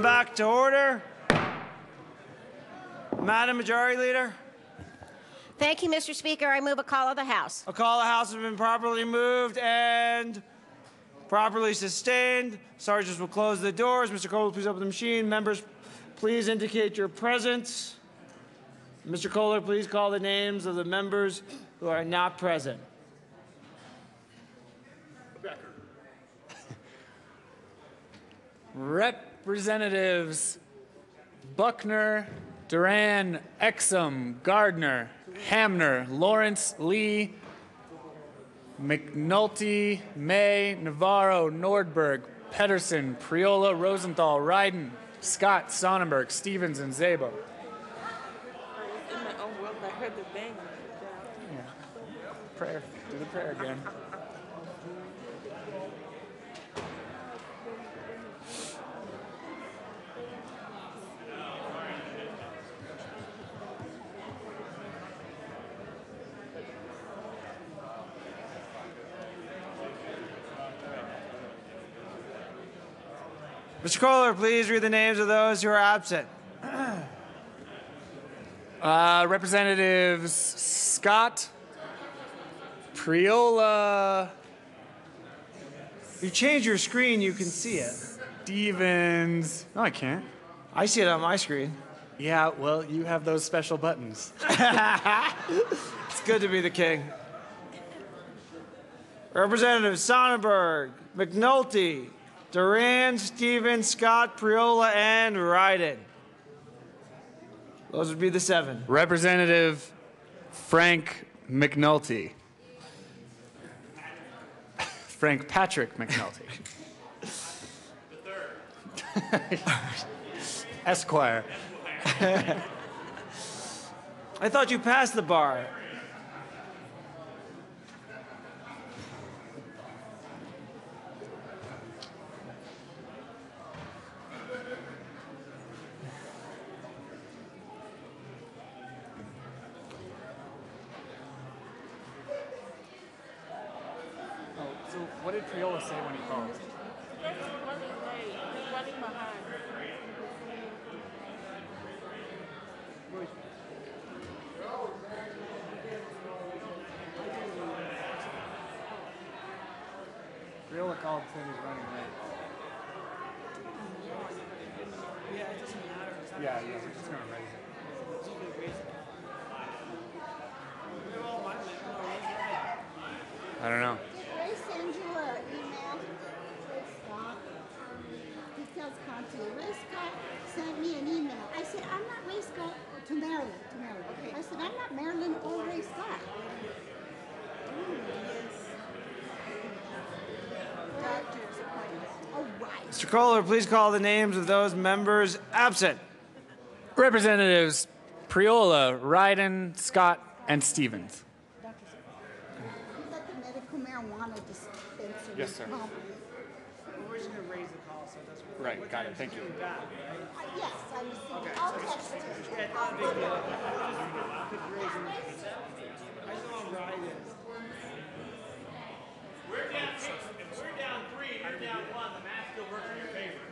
back to order. Madam Majority Leader. Thank you, Mr. Speaker. I move a call of the House. A call of the House has been properly moved and properly sustained. Sergeants will close the doors. Mr. Kohler, please open the machine. Members, please indicate your presence. Mr. Kohler, please call the names of the members who are not present. Representatives Buckner, Duran, Exum, Gardner, Hamner, Lawrence, Lee, McNulty, May, Navarro, Nordberg, Pedersen, Priola, Rosenthal, Ryden, Scott, Sonnenberg, Stevens, and Szabo. Yeah. Prayer. Do the prayer again. Mr. Kohler, please read the names of those who are absent. Representatives Scott, Priola, If you change your screen, you can see it. Stevens. No, I can't. I see it on my screen. Yeah, well, you have those special buttons. It's good to be the king. Representatives Sonnenberg, McNulty, Duran, Stevens, Scott, Priola, and Ryden. Those would be the 7. Representative Frank McNulty. Frank Patrick McNulty. The third. Esquire. I thought you passed the bar. So what did Priola say when he called? Priola called and said he's running late. Yeah, it doesn't matter. Yeah, we're just going to raise it. I don't know. Did Ray send you an email? Ray Scott. He tells Conti, Ray Scott sent me an email. I said, I'm not Ray Scott. To Marilyn. Okay. I said, I'm not Marilyn or Ray Scott. Doctor's appointment. Oh, right. Mr. Kohler, please call the names of those members absent. Representatives Priola, Ryden, Scott, and Stevens. Is that the medical marijuana dispensary? Yes, sir. We're just going to raise the call, so it doesn't. Right, got it. Thank you. Yes, I received it. I'll text it. I just want to ride it. We're down 3, you're down 1. The math still works in your favor.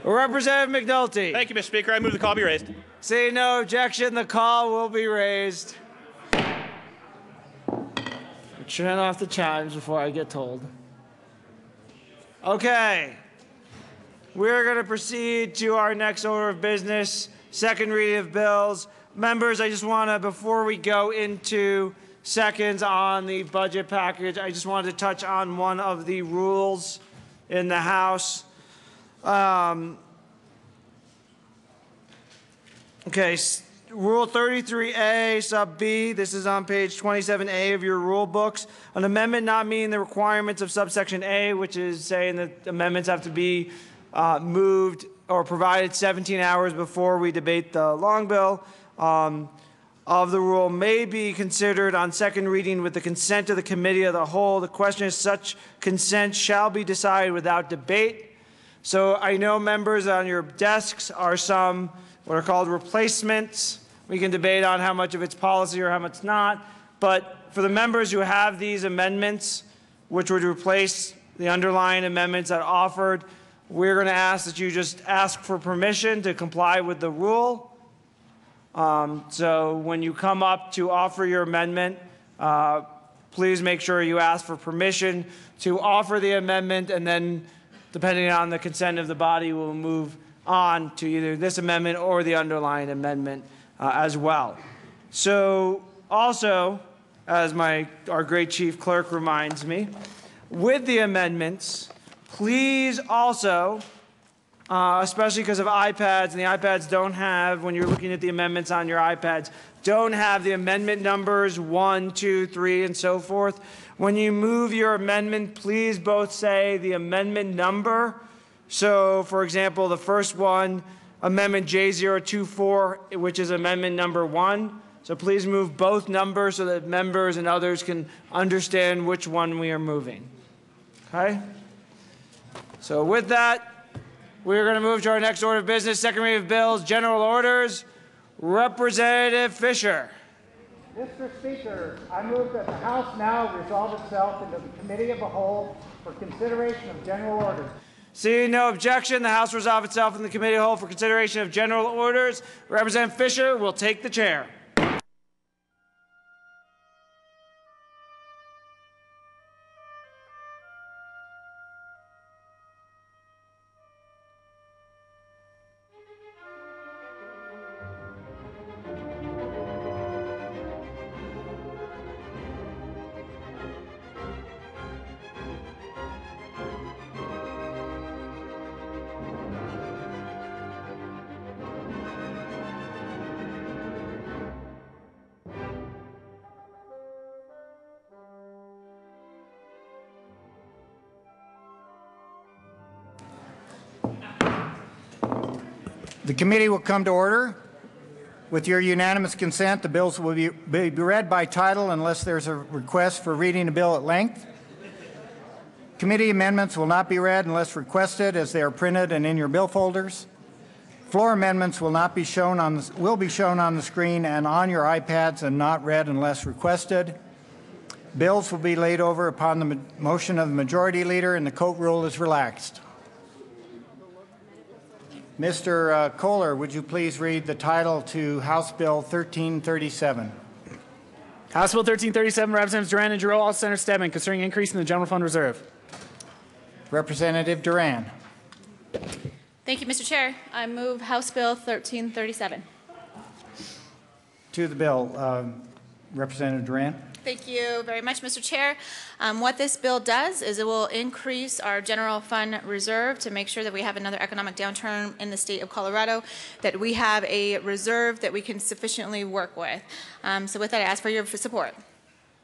Representative McNulty. Thank you, Mr. Speaker. I move the call be raised. Seeing no objection, the call will be raised. Turn off the chimes before I get told. Okay. We're going to proceed to our next order of business, second reading of bills. Members, I just want to, before we go into seconds on the budget package, I just wanted to touch on one of the rules in the House. Okay, Rule 33A, sub B, this is on page 27A of your rule books. An amendment not meeting the requirements of subsection A, which is saying that amendments have to be moved or provided 17 hours before we debate the long bill of the rule, may be considered on second reading with the consent of the committee of the whole. The question is, such consent shall be decided without debate. So I know, members, on your desks are some what are called replacements. We can debate on how much of it's policy or how much not. But for the members who have these amendments, which would replace the underlying amendments that are offered, we're going to ask that you just ask for permission to comply with the rule. So when you come up to offer your amendment, please make sure you ask for permission to offer the amendment, and then, depending on the consent of the body, we'll move on to either this amendment or the underlying amendment as well. So also, as our great chief clerk reminds me, with the amendments, please also, especially because of iPads, and the iPads don't have, when you're looking at the amendments on your iPads, don't have the amendment numbers 1, 2, 3, and so forth. When you move your amendment, please both say the amendment number. So, for example, the first one, Amendment J024, which is amendment number 1. So please move both numbers so that members and others can understand which one we are moving. Okay? So with that, we're going to move to our next order of business, second reading of bills, general orders. Representative Fisher. Mr. Speaker, I move that the House now resolve itself into the Committee of the Whole for consideration of general orders. Seeing no objection, the House resolve itself in the Committee of the Whole for consideration of general orders. Representative Fisher will take the chair. The committee will come to order. With your unanimous consent, the bills will be read by title unless there's a request for reading a bill at length. Committee amendments will not be read unless requested, as they are printed and in your bill folders. Floor amendments will be shown on the screen and on your iPads and not read unless requested. Bills will be laid over upon the motion of the majority leader, and the coat rule is relaxed. Mr. Kohler, would you please read the title to House Bill 1337? House Bill 1337, Representatives Duran and Giroux, all Senator Stebbins, concerning increase in the General Fund Reserve. Representative Duran. Thank you, Mr. Chair. I move House Bill 1337. To the bill, Representative Duran. Thank you very much, Mr. Chair. What this bill does is it will increase our general fund reserve to make sure that we have another economic downturn in the state of Colorado, that we have a reserve that we can sufficiently work with. So with that, I ask for your support.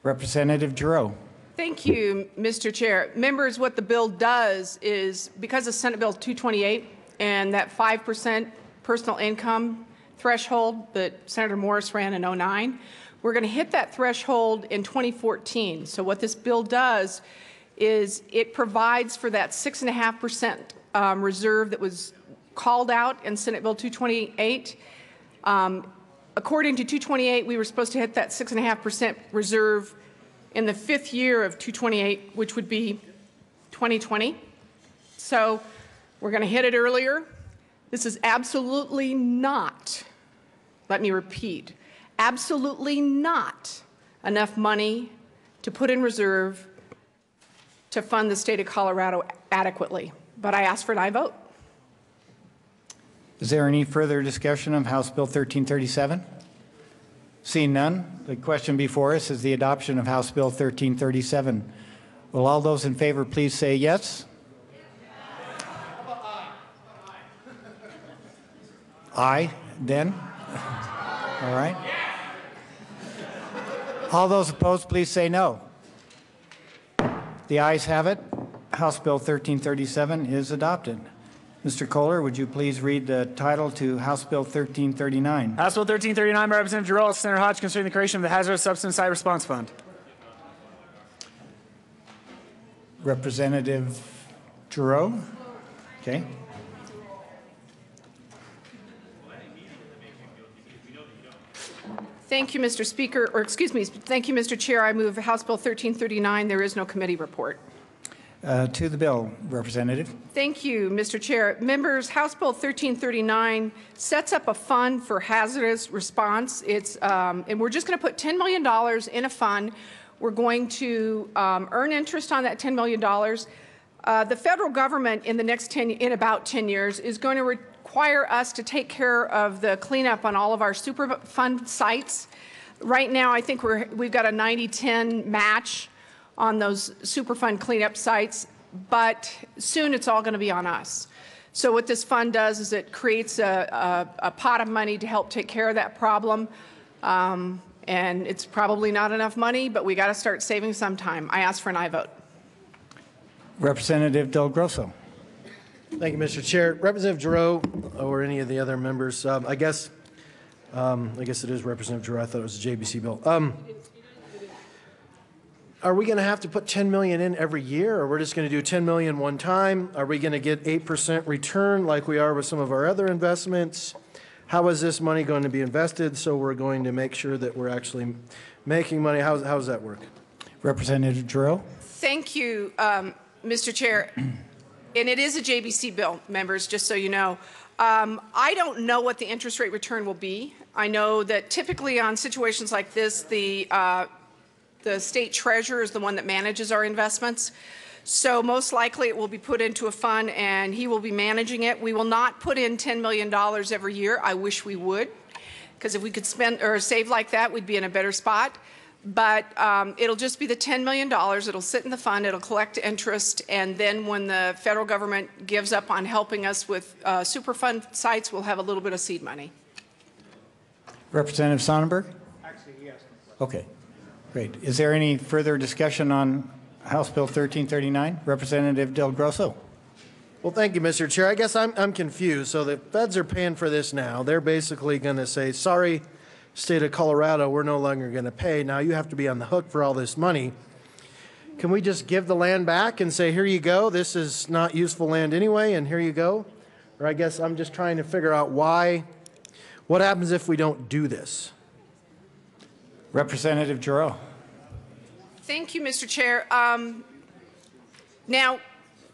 Representative Giroux. Thank you, Mr. Chair. Members, what the bill does is, because of Senate Bill 228 and that 5% personal income threshold that Senator Morris ran in 2009, we're going to hit that threshold in 2014. So what this bill does is it provides for that 6.5% reserve that was called out in Senate Bill 228. According to 228, we were supposed to hit that 6.5% reserve in the 5th year of 228, which would be 2020. So we're going to hit it earlier. This is absolutely not, let me repeat, absolutely not enough money to put in reserve to fund the state of Colorado adequately. But I ask for an aye vote. Is there any further discussion of House Bill 1337? Seeing none, the question before us is the adoption of House Bill 1337. Will all those in favor please say yes? Aye, then? All right. All those opposed, please say no. The ayes have it. House Bill 1337 is adopted. Mr. Kohler, would you please read the title to House Bill 1339? House Bill 1339 by Representative Giroux, Senator Hodge, concerning the creation of the Hazardous Substance Site Response Fund. Representative Giroux? Okay. Thank you, Mr. Speaker, or excuse me, thank you, Mr. Chair. I move House Bill 1339. There is no committee report. To the bill, Representative. Thank you, Mr. Chair. Members, House Bill 1339 sets up a fund for hazardous response. And we're just going to put $10 million in a fund. We're going to earn interest on that $10 million. The federal government in about 10 years is going to require us to take care of the cleanup on all of our Superfund sites. Right now, I think we've got a 90-10 match on those Superfund cleanup sites, but soon it's all going to be on us. So what this fund does is it creates a pot of money to help take care of that problem. And it's probably not enough money, but we got to start saving sometime. I ask for an aye vote. Representative Del Grosso. Thank you, Mr. Chair. Representative Giroux or any of the other members, I guess it is Representative Giroux. I thought it was a JBC bill. Are we going to have to put $10 million in every year, or we're just going to do $10 million one time? Are we going to get 8% return like we are with some of our other investments? How is this money going to be invested so we're going to make sure that we're actually making money? How does that work? Representative Giroux. Thank you, Mr. Chair. And it is a JBC bill, members, just so you know. I don't know what the interest rate return will be. I know that typically on situations like this, the state treasurer is the one that manages our investments. So most likely it will be put into a fund and he will be managing it. We will not put in $10 million every year. I wish we would, because if we could spend or save like that, we'd be in a better spot. But it'll just be the $10 million. It'll sit in the fund. It'll collect interest. And then when the federal government gives up on helping us with Superfund sites, we'll have a little bit of seed money. Representative Sonnenberg? Actually, yes. Okay, great. Is there any further discussion on House Bill 1339? Representative Del Grosso. Well, thank you, Mr. Chair. I guess I'm confused. So the feds are paying for this now. They're basically going to say, sorry, state of Colorado, we're no longer going to pay. Now you have to be on the hook for all this money. Can we just give the land back and say, here you go, this is not useful land anyway, and here you go? Or I guess I'm just trying to figure out what happens if we don't do this? Representative Giroux. Thank you, Mr. Chair. Now,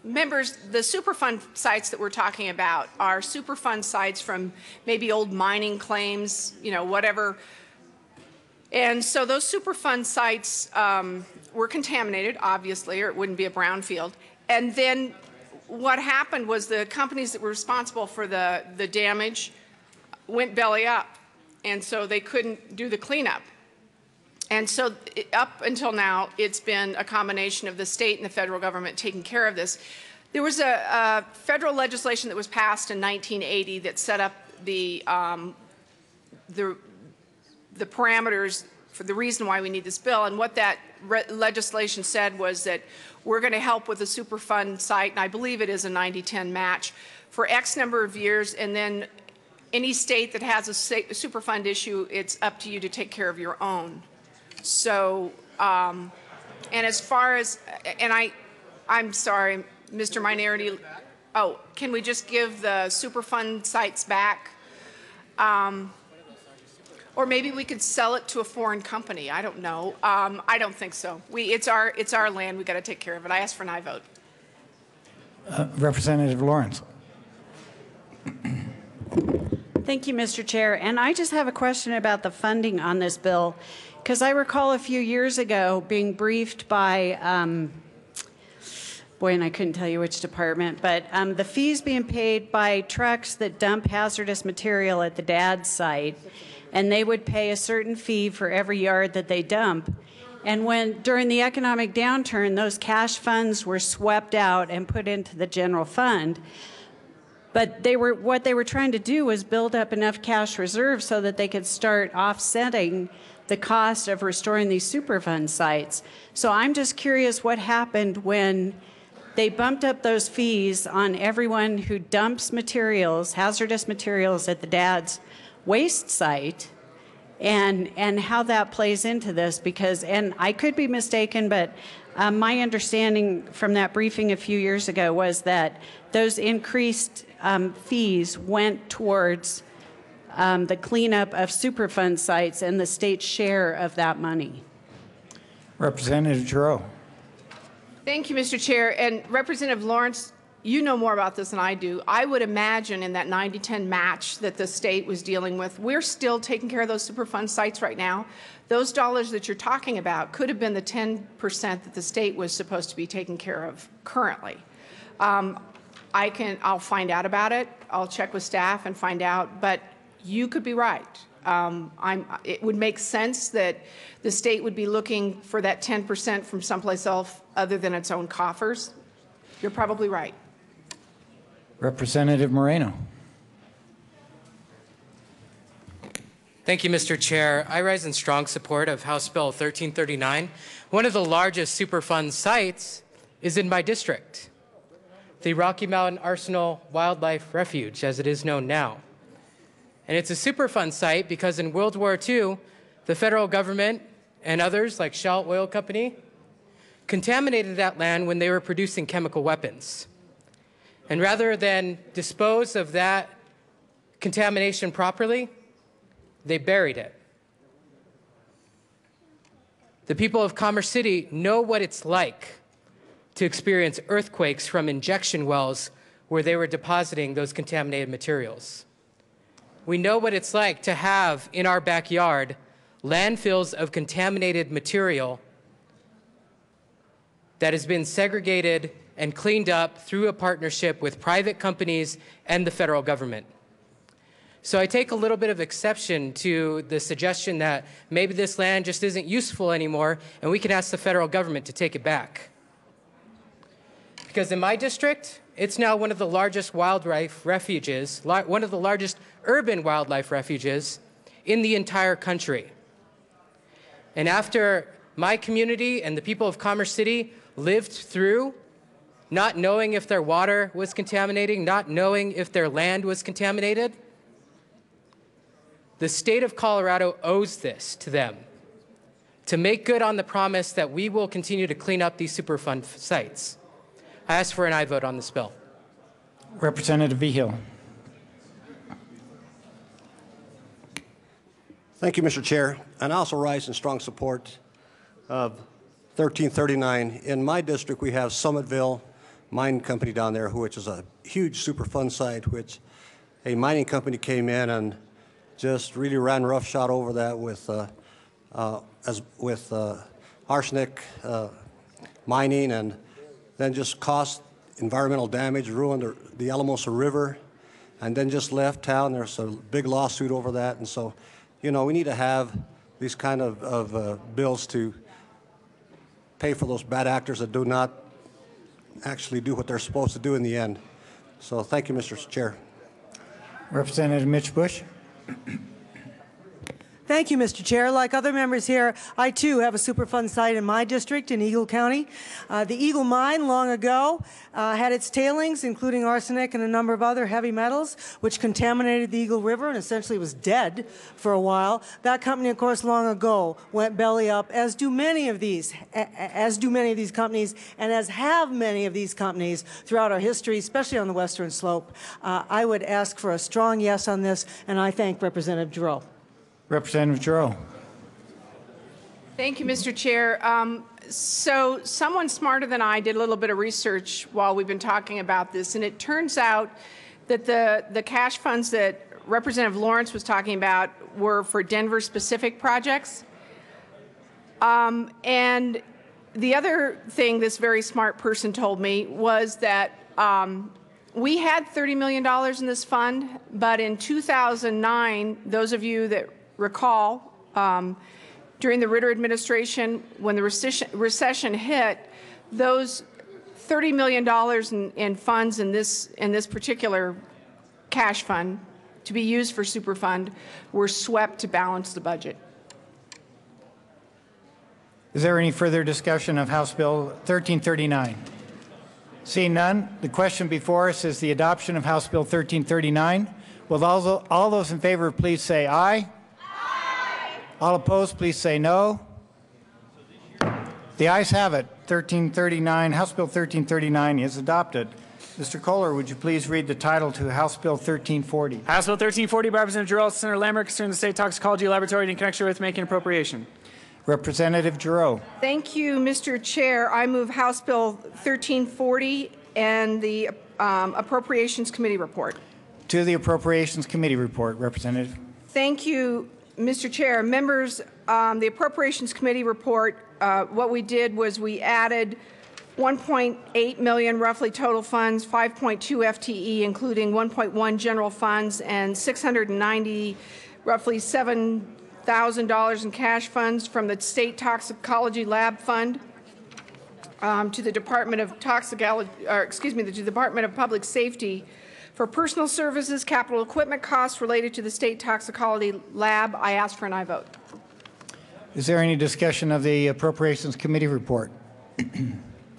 members, the Superfund sites that we're talking about are Superfund sites from maybe old mining claims, whatever. And so those Superfund sites were contaminated, obviously, or it wouldn't be a brownfield. And then what happened was the companies that were responsible for the damage went belly up. And so they couldn't do the cleanup. And so up until now, it's been a combination of the state and the federal government taking care of this. There was a federal legislation that was passed in 1980 that set up the parameters for the reason why we need this bill. And what that legislation said was that we're going to help with a Superfund site, and I believe it is a 90-10 match, for X number of years, and then any state that has a Superfund issue, it's up to you to take care of your own. So, and as far as, and I'm sorry, Mr. Minority, can we just give the Superfund sites back? Or maybe we could sell it to a foreign company. I don't know. I don't think so. It's our land. We got to take care of it. I ask for an aye vote. Representative Lawrence. Thank you, Mr. Chair. And I just have a question about the funding on this bill, because I recall a few years ago being briefed by, and I couldn't tell you which department, but the fees being paid by trucks that dump hazardous material at the DAD site, and they would pay a certain fee for every yard that they dump. And when, during the economic downturn, those cash funds were swept out and put into the general fund. But what they were trying to do was build up enough cash reserves so that they could start offsetting the cost of restoring these Superfund sites. So I'm just curious what happened when they bumped up those fees on everyone who dumps materials, hazardous materials at the DAD's waste site, and how that plays into this, because, and I could be mistaken, but my understanding from that briefing a few years ago was that those increased fees went towards the cleanup of Superfund sites and the state's share of that money. Representative Giroux. Thank you, Mr. Chair. And Representative Lawrence, you know more about this than I do. I would imagine in that 90-10 match that the state was dealing with, we're still taking care of those Superfund sites right now. Those dollars that you're talking about could have been the 10% that the state was supposed to be taking care of currently. I'll find out about it. I'll check with staff and find out, but you could be right. It would make sense that the state would be looking for that 10% from someplace else other than its own coffers. You're probably right. Representative Moreno. Thank you, Mr. Chair. I rise in strong support of House Bill 1339. One of the largest Superfund sites is in my district, the Rocky Mountain Arsenal Wildlife Refuge, as it is known now. And it's a Superfund site because in World War II, the federal government and others, like Shell Oil Company, contaminated that land when they were producing chemical weapons. And rather than dispose of that contamination properly, they buried it. The people of Commerce City know what it's like to experience earthquakes from injection wells where they were depositing those contaminated materials. We know what it's like to have in our backyard landfills of contaminated material that has been segregated and cleaned up through a partnership with private companies and the federal government. So I take a little bit of exception to the suggestion that maybe this land just isn't useful anymore and we can ask the federal government to take it back. Because in my district, it's now one of the largest wildlife refuges, one of the largest urban wildlife refuges in the entire country. And after my community and the people of Commerce City lived through not knowing if their water was contaminating, not knowing if their land was contaminated, the state of Colorado owes this to them to make good on the promise that we will continue to clean up these Superfund sites. I ask for an aye vote on this bill. Representative Vigil. Thank you, Mr. Chair. And I also rise in strong support of 1339. In my district, we have Summitville Mining Company down there, which is a huge Superfund site, which a mining company came in and just really ran roughshod over that with arsenic mining, and then just caused environmental damage, ruined the Alamosa River, and then just left town. There's a big lawsuit over that. And so, you know, we need to have these kind of bills to pay for those bad actors that do not actually do what they're supposed to do in the end. So thank you, Mr. Chair. Representative Mitch Bush. Thank you, Mr. Chair. Like other members here, I too have a Superfund site in my district in Eagle County. The Eagle Mine long ago had its tailings, including arsenic and a number of other heavy metals, which contaminated the Eagle River and essentially was dead for a while. That company, of course, long ago went belly up, as do many of these companies, and as have many of these companies throughout our history, especially on the Western Slope. I would ask for a strong yes on this, and I thank Representative Giroux. Representative Giroux. Thank you, Mr. Chair. So someone smarter than I did a little bit of research while we've been talking about this, and it turns out that the cash funds that Representative Lawrence was talking about were for Denver-specific projects. And the other thing this very smart person told me was that we had $30 million in this fund, but in 2009, those of you that recall, during the Ritter administration, when the recession hit, those $30 million in funds in this particular cash fund to be used for Superfund were swept to balance the budget. Is there any further discussion of House Bill 1339? Seeing none, the question before us is the adoption of House Bill 1339. Will all those in favor please say aye? All opposed, please say no. The ayes have it. 1339, House Bill 1339 is adopted. Mr. Kohler, would you please read the title to House Bill 1340? House Bill 1340 by Representative Giroux, Senator Lambert, concerning the State Toxicology Laboratory in connection with making appropriation. Representative Giroux. Thank you, Mr. Chair. I move House Bill 1340 and the Appropriations Committee report. To the Appropriations Committee report, Representative. Thank you, Mr. Chair. Members, the Appropriations Committee report, what we did was we added 1.8 million roughly total funds, 5.2 FTE, including 1.1 general funds, and 690 roughly $7,000 in cash funds from the State Toxicology Lab Fund to the Department of Toxicology, or excuse me, to the Department of Public Safety for personal services, capital equipment costs related to the State Toxicology Lab. I ask for an aye vote. Is there any discussion of the Appropriations Committee report?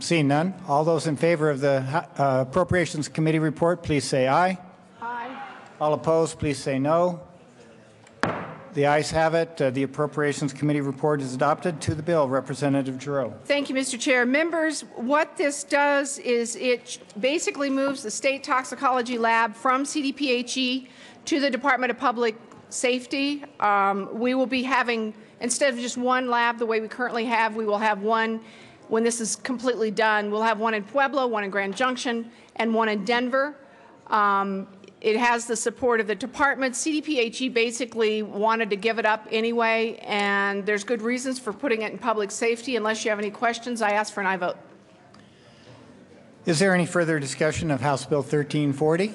Seeing none, all those in favor of the Appropriations Committee report, please say aye. Aye. All opposed, please say no. The ayes have it. The Appropriations Committee report is adopted. To the bill, Representative Giroux. Thank you, Mr. Chair. Members, what this does is it basically moves the State Toxicology Lab from CDPHE to the Department of Public Safety. We will be having, instead of just one lab the way we currently have, we will have one. When this is completely done, we'll have one in Pueblo, one in Grand Junction, and one in Denver. It has the support of the department. CDPHE basically wanted to give it up anyway, and there's good reasons for putting it in public safety. Unless you have any questions, I ask for an aye vote. Is there any further discussion of House Bill 1340?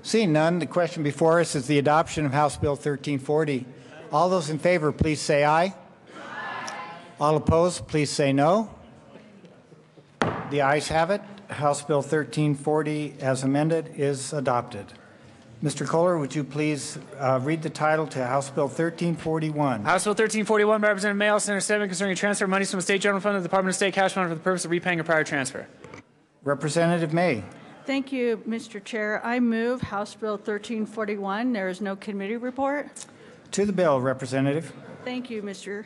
Seeing none, the question before us is the adoption of House Bill 1340. All those in favor, please say aye. Aye. All opposed, please say no. The ayes have it. House Bill 1340, as amended, is adopted. Mr. Kohler, would you please read the title to House Bill 1341? House Bill 1341 by Representative Mayo, Senator Stebbins, concerning transfer of monies from the State General Fund to the Department of State Cash Fund for the purpose of repaying a prior transfer. Representative May. Thank you, Mr. Chair. I move House Bill 1341. There is no committee report. To the bill, Representative. Thank you, Mr.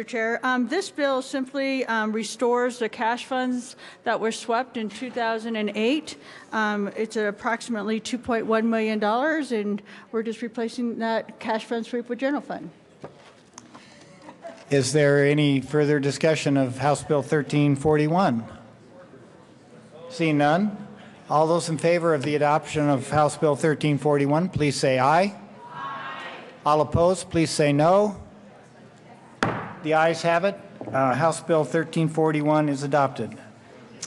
Chair. This bill simply restores the cash funds that were swept in 2008. It's approximately $2.1 million, and we're just replacing that cash fund sweep with general fund. Is there any further discussion of House Bill 1341? Seeing none, all those in favor of the adoption of House Bill 1341, please say aye. Aye. All opposed, please say no. The ayes have it. House Bill 1341 is adopted.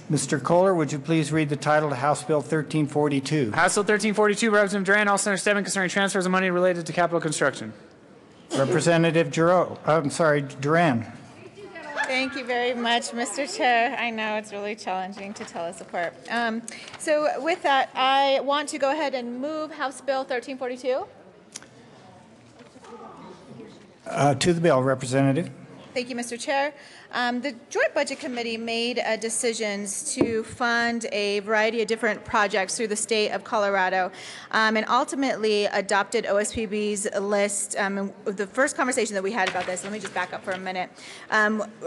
Mr. Kohler, would you please read the title to House Bill 1342? House Bill 1342, Representative Duran, all Senator Stebbins, concerning transfers of money related to capital construction. Representative Duran. Thank you very much, Mr. Chair. I know it's really challenging to tell us apart. So with that, I want to go ahead and move House Bill 1342. To the bill, Representative. Thank you, Mr. Chair. The Joint Budget Committee made decisions to fund a variety of different projects through the state of Colorado and ultimately adopted OSPB's list. The first conversation that we had about this, let me just back up for a minute.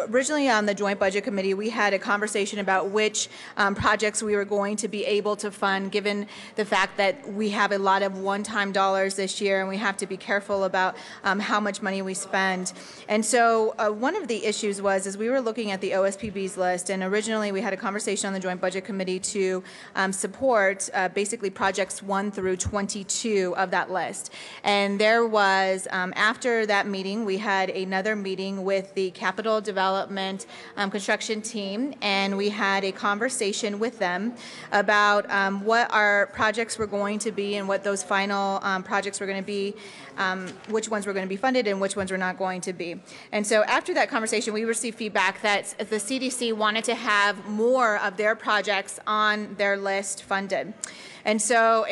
Originally on the Joint Budget Committee, we had a conversation about which projects we were going to be able to fund given the fact that we have a lot of one-time dollars this year and we have to be careful about how much money we spend. And so one of the issues was is we were looking at the OSPB's list, and originally we had a conversation on the Joint Budget Committee to support basically projects 1 through 22 of that list. And there was, after that meeting, we had another meeting with the Capital Development construction team, and we had a conversation with them about what our projects were going to be and what those final projects were going to be, which ones were going to be funded and which ones were not going to be. And so after that conversation, we received feedback that the CDC wanted to have more of their projects on their list funded. And so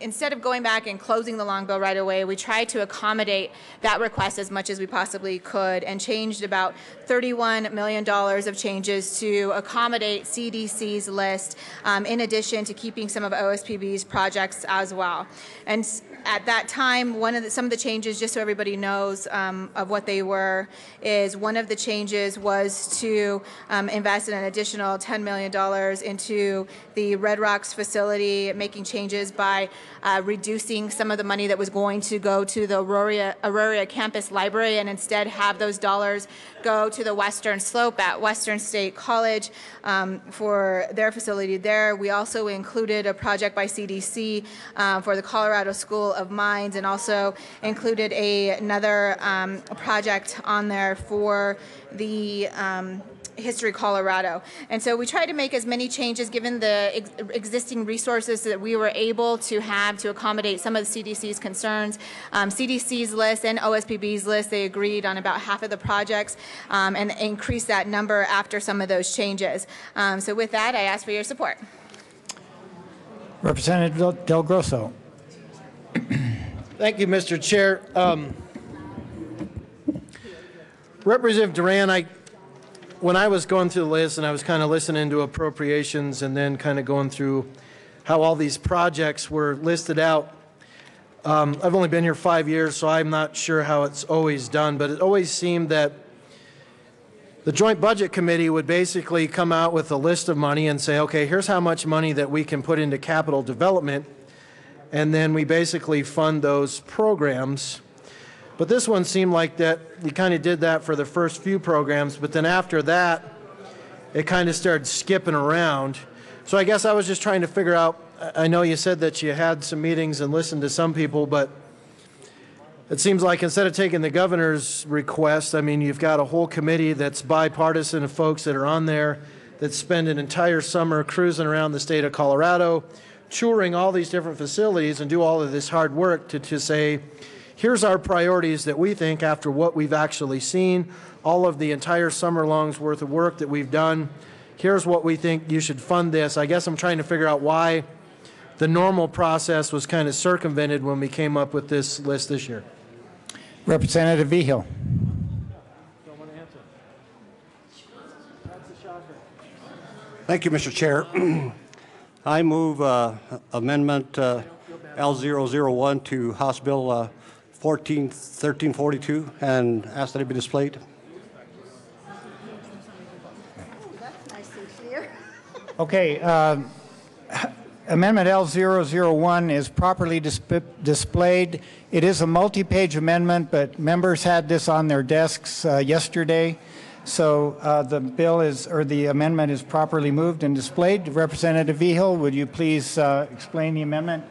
instead of going back and closing the long bill right away, we tried to accommodate that request as much as we possibly could and changed about $31 million of changes to accommodate CDC's list in addition to keeping some of OSPB's projects as well. And At that time, some of the changes, just so everybody knows of what they were, is one of the changes was to invest in an additional $10 million into the Red Rocks facility, making changes by reducing some of the money that was going to go to the Auraria campus library and instead have those dollars go to the Western Slope at Western State College for their facility there. We also included a project by CDC for the Colorado School of Mines, and also included another project on there for the History Colorado. And so we tried to make as many changes given the existing resources that we were able to have to accommodate some of the CDC's concerns. CDC's list and OSPB's list, they agreed on about half of the projects and increased that number after some of those changes. So with that, I ask for your support. Representative Del Grosso. Thank you, Mr. Chair. Representative Duran, when I was going through the list and I was kind of listening to appropriations and then kind of going through how all these projects were listed out, I've only been here 5 years, so I'm not sure how it's always done, but it always seemed that the Joint Budget Committee would basically come out with a list of money and say, okay, here's how much money that we can put into capital development, and then we basically fund those programs. But this one seemed like that you kind of did that for the first few programs, but then after that, it kind of started skipping around. So I guess I was just trying to figure out, I know you said that you had some meetings and listened to some people, but it seems like instead of taking the governor's request, I mean, you've got a whole committee that's bipartisan of folks that are on there that spend an entire summer cruising around the state of Colorado, touring all these different facilities and do all of this hard work to say, here's our priorities that we think after what we've actually seen, all of the entire summer long's worth of work that we've done, here's what we think you should fund this. I guess I'm trying to figure out why the normal process was kind of circumvented when we came up with this list this year. Representative Vigil. Thank you, Mr. Chair. I move Amendment L001 to House Bill 1342 and ask that it be displayed. Okay. Amendment L001 is properly displayed. It is a multi-page amendment, but members had this on their desks yesterday. So the bill is, or the amendment is properly moved and displayed. Representative Vigil, would you please explain the amendment?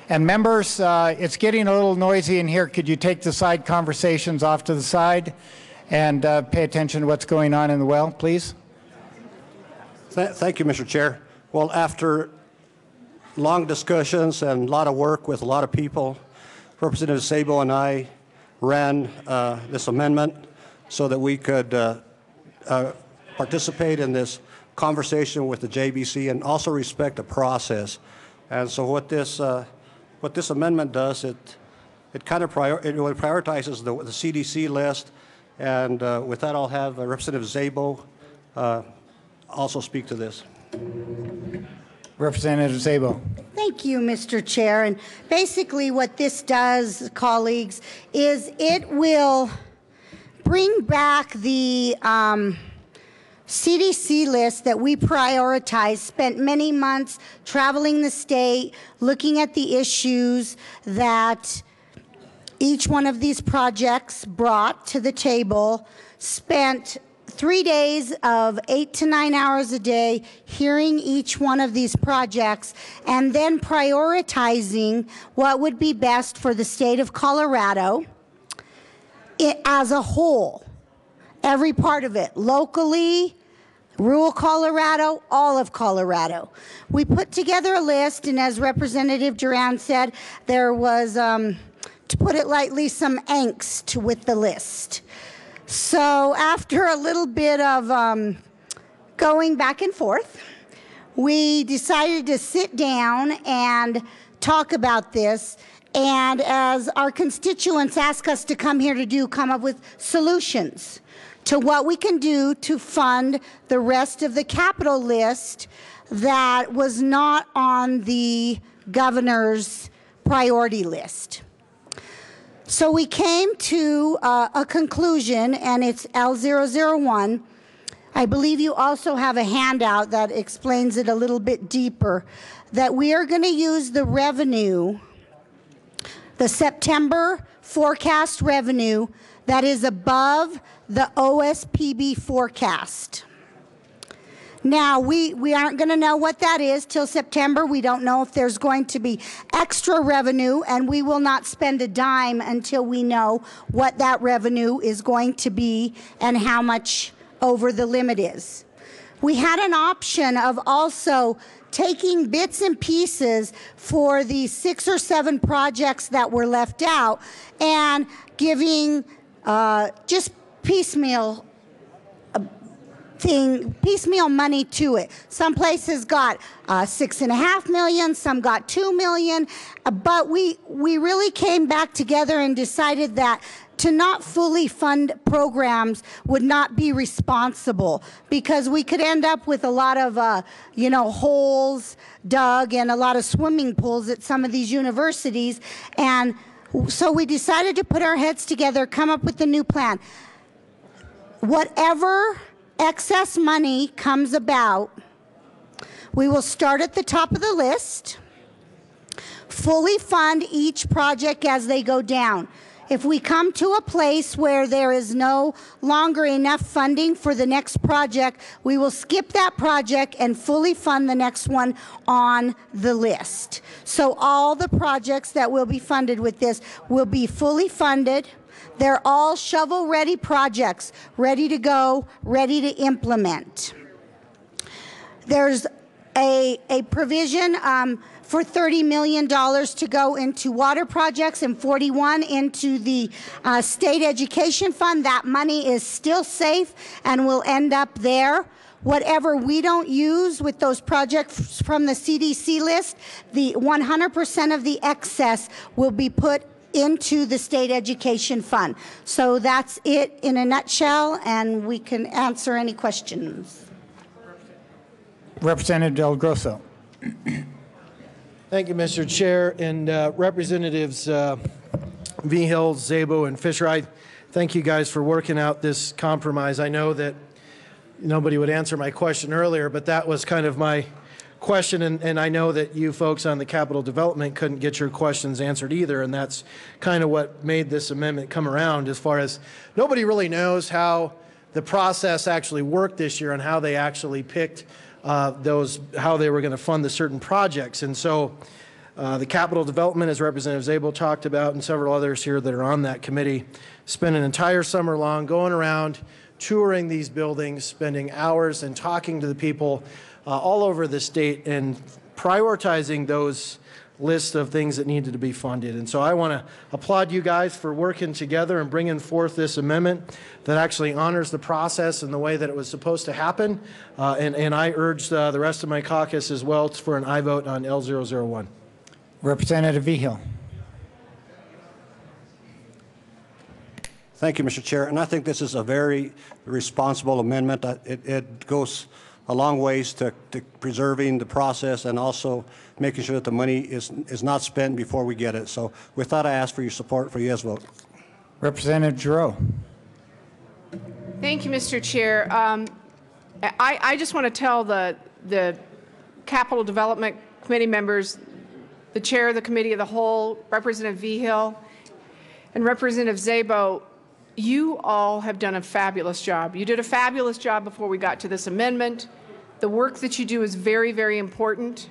And members, it's getting a little noisy in here. Could you take the side conversations off to the side and pay attention to what's going on in the well, please? Thank you, Mr. Chair. Well, after long discussions and a lot of work with a lot of people, Representative Szabo and I ran this amendment so that we could participate in this conversation with the JBC and also respect the process. And so what this amendment does, it kind of prioritizes the CDC list. And with that, I'll have Representative Szabo also speak to this. Representative Szabo. Thank you, Mr. Chair. And basically what this does, colleagues, is it will bring back the CDC list that we prioritized, spent many months traveling the state, looking at the issues that each one of these projects brought to the table, spent 3 days of 8 to 9 hours a day hearing each one of these projects and then prioritizing what would be best for the state of Colorado as a whole, every part of it, locally, rural Colorado, all of Colorado. We put together a list, and as Representative Duran said, there was, to put it lightly, some angst with the list. So after a little bit of going back and forth, we decided to sit down and talk about this. And as our constituents ask us to come here to do, come up with solutions to what we can do to fund the rest of the capital list that was not on the governor's priority list. So we came to a conclusion, and it's L001. I believe you also have a handout that explains it a little bit deeper, that we are going to use the revenue, the September forecast revenue that is above the OSPB forecast. Now, we aren't going to know what that is till September. We don't know if there's going to be extra revenue, and we will not spend a dime until we know what that revenue is going to be and how much over the limit is. We had an option of also taking bits and pieces for the 6 or 7 projects that were left out and giving just piecemeal money to it. Some places got $6.5 million, some got $2 million, but we really came back together and decided that to not fully fund programs would not be responsible, because we could end up with a lot of holes dug and a lot of swimming pools at some of these universities. And so we decided to put our heads together, come up with a new plan. Whatever excess money comes about, we will start at the top of the list, fully fund each project as they go down. If we come to a place where there is no longer enough funding for the next project, we will skip that project and fully fund the next one on the list. So all the projects that will be funded with this will be fully funded. They're all shovel-ready projects, ready to go, ready to implement. There's a provision for $30 million to go into water projects and 41 into the state education fund. That money is still safe and will end up there. Whatever we don't use with those projects from the CDC list, the 100% of the excess will be put into the state education fund. So that's it in a nutshell, and we can answer any questions. Representative Del Grosso. Thank you, Mr. Chair, and Representatives Vigil, Szabo, and Fisher. I thank you guys for working out this compromise. I know that nobody would answer my question earlier, but that was kind of my question, and I know that you folks on the Capital Development couldn't get your questions answered either, and that's kind of what made this amendment come around, as far as nobody really knows how the process actually worked this year and how they actually picked how they were going to fund the certain projects. And so the Capital Development, as Representative Szabo talked about, and several others here that are on that committee, spent an entire summer long going around touring these buildings, spending hours and talking to the people all over the state and prioritizing those lists of things that needed to be funded. And so I want to applaud you guys for working together and bringing forth this amendment that actually honors the process and the way that it was supposed to happen. And I urge the rest of my caucus as well for an aye vote on L001. Representative Vigil. Thank you, Mr. Chair. And I think this is a very responsible amendment. It goes a long ways to preserving the process and also making sure that the money is not spent before we get it. So with that, I ask for your support for a yes vote. Representative Giroux. Thank you, Mr. Chair. I just want to tell the Capital Development Committee members, the Chair of the Committee of the Whole, Representative Vigil, and Representative Szabo, you all have done a fabulous job. You did a fabulous job before we got to this amendment. The work that you do is very, very important.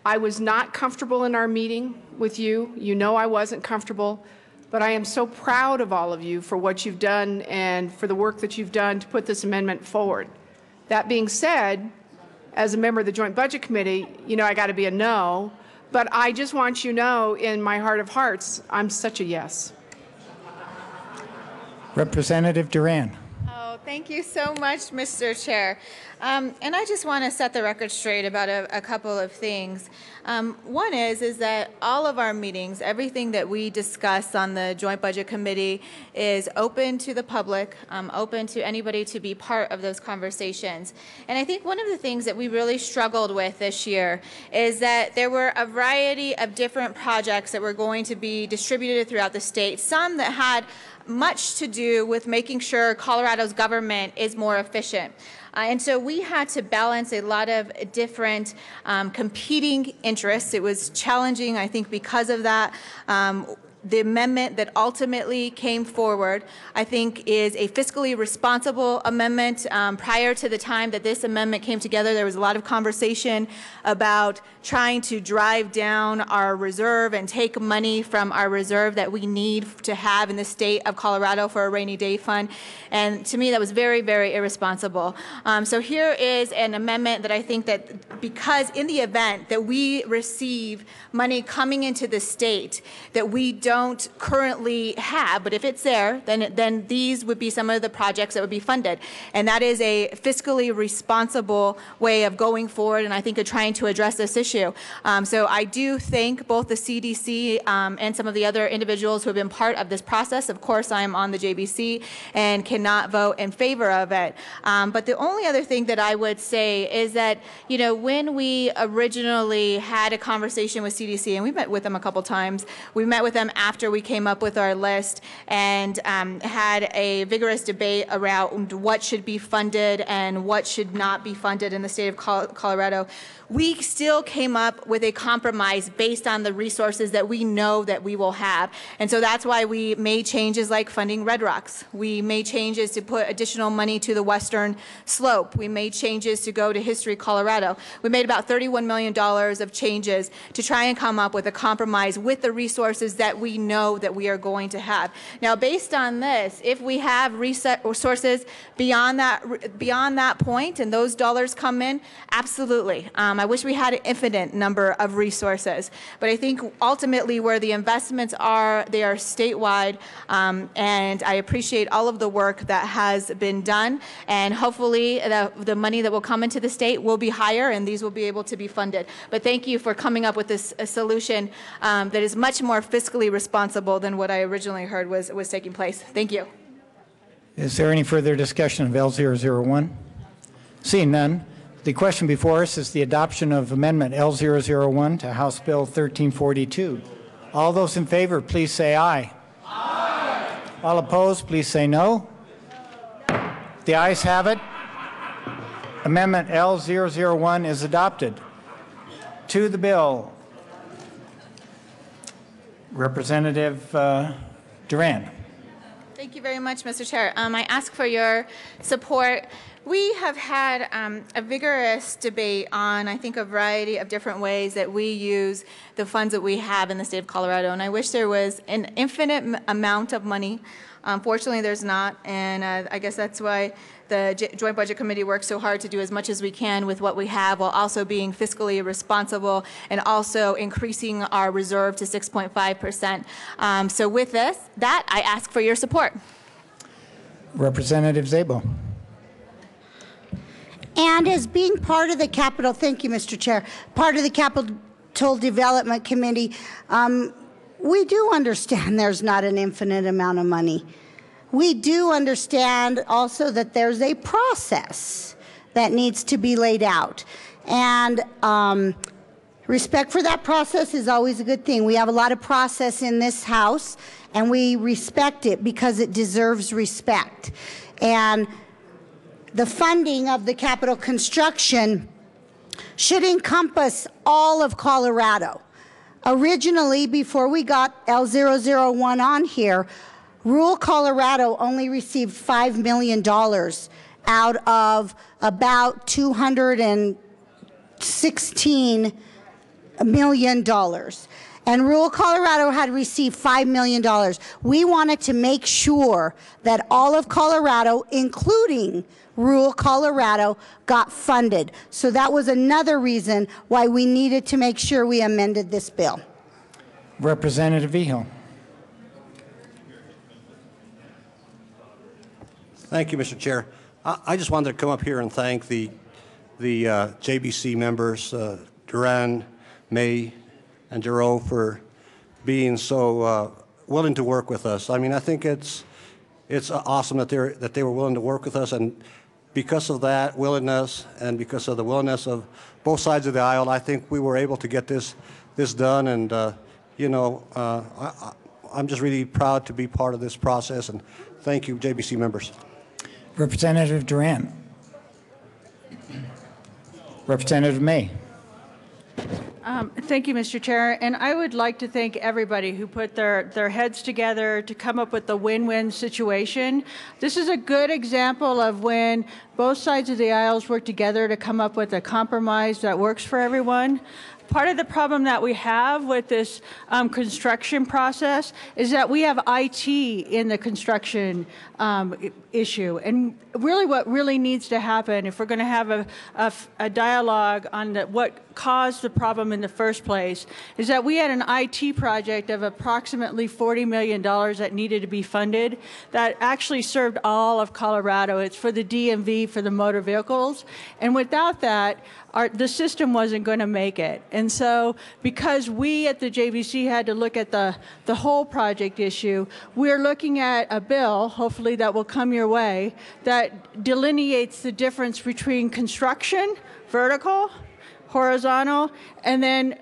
I was not comfortable in our meeting with you. You know I wasn't comfortable. But I am so proud of all of you for what you've done and for the work that you've done to put this amendment forward. That being said, as a member of the Joint Budget Committee, you know I got to be a no. But I just want you to know in my heart of hearts, I'm such a yes. Representative Duran. Oh, Thank you so much, Mr. Chair. And I just want to set the record straight about a couple of things. One is that all of our meetings, everything that we discuss on the Joint Budget Committee is open to the public, open to anybody to be part of those conversations. And I think one of the things that we really struggled with this year is that there were a variety of different projects that were going to be distributed throughout the state, some that had much to do with making sure Colorado's government is more efficient. And so we had to balance a lot of different competing interests. It was challenging, I think, because of that. The amendment that ultimately came forward, I think, is a fiscally responsible amendment. Prior to the time that this amendment came together, there was a lot of conversation about trying to drive down our reserve and take money from our reserve that we need to have in the state of Colorado for a rainy day fund. And to me, that was very, very irresponsible. So here is an amendment that I think that because in the event that we receive money coming into the state that we don't currently have, but if it's there, then these would be some of the projects that would be funded. And that is a fiscally responsible way of going forward, and I think of trying to address this issue. So I do thank both the CDC and some of the other individuals who have been part of this process. Of course, I am on the JBC and cannot vote in favor of it. But the only other thing that I would say is that, you know, when we originally had a conversation with CDC, and we met with them a couple times, we met with them after we came up with our list and had a vigorous debate around what should be funded and what should not be funded in the state of Colorado. We still came up with a compromise based on the resources that we know that we will have. And so that's why we made changes like funding Red Rocks. We made changes to put additional money to the western slope. We made changes to go to History Colorado. We made about $31 million of changes to try and come up with a compromise with the resources that we know that we are going to have. Now, based on this, if we have resources beyond that point and those dollars come in, absolutely. I wish we had an infinite number of resources, but I think ultimately where the investments are, they are statewide, and I appreciate all of the work that has been done, and hopefully the money that will come into the state will be higher and these will be able to be funded. But thank you for coming up with this solution that is much more fiscally responsible than what I originally heard was taking place. Thank you. Is there any further discussion of L001? Seeing none, the question before us is the adoption of Amendment L001 to House Bill 1342. All those in favor, please say aye. Aye. All opposed, please say no. The ayes have it. Amendment L001 is adopted. To the bill, Representative Duran. Thank you very much, Mr. Chair. I ask for your support. We have had a vigorous debate on, I think, a variety of different ways that we use the funds that we have in the state of Colorado, and I wish there was an infinite amount of money. Unfortunately, there's not, and I guess that's why the Joint Budget Committee works so hard to do as much as we can with what we have while also being fiscally responsible and also increasing our reserve to 6.5%. So with that, I ask for your support. Representative Szabo. And as being part of the Capital, thank you, Mr. Chair, part of the Capital Development Committee, we do understand there's not an infinite amount of money. We do understand also that there's a process that needs to be laid out. And respect for that process is always a good thing. We have a lot of process in this House, and we respect it because it deserves respect. And the funding of the capital construction should encompass all of Colorado. Originally, before we got L001 on here, rural Colorado only received $5 million out of about $216 million. And rural Colorado had received $5 million. We wanted to make sure that all of Colorado, including rural Colorado, got funded. So that was another reason why we needed to make sure we amended this bill. Representative Vigil. Thank you, Mr. Chair. I just wanted to come up here and thank the JBC members, Duran, May, and Giroux, for being so willing to work with us. I mean, I think it's awesome that they were willing to work with us, and because of that willingness and because of the willingness of both sides of the aisle, I think we were able to get this done. And you know, I'm just really proud to be part of this process. And thank you, JBC members. Representative Duran. Representative May. Thank you, Mr. Chair. And I would like to thank everybody who put their heads together to come up with the win-win situation. This is a good example of when both sides of the aisles work together to come up with a compromise that works for everyone. Part of the problem that we have with this construction process is that we have IT in the construction issue. And really what really needs to happen, if we're going to have a dialogue on what caused the problem in the first place, is that we had an IT project of approximately $40 million that needed to be funded that actually served all of Colorado. It's for the DMV, for the motor vehicles. And without that, the system wasn't going to make it. And so because we at the JBC had to look at the whole project issue, we're looking at a bill, hopefully that will come your way, that delineates the difference between construction, vertical, horizontal, and then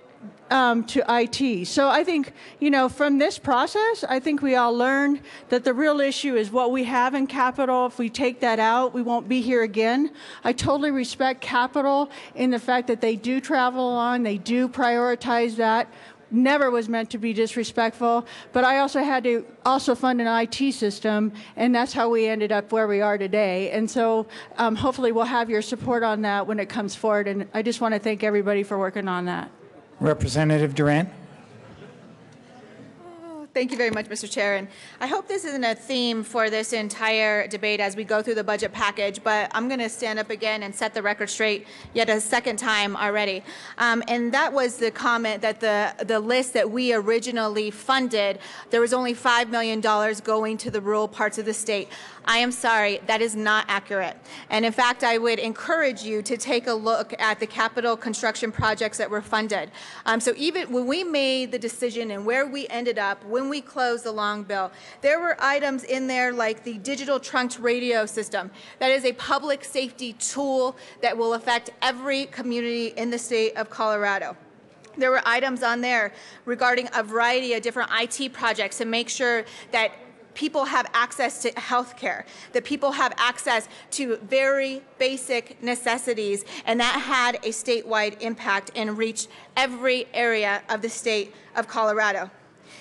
to IT. So I think, you know, from this process, I think we all learned that the real issue is what we have in capital. If we take that out, we won't be here again. I totally respect capital in the fact that they do travel on, they do prioritize that. Never was meant to be disrespectful, but I also had to fund an IT system, and that's how we ended up where we are today. And so hopefully we'll have your support on that when it comes forward, and I just want to thank everybody for working on that. Representative Duran. Thank you very much, Mr. Chair. And I hope this isn't a theme for this entire debate as we go through the budget package, but I'm going to stand up again and set the record straight yet a second time already. And that was the comment that the list that we originally funded, there was only $5 million going to the rural parts of the state. I am sorry, that is not accurate. And in fact, I would encourage you to take a look at the capital construction projects that were funded. So even when we made the decision and where we ended up, when we closed the Long Bill, there were items in there like the digital trunked radio system. That is a public safety tool that will affect every community in the state of Colorado. There were items on there regarding a variety of different IT projects to make sure that people have access to health care, that people have access to very basic necessities, and that had a statewide impact and reached every area of the state of Colorado.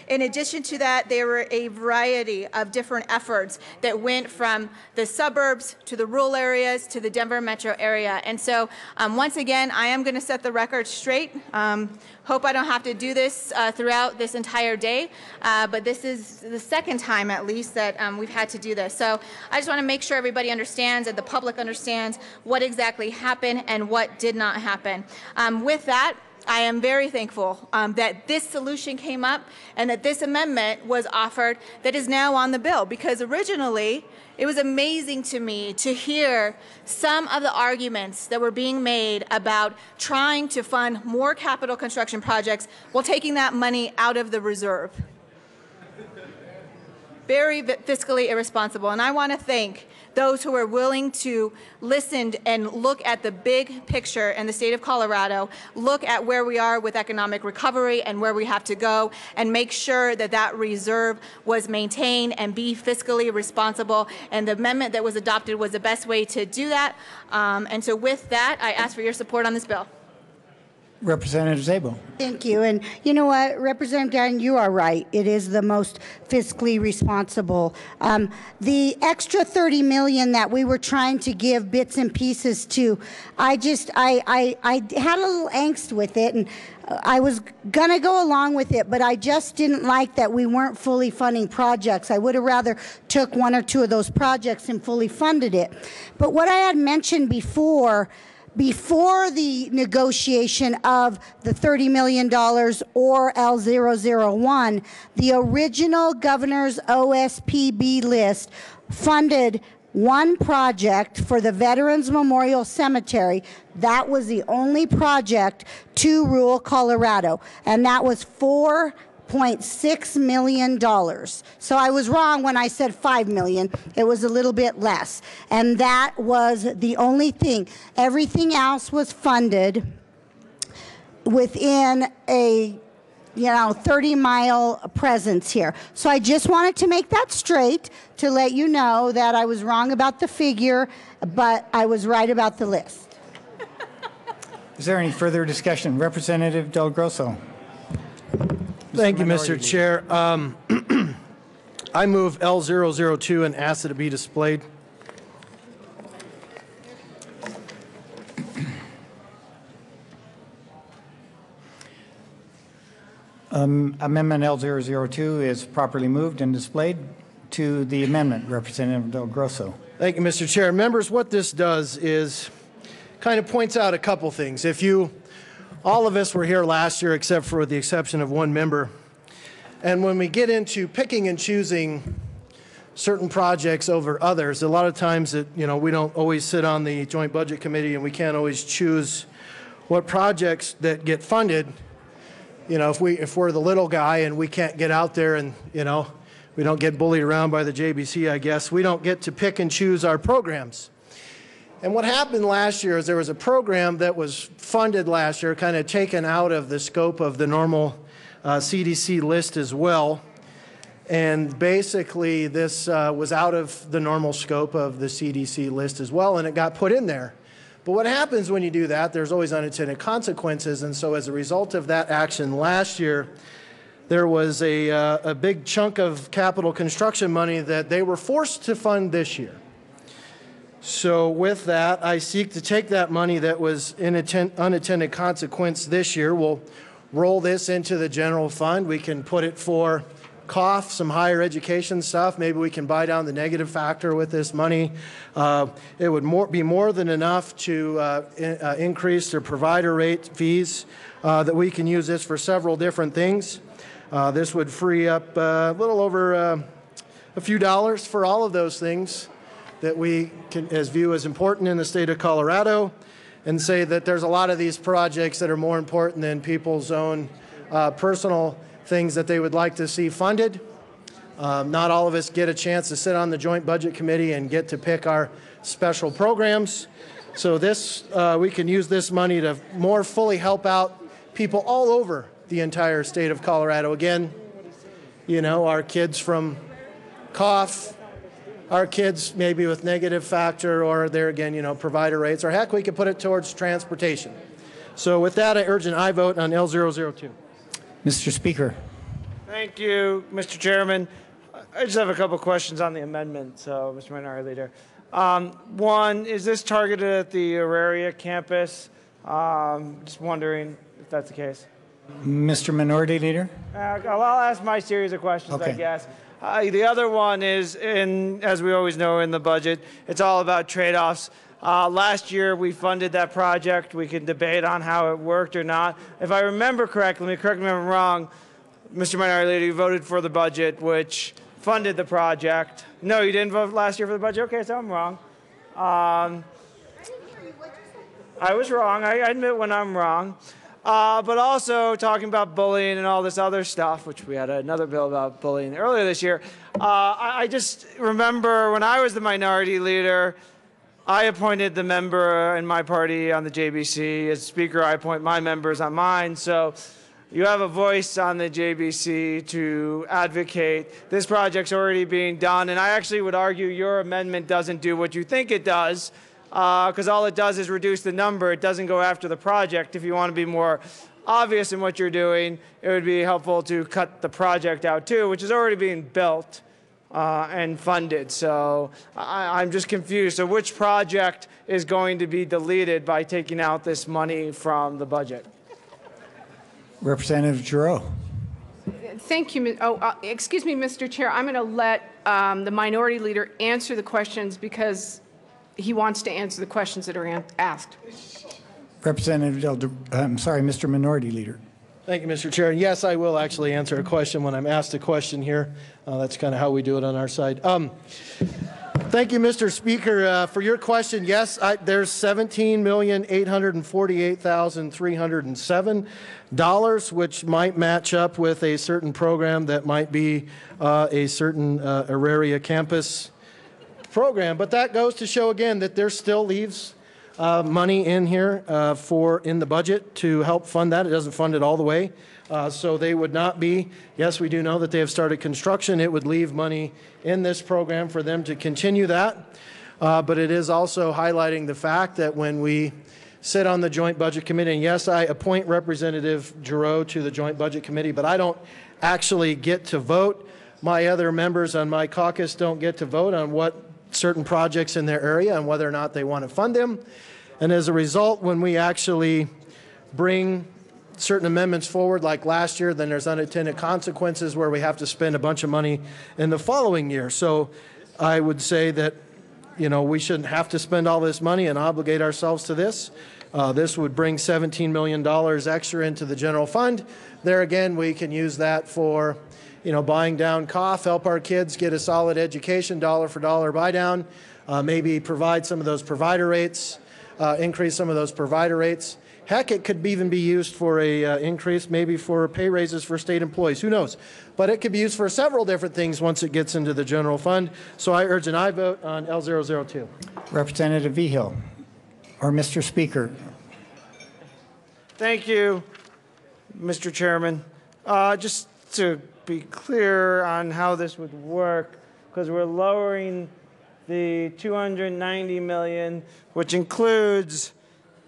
In addition to that, there were a variety of different efforts that went from the suburbs to the rural areas to the Denver metro area. And so once again, I am going to set the record straight. Hope I don't have to do this throughout this entire day, but this is the second time at least that we've had to do this. So I just want to make sure everybody understands and the public understands what exactly happened and what did not happen. With that, I am very thankful that this solution came up and that this amendment was offered that is now on the bill, because originally it was amazing to me to hear some of the arguments that were being made about trying to fund more capital construction projects while taking that money out of the reserve. Very fiscally irresponsible. And I want to thank those who are willing to listen and look at the big picture in the state of Colorado, look at where we are with economic recovery and where we have to go, and make sure that that reserve was maintained and be fiscally responsible. And the amendment that was adopted was the best way to do that. And so with that, I ask for your support on this bill. Representative Szabo. Thank you. And you know what, Representative Dine, you are right. It is the most fiscally responsible. The extra $30 million that we were trying to give bits and pieces to, I had a little angst with it, and I was going to go along with it, but I just didn't like that we weren't fully funding projects. I would have rather took one or two of those projects and fully funded it. But what I had mentioned before the negotiation of the $30 million or L001, the original governor's OSPB list funded one project for the Veterans Memorial Cemetery. That was the only project to rural Colorado, and that was $4.6 million. So I was wrong when I said $5 million. It was a little bit less. And that was the only thing. Everything else was funded within a 30-mile presence here. So I just wanted to make that straight to let you know that I was wrong about the figure, but I was right about the list. Is there any further discussion? Representative Del Grosso. Thank you, Mr. Chair. I move L002 and ask that it be displayed. Amendment L002 is properly moved and displayed. To the amendment, Representative Del Grosso. Thank you, Mr. Chair. Members, what this does is kind of points out a couple things. All of us were here last year except for the exception of one member. And when we get into picking and choosing certain projects over others, a lot of times we don't always sit on the Joint Budget Committee and we can't always choose what projects that get funded. If we're the little guy and we can't get out there and, we don't get bullied around by the JBC, I guess, we don't get to pick and choose our programs. And what happened last year is there was a program that was funded last year, kind of taken out of the scope of the normal CDC list as well. And basically this was out of the normal scope of the CDC list as well, and it got put in there. But what happens when you do that, there's always unintended consequences, and so as a result of that action last year, there was a big chunk of capital construction money that they were forced to fund this year. So with that, I seek to take that money that was in unintended consequence this year. We'll roll this into the general fund. We can put it for COF, some higher education stuff. Maybe we can buy down the negative factor with this money. It would be more than enough to increase the provider rate fees that we can use this for several different things. This would free up a little over a few dollars for all of those things that we can view as important in the state of Colorado, and say that there's a lot of these projects that are more important than people's own personal things that they would like to see funded. Not all of us get a chance to sit on the Joint Budget Committee and get to pick our special programs. So we can use this money to more fully help out people all over the entire state of Colorado. Again, our kids from COF, our kids maybe with negative factor, or there again, provider rates, or heck, we could put it towards transportation. So with that, I urge an aye vote on L002. Mr. Speaker. Thank you, Mr. Chairman. I just have a couple questions on the amendment, so Mr. Minority Leader. One, is this targeted at the Auraria campus? Just wondering if that's the case. Mr. Minority Leader. I'll ask my series of questions, I guess. The other one is, as we always know in the budget, it's all about trade-offs. Last year, we funded that project. We can debate on how it worked or not. If I remember correctly, correct me if I'm wrong, Mr. Minority Leader, you voted for the budget, which funded the project. No, you didn't vote last year for the budget? Okay, so I'm wrong. I was wrong. I admit when I'm wrong. But also talking about bullying and all this other stuff, which we had another bill about bullying earlier this year. I just remember when I was the minority leader, I appointed the member in my party on the JBC. As Speaker, I appoint my members on mine. So you have a voice on the JBC to advocate. This project's already being done, and I actually would argue your amendment doesn't do what you think it does, because all it does is reduce the number. It doesn't go after the project. If you want to be more obvious in what you're doing, it would be helpful to cut the project out too, which is already being built and funded. So I'm just confused. So which project is going to be deleted by taking out this money from the budget? Representative Giroux. Thank you. Excuse me, Mr. Chair. I'm going to let the minority leader answer the questions because he wants to answer the questions that are asked. Representative Mr. Minority Leader. Thank you, Mr. Chair. And yes, I will actually answer a question when I'm asked a question here. That's kind of how we do it on our side. Thank you, Mr. Speaker. For your question, yes, there's $17,848,307, which might match up with a certain program that might be a certain Auraria campus program. But that goes to show again that there still leaves money in here in the budget to help fund that. It doesn't fund it all the way. So they would not be, yes, we do know that they have started construction. It would leave money in this program for them to continue that. But it is also highlighting the fact that when we sit on the Joint Budget Committee, and yes, I appoint Representative Giroux to the Joint Budget Committee, but I don't actually get to vote. My other members on my caucus don't get to vote on what certain projects in their area and whether or not they want to fund them. And as a result, when we actually bring certain amendments forward like last year, then there's unintended consequences where we have to spend a bunch of money in the following year. So I would say that, you know, we shouldn't have to spend all this money and obligate ourselves to this. This would bring $17 million extra into the general fund. There again, we can use that for, you know, buying down cough, help our kids get a solid education, dollar for dollar buy down, maybe provide some of those provider rates, increase some of those provider rates. Heck, it could even be used for a increase, maybe for pay raises for state employees. Who knows? But it could be used for several different things once it gets into the general fund. So I urge an aye vote on L002. Representative Vigil, or Mr. Speaker. Thank you, Mr. Chairman. Just to be clear on how this would work, because we're lowering the $290 million, which includes,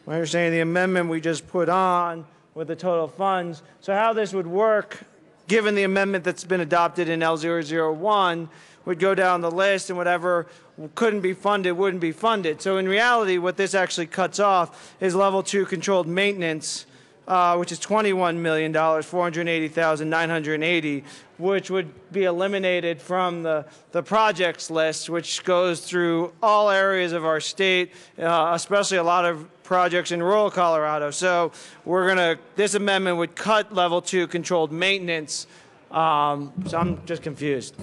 my understanding, the amendment we just put on with the total funds. So how this would work, given the amendment that's been adopted in L001, would go down the list, and whatever couldn't be funded wouldn't be funded. So in reality, what this actually cuts off is level 2 controlled maintenance, which is $21 million, $480,980, which would be eliminated from the projects list, which goes through all areas of our state, especially a lot of projects in rural Colorado. So this amendment would cut level 2 controlled maintenance. So I'm just confused.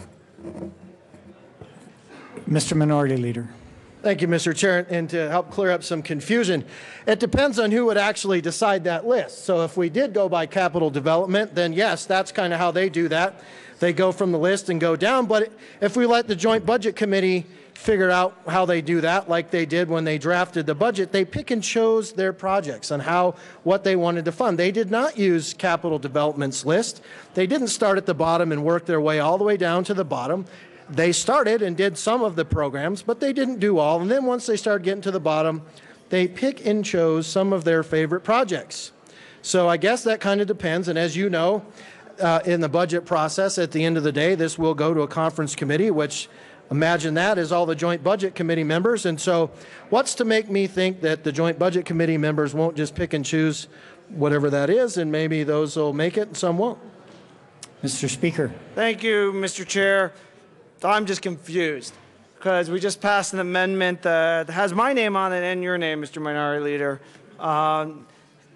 Mr. Minority Leader. Thank you, Mr. Chair. And to help clear up some confusion, it depends on who would actually decide that list. So if we did go by capital development, then yes, that's kind of how they do that. They go from the list and go down. But if we let the Joint Budget Committee figure out how they do that, like they did when they drafted the budget, they pick and chose their projects on what they wanted to fund. They did not use capital development's list. They didn't start at the bottom and work their way all the way down to the bottom. They started and did some of the programs, but they didn't do all. And then once they started getting to the bottom, they pick and chose some of their favorite projects. So I guess that kind of depends. And as you know, in the budget process, at the end of the day, this will go to a conference committee, which imagine that is all the Joint Budget Committee members. And so what's to make me think that the Joint Budget Committee members won't just pick and choose whatever that is, and maybe those will make it and some won't? Mr. Speaker. Thank you, Mr. Chair. I'm just confused because we just passed an amendment that has my name on it and your name, Mr. Minority Leader. And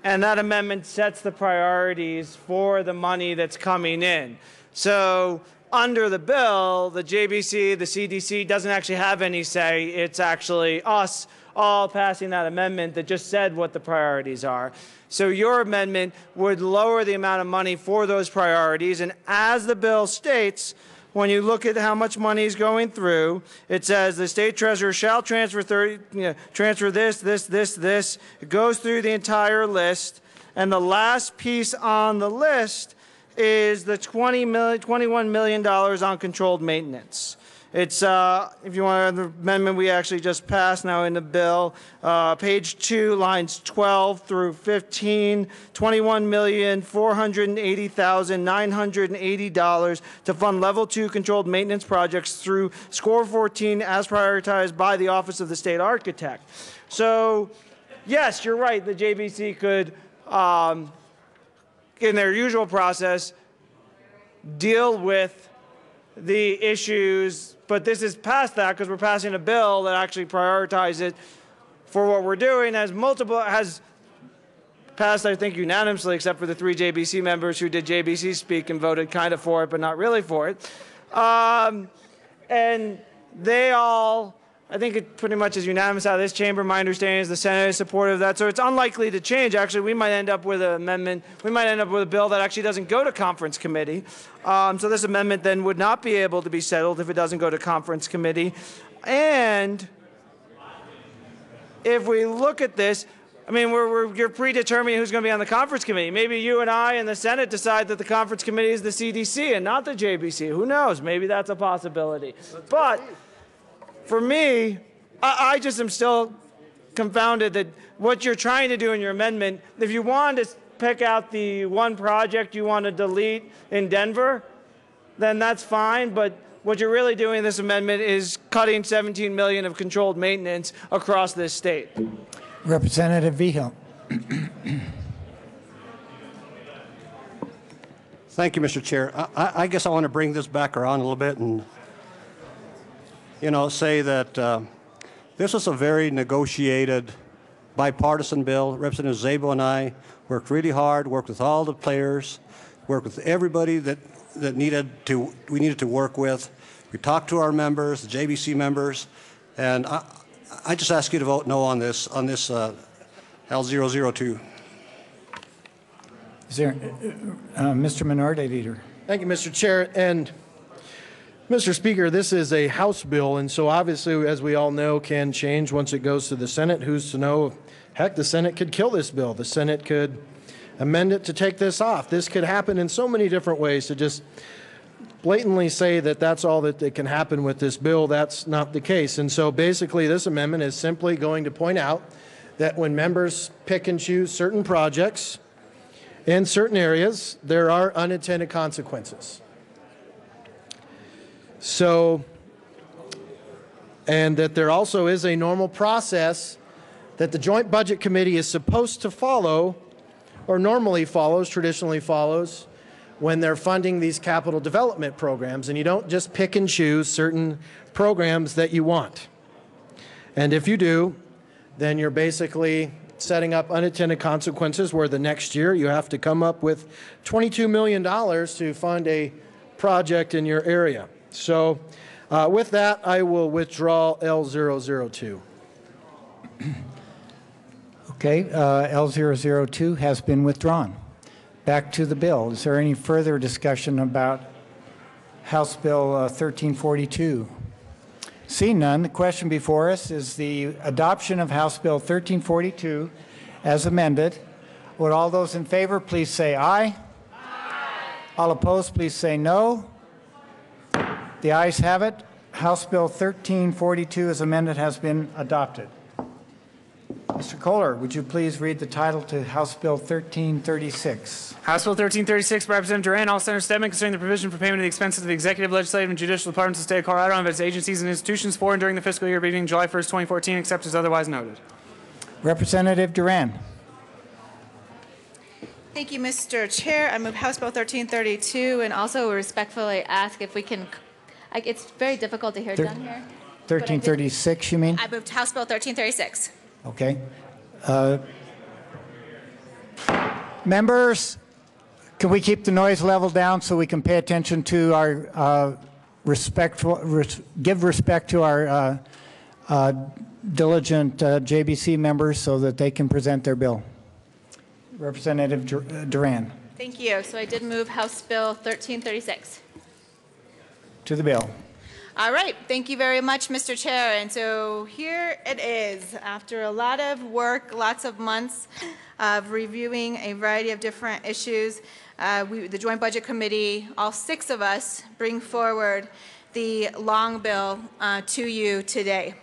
that amendment sets the priorities for the money that's coming in. So under the bill, the JBC, the CDC doesn't actually have any say. It's actually us all passing that amendment that just said what the priorities are. So your amendment would lower the amount of money for those priorities. And as the bill states, when you look at how much money is going through, it says the state treasurer shall transfer transfer this. It goes through the entire list, and the last piece on the list is the $21 million on controlled maintenance. It's, if you want the amendment we actually just passed now in the bill, page 2, lines 12 through 15, $21,480,980 to fund level 2 controlled maintenance projects through score 14 as prioritized by the Office of the State Architect. So, yes, you're right, the JBC could, in their usual process, deal with the issues, but this is past that because we're passing a bill that actually prioritizes it for what we're doing, has passed, I think, unanimously, except for the 3 JBC members who did JBC speak and voted kind of for it, but not really for it. And I think it pretty much is unanimous out of this chamber. My understanding is the Senate is supportive of that, so it's unlikely to change. Actually, we might end up with an amendment. We might end up with a bill that actually doesn't go to conference committee. So this amendment then would not be able to be settled if it doesn't go to conference committee. And if we look at this, I mean, you're predetermining who's going to be on the conference committee. Maybe you and I and the Senate decide that the conference committee is the CDC and not the JBC. Who knows? Maybe that's a possibility. But for me, I just am still confounded that what you're trying to do in your amendment, if you wanted to pick out the one project you want to delete in Denver, then that's fine. But what you're really doing in this amendment is cutting $17 million of controlled maintenance across this state. Representative Vigil. Thank you, Mr. Chair. I guess I want to bring this back around a little bit and, say that this was a very negotiated, bipartisan bill. Representative Szabo and I worked really hard, worked with all the players, worked with everybody that we needed to work with. We talked to our members, the JBC members, and I just ask you to vote no on this L002. Is there, Mr. Minority Leader? Thank you, Mr. Chair. And Mr. Speaker, this is a House bill, and so obviously, as we all know, can change once it goes to the Senate. Who's to know? Heck, the Senate could kill this bill. The Senate could amend it to take this off. This could happen in so many different ways. To just blatantly say that that's all that can happen with this bill, that's not the case. And so basically, this amendment is simply going to point out that when members pick and choose certain projects in certain areas, there are unintended consequences. So, and that there also is a normal process that the Joint Budget Committee is supposed to follow, or normally follows, traditionally follows, when they're funding these capital development programs. And you don't just pick and choose certain programs that you want. And if you do, then you're basically setting up unintended consequences where the next year you have to come up with $22 million to fund a project in your area. So with that, I will withdraw L002. Okay, L002 has been withdrawn. Back to the bill. Is there any further discussion about House Bill 1342? Seeing none, the question before us is the adoption of House Bill 1342 as amended. Would all those in favor please say aye? Aye. All opposed please say no. The ayes have it. House Bill 1342 as amended has been adopted. Mr. Kohler, would you please read the title to House Bill 1336? House Bill 1336 by Representative Duran, all Senator Stedman, concerning the provision for payment of the expenses of the executive, legislative, and judicial departments of the state of Colorado and of its agencies and institutions for and during the fiscal year beginning July 1st, 2014, except as otherwise noted. Representative Duran. Thank you, Mr. Chair. I move House Bill 1332 and also respectfully ask if we can, it's very difficult to hear down here. 1336, you mean? I moved House Bill 1336. Okay. Members, can we keep the noise level down so we can pay attention to our give respect to our diligent JBC members so that they can present their bill? Representative Duran. Thank you. So I did move House Bill 1336. To the bill. All right. Thank you very much, Mr. Chair. And so here it is. After a lot of work, lots of months of reviewing a variety of different issues, the Joint Budget Committee, all 6 of us, bring forward the long bill to you today.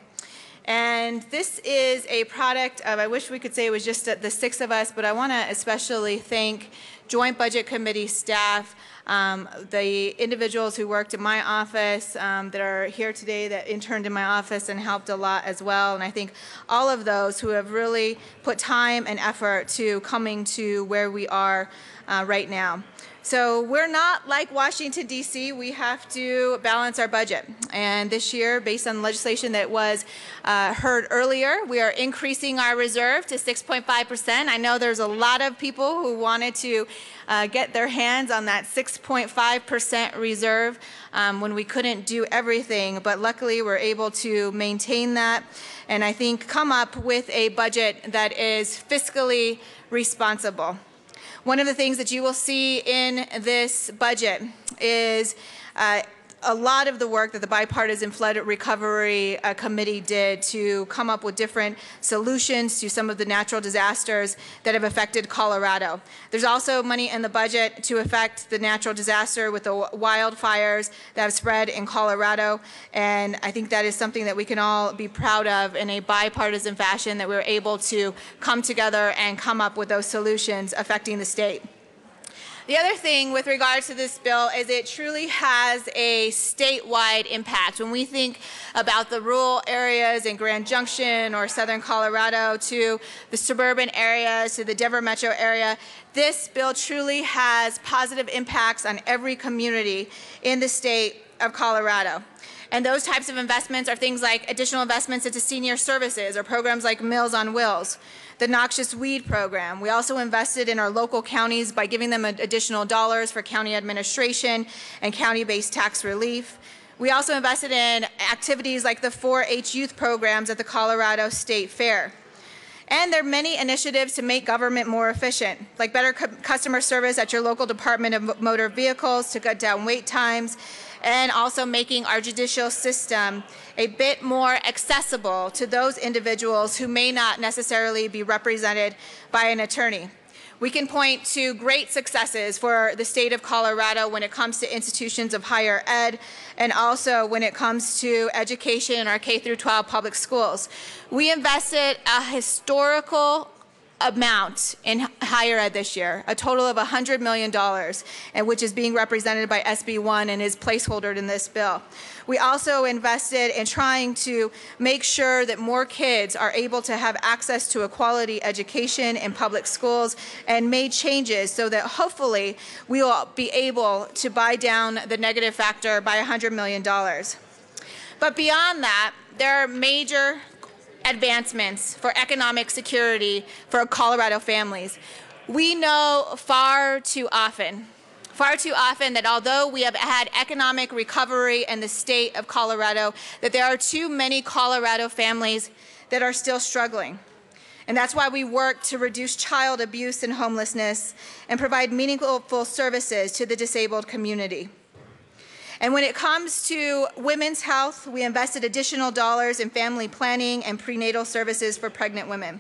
And this is a product of, I wish we could say it was just the 6 of us, but I want to especially thank Joint Budget Committee staff, the individuals who worked in my office that are here today that interned in my office and helped a lot as well. And I think all of those who have really put time and effort to coming to where we are right now. So we're not like Washington, D.C. We have to balance our budget. And this year, based on legislation that was heard earlier, we are increasing our reserve to 6.5%. I know there's a lot of people who wanted to get their hands on that 6.5% reserve when we couldn't do everything. But luckily, we're able to maintain that and I think come up with a budget that is fiscally responsible. One of the things that you will see in this budget is a lot of the work that the Bipartisan Flood Recovery Committee did to come up with different solutions to some of the natural disasters that have affected Colorado. There's also money in the budget to affect the natural disaster with the wildfires that have spread in Colorado, and I think that is something that we can all be proud of in a bipartisan fashion, that we were able to come together and come up with those solutions affecting the state. The other thing with regards to this bill is it truly has a statewide impact. When we think about the rural areas in Grand Junction or southern Colorado to the suburban areas to the Denver metro area, this bill truly has positive impacts on every community in the state of Colorado. And those types of investments are things like additional investments into senior services or programs like Meals on Wheels, the noxious weed program. We also invested in our local counties by giving them additional dollars for county administration and county-based tax relief. We also invested in activities like the 4-H youth programs at the Colorado State Fair. And there are many initiatives to make government more efficient, like better customer service at your local Department of Motor Vehicles to cut down wait times, and also making our judicial system a bit more accessible to those individuals who may not necessarily be represented by an attorney. We can point to great successes for the state of Colorado when it comes to institutions of higher ed and also when it comes to education in our K-12 public schools. We invested a historical amount in higher ed this year, a total of $100 million, and which is being represented by SB 1 and is placeholdered in this bill. We also invested in trying to make sure that more kids are able to have access to a quality education in public schools and made changes so that hopefully we will be able to buy down the negative factor by $100 million. But beyond that, there are major advancements for economic security for Colorado families. We know far too often that although we have had economic recovery in the state of Colorado, that there are too many Colorado families that are still struggling. And that's why we work to reduce child abuse and homelessness and provide meaningful services to the disabled community. And when it comes to women's health, we invested additional dollars in family planning and prenatal services for pregnant women.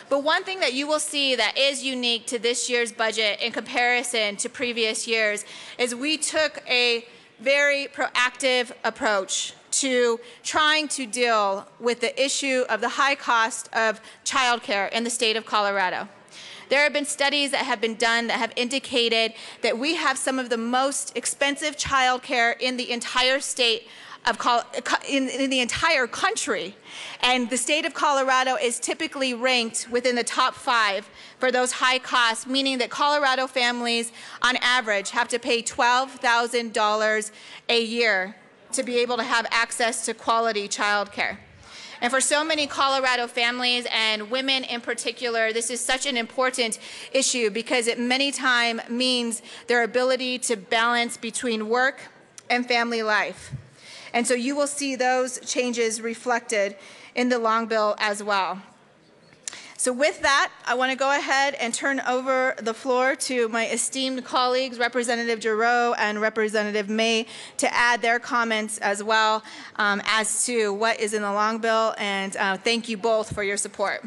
But one thing that you will see that is unique to this year's budget in comparison to previous years is we took a very proactive approach to trying to deal with the issue of the high cost of childcare in the state of Colorado. There have been studies that have been done that have indicated that we have some of the most expensive childcare in the entire state of in the entire country. And the state of Colorado is typically ranked within the top 5 for those high costs, meaning that Colorado families on average have to pay $12,000 a year to be able to have access to quality childcare. And for so many Colorado families and women in particular, this is such an important issue because it many times means their ability to balance between work and family life. And so you will see those changes reflected in the long bill as well. So with that, I want to go ahead and turn over the floor to my esteemed colleagues, Representative Giroux and Representative May, to add their comments as well as to what is in the long bill. And thank you both for your support.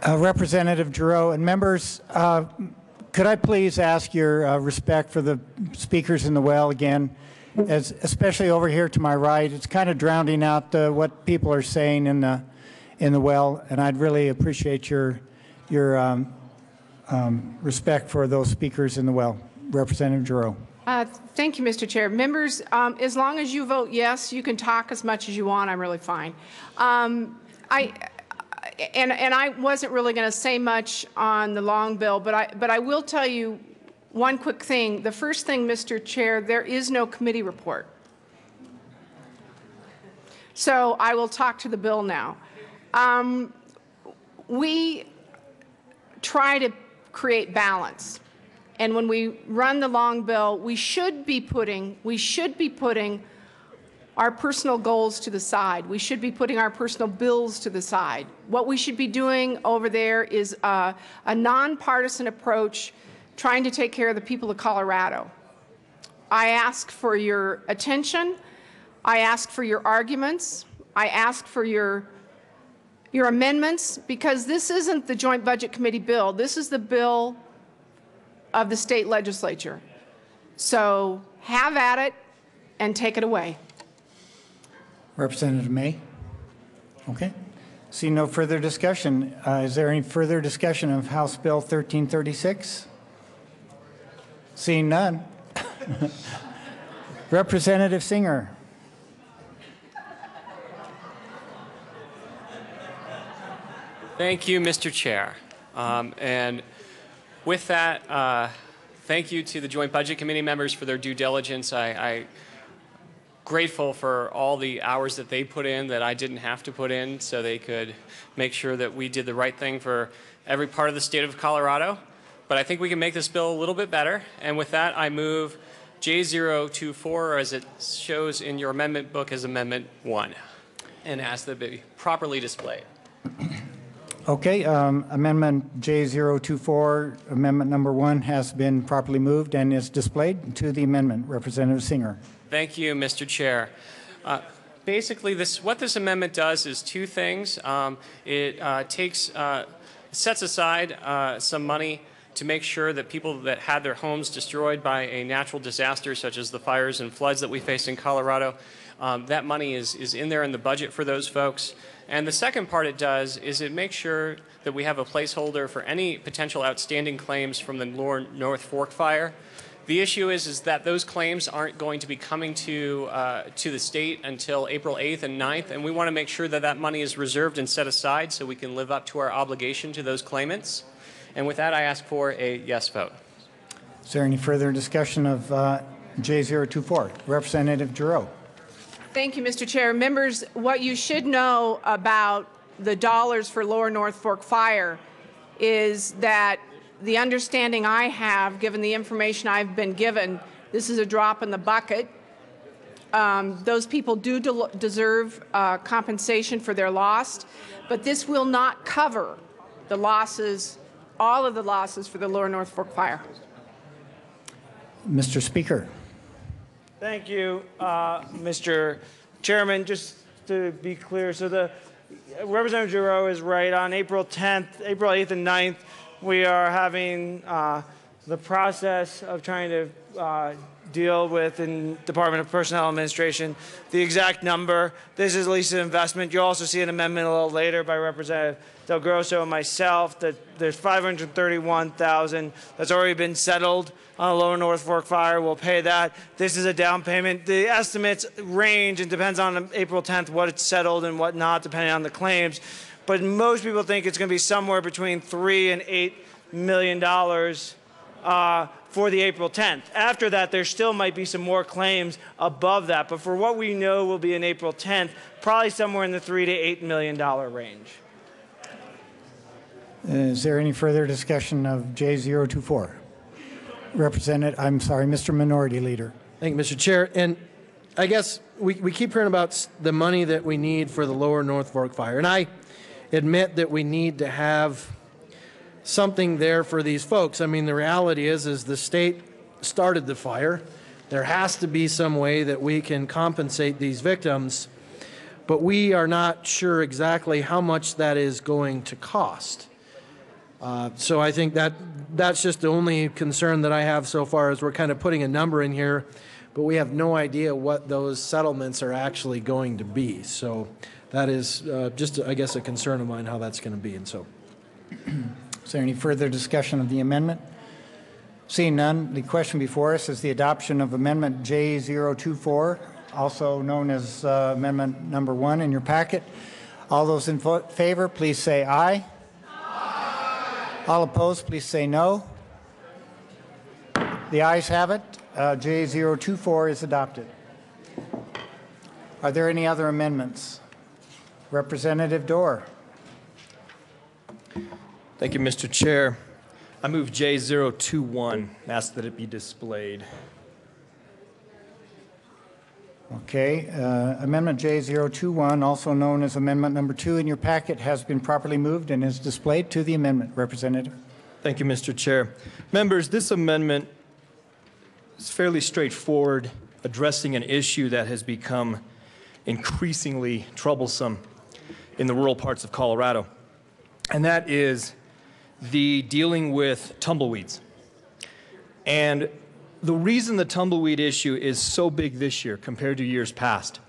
Representative Giroux and members, could I please ask your respect for the speakers in the well again, especially over here to my right. It's kind of drowning out what people are saying in the well, and I'd really appreciate your respect for those speakers in the well. Representative Giroux. Thank you, Mr. Chair. Members, as long as you vote yes, you can talk as much as you want. I'm really fine. and I wasn't really going to say much on the long bill, but I will tell you one quick thing. The first thing, Mr. Chair, there is no committee report. So I will talk to the bill now. We try to create balance. And when we run the long bill, we should be putting our personal goals to the side. We should be putting our personal bills to the side. What we should be doing over there is a nonpartisan approach, trying to take care of the people of Colorado. I ask for your attention. I ask for your arguments. I ask for your amendments, because this isn't the Joint Budget Committee bill. This is the bill of the state legislature. So have at it and take it away. Representative May? Okay. See no further discussion. Is there any further discussion of House Bill 1336? Seeing none. Representative Singer. Thank you, Mr. Chair. And with that, thank you to the Joint Budget Committee members for their due diligence. I'm grateful for all the hours that they put in that I didn't have to put in, so they could make sure that we did the right thing for every part of the state of Colorado. But I think we can make this bill a little bit better. And with that, I move J024, as it shows in your amendment book, as Amendment 1, and ask that it be properly displayed. Okay, Amendment J024, Amendment number 1 has been properly moved and is displayed. To the amendment, Representative Singer. Thank you, Mr. Chair. Basically, what this amendment does is two things. It sets aside some money to make sure that people that had their homes destroyed by a natural disaster, such as the fires and floods that we face in Colorado, that money is in there in the budget for those folks. And the second part it does is it makes sure that we have a placeholder for any potential outstanding claims from the Lower North Fork fire. The issue is that those claims aren't going to be coming to the state until April 8th and 9th, and we want to make sure that that money is reserved and set aside so we can live up to our obligation to those claimants. And with that, I ask for a yes vote. Is there any further discussion of J024? Representative Giroux. Thank you, Mr. Chair. Members, what you should know about the dollars for Lower North Fork fire is that the understanding I have, given the information I've been given, this is a drop in the bucket. Those people do deserve compensation for their loss, but this will not cover the losses, all of the losses for the Lower North Fork fire. Mr. Speaker. Thank you, Mr. Chairman. Just to be clear, so the Representative Giroux is right. On April 10th, April 8th and 9th, we are having the process of trying to deal with in Department of Personnel Administration the exact number. This is at least an investment. You'll also see an amendment a little later by Representative Del Grosso and myself that there's $531,000 that's already been settled on the Lower North Fork fire. We'll pay that. This is a down payment. The estimates range and depends on April 10th what it's settled and what not, depending on the claims. But most people think it's going to be somewhere between $3 and $8 million for the April 10th. After that, there still might be some more claims above that. But for what we know will be in April 10th, probably somewhere in the $3 to $8 million range. Is there any further discussion of J024? Mr. Minority Leader. Thank you, Mr. Chair. And I guess we keep hearing about the money that we need for the Lower North Fork fire. And I admit that we need to have something there for these folks. I mean, the reality is the state started the fire. There has to be some way that we can compensate these victims, but we are not sure exactly how much that is going to cost. So I think that's just the only concern that I have so far, is we're kind of putting a number in here, but we have no idea what those settlements are actually going to be. So that is just, I guess, a concern of mine how that's going to be. And so, is there any further discussion of the amendment? Seeing none, the question before us is the adoption of Amendment J024, also known as Amendment number 1 in your packet. All those in favor, please say aye. Aye. All opposed, please say no. The ayes have it. J024 is adopted. Are there any other amendments? Representative Dorr. Thank you, Mr. Chair. I move J021, ask that it be displayed. Okay, Amendment J021, also known as Amendment Number 2 in your packet, has been properly moved and is displayed to the amendment. Representative. Thank you, Mr. Chair. Members, this amendment is fairly straightforward, addressing an issue that has become increasingly troublesome in the rural parts of Colorado, and that is the dealing with tumbleweeds. And the reason the tumbleweed issue is so big this year compared to years past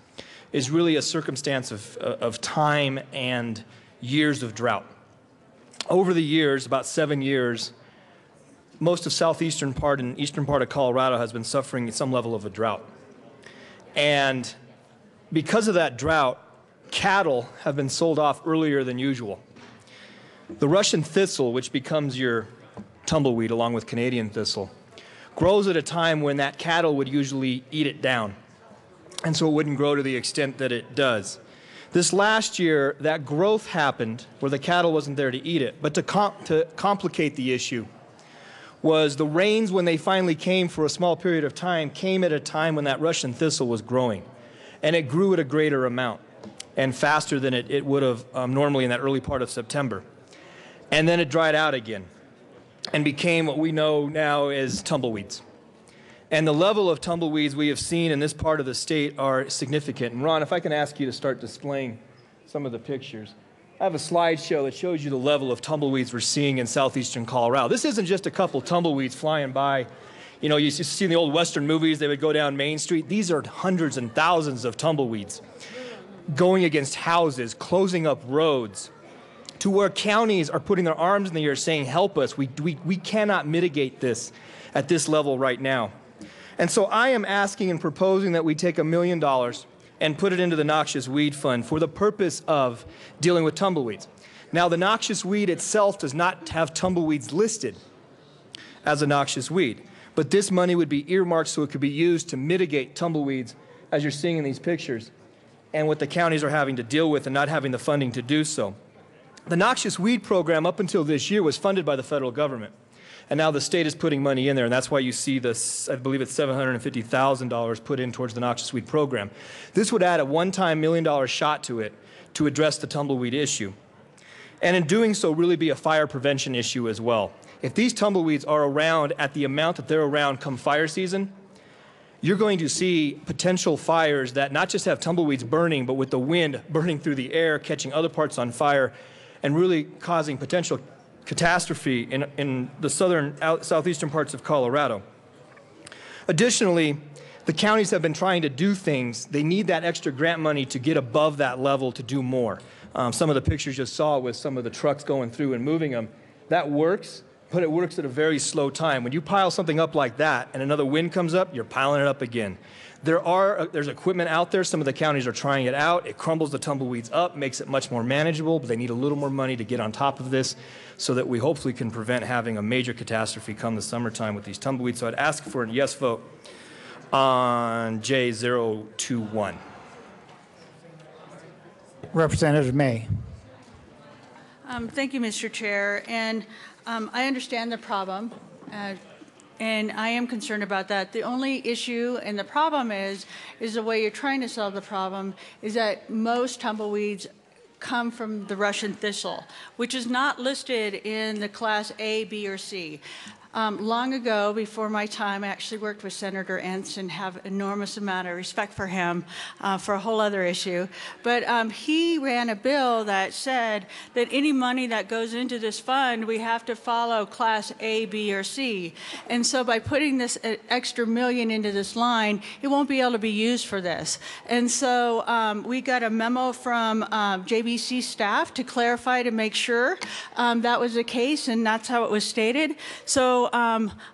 is really a circumstance of time and years of drought. Over the years, about 7 years, most of southeastern part and eastern part of Colorado has been suffering some level of a drought. And because of that drought, cattle have been sold off earlier than usual. The Russian thistle, which becomes your tumbleweed along with Canadian thistle, grows at a time when that cattle would usually eat it down. And so it wouldn't grow to the extent that it does. This last year, that growth happened where the cattle wasn't there to eat it. But to complicate the issue was the rains, when they finally came for a small period of time, came at a time when that Russian thistle was growing. And it grew at a greater amount and faster than it would have normally in that early part of September. And then it dried out again and became what we know now as tumbleweeds. And the level of tumbleweeds we have seen in this part of the state are significant. And Ron, if I can ask you to start displaying some of the pictures. I have a slideshow that shows you the level of tumbleweeds we're seeing in southeastern Colorado. This isn't just a couple tumbleweeds flying by. You know, you see in the old Western movies, they would go down Main Street. These are hundreds and thousands of tumbleweeds going against houses, closing up roads, to where counties are putting their arms in the air saying, help us, we cannot mitigate this at this level right now. And so I am asking and proposing that we take $1 million and put it into the Noxious Weed Fund for the purpose of dealing with tumbleweeds. Now, the noxious weed itself does not have tumbleweeds listed as a noxious weed, but this money would be earmarked so it could be used to mitigate tumbleweeds, as you're seeing in these pictures, and what the counties are having to deal with and not having the funding to do so. The noxious weed program up until this year was funded by the federal government. And now the state is putting money in there, and that's why you see this, I believe it's $750,000 put in towards the noxious weed program. This would add a one-time $1 million shot to it to address the tumbleweed issue. And in doing so, really be a fire prevention issue as well. If these tumbleweeds are around at the amount that they're around come fire season, you're going to see potential fires that not just have tumbleweeds burning, but with the wind burning through the air, catching other parts on fire, and really causing potential catastrophe in the southeastern parts of Colorado. Additionally, the counties have been trying to do things. They need that extra grant money to get above that level to do more. Some of the pictures you saw with some of the trucks going through and moving them, that works, but it works at a very slow time. When you pile something up like that and another wind comes up, you're piling it up again. There's equipment out there. Some of the counties are trying it out. It crumbles the tumbleweeds up, makes it much more manageable, but they need a little more money to get on top of this so that we hopefully can prevent having a major catastrophe come the summertime with these tumbleweeds. So I'd ask for a yes vote on J021. Representative May. Thank you, Mr. Chair. And I understand the problem. And I am concerned about that. The only issue and the problem is the way you're trying to solve the problem is that most tumbleweeds come from the Russian thistle, which is not listed in the class A, B, or C. Long ago, before my time, I actually worked with Senator Entz and have enormous amount of respect for him for a whole other issue. But he ran a bill that said that any money that goes into this fund, we have to follow class A, B, or C. And so by putting this extra $1 million into this line, it won't be able to be used for this. And so we got a memo from JBC staff to clarify, to make sure that was the case, and that's how it was stated. So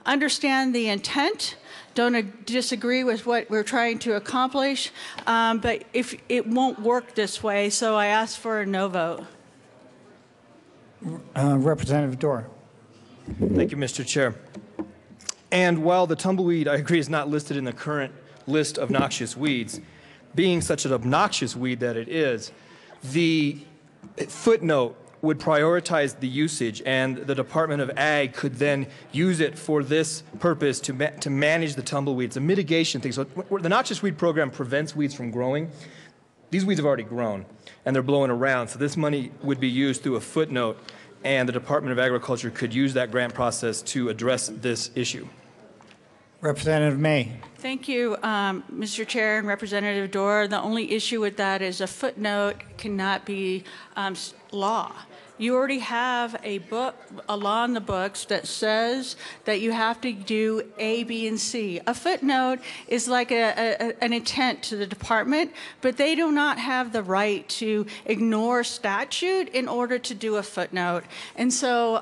understand the intent don't disagree with what we're trying to accomplish, but if it won't work this way, so I ask for a no vote. Representative Dorr. Thank you, Mr. Chair. And while the tumbleweed, I agree, is not listed in the current list of noxious weeds, being such an obnoxious weed that it is, the footnote would prioritize the usage, and the Department of Ag could then use it for this purpose to manage the tumbleweeds, a mitigation thing. So the noxious weed program prevents weeds from growing. These weeds have already grown, and they're blowing around. So this money would be used through a footnote, and the Department of Agriculture could use that grant process to address this issue. Representative May. Thank you, Mr. Chair and Representative Dorr. The only issue with that is a footnote cannot be law. You already have a law in the books that says that you have to do A, B, and C. A footnote is like an intent to the department, but they do not have the right to ignore statute in order to do a footnote. And so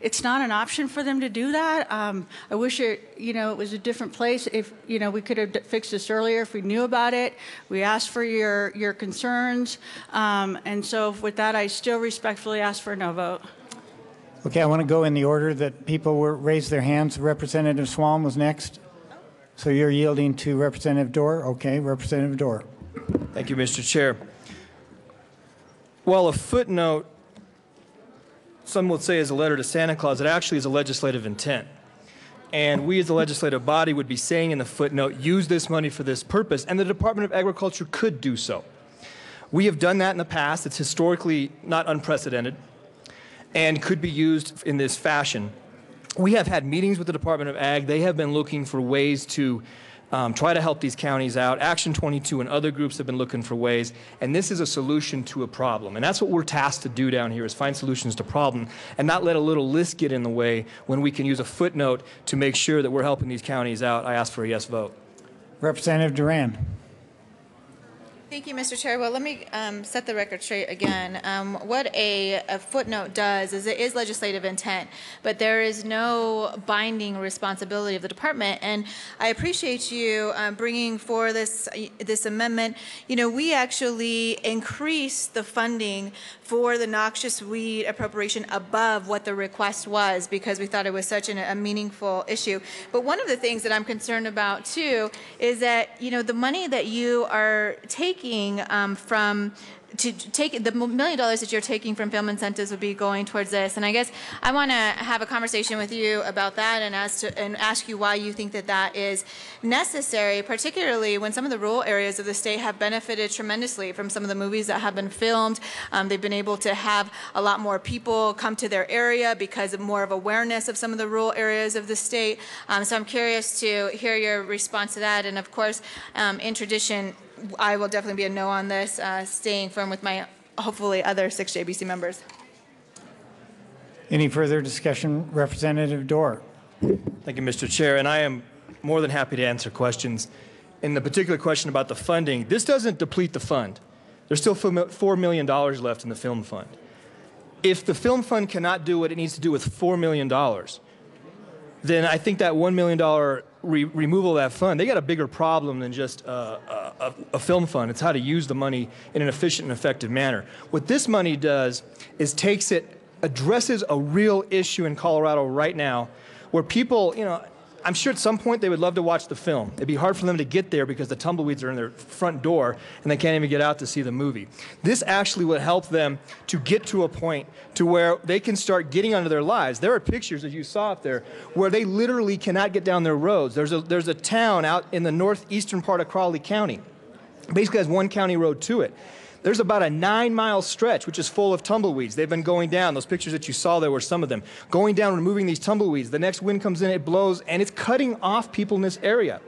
it's not an option for them to do that. I wish it was a different place. If we could have fixed this earlier if we knew about it. We asked for your concerns, and so with that, I still respectfully ask for a no vote. Okay, I want to go in the order that people raised their hands. Representative Swalm was next. So you're yielding to Representative Dorr? Okay, Representative Dorr. Thank you, Mr. Chair. While a footnote, some would say, is a letter to Santa Claus, it actually is a legislative intent. And we as a legislative body would be saying in the footnote, use this money for this purpose, and the Department of Agriculture could do so. We have done that in the past. It's historically not unprecedented and could be used in this fashion. We have had meetings with the Department of Ag. They have been looking for ways to try to help these counties out. Action 22 and other groups have been looking for ways, and this is a solution to a problem. And that's what we're tasked to do down here, is find solutions to problem and not let a little list get in the way when we can use a footnote to make sure that we're helping these counties out. I ask for a yes vote. Representative Duran. Thank you, Mr. Chair. Well, let me set the record straight again. What a footnote does is it is legislative intent, but there is no binding responsibility of the department. And I appreciate you bringing forward this amendment. We actually increased the funding for the noxious weed appropriation above what the request was because we thought it was such a meaningful issue. But one of the things that I'm concerned about too is that the money that you are taking from to take the $1 million that you're taking from film incentives would be going towards this. And I guess I want to have a conversation with you about that and ask you why you think that that is necessary, particularly when some of the rural areas of the state have benefited tremendously from some of the movies that have been filmed. They've been able to have a lot more people come to their area because of more of awareness of some of the rural areas of the state. So I'm curious to hear your response to that. And of course, in tradition, I will definitely be a no on this, staying firm with my, hopefully, other 6 JBC members. Any further discussion? Representative Dorr. Thank you, Mr. Chair. And I am more than happy to answer questions. In the particular question about the funding, this doesn't deplete the fund. There's still $4 million left in the film fund. If the film fund cannot do what it needs to do with $4 million, then I think that $1 million removal of that fund, they got a bigger problem than just a film fund. It's how to use the money in an efficient and effective manner. What this money does is addresses a real issue in Colorado right now where people, I'm sure at some point they would love to watch the film. It'd be hard for them to get there because the tumbleweeds are in their front door and they can't even get out to see the movie. This actually would help them to get to a point to where they can start getting onto their lives. There are pictures, as you saw up there, where they literally cannot get down their roads. There's a town out in the northeastern part of Crawley County. Basically has one county road to it. There's about a 9-mile stretch, which is full of tumbleweeds. They've been going down. Those pictures that you saw there were some of them. Going down, removing these tumbleweeds. The next wind comes in, it blows, and it's cutting off people in this area.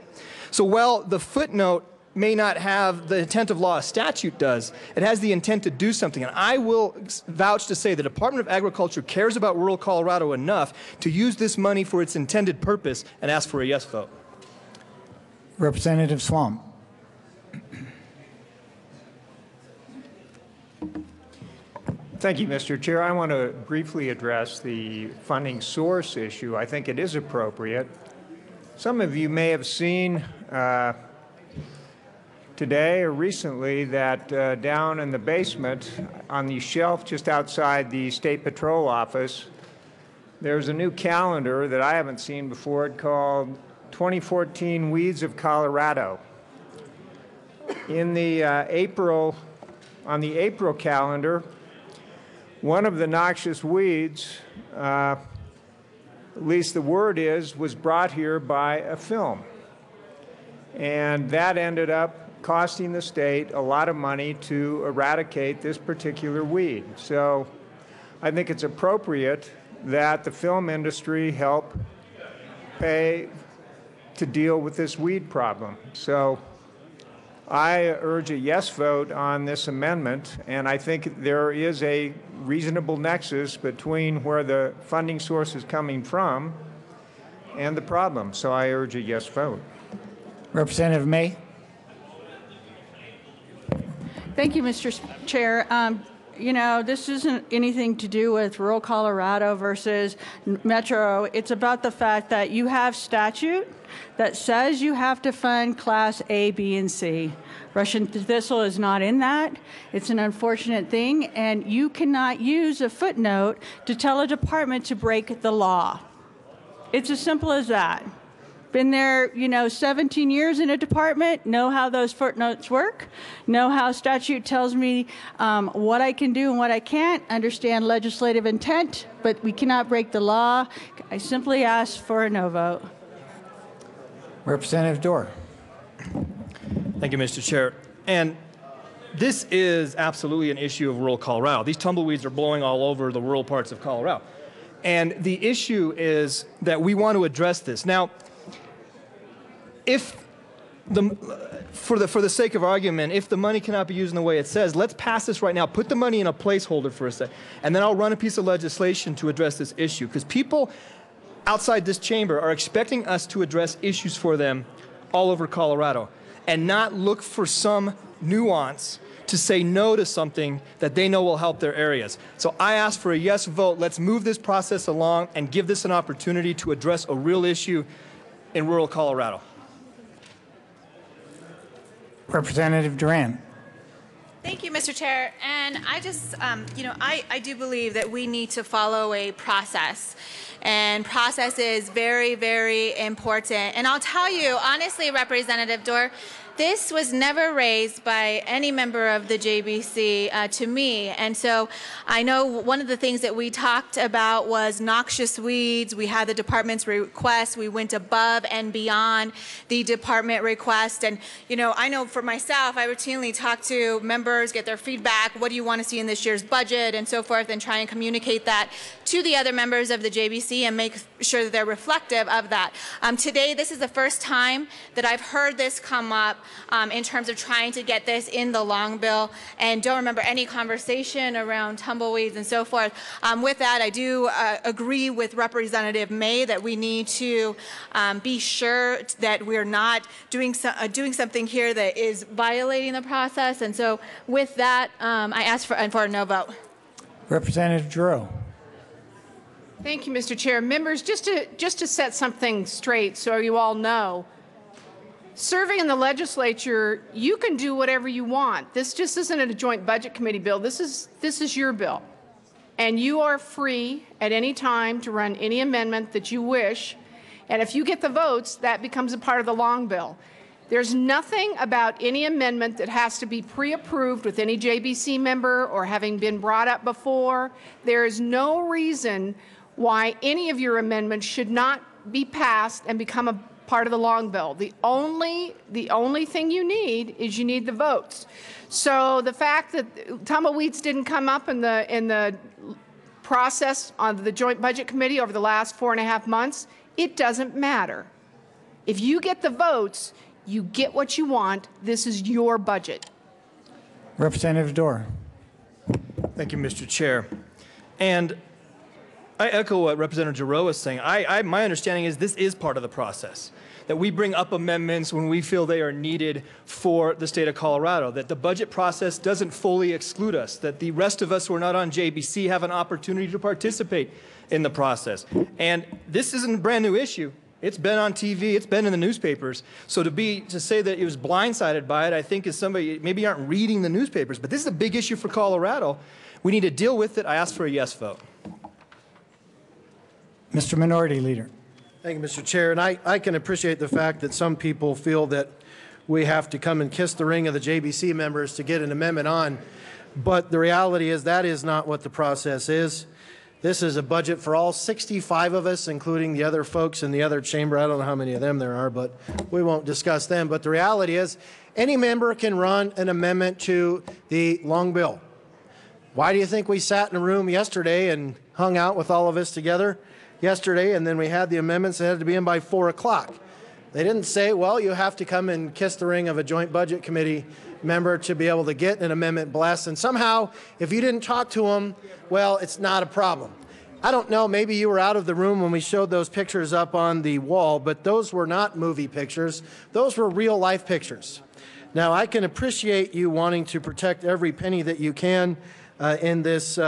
So while the footnote may not have the intent of law a statute does, it has the intent to do something. And I will vouch to say the Department of Agriculture cares about rural Colorado enough to use this money for its intended purpose and ask for a yes vote. Representative Swamp. Thank you, Mr. Chair. I want to briefly address the funding source issue. I think it is appropriate Some of you may have seen today or recently that down in the basement on the shelf just outside the State Patrol office, there's a new calendar that I haven't seen before called 2014 Weeds of Colorado. In the on the April calendar, one of the noxious weeds, at least the word is, was brought here by a film. And that ended up costing the state a lot of money to eradicate this particular weed. So I think it's appropriate that the film industry help pay to deal with this weed problem. So I urge a yes vote on this amendment, and I think there is a reasonable nexus between where the funding source is coming from and the problem. So I urge a yes vote. Representative May. Thank you, Mr. Chair. You know, this isn't anything to do with rural Colorado versus metro. It's about the fact that you have statute that says you have to fund Class A, B, and C. Russian thistle is not in that. It's an unfortunate thing, and you cannot use a footnote to tell a department to break the law. It's as simple as that. Been there, 17 years in a department, know how those footnotes work, know how statute tells me what I can do and what I can't, understand legislative intent, but we cannot break the law. I simply ask for a no vote. Representative Dorr. Thank you, Mr. Chair. And this is absolutely an issue of rural Colorado. These tumbleweeds are blowing all over the rural parts of Colorado. And the issue is that we want to address this. Now, for the sake of argument, if the money cannot be used in the way it says, let's pass this right now. Put the money in a placeholder for a sec, and then I'll run a piece of legislation to address this issue. Because people outside this chamber are expecting us to address issues for them all over Colorado and not look for some nuance to say no to something that they know will help their areas. So I ask for a yes vote. Let's move this process along and give this an opportunity to address a real issue in rural Colorado. Representative Duran. Thank you, Mr. Chair. And I just, I do believe that we need to follow a process. And process is very, very important. And I'll tell you, honestly, Representative Dorr, this was never raised by any member of the JBC to me. And so I know one of the things that we talked about was noxious weeds. We had the department's request. We went above and beyond the department request. And, I know for myself, I routinely talk to members, get their feedback. What do you want to see in this year's budget and so forth, and try and communicate that to the other members of the JBC and make sure that they're reflective of that. Today, this is the first time that I've heard this come up in terms of trying to get this in the long bill, and don't remember any conversation around tumbleweeds and so forth. With that, I do agree with Representative May that we need to be sure that we're not doing something here that is violating the process. And so with that, I ask for a no vote. Representative Giroux. Thank you, Mr. Chair. Members, just to set something straight so you all know, serving in the legislature, you can do whatever you want. This just isn't a joint budget committee bill. This is your bill. And you are free at any time to run any amendment that you wish. And if you get the votes, that becomes a part of the long bill. There's nothing about any amendment that has to be pre-approved with any JBC member or having been brought up before. There is no reason why any of your amendments should not be passed and become a part of the long bill. The only thing you need is you need the votes. So the fact that tumbleweeds didn't come up in the process on the Joint Budget Committee over the last 4.5 months, it doesn't matter. If you get the votes, you get what you want. This is your budget. Representative Dorr. Thank you, Mr. Chair. And I echo what Representative Giroux is saying. My understanding is this is part of the process, that we bring up amendments when we feel they are needed for the state of Colorado, that the budget process doesn't fully exclude us, that the rest of us who are not on JBC have an opportunity to participate in the process. And this isn't a brand new issue. It's been on TV. It's been in the newspapers. So to say that it was blindsided by it, I think is somebody maybe aren't reading the newspapers. But this is a big issue for Colorado. We need to deal with it. I ask for a yes vote. Mr. Minority Leader. Thank you, Mr. Chair. And I can appreciate the fact that some people feel that we have to come and kiss the ring of the JBC members to get an amendment on. But the reality is that is not what the process is. This is a budget for all 65 of us, including the other folks in the other chamber. I don't know how many of them there are, but we won't discuss them. But the reality is any member can run an amendment to the long bill. Why do you think we sat in a room yesterday and hung out with all of us together yesterday, and then we had the amendments that had to be in by 4 o'clock? They didn't say, well, you have to come and kiss the ring of a joint budget committee member to be able to get an amendment blessed. And somehow, if you didn't talk to them, well, it's not a problem. I don't know, maybe you were out of the room when we showed those pictures up on the wall, but those were not movie pictures. Those were real life pictures. Now, I can appreciate you wanting to protect every penny that you can in this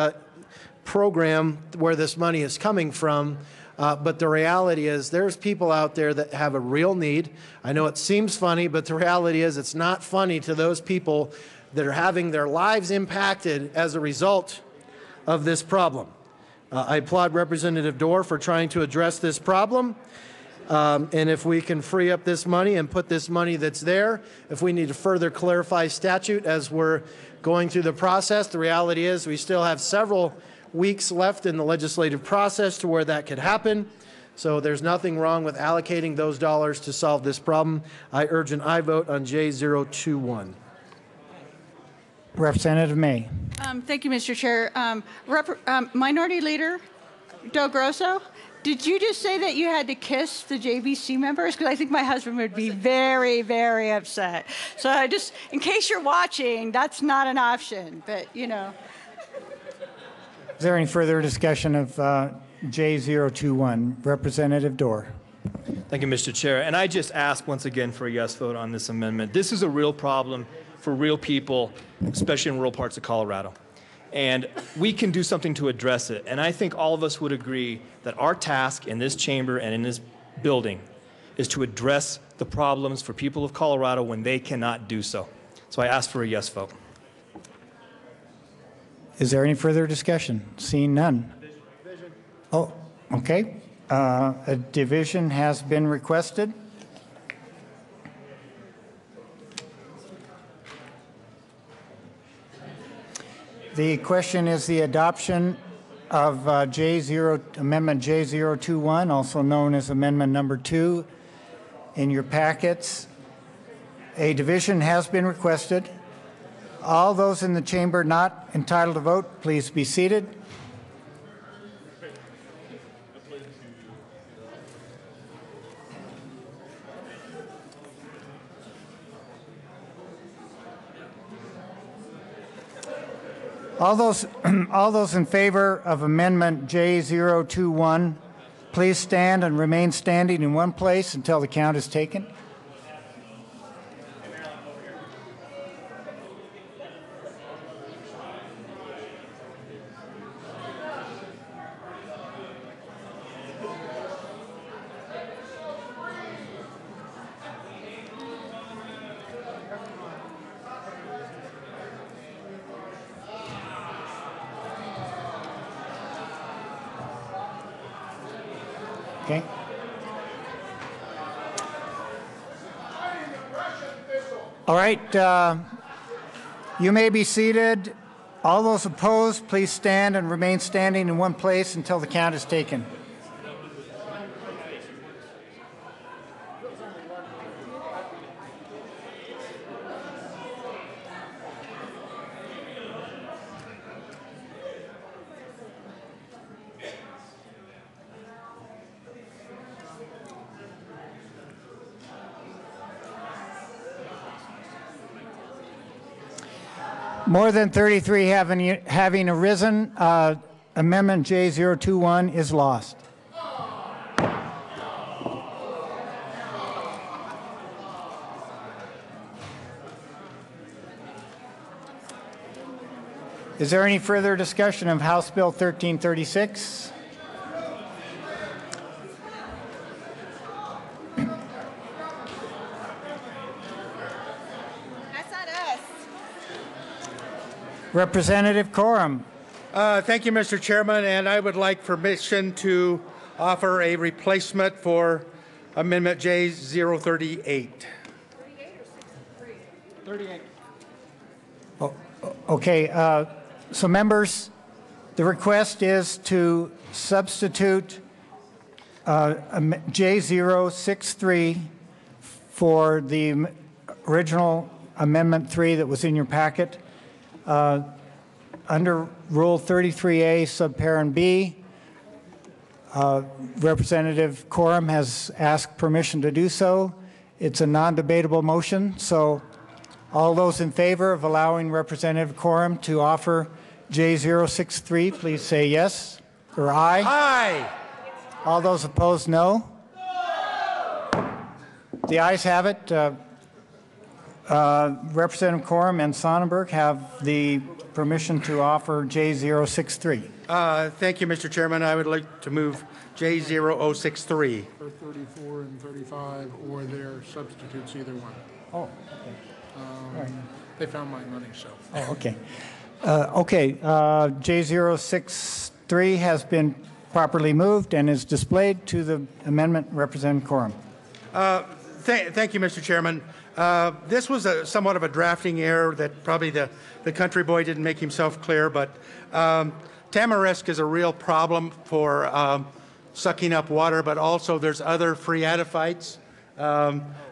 program where this money is coming from. But the reality is there's people out there that have a real need. I know it seems funny, but the reality is it's not funny to those people that are having their lives impacted as a result of this problem. I applaud Representative Dorr for trying to address this problem. And if we can free up this money and put this money that's there, if we need to further clarify statute as we're going through the process, the reality is we still have several weeks left in the legislative process to where that could happen. So there's nothing wrong with allocating those dollars to solve this problem. I urge an aye vote on J021. Representative May. Thank you, Mr. Chair. Minority Leader Del Grosso, did you just say that you had to kiss the JBC members? Because I think my husband would be very, very upset. So I just, in case you're watching, that's not an option, but you know. Is there any further discussion of J021? Representative Dorr. Thank you, Mr. Chair. And I just ask once again for a yes vote on this amendment. This is a real problem for real people, especially in rural parts of Colorado. And we can do something to address it. And I think all of us would agree that our task in this chamber and in this building is to address the problems for people of Colorado when they cannot do so. So I ask for a yes vote. Is there any further discussion? Seeing none. Oh, okay. A division has been requested. The question is the adoption of Amendment J021, also known as Amendment Number 2, in your packets. A division has been requested. All those in the chamber not entitled to vote, please be seated. All those in favor of Amendment J021, please stand and remain standing in one place until the count is taken. Okay. All right. You may be seated. All those opposed, please stand and remain standing in one place until the count is taken. More than 33 having arisen, Amendment J021 is lost. Is there any further discussion of House Bill 1336? Representative Corum. Thank you, Mr. Chairman, and I would like permission to offer a replacement for Amendment J038. 38. Okay, so members, the request is to substitute J063 for the original Amendment 3 that was in your packet. Under Rule 33A, subparent B, Representative Corum has asked permission to do so. It's a non-debatable motion, so all those in favor of allowing Representative Corum to offer J063, please say yes or aye. Aye. All those opposed, no. The ayes have it. Representative Corum and Sonnenberg have the permission to offer J063. Thank you, Mr. Chairman. I would like to move J0063. Or 34 and 35, or their substitutes, either one. Oh, okay. Right. They found my money, so. Oh, okay. J063 has been properly moved and is displayed to the amendment. Representative Corum. Thank you, Mr. Chairman. This was somewhat of a drafting error that probably the country boy didn't make himself clear, but tamarisk is a real problem for sucking up water, but also there's other phreatophytes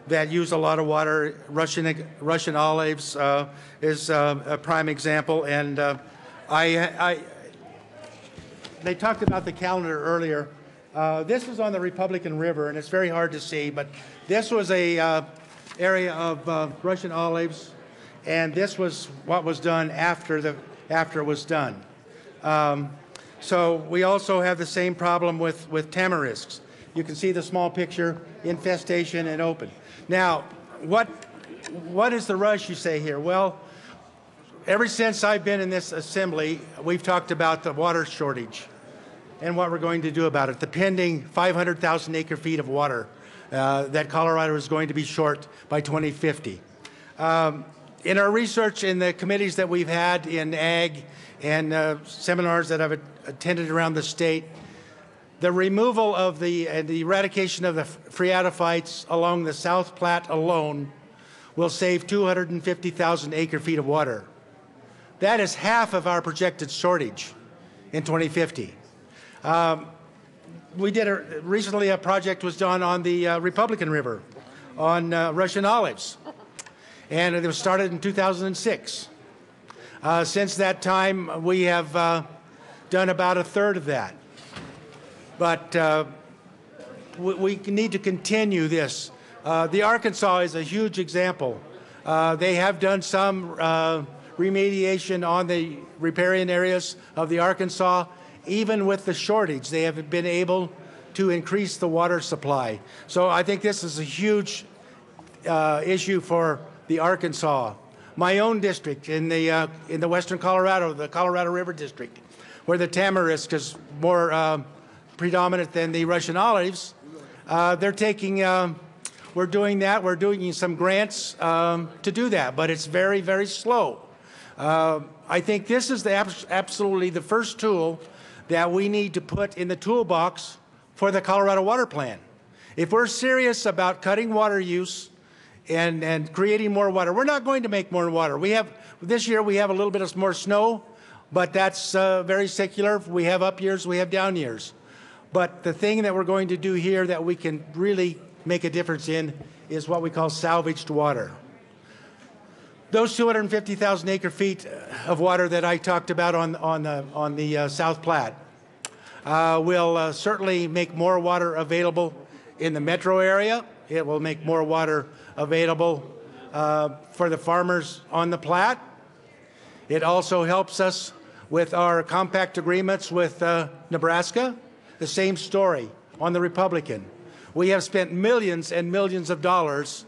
that use a lot of water. Russian olives is a prime example, and they talked about the calendar earlier. This was on the Republican River, and it's very hard to see, but this was a area of Russian olives, and this was what was done after it was done. So we also have the same problem with tamarisks. You can see the small picture, infestation and open. Now, what is the rush, you say here? Well, ever since I've been in this assembly, we've talked about the water shortage and what we're going to do about it. The pending 500,000 acre feet of water that Colorado is going to be short by 2050. In our research in the committees that we've had in ag and seminars that I've attended around the state, the removal of the eradication of the phreatophytes along the South Platte alone will save 250,000 acre feet of water. That is half of our projected shortage in 2050. We did recently a project was done on the Republican River on Russian olives, and it was started in 2006. Since that time, we have done about a third of that. But we need to continue this. The Arkansas is a huge example. They have done some remediation on the riparian areas of the Arkansas. Even with the shortage, they have been able to increase the water supply. So I think this is a huge issue for the Arkansas. My own district in the western Colorado, the Colorado River District, where the tamarisk is more predominant than the Russian olives, they're taking, we're doing that. We're doing some grants to do that, but it's very, very slow. I think this is absolutely the first tool that we need to put in the toolbox for the Colorado Water Plan. If we're serious about cutting water use and creating more water, we're not going to make more water. This year we have a little bit of more snow, but that's very secular. We have up years, we have down years. But the thing that we're going to do here that we can really make a difference in is what we call salvaged water. Those 250,000 acre feet of water that I talked about on the South Platte will certainly make more water available in the metro area. It will make more water available for the farmers on the Platte. It also helps us with our compact agreements with Nebraska. The same story on the Republican. We have spent millions and millions of dollars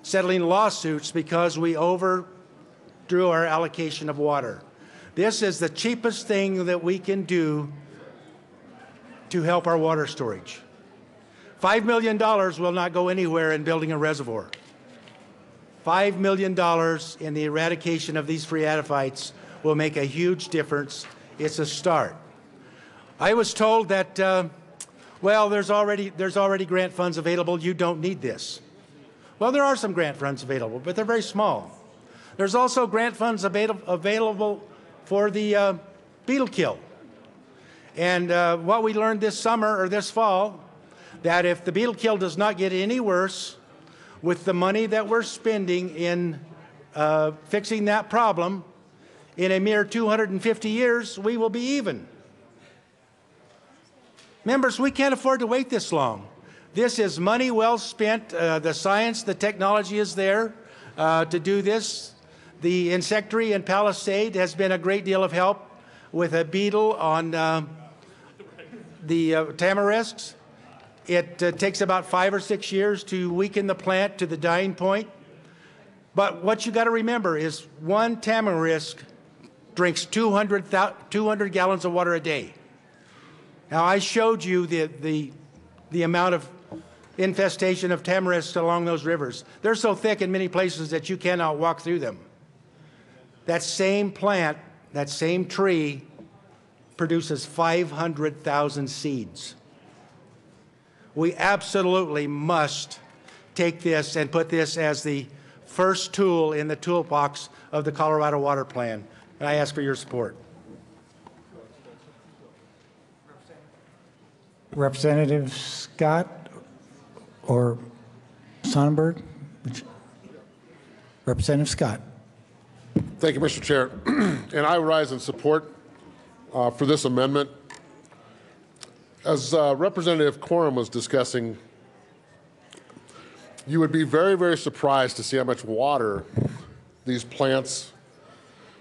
settling lawsuits because we overdrew our allocation of water. This is the cheapest thing that we can do to help our water storage. $5 million will not go anywhere in building a reservoir. $5 million in the eradication of these phreatophytes will make a huge difference. It's a start. I was told that, well, there's already grant funds available. You don't need this. Well, there are some grant funds available, but they're very small. There's also grant funds available for the beetle kill. And what we learned this summer or this fall, that if the beetle kill does not get any worse, with the money that we're spending in fixing that problem, in a mere 250 years, we will be even. Members, we can't afford to wait this long. This is money well spent. The science, the technology is there to do this. The insectary in Palisade has been a great deal of help with a beetle on the tamarisks. It takes about 5 or 6 years to weaken the plant to the dying point. But what you got to remember is one tamarisk drinks 200 gallons of water a day. Now, I showed you the amount of infestation of tamarisks along those rivers. They're so thick in many places that you cannot walk through them. That same plant, that same tree, produces 500,000 seeds. We absolutely must take this and put this as the first tool in the toolbox of the Colorado Water Plan. And I ask for your support. Representative Scott or Sonnenberg? Representative Scott. Thank you, Mr. Chair. And I rise in support for this amendment. As Representative Coram was discussing, you would be very, very surprised to see how much water these plants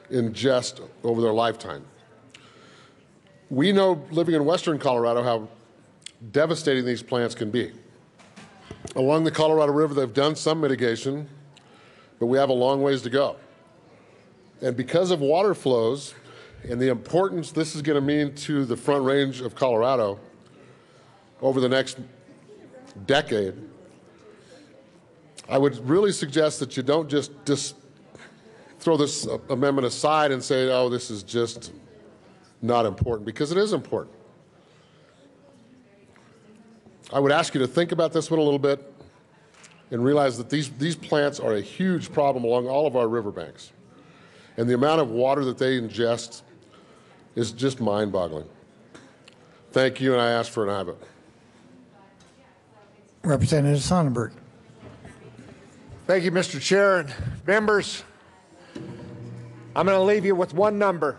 ingest over their lifetime. We know, living in western Colorado, how devastating these plants can be. Along the Colorado River, they've done some mitigation, but we have a long ways to go. And because of water flows and the importance this is going to mean to the Front Range of Colorado over the next decade, I would really suggest that you don't just throw this amendment aside and say, oh, this is just not important, because it is important. I would ask you to think about this one a little bit and realize that these plants are a huge problem along all of our riverbanks. And the amount of water that they ingest is just mind-boggling. Thank you, and I ask for an aye vote. Representative Sonnenberg. Thank you, Mr. Chair and members. I'm going to leave you with one number.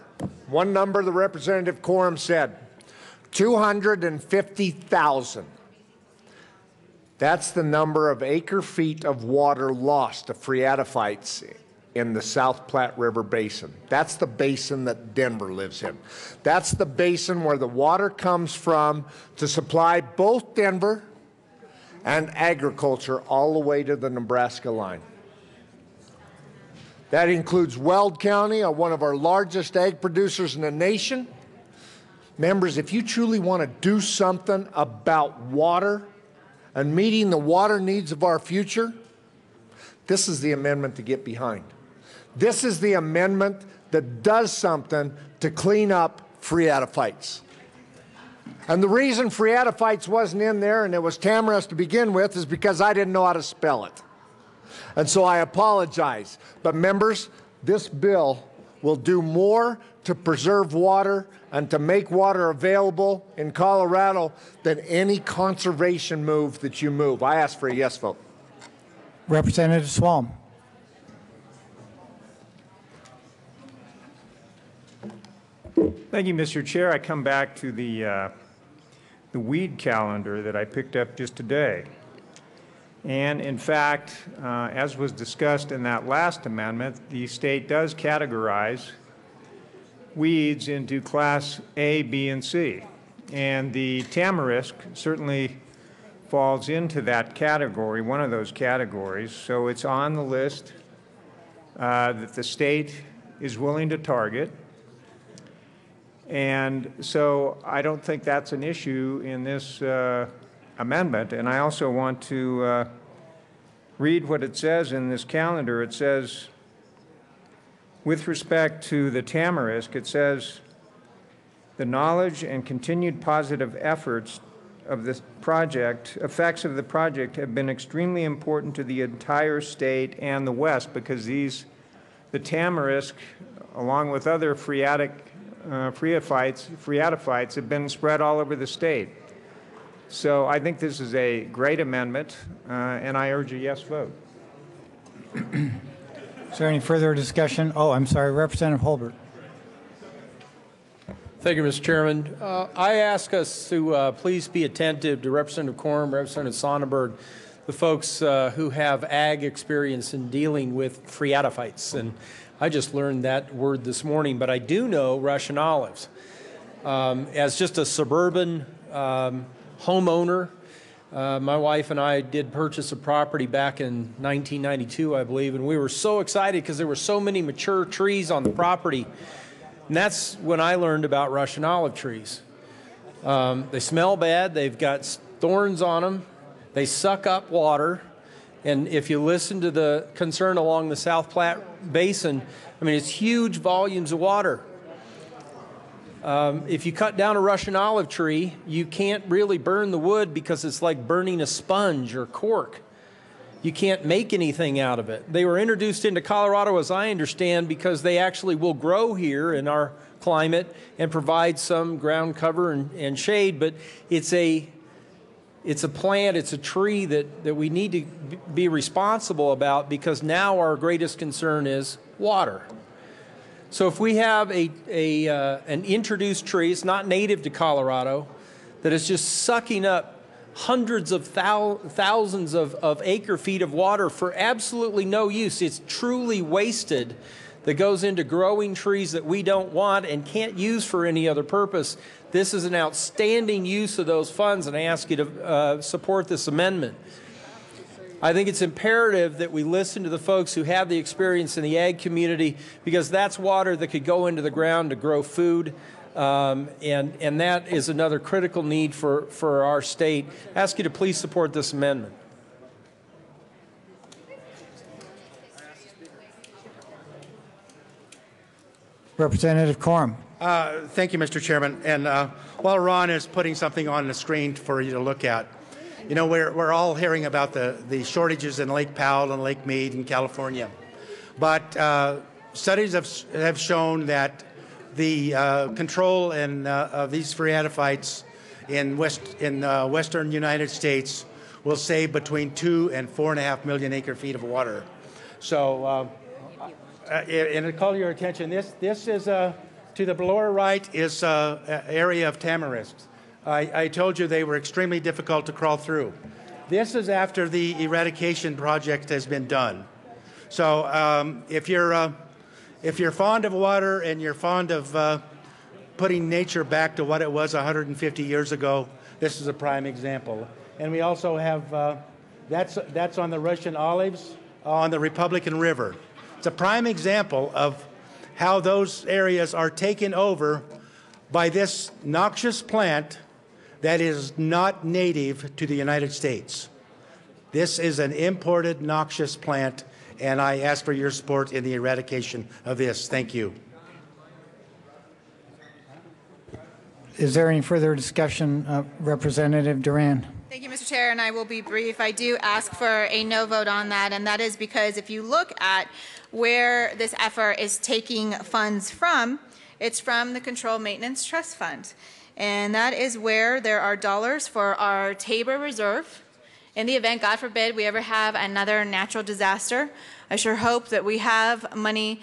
One number the Representative Coram said, 250,000. That's the number of acre-feet of water lost to phreatophytes in the South Platte River Basin. That's the basin that Denver lives in. That's the basin where the water comes from to supply both Denver and agriculture all the way to the Nebraska line. That includes Weld County, one of our largest ag producers in the nation. Members, if you truly want to do something about water and meeting the water needs of our future, this is the amendment to get behind. This is the amendment that does something to clean up phreatophytes. And the reason phreatophytes wasn't in there and it was tamarisk to begin with is because I didn't know how to spell it. And so I apologize. But members, this bill will do more to preserve water and to make water available in Colorado than any conservation move that you move. I ask for a yes vote. Representative Swalm. Thank you, Mr. Chair. I come back to the weed calendar that I picked up just today. And in fact, as was discussed in that last amendment, the state does categorize weeds into class A, B, and C. And the tamarisk certainly falls into that category, one of those categories. So it's on the list that the state is willing to target. And so I don't think that's an issue in this amendment. And I also want to read what it says in this calendar. It says, with respect to the Tamarisk, it says, the knowledge and continued positive efforts of this project, effects of the project have been extremely important to the entire state and the West because the Tamarisk, along with other phreatophytes have been spread all over the state. So I think this is a great amendment, and I urge a yes vote. Is there any further discussion? Oh, I'm sorry, Representative Holbert. Thank you, Mr. Chairman. I ask us to please be attentive to Representative Quorum, Representative Sonnenberg, the folks who have ag experience in dealing with phreatophytes. And I just learned that word this morning, but I do know Russian olives. As just a suburban homeowner, my wife and I did purchase a property back in 1992, I believe, and we were so excited because there were so many mature trees on the property. And that's when I learned about Russian olive trees. They smell bad, they've got thorns on them, they suck up water, and if you listen to the concern along the South Platte Basin, I mean, it's huge volumes of water. If you cut down a Russian olive tree, you can't really burn the wood because it's like burning a sponge or cork. You can't make anything out of it. They were introduced into Colorado, as I understand, because they actually will grow here in our climate and provide some ground cover and shade, but it's a plant, it's a tree that we need to be responsible about because now our greatest concern is water. So if we have an introduced tree, it's not native to Colorado, that is just sucking up hundreds of thousands of acre feet of water for absolutely no use. It's truly wasted that goes into growing trees that we don't want and can't use for any other purpose. This is an outstanding use of those funds, and I ask you to support this amendment. I think it's imperative that we listen to the folks who have the experience in the ag community because that's water that could go into the ground to grow food. And that is another critical need for our state. I ask you to please support this amendment. Representative Quorum. Thank you, Mr. Chairman. And while Ron is putting something on the screen for you to look at, you know, we're all hearing about the shortages in Lake Powell and Lake Mead in California. But studies have shown that the control of these phreatophytes in western United States will save between 2 and 4.5 million acre feet of water. So, and to call your attention, this is to the lower right is an area of tamarisks. I told you they were extremely difficult to crawl through. This is after the eradication project has been done. So if you're fond of water and you're fond of putting nature back to what it was 150 years ago, this is a prime example. And we also have, that's on the Russian olives on the Republican River. It's a prime example of how those areas are taken over by this noxious plant that is not native to the United States. This is an imported noxious plant, and I ask for your support in the eradication of this. Thank you. Is there any further discussion, Representative Duran? Thank you, Mr. Chair, and I will be brief. I do ask for a no vote on that, and that is because if you look at where this effort is taking funds from, it's from the Control Maintenance Trust Fund. And that is where there are dollars for our Tabor Reserve. In the event, God forbid, we ever have another natural disaster, I sure hope that we have money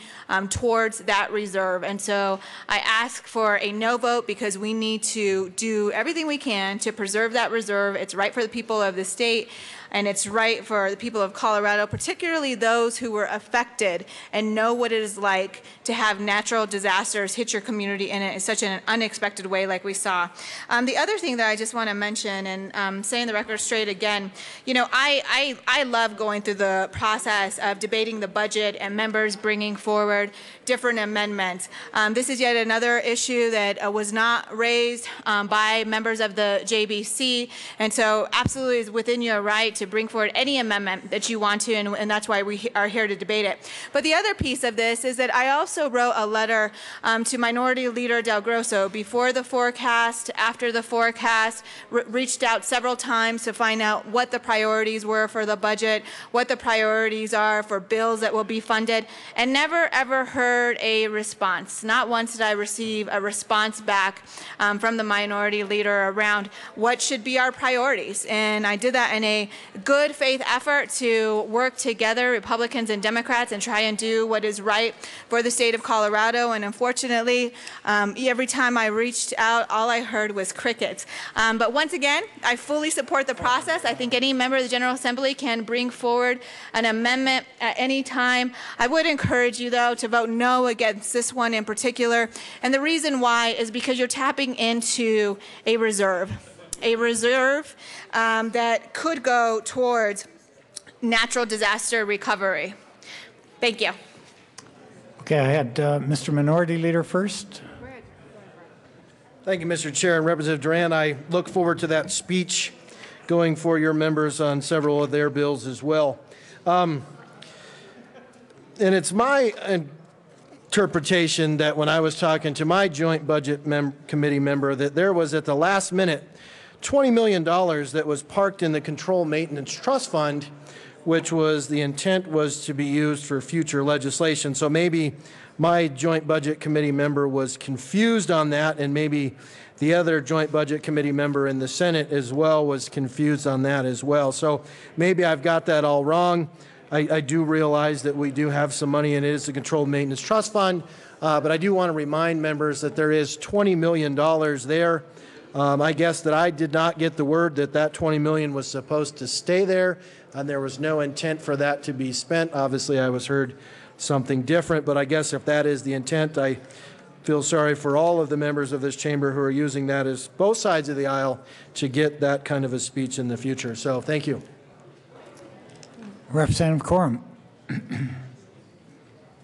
towards that reserve. And so I ask for a no vote because we need to do everything we can to preserve that reserve. It's right for the people of the state, and it's right for the people of Colorado, particularly those who were affected and know what it is like to have natural disasters hit your community in such an unexpected way like we saw. The other thing that I just want to mention, and saying the record straight again, you know, I love going through the process of debating the budget and members bringing forward different amendments. This is yet another issue that was not raised by members of the JBC, and so absolutely is within your right to bring forward any amendment that you want to, and that's why we are here to debate it. But the other piece of this is that I also wrote a letter to Minority Leader Del Grosso before the forecast, after the forecast, reached out several times to find out what the priorities were for the budget, what the priorities are for bills that will be funded, and never ever heard a response. Not once did I receive a response back from the minority leader around what should be our priorities. And I did that in a good faith effort to work together, Republicans and Democrats, and try and do what is right for the state of Colorado. And unfortunately, every time I reached out, all I heard was crickets. But once again, I fully support the process. I think any member of the General Assembly can bring forward an amendment at any time. I would encourage you, though, to vote no against this one in particular. And the reason why is because you're tapping into a reserve that could go towards natural disaster recovery. Thank you. Okay, I had Mr. Minority Leader first. Thank you, Mr. Chair. And Representative Duran, I look forward to that speech going for your members on several of their bills as well. And it's my interpretation that when I was talking to my joint budget committee member that there was at the last minute $20 million that was parked in the Control Maintenance Trust Fund, which was the intent was to be used for future legislation. So maybe my joint budget committee member was confused on that, and maybe the other joint budget committee member in the Senate as well was confused on that as well. So maybe I've got that all wrong. I do realize that we do have some money, and it is the Controlled Maintenance Trust Fund, but I do want to remind members that there is $20 million there. I guess that I did not get the word that that $20 million was supposed to stay there, and there was no intent for that to be spent. Obviously, I was heard something different, but I guess if that is the intent, I feel sorry for all of the members of this chamber who are using that as both sides of the aisle to get that kind of a speech in the future. So thank you. Representative Quorum.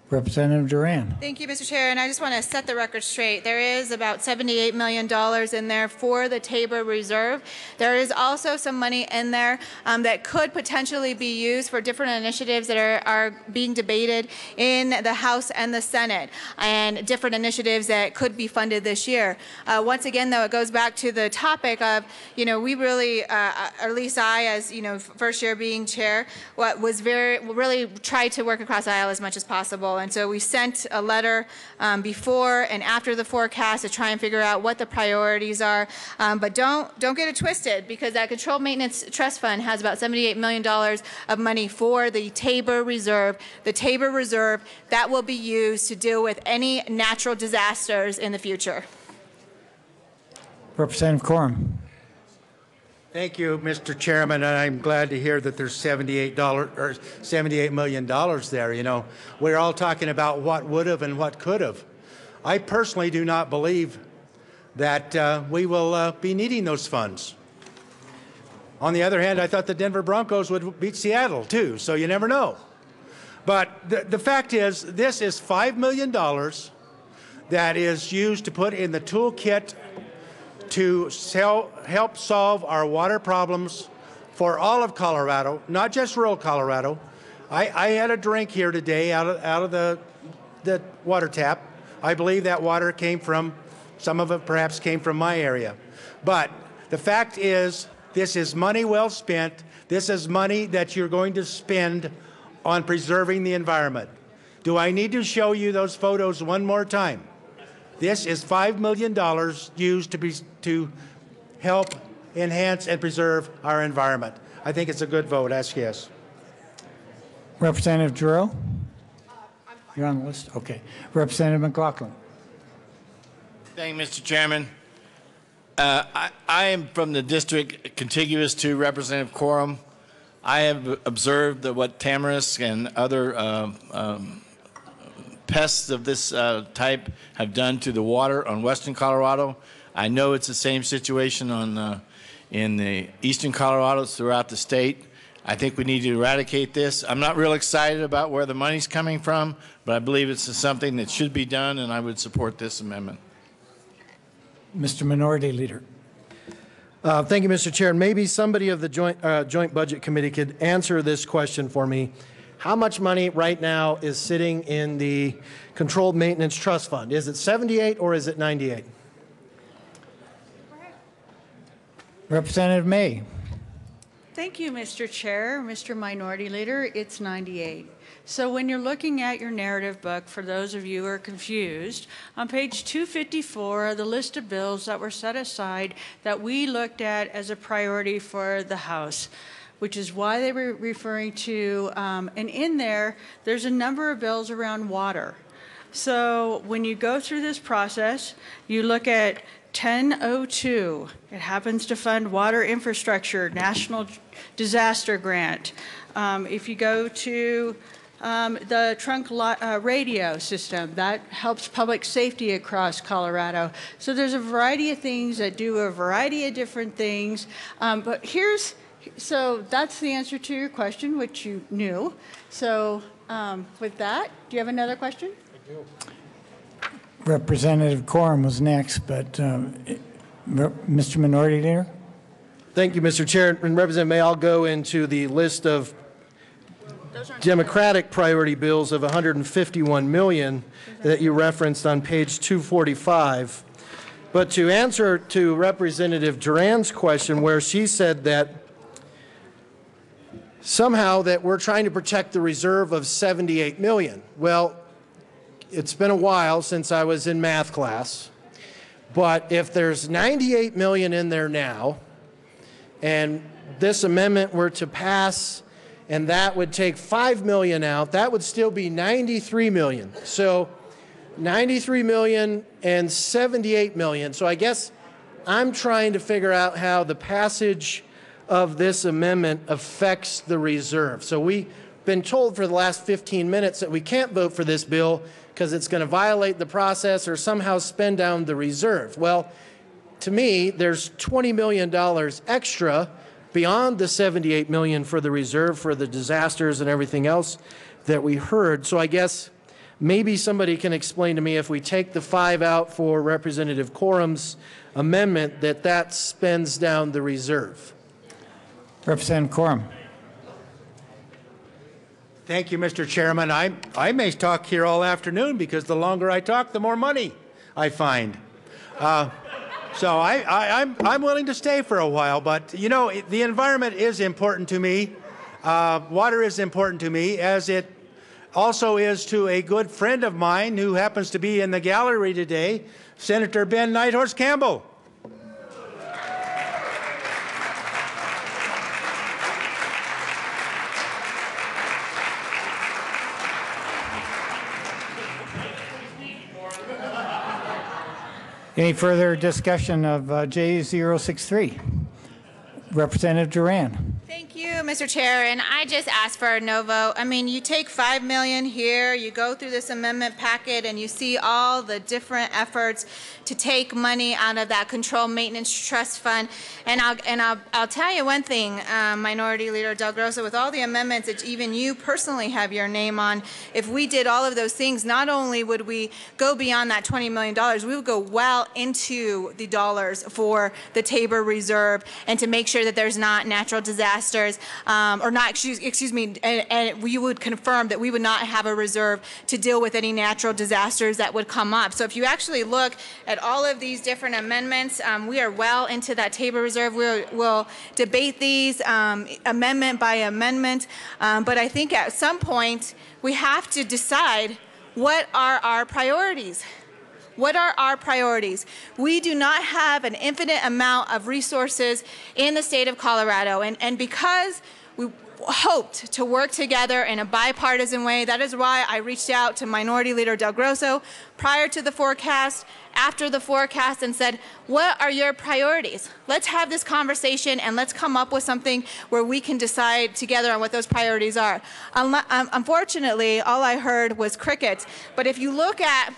Representative Duran. Thank you, Mr. Chair. And I just want to set the record straight. There is about $78 million in there for the Tabor Reserve. There is also some money in there that could potentially be used for different initiatives that are being debated in the House and the Senate, and different initiatives that could be funded this year. Once again, though, it goes back to the topic of, we really, or at least I, as, first year being chair, really tried to work across the aisle as much as possible. And so we sent a letter before and after the forecast to try and figure out what the priorities are. But don't get it twisted, because that Controlled Maintenance Trust Fund has about $78 million of money for the Tabor Reserve. The Tabor Reserve that will be used to deal with any natural disasters in the future. Representative Quorum. Thank you, Mr. Chairman, and I'm glad to hear that there's $78 million there. We're all talking about what would have and what could have. I personally do not believe that we will be needing those funds. On the other hand, I thought the Denver Broncos would beat Seattle too, so you never know. But the fact is, this is $5 million that is used to put in the toolkit to help solve our water problems for all of Colorado, not just rural Colorado. I had a drink here today out of the water tap. I believe that water came from, some of it perhaps came from my area. But the fact is, this is money well spent. This is money that you're going to spend on preserving the environment. Do I need to show you those photos one more time? This is $5 million used to help enhance and preserve our environment. I think it's a good vote. Ask yes. Representative Giroux? You're on the list? Okay. Representative McLaughlin. Thank you, Mr. Chairman. I am from the district contiguous to Representative Quorum. I have observed what tamarisk and other pests of this type have done to the water on western Colorado. I know it's the same situation in the eastern Colorado throughout the state. I think we need to eradicate this. I'm not real excited about where the money's coming from, but I believe it's something that should be done, and I would support this amendment. Mr. Minority Leader. Thank you, Mr. Chair. And maybe somebody of the Joint Budget Committee could answer this question for me. How much money right now is sitting in the Controlled Maintenance Trust Fund? Is it 78 or is it 98? Representative May. Thank you, Mr. Chair, Mr. Minority Leader. It's 98. So when you're looking at your narrative book, for those of you who are confused, on page 254 are the list of bills that were set aside that we looked at as a priority for the House, which is why they were referring to, and in there, there's a number of bills around water. So when you go through this process, you look at 1002. It happens to fund water infrastructure, national disaster grant. If you go to the trunk radio system, that helps public safety across Colorado. So there's a variety of things that do a variety of different things. So that's the answer to your question, which you knew. So with that, do you have another question? I do. Representative Coram was next, but Mr. Minority Leader? Thank you, Mr. Chair. And Representative May, I'll go into the list of Democratic priority bills of $151 million that you referenced on page 245. But to answer to Representative Duran's question, where she said that somehow that we're trying to protect the reserve of $78 million. Well, it's been a while since I was in math class, but if there's $98 million in there now, and this amendment were to pass, and that would take $5 million out, that would still be $93 million. So $93 million and $78 million. So I guess I'm trying to figure out how the passage of this amendment affects the reserve. So we've been told for the last 15 minutes that we can't vote for this bill because it's going to violate the process or somehow spend down the reserve. Well, to me, there's $20 million extra beyond the $78 million for the reserve for the disasters and everything else that we heard. So I guess maybe somebody can explain to me, if we take the 5 out for Representative Coram's amendment, that spends down the reserve. Representative Coram. Thank you, Mr. Chairman. I may talk here all afternoon because the longer I talk, the more money I find. So I'm willing to stay for a while, but you know, the environment is important to me. Water is important to me, as it also is to a good friend of mine who happens to be in the gallery today, Senator Ben Nighthorse Campbell. Any further discussion of J063? Representative Duran. Thank you, Mr. Chair, and I just asked for a no vote. I mean, you take $5 million here, you go through this amendment packet, and you see all the different efforts to take money out of that Control Maintenance Trust Fund. And I'll tell you one thing, Minority Leader Del Grosso, with all the amendments that even you personally have your name on, if we did all of those things, not only would we go beyond that $20 million, we would go well into the dollars for the Tabor Reserve and to make sure that there's not natural disasters, or not, excuse me, and we would confirm that we would not have a reserve to deal with any natural disasters that would come up. So if you actually look at all of these different amendments, we are well into that Tabor Reserve. We'll debate these amendment by amendment, but I think at some point we have to decide what are our priorities. What are our priorities? We do not have an infinite amount of resources in the state of Colorado, and because we hoped to work together in a bipartisan way, that is why I reached out to Minority Leader Del Grosso prior to the forecast, after the forecast, and said, what are your priorities? Let's have this conversation and let's come up with something where we can decide together on what those priorities are. Unfortunately, all I heard was crickets, but if you look at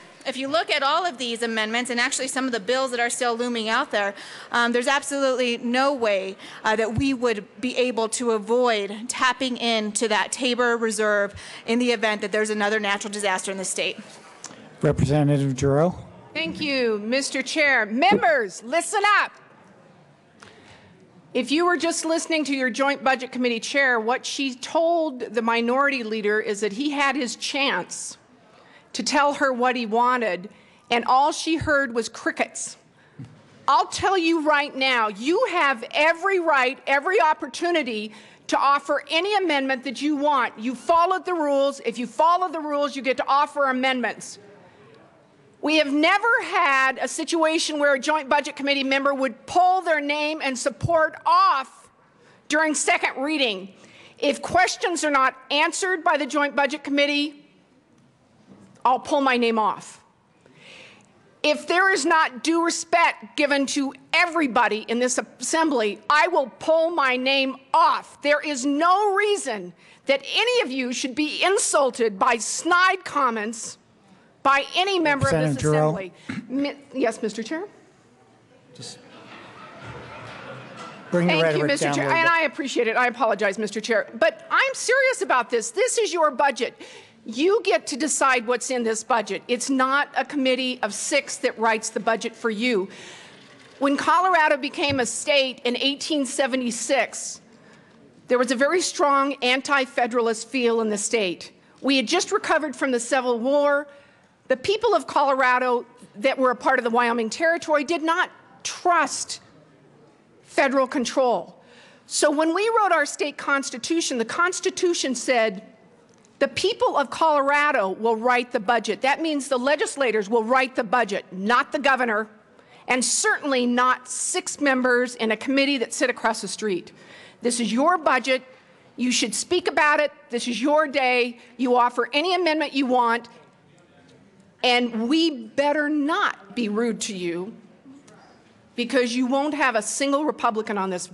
all of these amendments, and actually some of the bills that are still looming out there, there's absolutely no way that we would be able to avoid tapping into that Tabor Reserve in the event that there's another natural disaster in the state. Representative Giroux. Thank you, Mr. Chair. Members, listen up. If you were just listening to your Joint Budget Committee chair, what she told the minority leader is that he had his chance to tell her what he wanted, and all she heard was crickets. I'll tell you right now, you have every right, every opportunity to offer any amendment that you want. You followed the rules. If you follow the rules, you get to offer amendments. We have never had a situation where a Joint Budget Committee member would pull their name and support off during second reading. If questions are not answered by the Joint Budget Committee, I'll pull my name off. If there is not due respect given to everybody in this assembly, I will pull my name off. There is no reason that any of you should be insulted by snide comments by any member of this assembly. Yes, Mr. Chair? Just bring the Thank you, rhetoric Mr. down a Chair. little And bit. I appreciate it. I apologize, Mr. Chair. But I'm serious about this. This is your budget. You get to decide what's in this budget. It's not a committee of 6 that writes the budget for you. When Colorado became a state in 1876, there was a very strong anti-federalist feel in the state. We had just recovered from the Civil War. The people of Colorado that were a part of the Wyoming Territory did not trust federal control. So when we wrote our state constitution, the Constitution said the people of Colorado will write the budget. That means the legislators will write the budget, not the governor, and certainly not 6 members in a committee that sit across the street. This is your budget. You should speak about it. This is your day. You offer any amendment you want. And we better not be rude to you, because you won't have a single Republican on this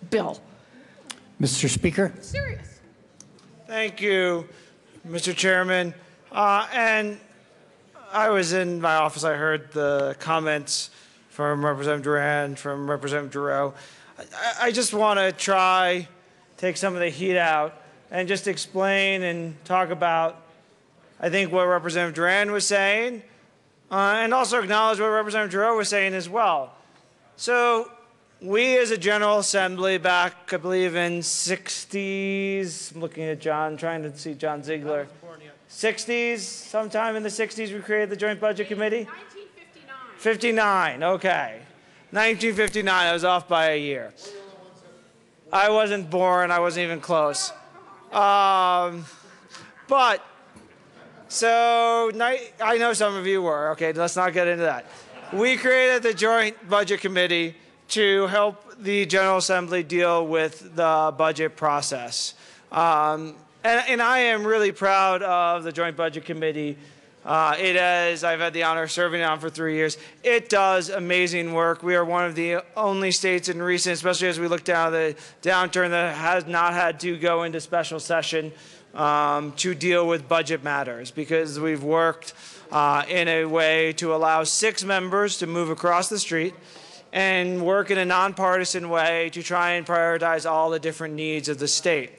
bill. Mr. Speaker? Serious. Thank you, Mr. Chairman. And I was in my office. I heard the comments from Representative Duran, from Representative Giroux. I just want to take some of the heat out and just explain and talk about, I think, what Representative Duran was saying, and also acknowledge what Representative Giroux was saying as well. So we as a General Assembly back, I believe, in 60s, I'm looking at John, trying to see John Ziegler. 60s, sometime in the 60s we created the Joint Budget Committee? 1959. 59, okay. 1959, I was off by a year. I wasn't born, I wasn't even close. So I know some of you were. Okay, let's not get into that. We created the Joint Budget Committee to help the General Assembly deal with the budget process. And I am really proud of the Joint Budget Committee. I've had the honor of serving on for 3 years. It does amazing work. We are one of the only states in recent, especially as we look down the downturn, that has not had to go into special session to deal with budget matters, because we've worked in a way to allow 6 members to move across the street and work in a nonpartisan way to try and prioritize all the different needs of the state.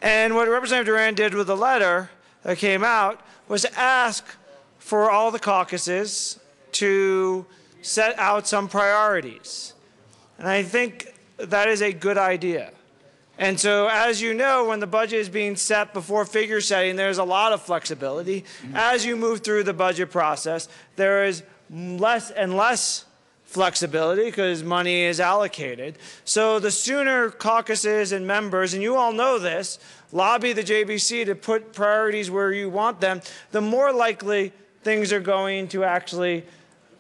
And what Representative Duran did with the letter that came out was to ask for all the caucuses to set out some priorities. And I think that is a good idea. And so, as you know, when the budget is being set before figure setting, there's a lot of flexibility. As you move through the budget process, there is less and less flexibility because money is allocated. So the sooner caucuses and members, and you all know this, lobby the JBC to put priorities where you want them, the more likely things are going to actually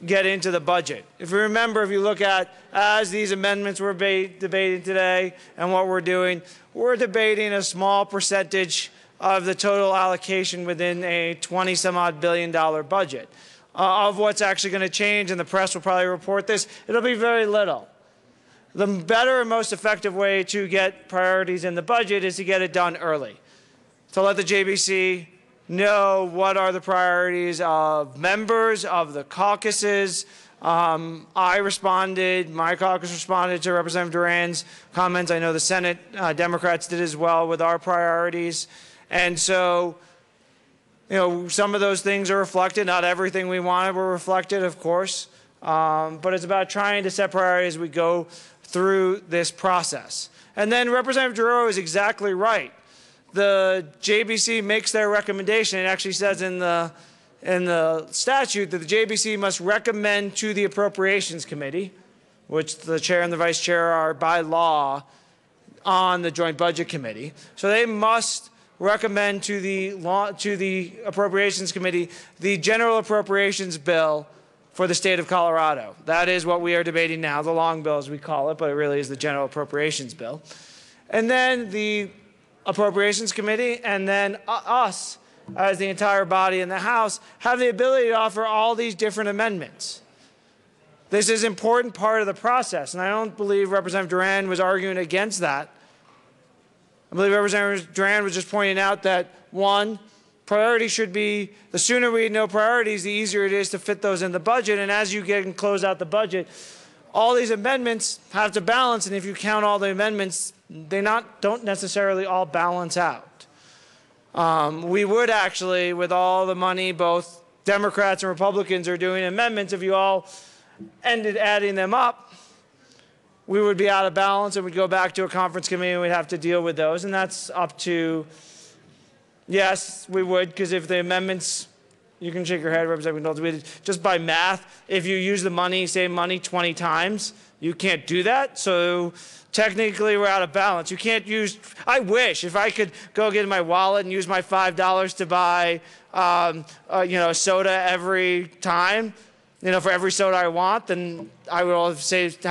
get into the budget. If you remember, if you look at, as these amendments we're debating today and what we're doing, we're debating a small percentage of the total allocation within a $20-some-odd billion budget. Of what's actually going to change, and the press will probably report this, it'll be very little. The better and most effective way to get priorities in the budget is to get it done early. To let the JBC know what are the priorities of members, of the caucuses. My caucus responded to Representative Duran's comments. I know the Senate Democrats did as well with our priorities. And so, some of those things are reflected. Not everything we wanted were reflected, of course. But it's about trying to set priorities as we go through this process. And then Representative Giroux is exactly right. The JBC makes their recommendation. It actually says in the statute that the JBC must recommend to the Appropriations Committee, which the chair and the vice chair are by law on the Joint Budget Committee. So they must recommend to the Appropriations Committee the general appropriations bill for the state of Colorado. That is what we are debating now, the long bill as we call it, but it really is the general appropriations bill. And then the Appropriations Committee and then us as the entire body in the House have the ability to offer all these different amendments. This is an important part of the process, and I don't believe Representative Duran was arguing against that. I believe Representative Duran was just pointing out that, one, priority should be, the sooner we know priorities, the easier it is to fit those in the budget, and as you get and close out the budget, all these amendments have to balance, and if you count all the amendments, they don't necessarily all balance out. We would actually, with all the money, both Democrats and Republicans are doing amendments, if you all ended adding them up, we would be out of balance and we'd go back to a conference committee and we'd have to deal with those. And that's up to, yes, we would, because if the amendments, you can shake your head, Representative Knowles, just by math, if you use the money, save money 20 times, you can't do that. So technically we're out of balance. You can't use, I wish, if I could go get in my wallet and use my $5 to buy, a soda every time, for every soda I want, then I would have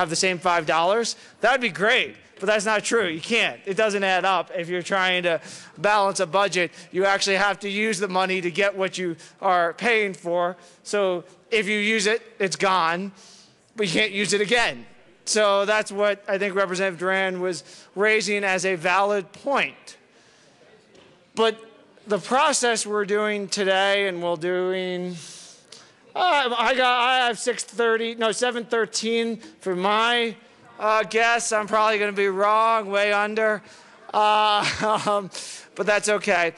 the same $5. That would be great, but that's not true. You can't. It doesn't add up. If you're trying to balance a budget, you actually have to use the money to get what you are paying for. So if you use it, it's gone, but you can't use it again. So that's what I think Representative Duran was raising as a valid point. But the process we're doing today and we're doing, I have 713 for my guess. I'm probably going to be wrong, way under, but that's okay.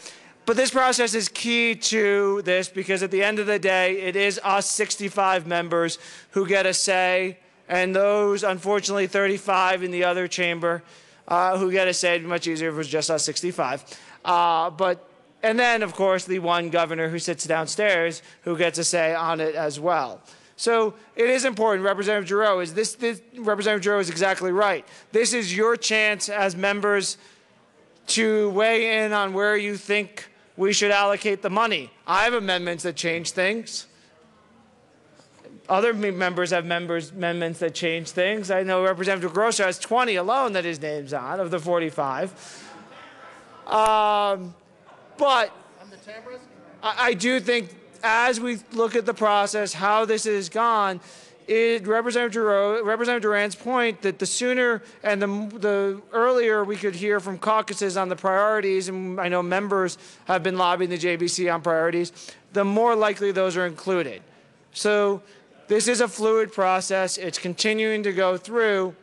But this process is key to this because at the end of the day, it is us 65 members who get a say, and those, unfortunately, 35 in the other chamber who get a say. It'd be much easier if it was just us 65. And then, of course, the one governor who sits downstairs who gets a say on it as well. So it is important. Representative Giroux Representative Giroux is exactly right. This is your chance as members to weigh in on where you think we should allocate the money. I have amendments that change things. Other members have amendments that change things. I know Representative Grosser has 20 alone that his name's on of the 45. But I do think as we look at the process, how this has gone, Representative Duran's point that the sooner and the earlier we could hear from caucuses on the priorities, and I know members have been lobbying the JBC on priorities, the more likely those are included. So this is a fluid process. It's continuing to go through.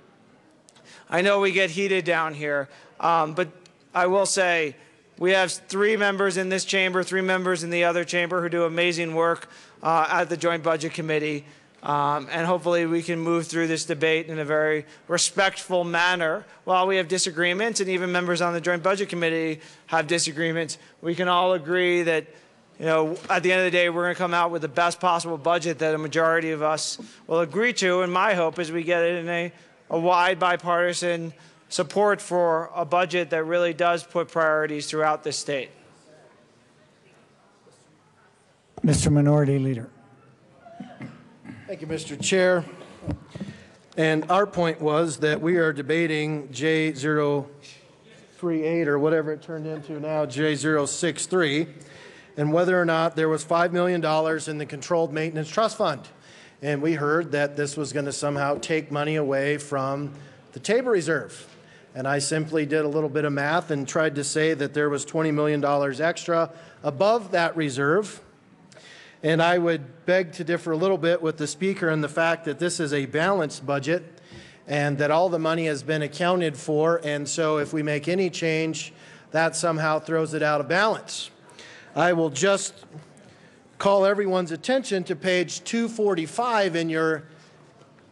I know we get heated down here, but I will say, we have 3 members in this chamber, 3 members in the other chamber who do amazing work at the Joint Budget Committee. And hopefully we can move through this debate in a very respectful manner. While we have disagreements, and even members on the Joint Budget Committee have disagreements, we can all agree that, at the end of the day, we're going to come out with the best possible budget that a majority of us will agree to. And my hope is we get it in a wide bipartisan support for a budget that really does put priorities throughout the state. Mr. Minority Leader. Thank you, Mr. Chair. And our point was that we are debating J038 or whatever it turned into now, J063, and whether or not there was $5 million in the Controlled Maintenance Trust Fund. And we heard that this was going to somehow take money away from the Tabor Reserve. And I simply did a little bit of math and tried to say that there was $20 million extra above that reserve. And I would beg to differ a little bit with the Speaker in the fact that this is a balanced budget and that all the money has been accounted for. And so if we make any change, that somehow throws it out of balance. I will just call everyone's attention to page 245 in your,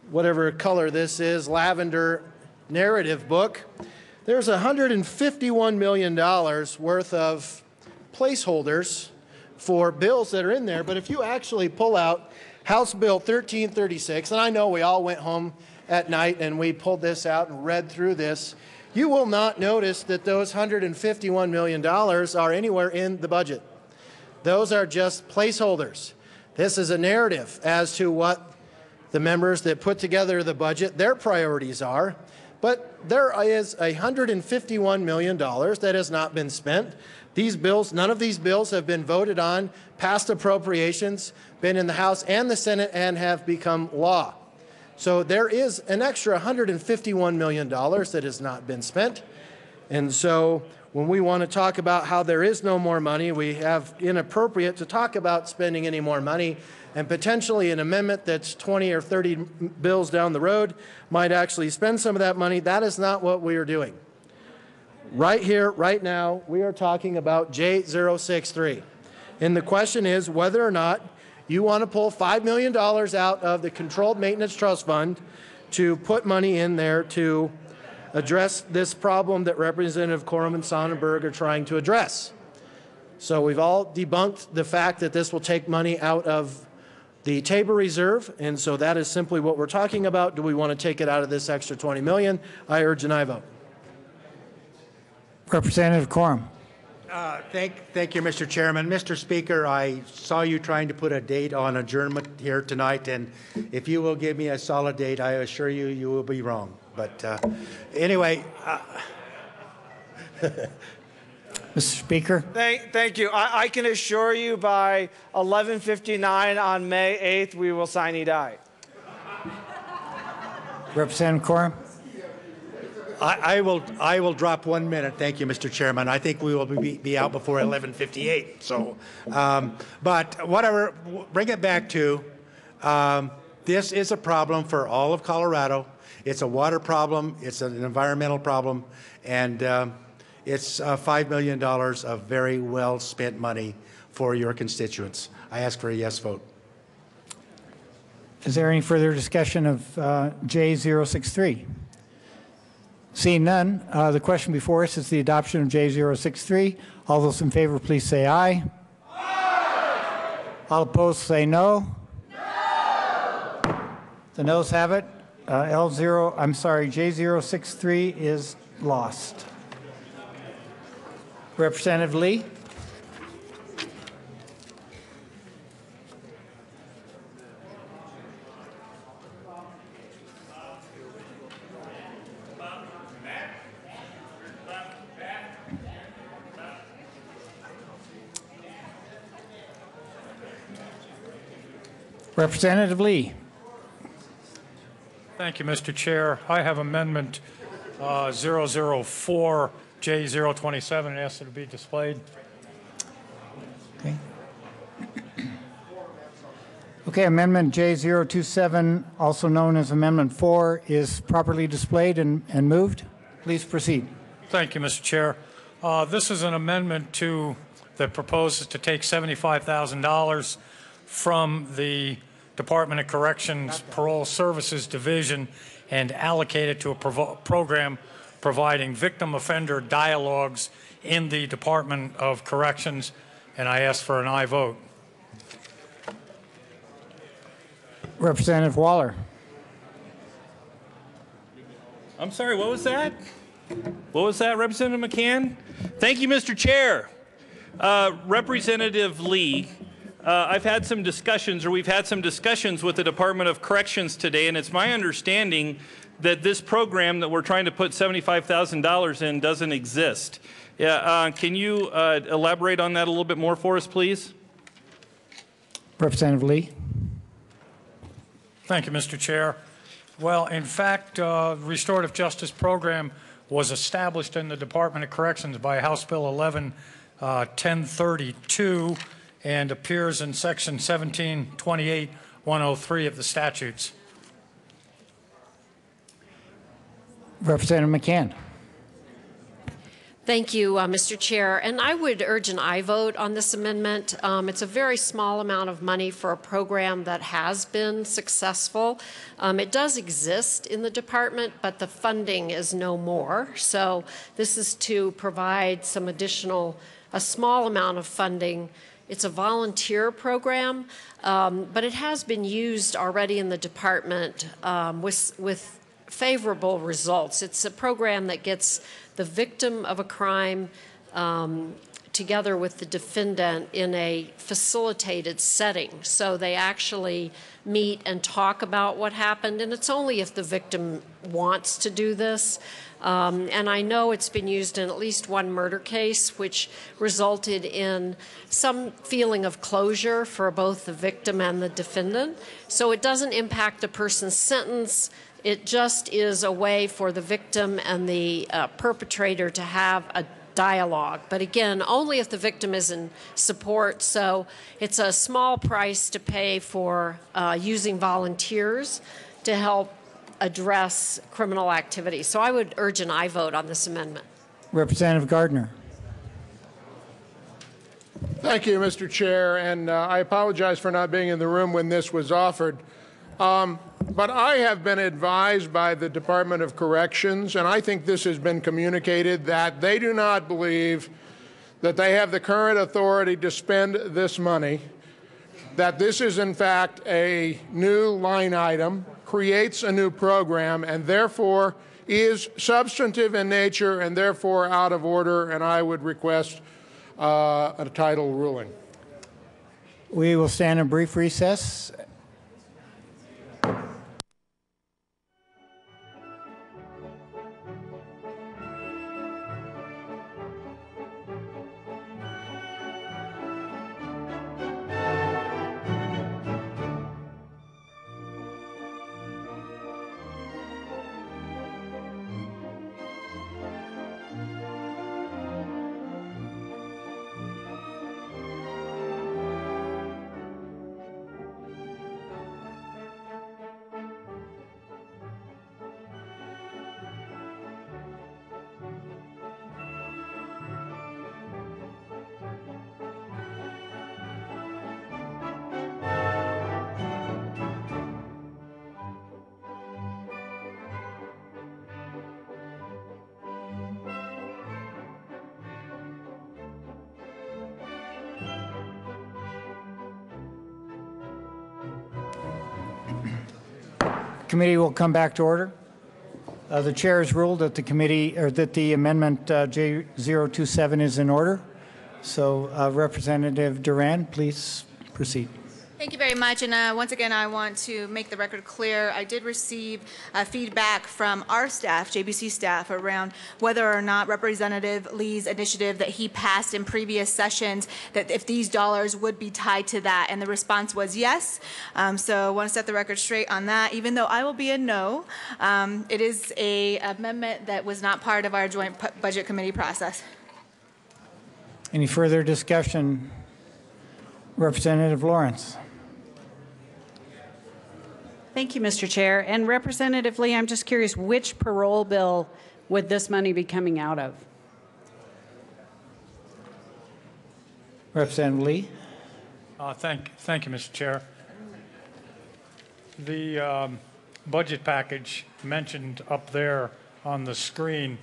whatever color this is, lavender narrative book, there's $151 million worth of placeholders for bills that are in there. But if you actually pull out House Bill 1336, and I know we all went home at night and we pulled this out and read through this, you will not notice that those $151 million are anywhere in the budget. Those are just placeholders. This is a narrative as to what the members that put together the budget, their priorities are. But there is $151 million that has not been spent. These bills, none of these bills have been voted on, passed appropriations, been in the House and the Senate, and have become law. So there is an extra $151 million that has not been spent. And so when we want to talk about how there is no more money, we have inappropriate to talk about spending any more money, and potentially an amendment that's 20 or 30 bills down the road might actually spend some of that money. That is not what we are doing. Right here, right now, we are talking about J063. And the question is whether or not you want to pull $5 million out of the Controlled Maintenance Trust Fund to put money in there to address this problem that Representative Corum and Sonnenberg are trying to address. So we've all debunked the fact that this will take money out of the Tabor Reserve, and so that is simply what we're talking about. Do we want to take it out of this extra $20 million? I urge an aye vote. Representative Corum. Thank you, Mr. Chairman. Mr. Speaker, I saw you trying to put a date on adjournment here tonight, and if you will give me a solid date, I assure you, you will be wrong. But anyway, Mr. Speaker. Thank you. I can assure you by 11:59 on May 8th, we will sine die. Representative Corum. I will drop 1 minute. Thank you, Mr. Chairman. I think we will be out before 11:58. So, but whatever. Bring it back to this is a problem for all of Colorado. It's a water problem. It's an environmental problem, and it's $5 million of very well spent money for your constituents. I ask for a yes vote. Is there any further discussion of J063? Seeing none, the question before us is the adoption of J063. All those in favor, please say aye. Aye. All opposed, say no. No. The noes have it. J063 is lost. Representative Lee. Representative Lee. Thank you, Mr. Chair. I have Amendment 004 J027 and ask that it be displayed. Okay. Okay, Amendment J027, also known as Amendment 4, is properly displayed and moved. Please proceed. Thank you, Mr. Chair. This is an amendment that proposes to take $75,000 from the Department of Corrections Parole Services Division and allocate it to a program providing victim offender dialogues in the Department of Corrections, and I ask for an aye vote. Representative Waller. I'm sorry, what was that? What was that, Representative McCann? Thank you, Mr. Chair. Representative Lee, we've had some discussions with the Department of Corrections today, and it's my understanding that this program that we're trying to put $75,000 in doesn't exist. Can you elaborate on that a little bit more for us, please? Representative Lee. Thank you, Mr. Chair. Well, in fact, the Restorative Justice Program was established in the Department of Corrections by House Bill 1032 and appears in Section 1728-103 of the statutes. Representative McCann. Thank you, Mr. Chair. And I would urge an aye vote on this amendment. It's a very small amount of money for a program that has been successful. It does exist in the department, but the funding is no more. So this is to provide some additional, a small amount of funding. It's a volunteer program, but it has been used already in the department with favorable results. It's a program that gets the victim of a crime together with the defendant in a facilitated setting. So they actually meet and talk about what happened, and it's only if the victim wants to do this. And I know it's been used in at least one murder case, which resulted in some feeling of closure for both the victim and the defendant. So it doesn't impact the person's sentence. It just is a way for the victim and the perpetrator to have a dialogue. But again, only if the victim is in support. So it's a small price to pay for using volunteers to help address criminal activity. So I would urge an aye vote on this amendment. Representative Gardner. Thank you, Mr. Chair, and I apologize for not being in the room when this was offered. But I have been advised by the Department of Corrections, and I think this has been communicated, that they do not believe that they have the current authority to spend this money, that this is in fact a new line item, creates a new program, and therefore is substantive in nature and therefore out of order, and I would request a title ruling. We will stand in brief recess. Committee will come back to order. The chair has ruled that the committee, or that the amendment J027 is in order. So Representative Duran, please proceed. Thank you very much. And once again, I want to make the record clear. I did receive feedback from our staff, JBC staff, around whether or not Representative Lee's initiative that he passed in previous sessions, that if these dollars would be tied to that. And the response was yes. So I want to set the record straight on that. Even though I will be a no, it is an amendment that was not part of our joint budget committee process. Any further discussion? Representative Lawrence. Thank you, Mr. Chair. And Representative Lee, I'm just curious, which parole bill would this money be coming out of? Representative Lee. Thank you, Mr. Chair. The budget package mentioned up there on the screen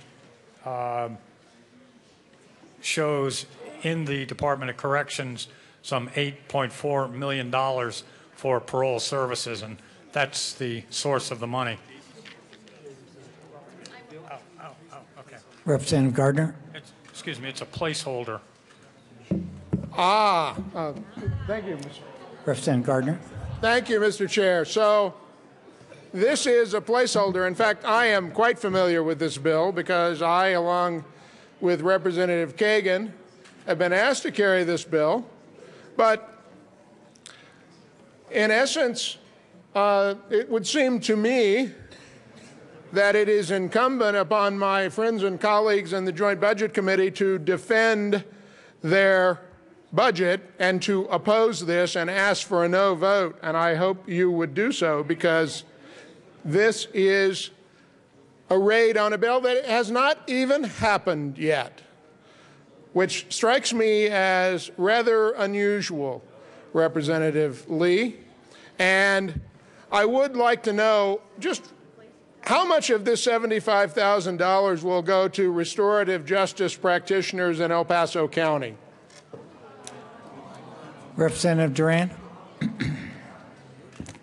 shows in the Department of Corrections some $8.4 million for parole services, and that's the source of the money. Okay. Representative Gardner. Excuse me, it's a placeholder. Thank you, Mr. Representative Gardner. Thank you, Mr. Chair. So this is a placeholder. In fact, I am quite familiar with this bill because I, along with Representative Kagan, have been asked to carry this bill. But in essence, it would seem to me that it is incumbent upon my friends and colleagues in the Joint Budget Committee to defend their budget and to oppose this and ask for a no vote. And I hope you would do so, because this is a raid on a bill that has not even happened yet. which strikes me as rather unusual, Representative Lee. And I would like to know just how much of this $75,000 will go to restorative justice practitioners in El Paso County? Representative Duran.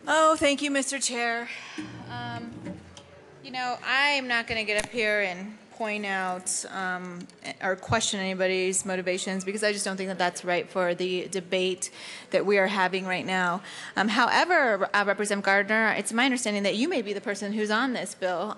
Oh, thank you, Mr. Chair. You know, I am not going to get up here and point out or question anybody's motivations because I just don't think that that's right for the debate that we are having right now. However, Representative Gardner, it's my understanding that you may be the person who's on this bill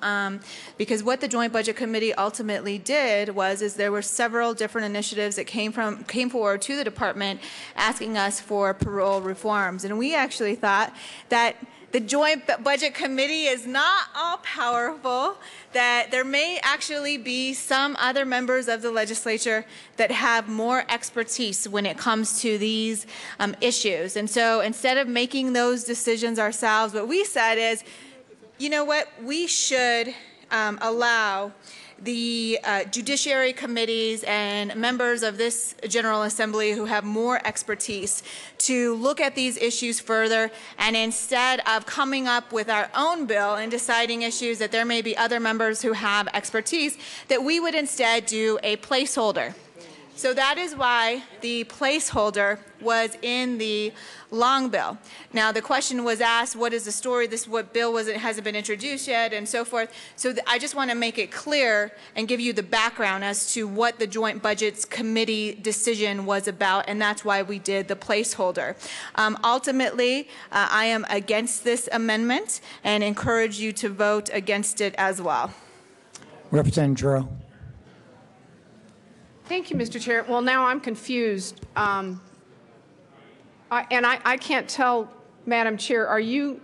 because what the Joint Budget Committee ultimately did is there were several different initiatives that came forward to the department asking us for parole reforms, and we actually thought that the Joint Budget Committee is not all powerful, that there may actually be some other members of the legislature that have more expertise when it comes to these issues. And so instead of making those decisions ourselves, what we said is, you know what, we should allow the judiciary committees and members of this General Assembly who have more expertise to look at these issues further, and instead of coming up with our own bill and deciding issues that there may be other members who have expertise, that we would instead do a placeholder. So that is why the placeholder was in the long bill. Now the question was asked, what is the story? What bill hasn't been introduced yet, and so forth. So I just want to make it clear and give you the background as to what the Joint Budgets Committee decision was about, and that's why we did the placeholder. Ultimately, I am against this amendment and encourage you to vote against it as well. Representative Giroux. Thank you, Mr. Chair. Well, now I'm confused. I can't tell, Madam Chair, are you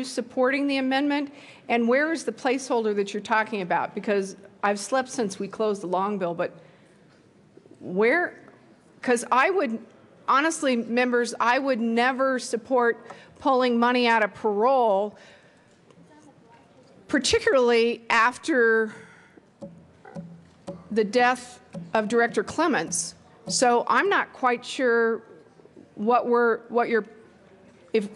supporting the amendment? And where is the placeholder that you're talking about? Because I've slept since we closed the long bill, but where? Because I would, honestly, members, I would never support pulling money out of parole, particularly after the death of Director Clements. So I'm not quite sure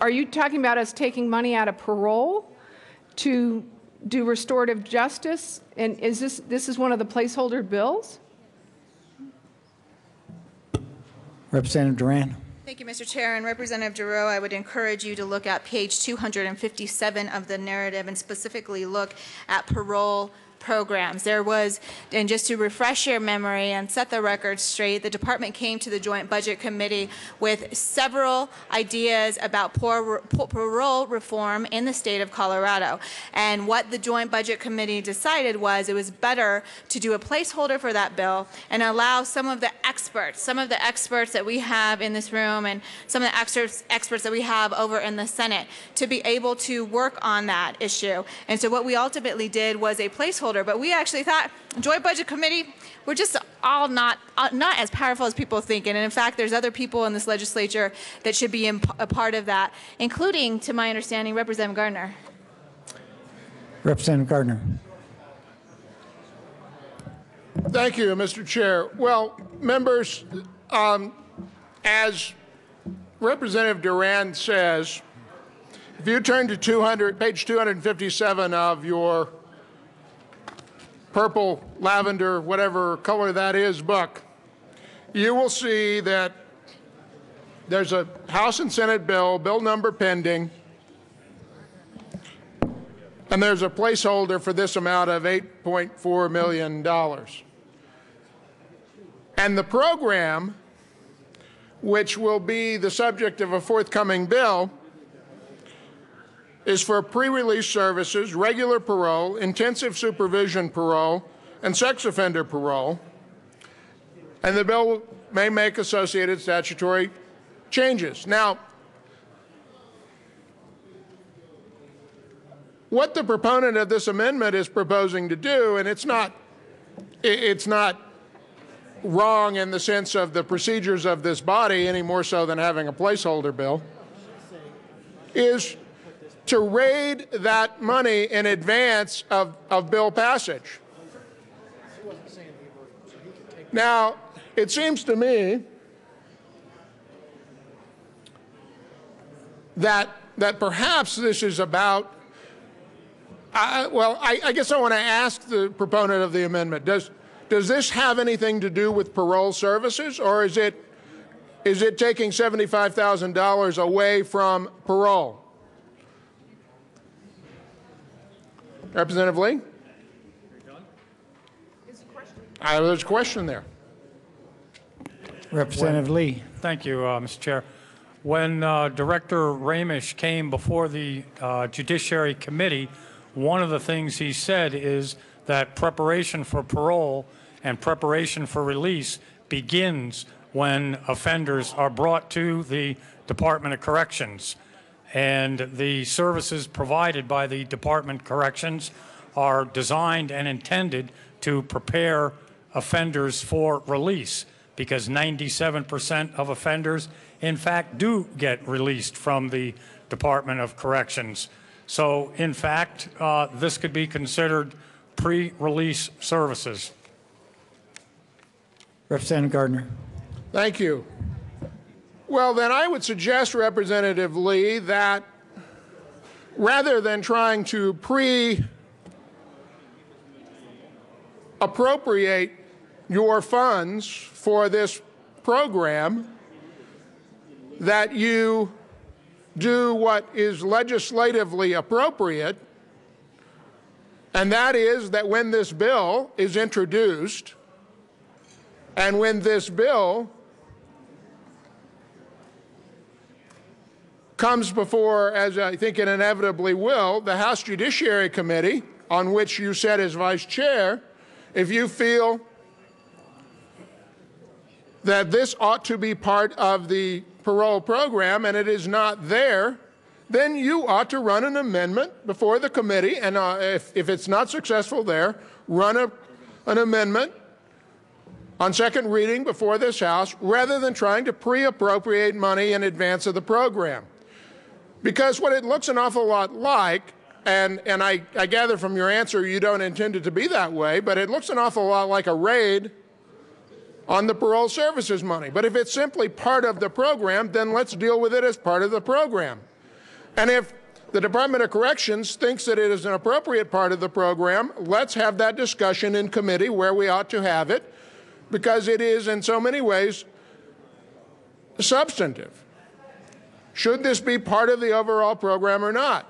are you talking about us taking money out of parole to do restorative justice? And is this is one of the placeholder bills? Representative Duran. Thank you, Mr. Chair. And Representative Giroux, I would encourage you to look at page 257 of the narrative and specifically look at parole programs. There was, and just to refresh your memory and set the record straight, the department came to the Joint Budget Committee with several ideas about parole reform in the state of Colorado. And what the Joint Budget Committee decided was it was better to do a placeholder for that bill and allow some of the experts that we have in this room and some of the experts that we have over in the Senate to be able to work on that issue. And so what we ultimately did was a placeholder. But we actually thought, Joint Budget Committee, we're just all not as powerful as people think. And in fact, there's other people in this legislature that should be a part of that, including, to my understanding, Representative Gardner. Representative Gardner. Thank you, Mr. Chair. Well, members, as Representative Duran says, if you turn to page 257 of your purple, lavender, whatever color that is, book, you will see that there's a House and Senate bill number pending, and there's a placeholder for this amount of $8.4 million. And the program, which will be the subject of a forthcoming bill, is for pre-release services, regular parole, intensive supervision parole, and sex offender parole. And the bill may make associated statutory changes. Now, what the proponent of this amendment is proposing to do, and it's not wrong in the sense of the procedures of this body any more so than having a placeholder bill, is to raid that money in advance of bill passage. Now, it seems to me that perhaps this is about, I guess I want to ask the proponent of the amendment, does this have anything to do with parole services, or is it taking $75,000 away from parole? Representative Lee? There's a question there. Representative Lee. Thank you, Mr. Chair. When Director Ramish came before the Judiciary Committee, one of the things he said is that preparation for parole and preparation for release begins when offenders are brought to the Department of Corrections. And the services provided by the Department of Corrections are designed and intended to prepare offenders for release, because 97% of offenders, in fact, do get released from the Department of Corrections. So, in fact, this could be considered pre-release services. Representative Gardner. Thank you. Well, then I would suggest, Representative Lee, that rather than trying to appropriate your funds for this program, that you do what is legislatively appropriate, and that is that when this bill is introduced, and when this bill comes before, as I think it inevitably will, the House Judiciary Committee, on which you sit as vice chair, if you feel that this ought to be part of the parole program and it is not there, then you ought to run an amendment before the committee, and if it's not successful there, run an amendment on second reading before this House, rather than trying to pre-appropriate money in advance of the program. Because what it looks an awful lot like, and I gather from your answer you don't intend it to be that way, but it looks an awful lot like a raid on the parole services money. But if it's simply part of the program, then let's deal with it as part of the program. And if the Department of Corrections thinks that it is an appropriate part of the program, let's have that discussion in committee where we ought to have it, because it is in so many ways substantive. Should this be part of the overall program or not?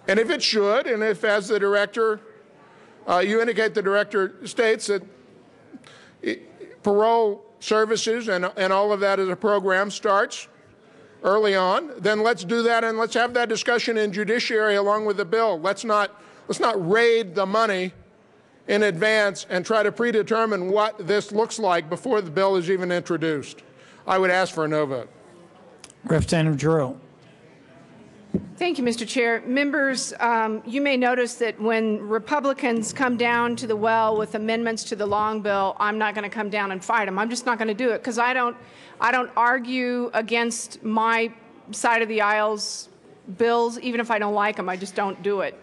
And if it should, and if, as the director, you indicate the director states that parole services and all of that as a program starts early on, then let's do that, and let's have that discussion in judiciary along with the bill. Let's not raid the money in advance and try to predetermine what this looks like before the bill is even introduced. I would ask for a no vote. Representative Giroux. Thank you, Mr. Chair. Members, you may notice that when Republicans come down to the well with amendments to the long bill, I'm not going to come down and fight them. I'm just not going to do it, because I don't argue against my side of the aisle's bills, even if I don't like them. I just don't do it.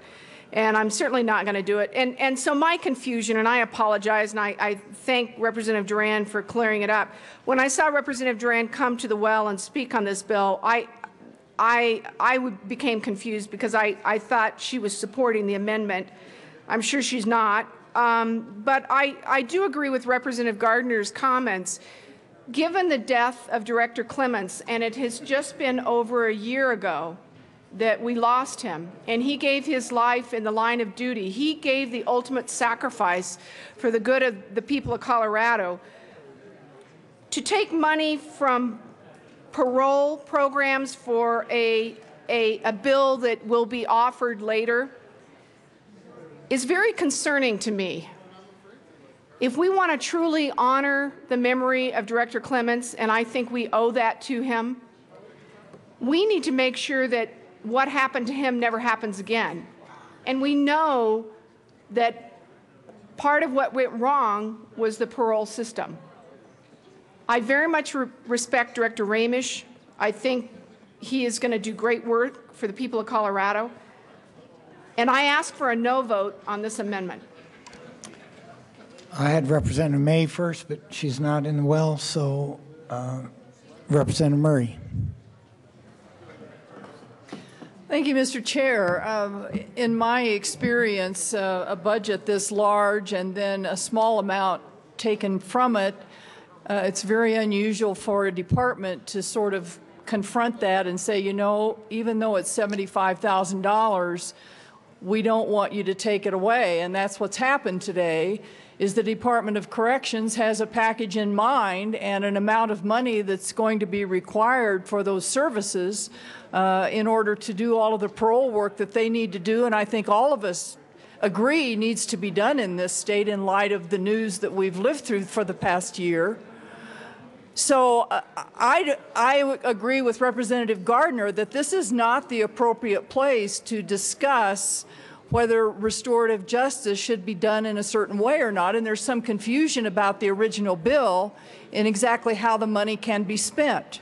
And I'm certainly not going to do it. And so my confusion, and I apologize, and I thank Representative Duran for clearing it up. When I saw Representative Duran come to the well and speak on this bill, I became confused, because I thought she was supporting the amendment. I'm sure she's not. But I do agree with Representative Gardner's comments. Given the death of Director Clements, and it has just been over a year ago that we lost him, and he gave his life in the line of duty. He gave the ultimate sacrifice for the good of the people of Colorado. To take money from parole programs for a bill that will be offered later is very concerning to me. If we want to truly honor the memory of Director Clements, and I think we owe that to him, we need to make sure that what happened to him never happens again. And we know that part of what went wrong was the parole system. I very much respect Director Ramish. I think he is going to do great work for the people of Colorado. And I ask for a no vote on this amendment. I had Representative May first, but she's not in the well, so Representative Murray. Thank you, Mr. Chair. In my experience, a budget this large and then a small amount taken from it, it's very unusual for a department to sort of confront that and say, you know, even though it's $75,000, we don't want you to take it away. And that's what's happened today, is the Department of Corrections has a package in mind and an amount of money that's going to be required for those services in order to do all of the parole work that they need to do. And I think all of us agree needs to be done in this state in light of the news that we've lived through for the past year. So I agree with Representative Gardner that this is not the appropriate place to discuss whether restorative justice should be done in a certain way or not. And there's some confusion about the original bill and exactly how the money can be spent.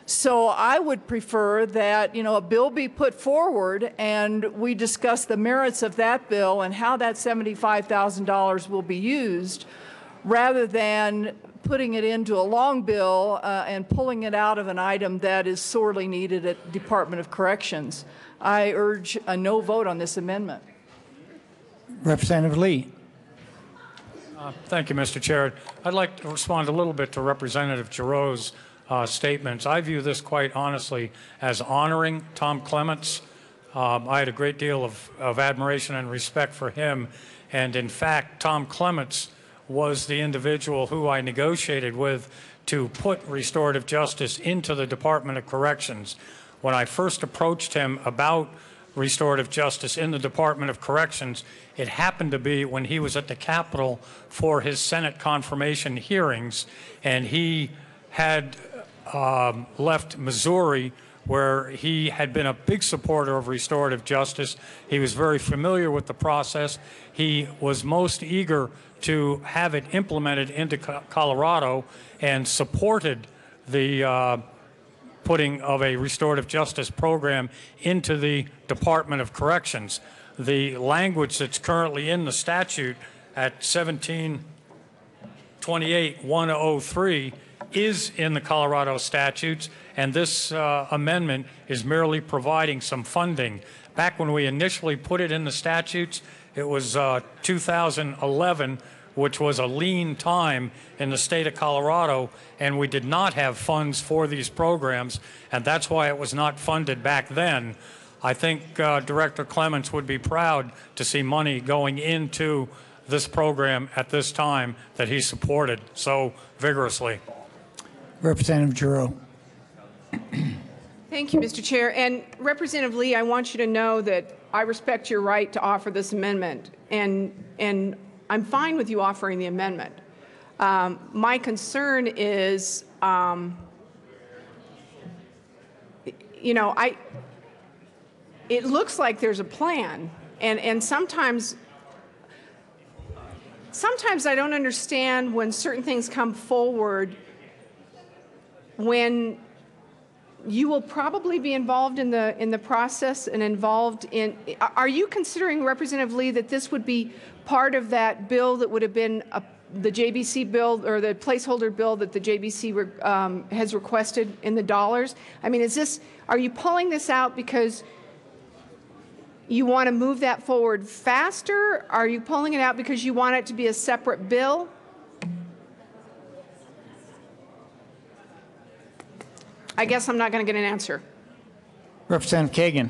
So I would prefer that, you know, a bill be put forward and we discuss the merits of that bill and how that $75,000 will be used, rather than putting it into a long bill and pulling it out of an item that is sorely needed at Department of Corrections. I urge a no vote on this amendment. Representative Lee. Thank you, Mr. Chair. I'd like to respond a little bit to Representative Giroux's statements. I view this quite honestly as honoring Tom Clements. I had a great deal of admiration and respect for him. And in fact, Tom Clements was the individual who I negotiated with to put restorative justice into the Department of Corrections. When I first approached him about restorative justice in the Department of Corrections, it happened to be when he was at the Capitol for his Senate confirmation hearings, and he had left Missouri, where he had been a big supporter of restorative justice. He was very familiar with the process. He was most eager to have it implemented into Colorado and supported the putting of a restorative justice program into the Department of Corrections. The language that's currently in the statute at 1728-103 is in the Colorado statutes, and this amendment is merely providing some funding. Back when we initially put it in the statutes, it was 2011, which was a lean time in the state of Colorado, and we did not have funds for these programs, and that's why it was not funded back then. I think Director Clements would be proud to see money going into this program at this time that he supported so vigorously. Representative Giroux. Thank you, Mr. Chair. And Representative Lee, I want you to know that I respect your right to offer this amendment, and I'm fine with you offering the amendment. My concern is, you know, it looks like there's a plan, and sometimes I don't understand when certain things come forward when you will probably be involved in the process and involved in. Are you considering, Representative Lee, that this would be part of that bill that would have been the JBC bill or the placeholder bill that the JBC has requested in the dollars? I mean, are you pulling this out because you want to move that forward faster? Are you pulling it out because you want it to be a separate bill? I guess I'm not going to get an answer. Representative Kagan.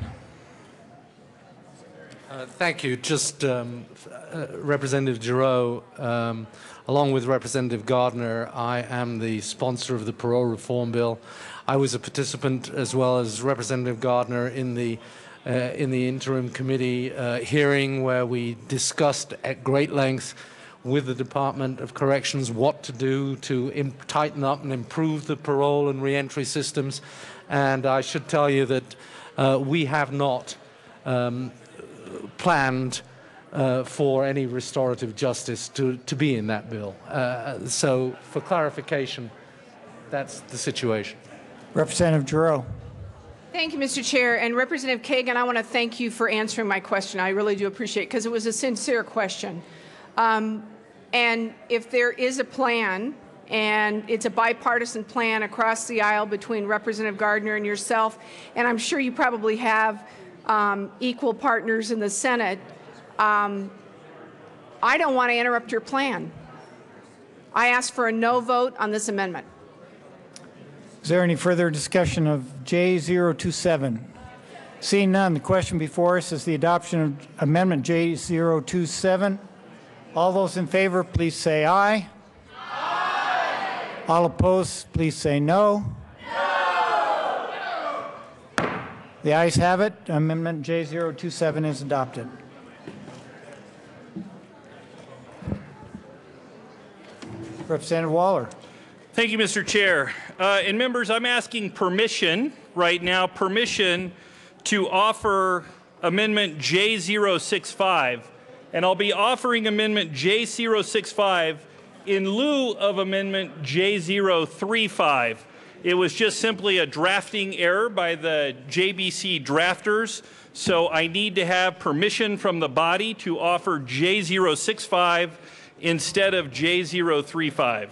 Thank you. Just Representative Giroux, along with Representative Gardner, I am the sponsor of the parole reform bill. I was a participant, as well as Representative Gardner, in the interim committee hearing where we discussed at great length with the Department of Corrections what to do to tighten up and improve the parole and reentry systems. And I should tell you that we have not planned for any restorative justice to be in that bill. So for clarification, that's the situation. Representative Giroux. Thank you, Mr. Chair. And Representative Kagan, I want to thank you for answering my question. I really do appreciate it because it was a sincere question. And if there is a plan, and it's a bipartisan plan across the aisle between Representative Gardner and yourself, and I'm sure you probably have equal partners in the Senate, I don't want to interrupt your plan. I ask for a no vote on this amendment. Is there any further discussion of J027? Seeing none, the question before us is the adoption of Amendment J027. All those in favor, please say aye. Aye. All opposed, please say no. No. The ayes have it. Amendment J027 is adopted. Representative Waller. Thank you, Mr. Chair. And members, I'm asking permission right now, permission to offer Amendment J065. And I'll be offering Amendment J065 in lieu of Amendment J035. It was just simply a drafting error by the JBC drafters, so I need to have permission from the body to offer J065 instead of J035.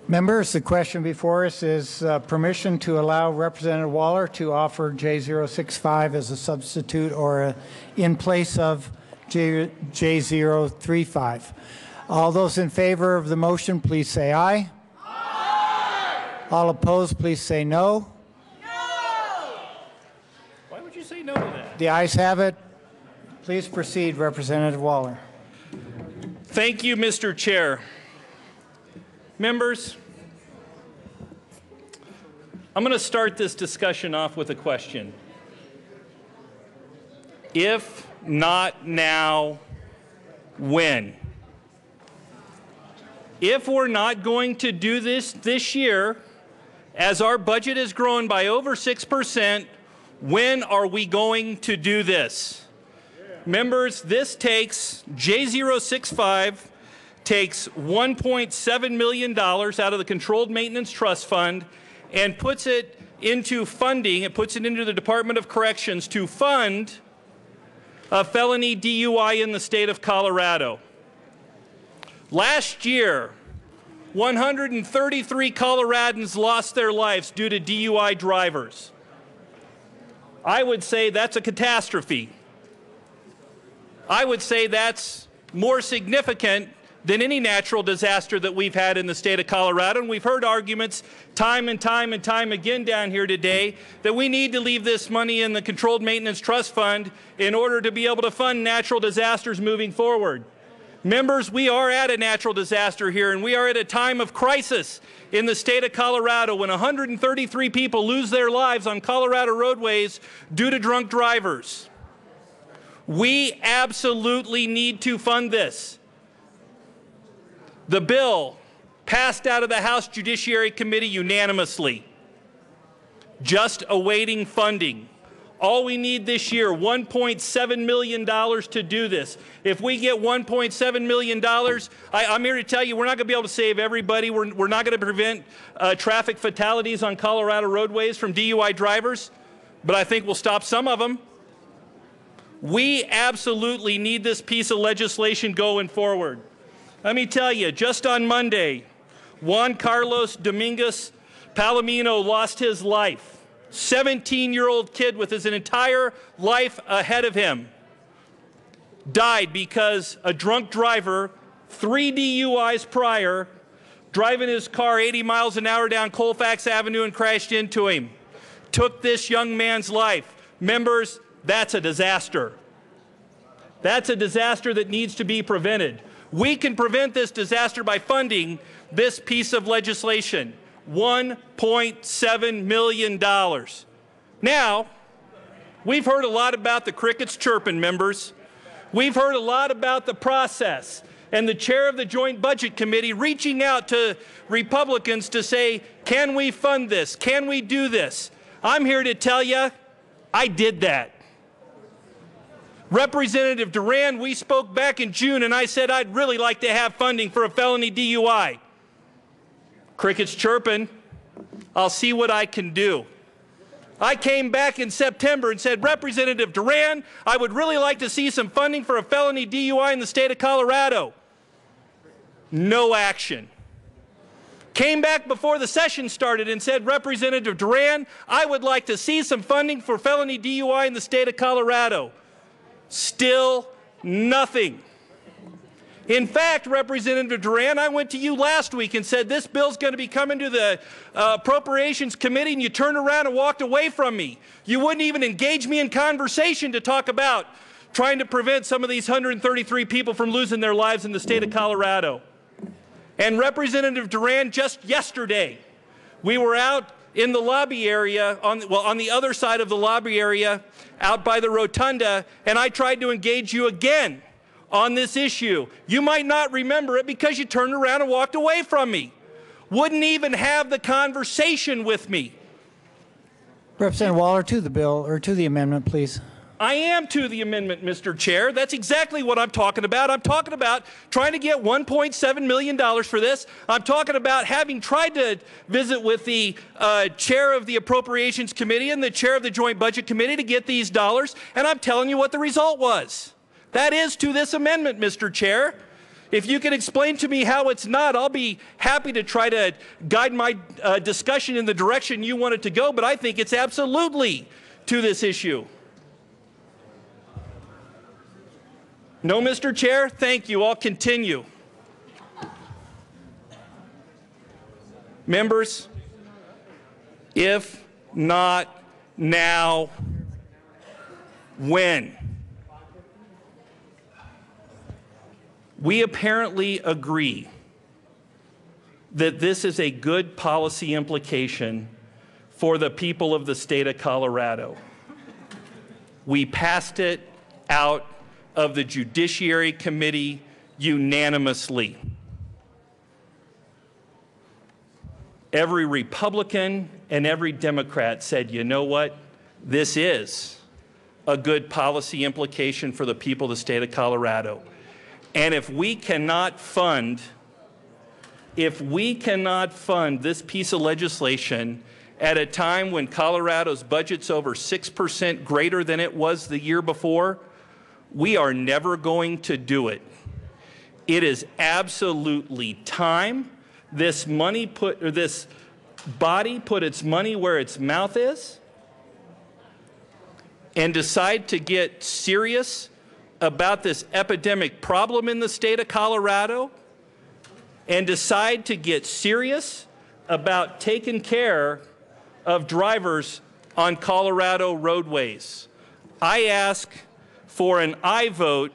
Members, the question before us is permission to allow Representative Waller to offer J065 as a substitute or in place of J035. All those in favor of the motion, please say aye. Aye. All opposed, please say no. No. Why would you say no to that? The ayes have it. Please proceed, Representative Waller. Thank you, Mr. Chair. Members, I'm going to start this discussion off with a question. If not now, when? If we're not going to do this year, as our budget has grown by over 6%, when are we going to do this? Members, this takes J065 takes $1.7 million out of the Controlled Maintenance Trust Fund and puts it into funding, it puts it into the Department of Corrections to fund a felony DUI in the state of Colorado. Last year, 133 Coloradans lost their lives due to DUI drivers. I would say that's a catastrophe. I would say that's more significant than any natural disaster that we've had in the state of Colorado. And we've heard arguments time and time and time again down here today that we need to leave this money in the Controlled Maintenance Trust Fund in order to be able to fund natural disasters moving forward. Members, we are at a natural disaster here, and we are at a time of crisis in the state of Colorado when 133 people lose their lives on Colorado roadways due to drunk drivers. We absolutely need to fund this. The bill passed out of the House Judiciary Committee unanimously, just awaiting funding. All we need this year, $1.7 million to do this. If we get $1.7 million, I'm here to tell you we're not going to be able to save everybody. We're not going to prevent traffic fatalities on Colorado roadways from DUI drivers, but I think we'll stop some of them. We absolutely need this piece of legislation going forward. Let me tell you, just on Monday, Juan Carlos Dominguez Palomino lost his life. 17-year-old kid with his entire life ahead of him died because a drunk driver, 3 DUIs prior, driving his car 80 miles an hour down Colfax Avenue and crashed into him. Took this young man's life. Members, that's a disaster. That's a disaster that needs to be prevented. We can prevent this disaster by funding this piece of legislation, $1.7 million. Now, we've heard a lot about the crickets chirping, members. We've heard a lot about the process and the chair of the Joint Budget Committee reaching out to Republicans to say, can we fund this? Can we do this? I'm here to tell you, I did that. Representative Duran, we spoke back in June, and I said I'd really like to have funding for a felony DUI. Crickets chirping. I'll see what I can do. I came back in September and said, Representative Duran, I would really like to see some funding for a felony DUI in the state of Colorado. No action. Came back before the session started and said, Representative Duran, I would like to see some funding for felony DUI in the state of Colorado. Still nothing. In fact, Representative Duran, I went to you last week and said this bill's going to be coming to the Appropriations Committee, and you turned around and walked away from me. You wouldn't even engage me in conversation to talk about trying to prevent some of these 133 people from losing their lives in the state of Colorado. And Representative Duran, just yesterday, we were out in the lobby area, on the other side of the lobby area, out by the rotunda, and I tried to engage you again on this issue. You might not remember it because you turned around and walked away from me. Wouldn't even have the conversation with me. Representative Waller, to the bill, or to the amendment, please. I am to the amendment, Mr. Chair. That's exactly what I'm talking about. I'm talking about trying to get $1.7 million for this. I'm talking about having tried to visit with the chair of the Appropriations Committee and the chair of the Joint Budget Committee to get these dollars, and I'm telling you what the result was. That is to this amendment, Mr. Chair. If you can explain to me how it's not, I'll be happy to try to guide my discussion in the direction you want it to go, but I think it's absolutely to this issue. No, Mr. Chair? Thank you. I'll continue. Members, if not now, when? We apparently agree that this is a good policy implication for the people of the state of Colorado. We passed it out of the Judiciary Committee unanimously. Every Republican and every Democrat said, you know what? This is a good policy implication for the people of the state of Colorado. And if we cannot fund this piece of legislation at a time when Colorado's budget's over 6% greater than it was the year before, we are never going to do it. It is absolutely time this body put its money where its mouth is and decide to get serious about this epidemic problem in the state of Colorado and decide to get serious about taking care of drivers on Colorado roadways. I ask for an aye vote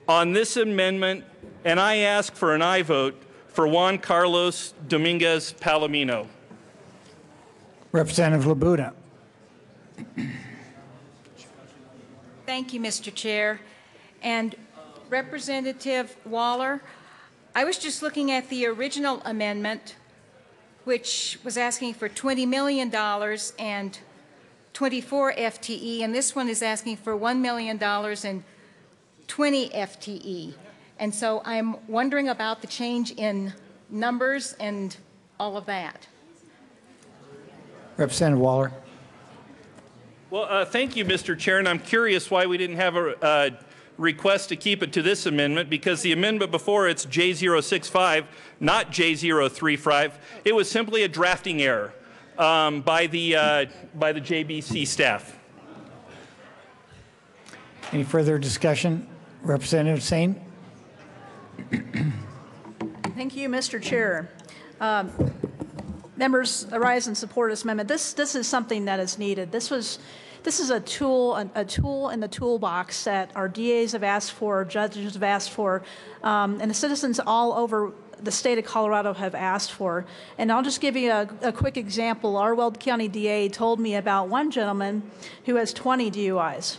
on this amendment, and I ask for an aye vote for Juan Carlos Dominguez Palomino. Representative Labuda. Thank you, Mr. Chair. And Representative Waller, I was just looking at the original amendment, which was asking for $20 million and 24 FTE, and this one is asking for $1 million and 20 FTE. And so I'm wondering about the change in numbers and all of that. Representative Waller. Well, thank you, Mr. Chair, and I'm curious why we didn't have a request to keep it to this amendment, because the amendment before it's J065, not J035. It was simply a drafting error by the JBC staff. Any further discussion? Representative Sane. Thank you, Mr. Chair. Members arise and support this amendment. This is something that is needed. This is a tool in the toolbox that our DAs have asked for, judges have asked for, and the citizens all over the state of Colorado have asked for. And I'll just give you a quick example. Our Weld County DA told me about one gentleman who has 20 DUIs.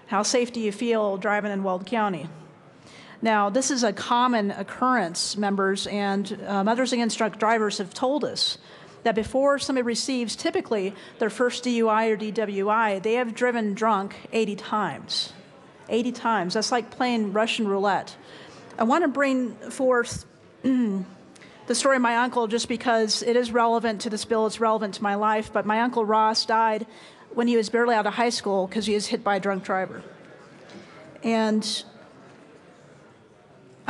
How safe do you feel driving in Weld County? Now, this is a common occurrence, members, and Mothers Against Drunk Drivers have told us that before somebody receives typically their first DUI or DWI, they have driven drunk 80 times. 80 times. That's like playing Russian roulette. I want to bring forth the story of my uncle just because it is relevant to this bill, it's relevant to my life, but my Uncle Ross died when he was barely out of high school because he was hit by a drunk driver. And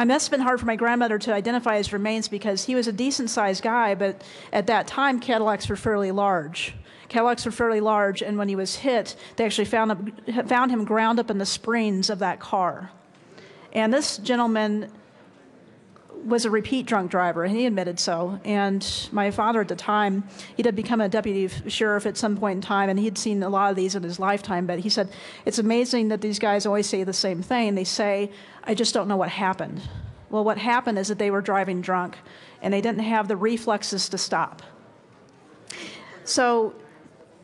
that's been hard for my grandmother to identify his remains because he was a decent-sized guy, but at that time, Cadillacs were fairly large. Cadillacs were fairly large, and when he was hit, they actually found him ground up in the springs of that car. And this gentleman was a repeat drunk driver, and he admitted so. And my father at the time, he did become a deputy sheriff at some point in time, and he had seen a lot of these in his lifetime. But he said, it's amazing that these guys always say the same thing. They say, I just don't know what happened. Well, what happened is that they were driving drunk, and they didn't have the reflexes to stop. So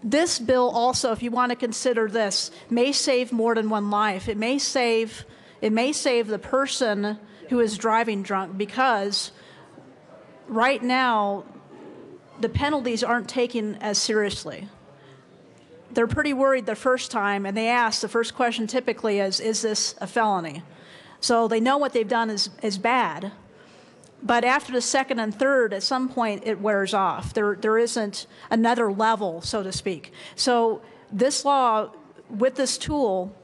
this bill also, if you want to consider this, may save more than one life. It may save the person who is driving drunk, because right now the penalties aren't taken as seriously. They're pretty worried the first time, and they ask, the first question typically is this a felony? So they know what they've done is bad, but after the second and third, at some point it wears off. There isn't another level, so to speak. So this law, with this tool,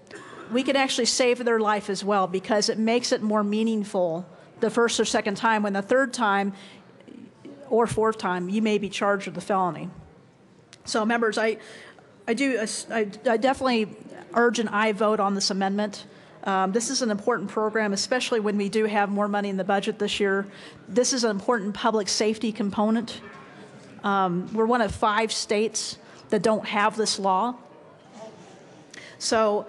we can actually save their life as well, because it makes it more meaningful the first or second time. When the third time or fourth time, you may be charged with a felony. So members, I definitely urge an aye vote on this amendment. This is an important program, especially when we do have more money in the budget this year. This is an important public safety component. We're one of 5 states that don't have this law. So,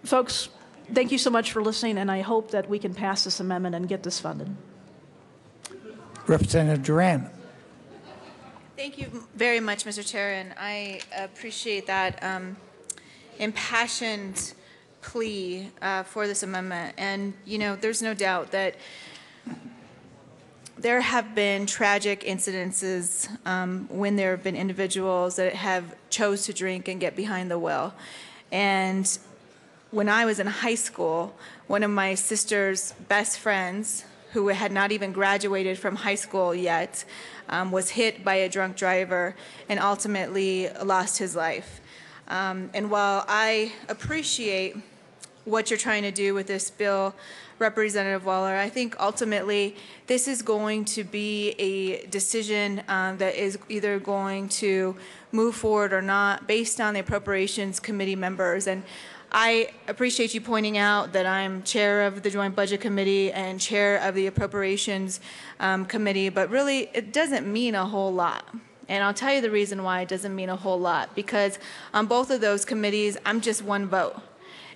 folks, thank you so much for listening, and I hope that we can pass this amendment and get this funded. Representative Duran. Thank you very much, Mr. Chair, and I appreciate that impassioned plea for this amendment. And, you know, there's no doubt that there have been tragic incidences when there have been individuals that have chose to drink and get behind the wheel. And when I was in high school, one of my sister's best friends, who had not even graduated from high school yet, was hit by a drunk driver and ultimately lost his life. And while I appreciate what you're trying to do with this bill, Representative Waller, I think ultimately this is going to be a decision that is either going to move forward or not based on the Appropriations Committee members. And I appreciate you pointing out that I'm chair of the Joint Budget Committee and chair of the Appropriations Committee, but really it doesn't mean a whole lot. And I'll tell you the reason why it doesn't mean a whole lot, because on both of those committees, I'm just one vote.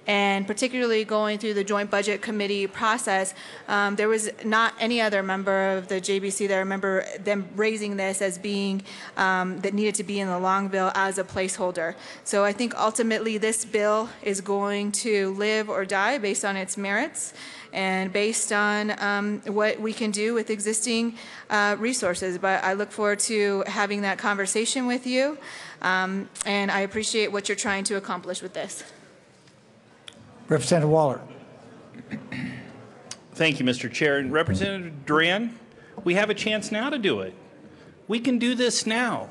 And particularly going through the Joint Budget Committee process, there was not any other member of the JBC that I remember them raising this as being that needed to be in the long bill as a placeholder. So I think ultimately this bill is going to live or die based on its merits and based on what we can do with existing resources. But I look forward to having that conversation with you, and I appreciate what you're trying to accomplish with this. Representative Waller. Thank you, Mr. Chair. And Representative Duran, we have a chance now to do it. We can do this now.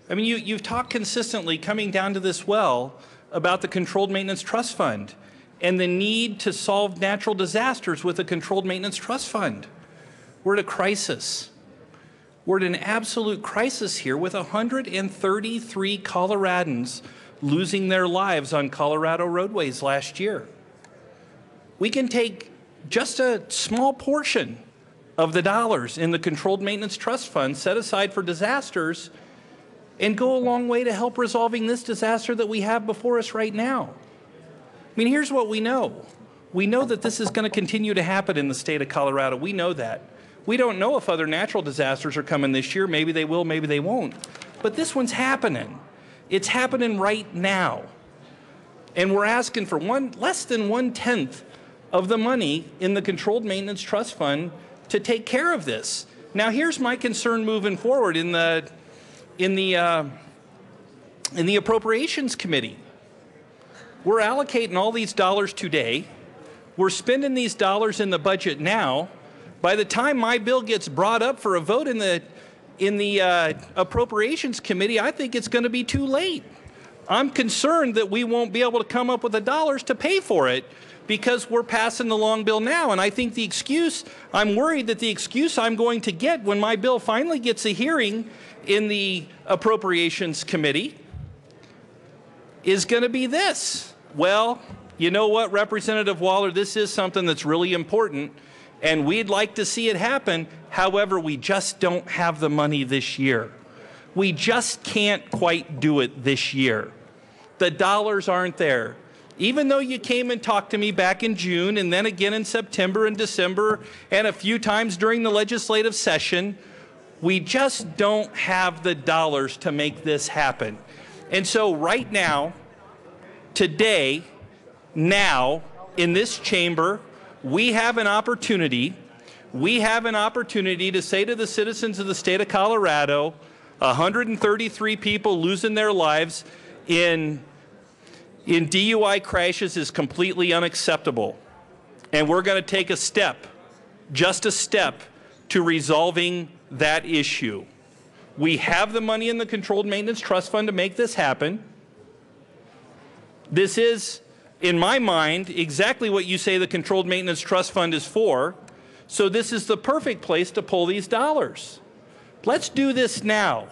I mean, you've talked consistently coming down to this well about the Controlled Maintenance Trust Fund and the need to solve natural disasters with a Controlled Maintenance Trust Fund. We're at a crisis. We're at an absolute crisis here with 133 Coloradans losing their lives on Colorado roadways last year. We can take just a small portion of the dollars in the Controlled Maintenance Trust Fund set aside for disasters and go a long way to help resolving this disaster that we have before us right now. I mean, here's what we know. We know that this is going to continue to happen in the state of Colorado. We know that. We don't know if other natural disasters are coming this year. Maybe they will, maybe they won't. But this one's happening. It's happening right now. And we're asking for less than 1/10 of the money in the Controlled Maintenance Trust Fund to take care of this. Now, here's my concern moving forward in the Appropriations Committee. We're allocating all these dollars today. We're spending these dollars in the budget now. By the time my bill gets brought up for a vote in the Appropriations Committee, I think it's going to be too late. I'm concerned that we won't be able to come up with the dollars to pay for it because we're passing the long bill now. And I think the excuse, I'm worried that the excuse I'm going to get when my bill finally gets a hearing in the Appropriations Committee is going to be this. Well, you know what, Representative Waller, this is something that's really important, and we'd like to see it happen. However, we just don't have the money this year. We just can't quite do it this year. The dollars aren't there. Even though you came and talked to me back in June and then again in September and December and a few times during the legislative session, we just don't have the dollars to make this happen. And so right now, today, now, in this chamber, we have an opportunity. We have an opportunity to say to the citizens of the state of Colorado, 133 people losing their lives in DUI crashes is completely unacceptable. And we're going to take a step, just a step, to resolving that issue. We have the money in the Controlled Maintenance Trust Fund to make this happen. This is, in my mind, exactly what you say the Controlled Maintenance Trust Fund is for. So this is the perfect place to pull these dollars. Let's do this now.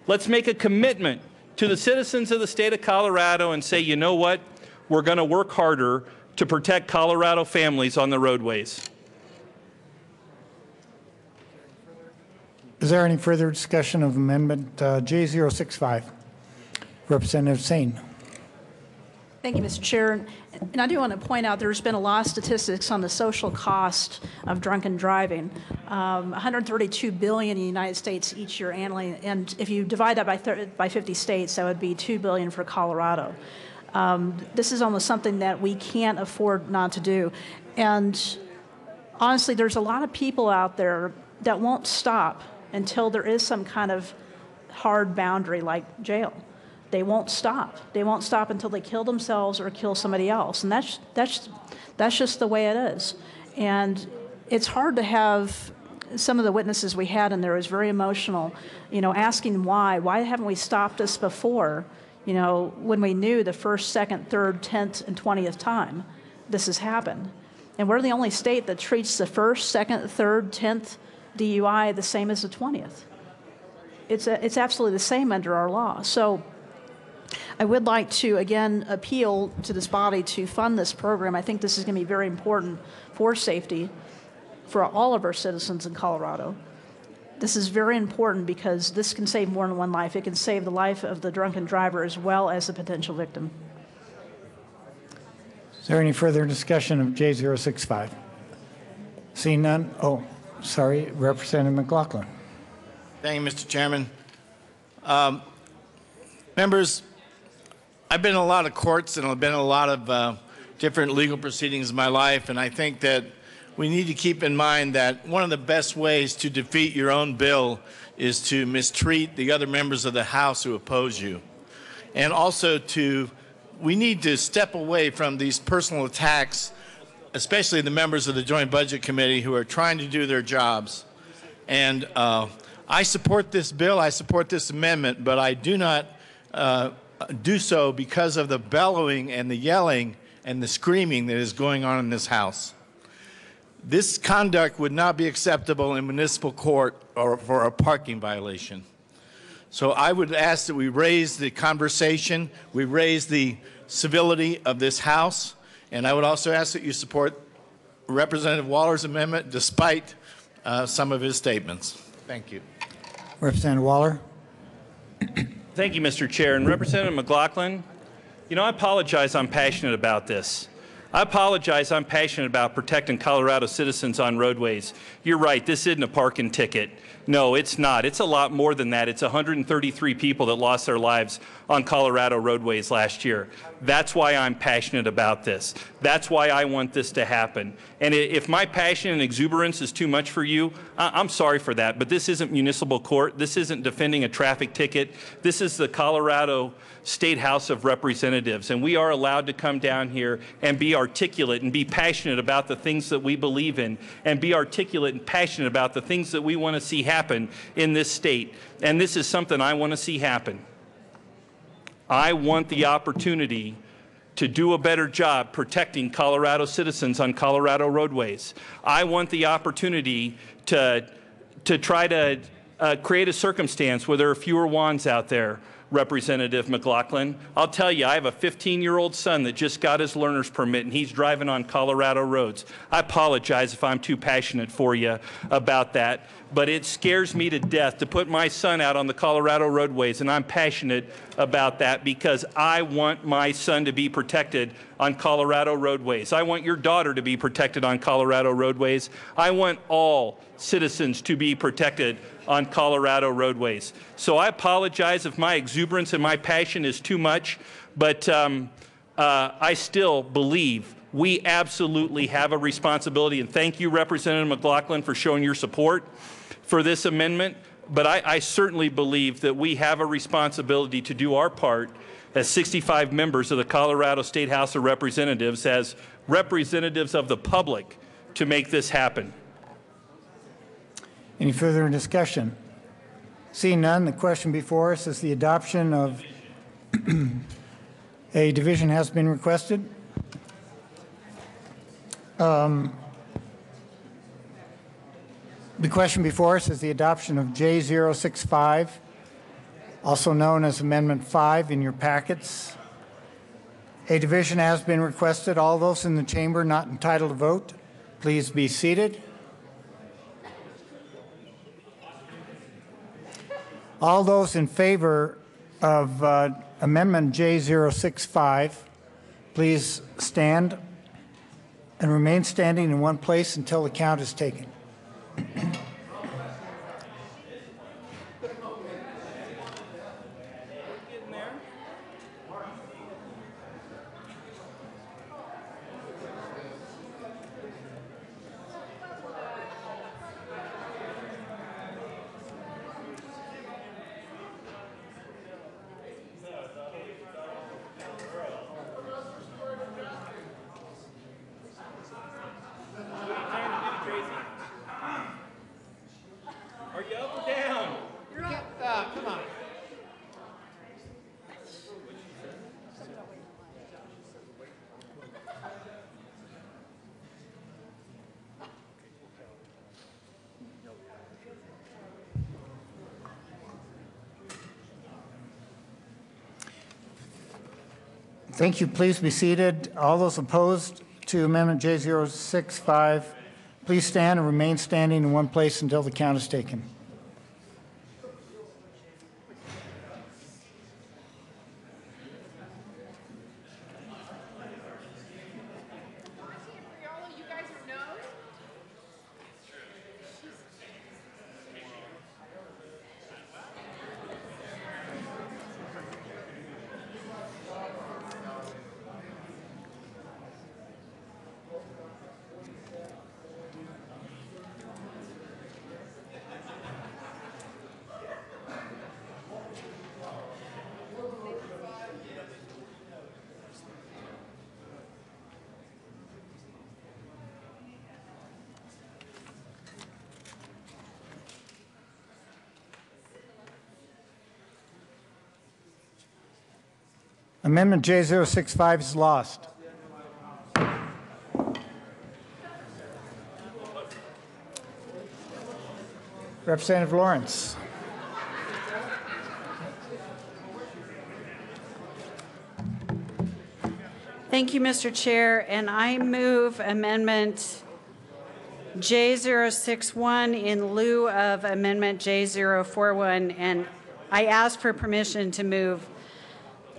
Let's make a commitment to the citizens of the state of Colorado and say, you know what? We're going to work harder to protect Colorado families on the roadways. Is there any further discussion of Amendment J065? Representative Sane. Thank you, Mr. Chair. And I do want to point out there's been a lot of statistics on the social cost of drunken driving. 132 billion in the United States each year annually, and if you divide that by 50 states, that would be 2 billion for Colorado. This is almost something that we can't afford not to do. And honestly, there's a lot of people out there that won't stop until there is some kind of hard boundary like jail. They won't stop. They won't stop until they kill themselves or kill somebody else. And that's just the way it is. And it's hard to have some of the witnesses we had in there was very emotional, asking why haven't we stopped this before, when we knew the first, second, third, 10th, and 20th time this has happened. And we're the only state that treats the first, second, third, 10th DUI the same as the 20th. It's absolutely the same under our law. So I would like to, again, appeal to this body to fund this program. I think this is going to be very important for safety for all of our citizens in Colorado. This is very important because this can save more than one life. It can save the life of the drunken driver as well as the potential victim. Is there any further discussion of J065? Seeing none. Oh, sorry, Representative McLaughlin. Thank you, Mr. Chairman. Members, I've been in a lot of courts and I've been in a lot of different legal proceedings in my life, and I think that we need to keep in mind that one of the best ways to defeat your own bill is to mistreat the other members of the House who oppose you. And also we need to step away from these personal attacks, especially the members of the Joint Budget Committee who are trying to do their jobs. And I support this bill, I support this amendment, but I do not do so because of the bellowing and the yelling and the screaming that is going on in this House. This conduct would not be acceptable in municipal court or for a parking violation. So I would ask that we raise the conversation, we raise the civility of this House, and I would also ask that you support Representative Waller's amendment despite some of his statements. Thank you. Representative Waller. Thank you, Mr. Chair. And Representative McLaughlin, I apologize I'm passionate about this. I apologize I'm passionate about protecting Colorado citizens on roadways. You're right, this isn't a parking ticket. No, it's not. It's a lot more than that. It's 133 people that lost their lives on Colorado roadways last year. That's why I'm passionate about this. That's why I want this to happen. And if my passion and exuberance is too much for you, I'm sorry for that. But this isn't municipal court. This isn't defending a traffic ticket. This is the Colorado State House of Representatives. And we are allowed to come down here and be articulate and be passionate about the things that we believe in, and be articulate and passionate about the things that we want to see happen in this state. And this is something I want to see happen. I want the opportunity to do a better job protecting Colorado citizens on Colorado roadways. I want the opportunity to try to create a circumstance where there are fewer wands out there, Representative McLaughlin. I'll tell you, I have a 15-year-old son that just got his learner's permit, and he's driving on Colorado roads. I apologize if I'm too passionate for you about that, but it scares me to death to put my son out on the Colorado roadways, and I'm passionate about that because I want my son to be protected on Colorado roadways. I want your daughter to be protected on Colorado roadways. I want all citizens to be protected on Colorado roadways. So I apologize if my exuberance and my passion is too much, but I still believe we absolutely have a responsibility. And thank you, Representative McLaughlin, for showing your support for this amendment. But I certainly believe that we have a responsibility to do our part as 65 members of the Colorado State House of Representatives, as representatives of the public, to make this happen. Any further discussion? Seeing none, the question before us is the adoption of a division has been requested. The question before us is the adoption of J065, also known as Amendment 5 in your packets. A division has been requested. All those in the chamber not entitled to vote, please be seated. All those in favor of Amendment J065, please stand and remain standing in one place until the count is taken. Are you up or down? You're up. Come on. Thank you. Please be seated. All those opposed to Amendment J065, please stand and remain standing in one place until the count is taken. Amendment J065 is lost. Representative Lawrence. Thank you, Mr. Chair, and I move Amendment J061 in lieu of Amendment J041, and I ask for permission to move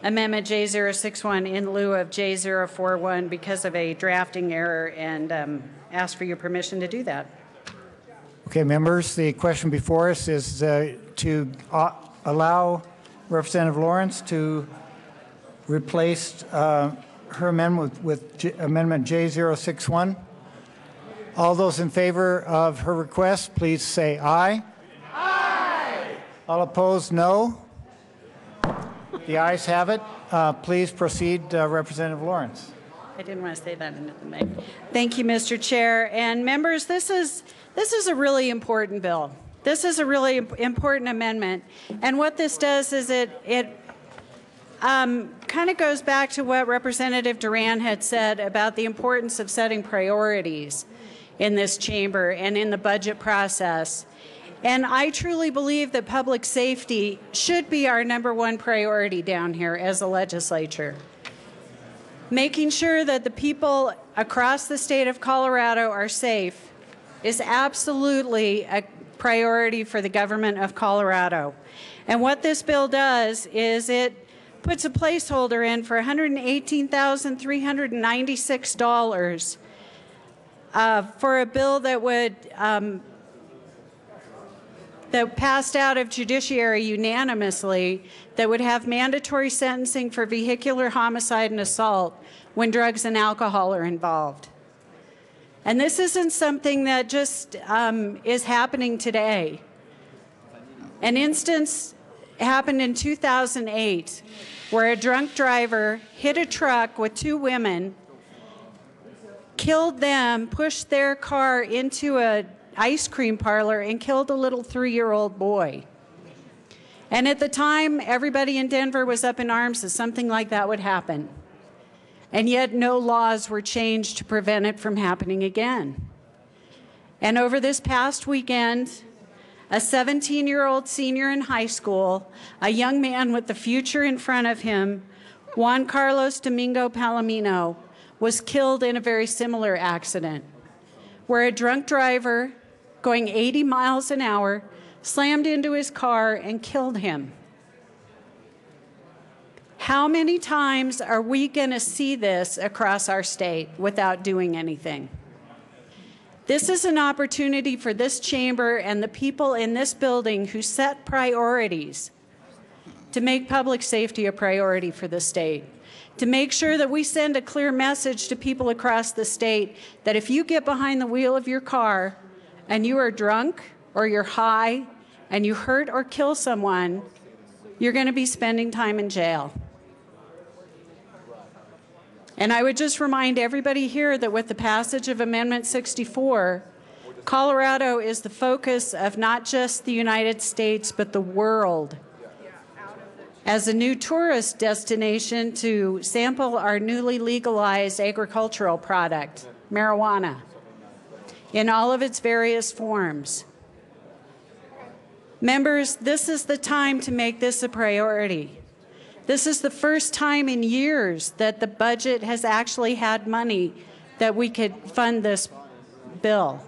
Amendment J061 in lieu of J041 because of a drafting error, and ask for your permission to do that. Okay, members, the question before us is to allow Representative Lawrence to replace her amendment with Amendment J061. All those in favor of her request, please say aye. Aye. All opposed, no. The ayes have it. Please proceed, Representative Lawrence. I didn't want to say that into the mic. Thank you, Mr. Chair. And members, this is a really important bill. This is a really important amendment. And what this does is it kind of goes back to what Representative Duran had said about the importance of setting priorities in this chamber and in the budget process. And I truly believe that public safety should be our #1 priority down here as a legislature. Making sure that the people across the state of Colorado are safe is absolutely a priority for the government of Colorado. And what this bill does is it puts a placeholder in for $118,396 for a bill that would that passed out of judiciary unanimously that would have mandatory sentencing for vehicular homicide and assault when drugs and alcohol are involved. And this isn't something that just is happening today. An instance happened in 2008 where a drunk driver hit a truck with 2 women, killed them, pushed their car into an ice cream parlor, and killed a little 3-year-old boy. And at the time, everybody in Denver was up in arms that something like that would happen. And yet no laws were changed to prevent it from happening again. And over this past weekend, a 17-year-old senior in high school, a young man with the future in front of him, Juan Carlos Domingo Palomino, was killed in a very similar accident, where a drunk driver going 80 miles an hour slammed into his car and killed him. How many times are we going to see this across our state without doing anything? This is an opportunity for this chamber and the people in this building who set priorities to make public safety a priority for the state, to make sure that we send a clear message to people across the state that if you get behind the wheel of your car and you are drunk or you're high and you hurt or kill someone, you're going to be spending time in jail. And I would just remind everybody here that with the passage of Amendment 64, Colorado is the focus of not just the United States, but the world, as a new tourist destination to sample our newly legalized agricultural product, marijuana, in all of its various forms. Members, this is the time to make this a priority. This is the first time in years that the budget has actually had money that we could fund this bill.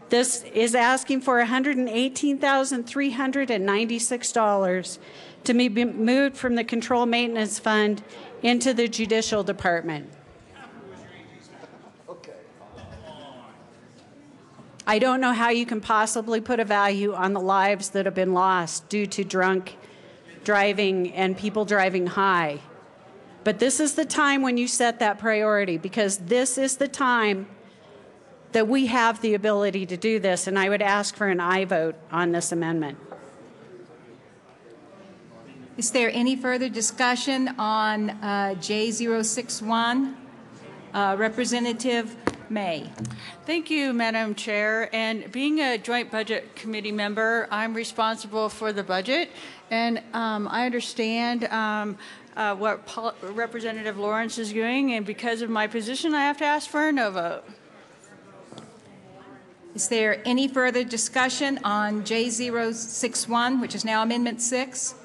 This is asking for $118,396 to be moved from the Control Maintenance Fund into the Judicial Department. I don't know how you can possibly put a value on the lives that have been lost due to drunk driving and people driving high. But this is the time when you set that priority, because this is the time that we have the ability to do this, and I would ask for an aye vote on this amendment. Is there any further discussion on J061? Representative May. Thank you, Madam Chair. And being a Joint Budget Committee member, I'm responsible for the budget. And I understand what Representative Lawrence is doing. And because of my position, I have to ask for a no vote. Is there any further discussion on J061, which is now Amendment 6?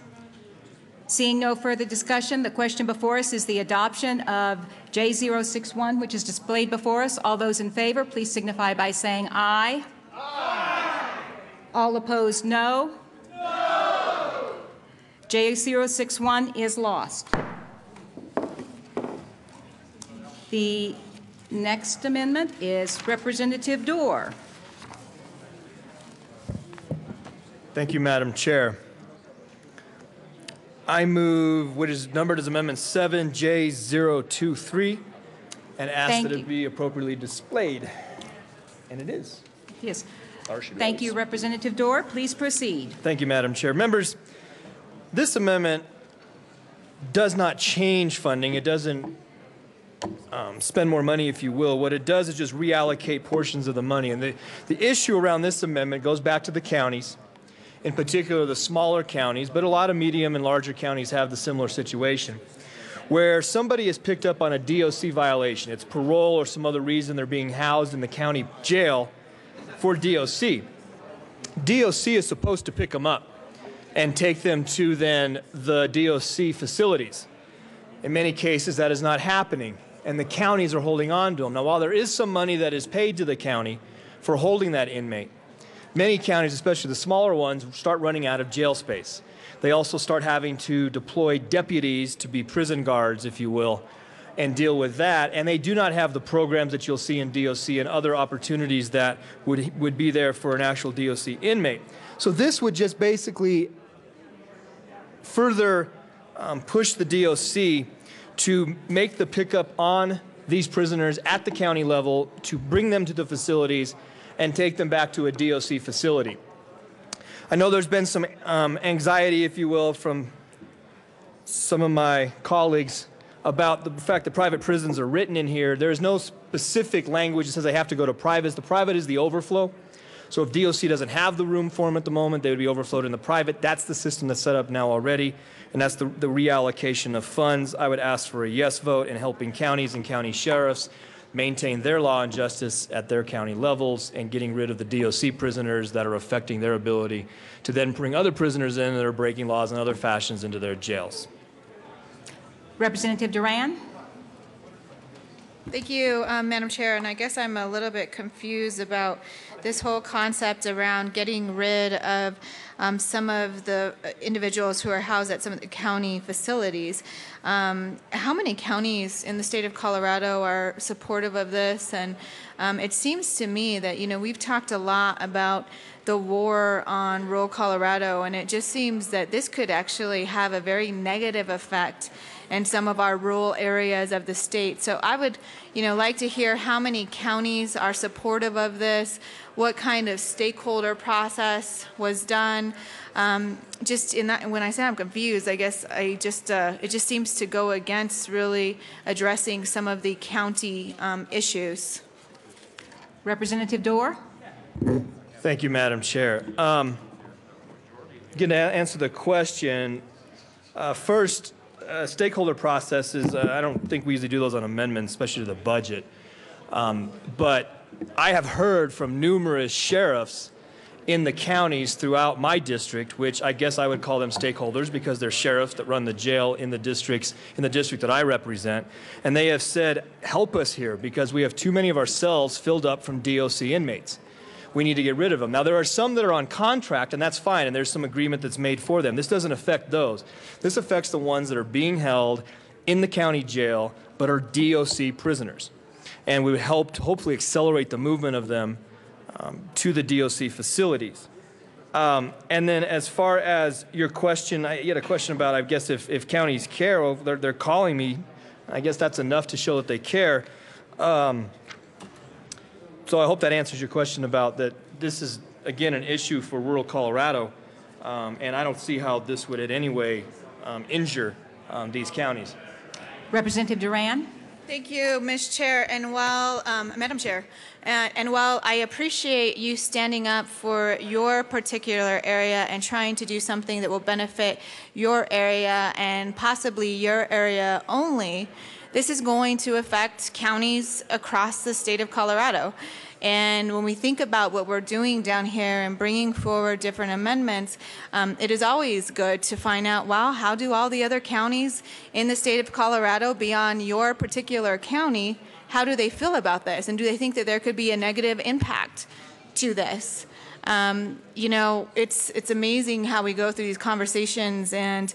Seeing no further discussion, the question before us is the adoption of J061, which is displayed before us. All those in favor, please signify by saying aye. Aye. All opposed, no. No. J061 is lost. The next amendment is Representative Dorr. Thank you, Madam Chair. I move what is numbered as Amendment 7J023 and ask that it be appropriately displayed. And it is. Yes. Thank you, Representative Dorr. Please proceed. Thank you, Madam Chair. Members, this amendment does not change funding. It doesn't spend more money, if you will. What it does is just reallocate portions of the money. And the issue around this amendment goes back to the counties. in particular the smaller counties, but a lot of medium and larger counties have the similar situation, where somebody is picked up on a DOC violation. It's parole or some other reason they're being housed in the county jail for DOC. DOC is supposed to pick them up and take them to then the DOC facilities. In many cases, that is not happening, and the counties are holding on to them. Now, while there is some money that is paid to the county for holding that inmate, many counties, especially the smaller ones, start running out of jail space. They also start having to deploy deputies to be prison guards, if you will, and deal with that. And they do not have the programs that you'll see in DOC and other opportunities that would be there for an actual DOC inmate. So this would just basically further push the DOC to make the pickup on these prisoners at the county level, to bring them to the facilities and take them back to a DOC facility. I know there's been some anxiety, if you will, from some of my colleagues about the fact that private prisons are written in here. There is no specific language that says they have to go to privates. The private is the overflow. So if DOC doesn't have the room for them at the moment, they would be overflowed in the private. That's the system that's set up now already, and that's the reallocation of funds. I would ask for a yes vote in helping counties and county sheriffs maintain their law and justice at their county levels and getting rid of the DOC prisoners that are affecting their ability to then bring other prisoners in that are breaking laws in other fashions into their jails. Representative Duran. Thank you, Madam Chair. And I guess I'm a little bit confused about this whole concept around getting rid of some of the individuals who are housed at some of the county facilities. How many counties in the state of Colorado are supportive of this? And it seems to me that, you know, we've talked a lot about the war on rural Colorado, and it just seems that this could actually have a very negative effect in some of our rural areas of the state. So I would, you know, like to hear how many counties are supportive of this, what kind of stakeholder process was done. Just in that, when I say I'm confused, I guess it just seems to go against really addressing some of the county issues. Representative Dorr. Thank you, Madam Chair. Going to answer the question. First, stakeholder processes, I don't think we usually do those on amendments, especially to the budget. But I have heard from numerous sheriffs in the counties throughout my district, which I guess I would call them stakeholders because they're sheriffs that run the jail in the district that I represent. And they have said, help us here because we have too many of our cells filled up from DOC inmates. We need to get rid of them. Now, there are some that are on contract, and that's fine, and there's some agreement that's made for them. This doesn't affect those. This affects the ones that are being held in the county jail but are DOC prisoners. And we would help to hopefully accelerate the movement of them to the DOC facilities. And then as far as your question, you had a question about, I guess, if counties care. Well, they're calling me. I guess that's enough to show that they care. So I hope that answers your question about that. This is, again, an issue for rural Colorado, and I don't see how this would in any way injure these counties. Representative Duran. Thank you, Ms. Chair, and while, Madam Chair, and while I appreciate you standing up for your particular area and trying to do something that will benefit your area and possibly your area only, this is going to affect counties across the state of Colorado. And when we think about what we're doing down here and bringing forward different amendments, it is always good to find out, well, how do all the other counties in the state of Colorado beyond your particular county, how do they feel about this? And do they think that there could be a negative impact to this? You know, it's amazing how we go through these conversations and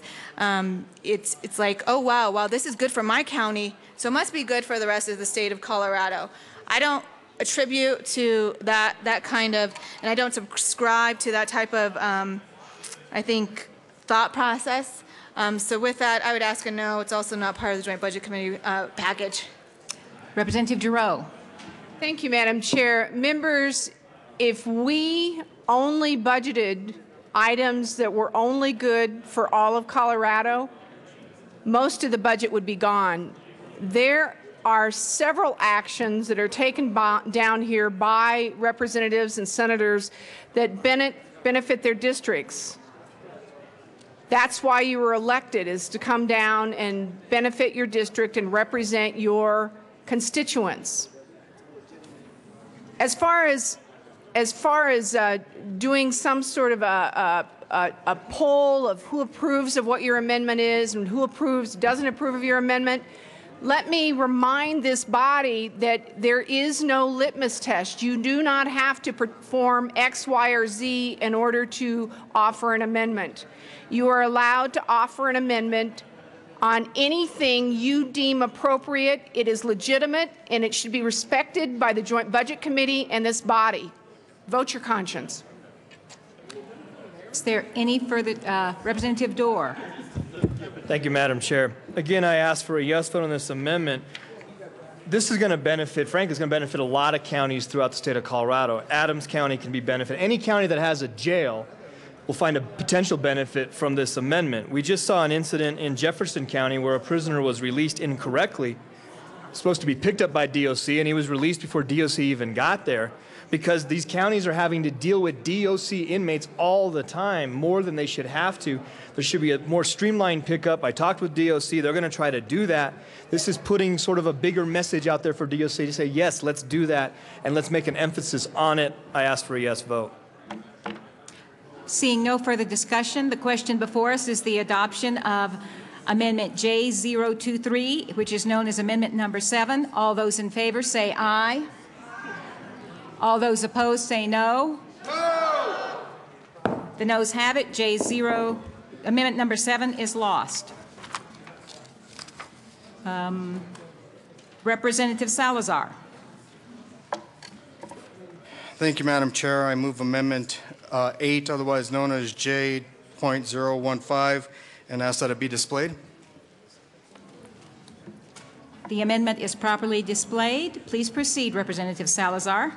it's like, oh, wow, this is good for my county, so it must be good for the rest of the state of Colorado. I don't attribute to that kind of, and I don't subscribe to that type of, I think, thought process. So with that, I would ask a no. It's also not part of the Joint Budget Committee package. Representative Giroux. Thank you, Madam Chair. Members, if we only budgeted items that were only good for all of Colorado, most of the budget would be gone. There are several actions that are taken down here by representatives and senators that benefit their districts. That's why you were elected, is to come down and benefit your district and represent your constituents. As far as doing some sort of a poll of who approves of what your amendment is and who doesn't approve of your amendment, let me remind this body that there is no litmus test. You do not have to perform X, Y, or Z in order to offer an amendment. You are allowed to offer an amendment on anything you deem appropriate. It is legitimate, and it should be respected by the Joint Budget Committee and this body. Vote your conscience. Is there any further, Representative Dorr? Thank you, Madam Chair. Again, I ask for a yes vote on this amendment. This is going to benefit, frankly, it's going to benefit a lot of counties throughout the state of Colorado. Adams County can be benefited. Any county that has a jail will find a potential benefit from this amendment. We just saw an incident in Jefferson County where a prisoner was released incorrectly, supposed to be picked up by DOC, and he was released before DOC even got there, because these counties are having to deal with DOC inmates all the time, more than they should have to. There should be a more streamlined pickup. I talked with DOC. They're going to try to do that. This is putting sort of a bigger message out there for DOC to say, yes, let's do that, and let's make an emphasis on it. I ask for a yes vote. Seeing no further discussion, the question before us is the adoption of Amendment J023, which is known as Amendment Number 7. All those in favor say aye. All those opposed say no. No! The noes have it. Amendment Number 7 is lost. Representative Salazar. Thank you, Madam Chair. I move Amendment 8, otherwise known as J.015, and ask that it be displayed. The amendment is properly displayed. Please proceed, Representative Salazar.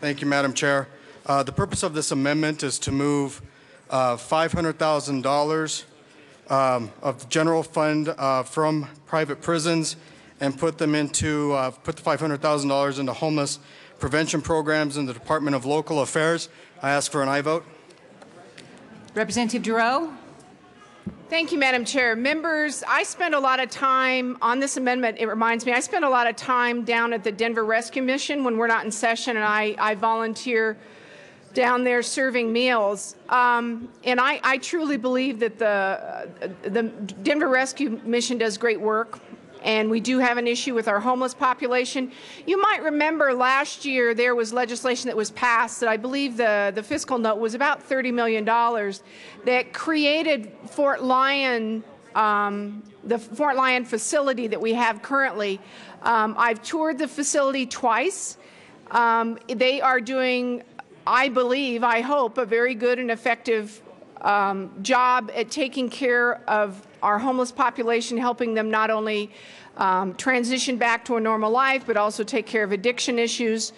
Thank you, Madam Chair. The purpose of this amendment is to move $500,000 of the general fund from private prisons and put them into put the $500,000 into homeless prevention programs in the Department of Local Affairs. I ask for an aye vote. Representative Giroux. Thank you, Madam Chair. Members, I spent a lot of time on this amendment. It reminds me, I spent a lot of time down at the Denver Rescue Mission when we're not in session, and I volunteer down there serving meals. And I truly believe that the Denver Rescue Mission does great work, and we do have an issue with our homeless population. You might remember last year there was legislation that was passed that I believe the fiscal note was about $30 million that created Fort Lyon, the Fort Lyon facility that we have currently. I've toured the facility twice. They are doing, I believe, I hope, a very good and effective job at taking care of our homeless population, helping them not only transition back to a normal life, but also take care of addiction issues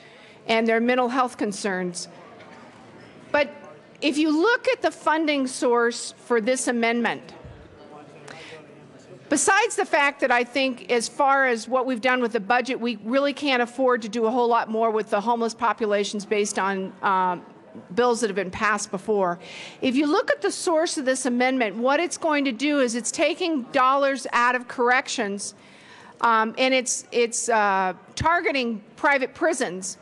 and their mental health concerns. But if you look at the funding source for this amendment, besides the fact that I think as far as what we've done with the budget, we really can't afford to do a whole lot more with the homeless populations based on bills that have been passed before. If you look at the source of this amendment, what it's going to do is it's taking dollars out of corrections, and it's targeting private prisons.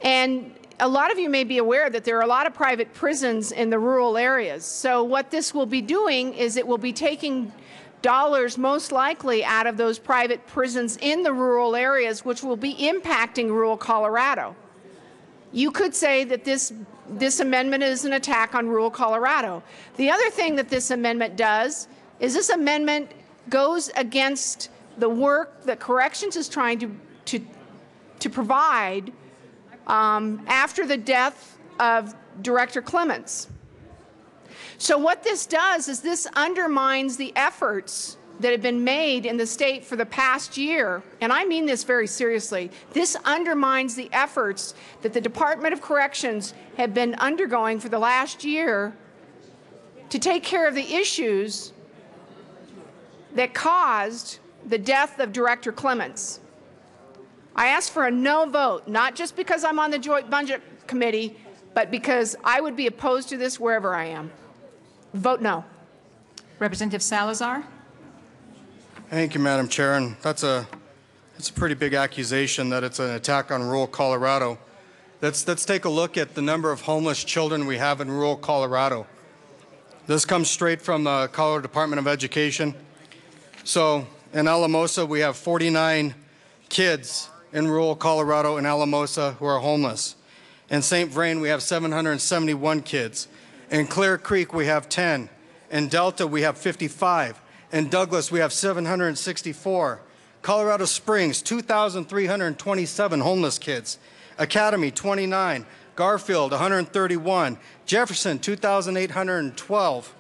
And a lot of you may be aware that there are a lot of private prisons in the rural areas. So what this will be doing is it will be taking dollars most likely out of those private prisons in the rural areas, which will be impacting rural Colorado. You could say that this amendment is an attack on rural Colorado. The other thing that this amendment does is this amendment goes against the work that Corrections is trying to provide after the death of Director Clements. So what this does is this undermines the efforts that have been made in the state for the past year, and I mean this very seriously. This undermines the efforts that the Department of Corrections have been undergoing for the last year to take care of the issues that caused the death of Director Clements. I ask for a no vote, not just because I'm on the Joint Budget Committee, but because I would be opposed to this wherever I am. Vote no. Representative Salazar? Thank you, Madam Chair. And it's a pretty big accusation that it's an attack on rural Colorado. Let's take a look at the number of homeless children we have in rural Colorado. This comes straight from the Colorado Department of Education. So in Alamosa, we have 49 kids in rural Colorado in Alamosa who are homeless. In St. Vrain, we have 771 kids. In Clear Creek, we have 10. In Delta, we have 55. In Douglas, we have 764. Colorado Springs, 2,327 homeless kids. Academy, 29. Garfield, 131. Jefferson, 2,812.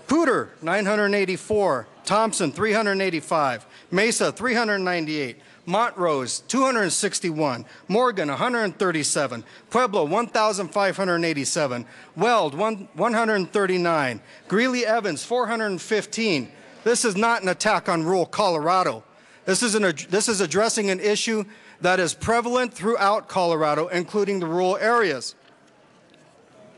Poudre, 984. Thompson, 385. Mesa, 398. Montrose, 261. Morgan, 137. Pueblo, 1,587. Weld, 139. Greeley Evans, 415. This is not an attack on rural Colorado. This is addressing an issue that is prevalent throughout Colorado, including the rural areas.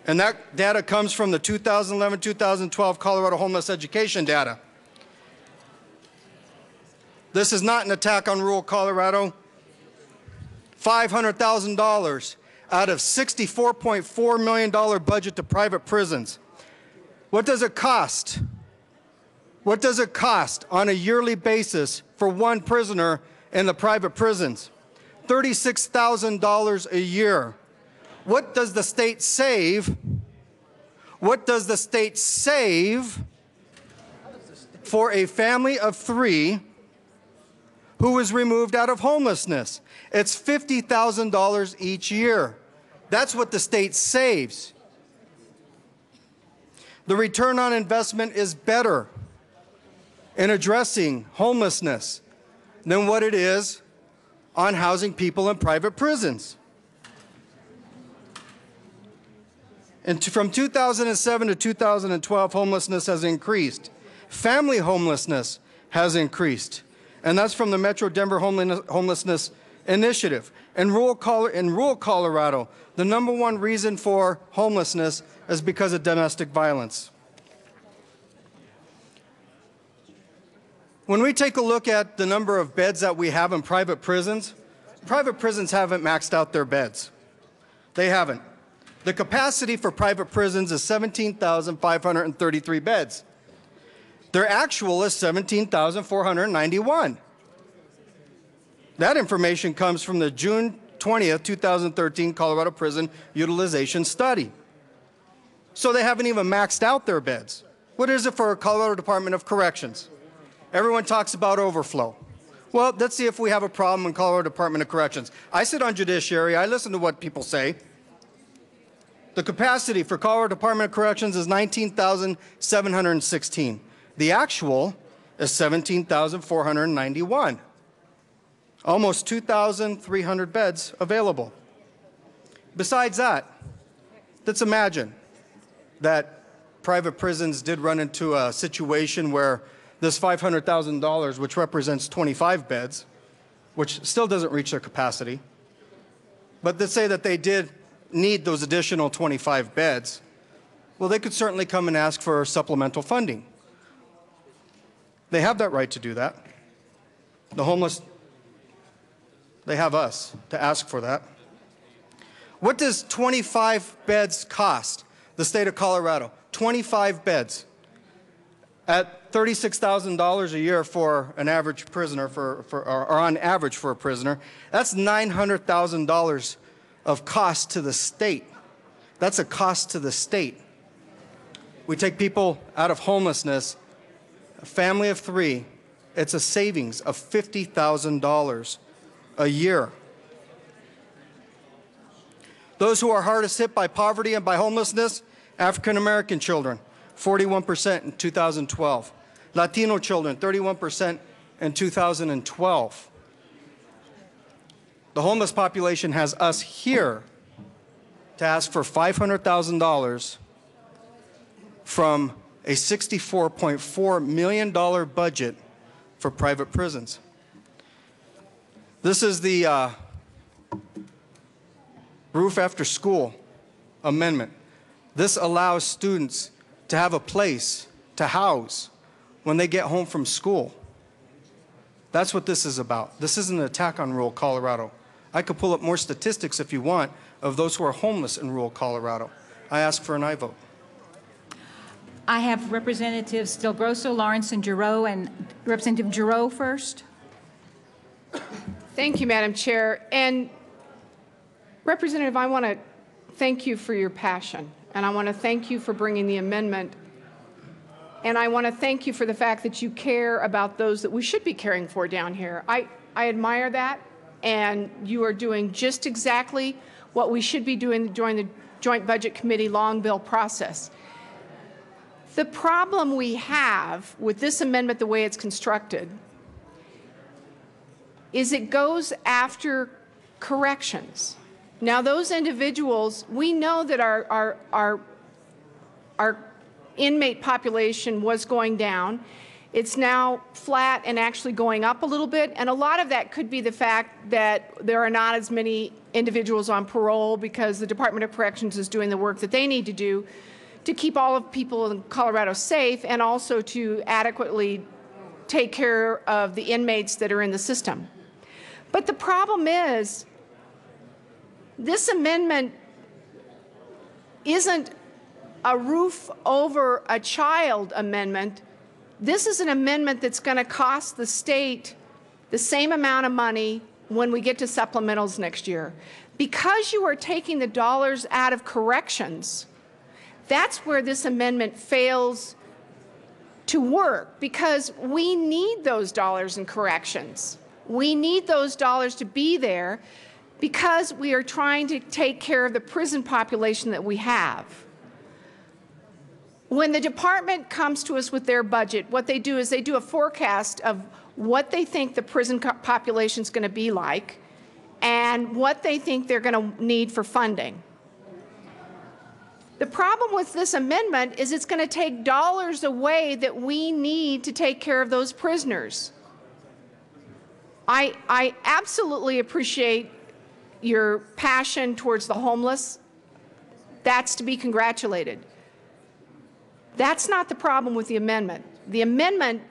And that data comes from the 2011-2012 Colorado Homeless Education data. This is not an attack on rural Colorado. $500,000 out of $64.4 million budget to private prisons. What does it cost? What does it cost on a yearly basis for one prisoner in the private prisons? $36,000 a year. What does the state save? What does the state save for a family of 3 who is removed out of homelessness? It's $50,000 each year. That's what the state saves. The return on investment is better in addressing homelessness than what it is on housing people in private prisons. And from 2007 to 2012, homelessness has increased. Family homelessness has increased. And that's from the Metro Denver Homelessness Initiative. In rural Colorado, the #1 reason for homelessness is because of domestic violence. When we take a look at the number of beds that we have in private prisons haven't maxed out their beds. They haven't. The capacity for private prisons is 17,533 beds. Their actual is 17,491. That information comes from the June 20th, 2013 Colorado Prison Utilization Study. So they haven't even maxed out their beds. What is it for Colorado Department of Corrections? Everyone talks about overflow. Well, let's see if we have a problem in Colorado Department of Corrections. I sit on Judiciary. I listen to what people say. The capacity for Colorado Department of Corrections is 19,716. The actual is 17,491. Almost 2,300 beds available. Besides that, let's imagine that private prisons did run into a situation where this $500,000, which represents 25 beds, which still doesn't reach their capacity, but let's say that they did need those additional 25 beds, well, they could certainly come and ask for supplemental funding. They have that right to do that. The homeless, they have us to ask for that. What does 25 beds cost the state of Colorado? 25 beds at $36,000 a year for an average prisoner, or on average for a prisoner. That's $900,000 of cost to the state. That's a cost to the state. We take people out of homelessness, a family of 3, it's a savings of $50,000 a year. Those who are hardest hit by poverty and by homelessness, African American children, 41% in 2012. Latino children, 31% in 2012. The homeless population has us here to ask for $500,000 from a $64.4 million budget for private prisons. This is the roof after school amendment. This allows students to have a place to house when they get home from school. That's what this is about. This isn't an attack on rural Colorado. I could pull up more statistics if you want of those who are homeless in rural Colorado. I ask for an aye vote. I have Representatives Del Grosso, Lawrence, and Giroux, and Representative Giroux first. Thank you, Madam Chair. And Representative, I want to thank you for your passion, and I want to thank you for bringing the amendment, and I want to thank you for the fact that you care about those that we should be caring for down here. I admire that, and you are doing just exactly what we should be doing during the Joint Budget Committee long bill process. The problem we have with this amendment, the way it's constructed, is it goes after corrections. Now, those individuals, we know that our inmate population was going down. It's now flat and actually going up a little bit, and a lot of that could be the fact that there are not as many individuals on parole because the Department of Corrections is doing the work that they need to do to keep all of people in Colorado safe and also to adequately take care of the inmates that are in the system. But the problem is, this amendment isn't a roof over a child amendment. This is an amendment that's going to cost the state the same amount of money when we get to supplementals next year. Because you are taking the dollars out of corrections, that's where this amendment fails to work, because we need those dollars in corrections. We need those dollars to be there because we are trying to take care of the prison population that we have. When the department comes to us with their budget, what they do is they do a forecast of what they think the prison population is going to be like and what they think they're going to need for funding. The problem with this amendment is it's going to take dollars away that we need to take care of those prisoners. I absolutely appreciate your passion towards the homeless. That's to be congratulated. That's not the problem with the amendment. The amendment,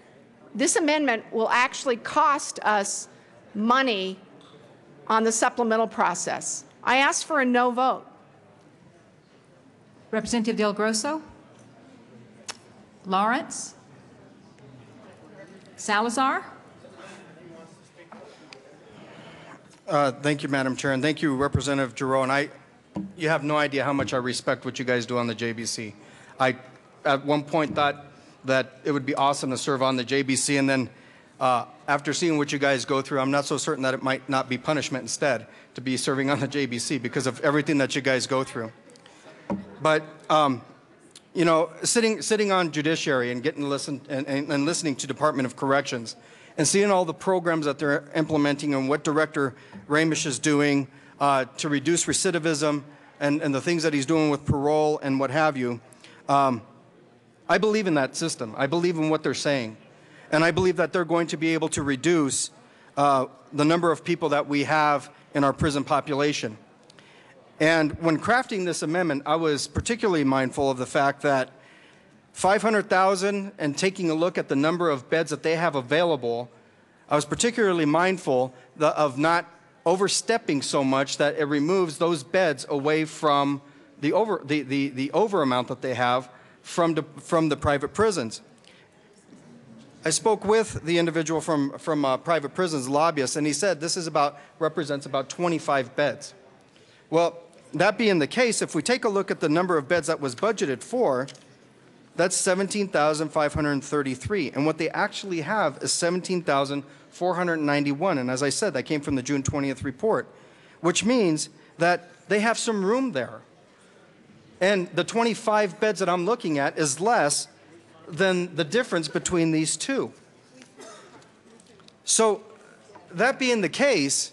this amendment will actually cost us money on the supplemental process. I ask for a no vote. Representative Del Grosso, Lawrence, Salazar. Thank you, Madam Chair, and thank you, Representative Giroux. And you have no idea how much I respect what you guys do on the JBC. I, at one point, thought that it would be awesome to serve on the JBC, and then after seeing what you guys go through, I'm not so certain that it might not be punishment instead to be serving on the JBC because of everything that you guys go through. But you know, sitting on judiciary and getting and listening to Department of Corrections and seeing all the programs that they're implementing and what Director Ramish is doing to reduce recidivism and the things that he's doing with parole and what have you, I believe in that system. I believe in what they're saying. And I believe that they're going to be able to reduce the number of people that we have in our prison population. And when crafting this amendment, I was particularly mindful of the fact that 500,000 and taking a look at the number of beds that they have available, I was particularly mindful of not overstepping so much that it removes those beds away from the over amount that they have from the private prisons. I spoke with the individual from private prisons, lobbyist, and he said this is represents about 25 beds. Well, that being the case, if we take a look at the number of beds that was budgeted for, that's 17,533. And what they actually have is 17,491. And as I said, that came from the June 20th report, which means that they have some room there. And the 25 beds that I'm looking at is less than the difference between these two. So that being the case,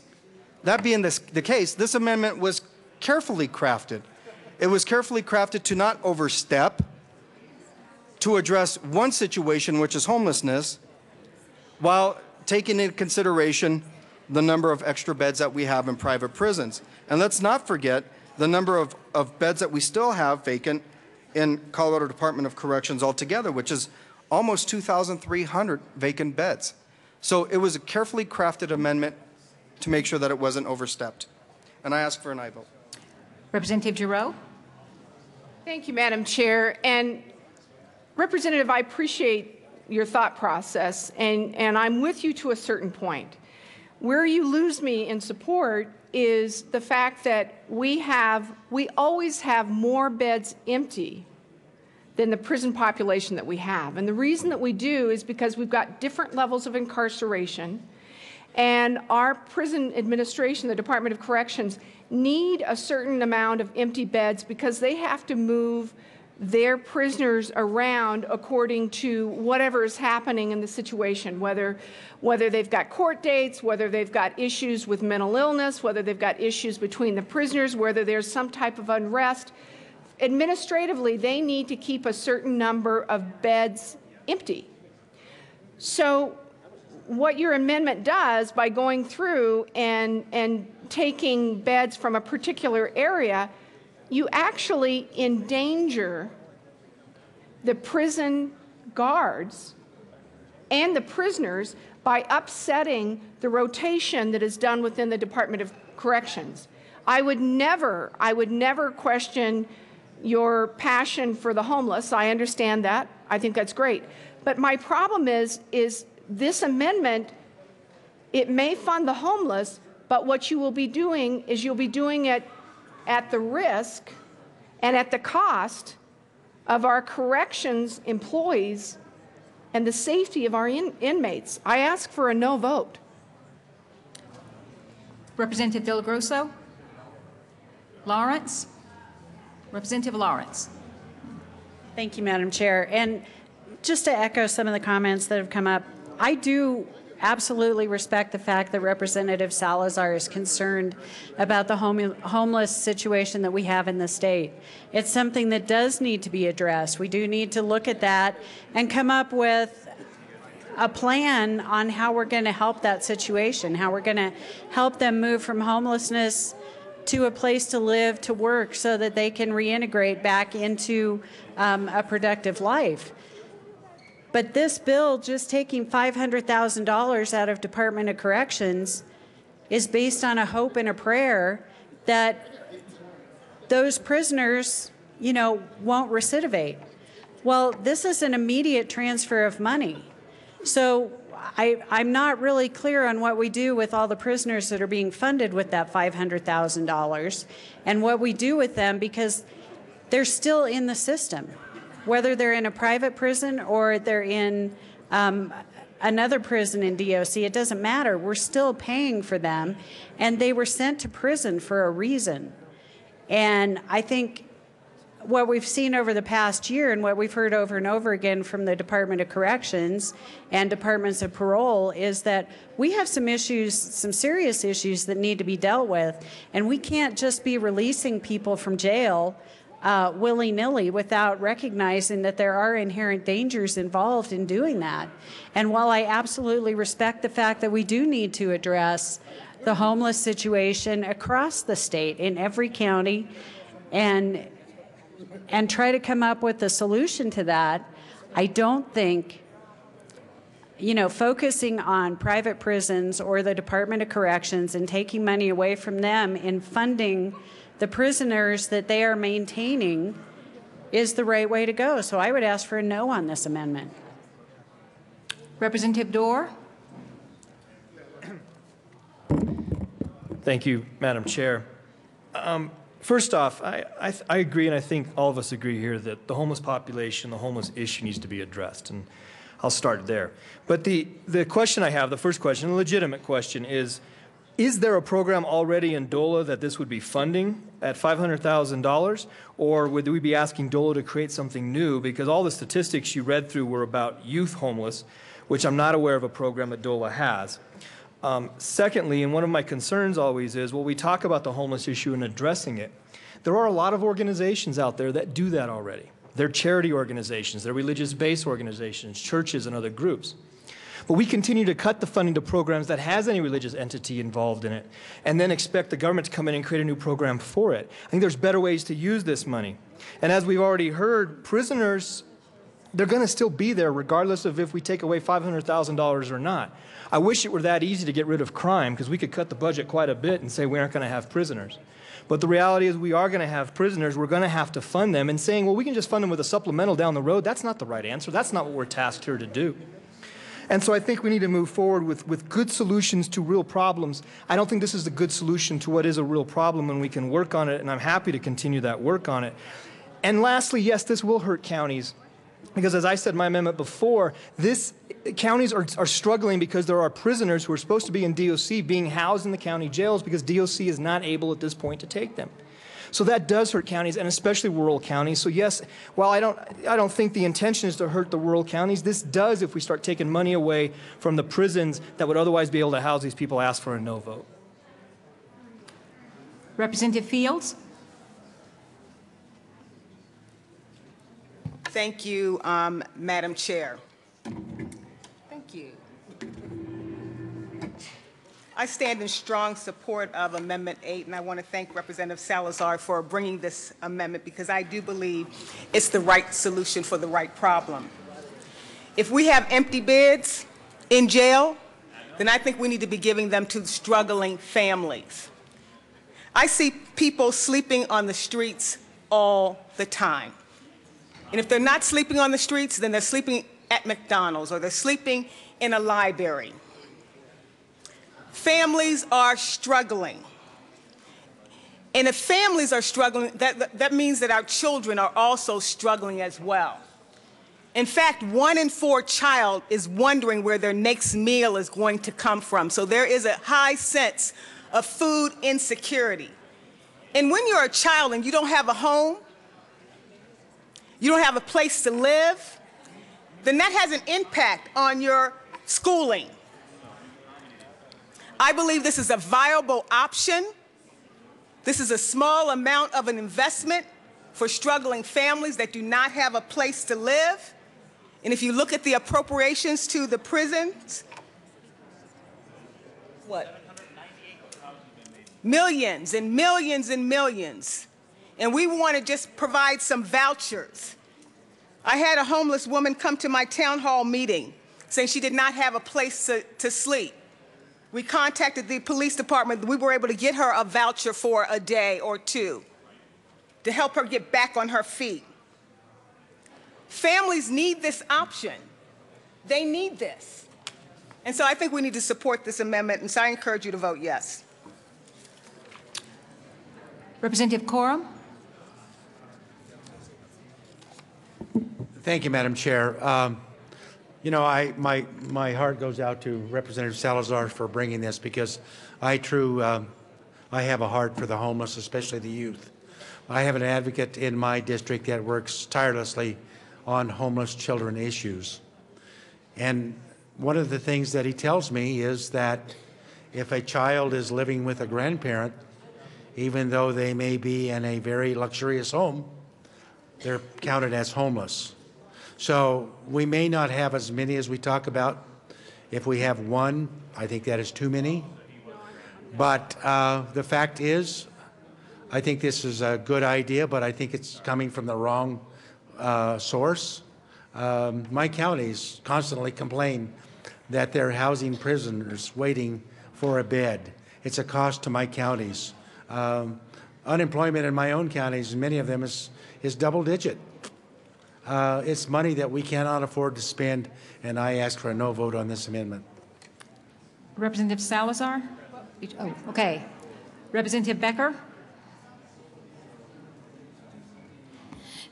this amendment was carefully crafted. It was carefully crafted to not overstep, to address one situation, which is homelessness, while taking into consideration the number of extra beds that we have in private prisons. And let's not forget the number of beds that we still have vacant in Colorado Department of Corrections altogether, which is almost 2,300 vacant beds. So it was a carefully crafted amendment to make sure that it wasn't overstepped. And I ask for an aye vote. Representative Giroux? Thank you, Madam Chair. And Representative, I appreciate your thought process, and I'm with you to a certain point. Where you lose me in support is the fact that we always have more beds empty than the prison population that we have. And the reason that we do is because we've got different levels of incarceration, and our prison administration, the Department of Corrections, need a certain amount of empty beds because they have to move their prisoners around according to whatever is happening in the situation, whether they've got court dates, whether they've got issues with mental illness, whether they've got issues between the prisoners, whether there's some type of unrest. Administratively, they need to keep a certain number of beds empty. So what your amendment does by going through and taking beds from a particular area, you actually endanger the prison guards and the prisoners by upsetting the rotation that is done within the Department of Corrections. I would never question your passion for the homeless. I understand that. I think that's great. But my problem is this amendment, it may fund the homeless, but what you will be doing is you'll be doing it at the risk and at the cost of our corrections employees and the safety of our inmates. I ask for a no vote. Representative Del Grosso? Lawrence? Representative Lawrence. Thank you, Madam Chair. And just to echo some of the comments that have come up, I do absolutely respect the fact that Representative Salazar is concerned about the homeless situation that we have in the state. It's something that does need to be addressed. We do need to look at that and come up with a plan on how we're going to help that situation, how we're going to help them move from homelessness to a place to live, to work, so that they can reintegrate back into a productive life. But this bill, just taking $500,000 out of Department of Corrections, is based on a hope and a prayer that those prisoners, won't recidivate. Well, this is an immediate transfer of money. So I'm not really clear on what we do with all the prisoners that are being funded with that $500,000 and what we do with them, because they're still in the system. Whether they're in a private prison or they're in another prison in DOC, it doesn't matter. We're still paying for them, and they were sent to prison for a reason. And I think what we've seen over the past year and what we've heard over and over again from the Department of Corrections and departments of parole is that we have some issues, some serious issues that need to be dealt with, and we can't just be releasing people from jail willy-nilly without recognizing that there are inherent dangers involved in doing that. And while I absolutely respect the fact that we do need to address the homeless situation across the state in every county and try to come up with a solution to that, I don't think, focusing on private prisons or the Department of Corrections and taking money away from them in funding the prisoners that they are maintaining is the right way to go. So I would ask for a no on this amendment. Representative Dorr? Thank you, Madam Chair. First off, I agree, and I think all of us agree here, that the homeless population, the homeless issue needs to be addressed, and I'll start there. But the question I have, the first question, a legitimate question, is there a program already in DOLA that this would be funding at $500,000, or would we be asking DOLA to create something new? Because all the statistics you read through were about youth homeless, which I'm not aware of a program that DOLA has. Secondly, and one of my concerns always is, well, we talk about the homeless issue and addressing it. There are a lot of organizations out there that do that already. They're charity organizations, they're religious-based organizations, churches, and other groups. But we continue to cut the funding to programs that has any religious entity involved in it, and then expect the government to come in and create a new program for it. I think there's better ways to use this money. And as we've already heard, prisoners, they're going to still be there regardless of if we take away $500,000 or not. I wish it were that easy to get rid of crime, because we could cut the budget quite a bit and say we aren't going to have prisoners. But the reality is we are going to have prisoners. We're going to have to fund them. And saying, well, we can just fund them with a supplemental down the road, that's not the right answer. That's not what we're tasked here to do. And so I think we need to move forward with good solutions to real problems. I don't think this is a good solution to what is a real problem, and we can work on it, and I'm happy to continue that work on it. And lastly, yes, this will hurt counties. Because as I said in my amendment before, counties are struggling because there are prisoners who are supposed to be in DOC being housed in the county jails because DOC is not able at this point to take them. So that does hurt counties, and especially rural counties. So yes, while I don't think the intention is to hurt the rural counties, this does, if we start taking money away from the prisons that would otherwise be able to house these people, ask for a no vote. Representative Fields. Thank you, Madam Chair. Thank you. I stand in strong support of Amendment 8, and I want to thank Representative Salazar for bringing this amendment because I do believe it's the right solution for the right problem. If we have empty beds in jail, then I think we need to be giving them to struggling families. I see people sleeping on the streets all the time. And if they're not sleeping on the streets, then they're sleeping at McDonald's or they're sleeping in a library. Families are struggling. And if families are struggling, that means that our children are also struggling as well. In fact, 1 in 4 child is wondering where their next meal is going to come from. So there is a high sense of food insecurity. And when you're a child and you don't have a home, you don't have a place to live, then that has an impact on your schooling. I believe this is a viable option. This is a small amount of an investment for struggling families that do not have a place to live. And if you look at the appropriations to the prisons, what? Millions and millions and millions. And we want to just provide some vouchers. I had a homeless woman come to my town hall meeting saying she did not have a place to sleep. We contacted the police department. We were able to get her a voucher for a day or two to help her get back on her feet. Families need this option. They need this. And so I think we need to support this amendment, and so I encourage you to vote yes. Representative Corum. Thank you, Madam Chair. You know, my heart goes out to Representative Salazar for bringing this because I have a heart for the homeless, especially the youth. I have an advocate in my district that works tirelessly on homeless children issues. And one of the things that he tells me is that if a child is living with a grandparent, even though they may be in a very luxurious home, they're counted as homeless. So we may not have as many as we talk about. If we have one, I think that is too many. But the fact is, I think this is a good idea, but I think it's coming from the wrong source. My counties constantly complain that they're housing prisoners waiting for a bed. It's a cost to my counties. Unemployment in my own counties, many of them is double digit. It's money that we cannot afford to spend, and I ask for a no vote on this amendment. Representative Salazar? Oh, okay. Representative Becker?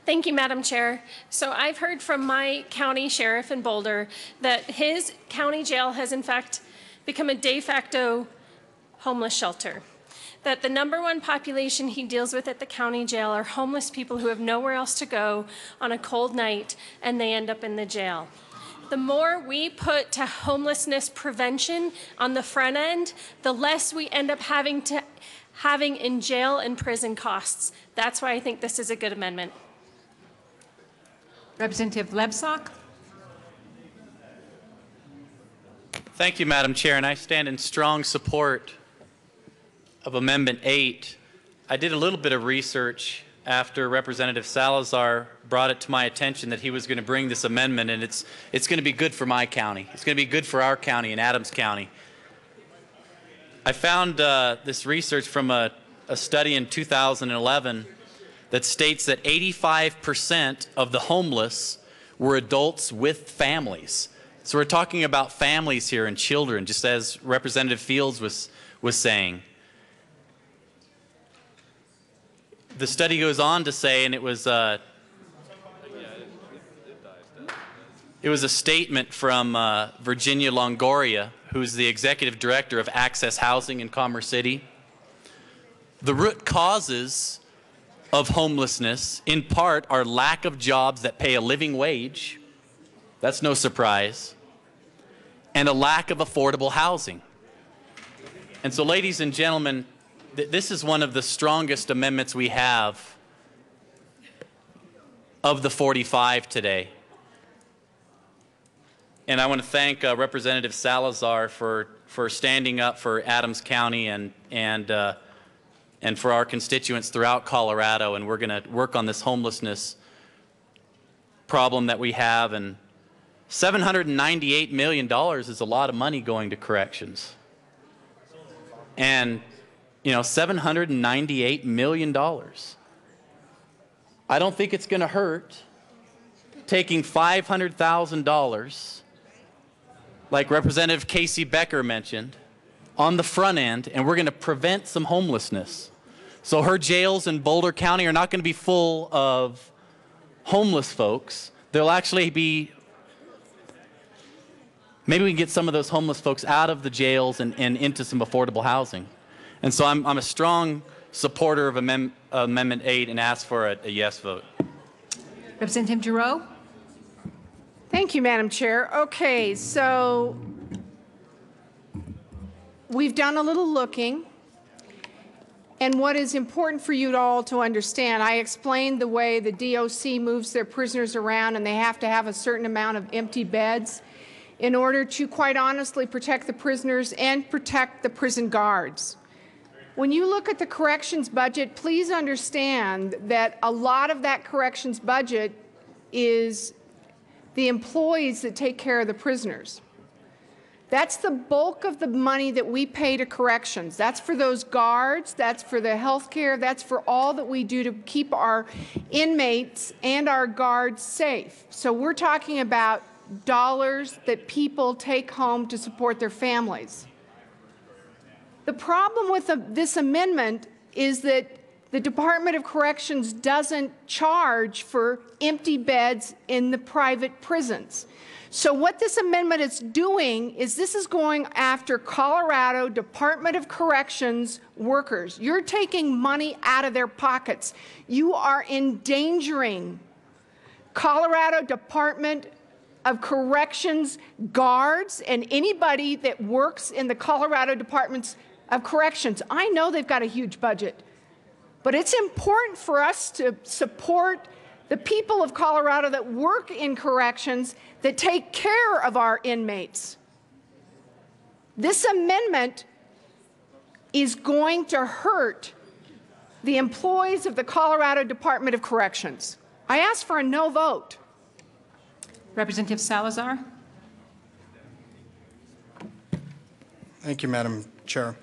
Thank you, Madam Chair. So I've heard from my county sheriff in Boulder that his county jail has in fact become a de facto homeless shelter. That the #1 population he deals with at the county jail are homeless people who have nowhere else to go on a cold night and they end up in the jail. The more we put to homelessness prevention on the front end, the less we end up having in jail and prison costs. That's why I think this is a good amendment. Representative Lebsack? Thank you, Madam Chair, and I stand in strong support of Amendment 8. I did a little bit of research after Representative Salazar brought it to my attention that he was going to bring this amendment, and it's going to be good for my county. It's going to be good for our county in Adams County. I found this research from a study in 2011 that states that 85% of the homeless were adults with families. So we're talking about families here and children, just as Representative Fields was saying. The study goes on to say, and it was a statement from Virginia Longoria, who's the executive director of Access Housing in Commerce City. The root causes of homelessness, in part, are lack of jobs that pay a living wage. That's no surprise. And a lack of affordable housing. And so, ladies and gentlemen, this is one of the strongest amendments we have of the 45 today. And I want to thank Representative Salazar for standing up for Adams County and for our constituents throughout Colorado. And we're going to work on this homelessness problem that we have. And $798 million is a lot of money going to corrections. And, you know, $798 million. I don't think it's going to hurt taking $500,000, like Representative Casey Becker mentioned, on the front end, and we're going to prevent some homelessness. So her jails in Boulder County are not going to be full of homeless folks. They'll actually be, maybe we can get some of those homeless folks out of the jails and into some affordable housing. And so I'm a strong supporter of Amendment 8 and ask for a yes vote. Representative Giroux. Thank you, Madam Chair. Okay, so we've done a little looking. And what is important for you all to understand, I explained the way the DOC moves their prisoners around, and they have to have a certain amount of empty beds in order to, quite honestly, protect the prisoners and protect the prison guards. When you look at the corrections budget, please understand that a lot of that corrections budget is the employees that take care of the prisoners. That's the bulk of the money that we pay to corrections. That's for those guards, that's for the health care, that's for all that we do to keep our inmates and our guards safe. So we're talking about dollars that people take home to support their families. The problem with this amendment is that the Department of Corrections doesn't charge for empty beds in the private prisons. So what this amendment is doing is this is going after Colorado Department of Corrections workers. You're taking money out of their pockets. You are endangering Colorado Department of Corrections guards and anybody that works in the Colorado Departments of Corrections. I know they've got a huge budget, but it's important for us to support the people of Colorado that work in corrections, that take care of our inmates. This amendment is going to hurt the employees of the Colorado Department of Corrections. I ask for a no vote. Representative Salazar. Thank you, Madam Chair.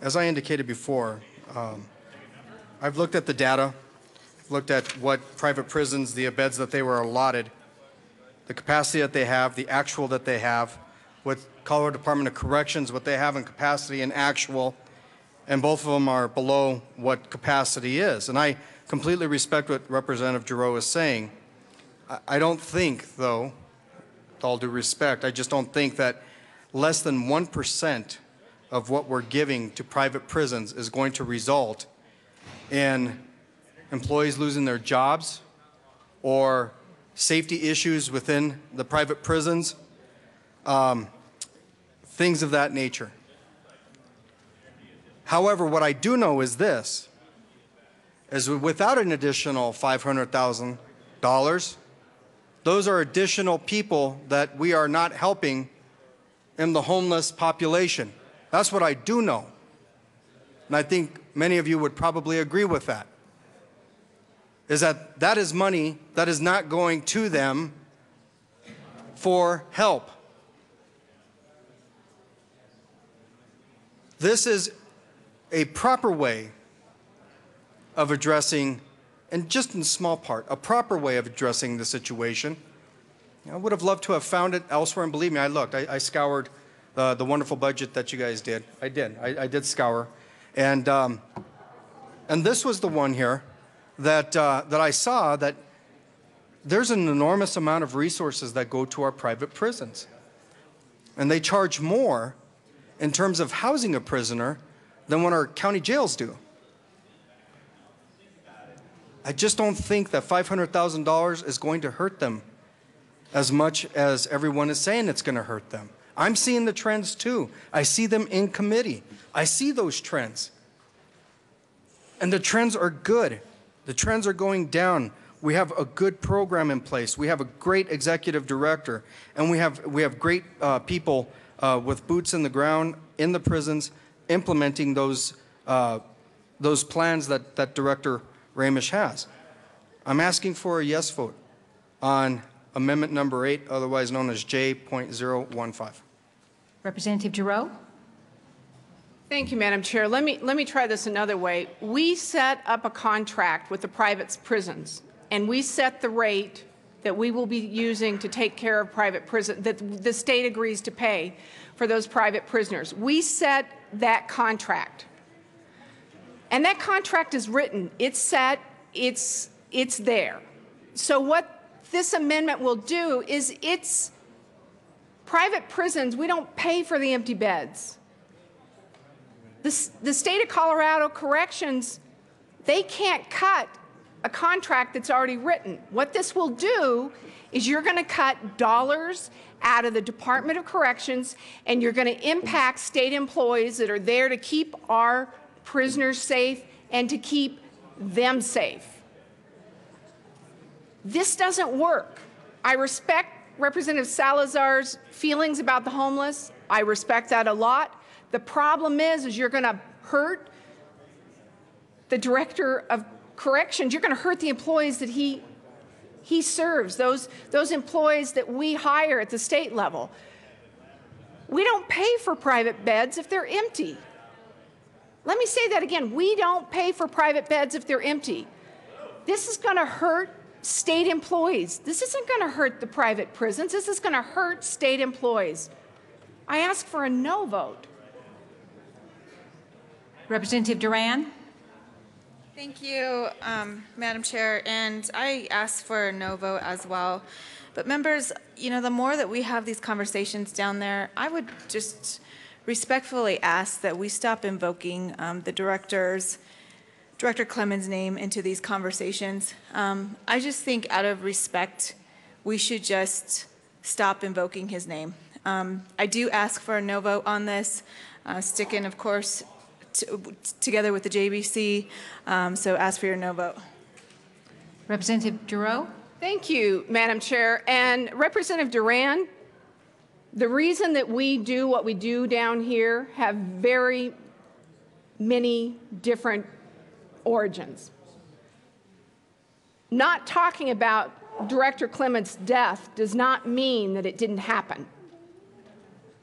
As I indicated before, I've looked at the data, looked at what private prisons, the beds that they were allotted, the capacity that they have, the actual that they have, with Colorado Department of Corrections, what they have in capacity and actual, and both of them are below what capacity is. And I completely respect what Representative Giroux is saying. I don't think, though, with all due respect, I just don't think that less than 1% of what we're giving to private prisons is going to result in employees losing their jobs or safety issues within the private prisons, things of that nature. However, what I do know is this, is without an additional $500,000, those are additional people that we are not helping in the homeless population. That's what I do know. And I think many of you would probably agree with that. Is that that is money that is not going to them for help. This is a proper way of addressing, and just in small part, a proper way of addressing the situation. I would have loved to have found it elsewhere, and believe me, I looked. I scoured the wonderful budget that you guys did. I did scour. And this was the one here that I saw, that there's an enormous amount of resources that go to our private prisons. And they charge more in terms of housing a prisoner than what our county jails do. I just don't think that $500,000 is going to hurt them as much as everyone is saying it's going to hurt them. I'm seeing the trends too. I see them in committee. I see those trends. And the trends are good. The trends are going down. We have a good program in place. We have a great executive director. And we have great people with boots in the ground in the prisons implementing those plans that Director Ramish has. I'm asking for a yes vote on amendment number 8, otherwise known as J.015. Representative Giroux. Thank you, Madam Chair. Let me try this another way. We set up a contract with the private prisons, and we set the rate that we will be using to take care of private prison, that the state agrees to pay for those private prisoners. We set that contract. And that contract is written. It's set. It's there. So what this amendment will do is, it's private prisons, we don't pay for the empty beds. The state of Colorado Corrections, they can't cut a contract that's already written. What this will do is, you're going to cut dollars out of the Department of Corrections, and you're going to impact state employees that are there to keep our prisoners safe and to keep them safe. This doesn't work. I respect Representative Salazar's feelings about the homeless. I respect that a lot. The problem is you're going to hurt the Director of Corrections. You're going to hurt the employees that he serves, those employees that we hire at the state level. We don't pay for private beds if they're empty. Let me say that again. We don't pay for private beds if they're empty. This is going to hurt state employees. This isn't going to hurt the private prisons. This is going to hurt state employees. I ask for a no vote. Representative Duran. Thank you, Madam Chair, and I ask for a no vote as well. But members, the more that we have these conversations down there, I would just respectfully ask that we stop invoking the Director Clemens' name into these conversations. I just think, out of respect, we should just stop invoking his name. I do ask for a no vote on this, sticking, of course, together with the JBC, so ask for your no vote. Representative Giroux. Thank you, Madam Chair. And Representative Duran, the reason that we do what we do down here have very many different origins. Not talking about Director Clements' death does not mean that it didn't happen.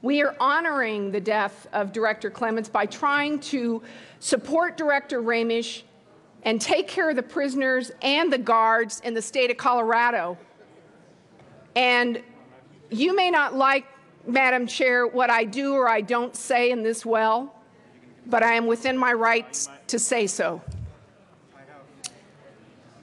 We are honoring the death of Director Clements by trying to support Director Ramish and take care of the prisoners and the guards in the state of Colorado. And you may not like, Madam Chair, what I do or I don't say in this well, but I am within my rights to say so.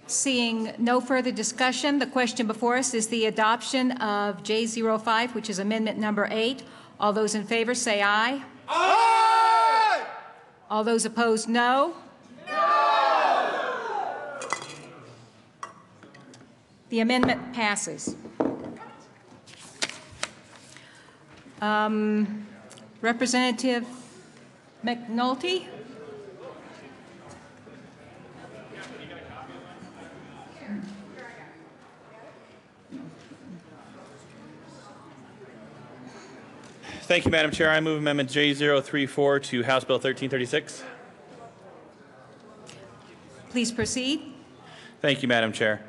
Seeing no further discussion, the question before us is the adoption of J05, which is amendment number 8. All those in favor say aye. Aye! All those opposed, no. No! The amendment passes. Representative McNulty? Thank you, Madam Chair. I move Amendment J034 to House Bill 1336. Please proceed. Thank you, Madam Chair.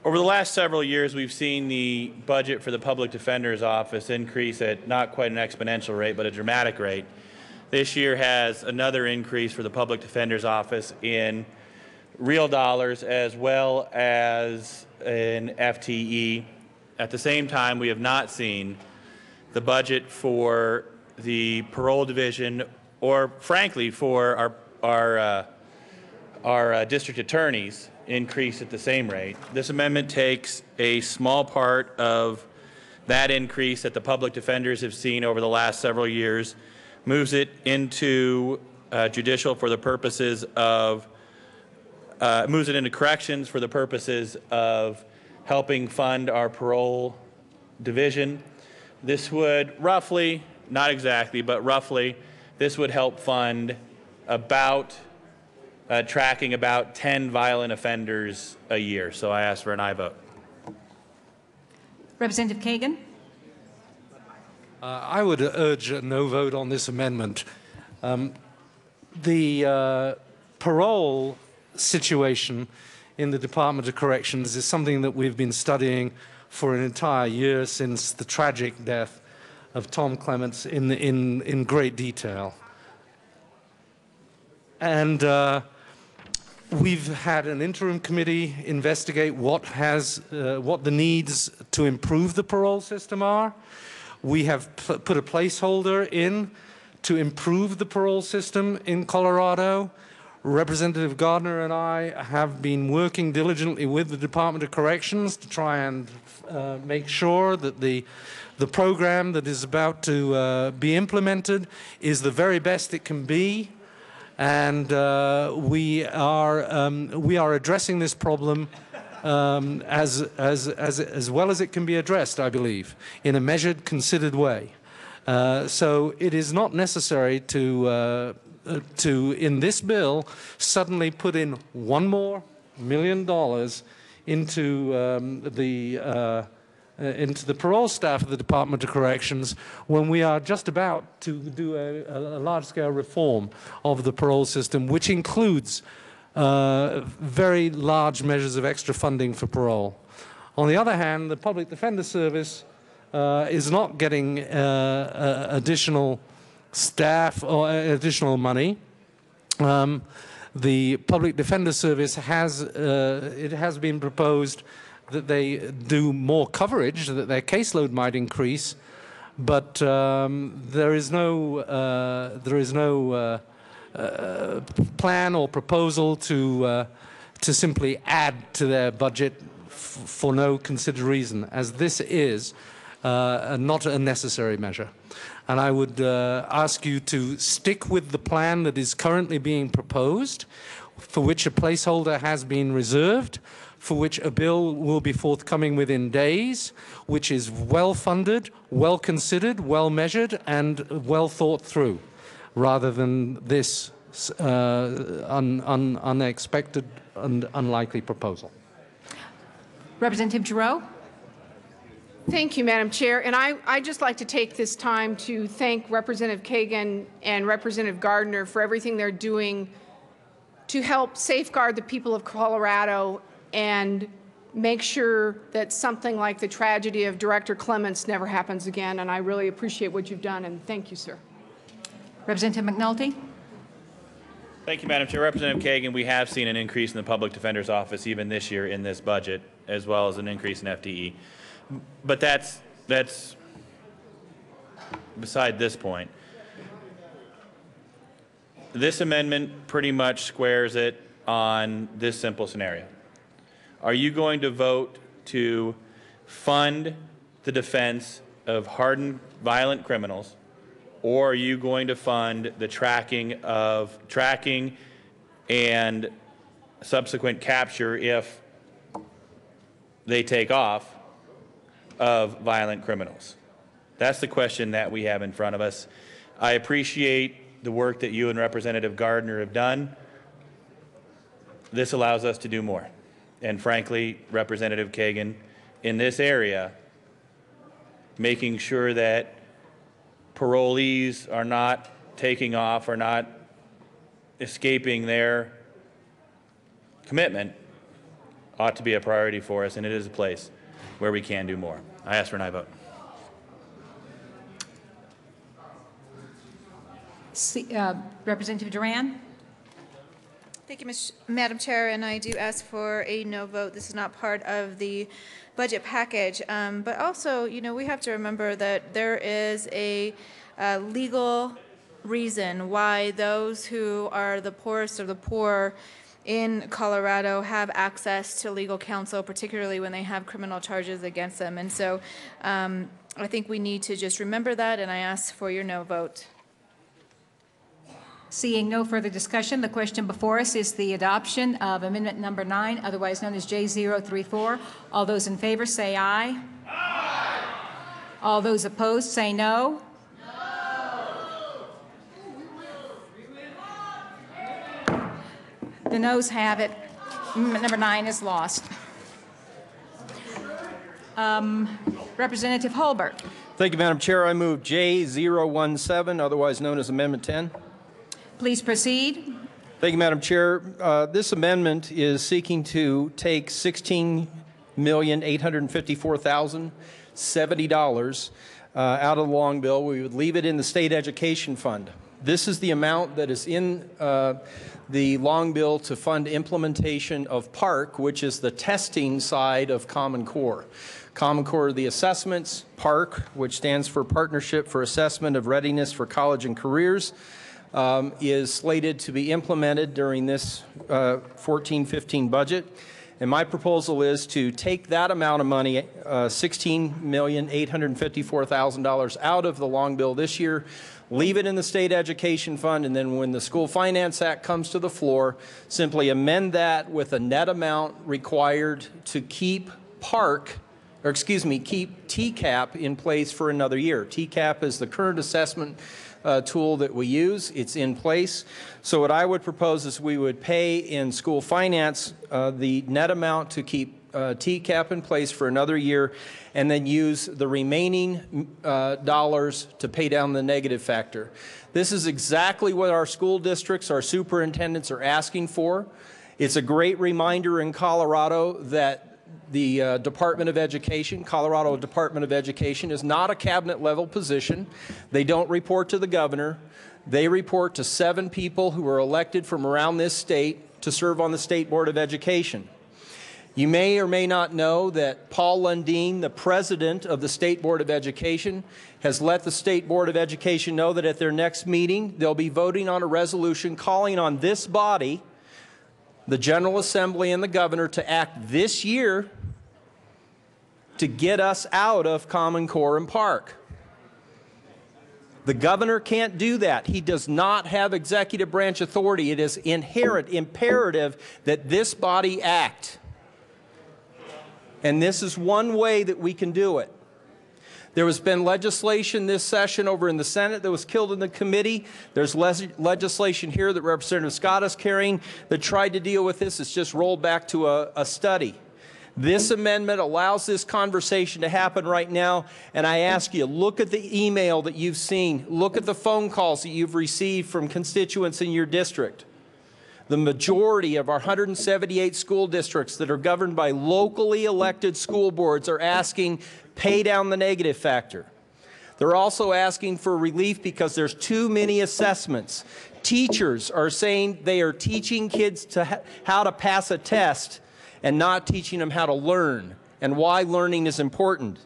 Over the last several years, we've seen the budget for the Public Defender's Office increase at not quite an exponential rate, but a dramatic rate. This year has another increase for the Public Defender's Office in real dollars as well as in FTE. At the same time, we have not seen the budget for the parole division or, frankly, for our district attorneys increase at the same rate. This amendment takes a small part of that increase that the public defenders have seen over the last several years, moves it into judicial for the purposes of, moves it into corrections for the purposes of helping fund our parole division. This would roughly, not exactly, but roughly, this would help fund about tracking about 10 violent offenders a year. So I ask for an aye vote. Representative Kagan. I would urge a no vote on this amendment. The parole situation in the Department of Corrections is something that we've been studying for an entire year since the tragic death of Tom Clements in great detail. And we've had an interim committee investigate what the needs to improve the parole system are. We have put a placeholder in to improve the parole system in Colorado. Representative Gardner and I have been working diligently with the Department of Corrections to try and make sure that the program that is about to be implemented is the very best it can be. And we are addressing this problem as well as it can be addressed, I believe, in a measured, considered way. So it is not necessary to in this bill suddenly put in $1 more million into the parole staff of the Department of Corrections when we are just about to do a large-scale reform of the parole system, which includes very large measures of extra funding for parole. On the other hand, the Public Defender Service is not getting additional staff or additional money. The Public Defender Service has been proposed that they do more coverage, that their caseload might increase, but there is no plan or proposal to simply add to their budget for no considered reason, as this is not a necessary measure. And I would ask you to stick with the plan that is currently being proposed, for which a placeholder has been reserved, for which a bill will be forthcoming within days, which is well funded, well considered, well measured, and well thought through, rather than this unexpected and unlikely proposal. Representative Giroux. Thank you, Madam Chair. And I'd just like to take this time to thank Representative Kagan and Representative Gardner for everything they're doing to help safeguard the people of Colorado and make sure that something like the tragedy of Director Clements never happens again. And I really appreciate what you've done, and thank you, sir. Representative McNulty. Thank you, Madam Chair. Representative Kagan, we have seen an increase in the Public Defender's Office even this year in this budget, as well as an increase in FTE. But that's beside this point. This amendment pretty much squares it on this simple scenario. Are you going to vote to fund the defense of hardened violent criminals, or are you going to fund the tracking and subsequent capture, if they take off, of violent criminals? That's the question that we have in front of us. I appreciate the work that you and Representative Gardner have done. This allows us to do more. And frankly, Representative Kagan, in this area, making sure that parolees are not taking off, are not escaping their commitment, ought to be a priority for us, and it is a place where we can do more. I ask for an aye vote. Representative Duran? Thank you, Madam Chair, and I do ask for a no vote. This is not part of the budget package. But also, you know, we have to remember that there is a legal reason why those who are the poorest of the poor in Colorado have access to legal counsel, particularly when they have criminal charges against them. And so I think we need to just remember that, and I ask for your no vote. Seeing no further discussion, the question before us is the adoption of amendment number 9, otherwise known as J034. All those in favor say aye. Aye. All those opposed say no. The noes have it. Amendment number 9 is lost. Representative Holbert. Thank you, Madam Chair. I move J017, otherwise known as Amendment 10. Please proceed. Thank you, Madam Chair. This amendment is seeking to take $16,854,070 out of the long bill. We would leave it in the state education fund. This is the amount that is in the long bill to fund implementation of PARC, which is the testing side of Common Core. Common Core are the assessments, PARC, which stands for Partnership for Assessment of Readiness for College and Careers, is slated to be implemented during this 14-15 budget. And my proposal is to take that amount of money, $16,854,000 out of the long bill this year, leave it in the state education fund, and then when the School Finance Act comes to the floor, simply amend that with a net amount required to keep PARC, or excuse me, keep TCAP in place for another year. TCAP is the current assessment tool that we use. It's in place. So what I would propose is we would pay in school finance the net amount to keep TCAP in place for another year, and then use the remaining dollars to pay down the negative factor. This is exactly what our school districts, our superintendents are asking for. It's a great reminder in Colorado that the Department of Education, Colorado Department of Education, is not a cabinet level position. They don't report to the governor. They report to 7 people who are elected from around this state to serve on the State Board of Education. You may or may not know that Paul Lundeen, the president of the State Board of Education, has let the State Board of Education know that at their next meeting, they'll be voting on a resolution calling on this body, the General Assembly and the governor, to act this year to get us out of Common Core and PARC. The governor can't do that. He does not have executive branch authority. It is inherent, imperative that this body act. And this is one way that we can do it. There has been legislation this session over in the Senate that was killed in the committee. There's legislation here that Representative Scott is carrying that tried to deal with this. It's just rolled back to a study. This amendment allows this conversation to happen right now, and I ask you, look at the email that you've seen. Look at the phone calls that you've received from constituents in your district. The majority of our 178 school districts that are governed by locally elected school boards are asking, pay down the negative factor. They're also asking for relief because there's too many assessments. Teachers are saying they are teaching kids how to pass a test and not teaching them how to learn and why learning is important.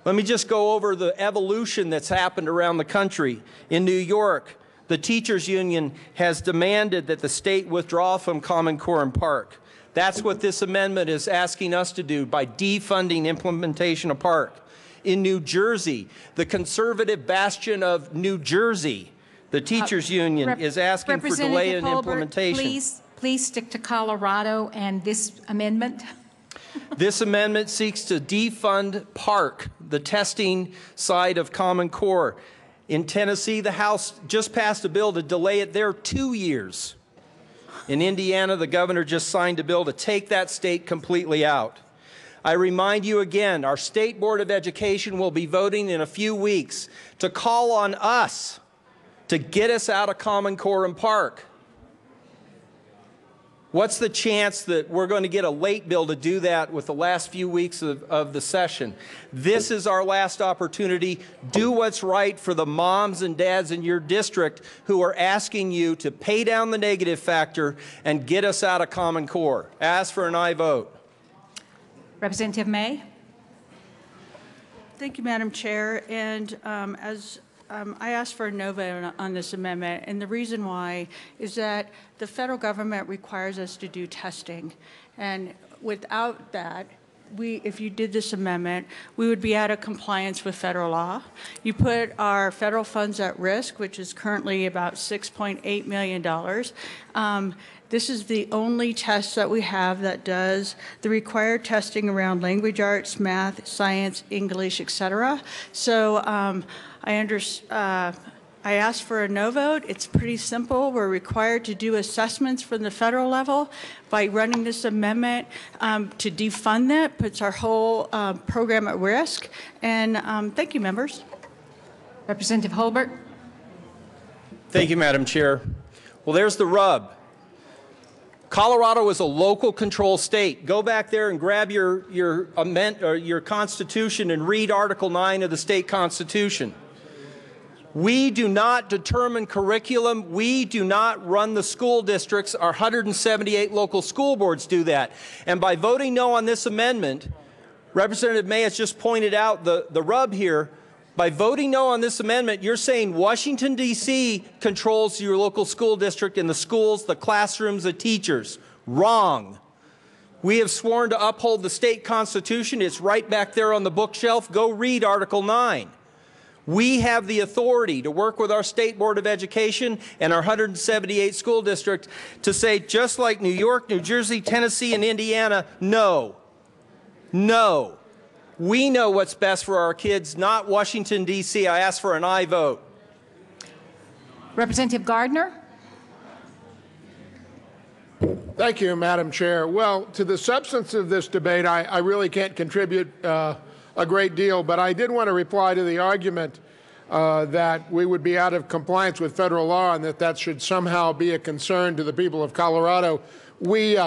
Let me just go over the evolution that's happened around the country. In New York, the teachers union has demanded that the state withdraw from Common Core and PARC. That's what this amendment is asking us to do by defunding implementation of PARC. In New Jersey, the conservative bastion of New Jersey, the teachers union is asking for delay in implementation. Please stick to Colorado and this amendment. This amendment seeks to defund PARC, the testing side of Common Core. In Tennessee, the House just passed a bill to delay it there 2 years. In Indiana, the governor just signed a bill to take that state completely out. I remind you again, our State Board of Education will be voting in a few weeks to call on us to get us out of Common Core and Park. What's the chance that we're going to get a late bill to do that with the last few weeks of the session? This is our last opportunity. Do what's right for the moms and dads in your district who are asking you to pay down the negative factor and get us out of Common Core. Ask for an aye vote. Representative May. Thank you, Madam Chair. And I asked for a no vote on this amendment, and the reason why is that the federal government requires us to do testing, and without that, if you did this amendment, we would be out of compliance with federal law. You put our federal funds at risk, which is currently about $6.8 million. This is the only test that we have that does the required testing around language arts, math, science, English, etc. So I asked for a no vote. It's pretty simple. We're required to do assessments from the federal level. By running this amendment to defund that puts our whole program at risk. And thank you, members. Representative Holbert. Thank you, Madam Chair. Well, there's the rub. Colorado is a local control state. Go back there and grab your Constitution and read Article 9 of the state Constitution. We do not determine curriculum. We do not run the school districts. Our 178 local school boards do that. And by voting no on this amendment, Representative May has just pointed out the rub here. By voting no on this amendment, you're saying Washington, D.C. controls your local school district and the schools, the classrooms, the teachers. Wrong. We have sworn to uphold the state constitution. It's right back there on the bookshelf. Go read Article 9. We have the authority to work with our State Board of Education and our 178 school districts to say, just like New York, New Jersey, Tennessee, and Indiana, no. No. We know what's best for our kids, not Washington, D.C. I ask for an aye vote. Representative Gardner. Thank you, Madam Chair. Well, to the substance of this debate, I really can't contribute a great deal, but I did want to reply to the argument that we would be out of compliance with federal law and that should somehow be a concern to the people of Colorado. We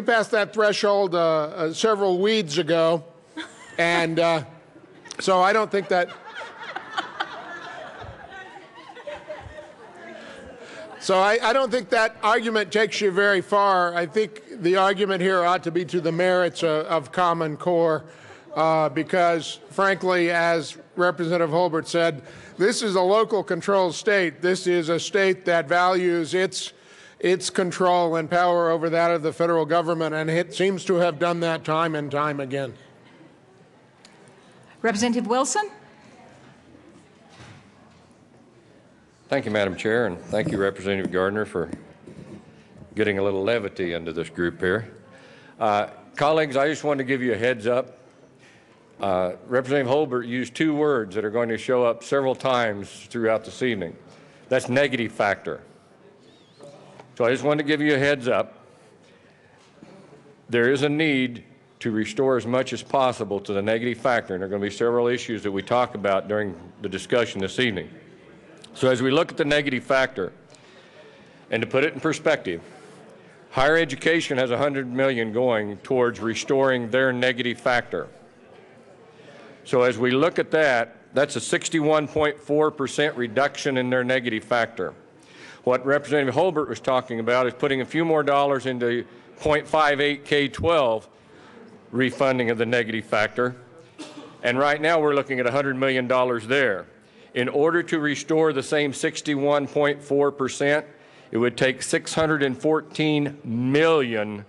passed that threshold several weeds ago, and so I don't think that. So I don't think that argument takes you very far. I think the argument here ought to be to the merits of Common Core, because, frankly, as Representative Holbert said, this is a local control state. This is a state that values its control and power over that of the federal government, and it seems to have done that time and time again. Representative Wilson. Thank you, Madam Chair, and thank you, Representative Gardner, for getting a little levity into this group here. Colleagues, I just wanted to give you a heads up. Representative Holbert used two words that are going to show up several times throughout this evening. That's negative factor. So I just wanted to give you a heads up. There is a need to restore as much as possible to the negative factor, and there are going to be several issues that we talk about during the discussion this evening. So as we look at the negative factor, and to put it in perspective, higher education has $100 million going towards restoring their negative factor. So as we look at that, that's a 61.4% reduction in their negative factor. What Representative Holbert was talking about is putting a few more dollars into 0.58 K-12 refunding of the negative factor. And right now we're looking at $100 million there. In order to restore the same 61.4%, it would take $614 million.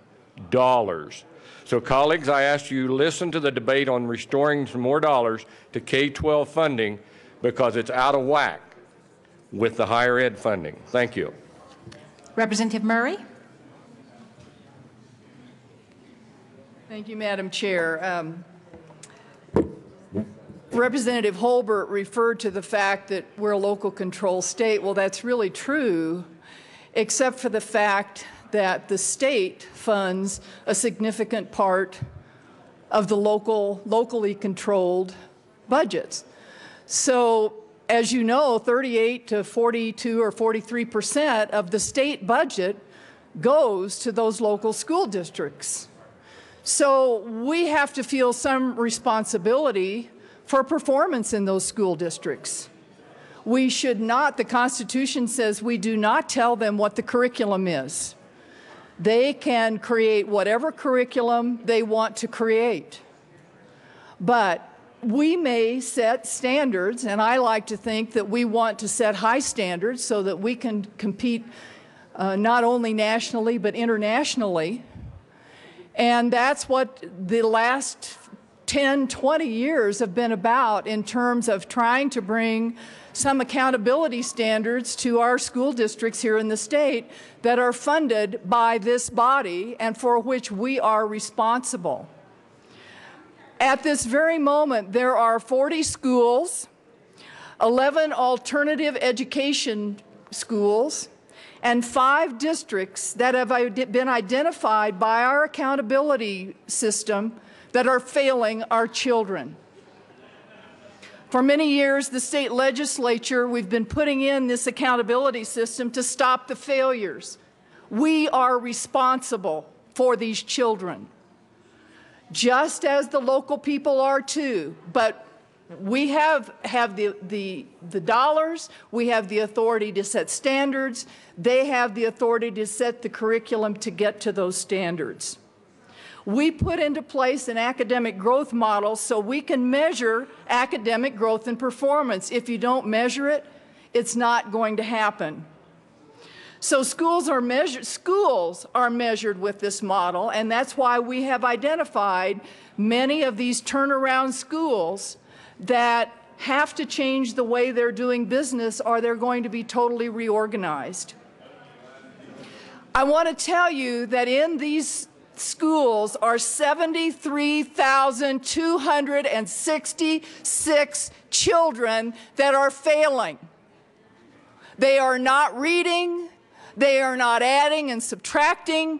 So colleagues, I ask you to listen to the debate on restoring some more dollars to K-12 funding because it's out of whack with the higher ed funding. Thank you. Representative Murray. Thank you, Madam Chair. Representative Holbert referred to the fact that we're a local control state. Well, that's really true, except for the fact that the state funds a significant part of the locally controlled budgets. So as you know, 38 to 42 or 43% of the state budget goes to those local school districts. So we have to feel some responsibility for performance in those school districts. We should not, the Constitution says we do not tell them what the curriculum is. They can create whatever curriculum they want to create. But we may set standards, and I like to think that we want to set high standards so that we can compete not only nationally but internationally. And that's what the last 10, 20 years have been about in terms of trying to bring some accountability standards to our school districts here in the state that are funded by this body and for which we are responsible. At this very moment, there are 40 schools, 11 alternative education schools, and 5 districts that have been identified by our accountability system that are failing our children. For many years, the state legislature, we've been putting in this accountability system to stop the failures. We are responsible for these children, just as the local people are too. But we have the dollars, we have the authority to set standards, they have the authority to set the curriculum to get to those standards. We put into place an academic growth model so we can measure academic growth and performance. If you don't measure it, it's not going to happen. So schools are measured with this model, and that's why we have identified many of these turnaround schools that have to change the way they're doing business or they're going to be totally reorganized. I want to tell you that in these schools are 73,266 children that are failing. They are not reading, they are not adding and subtracting,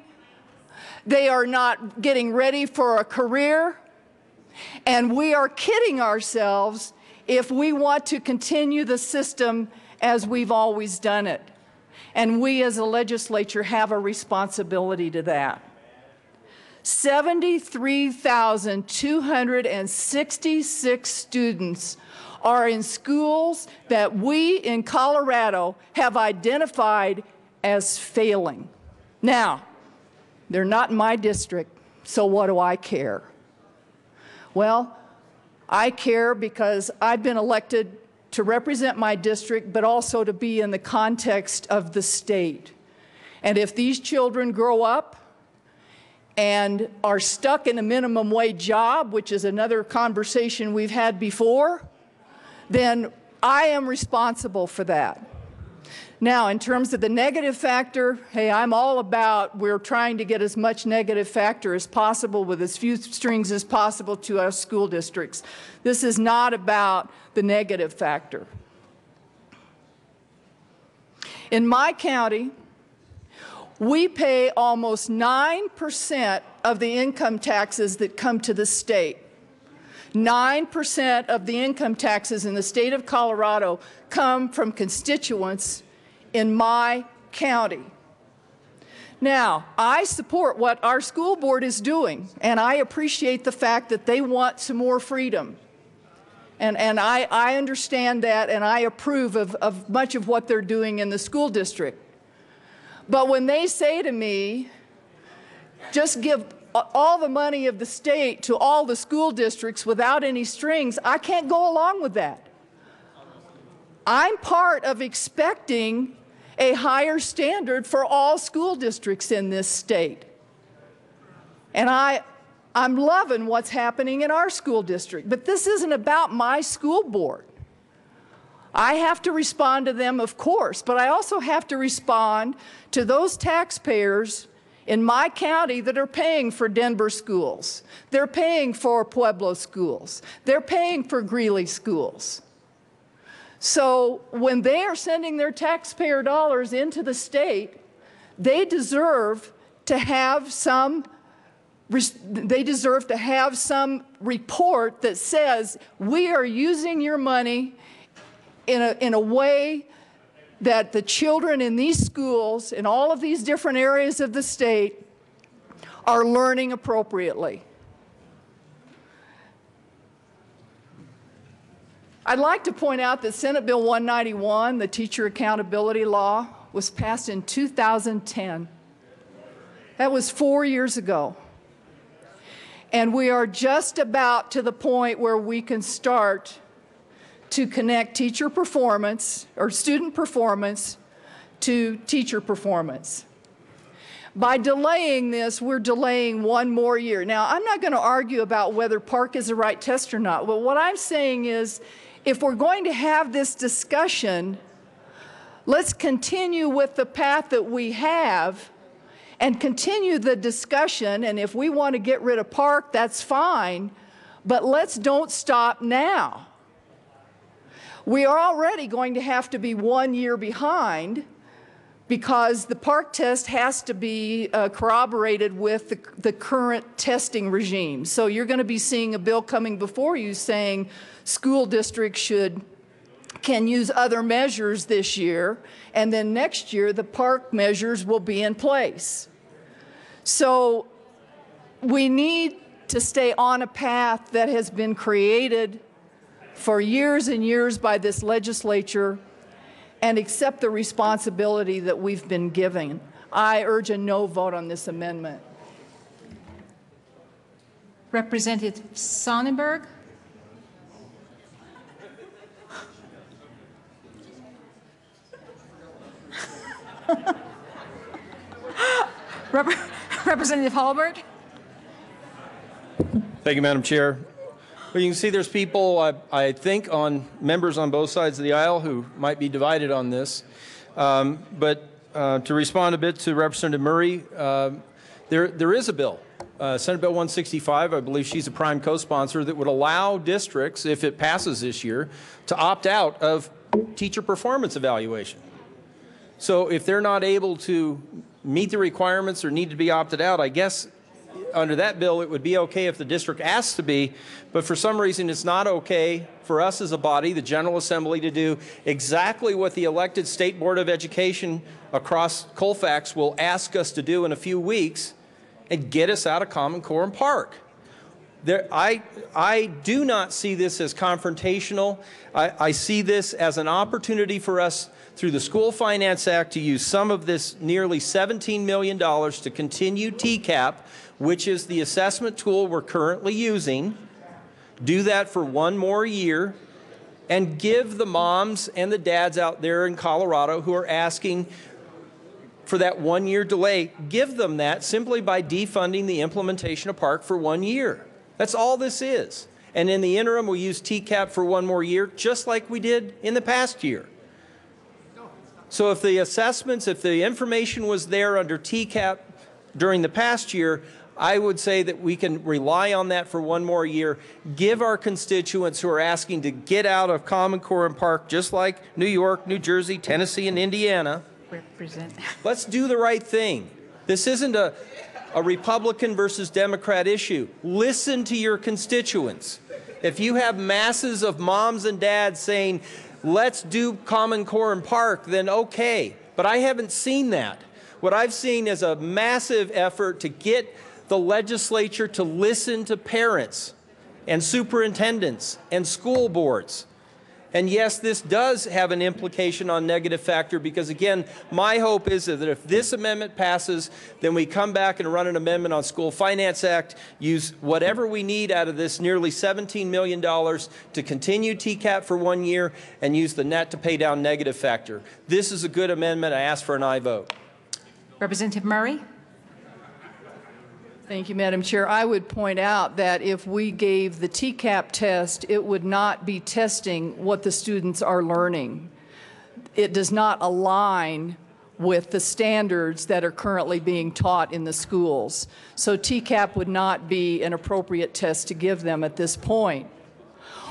they are not getting ready for a career, and we are kidding ourselves if we want to continue the system as we've always done it. And we as a legislature have a responsibility to that. 73,266 students are in schools that we in Colorado have identified as failing. Now, they're not in my district, so what do I care? Well, I care because I've been elected to represent my district, but also to be in the context of the state. And if these children grow up and are stuck in a minimum wage job, which is another conversation we've had before, then I am responsible for that. Now, in terms of the negative factor, hey, I'm all about we're trying to get as much negative factor as possible with as few strings as possible to our school districts. This is not about the negative factor. In my county, we pay almost 9% of the income taxes that come to the state. 9% of the income taxes in the state of Colorado come from constituents in my county. Now, I support what our school board is doing, and I appreciate the fact that they want some more freedom. And I understand that, and I approve of much of what they're doing in the school district. But when they say to me, just give all the money of the state to all the school districts without any strings, I can't go along with that. I'm part of expecting a higher standard for all school districts in this state. And I'm loving what's happening in our school district, but this isn't about my school board. I have to respond to them, of course, but I also have to respond to those taxpayers in my county that are paying for Denver schools. They're paying for Pueblo schools. They're paying for Greeley schools. So when they are sending their taxpayer dollars into the state, they deserve to have some they deserve to have some report that says we are using your money in a way that the children in these schools, in all of these different areas of the state, are learning appropriately. I'd like to point out that Senate Bill 191, the Teacher Accountability Law, was passed in 2010. That was 4 years ago. And we are just about to the point where we can start to connect teacher performance or student performance to teacher performance. By delaying this, we're delaying one more year. Now, I'm not going to argue about whether PARCC is the right test or not, but what I'm saying is if we're going to have this discussion, let's continue with the path that we have and continue the discussion, and if we want to get rid of PARCC, that's fine, but let's don't stop now. We are already going to have to be 1 year behind because the PARCC test has to be corroborated with the current testing regime. So you're going to be seeing a bill coming before you saying school districts can use other measures this year, and then next year the PARCC measures will be in place. So we need to stay on a path that has been created for years and years by this legislature and accept the responsibility that we've been given. I urge a no vote on this amendment. Representative Sonnenberg. Representative Hurlbert. Thank you, Madam Chair. Well, you can see there's people, I think, members on both sides of the aisle who might be divided on this. But to respond a bit to Representative Murray, there is a bill, Senate Bill 165, I believe she's a prime co-sponsor, that would allow districts, if it passes this year, to opt out of teacher performance evaluation. So if they're not able to meet the requirements or need to be opted out, I guess under that bill, it would be okay if the district asks to be, but for some reason it's not okay for us as a body, the General Assembly, to do exactly what the elected State Board of Education across Colfax will ask us to do in a few weeks and get us out of Common Core and PARCC. I do not see this as confrontational. I see this as an opportunity for us through the School Finance Act to use some of this nearly $17 million to continue TCAP, which is the assessment tool we're currently using, do that for one more year, and give the moms and the dads out there in Colorado who are asking for that 1 year delay, give them that simply by defunding the implementation of PARCC for 1 year. That's all this is. And in the interim, we'll use TCAP for one more year, just like we did in the past year. So if the assessments, if the information was there under TCAP during the past year, I would say that we can rely on that for one more year, give our constituents who are asking to get out of Common Core and PARCC, just like New York, New Jersey, Tennessee, and Indiana. Let's do the right thing. This isn't a Republican versus Democrat issue. Listen to your constituents. If you have masses of moms and dads saying, let's do Common Core and PARCC, then okay. But I haven't seen that. What I've seen is a massive effort to get the legislature to listen to parents and superintendents and school boards. And yes, this does have an implication on negative factor because, again, my hope is that if this amendment passes, then we come back and run an amendment on School Finance Act, use whatever we need out of this nearly $17 million to continue TCAP for 1 year and use the net to pay down negative factor. This is a good amendment. I ask for an aye vote. Representative Murray. Thank you, Madam Chair. I would point out that if we gave the TCAP test, it would not be testing what the students are learning. It does not align with the standards that are currently being taught in the schools. So TCAP would not be an appropriate test to give them at this point.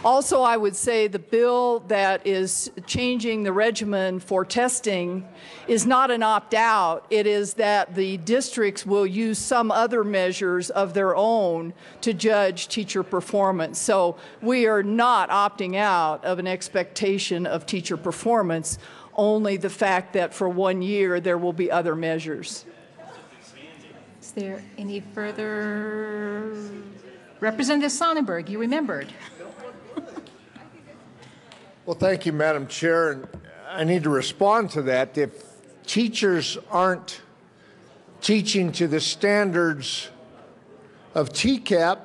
Also, I would say the bill that is changing the regimen for testing is not an opt-out. It is that the districts will use some other measures of their own to judge teacher performance. So we are not opting out of an expectation of teacher performance, only the fact that for 1 year there will be other measures. Is there any further? Representative Sonnenberg, you remembered. Well, thank you, Madam Chair. And I need to respond to that. If teachers aren't teaching to the standards of TCAP,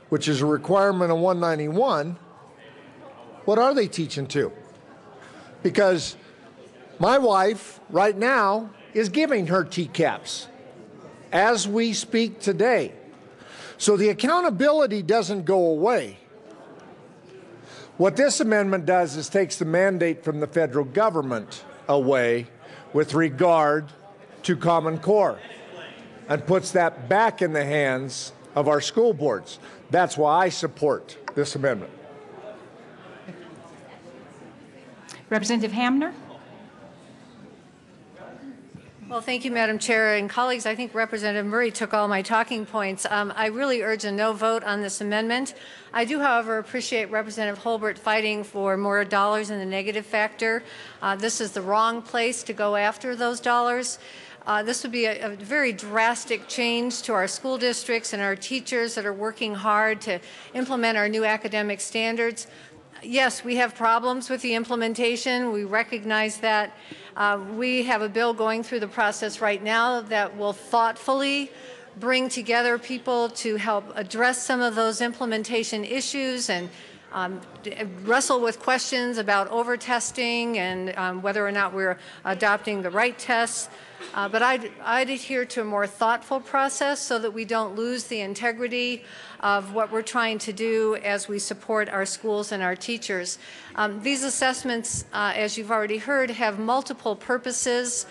which is a requirement of 191, what are they teaching to? Because my wife right now is giving her TCAPs as we speak today. So the accountability doesn't go away. What this amendment does is takes the mandate from the federal government away with regard to Common Core and puts that back in the hands of our school boards. That's why I support this amendment. Representative Hamner? Well, thank you, Madam Chair. And colleagues, I think Representative Murray took all my talking points. I really urge a no vote on this amendment. I do, however, appreciate Representative Holbert fighting for more dollars in the negative factor. This is the wrong place to go after those dollars. This would be a very drastic change to our school districts and our teachers that are working hard to implement our new academic standards. Yes, we have problems with the implementation. We recognize that. We have a bill going through the process right now that will thoughtfully bring together people to help address some of those implementation issues and wrestle with questions about over-testing and whether or not we're adopting the right tests. But I'd adhere to a more thoughtful process so that we don't lose the integrity of what we're trying to do as we support our schools and our teachers. These assessments, as you've already heard, have multiple purposes.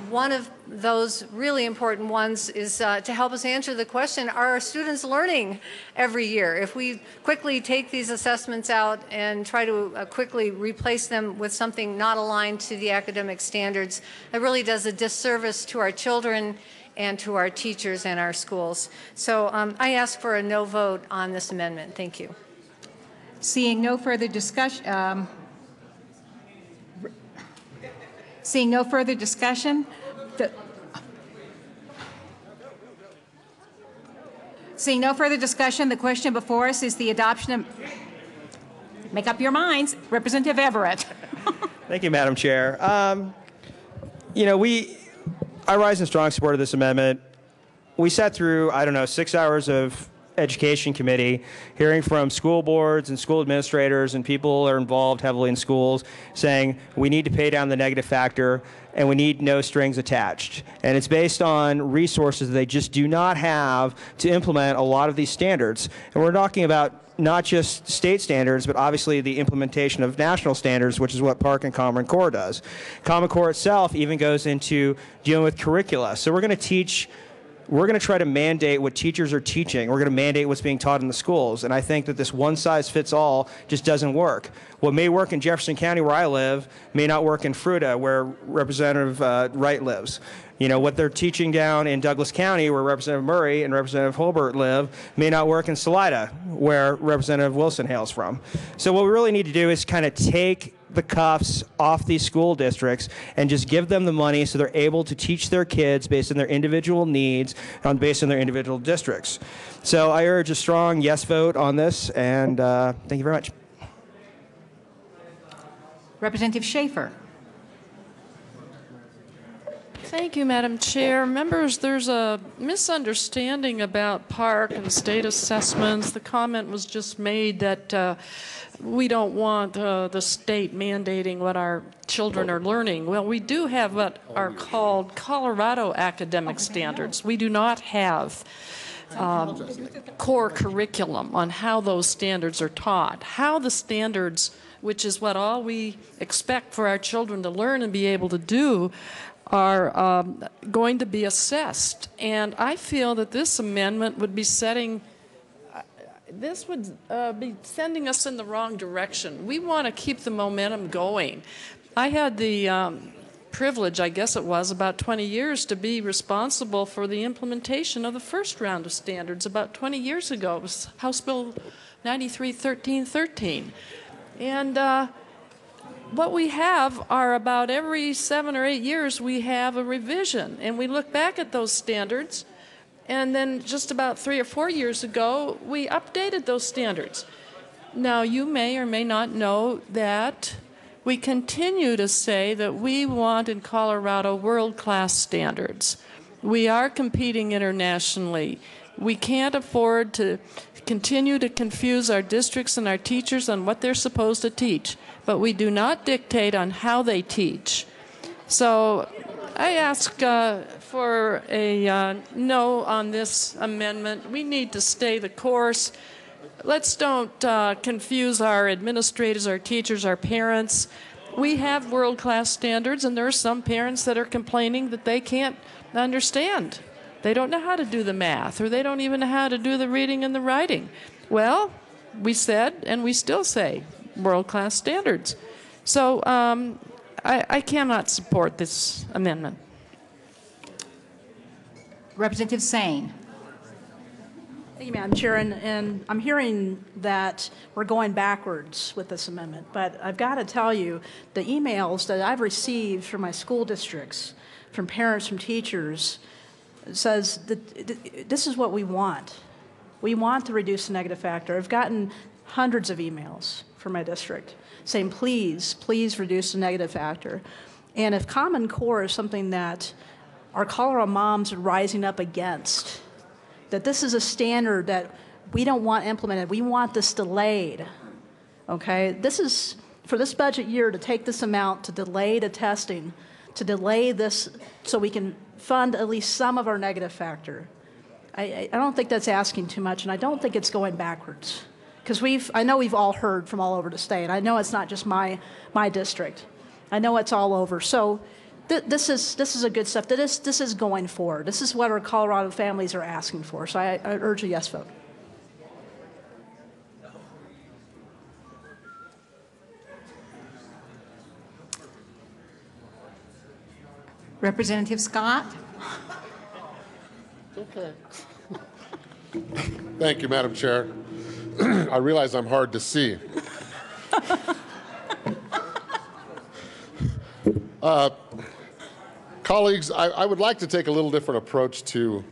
One of those really important ones is to help us answer the question, are our students learning every year? If we quickly take these assessments out and try to quickly replace them with something not aligned to the academic standards, it really does a disservice to our children and to our teachers and our schools. So I ask for a no vote on this amendment. Thank you. Seeing no further discussion, seeing no further discussion, the question before us is the adoption of, make up your minds, Representative Everett. Thank you, Madam Chair. You know, I rise in strong support of this amendment. We sat through, 6 hours of Education Committee, hearing from school boards and school administrators and people who are involved heavily in schools saying we need to pay down the negative factor and we need no strings attached. And it's based on resources they just do not have to implement a lot of these standards. And we're talking about not just state standards, but obviously the implementation of national standards, which is what Park and Common Core does. Common Core itself even goes into dealing with curricula. So we're going to try to mandate what teachers are teaching. We're going to mandate what's being taught in the schools. And I think that this one-size-fits-all just doesn't work. What may work in Jefferson County, where I live, may not work in Fruita, where Representative Wright lives. You know, what they're teaching down in Douglas County, where Representative Murray and Representative Holbert live, may not work in Salida, where Representative Wilson hails from. So what we really need to do is kind of take the cuffs off these school districts and just give them the money so they're able to teach their kids based on their individual needs and based on their individual districts. So I urge a strong yes vote on this, and thank you very much. Representative Schaefer. Thank you, Madam Chair. Members, there's a misunderstanding about Park and state assessments. The comment was just made that we don't want the state mandating what our children are learning. Well, we do have what are called Colorado academic standards. We do not have core curriculum on how those standards are taught. How the standards, which is what all we expect for our children to learn and be able to do, are going to be assessed. And I feel that this amendment would be setting this would be sending us in the wrong direction. We want to keep the momentum going. I had the privilege, I guess it was, about 20 years to be responsible for the implementation of the first round of standards about 20 years ago. It was House Bill 93-1313. And what we have are about every 7 or 8 years we have a revision, and we look back at those standards, and then just about 3 or 4 years ago we updated those standards. Now you may or may not know that we continue to say that we want in Colorado world-class standards. We are competing internationally. We can't afford to continue to confuse our districts and our teachers on what they're supposed to teach, but we do not dictate on how they teach. So I ask for a no on this amendment. We need to stay the course. Let's don't confuse our administrators, our teachers, our parents. We have world-class standards, and there are some parents that are complaining that they can't understand. They don't know how to do the math, or they don't even know how to do the reading and the writing. Well, we said, and we still say, world-class standards. So I cannot support this amendment. Representative Sane. Thank you, Madam Chair, and I'm hearing that we're going backwards with this amendment, but I've got to tell you, the emails that I've received from my school districts, from parents, from teachers, says that this is what we want. We want to reduce the negative factor. I've gotten hundreds of emails from my district saying, please, please reduce the negative factor. And if Common Core is something that our Colorado moms are rising up against, that this is a standard that we don't want implemented. We want this delayed, okay? This is, for this budget year, to take this amount, to delay the testing, to delay this so we can fund at least some of our negative factor. I don't think that's asking too much, and I don't think it's going backwards. Because I know we've all heard from all over the state. I know it's not just my district. I know it's all over. So this is a good step. This is going forward. This is what our Colorado families are asking for. So I urge a yes vote. Representative Scott. Okay. Thank you, Madam Chair. I realize I'm hard to see. Colleagues, I would like to take a little different approach to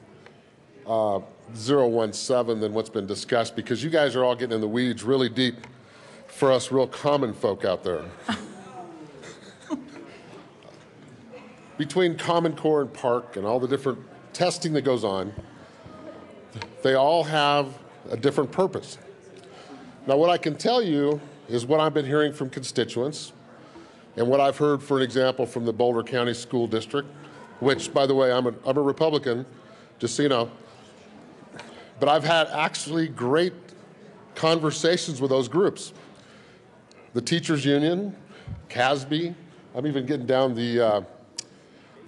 017 than what's been discussed, because you guys are all getting in the weeds really deep for us real common folk out there. Between Common Core and Park and all the different testing that goes on, they all have a different purpose. Now, what I can tell you is what I've been hearing from constituents and what I've heard, for an example, from the Boulder County School District, which, by the way, I'm a Republican, just so you know. But I've had actually great conversations with those groups. The Teachers Union, CASB, I'm even getting down the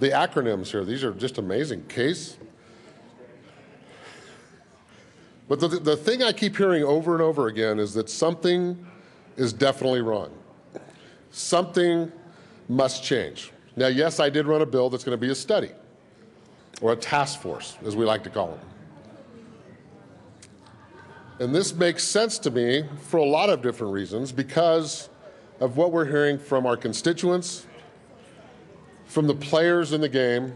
acronyms here. These are just amazing. CASE. But the thing I keep hearing over and over again is that something is definitely wrong. Something must change. Now, yes, I did run a bill that's going to be a study, or a task force, as we like to call it. And this makes sense to me for a lot of different reasons, because of what we're hearing from our constituents, from the players in the game,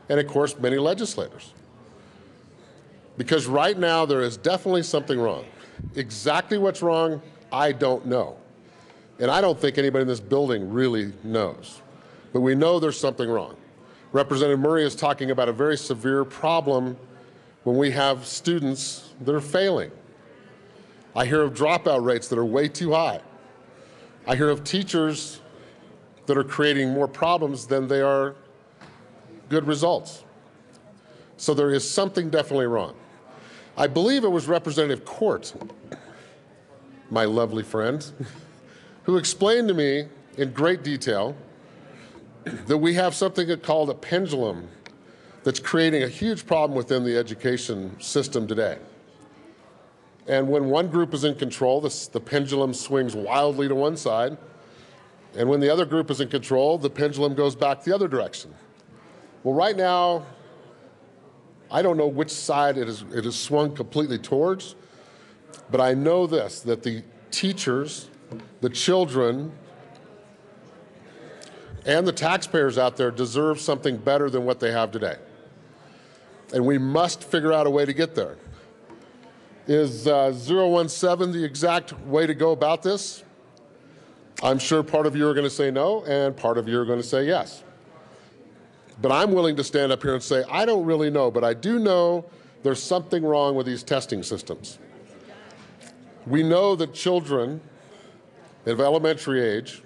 and of course, many legislators. Because right now, there is definitely something wrong. Exactly what's wrong, I don't know. And I don't think anybody in this building really knows. But we know there's something wrong. Representative Murray is talking about a very severe problem when we have students that are failing. I hear of dropout rates that are way too high. I hear of teachers that are creating more problems than they are good results. So there is something definitely wrong. I believe it was Representative Court, my lovely friend, who explained to me in great detail that we have something called a pendulum that's creating a huge problem within the education system today. And when one group is in control, the pendulum swings wildly to one side. And when the other group is in control, the pendulum goes back the other direction. Well, right now, I don't know which side it is swung completely towards, but I know this, that the teachers, the children, and the taxpayers out there deserve something better than what they have today. And we must figure out a way to get there. Is 017 the exact way to go about this? I'm sure part of you are going to say no, and part of you are going to say yes. But I'm willing to stand up here and say, I don't really know, but I do know there's something wrong with these testing systems. We know that children of elementary age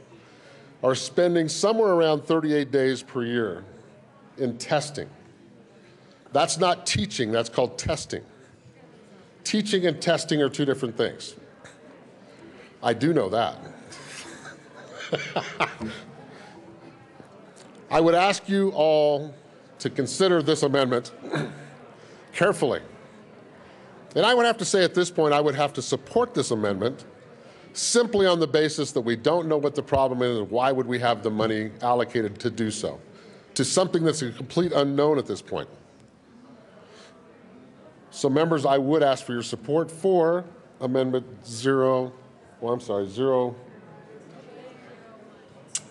are spending somewhere around 38 days per year in testing. That's not teaching, that's called testing. Teaching and testing are two different things. I do know that. I would ask you all to consider this amendment carefully. And I would have to say at this point, I would have to support this amendment simply on the basis that we don't know what the problem is and why would we have the money allocated to do so, to something that's a complete unknown at this point. So members, I would ask for your support for amendment zero,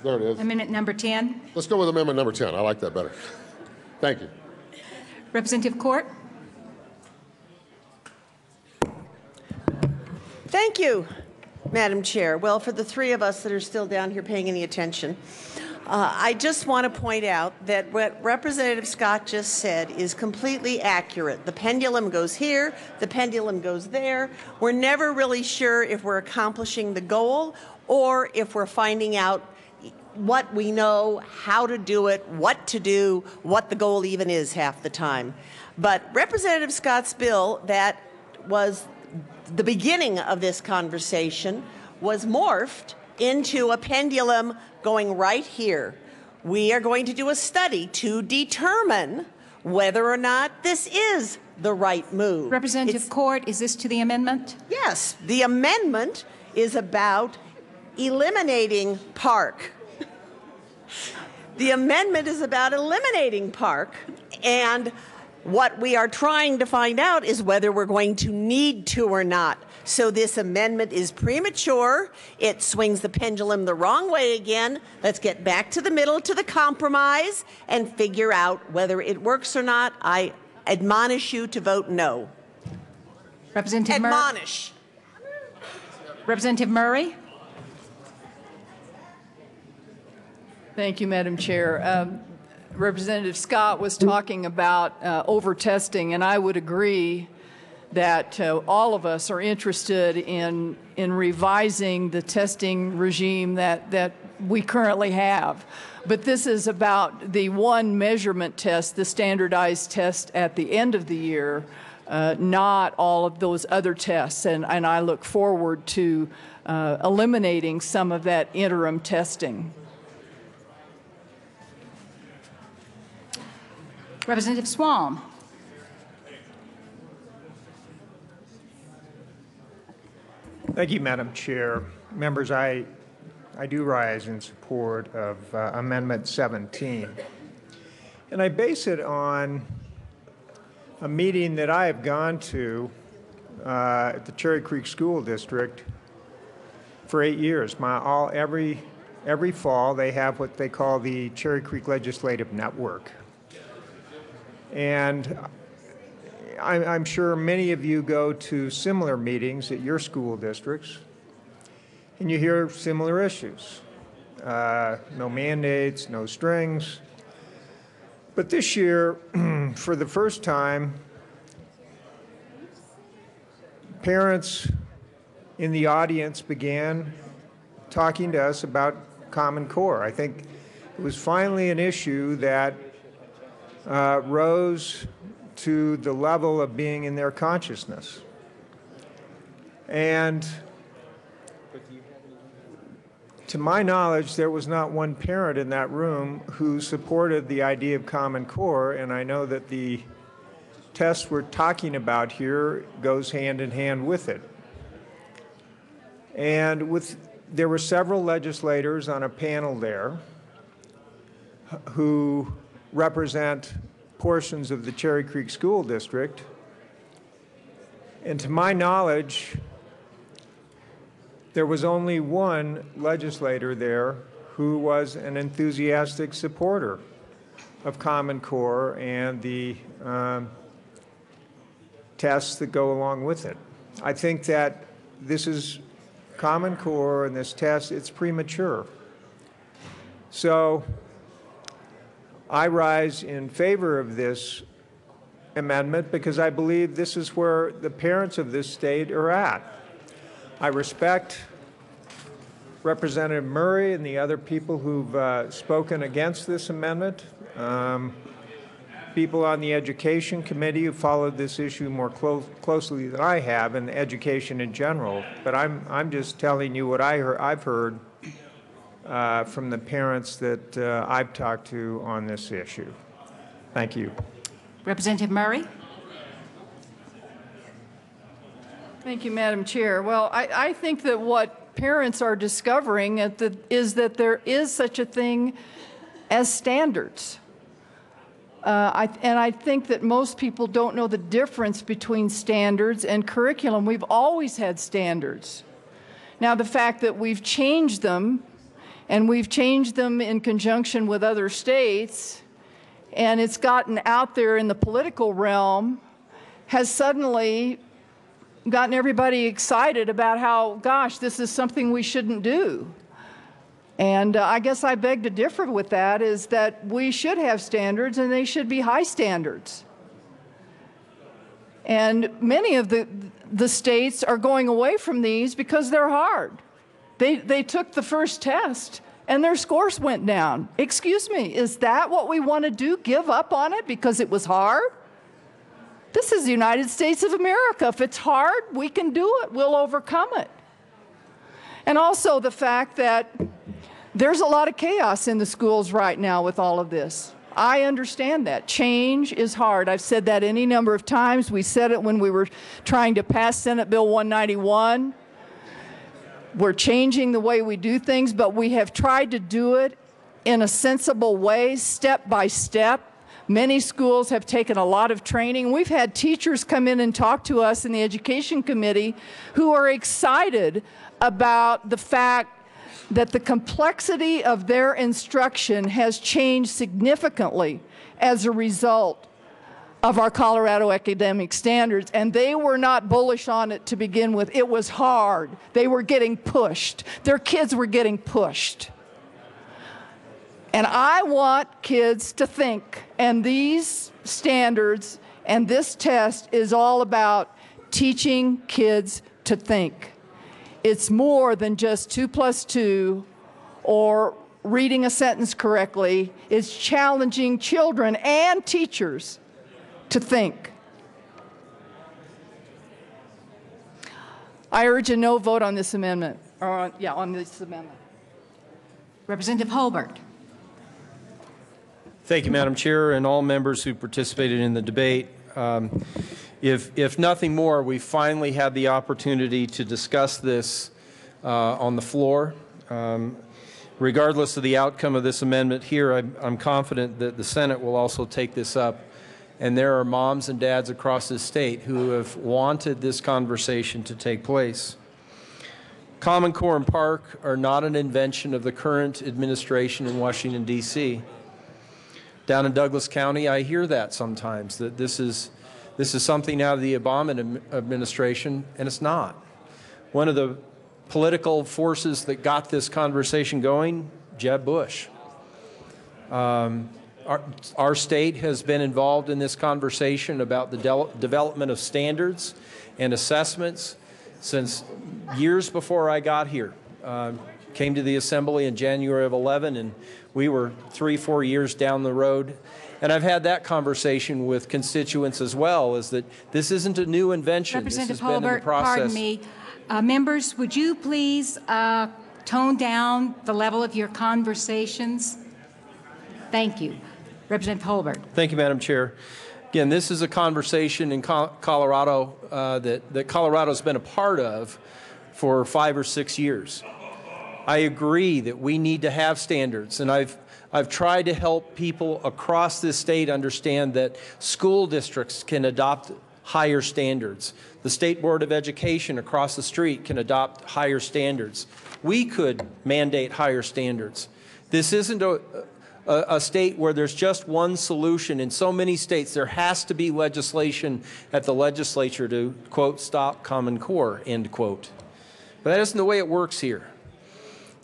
there it is. Amendment number 10. Let's go with amendment number 10. I like that better. Thank you. Representative Court. Thank you, Madam Chair. Well, for the three of us that are still down here paying any attention, I just want to point out that what Representative Scott just said is completely accurate. The pendulum goes here, the pendulum goes there. We're never really sure if we're accomplishing the goal or if we're finding out what we know, how to do it, what to do, what the goal even is half the time. But Representative Scott's bill that was the beginning of this conversation was morphed into a pendulum going right here. We are going to do a study to determine whether or not this is the right move. Representative Court, is this to the amendment? Yes, the amendment is about eliminating Park. The amendment is about eliminating Park, and what we are trying to find out is whether we're going to need to or not. So this amendment is premature. It swings the pendulum the wrong way again. Let's get back to the middle, to the compromise, and figure out whether it works or not. I admonish you to vote no. Representative Murray. Admonish. Representative Murray. Thank you, Madam Chair. Representative Scott was talking about over-testing, and I would agree that all of us are interested in revising the testing regime that we currently have. But this is about the one measurement test, the standardized test at the end of the year, not all of those other tests. And I look forward to eliminating some of that interim testing. Representative Swalm. Thank you, Madam Chair. Members, I do rise in support of Amendment 17. And I base it on a meeting that I have gone to at the Cherry Creek School District for 8 years. Every fall, they have what they call the Cherry Creek Legislative Network. And I'm sure many of you go to similar meetings at your school districts, and you hear similar issues. No mandates, no strings. But this year, for the first time, parents in the audience began talking to us about Common Core. I think it was finally an issue that rose to the level of being in their consciousness. And to my knowledge, there was not one parent in that room who supported the idea of Common Core, and I know that the test we're talking about here goes hand in hand with it. And there were several legislators on a panel there who represent portions of the Cherry Creek School District. And to my knowledge, there was only one legislator there who was an enthusiastic supporter of Common Core and the tests that go along with it. I think that this is Common Core and this test, it's premature. So I rise in favor of this amendment because I believe this is where the parents of this state are at. I respect Representative Murray and the other people who've spoken against this amendment. People on the Education Committee who followed this issue more closely than I have, and education in general. But I'm just telling you what I've heard from the parents that I've talked to on this issue. Thank you. Representative Murray. Thank you, Madam Chair. Well, I think that what parents are discovering is that there is such a thing as standards. And I think that most people don't know the difference between standards and curriculum. We've always had standards. Now, the fact that we've changed them, and we've changed them in conjunction with other states, and it's gotten out there in the political realm, has suddenly gotten everybody excited about how, gosh, this is something we shouldn't do. And I guess I beg to differ with that, is that we should have standards, and they should be high standards. And many of the states are going away from these because they're hard. They took the first test, and their scores went down. Excuse me, is that what we want to do, give up on it because it was hard? This is the United States of America. If it's hard, we can do it. We'll overcome it. And also the fact that there's a lot of chaos in the schools right now with all of this. I understand that. Change is hard. I've said that any number of times. We said it when we were trying to pass Senate Bill 191. We're changing the way we do things, but we have tried to do it in a sensible way, step by step. Many schools have taken a lot of training. We've had teachers come in and talk to us in the Education Committee who are excited about the fact that the complexity of their instruction has changed significantly as a result of our Colorado academic standards, and they were not bullish on it to begin with. It was hard. They were getting pushed. Their kids were getting pushed. And I want kids to think, and these standards and this test is all about teaching kids to think. It's more than just 2 + 2 or reading a sentence correctly. It's challenging children and teachers to think. I urge a no vote on this amendment, or on this amendment. Representative Holbert. Thank you, Madam Chair, and all members who participated in the debate. If nothing more, we finally had the opportunity to discuss this on the floor. Regardless of the outcome of this amendment here, I'm confident that the Senate will also take this up. And there are moms and dads across this state who have wanted this conversation to take place. Common Core and Park are not an invention of the current administration in Washington, D.C. Down in Douglas County, I hear that sometimes, that this is something out of the Obama administration, and it's not. One of the political forces that got this conversation going, Jeb Bush. Our state has been involved in this conversation about the development of standards and assessments since years before I got here. Came to the Assembly in January of 11, and we were 3-4 years down the road. And I've had that conversation with constituents as well, is that this isn't a new invention. Representative This has been in the Holbert, process. pardon me. Members, would you please tone down the level of your conversations? Thank you. Representative Holbert. Thank you, Madam Chair. Again, this is a conversation in Colorado that Colorado's been a part of for 5 or 6 years. I agree that we need to have standards, and I've tried to help people across this state understand that school districts can adopt higher standards. The State Board of Education across the street can adopt higher standards. We could mandate higher standards. This isn't a state where there's just one solution. In so many states, there has to be legislation at the legislature to, quote, stop Common Core, end quote. But that isn't the way it works here.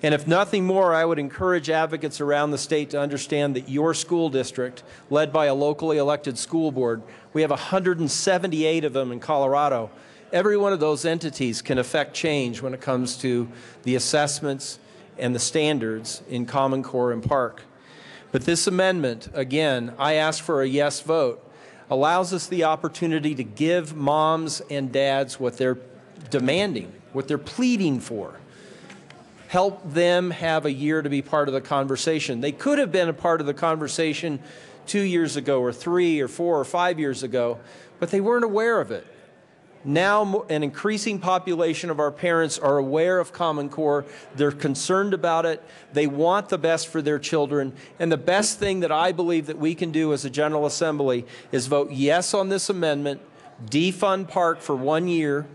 And if nothing more, I would encourage advocates around the state to understand that your school district, led by a locally elected school board, we have 178 of them in Colorado. Every one of those entities can affect change when it comes to the assessments and the standards in Common Core and Park. But this amendment, again, I ask for a yes vote, allows us the opportunity to give moms and dads what they're demanding, what they're pleading for. Help them have a year to be part of the conversation. They could have been a part of the conversation 2 years ago or 3 or 4 or 5 years ago, but they weren't aware of it. Now an increasing population of our parents are aware of Common Core. They're concerned about it. They want the best for their children. And the best thing that I believe that we can do as a General Assembly is vote yes on this amendment, defund Park for 1 year,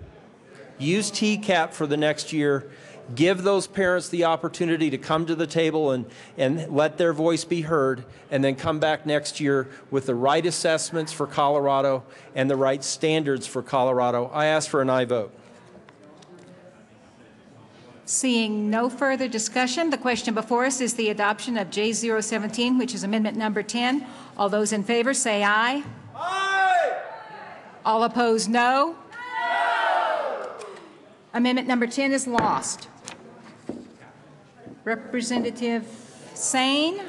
use TCAP for the next year, give those parents the opportunity to come to the table and let their voice be heard, and then come back next year with the right assessments for Colorado and the right standards for Colorado. I ask for an aye vote. Seeing no further discussion, the question before us is the adoption of J017, which is amendment number 10. All those in favor say aye. Aye! All opposed, no. No! Amendment number 10 is lost. Representative Sane.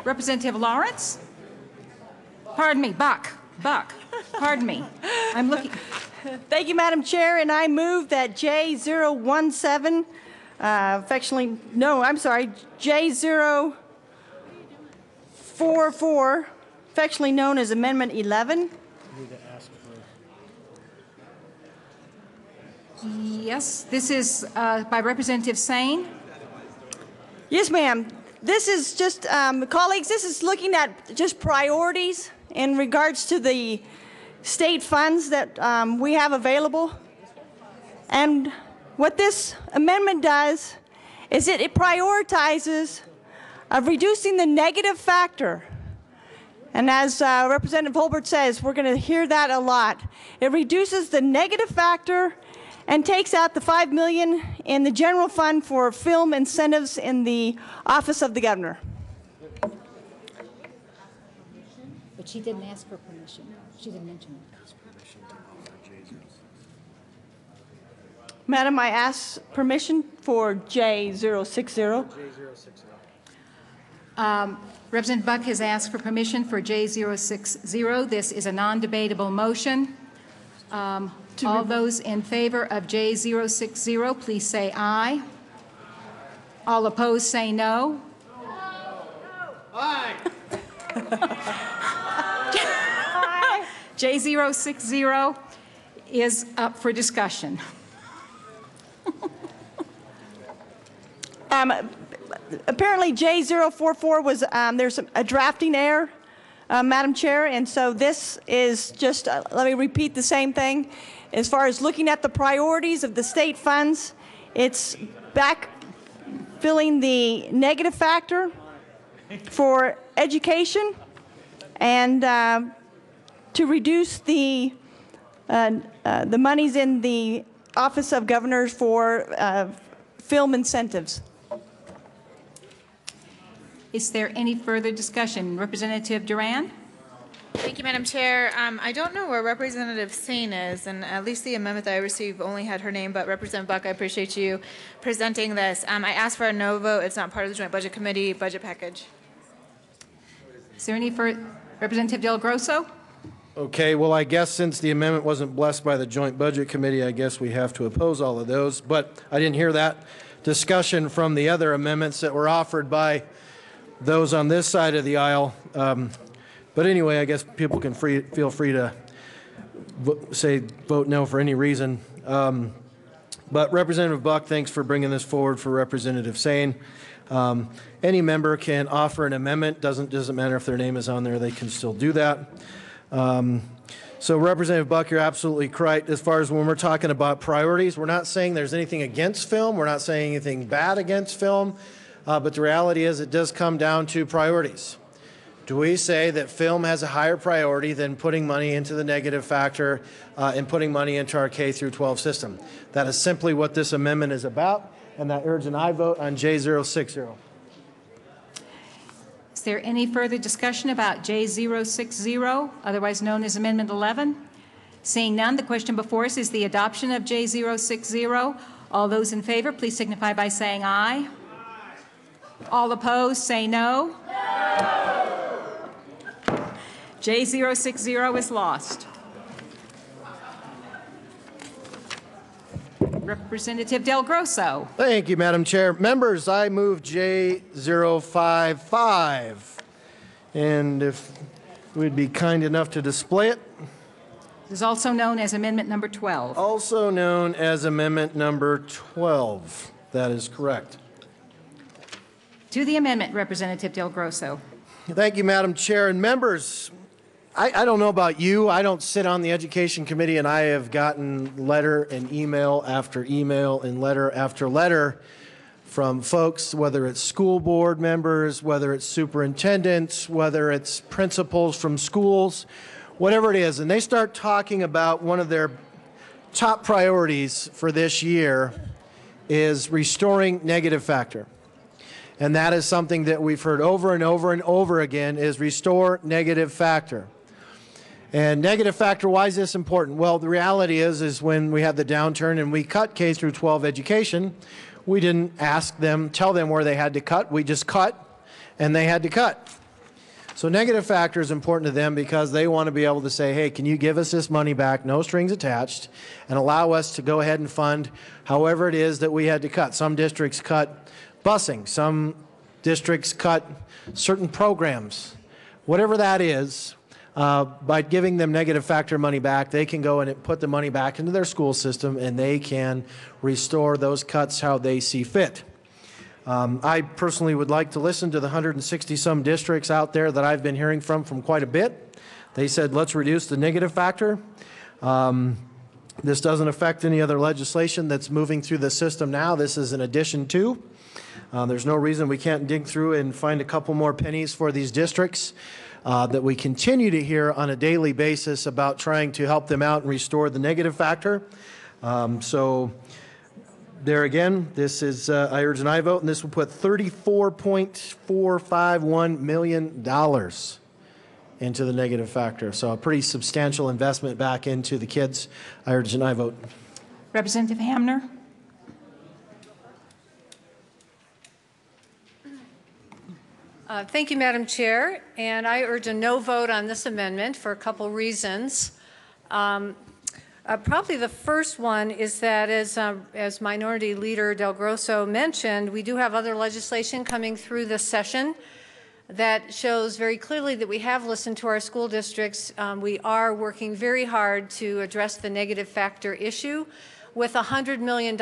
Representative Lawrence? Pardon me, Buck. Pardon me. I'm looking. Thank you, Madam Chair, and I move that J017, J044, affectionately known as Amendment 11. Yes, this is by Representative Sane. Yes, ma'am. This is just, colleagues, this is looking at just priorities in regards to the state funds that we have available. And what this amendment does is it prioritizes reducing the negative factor. And as Representative Holbert says, we're going to hear that a lot. It reduces the negative factor and takes out the $5 million in the general fund for film incentives in the Office of the Governor. But she didn't ask for permission. She didn't mention it. Madam, I ask permission for J060. Representative Buck has asked for permission for J060. This is a non-debatable motion. All those in favor of J060, please say aye. All opposed, say no. Aye. J060 is up for discussion. Apparently J044 was, there's a drafting error, Madam Chair, and so this is just, let me repeat the same thing. As far as looking at the priorities of the state funds, it's backfilling the negative factor for education and to reduce the monies in the Office of Governors for film incentives. Is there any further discussion? Representative Duran? Thank you, Madam Chair. I don't know where Representative Sane is, and at least the amendment that I received only had her name, but Representative Buck, I appreciate you presenting this. I asked for a no vote. It's not part of the Joint Budget Committee budget package. Is there any further? Representative Del Grosso? Okay, well, I guess since the amendment wasn't blessed by the Joint Budget Committee, I guess we have to oppose all of those. But I didn't hear that discussion from the other amendments that were offered by those on this side of the aisle. But anyway, I guess people can feel free to vote no for any reason. But Representative Buck, thanks for bringing this forward for Representative Sane. Any member can offer an amendment. Doesn't matter if their name is on there, they can still do that. So Representative Buck, you're absolutely correct. As far as when we're talking about priorities, we're not saying there's anything against film. We're not saying anything bad against film. But the reality is it does come down to priorities. Do we say that film has a higher priority than putting money into the negative factor and putting money into our K through 12 system? That is simply what this amendment is about, and I urge an aye vote on J060. Is there any further discussion about J060, otherwise known as Amendment 11? Seeing none, the question before us is the adoption of J060. All those in favor, please signify by saying aye. All opposed, say no. J060 is lost. Representative Del Grosso. Thank you, Madam Chair. Members, I move J055. And if we'd be kind enough to display it. This is also known as Amendment number 12. Also known as Amendment number 12. That is correct. To the amendment, Representative Del Grosso. Thank you, Madam Chair. And members, I don't know about you. I don't sit on the Education Committee, and I have gotten letter and email after email and letter after letter from folks, whether it's school board members, whether it's superintendents, whether it's principals from schools, whatever it is. And they start talking about one of their top priorities for this year is restoring negative factor. And that is something that we've heard over and over and over again is restore negative factor. And negative factor, why is this important? Well, the reality is when we had the downturn and we cut K through 12 education, we didn't tell them where they had to cut. We just cut, and they had to cut. So negative factor is important to them because they want to be able to say, hey, can you give us this money back, no strings attached, and allow us to go ahead and fund however it is that we had to cut. Some districts cut busing. Some districts cut certain programs. Whatever that is, by giving them negative factor money back, they can go and put the money back into their school system and they can restore those cuts how they see fit. I personally would like to listen to the 160-some districts out there that I've been hearing from quite a bit. They said, let's reduce the negative factor. This doesn't affect any other legislation that's moving through the system now. This is an addition to. There's no reason we can't dig through and find a couple more pennies for these districts that we continue to hear on a daily basis about trying to help them out and restore the negative factor. So there again, this is, I urge an aye vote, and this will put $34.451 million into the negative factor. So a pretty substantial investment back into the kids. I urge an aye vote. Representative Hamner. Thank you, Madam Chair, and I urge a no vote on this amendment for a couple reasons. Probably the first one is that as Minority Leader Del Grosso mentioned, we do have other legislation coming through this session that shows very clearly that we have listened to our school districts. We are working very hard to address the negative factor issue with $100 million.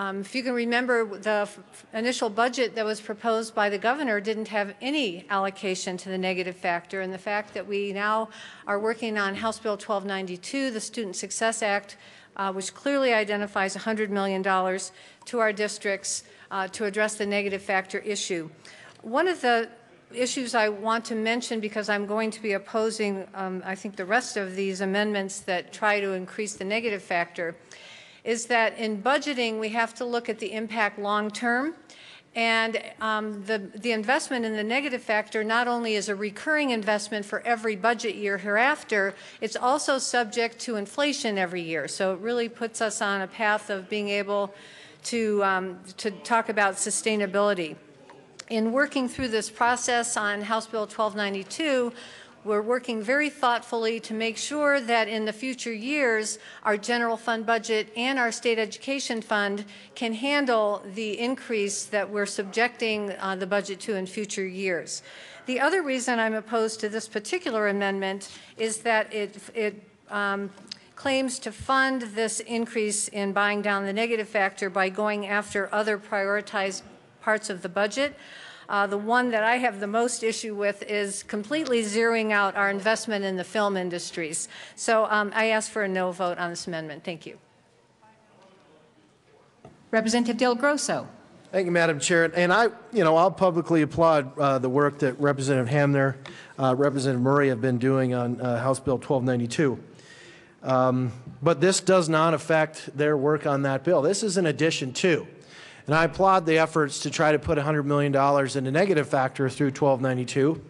If you can remember, the initial budget that was proposed by the governor didn't have any allocation to the negative factor, and the fact that we now are working on House Bill 1292, the Student Success Act, which clearly identifies $100 million to our districts to address the negative factor issue. One of the issues I want to mention, because I'm going to be opposing, I think, the rest of these amendments that try to increase the negative factor, is that in budgeting, we have to look at the impact long term. And the investment in the negative factor not only is a recurring investment for every budget year hereafter, it's also subject to inflation every year. So it really puts us on a path of being able to talk about sustainability. In working through this process on House Bill 1292, we're working very thoughtfully to make sure that in the future years, our general fund budget and our state education fund can handle the increase that we're subjecting the budget to in future years. The other reason I'm opposed to this particular amendment is that it claims to fund this increase in buying down the negative factor by going after other prioritized parts of the budget. The one that I have the most issue with is completely zeroing out our investment in the film industries. So I ask for a no vote on this amendment. Thank you. Representative Del Grosso. Thank you, Madam Chair. And I'll publicly applaud the work that Representative Hamner, Representative Murray have been doing on House Bill 1292. But this does not affect their work on that bill. This is an addition to. And I applaud the efforts to try to put $100 million in a negative factor through 1292.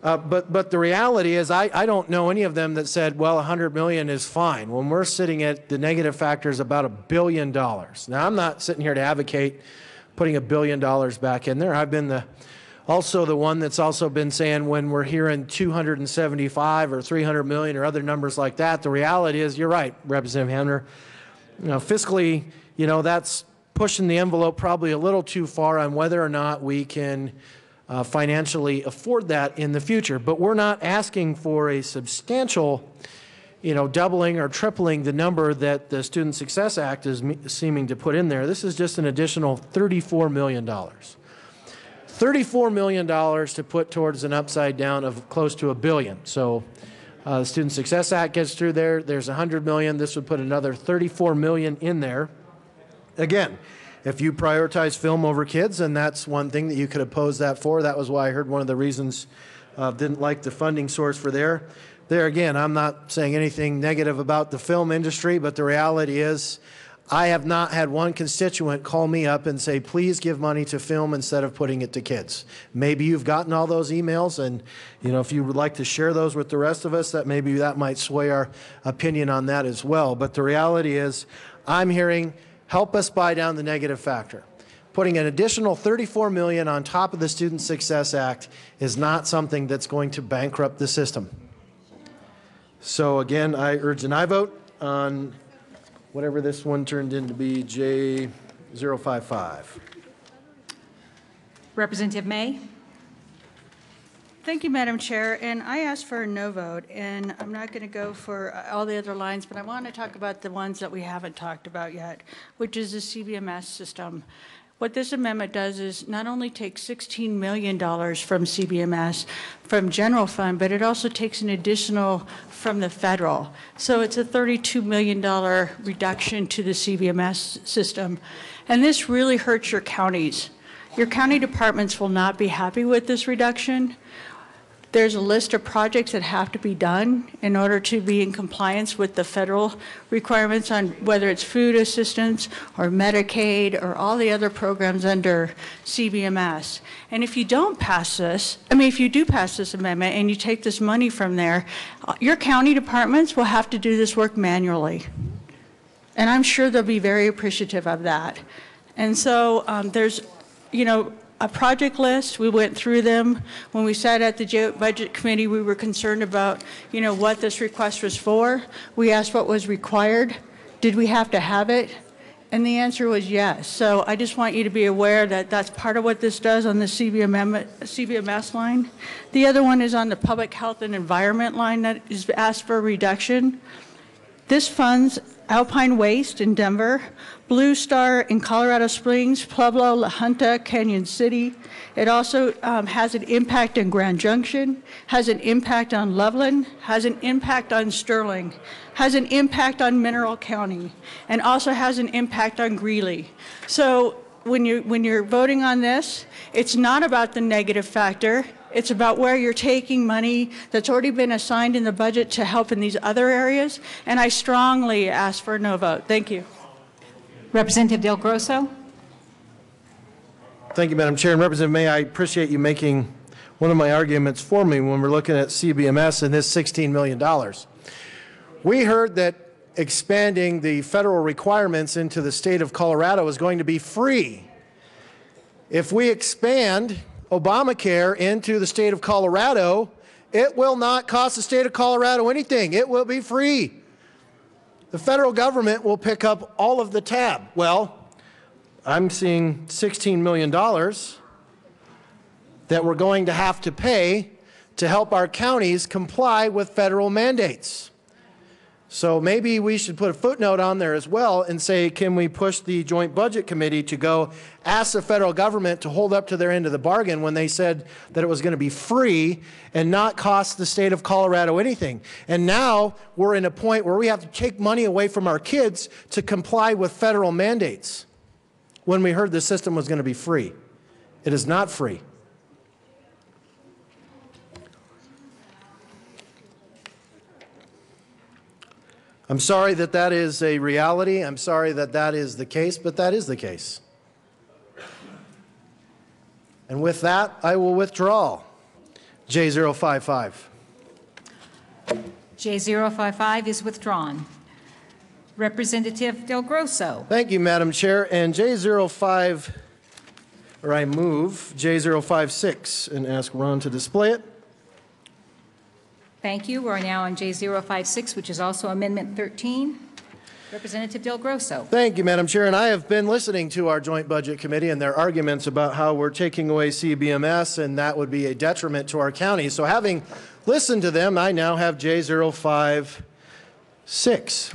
But the reality is I don't know any of them that said, well, $100 million is fine. When we're sitting at the negative factor is about $1 billion. Now, I'm not sitting here to advocate putting $1 billion back in there. I've been also the one that's also been saying when we're hearing 275 or 300 million or other numbers like that, the reality is, you're right, Representative Hamner, fiscally, that's pushing the envelope probably a little too far on whether or not we can financially afford that in the future. But we're not asking for a substantial, doubling or tripling the number that the Student Success Act is seeming to put in there. This is just an additional $34 million. $34 million to put towards an upside down of close to $1 billion. So the Student Success Act gets through there. There's $100 million. This would put another $34 million in there. Again, if you prioritize film over kids, and that's one thing that you could oppose that for. That was why I heard one of the reasons didn't like the funding source for there. There again, I'm not saying anything negative about the film industry, but the reality is I have not had one constituent call me up and say, please give money to film instead of putting it to kids. Maybe you've gotten all those emails, and if you would like to share those with the rest of us, that maybe that might sway our opinion on that as well. But the reality is I'm hearing, help us buy down the negative factor. Putting an additional $34 million on top of the Student Success Act is not something that's going to bankrupt the system. So again, I urge an aye vote on whatever this one turned into be, J055. Representative May. Thank you, Madam Chair. And I asked for a no vote, and I'm not going to go for all the other lines, but I want to talk about the ones that we haven't talked about yet, which is the CBMS system. What this amendment does is not only take $16 million from CBMS, from general fund, but it also takes an additional from the federal. So it's a $32 million reduction to the CBMS system. And this really hurts your counties. Your county departments will not be happy with this reduction. There's a list of projects that have to be done in order to be in compliance with the federal requirements on whether it's food assistance or Medicaid or all the other programs under CBMS. And if you don't pass this, if you do pass this amendment and you take this money from there, your county departments will have to do this work manually. And I'm sure they'll be very appreciative of that. And so there's, a project list. We went through them. When we sat at the Budget Committee, we were concerned about, what this request was for. We asked what was required. Did we have to have it? And the answer was yes. So I just want you to be aware that that's part of what this does on the CBMS line. The other one is on the public health and environment line that is asked for a reduction. This funds Alpine Waste in Denver, Blue Star in Colorado Springs, Pueblo, La Junta, Canyon City. It also has an impact in Grand Junction, has an impact on Loveland, has an impact on Sterling, has an impact on Mineral County, and also has an impact on Greeley. So when you're voting on this, it's not about the negative factor. It's about where you're taking money that's already been assigned in the budget to help in these other areas. And I strongly ask for a no vote. Thank you. Representative Del Grosso. Thank you, Madam Chair. And Representative May, I appreciate you making one of my arguments for me when we're looking at CBMS and this $16 million. We heard that expanding the federal requirements into the state of Colorado is going to be free. If we expand Obamacare into the state of Colorado, It will not cost the state of Colorado anything. It will be free. The federal government will pick up all of the tab. Well, I'm seeing $16 million that we're going to have to pay to help our counties comply with federal mandates. So maybe we should put a footnote on there as well and say, can we push the Joint Budget Committee to go ask the federal government to hold up to their end of the bargain when they said that it was going to be free and not cost the state of Colorado anything. And now we're in a point where we have to take money away from our kids to comply with federal mandates when we heard the system was going to be free. It is not free. I'm sorry that that is a reality. I'm sorry that that is the case, but that is the case. And with that, I will withdraw J055. J055 is withdrawn. Representative Del Grosso. Thank you, Madam Chair. And J05, or I move J056 and ask Ron to display it. Thank you. We're now on J056, which is also Amendment 13. Representative Del Grosso. Thank you, Madam Chair. And I have been listening to our Joint Budget Committee and their arguments about how we're taking away CBMS and that would be a detriment to our counties. So having listened to them, I now have J056.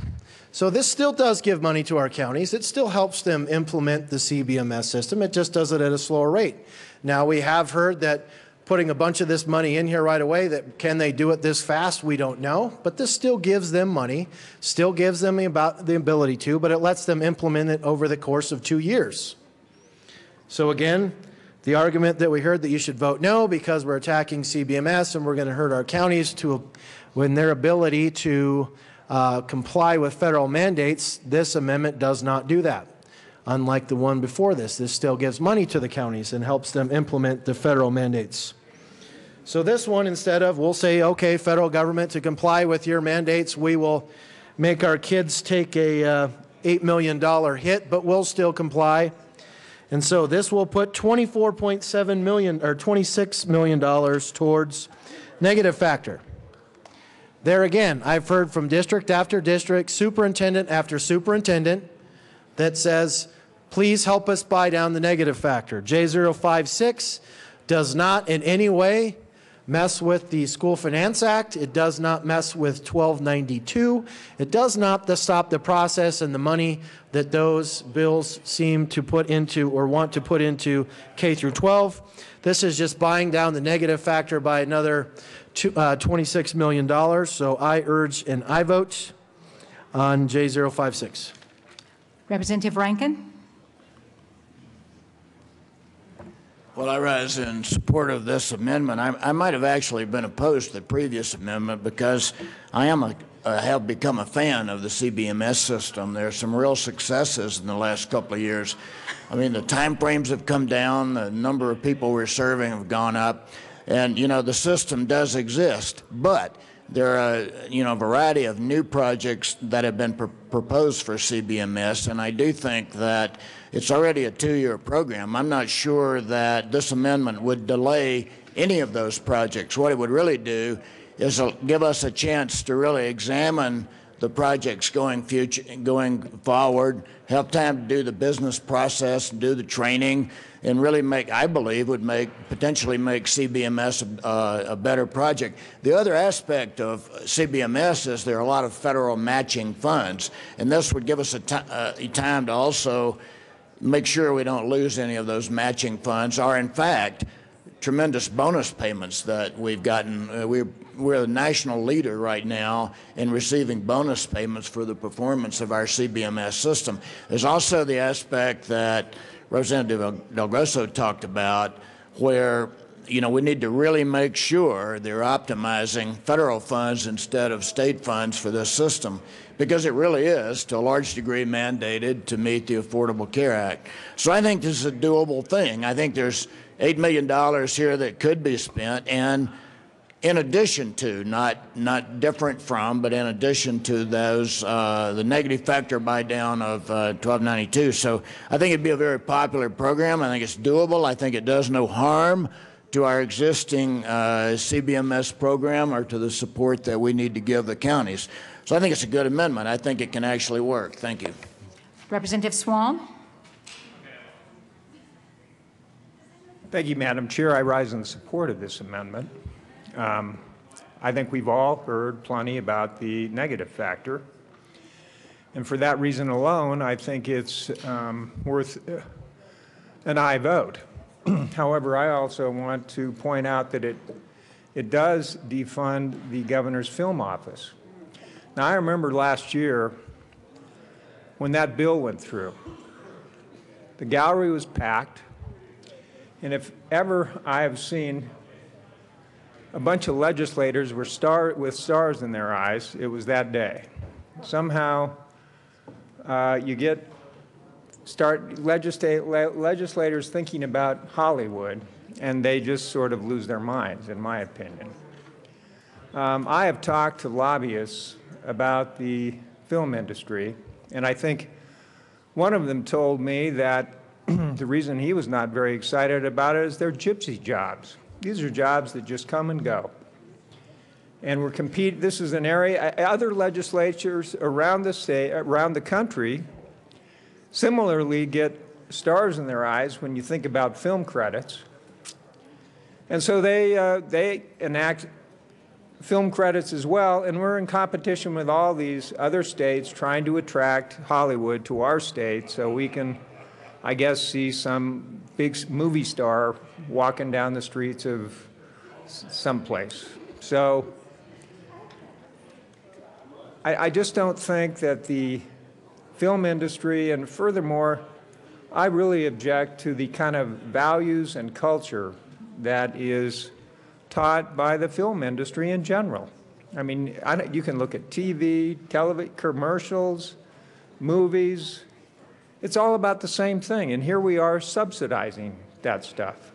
So this still does give money to our counties. It still helps them implement the CBMS system. It just does it at a slower rate. Now, we have heard that putting a bunch of this money in here right away, that can they do it this fast? We don't know, but this still gives them money, still gives them the ability to, but it lets them implement it over the course of 2 years. So again, the argument that we heard that you should vote no because we're attacking CBMS and we're going to hurt our counties when their ability to comply with federal mandates, this amendment does not do that. Unlike the one before this still gives money to the counties and helps them implement the federal mandates. So this one, instead of, we'll say, okay, federal government, to comply with your mandates, we will make our kids take a $8 million hit, but we'll still comply. And so this will put $24.7 million or $26 million towards negative factor. There again, I've heard from district after district, superintendent after superintendent that says, please help us buy down the negative factor. J056 does not in any way mess with the School Finance Act. It does not mess with 1292. It does not stop the process and the money that those bills seem to put into or want to put into K through 12. This is just buying down the negative factor by another $26 million. So I urge an aye vote on J056. Representative Rankin. Well, I rise in support of this amendment. I might have actually been opposed to the previous amendment because I have become a fan of the CBMS system. There are some real successes in the last couple of years. I mean, the time frames have come down, the number of people we're serving have gone up, and, you know, the system does exist. But there are, a variety of new projects that have been proposed for CBMS, and I do think that it's already a 2-year program. I'm not sure that this amendment would delay any of those projects. What it would really do is give us a chance to really examine the projects going forward, have time to do the business process, do the training, and really I believe, would potentially make CBMS a better project. The other aspect of CBMS is there are a lot of federal matching funds, and this would give us a time to also make sure we don't lose any of those matching funds, or in fact, tremendous bonus payments that we've gotten. We're the national leader right now in receiving bonus payments for the performance of our CBMS system. There's also the aspect that Representative Del Grosso talked about where, we need to really make sure they're optimizing federal funds instead of state funds for this system, because it really is, to a large degree, mandated to meet the Affordable Care Act. So I think this is a doable thing. I think there's $8 million here that could be spent, and in addition to, not different from, but in addition to those, the negative factor buy down of 1292. So I think it'd be a very popular program. I think it's doable. I think it does no harm to our existing CBMS program or to the support that we need to give the counties. So I think it's a good amendment. I think it can actually work. Thank you. Representative Swalm. Thank you, Madam Chair. I rise in support of this amendment. I think we've all heard plenty about the negative factor. And for that reason alone, I think it's worth an aye vote. However, I also want to point out that it does defund the governor's film office. Now, I remember last year when that bill went through, the gallery was packed, and if ever I have seen a bunch of legislators with stars in their eyes, it was that day. Somehow, you start legislators thinking about Hollywood, and they just sort of lose their minds, in my opinion. I have talked to lobbyists about the film industry, and I think one of them told me that the reason he was not very excited about it is they're gypsy jobs. These are jobs that just come and go. And we're competing. This is an area, other legislatures around the state, around the country, similarly get stars in their eyes when you think about film credits. And so they enact film credits as well, and we're in competition with all these other states trying to attract Hollywood to our state so we can, I guess, see some big movie star walking down the streets of someplace. So I just don't think that the film industry, and furthermore, I really object to the kind of values and culture that is taught by the film industry in general. I mean, you can look at TV, television, commercials, movies. It's all about the same thing, and here we are subsidizing that stuff.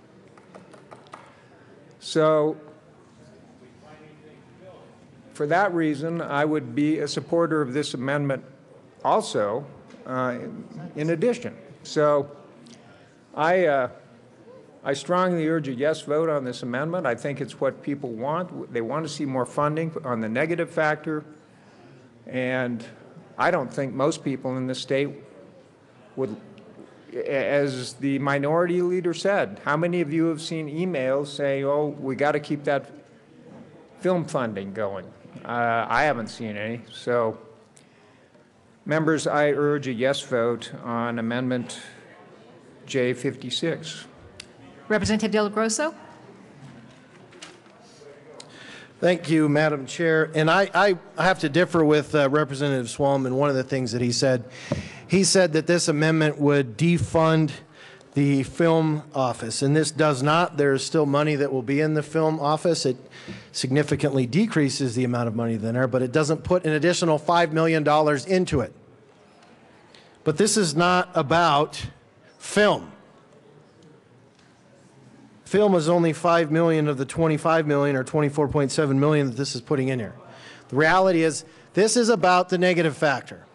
So for that reason, I would be a supporter of this amendment also, in addition. So I strongly urge a yes vote on this amendment. I think it's what people want. They want to see more funding on the negative factor. And I don't think most people in the state would, as the minority leader said, how many of you have seen emails saying, oh, we got to keep that film funding going? I haven't seen any. So, members, I urge a yes vote on Amendment J56. Representative Del Grosso. Thank you, Madam Chair. And I have to differ with Representative Swalm in one of the things that he said. He said that this amendment would defund the film office, and this does not. There is still money that will be in the film office. It significantly decreases the amount of money there, but it doesn't put an additional $5 million into it. But this is not about film. Film is only $5 million of the $25 million or $24.7 million that this is putting in here. The reality is this is about the negative factor.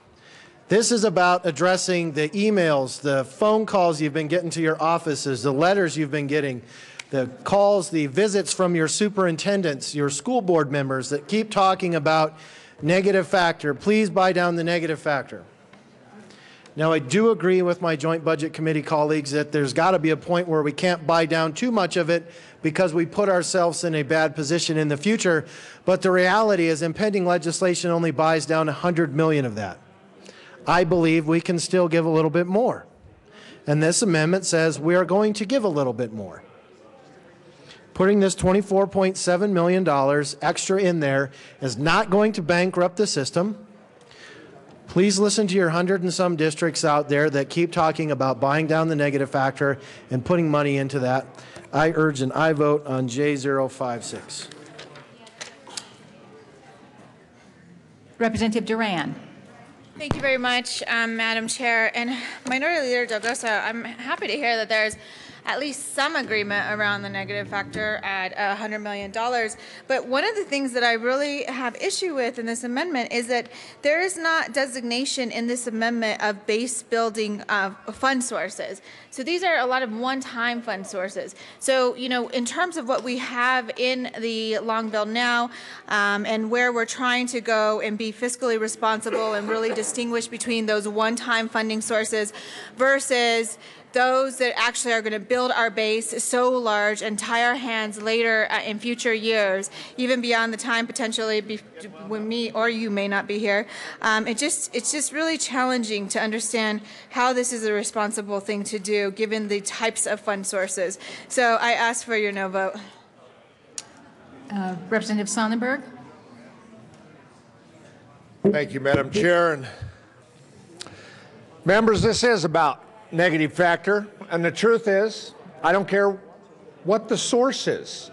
This is about addressing the emails, the phone calls you've been getting to your offices, the letters you've been getting, the calls, the visits from your superintendents, your school board members that keep talking about negative factor. Please buy down the negative factor. Now, I do agree with my Joint Budget Committee colleagues that there's got to be a point where we can't buy down too much of it because we put ourselves in a bad position in the future. But the reality is impending legislation only buys down $100 million of that. I believe we can still give a little bit more. And this amendment says we are going to give a little bit more. Putting this $24.7 million extra in there is not going to bankrupt the system. Please listen to your 100 and some districts out there that keep talking about buying down the negative factor and putting money into that. I urge an aye vote on J056. Representative Duran. Thank you very much, Madam Chair. And Minority Leader Del Grosso, I'm happy to hear that there's at least some agreement around the negative factor at $100 million. But one of the things that I really have issue with in this amendment is that there is not designation in this amendment of base building fund sources. So these are a lot of one-time fund sources. So, you know, in terms of what we have in the long bill now, and where we're trying to go and be fiscally responsible and really distinguish between those one-time funding sources versus those that actually are going to build our base so large and tie our hands later in future years, even beyond the time potentially when me or you may not be here. It's just really challenging to understand how this is a responsible thing to do given the types of fund sources. So I ask for your no vote. Representative Sonnenberg. Thank you, Madam Chair. And members, this is about negative factor, and the truth is, I don't care what the source is.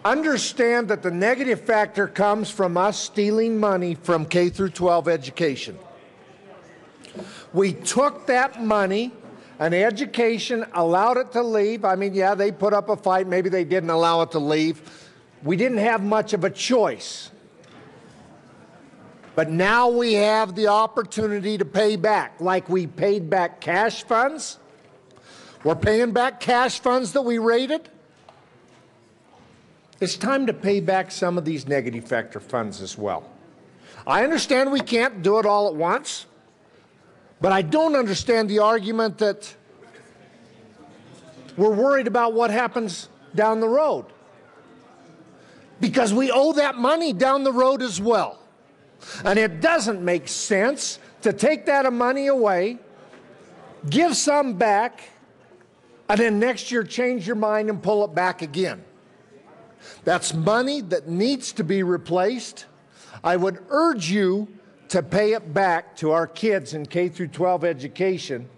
Understand that the negative factor comes from us stealing money from K through 12 education. We took that money, and education allowed it to leave. I mean, yeah, they put up a fight. Maybe they didn't allow it to leave. We didn't have much of a choice. But now we have the opportunity to pay back, like we paid back cash funds. We're paying back cash funds that we rated. It's time to pay back some of these negative factor funds as well. I understand we can't do it all at once, but I don't understand the argument that we're worried about what happens down the road, because we owe that money down the road as well. And it doesn't make sense to take that money away, give some back, and then next year change your mind and pull it back again. That's money that needs to be replaced. I would urge you to pay it back to our kids in K through 12 education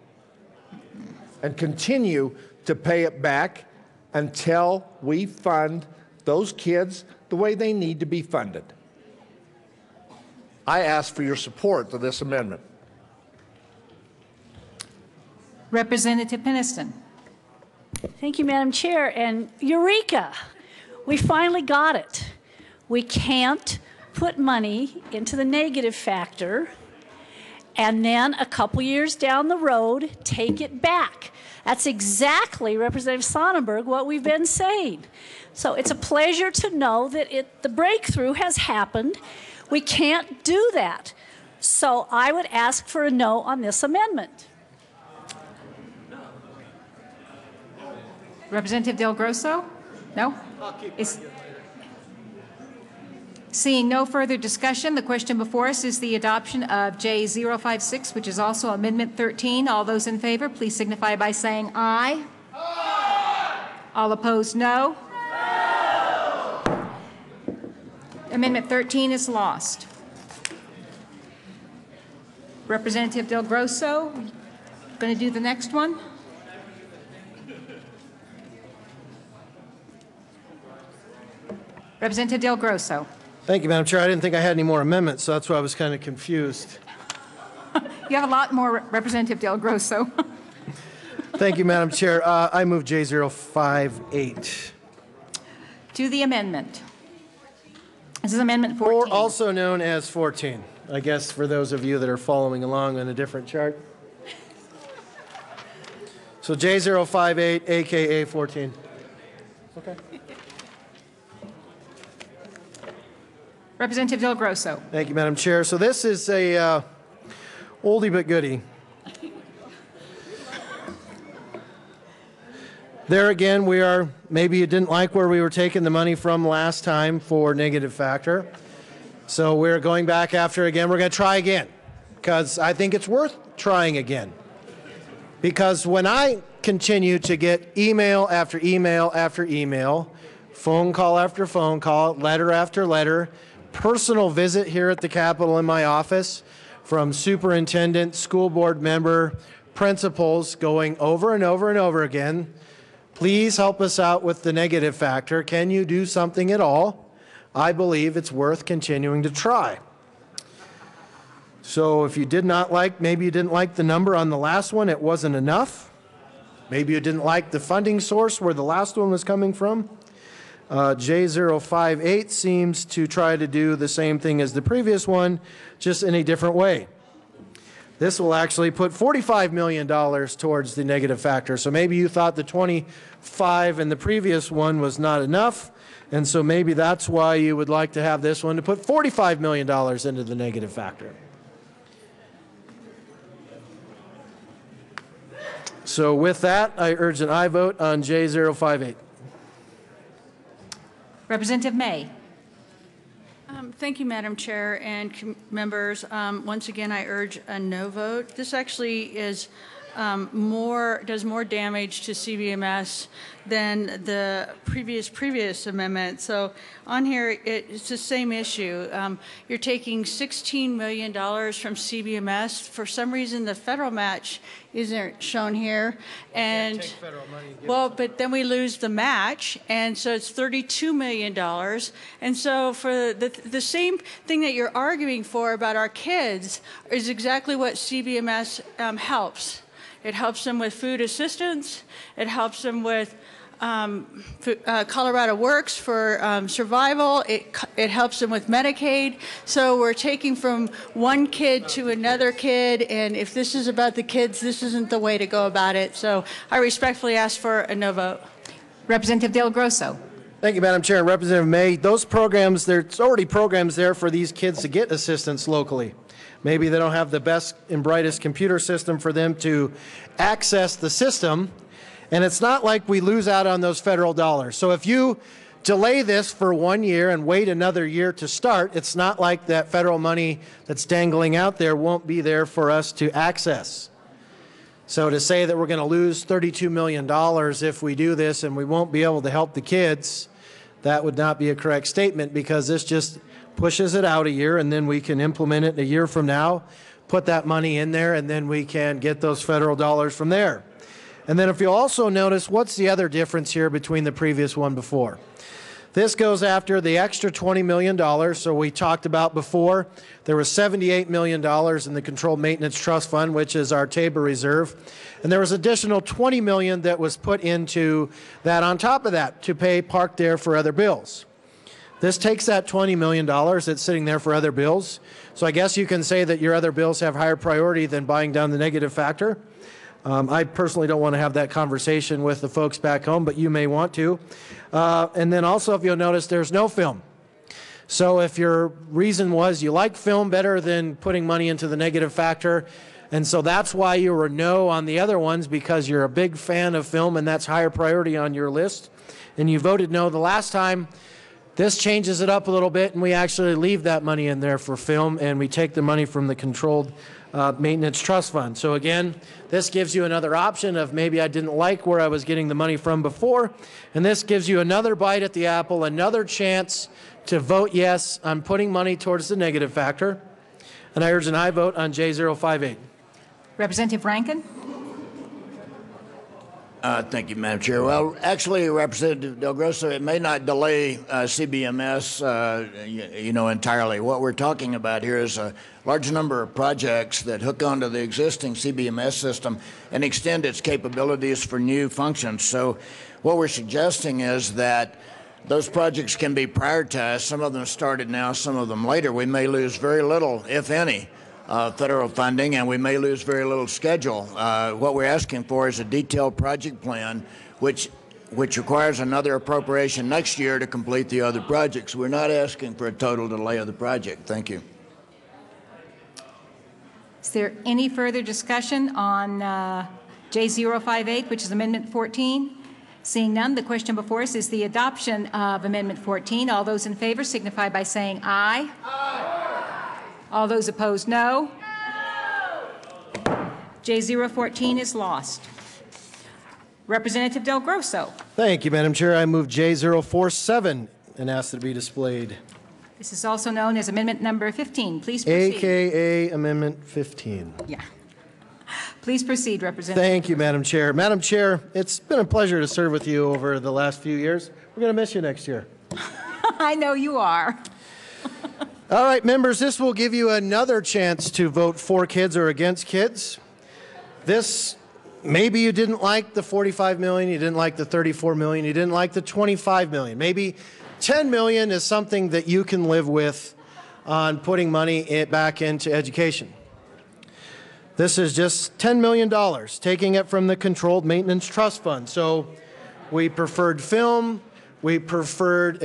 and continue to pay it back until we fund those kids the way they need to be funded. I ask for your support to this amendment. Representative Peniston. Thank you, Madam Chair. And Eureka! We finally got it. We can't put money into the negative factor and then a couple years down the road take it back. That's exactly, Representative Sonnenberg, what we've been saying. So it's a pleasure to know that the breakthrough has happened. We can't do that. So I would ask for a no on this amendment. Representative Del Grosso? No? Seeing no further discussion, the question before us is the adoption of J056, which is also Amendment 13. All those in favor, please signify by saying aye. Aye. All opposed, no. Amendment 13 is lost. Representative Del Grosso, going to do the next one? Representative Del Grosso. Thank you, Madam Chair. I didn't think I had any more amendments, so that's why I was kind of confused. You have a lot more, Representative Del Grosso. Thank you, Madam Chair. I move J058. To the amendment. This is Amendment 14. Or also known as 14, I guess, for those of you that are following along on a different chart. So J058, AKA 14. Okay. Representative Del Grosso. Thank you, Madam Chair. So this is a oldie but goodie. There again, we are, maybe you didn't like where we were taking the money from last time for negative factor. So we're going back after again. We're going to try again because I think it's worth trying again. Because when I continue to get email after email after email, phone call after phone call, letter after letter, personal visit here at the Capitol in my office from superintendent, school board member, principals going over and over and over again, please help us out with the negative factor. Can you do something at all? I believe it's worth continuing to try. So if you did not like, maybe you didn't like the number on the last one, it wasn't enough. Maybe you didn't like the funding source where the last one was coming from. J058 seems to try to do the same thing as the previous one, just in a different way. This will actually put $45 million towards the negative factor. So maybe you thought the 25 in the previous one was not enough, and so maybe that's why you would like to have this one to put $45 million into the negative factor. So with that, I urge an aye vote on J058. Representative May. Thank you, Madam Chair and members. Once again, I urge a no vote. This actually is does more damage to CBMS than the previous amendment. So on here, it's the same issue. You're taking $16 million from CBMS. For some reason, the federal match isn't shown here, and well, but then we lose the match, and so it's $32 million. And so for the same thing that you're arguing for about our kids is exactly what CBMS helps. It helps them with food assistance. It helps them with Colorado Works for survival. It helps them with Medicaid. So we're taking from one kid to another kid, and if this is about the kids, this isn't the way to go about it. So I respectfully ask for a no vote. Representative Del Grosso. Thank you, Madam Chair. And Representative May, those programs, there's already programs there for these kids to get assistance locally. Maybe they don't have the best and brightest computer system for them to access the system, and it's not like we lose out on those federal dollars. So if you delay this for 1 year and wait another year to start, it's not like that federal money that's dangling out there won't be there for us to access. So to say that we're going to lose $32 million if we do this and we won't be able to help the kids, that would not be a correct statement, because this just pushes it out a year, and then we can implement it a year from now, put that money in there, and then we can get those federal dollars from there. And then if you also notice, what's the other difference here between the previous one before? This goes after the extra $20 million. So we talked about before, there was $78 million in the Controlled Maintenance Trust Fund, which is our Tabor Reserve. And there was additional $20 million that was put into that on top of that to pay Park Dare for other bills. This takes that $20 million that's sitting there for other bills. So I guess you can say that your other bills have higher priority than buying down the negative factor. I personally don't want to have that conversation with the folks back home, but you may want to. And then also, if you'll notice, there's no film. So if your reason was you like film better than putting money into the negative factor, and so that's why you were no on the other ones, because you're a big fan of film and that's higher priority on your list, and you voted no the last time, this changes it up a little bit, and we actually leave that money in there for film, and we take the money from the Controlled Maintenance Trust Fund. So again, this gives you another option of maybe I didn't like where I was getting the money from before, and this gives you another bite at the apple, another chance to vote yes on putting money towards the negative factor. And I urge an aye vote on J058. Representative Rankin. Thank you, Madam Chair. Well, actually, Representative Del Grosso, it may not delay CBMS, entirely. What we're talking about here is a large number of projects that hook onto the existing CBMS system and extend its capabilities for new functions. So what we're suggesting is that those projects can be prioritized. Some of them started now, some of them later. We may lose very little, if any, federal funding, and we may lose very little schedule. What we're asking for is a detailed project plan, which requires another appropriation next year to complete the other projects. We're not asking for a total delay of the project. Thank you. Is there any further discussion on J058, which is Amendment 14? Seeing none, the question before us is the adoption of Amendment 14. All those in favor signify by saying aye. Aye. All those opposed, no. No. J014 is lost. Representative Del Grosso. Thank you, Madam Chair. I move J047 and ask that it be displayed. This is also known as Amendment number 15. Please proceed. AKA Amendment 15. Yeah. Please proceed, Representative. Thank you, Madam Chair. Madam Chair, it's been a pleasure to serve with you over the last few years. We're going to miss you next year. I know you are. All right, members, this will give you another chance to vote for kids or against kids. This Maybe you didn't like the 45 million, you didn't like the 34 million, you didn't like the 25 million. Maybe 10 million is something that you can live with on putting money back into education. This is just $10 million, taking it from the Controlled Maintenance Trust Fund. So we preferred film, we preferred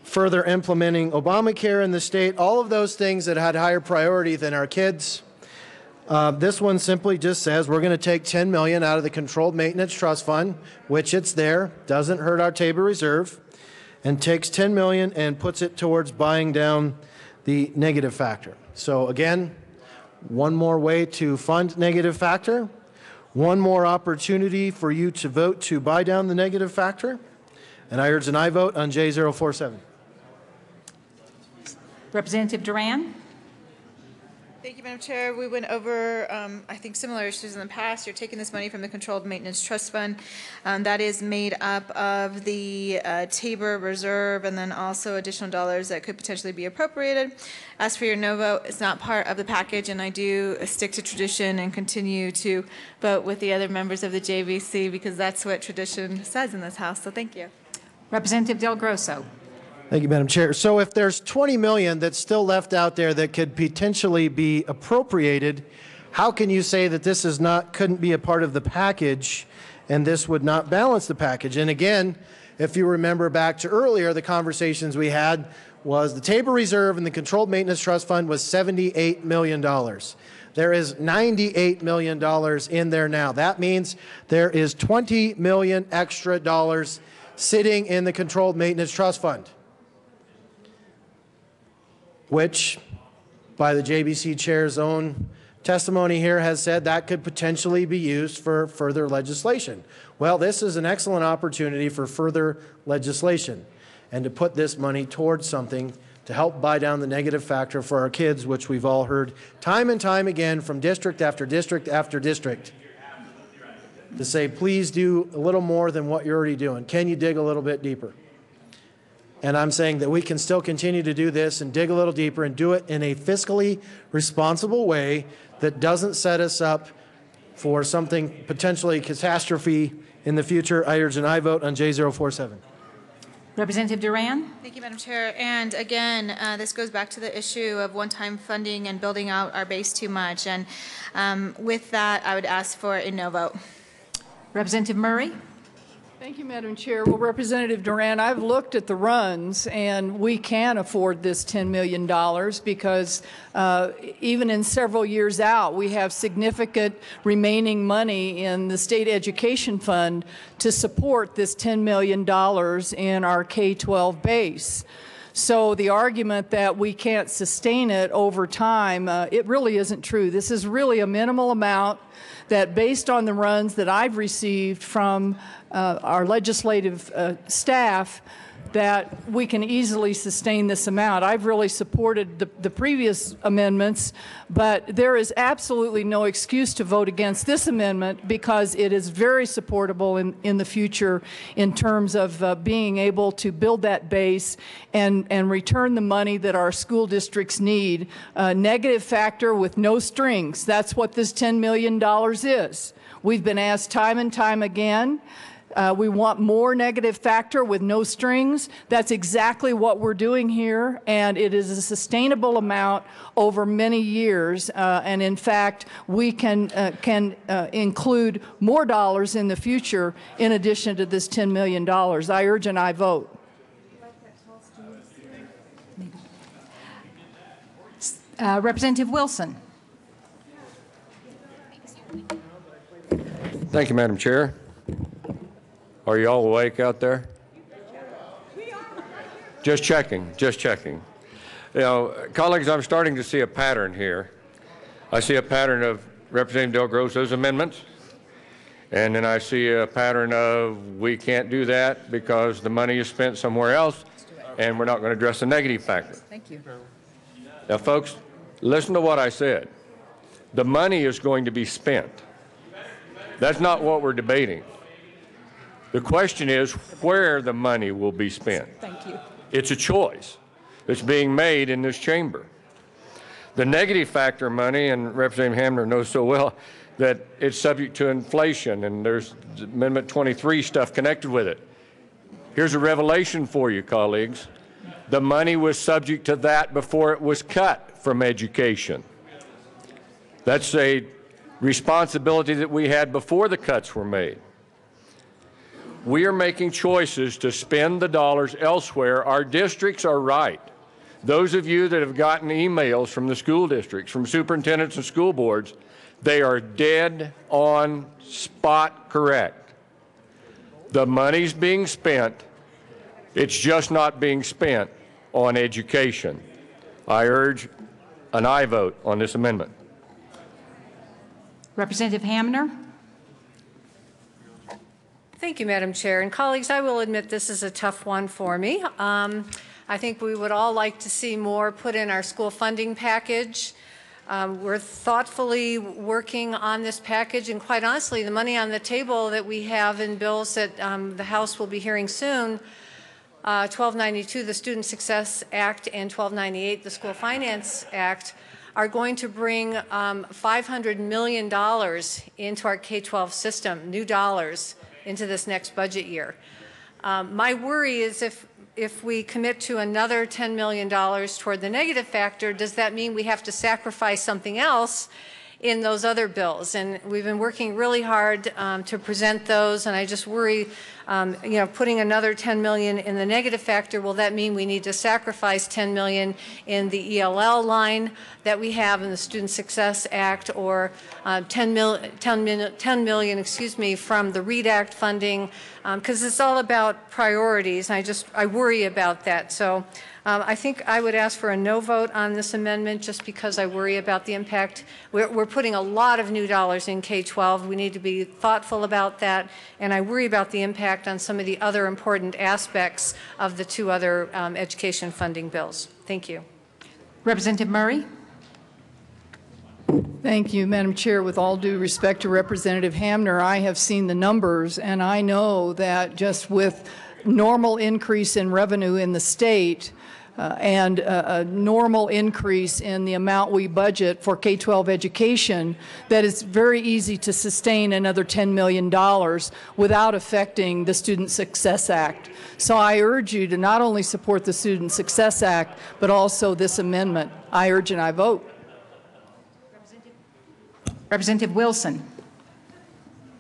further implementing Obamacare in the state, all of those things that had higher priority than our kids. This one simply just says we're going to take $10 million out of the Controlled Maintenance Trust Fund, which it's there, doesn't hurt our Tabor Reserve, and takes $10 million and puts it towards buying down the negative factor. So again, one more way to fund negative factor, one more opportunity for you to vote to buy down the negative factor, and I urge an aye vote on J047. Representative Duran. Thank you, Madam Chair. We went over, I think, similar issues in the past. You're taking this money from the Controlled Maintenance Trust Fund. That is made up of the Tabor Reserve and then also additional dollars that could potentially be appropriated. As for your no vote, it's not part of the package, and I do stick to tradition and continue to vote with the other members of the JVC because that's what tradition says in this House. So thank you. Representative Del Grosso. Thank you, Madam Chair. So if there's 20 million that's still left out there that could potentially be appropriated, how can you say that this is couldn't be a part of the package and this would not balance the package? And again, if you remember back to earlier, the conversations we had was the Tabor Reserve and the Controlled Maintenance Trust Fund was $78 million. There is $98 million in there now. That means there is $20 million extra dollars sitting in the Controlled Maintenance Trust Fund, which, by the JBC Chair's own testimony here, has said that could potentially be used for further legislation. Well, this is an excellent opportunity for further legislation and to put this money towards something to help buy down the negative factor for our kids, which we've all heard time and time again from district after district after district, to say, please do a little more than what you're already doing. Can you dig a little bit deeper? And I'm saying that we can still continue to do this and dig a little deeper and do it in a fiscally responsible way that doesn't set us up for something potentially catastrophe in the future. I urge an aye vote on J047. Representative Duran. Thank you, Madam Chair. And again, this goes back to the issue of one-time funding and building out our base too much. And with that, I would ask for a no vote. Representative Murray. Thank you, Madam Chair. Well, Representative Duran, I've looked at the runs, and we can afford this $10 million because even in several years out, we have significant remaining money in the State Education Fund to support this $10 million in our K-12 base. So the argument that we can't sustain it over time, it really isn't true. This is really a minimal amount that, based on the runs that I've received from our legislative staff, that we can easily sustain this amount. I've really supported the previous amendments, but there is absolutely no excuse to vote against this amendment because it is very supportable in the future in terms of being able to build that base and return the money that our school districts need. Negative factor with no strings. That's what this $10 million is. We've been asked time and time again. We want more negative factor with no strings. That's exactly what we're doing here, and it is a sustainable amount over many years. And in fact, we can include more dollars in the future in addition to this $10 million. I urge an aye vote. Representative Wilson. Thank you, Madam Chair. Are you all awake out there? Just checking, just checking. You know, colleagues, I'm starting to see a pattern here. I see a pattern of Representative Del Grosso's amendments, and then I see a pattern of we can't do that because the money is spent somewhere else, and we're not going to address the negative factor. Thank you. Now, folks, listen to what I said. The money is going to be spent. That's not what we're debating. The question is where the money will be spent. Thank you. It's a choice that's being made in this chamber. The negative factor money, and Representative Hamner knows so well, that it's subject to inflation, and there's Amendment 23 stuff connected with it. Here's a revelation for you, colleagues. The money was subject to that before it was cut from education. That's a responsibility that we had before the cuts were made. We are making choices to spend the dollars elsewhere. Our districts are right. Those of you that have gotten emails from the school districts, from superintendents and school boards, they are dead on spot correct. The money's being spent. It's just not being spent on education. I urge an aye vote on this amendment. Representative Hamner. Thank you, Madam Chair. And colleagues, I will admit this is a tough one for me. I think we would all like to see more put in our school funding package. We're thoughtfully working on this package, and quite honestly, the money on the table that we have in bills that the House will be hearing soon, 1292, the Student Success Act, and 1298, the School Finance Act, are going to bring $500 million into our K-12 system, new dollars, into this next budget year. My worry is if we commit to another $10 million toward the negative factor, does that mean we have to sacrifice something else in those other bills? And we've been working really hard to present those, and I just worry, putting another $10 million in the negative factor, will that mean we need to sacrifice $10 million in the ELL line that we have in the Student Success Act, or $10 million, from the READ Act funding, because it's all about priorities, and I worry about that. So I think I would ask for a no vote on this amendment, just because I worry about the impact. We're putting a lot of new dollars in K-12. We need to be thoughtful about that, and I worry about the impact on some of the other important aspects of the two other education funding bills. Thank you. Representative Murray. Thank you, Madam Chair. With all due respect to Representative Hamner, I have seen the numbers, and I know that just with normal increase in revenue in the state, and a normal increase in the amount we budget for K-12 education, that it's very easy to sustain another $10 million without affecting the Student Success Act. So I urge you to not only support the Student Success Act, but also this amendment. I urge and I vote. Representative Wilson.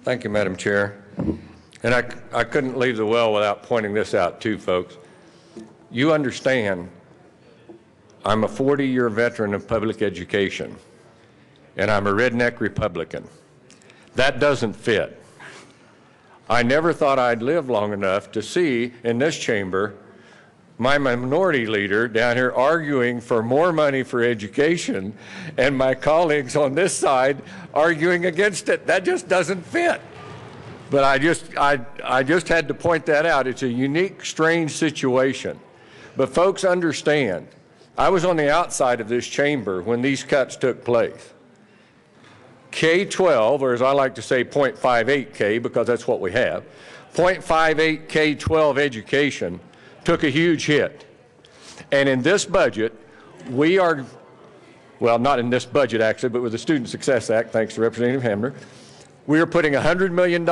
Thank you, Madam Chair. And I couldn't leave the well without pointing this out too, folks. You understand, I'm a 40-year veteran of public education, and I'm a redneck Republican. That doesn't fit. I never thought I'd live long enough to see in this chamber my minority leader down here arguing for more money for education, and my colleagues on this side arguing against it. That just doesn't fit. But I just had to point that out. It's a unique, strange situation. But folks understand, I was on the outside of this chamber when these cuts took place. K-12, or as I like to say, 0.58 K, because that's what we have, 0.58 K-12 education took a huge hit. And in this budget, we are, well, not in this budget actually, but with the Student Success Act, thanks to Representative Hamner, we are putting $100 million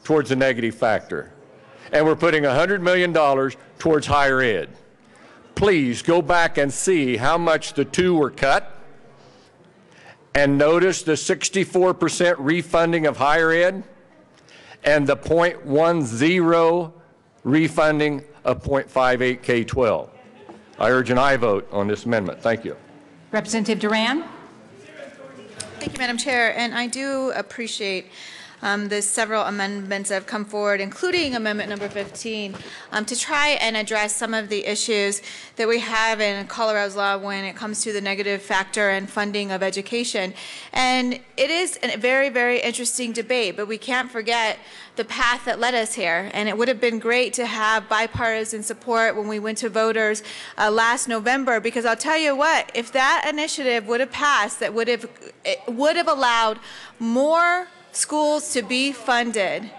towards the negative factor. And we're putting $100 million towards higher ed. Please go back and see how much the two were cut, and notice the 64% refunding of higher ed and the 0.10 refunding of 0.58 K-12. I urge an aye vote on this amendment. Thank you. Representative Duran. Thank you, Madam Chair, and I do appreciate the several amendments that have come forward, including amendment number 15, to try and address some of the issues that we have in Colorado's law when it comes to the negative factor and funding of education. And it is a very, very interesting debate, but we can't forget the path that led us here. And it would have been great to have bipartisan support when we went to voters last November, because I'll tell you what, if that initiative would have passed, that would have allowed more schools to be funded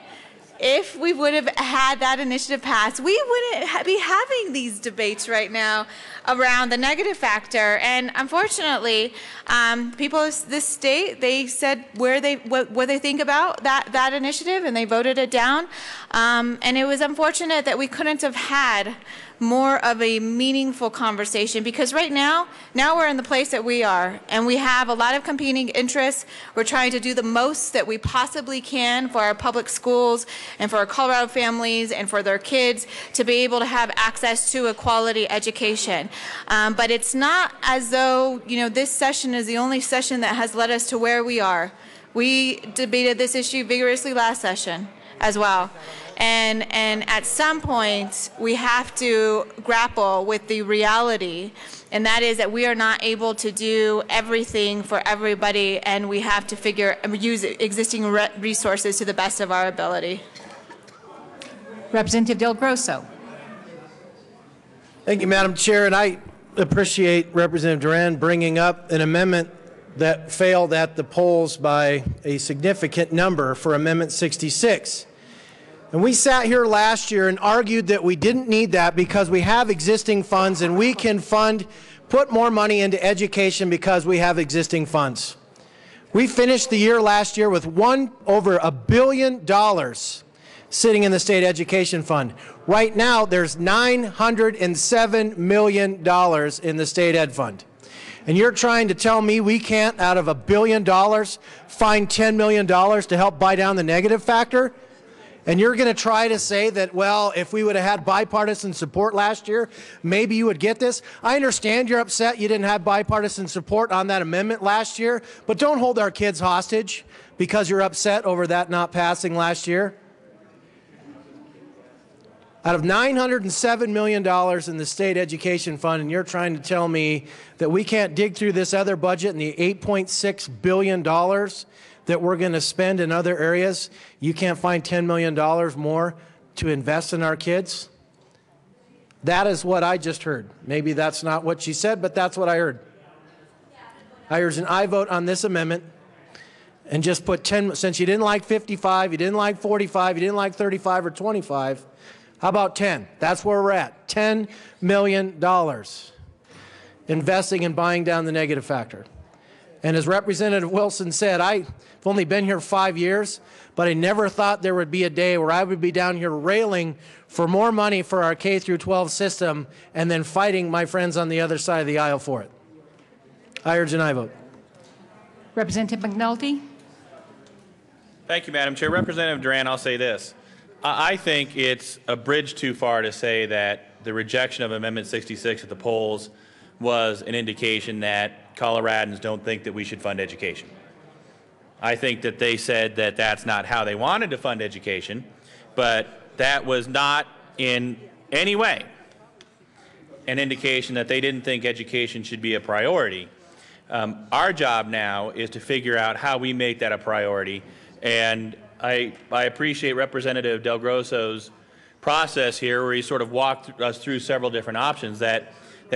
if we would have had that initiative passed, we wouldn't be having these debates right now around the negative factor. And unfortunately, people in this state, they said what they think about that initiative, and they voted it down. And it was unfortunate that we couldn't have had more of a meaningful conversation, because right now we're in the place that we are, and we have a lot of competing interests. We're trying to do the most that we possibly can for our public schools and for our Colorado families and for their kids to be able to have access to a quality education. But it's not as though, this session is the only session that has led us to where we are. We debated this issue vigorously last session as well. And at some point, we have to grapple with the reality, and that is that we are not able to do everything for everybody, and we have to use existing resources to the best of our ability. Representative Del Grosso. Thank you, Madam Chair, and I appreciate Representative Duran bringing up an amendment that failed at the polls by a significant number for Amendment 66. And we sat here last year and argued that we didn't need that because we have existing funds and we can put more money into education because we have existing funds. We finished the year last year with over $1 billion sitting in the state education fund. Right now, there's $907 million in the state ed fund. And you're trying to tell me we can't, out of $1 billion, find $10 million to help buy down the negative factor? And you're going to try to say that, well, if we would have had bipartisan support last year, maybe you would get this. I understand you're upset you didn't have bipartisan support on that amendment last year, but don't hold our kids hostage because you're upset over that not passing last year. Out of $907 million in the state education fund, and you're trying to tell me that we can't dig through this other budget and the $8.6 billion that we're going to spend in other areas, you can't find $10 million more to invest in our kids? That is what I just heard. Maybe that's not what she said, but that's what I heard. I heard an aye vote on this amendment and just put 10, since you didn't like 55, you didn't like 45, you didn't like 35 or 25, how about 10? That's where we're at, $10 million investing in buying down the negative factor. And as Representative Wilson said, I've only been here 5 years, but I never thought there would be a day where I would be down here railing for more money for our K-12 system and then fighting my friends on the other side of the aisle for it. I urge an aye vote. Representative McNulty. Thank you, Madam Chair. Representative Duran, I'll say this. I think it's a bridge too far to say that the rejection of Amendment 66 at the polls was an indication that Coloradans don't think that we should fund education. I think that they said that that's not how they wanted to fund education, but that was not in any way an indication that they didn't think education should be a priority. Our job now is to figure out how we make that a priority, and I appreciate Representative Del Grosso's process here where he sort of walked us through several different options that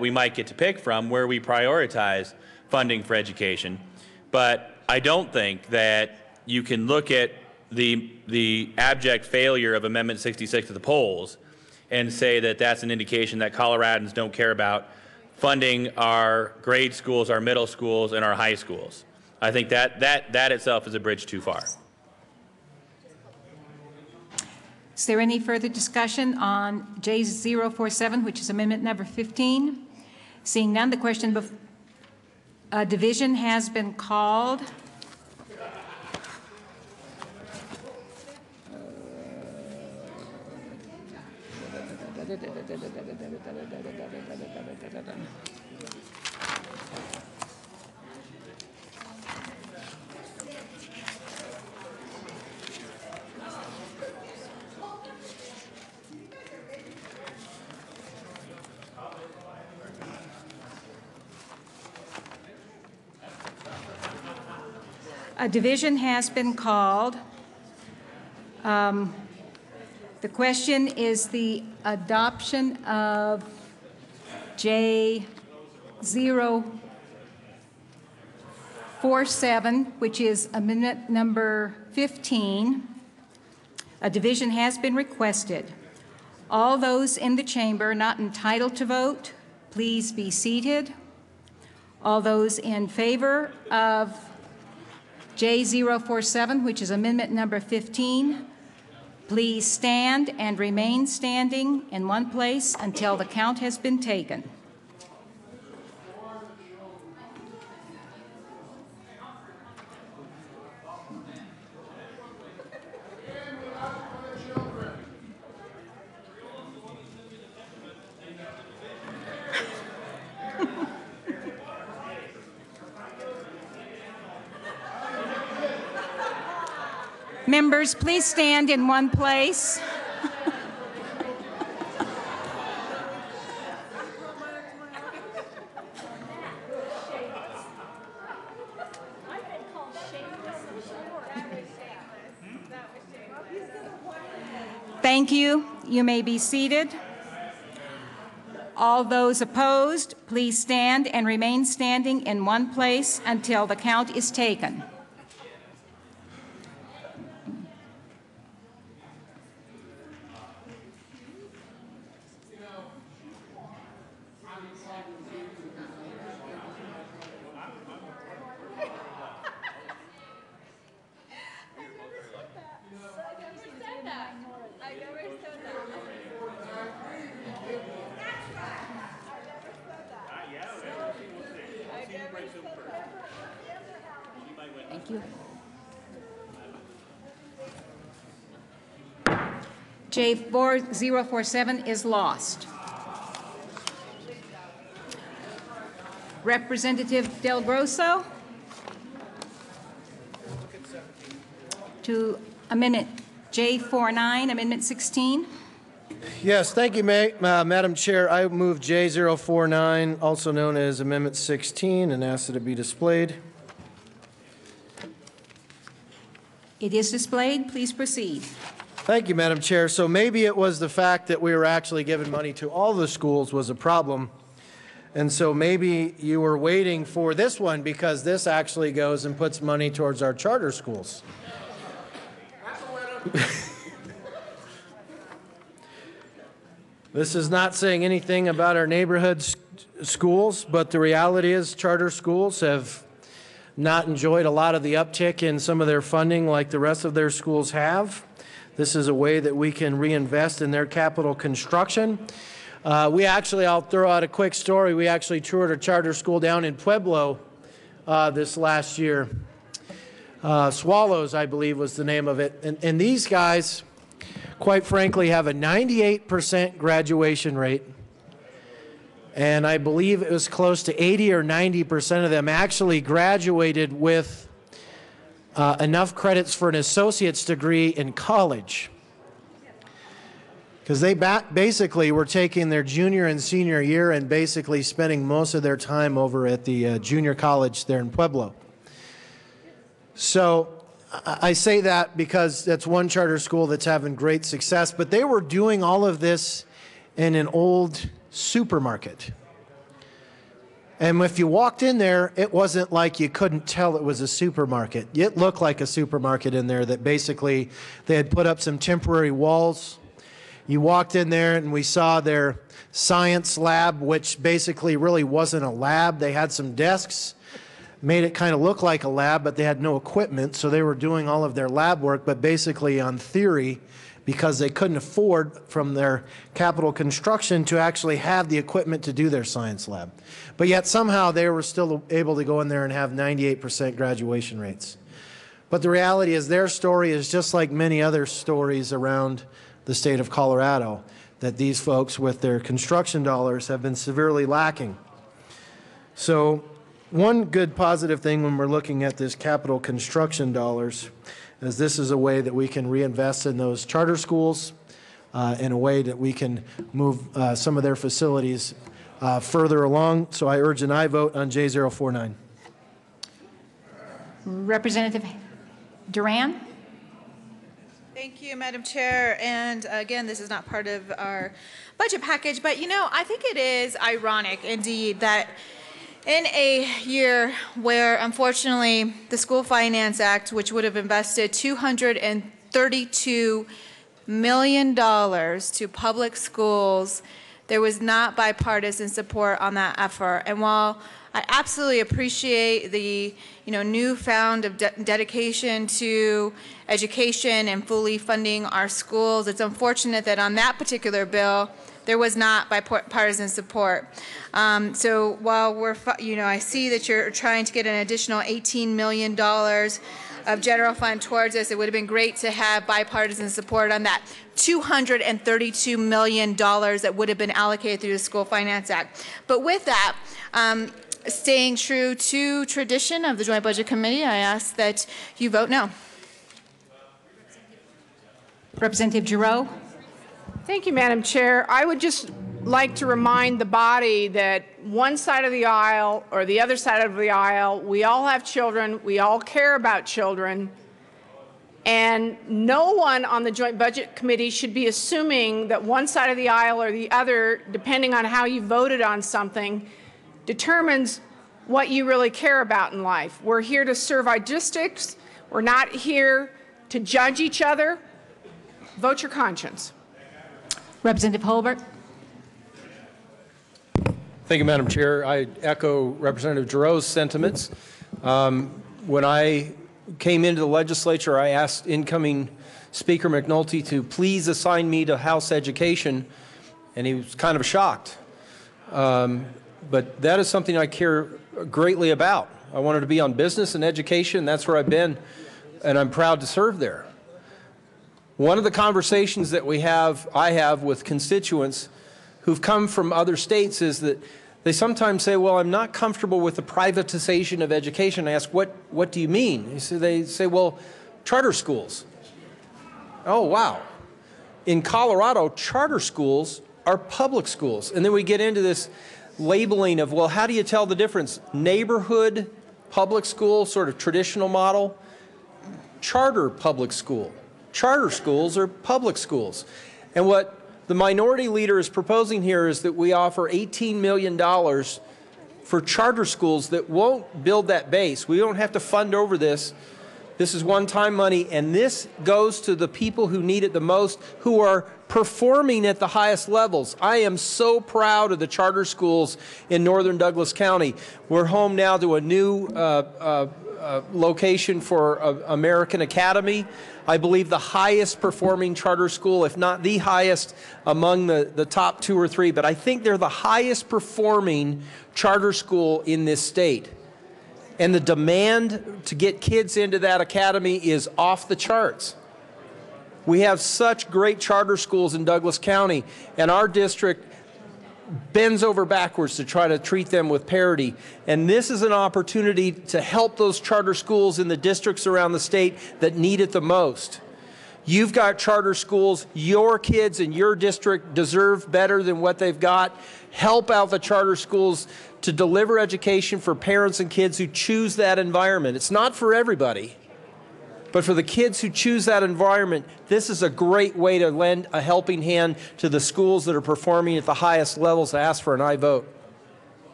we might get to pick from where we prioritize funding for education. But I don't think that you can look at the abject failure of Amendment 66 at the polls and say that that's an indication that Coloradans don't care about funding our grade schools, our middle schools, and our high schools. I think that itself is a bridge too far. Is there any further discussion on J047, which is amendment number 15? Seeing none, the question division has been called. A division has been called. The question is the adoption of J047, which is amendment number 15, A division has been requested. All those in the chamber not entitled to vote, please be seated. All those in favor of J047, which is amendment number 15, please stand and remain standing in one place until the count has been taken. Members, please stand in one place. Thank you. You may be seated. All those opposed, please stand and remain standing in one place until the count is taken. Thank you. J4047 is lost. Representative Del Grosso to Amendment J49, Amendment 16. Yes, thank you, Madam Chair. I move J049, also known as Amendment 16, and ask that it be displayed. It is displayed. Please proceed. Thank you, Madam Chair. So maybe it was the fact that we were actually giving money to all the schools was a problem. And so maybe you were waiting for this one because this actually goes and puts money towards our charter schools. This is not saying anything about our neighborhood schools, but the reality is charter schools have not enjoyed a lot of the uptick in some of their funding like the rest of their schools have. This is a way that we can reinvest in their capital construction. I'll throw out a quick story. We actually toured a charter school down in Pueblo this last year. Swallows, I believe, was the name of it. And these guys, quite frankly, have a 98% graduation rate. And I believe it was close to 80 or 90% of them actually graduated with enough credits for an associate's degree in college. Because they basically were taking their junior and senior year and basically spending most of their time over at the junior college there in Pueblo. So I say that because that's one charter school that's having great success, but they were doing all of this in an old supermarket. And if you walked in there, it wasn't like you couldn't tell it was a supermarket. It looked like a supermarket in there that basically they had put up some temporary walls. You walked in there and we saw their science lab, which basically really wasn't a lab. They had some desks, made it kind of look like a lab, but they had no equipment, so they were doing all of their lab work, but basically on theory, because they couldn't afford from their capital construction to actually have the equipment to do their science lab. But yet somehow they were still able to go in there and have 98% graduation rates. But the reality is their story is just like many other stories around the state of Colorado, that these folks with their construction dollars have been severely lacking. So one good positive thing when we're looking at this capital construction dollars is this is a way that we can reinvest in those charter schools in a way that we can move some of their facilities further along. So I urge an aye vote on J049. Representative Duran. Thank you, Madam Chair. And again, this is not part of our budget package, but I think it is ironic indeed that in a year where, unfortunately, the School Finance Act, which would have invested $232 million to public schools, there was not bipartisan support on that effort. And while I absolutely appreciate the newfound dedication to education and fully funding our schools, it's unfortunate that on that particular bill there was not bipartisan support. So while I see that you're trying to get an additional $18 million of general fund towards us, it would have been great to have bipartisan support on that $232 million that would have been allocated through the School Finance Act. But with that, staying true to tradition of the Joint Budget Committee, I ask that you vote no. Representative Giroux. Thank you, Madam Chair. I would just like to remind the body that one side of the aisle or the other side of the aisle, we all have children, we all care about children, and no one on the Joint Budget Committee should be assuming that one side of the aisle or the other, depending on how you voted on something, determines what you really care about in life. We're here to serve our districts. We're not here to judge each other. Vote your conscience. Representative Holbert. Thank you, Madam Chair. I echo Representative Giroux's sentiments. When I came into the legislature, I asked incoming Speaker McNulty to please assign me to House Education, and he was kind of shocked. But that is something I care greatly about. I wanted to be on business and education. That's where I've been, and I'm proud to serve there. One of the conversations that I have with constituents who've come from other states is that they sometimes say, well, I'm not comfortable with the privatization of education. I ask, what do you mean? They say, well, charter schools. Oh, wow. In Colorado, charter schools are public schools. And then we get into this labeling of, well, how do you tell the difference? Neighborhood public school, sort of traditional model, charter public school. Charter schools are public schools. And what the minority leader is proposing here is that we offer $18 million for charter schools that won't build that base. We don't have to fund over this. This is one-time money, and this goes to the people who need it the most, who are performing at the highest levels. I am so proud of the charter schools in northern Douglas County. We're home now to a new location for American Academy. I believe the highest performing charter school, if not the highest among the top 2 or 3, but I think they're the highest performing charter school in this state. And the demand to get kids into that academy is off the charts. We have such great charter schools in Douglas County, and our district bends over backwards to try to treat them with parity. And this is an opportunity to help those charter schools in the districts around the state that need it the most. You've got charter schools. Your kids in your district deserve better than what they've got. Help out the charter schools to deliver education for parents and kids who choose that environment. It's not for everybody, but for the kids who choose that environment, this is a great way to lend a helping hand to the schools that are performing at the highest levels. I ask for an aye vote.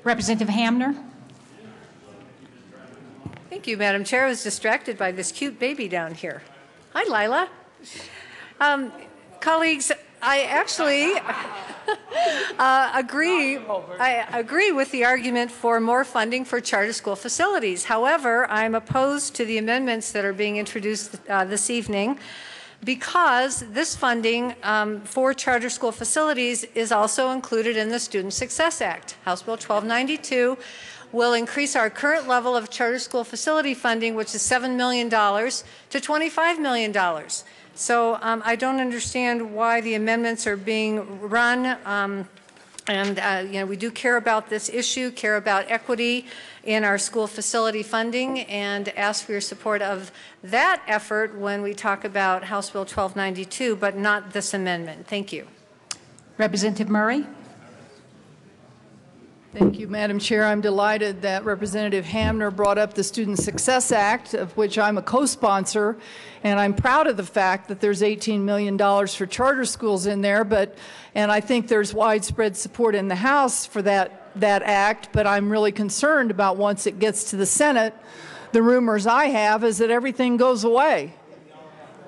Representative Hamner. Thank you, Madam Chair. I was distracted by this cute baby down here. Hi, Lila. Colleagues, I actually agree with the argument for more funding for charter school facilities. However, I'm opposed to the amendments that are being introduced this evening because this funding for charter school facilities is also included in the Student Success Act. House Bill 1292 will increase our current level of charter school facility funding, which is $7 million, to $25 million. So I don't understand why the amendments are being run. We do care about this issue, care about equity in our school facility funding, and ask for your support of that effort when we talk about House Bill 1292, but not this amendment. Thank you. Representative Murray. Thank you, Madam Chair. I'm delighted that Representative Hamner brought up the Student Success Act, of which I'm a co-sponsor, and I'm proud of the fact that there's $18 million for charter schools in there, and I think there's widespread support in the House for that act, but I'm really concerned about once it gets to the Senate, the rumors I have is that everything goes away.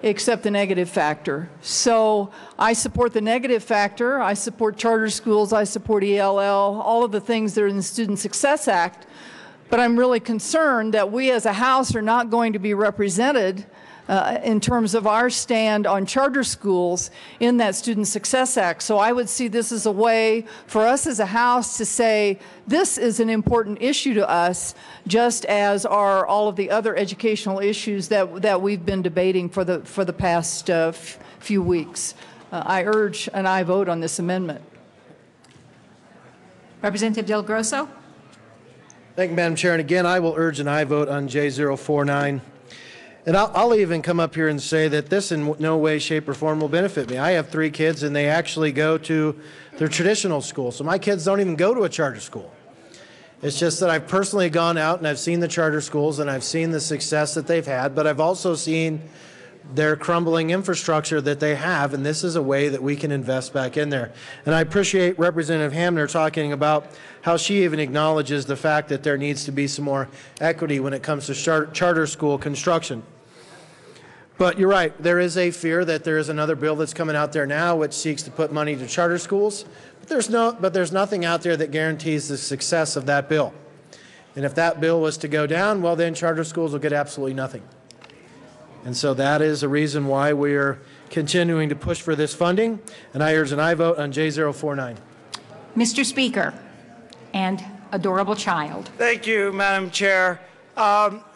except the negative factor. So I support the negative factor. I support charter schools. I support ELL, all of the things that are in the Student Success Act. But I'm really concerned that we as a House are not going to be represented in terms of our stand on charter schools in that Student Success Act. So I would see this as a way for us as a House to say this is an important issue to us, just as are all of the other educational issues that we've been debating for the past few weeks. I urge an aye vote on this amendment. Representative Del Grosso. Thank you, Madam Chair. And again, I will urge an aye vote on J049. And I'll even come up here and say that this in no way, shape, or form will benefit me. I have 3 kids, and they actually go to their traditional school. So my kids don't even go to a charter school. It's just that I've personally gone out and I've seen the charter schools and I've seen the success that they've had, but I've also seen their crumbling infrastructure that they have, and this is a way that we can invest back in there. And I appreciate Representative Hamner talking about how she even acknowledges the fact that there needs to be some more equity when it comes to charter school construction. But you're right, there is a fear that there is another bill that's coming out there now which seeks to put money to charter schools, but there's nothing out there that guarantees the success of that bill. And if that bill was to go down, well then charter schools will get absolutely nothing. And so that is the reason why we are continuing to push for this funding, and I urge an aye vote on J049. Mr. Speaker and adorable child. Thank you, Madam Chair.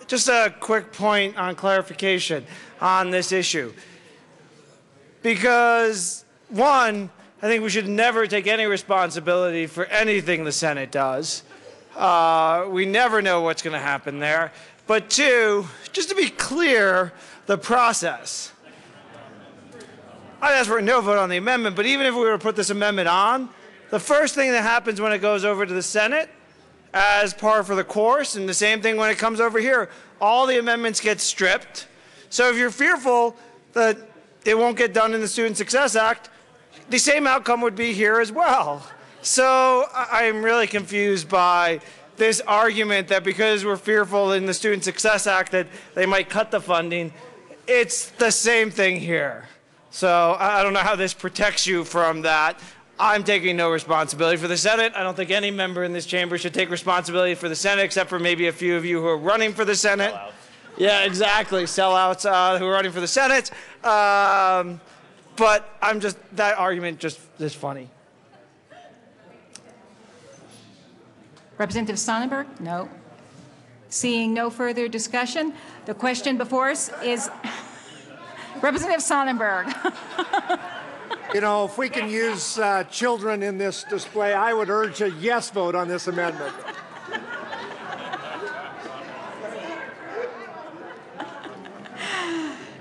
Just a quick point on clarification on this issue. Because, one, I think we should never take any responsibility for anything the Senate does. We never know what's going to happen there. But two, just to be clear, the process. I'd ask for a no vote on the amendment, but even if we were to put this amendment on, the first thing that happens when it goes over to the Senate, as par for the course, and the same thing when it comes over here, all the amendments get stripped. So if you're fearful that it won't get done in the Student Success Act, the same outcome would be here as well. So I'm really confused by this argument that because we're fearful in the Student Success Act that they might cut the funding. It's the same thing here. So I don't know how this protects you from that. I'm taking no responsibility for the Senate. I don't think any member in this chamber should take responsibility for the Senate, except for maybe a few of you who are running for the Senate. Sellouts. Yeah, exactly. Sellouts who are running for the Senate. But that argument just is funny. Representative Sonnenberg? No. Seeing no further discussion, the question before us is Representative Sonnenberg. You know, if we can use children in this display, I would urge a yes vote on this amendment.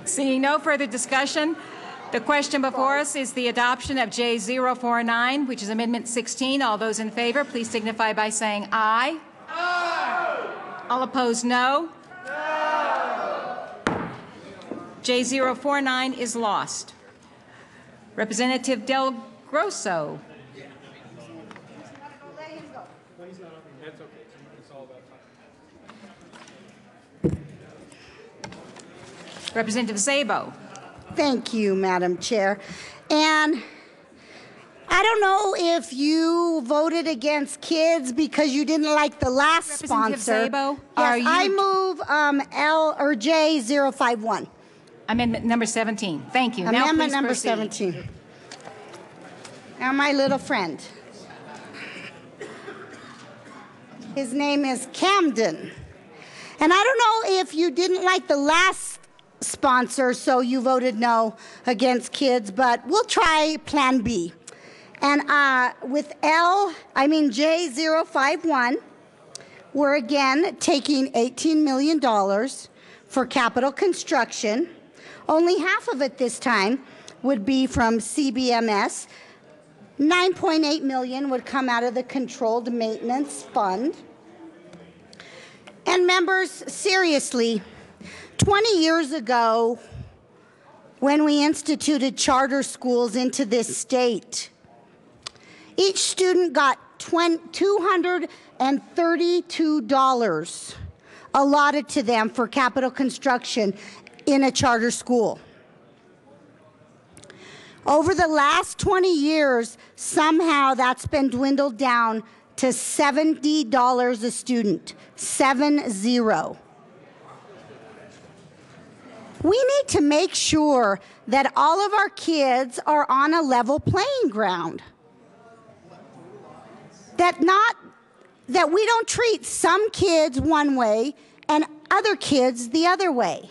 Seeing no further discussion, the question before us is the adoption of J049, which is Amendment 16. All those in favor, please signify by saying aye. Aye. All opposed, no. No. J049 is lost. Representative Del Grosso. Representative Szabo. Thank you, Madam Chair. And I don't know if you voted against kids because you didn't like the last sponsor. Szabo, yes, I move J051. Amendment number 17. Thank you. Amendment now, number proceed. 17. Now, my little friend. His name is Camden. And I don't know if you didn't like the last sponsor, so you voted no against kids, but we'll try Plan B. And with J051, we're again taking $18 million for capital construction. Only half of it this time would be from CBMS. $9.8 million would come out of the Controlled Maintenance Fund. And members, seriously, 20 years ago, when we instituted charter schools into this state, each student got $232 allotted to them for capital construction in a charter school. Over the last 20 years, somehow that's been dwindled down to $70 a student. 7-0. We need to make sure that all of our kids are on a level playing ground. That we don't treat some kids one way and other kids the other way.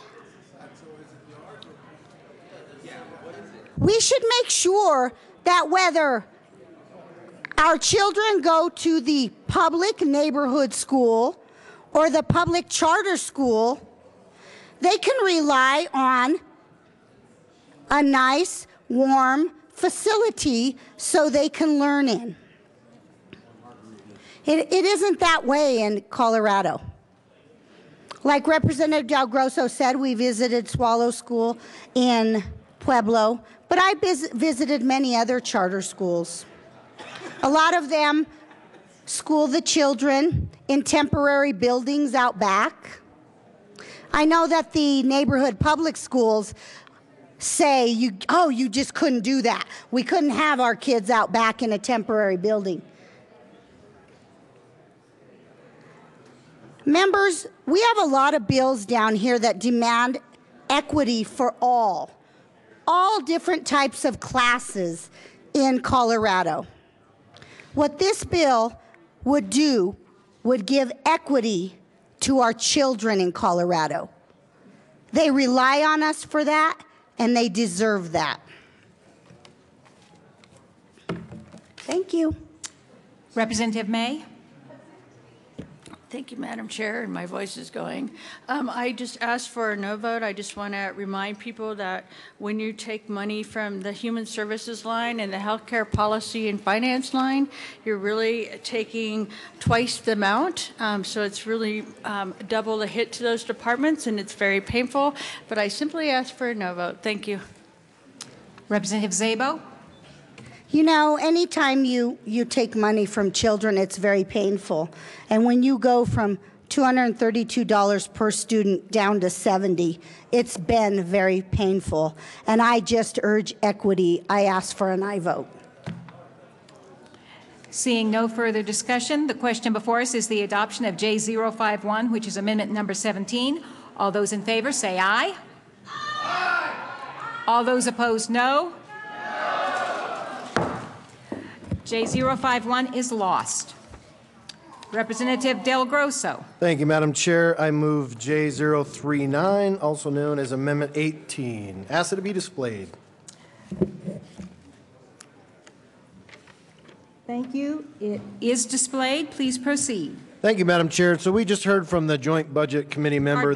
We should make sure that whether our children go to the public neighborhood school or the public charter school, they can rely on a nice, warm facility so they can learn in. It isn't that way in Colorado. Like Representative Del Grosso said, we visited Swallow School in Pueblo, but I visited many other charter schools. A lot of them school the children in temporary buildings out back. I know that the neighborhood public schools say, you just couldn't do that. We couldn't have our kids out back in a temporary building. Members, we have a lot of bills down here that demand equity for all different types of classes in Colorado. What this bill would do would give equity to our children in Colorado. They rely on us for that, and they deserve that. Thank you. Representative May. Thank you, Madam Chair, and my voice is going. I just asked for a no vote. I just want to remind people that when you take money from the Human Services line and the Healthcare Policy and Finance line, you're really taking twice the amount. So it's really double the hit to those departments, and it's very painful. But I simply ask for a no vote. Thank you. Representative Szabo. You know, anytime you take money from children, it's very painful. And when you go from $232 per student down to $70, it's been very painful. And I just urge equity. I ask for an aye vote. Seeing no further discussion, the question before us is the adoption of J051, which is amendment number 17. All those in favor say aye. Aye. All those opposed, no. J051 is lost. Representative Del Grosso. Thank you, Madam Chair. I move J039, also known as Amendment 18. Ask it to be displayed. Thank you. It is displayed. Please proceed. Thank you, Madam Chair. So we just heard from the Joint Budget Committee member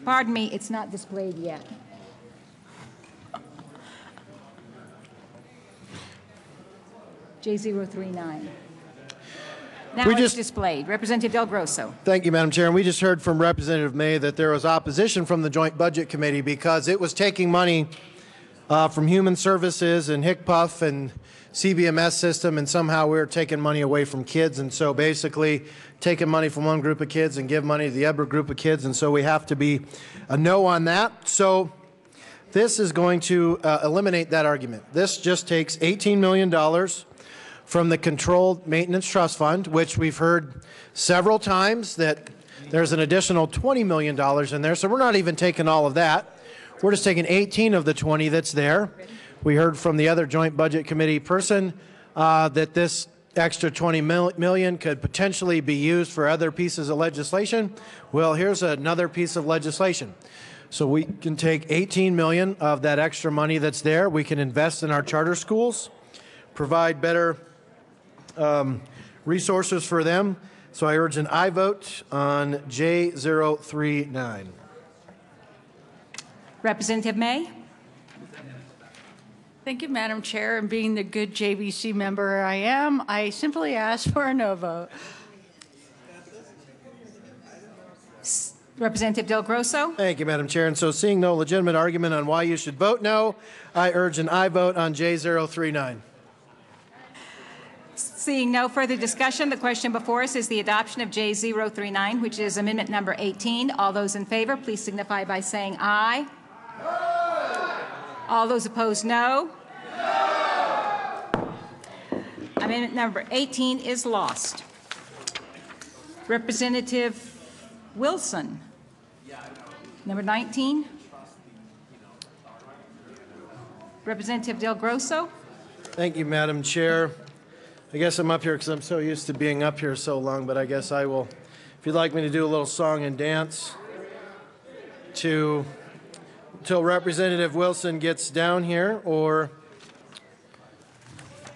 Pardon me, it's not displayed yet. J039. Now it's displayed. Representative Del Grosso. Thank you, Madam Chair. And we just heard from Representative May that there was opposition from the Joint Budget Committee because it was taking money from Human Services and HCPF and CBMS system, and somehow we were taking money away from kids. And so basically taking money from one group of kids and give money to the other group of kids. And so we have to be a no on that. So this is going to eliminate that argument. This just takes $18 million from the Controlled Maintenance Trust Fund, which we've heard several times that there's an additional $20 million in there. So we're not even taking all of that. We're just taking 18 of the 20 that's there. We heard from the other Joint Budget Committee person that this extra $20 million could potentially be used for other pieces of legislation. Well, here's another piece of legislation. So we can take 18 million of that extra money that's there. We can invest in our charter schools, provide better resources for them. So I urge an aye vote on J039. Representative May. Thank you, Madam Chair, and being the good JVC member I am, I simply ask for a no vote. Representative Del Grosso. Thank you, Madam Chair. And so seeing no legitimate argument on why you should vote no, I urge an aye vote on J039. Seeing no further discussion, the question before us is the adoption of J039, which is amendment number 18. All those in favor, please signify by saying aye. Aye. All those opposed, no. Amendment number 18 is lost. Representative Wilson. Number 19. Representative Del Grosso. Thank you, Madam Chair. I guess I'm up here because I'm so used to being up here so long, but I guess I will, if you'd like me to do a little song and dance until Representative Wilson gets down here, or...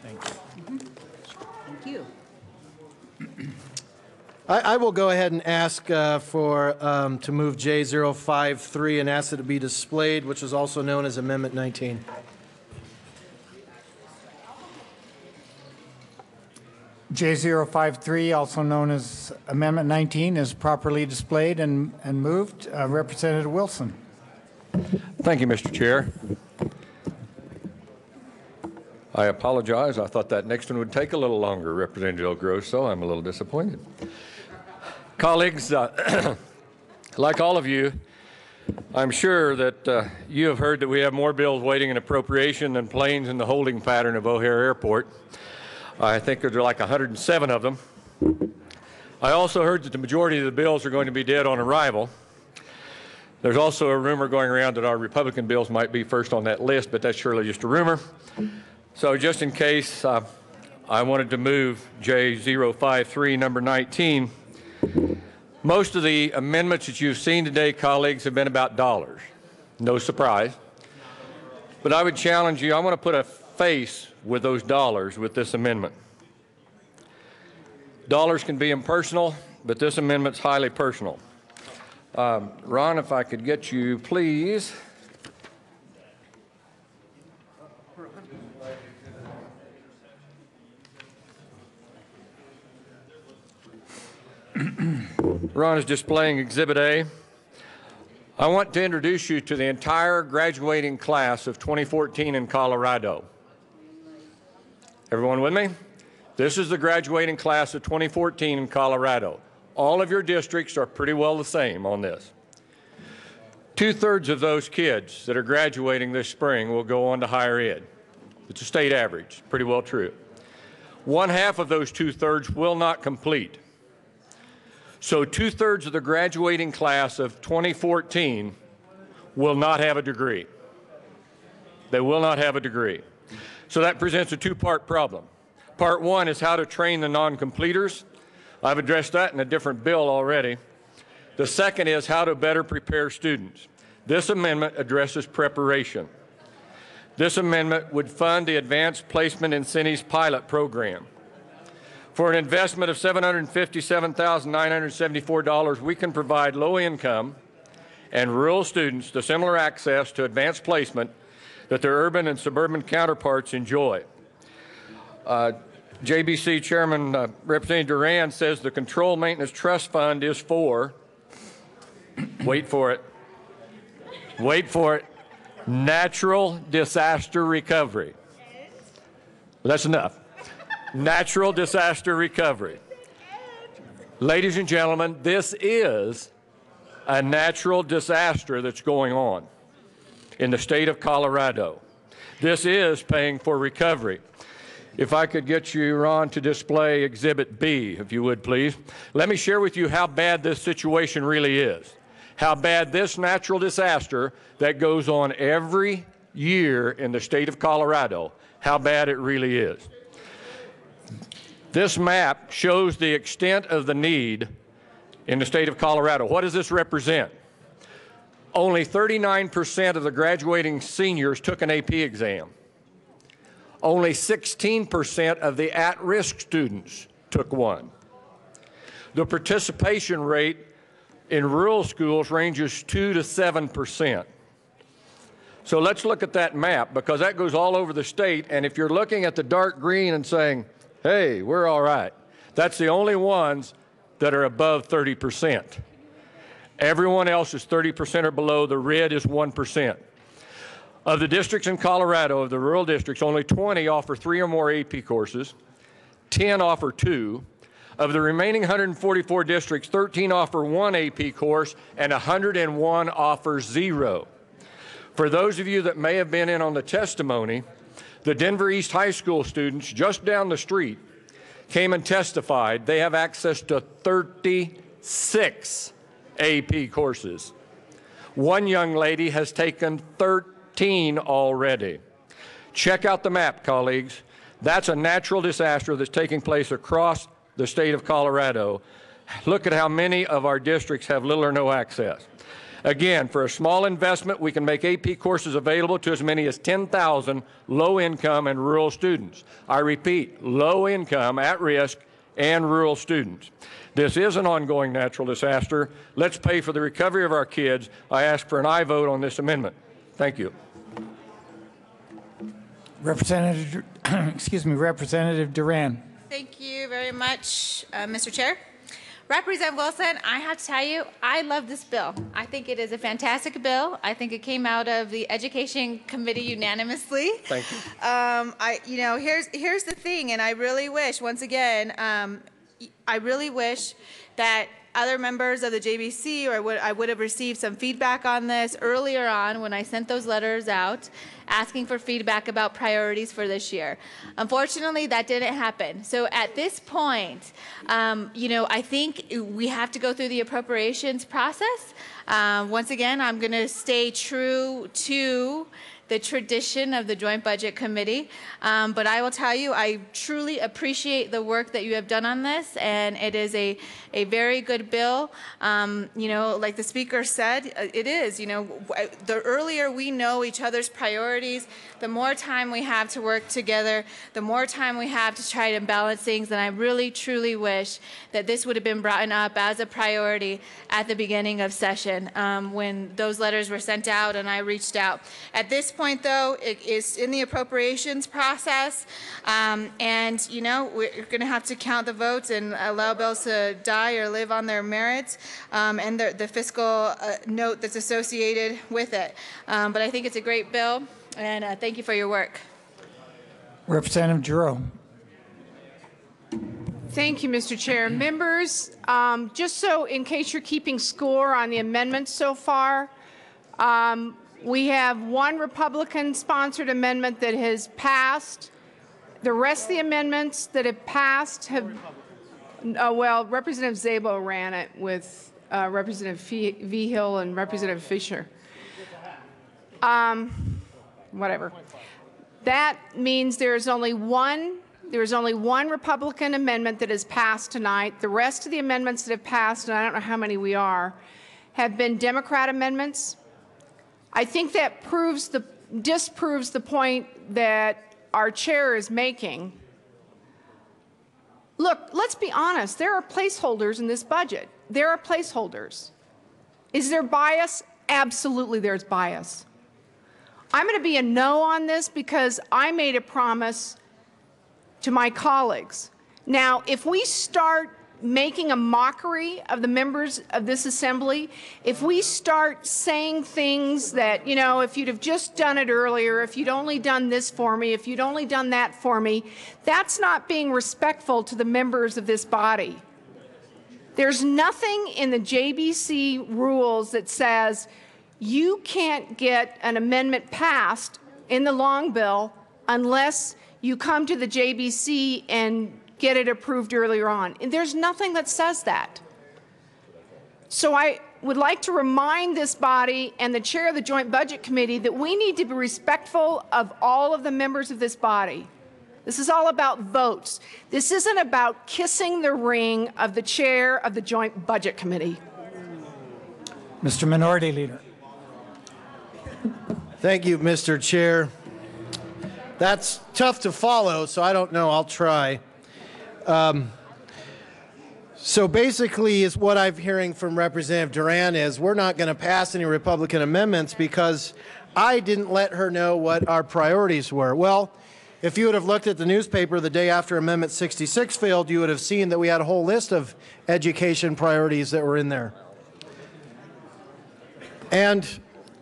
Thank you. Thank you. I will go ahead and ask to move J053 and ask that it be displayed, which is also known as Amendment 19. J053, also known as Amendment 19, is properly displayed and moved. Representative Wilson. Thank you, Mr. Chair. I apologize. I thought that next one would take a little longer, Representative Del Grosso. I'm a little disappointed. Colleagues, like all of you, I'm sure that you have heard that we have more bills waiting in appropriation than planes in the holding pattern of O'Hare Airport. I think there are like 107 of them. I also heard that the majority of the bills are going to be dead on arrival. There's also a rumor going around that our Republican bills might be first on that list, but that's surely just a rumor. So just in case, I wanted to move J053, number 19. Most of the amendments that you've seen today, colleagues, have been about dollars. No surprise. But I would challenge you, I want to put a face with those dollars with this amendment. Dollars can be impersonal, but this amendment's highly personal. Ron, if I could get you, please. Ron is displaying Exhibit A. I want to introduce you to the entire graduating class of 2014 in Colorado. Everyone with me? This is the graduating class of 2014 in Colorado. All of your districts are pretty well the same on this. 2/3 of those kids that are graduating this spring will go on to higher ed. It's a state average, pretty well true. 1/2 of those 2/3 will not complete. So 2/3 of the graduating class of 2014 will not have a degree. They will not have a degree. So that presents a two-part problem. Part one is how to train the non-completers. I've addressed that in a different bill already. The second is how to better prepare students. This amendment addresses preparation. This amendment would fund the Advanced Placement Incentives Pilot Program. For an investment of $757,974, we can provide low-income and rural students the similar access to advanced placement that their urban and suburban counterparts enjoy. JBC Chairman Representative Duran says the Control Maintenance Trust Fund is for, wait for it, natural disaster recovery. Well, that's enough. Natural disaster recovery. Ladies and gentlemen, this is a natural disaster that's going on in the state of Colorado. This is paying for recovery. If I could get you, Ron, to display Exhibit B, if you would, please. Let me share with you how bad this situation really is. How bad this natural disaster that goes on every year in the state of Colorado, how bad it really is. This map shows the extent of the need in the state of Colorado. What does this represent? Only 39% of the graduating seniors took an AP exam. Only 16% of the at-risk students took one. The participation rate in rural schools ranges 2 to 7%. So let's look at that map, because that goes all over the state, and if you're looking at the dark green and saying, hey, we're all right, that's the only ones that are above 30%. Everyone else is 30% or below. The red is 1%. Of the districts in Colorado, of the rural districts, only 20 offer 3 or more AP courses, 10 offer 2. Of the remaining 144 districts, 13 offer 1 AP course, and 101 offer 0. For those of you that may have been in on the testimony, The Denver East High School students just down the street came and testified they have access to 36 AP courses. One young lady has taken 13 already. Check out the map, colleagues. That's a natural disaster that's taking place across the state of Colorado. Look at how many of our districts have little or no access. Again, for a small investment, we can make AP courses available to as many as 10,000 low-income and rural students. I repeat, low-income, at-risk, and rural students. This is an ongoing natural disaster. Let's pay for the recovery of our kids. I ask for an aye vote on this amendment. Thank you. Representative, Representative Duran. Thank you very much, Mr. Chair. Representative Wilson, I have to tell you, I love this bill. I think it is a fantastic bill. I think it came out of the Education Committee unanimously. Thank you. Here's the thing, and I really wish, once again, I really wish that other members of the JBC, or I would have received some feedback on this earlier on when I sent those letters out asking for feedback about priorities for this year. Unfortunately, that didn't happen. So at this point, I think we have to go through the appropriations process. Once again, I'm going to stay true to the tradition of the Joint Budget Committee. But I will tell you, I truly appreciate the work that you have done on this, and it is a very good bill. Like the speaker said, it is, the earlier we know each other's priorities, the more time we have to work together, the more time we have to try to balance things, and I really, truly wish that this would have been brought up as a priority at the beginning of session when those letters were sent out and I reached out. At this point, though, it is in the appropriations process, and we're going to have to count the votes and allow bills to die or live on their merits and the fiscal note that's associated with it. But I think it's a great bill, and thank you for your work. Representative Giroux. Thank you, Mr. Chair. Members, just so in case you're keeping score on the amendments so far, we have one Republican-sponsored amendment that has passed. The rest of the amendments that have passed have, Representative Szabo ran it with Representative Vigil and Representative Fisher. Whatever. That means there's only one Republican amendment that has passed tonight. The rest of the amendments that have passed, and I don't know how many we are, have been Democrat amendments. I think that disproves the point that our chair is making. Look, let's be honest. There are placeholders in this budget. There are placeholders. Is there bias? Absolutely there's bias. I'm going to be a no on this because I made a promise to my colleagues. Now, if we start making a mockery of the members of this assembly, if we start saying things that, if you'd have just done it earlier, if you'd only done this for me, if you'd only done that for me, that's not being respectful to the members of this body. There's nothing in the JBC rules that says you can't get an amendment passed in the long bill unless you come to the JBC and get it approved earlier on. And there's nothing that says that. So I would like to remind this body and the chair of the Joint Budget Committee that we need to be respectful of all of the members of this body. This is all about votes. This isn't about kissing the ring of the chair of the Joint Budget Committee. Mr. Minority Leader. Thank you, Mr. Chair. That's tough to follow, so I don't know. I'll try. So basically, is what I'm hearing from Representative Duran is we're not going to pass any Republican amendments because I didn't let her know what our priorities were. Well, if you would have looked at the newspaper the day after Amendment 66 failed, you would have seen that we had a whole list of education priorities that were in there. And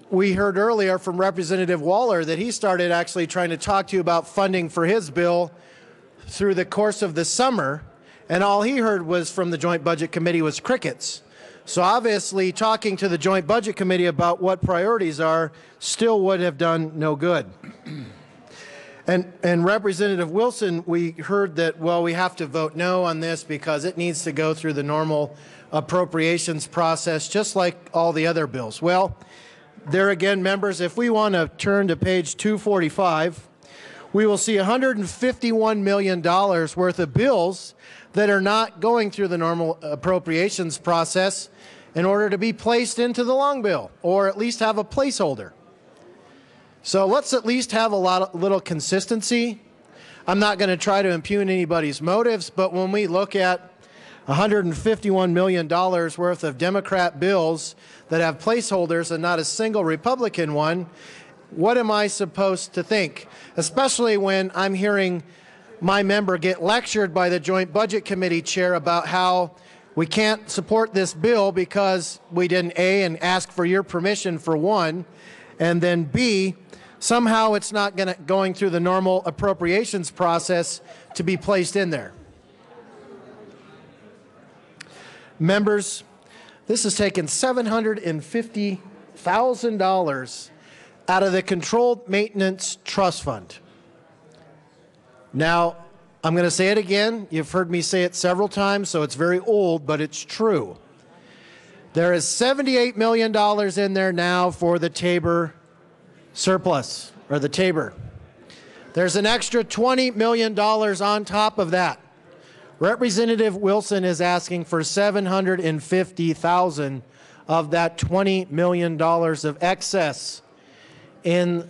we heard earlier from Representative Waller that he started actually trying to talk to you about funding for his bill through the course of the summer, and all he heard was from the Joint Budget Committee was crickets. So obviously talking to the Joint Budget Committee about what priorities are still would have done no good. And Representative Wilson, we heard that, well, we have to vote no on this because it needs to go through the normal appropriations process, just like all the other bills. Well, there again, members, if we want to turn to page 245, we will see $151 million worth of bills that are not going through the normal appropriations process in order to be placed into the long bill, or at least have a placeholder. So let's at least have a little consistency. I'm not going to try to impugn anybody's motives, but when we look at $151 million worth of Democrat bills that have placeholders and not a single Republican one, what am I supposed to think? Especially when I'm hearing my member get lectured by the Joint Budget Committee chair about how we can't support this bill because we didn't A, and ask for your permission for one, and then B, somehow it's not going through the normal appropriations process to be placed in there. Members, this has taken $750,000 out of the Controlled Maintenance Trust Fund. Now, I'm going to say it again. You've heard me say it several times, so it's very old, but it's true. There is $78 million in there now for the Tabor surplus, or the Tabor. There's an extra $20 million on top of that. Representative Wilson is asking for $750,000 of that $20 million of excess in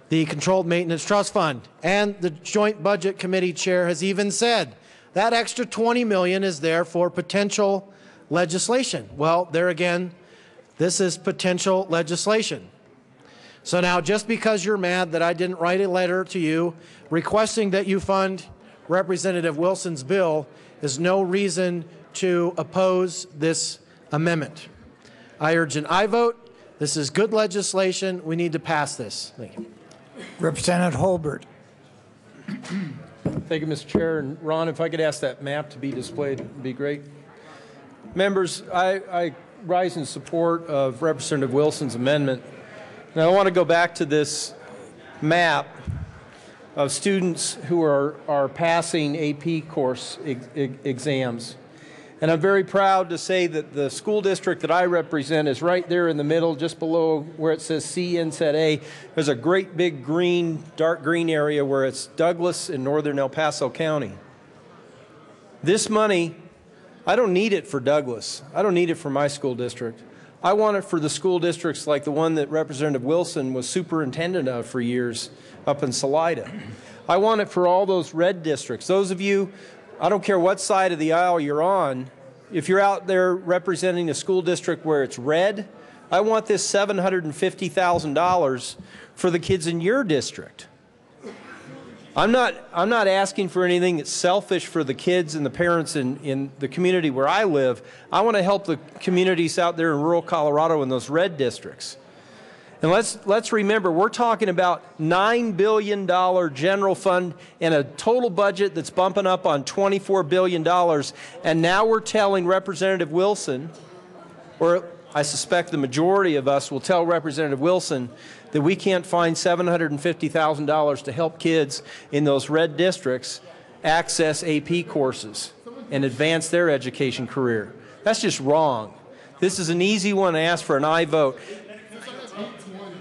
the Controlled Maintenance Trust Fund. And the Joint Budget Committee chair has even said that extra $20 million is there for potential legislation. Well, there again, this is potential legislation. So now, just because you're mad that I didn't write a letter to you requesting that you fund Representative Wilson's bill is no reason to oppose this amendment. I urge an aye vote. This is good legislation. We need to pass this. Thank you. Representative Holbert. Thank you, Mr. Chair. And Ron, if I could ask that map to be displayed, it would be great. Members, I rise in support of Representative Wilson's amendment. And I want to go back to this map of students who are passing AP course exams. And I'm very proud to say that the school district that I represent is right there in the middle, just below where it says C Inset A. There's a great big green, dark green area where it's Douglas in northern El Paso County. This money, I don't need it for Douglas. I don't need it for my school district. I want it for the school districts like the one that Representative Wilson was superintendent of for years up in Salida. I want it for all those red districts. Those of you, I don't care what side of the aisle you're on, if you're out there representing a school district where it's red, I want this $750,000 for the kids in your district. I'm not asking for anything that's selfish for the kids and the parents in the community where I live. I want to help the communities out there in rural Colorado in those red districts. And let's remember, we're talking about $9 billion general fund and a total budget that's bumping up on $24 billion. And now we're telling Representative Wilson, or I suspect the majority of us will tell Representative Wilson, that we can't find $750,000 to help kids in those red districts access AP courses and advance their education career. That's just wrong. This is an easy one to ask for an aye vote.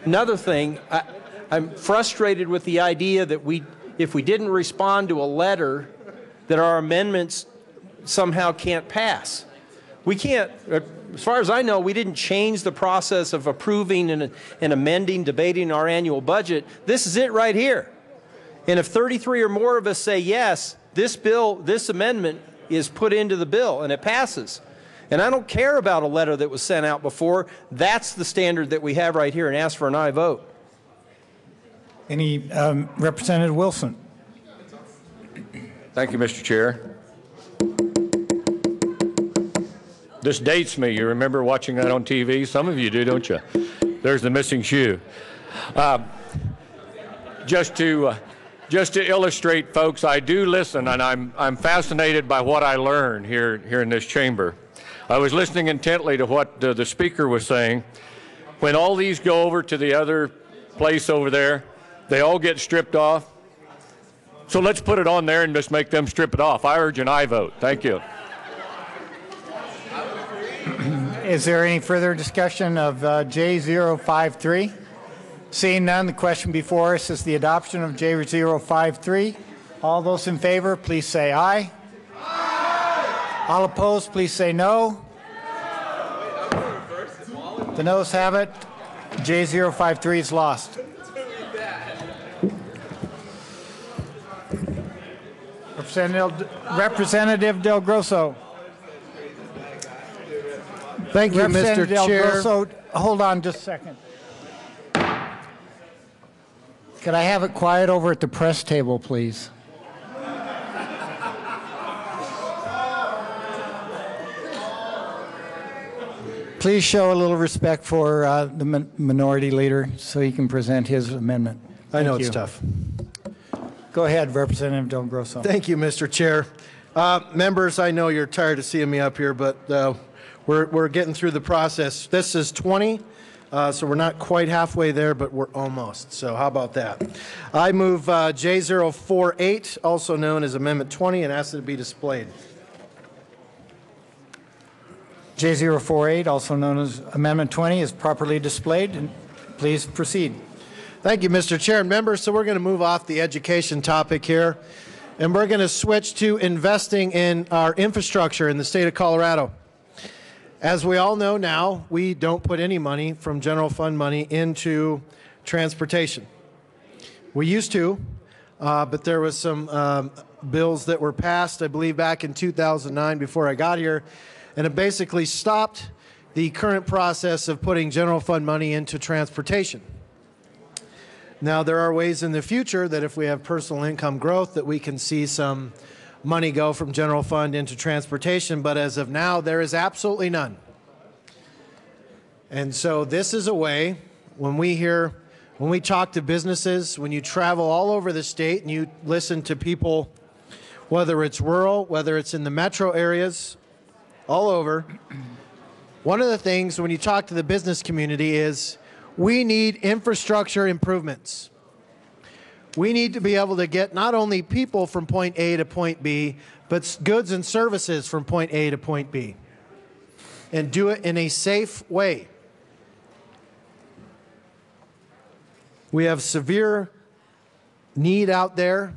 Another thing, I'm frustrated with the idea that if we didn't respond to a letter, that our amendments somehow can't pass. We can't, as far as I know, we didn't change the process of approving and amending, debating our annual budget. This is it right here. And if 33 or more of us say yes, this amendment is put into the bill and it passes. And I don't care about a letter that was sent out before. That's the standard that we have right here, and ask for an aye vote. Any Representative Wilson. Thank you, Mr. Chair. This dates me. You remember watching that on TV? Some of you do, don't you? There's the missing shoe. Just to illustrate, folks, I do listen, and I'm fascinated by what I learn here in this chamber. I was listening intently to what the speaker was saying. When all these go over to the other place over there, they all get stripped off. So let's put it on there and just make them strip it off. I urge an aye vote. Thank you. Is there any further discussion of J053? Seeing none, the question before us is the adoption of J053. All those in favor, please say aye. Aye. All opposed, please say no. The noes have it. J053 is lost. Representative Del Grosso. Thank you, Mr. Chair. Hold on just a second. Could I have it quiet over at the press table, please? Please show a little respect for the minority leader so he can present his amendment. I know it's tough. Go ahead, Representative Del Grosso. Thank you, Mr. Chair. Members, I know you're tired of seeing me up here, but we're getting through the process. This is 20, so we're not quite halfway there, but we're almost. So how about that? I move J048, also known as Amendment 20, and ask that it be displayed. J048, also known as Amendment 20, is properly displayed. And please proceed. Thank you, Mr. Chair and members. So we're going to move off the education topic here, and we're going to switch to investing in our infrastructure in the state of Colorado. As we all know now, we don't put any money from general fund money into transportation. We used to, but there was some bills that were passed, I believe, back in 2009 before I got here, and it basically stopped the current process of putting general fund money into transportation. Now, there are ways in the future that if we have personal income growth that we can see some money go from general fund into transportation, but as of now, there is absolutely none. And so this is a way, when we talk to businesses, when you travel all over the state and you listen to people, whether it's rural, whether it's in the metro areas, all over, one of the things when you talk to the business community is we need infrastructure improvements. We need to be able to get not only people from point A to point B, but goods and services from point A to point B, and do it in a safe way. We have severe need out there.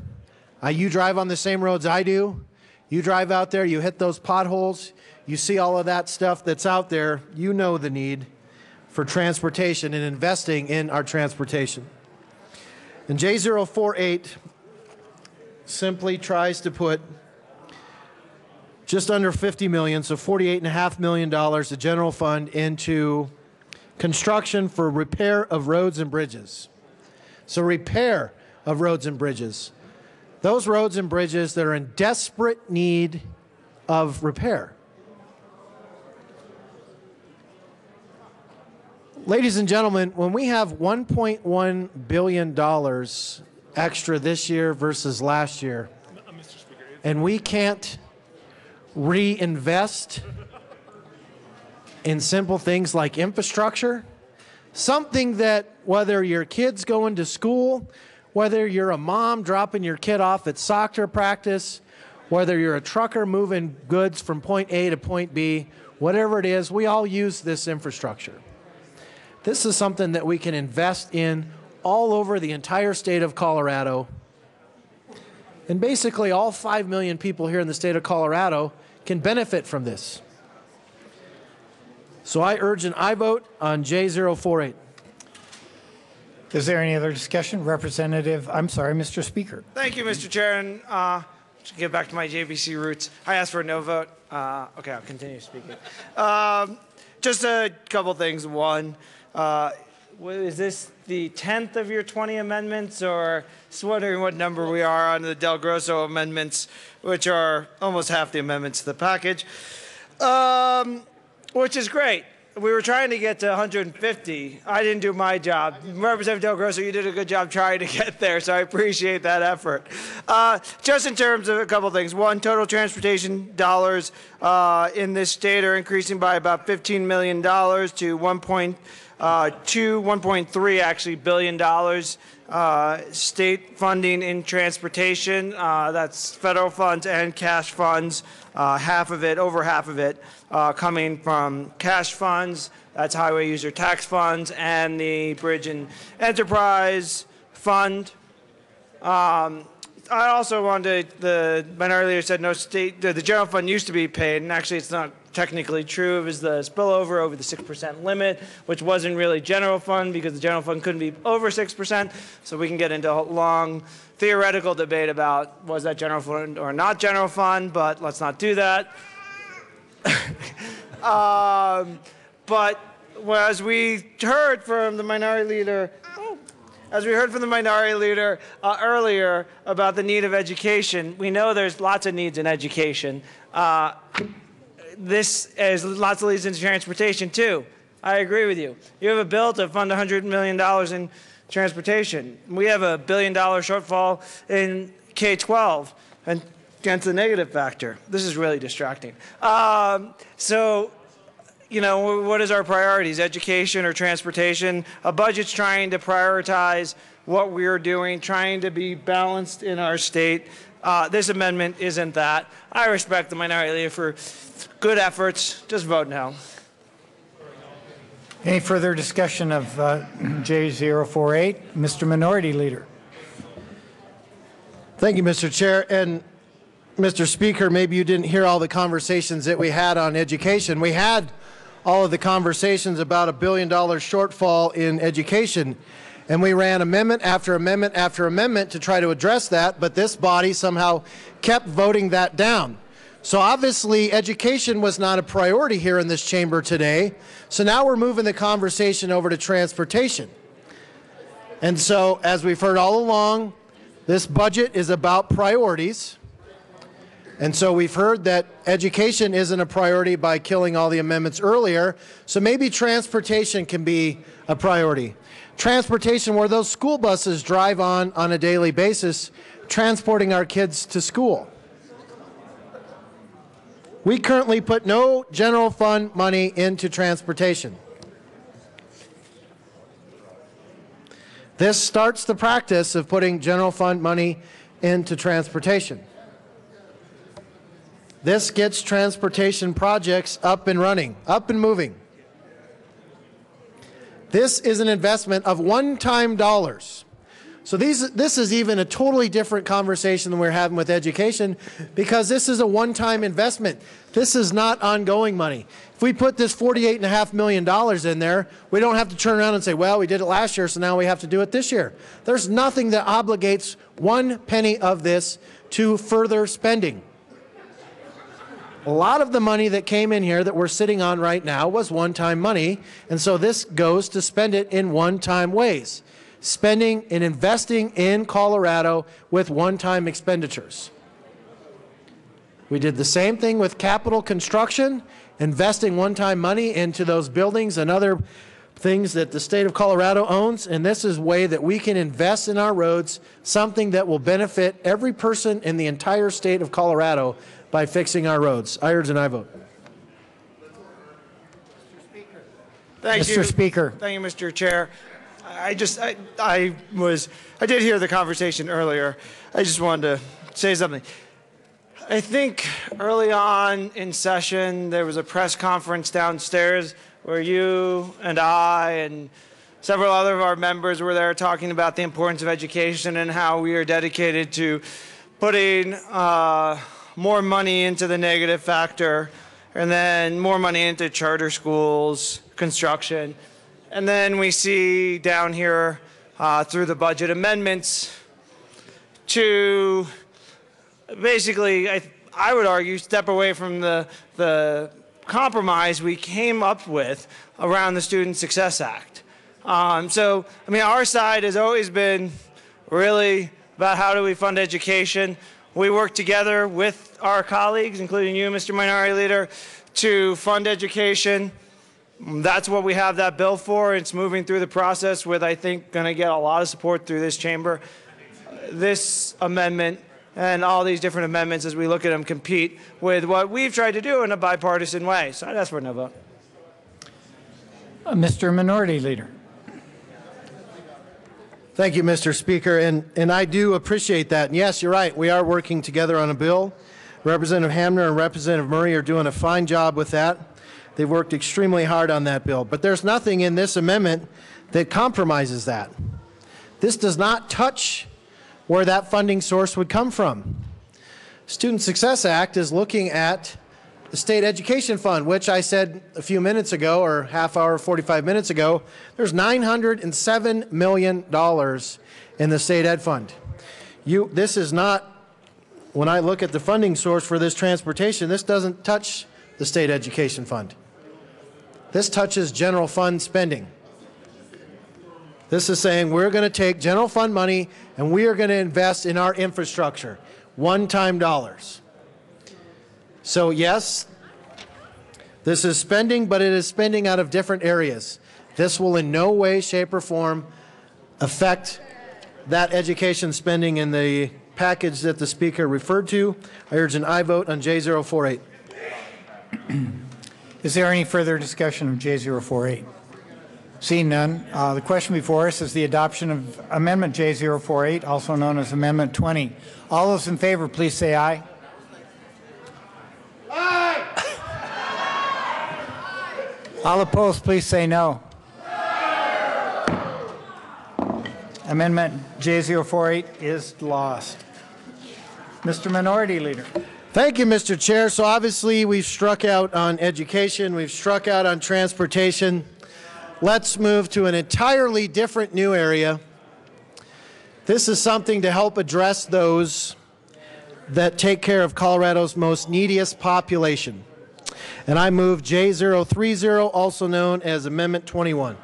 You drive on the same roads I do. You drive out there, you hit those potholes, you see all of that stuff that's out there, you know the need for transportation and investing in our transportation. And J048 simply tries to put just under $50 million, so $48.5 million of general fund into construction for repair of roads and bridges. So repair of roads and bridges. Those roads and bridges that are in desperate need of repair. Ladies and gentlemen, when we have $1.1 billion extra this year versus last year, and we can't reinvest in simple things like infrastructure, something that whether your kid's going to school, whether you're a mom dropping your kid off at soccer practice, whether you're a trucker moving goods from point A to point B, whatever it is, we all use this infrastructure. This is something that we can invest in all over the entire state of Colorado. And basically all 5 million people here in the state of Colorado can benefit from this. So I urge an aye vote on J048. Is there any other discussion? Mr. Speaker. Thank you, Mr. Chair. And to get back to my JVC roots, I asked for a no vote. Okay, I'll continue speaking. Just a couple things. One, is this the 10th of your 20 amendments, or just wondering what number we are on the Del Grosso amendments, which are almost half the amendments to the package, which is great. We were trying to get to 150. I didn't do my job. Representative Del Grosso, you did a good job trying to get there, so I appreciate that effort. Just in terms of a couple things. One, total transportation dollars in this state are increasing by about $15 million to 1.3 billion state funding in transportation. That's federal funds and cash funds. Half of it, over half of it, coming from cash funds. That's highway user tax funds and the Bridge and Enterprise Fund. I also wanted, the minority leader said no state, the general fund used to be paid, and actually it's not technically true. It was the spillover over the 6% limit, which wasn't really general fund because the general fund couldn't be over 6%. So we can get into a long theoretical debate about was that general fund or not general fund, but let's not do that. But as we heard from the minority leader, earlier about the need of education, we know there's lots of needs in education. This has lots of needs in transportation too. I agree with you. You have a bill to fund $100 million in transportation. We have a $1 billion shortfall in K-12 and against the negative factor. This is really distracting. So, you know, what is our priorities, education or transportation? A budget's trying to prioritize what we're doing, trying to be balanced in our state. This amendment isn't that. I respect the minority leader for good efforts. Just vote no. Any further discussion of J048? Mr. Minority Leader. Thank you, Mr. Chair. And Mr. Speaker, maybe you didn't hear all the conversations that we had on education. We had all of the conversations about a $1 billion shortfall in education, and we ran amendment after amendment after amendment to try to address that, but this body somehow kept voting that down. So obviously education was not a priority here in this chamber today, so now we're moving the conversation over to transportation. And so, as we've heard all along, this budget is about priorities. And so we've heard that education isn't a priority by killing all the amendments earlier, so maybe transportation can be a priority. Transportation where those school buses drive on a daily basis, transporting our kids to school. We currently put no general fund money into transportation. This starts the practice of putting general fund money into transportation. This gets transportation projects up and running, up and moving. This is an investment of one-time dollars. So this is even a totally different conversation than we're having with education because this is a one-time investment. This is not ongoing money. If we put this $48.5 million in there, we don't have to turn around and say, well, we did it last year, so now we have to do it this year. There's nothing that obligates one penny of this to further spending. A lot of the money that came in here that we're sitting on right now was one-time money, and so this goes to spend it in one-time ways. Spending and investing in Colorado with one-time expenditures. We did the same thing with capital construction, investing one-time money into those buildings and other things that the state of Colorado owns, and this is a way that we can invest in our roads, something that will benefit every person in the entire state of Colorado by fixing our roads. I urge and I vote. Thank you. Mr. Speaker. Thank you, Mr. Chair. I did hear the conversation earlier. I just wanted to say something. I think early on in session, there was a press conference downstairs where you and I and several other of our members were there talking about the importance of education and how we are dedicated to putting more money into the negative factor and then more money into charter schools, construction. And then we see down here through the budget amendments to basically, I would argue, step away from the compromise we came up with around the Student Success Act. So, I mean, our side has always been really about how do we fund education. We work together with our colleagues, including you, Mr. Minority Leader, to fund education. That's what we have that bill for. It's moving through the process with, I think, going to get a lot of support through this chamber. This amendment and all these different amendments, as we look at them, compete with what we've tried to do in a bipartisan way. So I'd ask for a no vote. Mr. Minority Leader. Thank you, Mr. Speaker, and I do appreciate that. And yes, you're right. We are working together on a bill. Representative Hamner and Representative Murray are doing a fine job with that. They've worked extremely hard on that bill. But there's nothing in this amendment that compromises that. This does not touch where that funding source would come from. Student Success Act is looking at the State Education Fund, which I said a few minutes ago, or half hour, 45 minutes ago, there's $907 million in the State Ed Fund. This is not, when I look at the funding source for this transportation, this doesn't touch the State Education Fund. This touches general fund spending. This is saying we're going to take general fund money and we are going to invest in our infrastructure, one-time dollars. So yes, this is spending, but it is spending out of different areas. This will in no way, shape, or form affect that education spending in the package that the Speaker referred to. I urge an aye vote on J048. Is there any further discussion of J048? Seeing none, the question before us is the adoption of Amendment J048, also known as Amendment 20. All those in favor, please say aye. Aye! All opposed, please say no. Amendment J048 is lost. Mr. Minority Leader. Thank you, Mr. Chair. So obviously we've struck out on education, we've struck out on transportation. Let's move to an entirely different new area. This is something to help address those that take care of Colorado's most neediest population. And I move J030, also known as Amendment 21.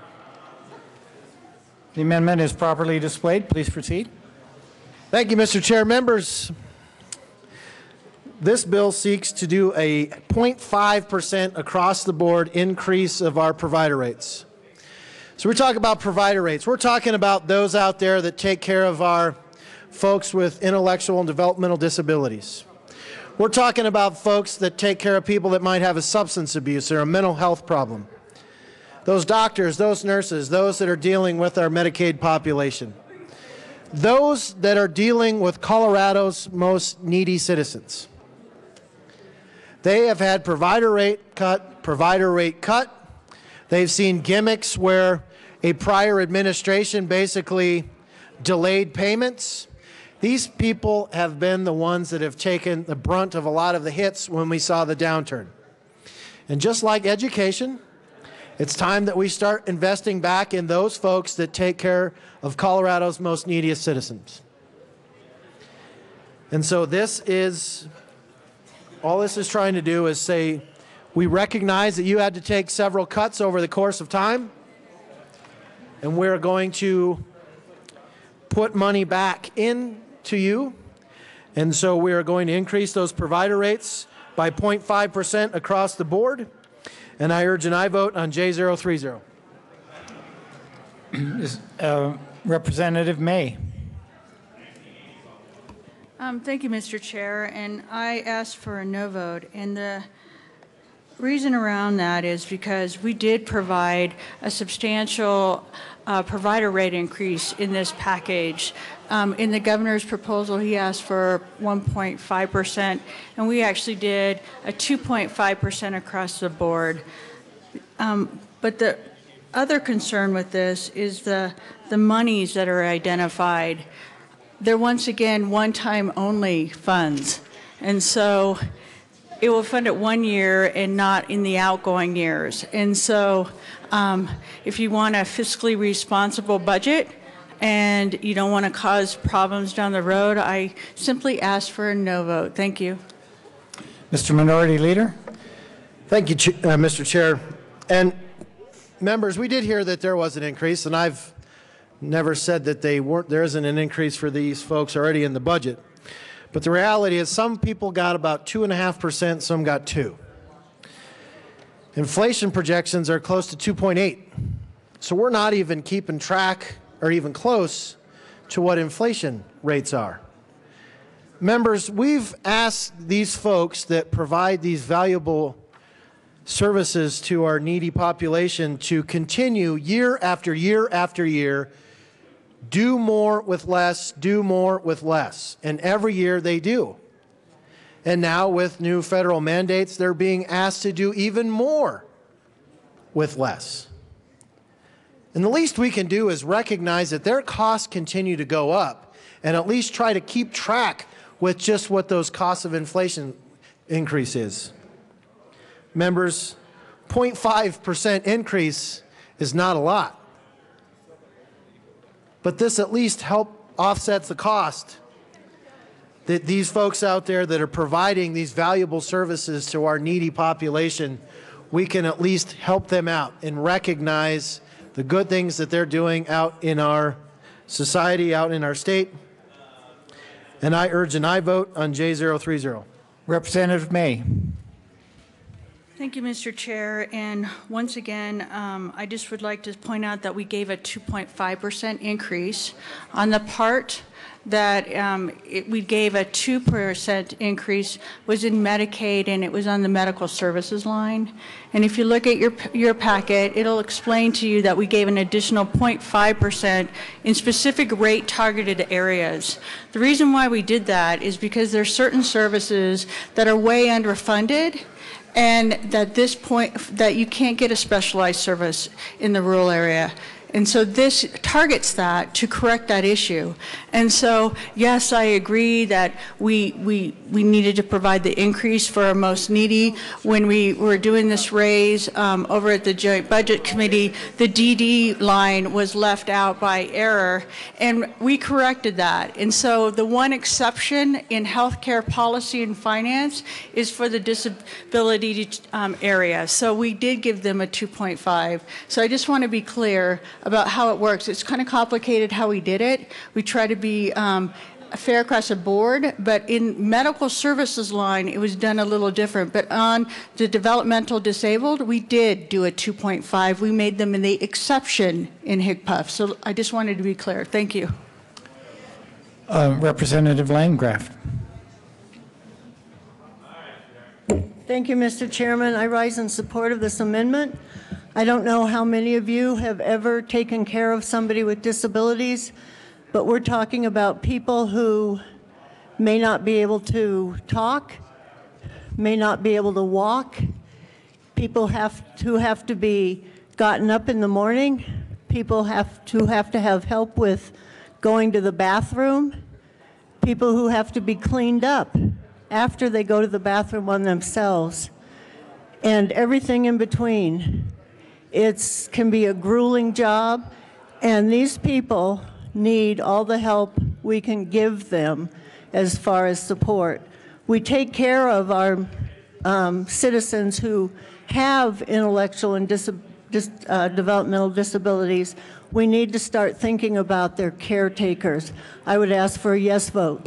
The amendment is properly displayed. Please proceed. Thank you, Mr. Chair. Members, this bill seeks to do a 0.5% across the board increase of our provider rates. So we're talking about provider rates. We're talking about those out there that take care of our folks with intellectual and developmental disabilities. We're talking about folks that take care of people that might have a substance abuse or a mental health problem. Those doctors, those nurses, those that are dealing with our Medicaid population. Those that are dealing with Colorado's most needy citizens. They have had provider rate cut. They've seen gimmicks where a prior administration basically delayed payments. These people have been the ones that have taken the brunt of a lot of the hits when we saw the downturn. And just like education, it's time that we start investing back in those folks that take care of Colorado's most neediest citizens. And so all this is trying to do is say, we recognize that you had to take several cuts over the course of time, and we're going to put money back into you. And so we are going to increase those provider rates by 0.5% across the board. And I urge an aye vote on J030. Representative May. Thank you, Mr. Chair. And I asked for a no vote. And the reason around that is because we did provide a substantial provider rate increase in this package. In the governor's proposal, he asked for 1.5%, and we actually did a 2.5% across the board. But the other concern with this is the monies that are identified. They're once again one-time only funds. And so it will fund it 1 year and not in the outgoing years. And so if you want a fiscally responsible budget and you don't want to cause problems down the road, I simply ask for a no vote. Thank you. Mr. Minority Leader. Thank you, Mr. Chair. And members, we did hear that there was an increase, and I've never said that there isn't an increase for these folks already in the budget. But the reality is some people got about 2.5%, some got 2%. Inflation projections are close to 2.8%. So we're not even keeping track or even close to what inflation rates are. Members, we've asked these folks that provide these valuable services to our needy population to continue year after year after year do more with less, do more with less. And every year they do. And now with new federal mandates, they're being asked to do even more with less. And the least we can do is recognize that their costs continue to go up and at least try to keep track with just what those costs of inflation increase is. Members, 0.5% increase is not a lot. But this at least offsets the cost that these folks out there that are providing these valuable services to our needy population, we can at least help them out and recognize the good things that they're doing out in our society, out in our state. And I urge an aye vote on J030. Representative May. Thank you, Mr. Chair. And once again, I just would like to point out that we gave a 2.5% increase. On the part that we gave a 2% increase was in Medicaid, and it was on the medical services line. And if you look at your packet, it'll explain to you that we gave an additional 0.5% in specific rate targeted areas. The reason why we did that is because there's certain services that are way underfunded, and that you can't get a specialized service in the rural area. And so this targets that to correct that issue. And so, yes, I agree that we needed to provide the increase for our most needy. When we were doing this raise over at the Joint Budget Committee, the DD line was left out by error, and we corrected that. And so the one exception in healthcare policy and finance is for the disability area. So we did give them a 2.5. So I just want to be clear about how it works. It's kind of complicated how we did it. We try to be fair across the board, but in medical services line, it was done a little different. But on the developmental disabled, we did do a 2.5. We made them in the exception in HIGPUF. So I just wanted to be clear. Thank you. Representative Landgraf. Thank you, Mr. Chairman. I rise in support of this amendment. I don't know how many of you have ever taken care of somebody with disabilities, but we're talking about people who may not be able to talk, may not be able to walk, people who have to be gotten up in the morning, people have to have help with going to the bathroom, people who have to be cleaned up after they go to the bathroom on themselves, and everything in between. It can be a grueling job, and these people need all the help we can give them as far as support. We take care of our citizens who have intellectual and developmental disabilities. We need to start thinking about their caretakers. I would ask for a yes vote.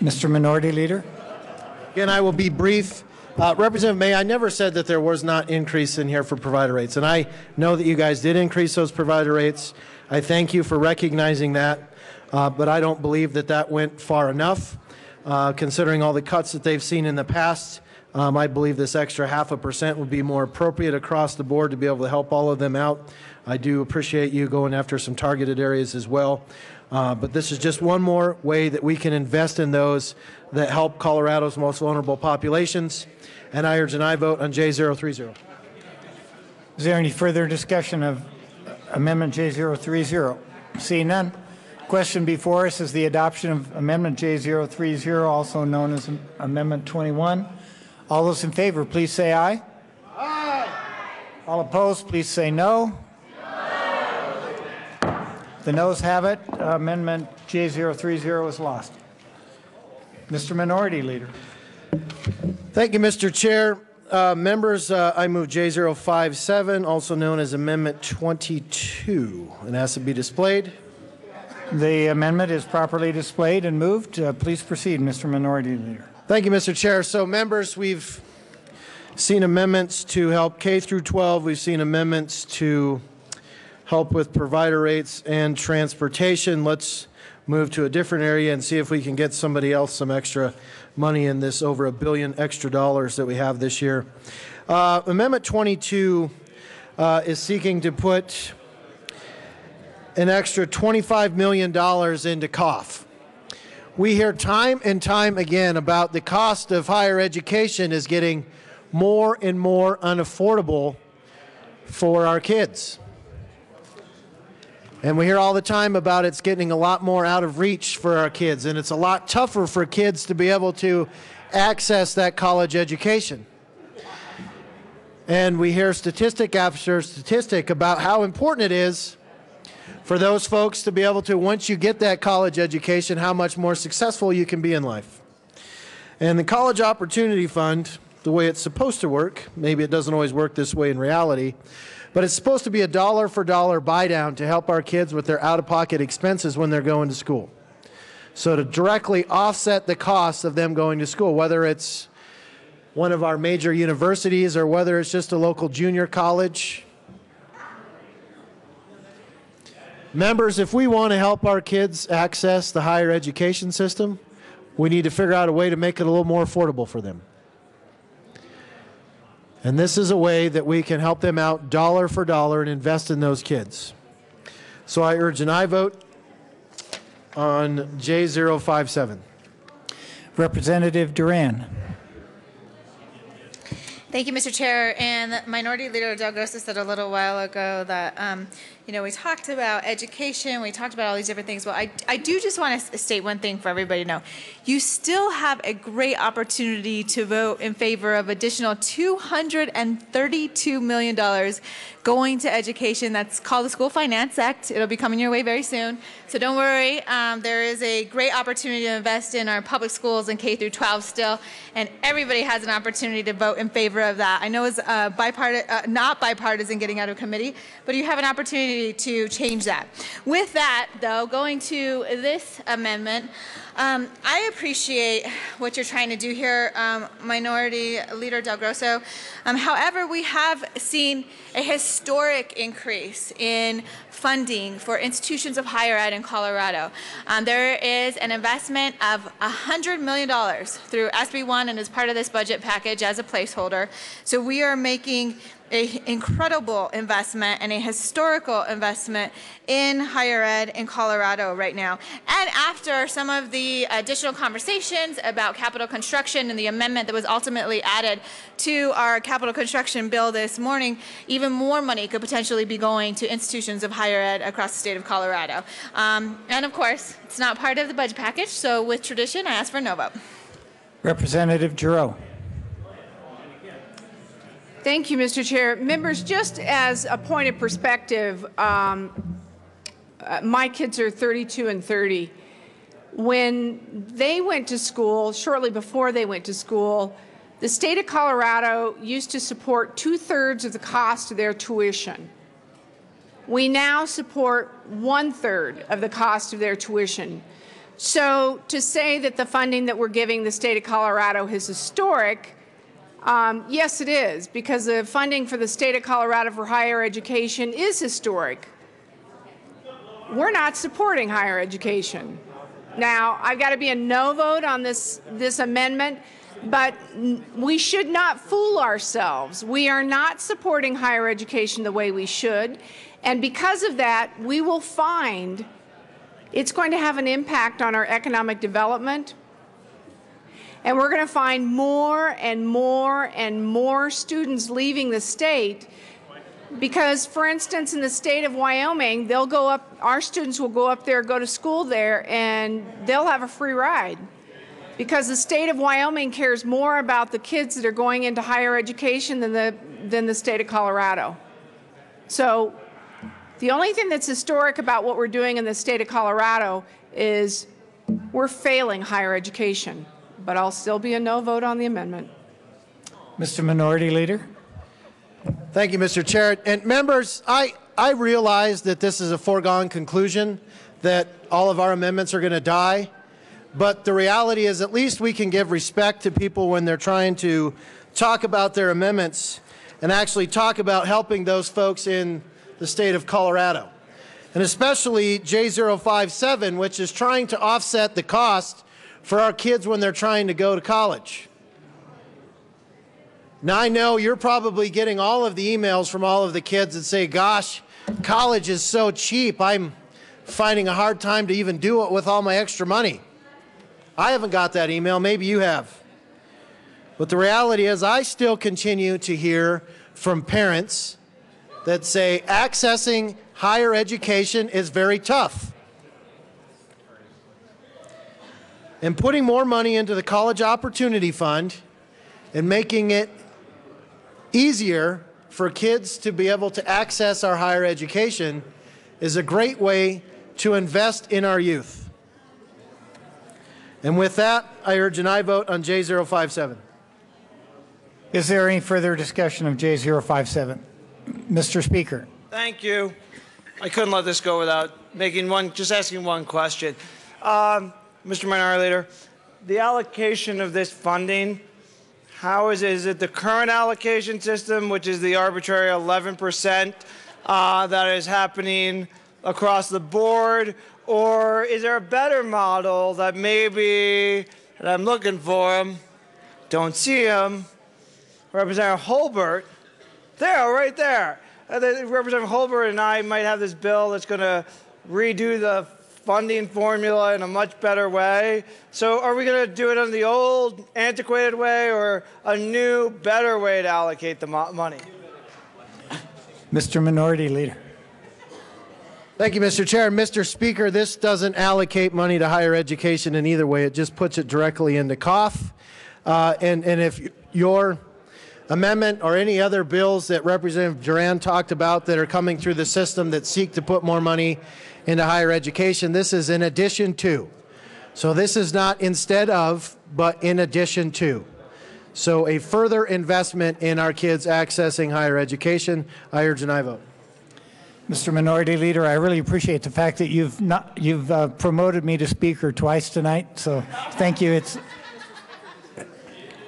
Mr. Minority Leader. Again, I will be brief. Representative May, I never said that there was not increase in here for provider rates, and I know that you guys did increase those provider rates. I thank you for recognizing that, but I don't believe that that went far enough. Considering all the cuts that they've seen in the past, I believe this extra 0.5% would be more appropriate across the board to be able to help all of them out. I do appreciate you going after some targeted areas as well. But this is just one more way that we can invest in those that help Colorado's most vulnerable populations. And I urge an aye vote on J030. Is there any further discussion of Amendment J030? Seeing none. Question before us is the adoption of Amendment J030, also known as Amendment 21. All those in favor, please say aye. Aye. All opposed, please say no. The noes have it. Amendment J030 is lost. Mr. Minority Leader. Thank you, Mr. Chair. Members, I move J057, also known as Amendment 22, and has to be displayed. The amendment is properly displayed and moved. Please proceed, Mr. Minority Leader. Thank you, Mr. Chair. So, members, we've seen amendments to help K through 12. We've seen amendments to help with provider rates and transportation. Let's move to a different area and see if we can get somebody else some extra money in this over $1 billion extra dollars that we have this year. Amendment 22 is seeking to put an extra $25 million into COF. We hear time and time again about the cost of higher education is getting more and more unaffordable for our kids. And we hear all the time about it's getting a lot more out of reach for our kids, and it's a lot tougher for kids to be able to access that college education. And we hear statistic after statistic about how important it is for those folks to be able to, once you get that college education, how much more successful you can be in life. And the College Opportunity Fund, the way it's supposed to work, maybe it doesn't always work this way in reality, but it's supposed to be a dollar for dollar buy down to help our kids with their out-of-pocket expenses when they're going to school. So to directly offset the costs of them going to school, whether it's one of our major universities or whether it's just a local junior college. Members, if we want to help our kids access the higher education system, we need to figure out a way to make it a little more affordable for them. And this is a way that we can help them out dollar for dollar and invest in those kids. So I urge an aye vote on J057. Representative Duran. Thank you, Mr. Chair. And Minority Leader Del Grosso said a little while ago that, we talked about education, we talked about all these different things. Well, I do just want to state one thing for everybody to know. You still have a great opportunity to vote in favor of additional $232 million going to education. That's called the School Finance Act. It'll be coming your way very soon. So don't worry. There is a great opportunity to invest in our public schools and K through 12 still, and everybody has an opportunity to vote in favor of that. I know it's not bipartisan getting out of committee, but you have an opportunity to change that. With that, though, going to this amendment, I appreciate what you're trying to do here, Minority Leader Del Grosso. However, we have seen a historic increase in funding for institutions of higher ed in Colorado. There is an investment of $100 million through SB1 and as part of this budget package as a placeholder. So we are making an incredible investment and a historical investment in higher ed in Colorado right now. And after some of the additional conversations about capital construction and the amendment that was ultimately added to our capital construction bill this morning, even more money could potentially be going to institutions of higher ed across the state of Colorado. And of course, it's not part of the budget package, so with tradition, I ask for a no vote. Representative Giroux. Thank you, Mr. Chair. Members, just as a point of perspective, my kids are 32 and 30. When they went to school, shortly before they went to school, the state of Colorado used to support 2/3 of the cost of their tuition. We now support 1/3 of the cost of their tuition. So to say that the funding that we're giving the state of Colorado is historic, yes, it is, because the funding for the state of Colorado for higher education is historic. We're not supporting higher education. Now, I've got to be a no vote on this amendment, but we should not fool ourselves. We are not supporting higher education the way we should, and because of that, we will find it's going to have an impact on our economic development. And we're going to find more and more and more students leaving the state because, for instance, in the state of Wyoming, they'll go up, our students will go up there, go to school there, and they'll have a free ride because the state of Wyoming cares more about the kids that are going into higher education than the state of Colorado. So the only thing that's historic about what we're doing in the state of Colorado is we're failing higher education. But I'll still be a no vote on the amendment. Mr. Minority Leader. Thank you, Mr. Chair. And members, I realize that this is a foregone conclusion, that all of our amendments are going to die. But the reality is at least we can give respect to people when they're trying to talk about their amendments and actually talk about helping those folks in the state of Colorado. And especially J057, which is trying to offset the cost for our kids when they're trying to go to college. Now, I know you're probably getting all of the emails from all of the kids that say, gosh, college is so cheap. I'm finding a hard time to even do it with all my extra money. I haven't got that email. Maybe you have. But the reality is I still continue to hear from parents that say accessing higher education is very tough. And putting more money into the College Opportunity Fund and making it easier for kids to be able to access our higher education is a great way to invest in our youth. And with that, I urge an aye vote on J057. Is there any further discussion of J057? Mr. Speaker. Thank you. I couldn't let this go without just asking one question. Mr. Minority Leader, the allocation of this funding, how is it? Is it the current allocation system, which is the arbitrary 11% that is happening across the board, or is there a better model that maybe, and I'm looking for him, don't see him, Representative Holbert, there, right there. Representative Holbert and I might have this bill that's going to redo the funding formula in a much better way. So are we going to do it in the old, antiquated way or a new, better way to allocate the money? Mr. Minority Leader. Thank you, Mr. Chair. Mr. Speaker, this doesn't allocate money to higher education in either way. It just puts it directly into COF. And if your amendment or any other bills that Representative Duran talked about that are coming through the system that seek to put more money into higher education, this is in addition to. So this is not instead of, but in addition to. So a further investment in our kids accessing higher education. I urge an aye vote. Mr. Minority Leader, I really appreciate the fact that you've promoted me to Speaker twice tonight. So thank you. It's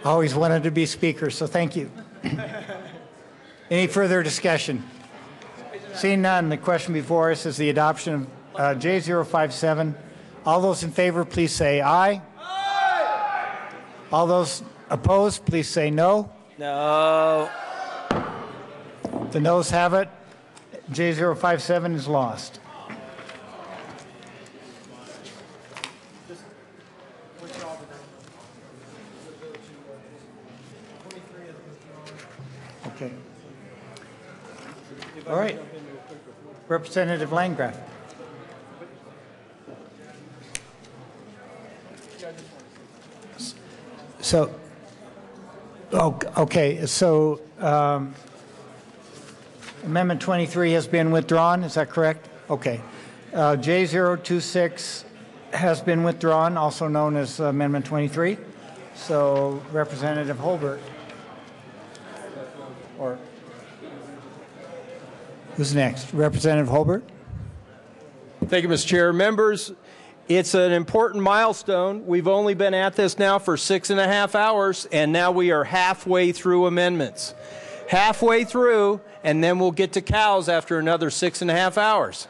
always wanted to be Speaker, so thank you. Any further discussion? Seeing none, the question before us is the adoption of J057. All those in favor, please say aye. Aye. All those opposed, please say no. No. The noes have it. J057 is lost. Okay. All right. Representative Landgraf. So, okay. So, Amendment 23 has been withdrawn. Is that correct? Okay. J026 has been withdrawn, also known as Amendment 23. So, Representative Holbert. Or who's next? Representative Holbert. Thank you, Mr. Chair. Members, it's an important milestone. We've only been at this now for 6.5 hours, and now we are halfway through amendments. Halfway through, and then we'll get to cows after another 6.5 hours.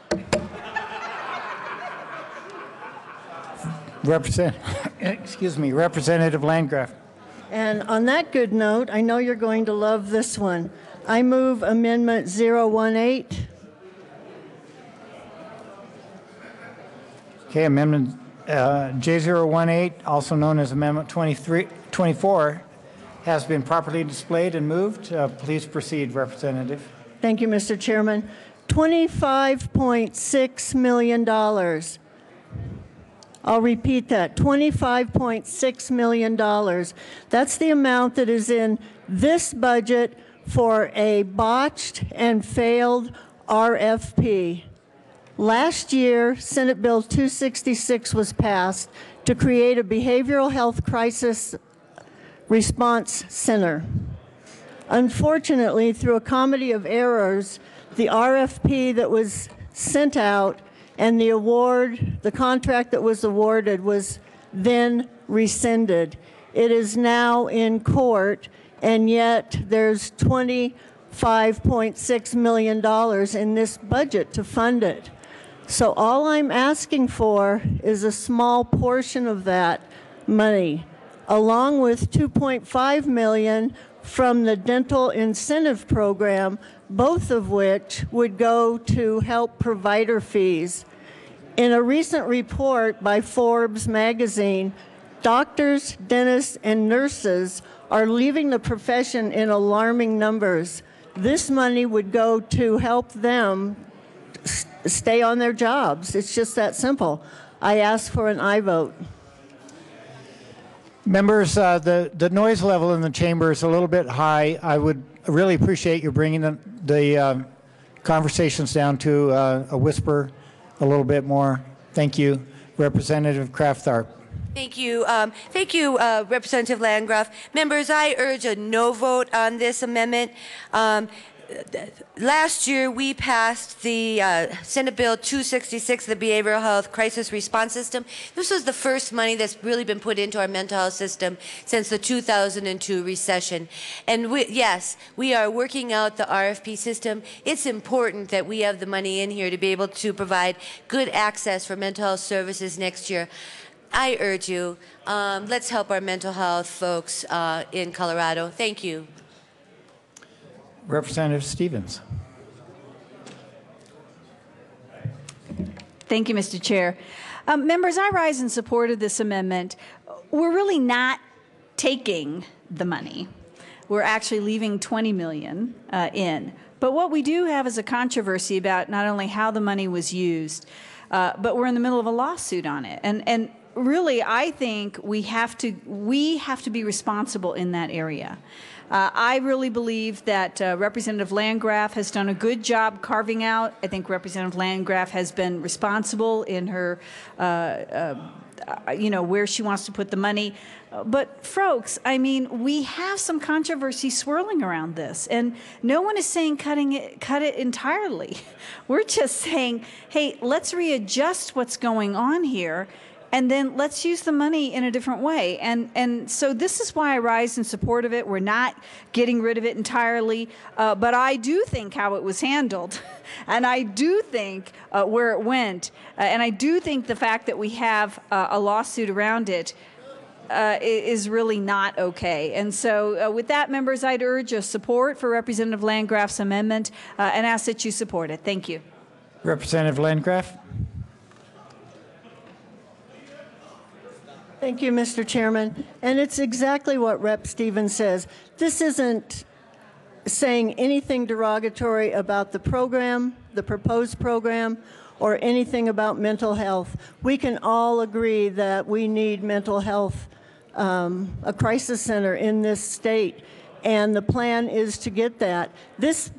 Representative Landgraf. And on that good note, I know you're going to love this one. I move Amendment 018. Okay, Amendment J018, also known as Amendment 24, has been properly displayed and moved. Please proceed, Representative. Thank you, Mr. Chairman. $25.6 million. I'll repeat that, $25.6 million. That's the amount that is in this budget for a botched and failed RFP. Last year, Senate Bill 266 was passed to create a behavioral health crisis response center. Unfortunately, through a comedy of errors, the RFP that was sent out and the contract that was awarded was then rescinded. It is now in court, and yet there's $25.6 million in this budget to fund it. So all I'm asking for is a small portion of that money, along with $2.5 million from the dental incentive program, both of which would go to help provider fees. In a recent report by Forbes magazine, doctors, dentists, and nurses are leaving the profession in alarming numbers. This money would go to help them stay on their jobs. It's just that simple. I ask for an aye vote. Members, the noise level in the chamber is a little bit high. I would really appreciate you bringing the conversations down to a whisper a little bit more. Thank you. Representative Kraft-Tharp. Thank you. Representative Landgraf. Members, I urge a no vote on this amendment. Last year, we passed the Senate Bill 266, the Behavioral Health Crisis Response System. This was the first money that's really been put into our mental health system since the 2002 recession. And yes, we are working out the RFP system. It's important that we have the money in here to be able to provide good access for mental health services next year. I urge you, let's help our mental health folks in Colorado. Thank you. Representative Stevens. Thank you, Mr. Chair. Members, I rise in support of this amendment. We're really not taking the money. We're actually leaving $20 million in. But what we do have is a controversy about not only how the money was used, but we're in the middle of a lawsuit on it. And really, I think we have to be responsible in that area. I really believe that Representative Landgraf has done a good job carving out. I think Representative Landgraf has been responsible in her, where she wants to put the money. But folks, I mean, we have some controversy swirling around this, and no one is saying cut it entirely. We're just saying, hey, let's readjust what's going on here. And then let's use the money in a different way. And so this is why I rise in support of it. We're not getting rid of it entirely. But I do think how it was handled. And I do think where it went. And I do think the fact that we have a lawsuit around it is really not okay. And so with that, members, I'd urge a support for Representative Landgraf's amendment and ask that you support it. Thank you. Representative Landgraf. Thank you, Mr. Chairman. And it's exactly what Rep. Stevens says. This isn't saying anything derogatory about the program, the proposed program, or anything about mental health. We can all agree that we need mental health, a crisis center in this state, and the plan is to get that. This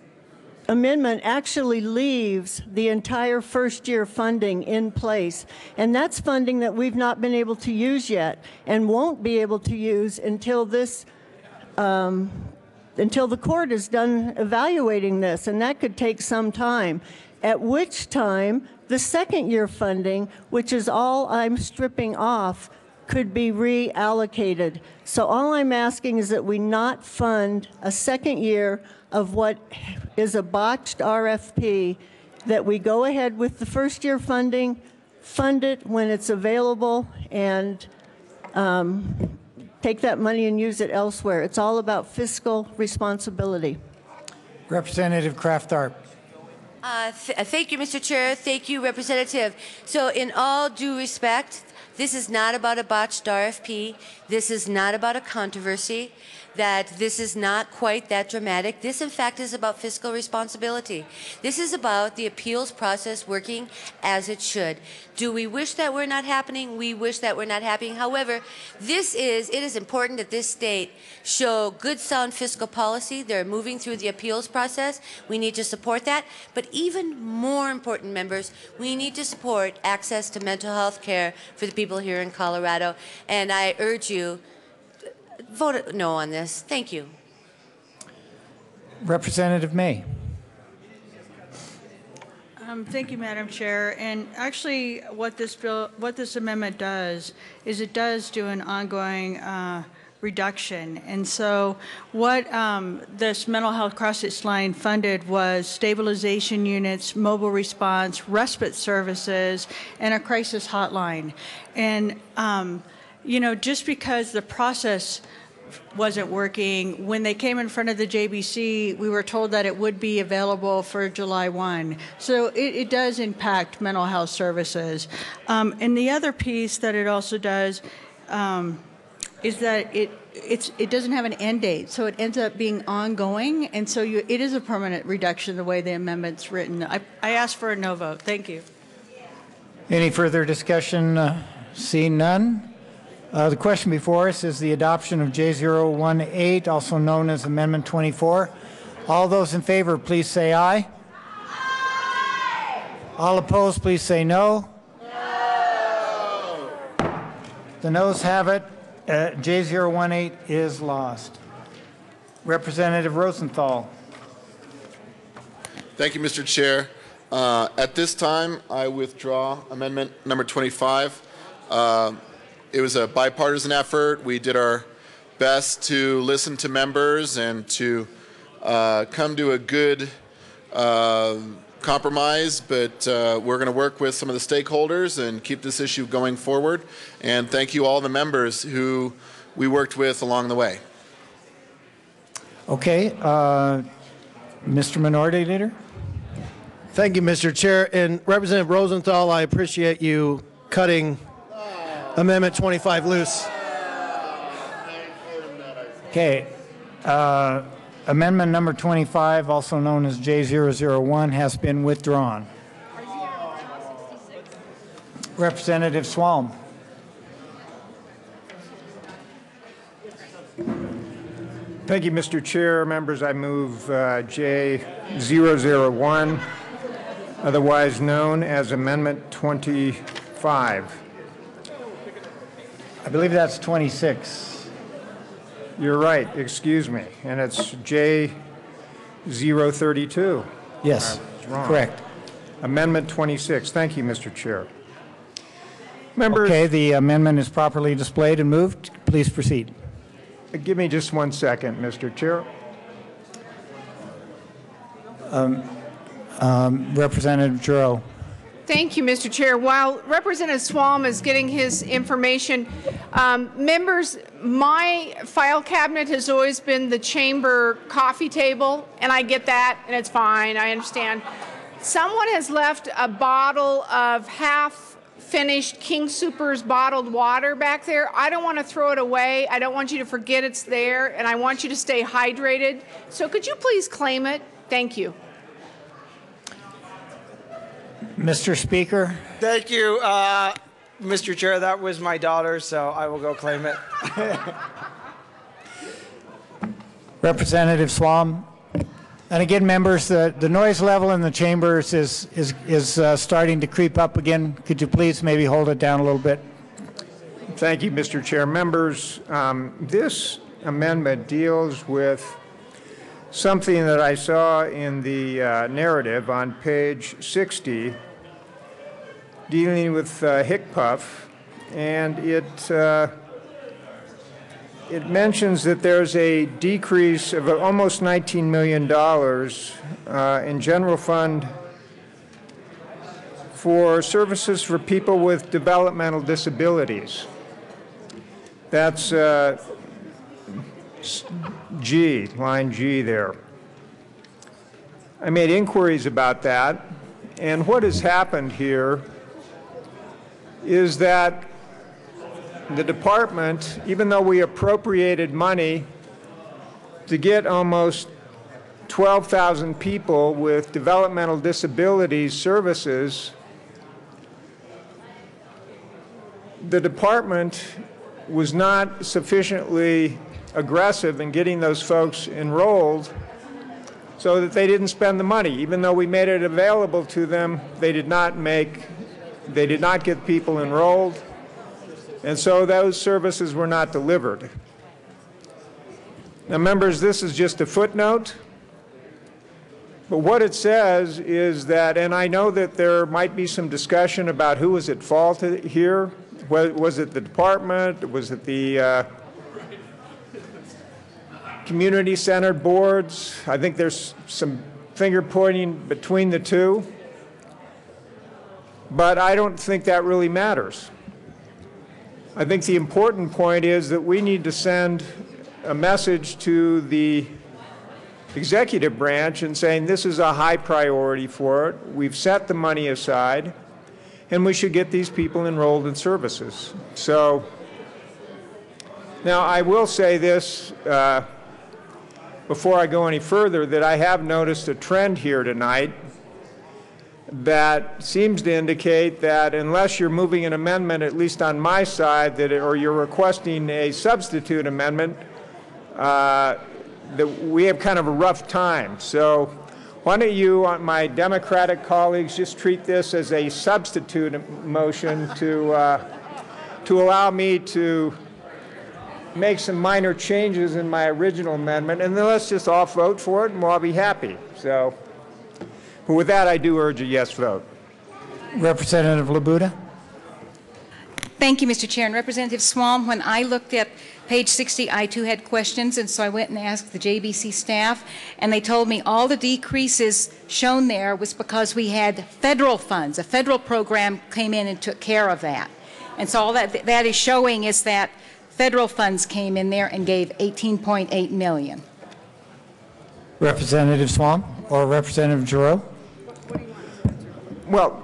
amendment actually leaves the entire first-year funding in place, and that's funding that we've not been able to use yet and won't be able to use until this until the court is done evaluating this, and that could take some time, at which time the second-year funding, which is all I'm stripping off, could be reallocated. So all I'm asking is that we not fund a second year of what is a botched RFP, that we go ahead with the first year funding, fund it when it's available, and take that money and use it elsewhere. It's all about fiscal responsibility. Representative Kraft-Tharp. Thank you, Mr. Chair. Thank you, Representative. So in all due respect, this is not about a botched RFP. This is not about a controversy. That this is not quite that dramatic. This, in fact, is about fiscal responsibility. This is about the appeals process working as it should. Do we wish that were not happening? We wish that were not happening. However, it is important that this state show good, sound fiscal policy. They're moving through the appeals process. We need to support that. But even more important, members, we need to support access to mental health care for the people here in Colorado. And I urge you, vote no on this. Thank you. Representative May. Thank you, Madam Chair. And actually, what this amendment does is it does do an ongoing reduction. And so what this mental health crisis line funded was stabilization units, mobile response, respite services, and a crisis hotline. And, just because the process wasn't working. When they came in front of the JBC, we were told that it would be available for July 1. So it does impact mental health services. And the other piece that it also does is that it doesn't have an end date, so it ends up being ongoing, and so it is a permanent reduction the way the amendment's written. I ask for a no vote. Thank you. Any further discussion? Seeing none. The question before us is the adoption of J018, also known as Amendment 24. All those in favor, please say aye. Aye. All opposed, please say no. No. The noes have it. J018 is lost. Representative Rosenthal. Thank you, Mr. Chair. At this time, I withdraw Amendment number 25. It was a bipartisan effort. We did our best to listen to members and to come to a good compromise, but we're going to work with some of the stakeholders and keep this issue going forward. And thank you all the members who we worked with along the way. Okay. Mr. Minority Leader. Thank you, Mr. Chair. And Representative Rosenthal, I appreciate you cutting Amendment 25 loose. Okay. Amendment number 25, also known as J001, has been withdrawn. Representative Swalm. Thank you, Mr. Chair. Members, I move J001, otherwise known as Amendment 25. I believe that's 26. You're right, excuse me. And it's J032. Yes, correct. Amendment 26. Thank you, Mr. Chair. Members, okay, the amendment is properly displayed and moved. Please proceed. Give me just 1 second, Mr. Chair. Representative Giroux. Thank you, Mr. Chair. While Representative Swalm is getting his information, members, my file cabinet has always been the chamber coffee table, and I get that, and it's fine. I understand. Someone has left a bottle of half-finished King Soopers bottled water back there. I don't want to throw it away. I don't want you to forget it's there, and I want you to stay hydrated. So could you please claim it? Thank you. Mr. Speaker. Thank you, Mr. Chair. That was my daughter, so I will go claim it. Representative Swalm. And again, members, the noise level in the chambers is starting to creep up again. Could you please maybe hold it down a little bit? Thank you, Mr. Chair. Members, this amendment deals with something that I saw in the narrative on page 60 dealing with HCPF, and it mentions that there's a decrease of almost $19 million in general fund for services for people with developmental disabilities. That's G, line G there. I made inquiries about that, and what has happened here is that the department, even though we appropriated money to get almost 12,000 people with developmental disabilities services, the department was not sufficiently aggressive in getting those folks enrolled so that they didn't spend the money. Even though we made it available to them, they did not get people enrolled, and so those services were not delivered. Now, members, this is just a footnote, but what it says is that, and I know that there might be some discussion about who was at fault here. Was it the department? Was it the community-centered boards? I think there's some finger-pointing between the two. But I don't think that really matters. I think the important point is that we need to send a message to the executive branch and saying this is a high priority for it. We've set the money aside, and we should get these people enrolled in services. So now I will say this before I go any further, that I have noticed a trend here tonight that seems to indicate that unless you're moving an amendment, at least on my side, or you're requesting a substitute amendment, that we have kind of a rough time. So why don't you, my Democratic colleagues, just treat this as a substitute motion to allow me to make some minor changes in my original amendment, and then let's just all vote for it, and we'll all be happy. So, but with that, I do urge a yes vote. Representative Labuda. Thank you, Mr. Chair. And Representative Swalm, when I looked at page 60, I too had questions, and so I went and asked the JBC staff, and they told me all the decreases shown there was because we had federal funds. A federal program came in and took care of that. And so all that is showing is that federal funds came in there and gave $18.8 million. Representative Swalm or Representative Giroux? Well,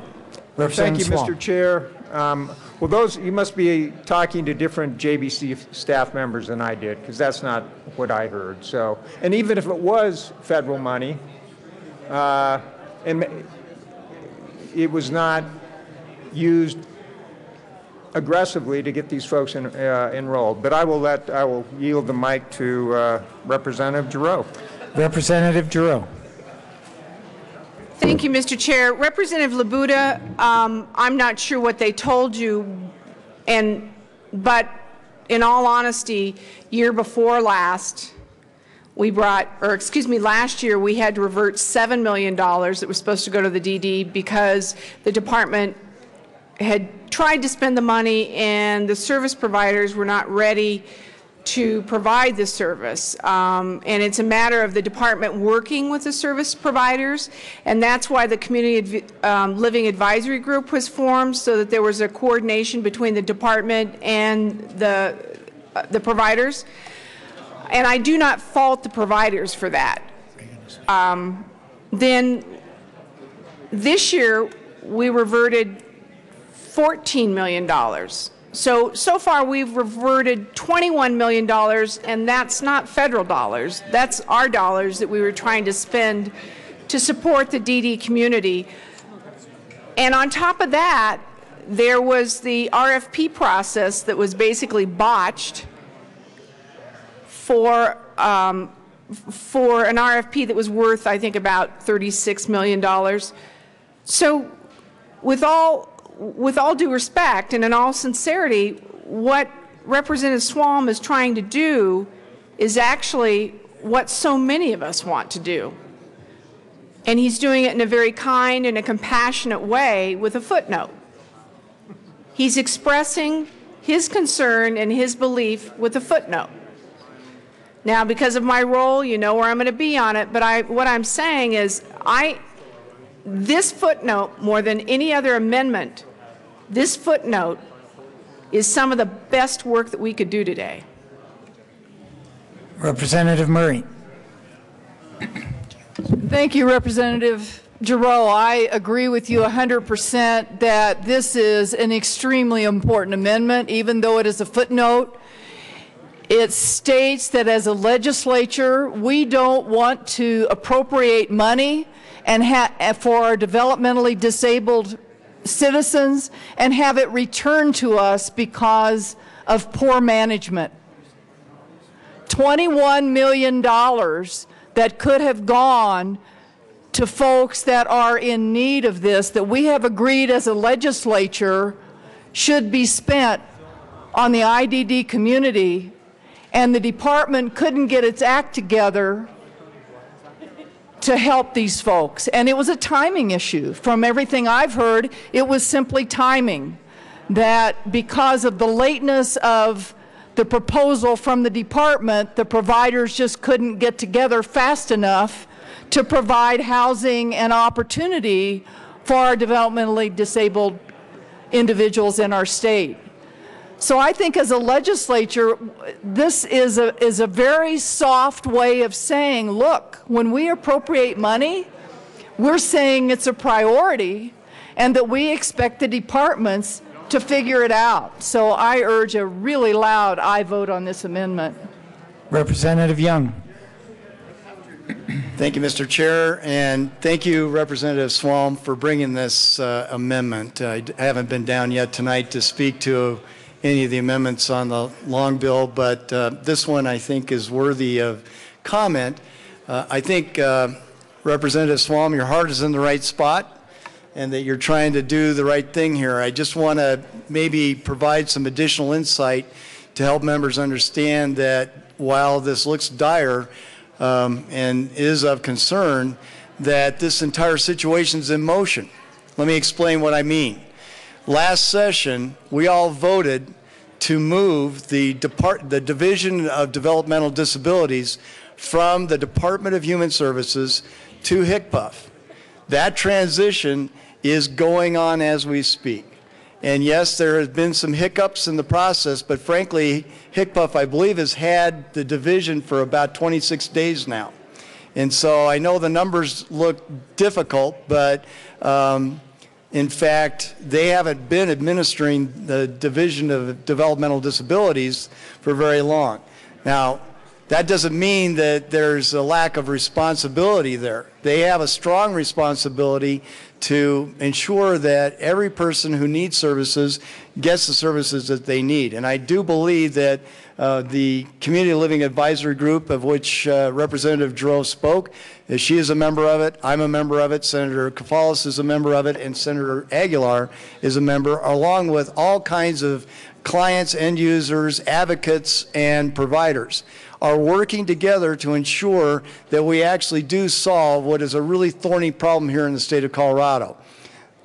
thank you, Mr. Chair. Well, those, you must be talking to different JBC staff members than I did, because that's not what I heard. So, and even if it was federal money, and it was not used aggressively to get these folks enrolled. But I will yield the mic to Representative Giroux. Representative Giroux. Thank you, Mr. Chair. Representative Labuda, I'm not sure what they told you, but in all honesty, year before last, last year we had to revert $7 million that was supposed to go to the DD because the department had tried to spend the money and the service providers were not ready to provide the service. And it's a matter of the department working with the service providers, and that's why the Community Living Advisory Group was formed, so that there was a coordination between the department and the providers. And I do not fault the providers for that. Then this year we reverted $14 million. So far we've reverted $21 million, and that's not federal dollars. That's our dollars that we were trying to spend to support the DD community. And on top of that, there was the RFP process that was basically botched for an RFP that was worth, I think, about $36 million. So with all due respect and in all sincerity, what Representative Swalm is trying to do is actually what so many of us want to do. And he's doing it in a very kind and a compassionate way with a footnote. He's expressing his concern and his belief with a footnote. Now, because of my role, you know where I'm going to be on it, but what I'm saying is this footnote, more than any other amendment, this footnote is some of the best work that we could do today. Representative Murray. Thank you, Representative Giroux. I agree with you 100% that this is an extremely important amendment, even though it is a footnote. It states that as a legislature, we don't want to appropriate money and for our developmentally disabled citizens and have it returned to us because of poor management. $21 million that could have gone to folks that are in need of this, that we have agreed as a legislature should be spent on the IDD community, and the department couldn't get its act together to help these folks. And it was a timing issue. From everything I've heard, it was simply timing. That because of the lateness of the proposal from the department, the providers just couldn't get together fast enough to provide housing and opportunity for our developmentally disabled individuals in our state. So I think as a legislature, this is a very soft way of saying, look, when we appropriate money, we're saying it's a priority and that we expect the departments to figure it out. So I urge a really loud aye vote on this amendment. Representative Young. Thank you, Mr. Chair, and thank you, Representative Swalm, for bringing this amendment. I haven't been down yet tonight to speak to any of the amendments on the long bill, but this one I think is worthy of comment. I think, Representative Swalm, your heart is in the right spot and that you're trying to do the right thing here. I just want to maybe provide some additional insight to help members understand that while this looks dire and is of concern, that this entire situation is in motion. Let me explain what I mean. Last session, we all voted to move the Division of Developmental Disabilities from the Department of Human Services to HCPF. That transition is going on as we speak. And yes, there has been some hiccups in the process, but frankly, HCPF, I believe, has had the division for about 26 days now. And so I know the numbers look difficult, but in fact, they haven't been administering the Division of Developmental Disabilities for very long. Now, that doesn't mean that there's a lack of responsibility there. They have a strong responsibility to ensure that every person who needs services gets the services that they need. And I do believe that the Community Living Advisory Group, of which Representative Giroux spoke, she is a member of it, I'm a member of it, Senator Kafalis is a member of it, and Senator Aguilar is a member, along with all kinds of clients, end users, advocates, and providers, are working together to ensure that we actually do solve what is a really thorny problem here in the state of Colorado.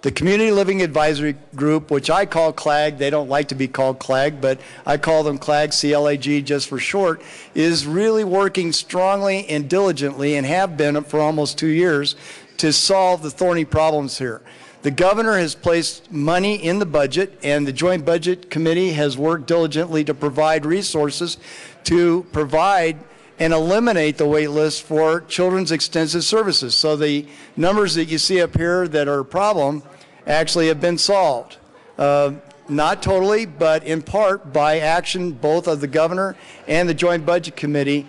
The Community Living Advisory Group, which I call CLAG, they don't like to be called CLAG, but I call them CLAG, C-L-A-G just for short, is really working strongly and diligently, and have been for almost 2 years, to solve the thorny problems here. The governor has placed money in the budget, and the Joint Budget Committee has worked diligently to provide resources to provide and eliminate the wait list for children's extensive services. So the numbers that you see up here that are a problem actually have been solved. Not totally, but in part by action both of the governor and the Joint Budget Committee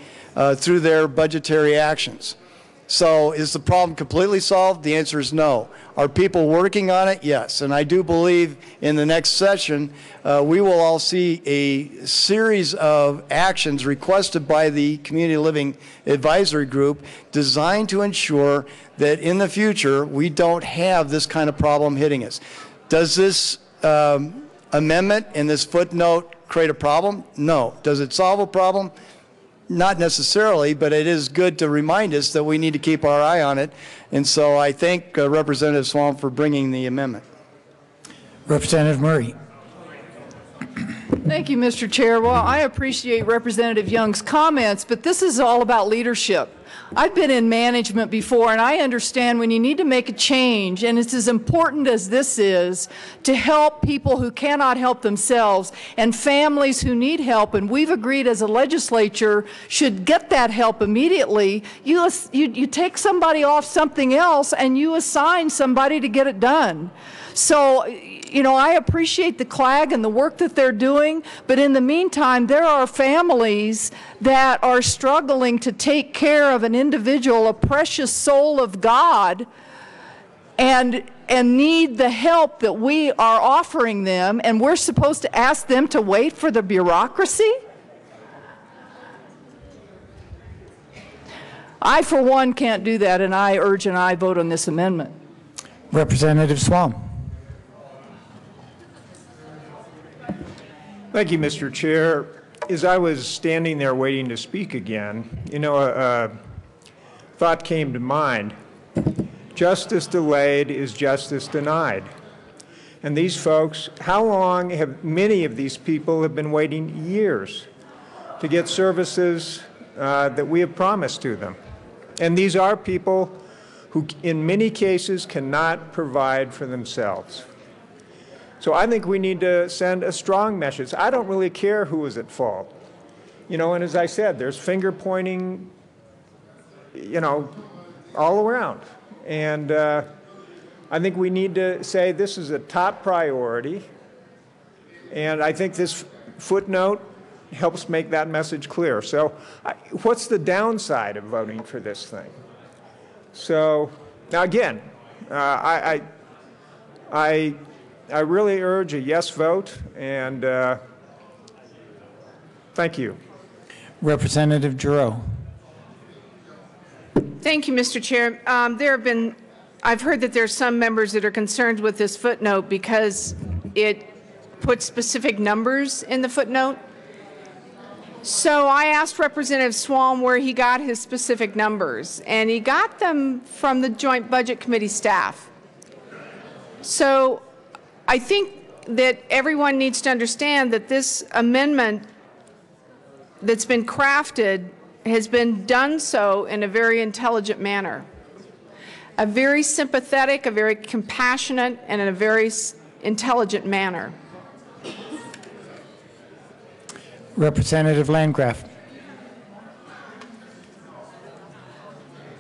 through their budgetary actions. So is the problem completely solved? The answer is no. Are people working on it? Yes. And I do believe in the next session, we will all see a series of actions requested by the Community Living Advisory Group designed to ensure that in the future, we don't have this kind of problem hitting us. Does this amendment and this footnote create a problem? No. Does it solve a problem? Not necessarily, but it is good to remind us that we need to keep our eye on it. And so I thank Representative Swalm for bringing the amendment. Representative Murray. Thank you, Mr. Chair. Well, I appreciate Representative Young's comments, but this is all about leadership. I've been in management before, and I understand when you need to make a change, and it's as important as this is, to help people who cannot help themselves and families who need help, and we've agreed as a legislature should get that help immediately. You take somebody off something else, and you assign somebody to get it done. So, you know, I appreciate the CLAG and the work that they're doing, but in the meantime, there are families that are struggling to take care of an individual, a precious soul of God, and need the help that we are offering them, and we're supposed to ask them to wait for the bureaucracy? I, for one, can't do that, and I urge an aye vote on this amendment. Representative Swalm. Thank you, Mr. Chair. As I was standing there waiting to speak again, you know, a thought came to mind. Justice delayed is justice denied. And these folks, how long have many of these people have been waiting years to get services that we have promised to them? And these are people who, in many cases, cannot provide for themselves. So I think we need to send a strong message. I don't really care who is at fault. You know, and as I said, there's finger pointing, you know, all around. And I think we need to say this is a top priority. And I think this footnote helps make that message clear. So what's the downside of voting for this thing? So now again, I really urge a yes vote, and thank you. Representative Giroux. Thank you, Mr. Chair. I've heard that there are some members that are concerned with this footnote because it puts specific numbers in the footnote. So I asked Representative Swalm where he got his specific numbers, and he got them from the Joint Budget Committee staff. So I think that everyone needs to understand that this amendment that's been crafted has been done so in a very intelligent manner. A very sympathetic, a very compassionate, and in a very intelligent manner. Representative Landgraf.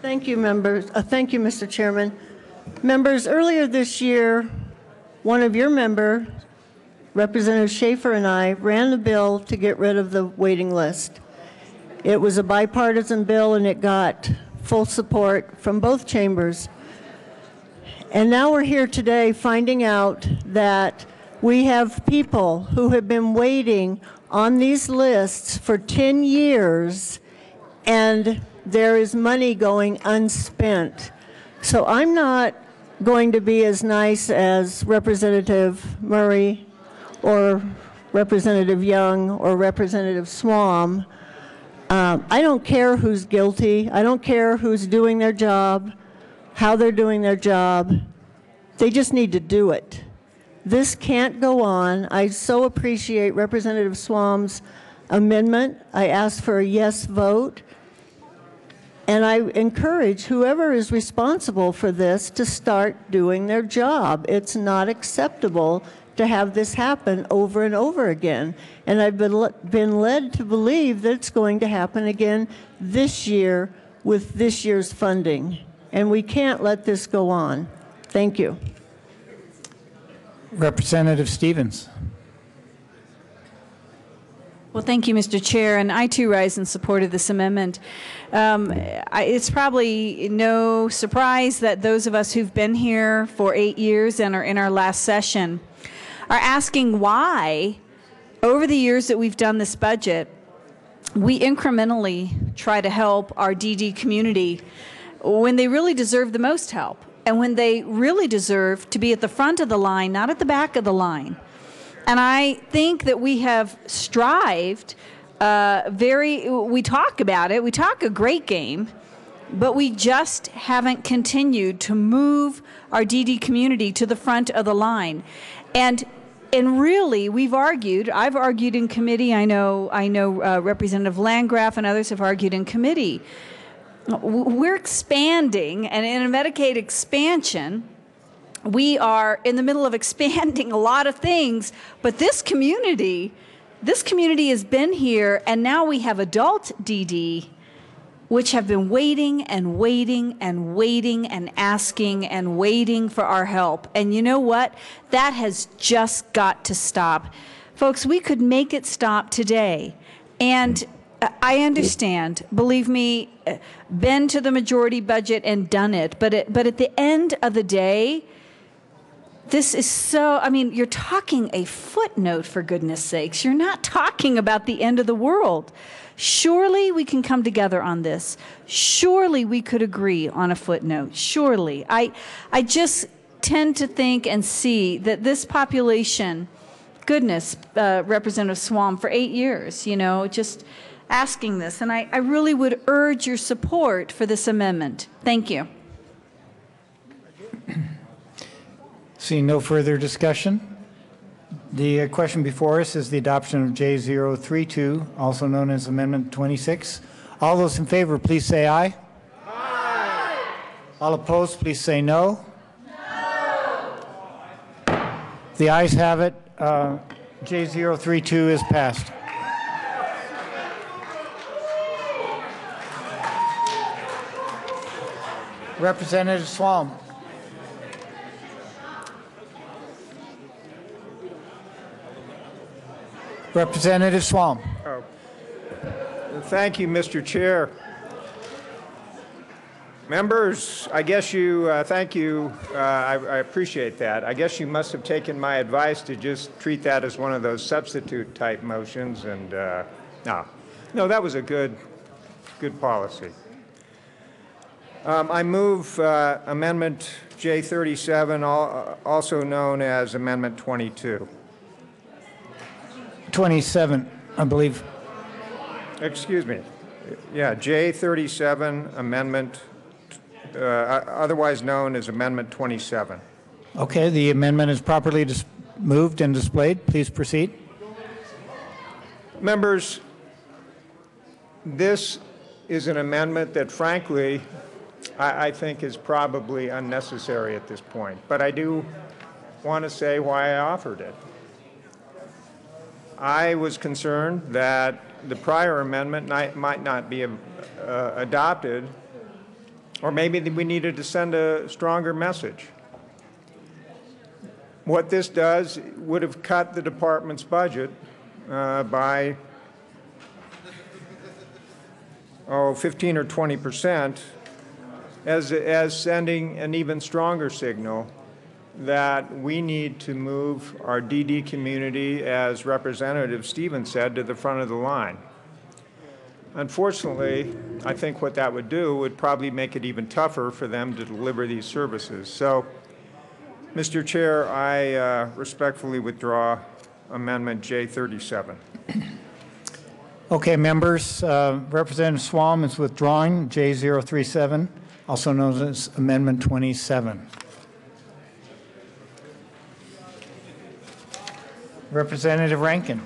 Thank you, members. Thank you, Mr. Chairman. Members, earlier this year, one of your members, Representative Schaefer, and I ran the bill to get rid of the waiting list. It was a bipartisan bill, and it got full support from both chambers. And now we're here today finding out that we have people who have been waiting on these lists for 10 years, and there is money going unspent. So I'm not going to be as nice as Representative Murray or Representative Young or Representative Swalm. I don't care who's guilty. I don't care who's doing their job, how they're doing their job. They just need to do it. This can't go on. I so appreciate Representative Swalm's amendment. I ask for a yes vote. And I encourage whoever is responsible for this to start doing their job. It's not acceptable to have this happen over and over again. And I've been led to believe that it's going to happen again this year with this year's funding. And we can't let this go on. Thank you. Representative Stevens. Well, thank you, Mr. Chair, and I too rise in support of this amendment. It's probably no surprise that those of us who've been here for 8 years and are in our last session are asking why, over the years that we've done this budget, we incrementally try to help our DD community when they really deserve the most help and when they really deserve to be at the front of the line, not at the back of the line. And I think that we have strived we talk about it, we talk a great game, but we just haven't continued to move our DD community to the front of the line. And really, I've argued in committee, I know Representative Landgraf and others have argued in committee. We're expanding, and in a Medicaid expansion, we are in the middle of expanding a lot of things, but this community has been here, and now we have adult DD, which have been waiting and waiting and waiting and asking and waiting for our help. And you know what? That has just got to stop. Folks, we could make it stop today. And I understand, believe me, been to the majority budget and done it, but at the end of the day, this is so, I mean, you're talking a footnote, for goodness sakes. You're not talking about the end of the world. Surely we can come together on this. Surely we could agree on a footnote. Surely. I just tend to think and see that this population, goodness, Representative Swalm, for 8 years, just asking this. And I really would urge your support for this amendment. Thank you. Seeing no further discussion, the question before us is the adoption of J032, also known as Amendment 26. All those in favor, please say aye. Aye. All opposed, please say no. No. The ayes have it. J032 is passed. Representative Swalm. Representative Swalm. Oh. Thank you, Mr. Chair. Members, I guess you, thank you. I appreciate that. I guess you must have taken my advice to just treat that as one of those substitute type motions. And no, that was a good policy. I move Amendment J37, also known as Amendment 22. 27, I believe. Excuse me. Yeah, J37 Amendment, otherwise known as Amendment 27. Okay, the amendment is properly moved and displayed. Please proceed. Members, this is an amendment that, frankly, I think is probably unnecessary at this point. But I do want to say why I offered it. I was concerned that the prior amendment might not be adopted, or maybe we needed to send a stronger message. What this does would have cut the department's budget by 15 or 20%, as sending an even stronger signal that we need to move our DD community, as Representative Stevens said, to the front of the line. Unfortunately, I think what that would do would probably make it even tougher for them to deliver these services. So, Mr. Chair, I respectfully withdraw Amendment J37. Okay, members, Representative Swalm is withdrawing J037, also known as Amendment 27. Representative Rankin.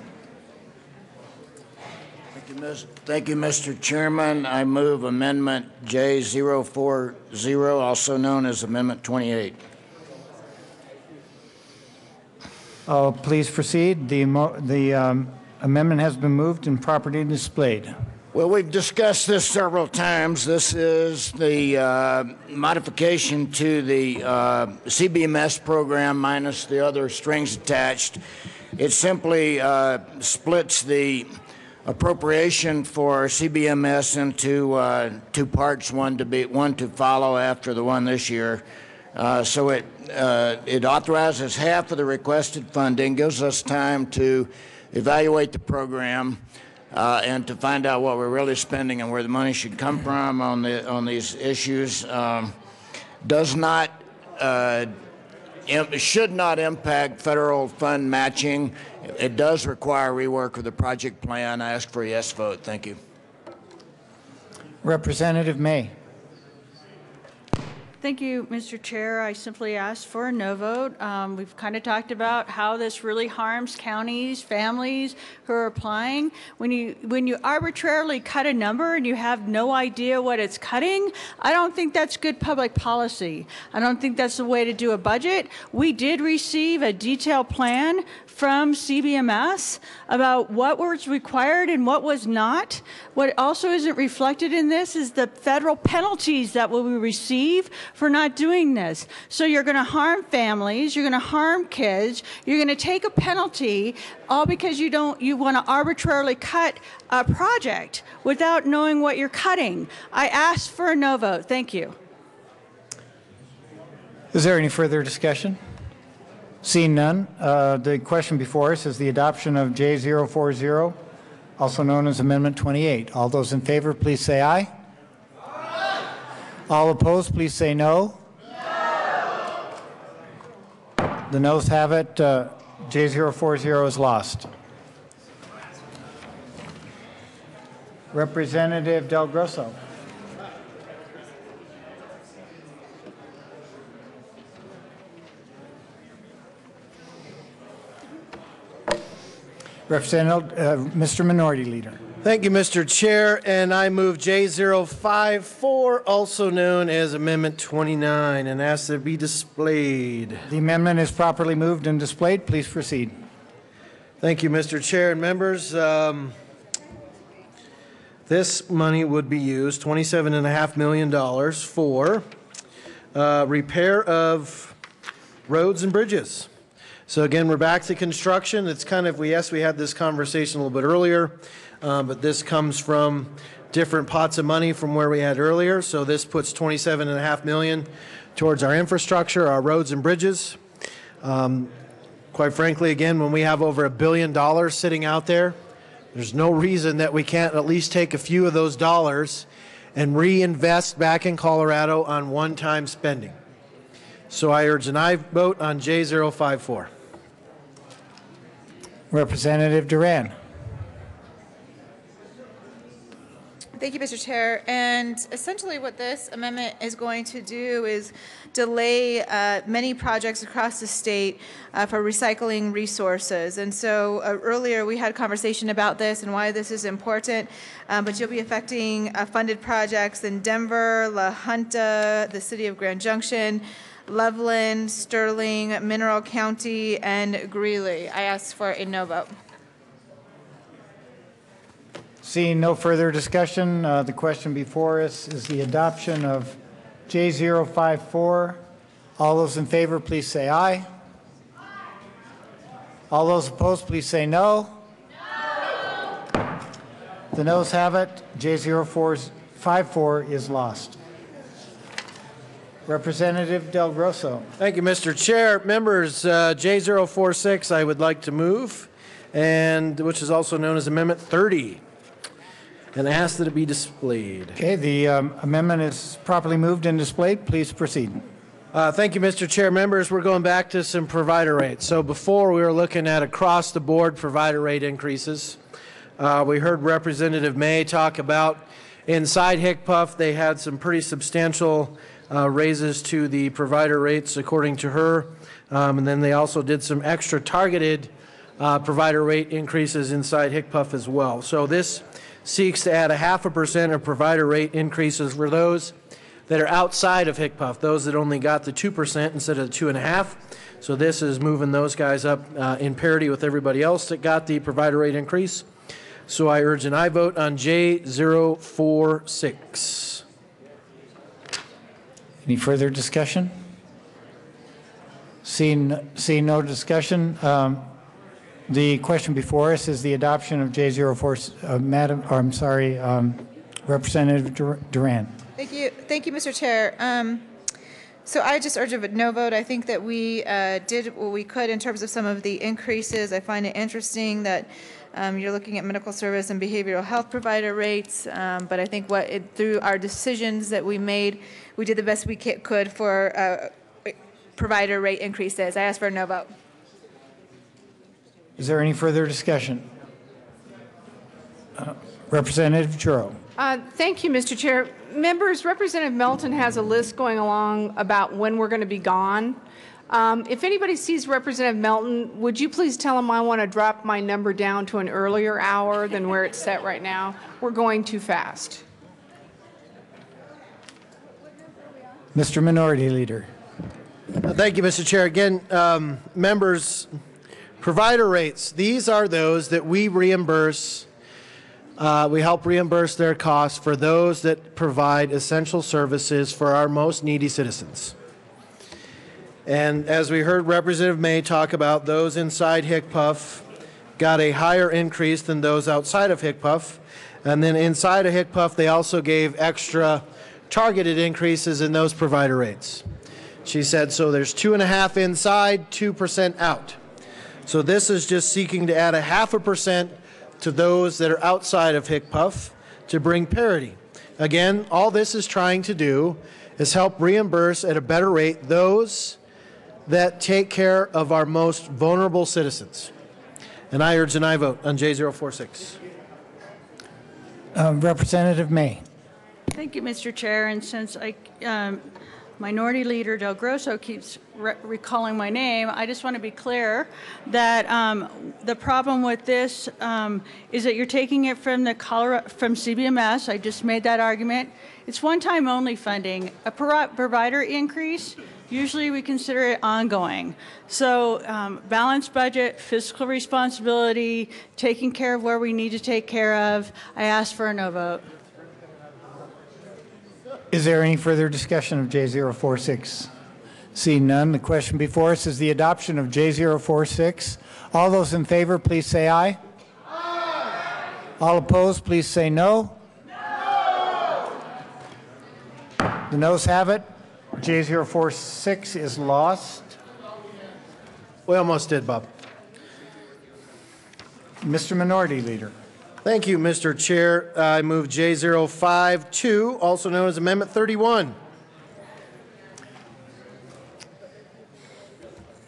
Thank you, Mr. Chairman. I move Amendment J040, also known as Amendment 28. Please proceed. The amendment has been moved and properly displayed. Well, we've discussed this several times. This is the modification to the CBMS program minus the other strings attached. It simply splits the appropriation for CBMS into two parts, one to follow after the one this year. So it authorizes half of the requested funding, gives us time to evaluate the program and to find out what we're really spending and where the money should come from on these issues. Does not should not impact federal fund matching. It does require rework of the project plan. I ask for a yes vote. Thank you. Representative May. Thank you, Mr. Chair. I simply asked for a no vote. We've kind of talked about how this really harms counties, families who are applying. When you arbitrarily cut a number and you have no idea what it's cutting, I don't think that's good public policy. I don't think that's the way to do a budget. We did receive a detailed plan from CBMS about what was required and what was not. What also isn't reflected in this is the federal penalties that we will receive for not doing this. So you're going to harm families, you're going to harm kids, you're going to take a penalty all because you want to arbitrarily cut a project without knowing what you're cutting. I asked for a no vote. Thank you. Is there any further discussion? Seeing none, the question before us is the adoption of J040, also known as Amendment 28. All those in favor, please say aye. Aye. All opposed, please say no. No. The noes have it. J040 is lost. Representative Del Grosso. Representative, Mr. Minority Leader. Thank you, Mr. Chair, and I move J054, also known as Amendment 29, and ask that it be displayed. The amendment is properly moved and displayed. Please proceed. Thank you, Mr. Chair and members. This money would be used, $27.5 million, for repair of roads and bridges. So again, we're back to construction. It's kind of, we had this conversation a little bit earlier, but this comes from different pots of money from where we had earlier. So this puts $27.5 million towards our infrastructure, our roads and bridges. Quite frankly, again, when we have over $1 billion sitting out there, there's no reason that we can't at least take a few of those dollars and reinvest back in Colorado on one-time spending. So I urge an aye vote on J054. Representative Duran. Thank you, Mr. Chair. And essentially what this amendment is going to do is delay many projects across the state for recycling resources. And so earlier we had a conversation about this and why this is important, but you'll be affecting funded projects in Denver, La Junta, the city of Grand Junction, Loveland, Sterling, Mineral County, and Greeley. I ask for a no vote. Seeing no further discussion, the question before us is the adoption of J054. All those in favor, please say aye. All those opposed, please say no. The noes have it. J054 is lost. Representative Del Grosso. Thank you, Mr. Chair. Members, J046 I would like to move, and which is also known as Amendment 30. And ask that it be displayed. Okay, the amendment is properly moved and displayed. Please proceed. Thank you, Mr. Chair. Members, we're going back to some provider rates. So before we were looking at across-the-board provider rate increases. We heard Representative May talk about inside HCPF, they had some pretty substantial raises to the provider rates, according to her. And then they also did some extra targeted provider rate increases inside HCPF as well. So this seeks to add 0.5% of provider rate increases for those that are outside of HCPF, those that only got the 2% instead of the 2.5%. So this is moving those guys up in parity with everybody else that got the provider rate increase. So I urge an aye vote on J046. Any further discussion? Seeing no discussion, the question before us is the adoption of J04. Representative Duran. Thank you, Mr. Chair. So I just urge a no vote. I think that we did what we could in terms of some of the increases. I find it interesting that you're looking at medical service and behavioral health provider rates, but I think through our decisions that we made, we did the best we could for provider rate increases. I ask for a no vote. Is there any further discussion? Representative Churro. Thank you, Mr. Chair. Members, Representative Melton has a list going along about when we're going to be gone. If anybody sees Representative Melton, would you please tell him I want to drop my number down to an earlier hour than where it's set right now? We're going too fast. Mr. Minority Leader. Thank you, Mr. Chair. Again, members, provider rates, these are those that we reimburse. We help reimburse their costs for those that provide essential services for our most needy citizens. And as we heard Representative May talk about, those inside HCPF got a higher increase than those outside of HCPF. And then inside of HCPF, they also gave extra targeted increases in those provider rates. She said, so there's 2.5% inside, 2% out. So this is just seeking to add 0.5% to those that are outside of HCPF to bring parity. Again, all this is trying to do is help reimburse at a better rate those that take care of our most vulnerable citizens. And I urge an aye vote on J046. Representative May. Thank you, Mr. Chair. And since Minority Leader Del Grosso keeps recalling my name. I just want to be clear that the problem with this is that you're taking it from from CBMS. I just made that argument. It's one-time only funding. A provider increase, usually we consider it ongoing. So balanced budget, fiscal responsibility, taking care of where we need to take care of. I ask for a no vote. Is there any further discussion of J046? Seeing none, the question before us is the adoption of J046. All those in favor, please say aye. Aye. All opposed, please say no. No. The noes have it. J046 is lost. We almost did, Bob. Mr. Minority Leader. Thank you, Mr. Chair. I move J052, also known as Amendment 31.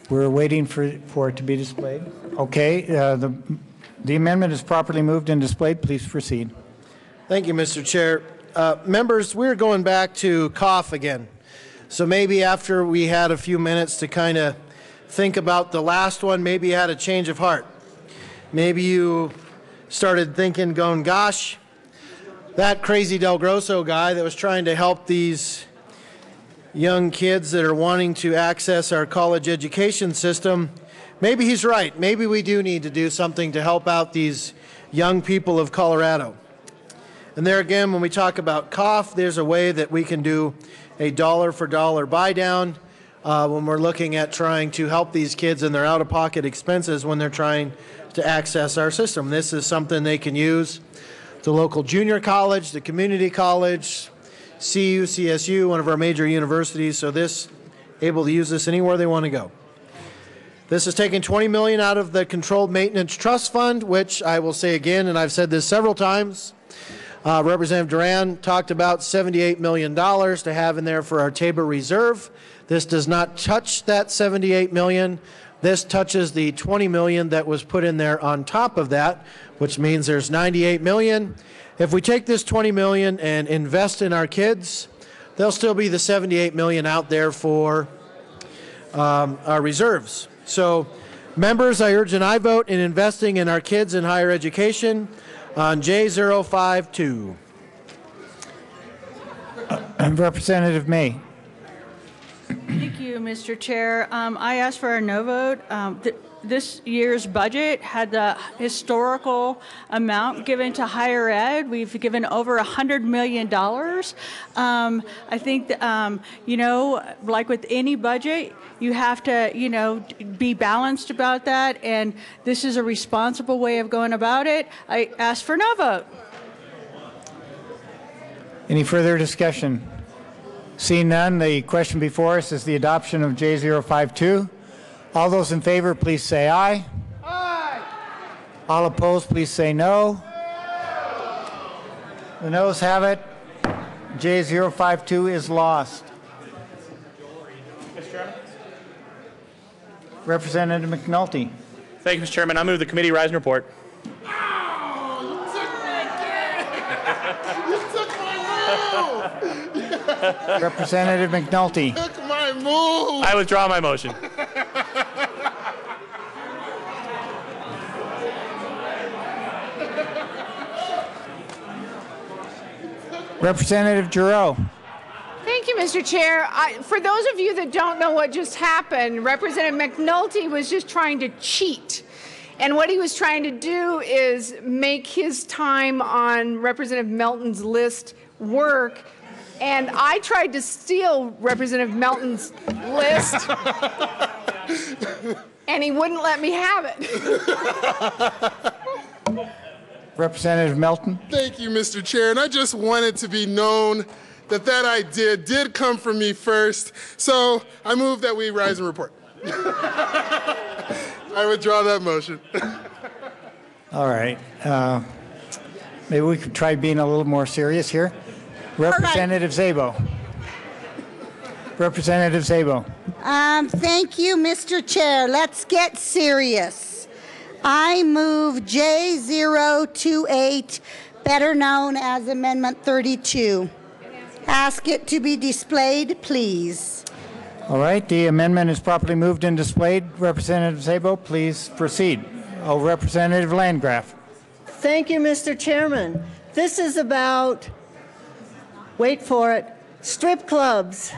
We're waiting for it to be displayed. Okay, the amendment is properly moved and displayed. Please proceed. Thank you, Mr. Chair. Members, we're going back to cough again. So maybe after we had a few minutes to kind of think about the last one, maybe you had a change of heart. Maybe you started thinking, going, gosh, that crazy Del Grosso guy that was trying to help these young kids that are wanting to access our college education system, maybe he's right. Maybe we do need to do something to help out these young people of Colorado. And there again, when we talk about cough, there's a way that we can do a dollar for dollar buy down when we're looking at trying to help these kids in their out-of-pocket expenses when they're trying to access our system. This is something they can use. The local junior college, the community college, CU, CSU, one of our major universities, so this able to use this anywhere they want to go. This is taking $20 million out of the Controlled Maintenance Trust Fund, which I will say again, and I've said this several times, Representative Duran talked about $78 million to have in there for our Tabor Reserve. This does not touch that $78 million. This touches the $20 million that was put in there on top of that, which means there's $98 million. If we take this $20 million and invest in our kids, there'll still be the $78 million out there for our reserves. So, members, I urge an aye vote in investing in our kids in higher education on J052. Representative May. Thank you, Mr. Chair. I ask for a no vote. This year's budget had the historical amount given to higher ed. We've given over $100 million. I think, you know, like with any budget, you have to, you know, be balanced about that, and this is a responsible way of going about it. I ask for no vote. Any further discussion? Seeing none, the question before us is the adoption of J052. All those in favor, please say aye. Aye. All opposed, please say no. The noes have it. J052 is lost. Mr. Chairman? Representative McNulty. Thank you, Mr. Chairman. I move the committee rise and report. Representative McNulty. Took my move. I withdraw my motion. Representative Giroux. Thank you, Mr. Chair. For those of you that don't know what just happened, Representative McNulty was just trying to cheat. And what he was trying to do is make his time on Representative Melton's list work. And I tried to steal Representative Melton's list, and he wouldn't let me have it. Representative Melton. Thank you, Mr. Chair. And I just wanted to be known that that idea did come from me first. So I move that we rise and report. I withdraw that motion. All right. Maybe we could try being a little more serious here. Representative Szabo. Representative Szabo. Thank you, Mr. Chair. Let's get serious. I move J028, better known as Amendment 32. Ask it to be displayed, please. All right, the amendment is properly moved and displayed. Representative Szabo, please proceed. Oh, Representative Landgraf. Thank you, Mr. Chairman. This is about, wait for it, strip clubs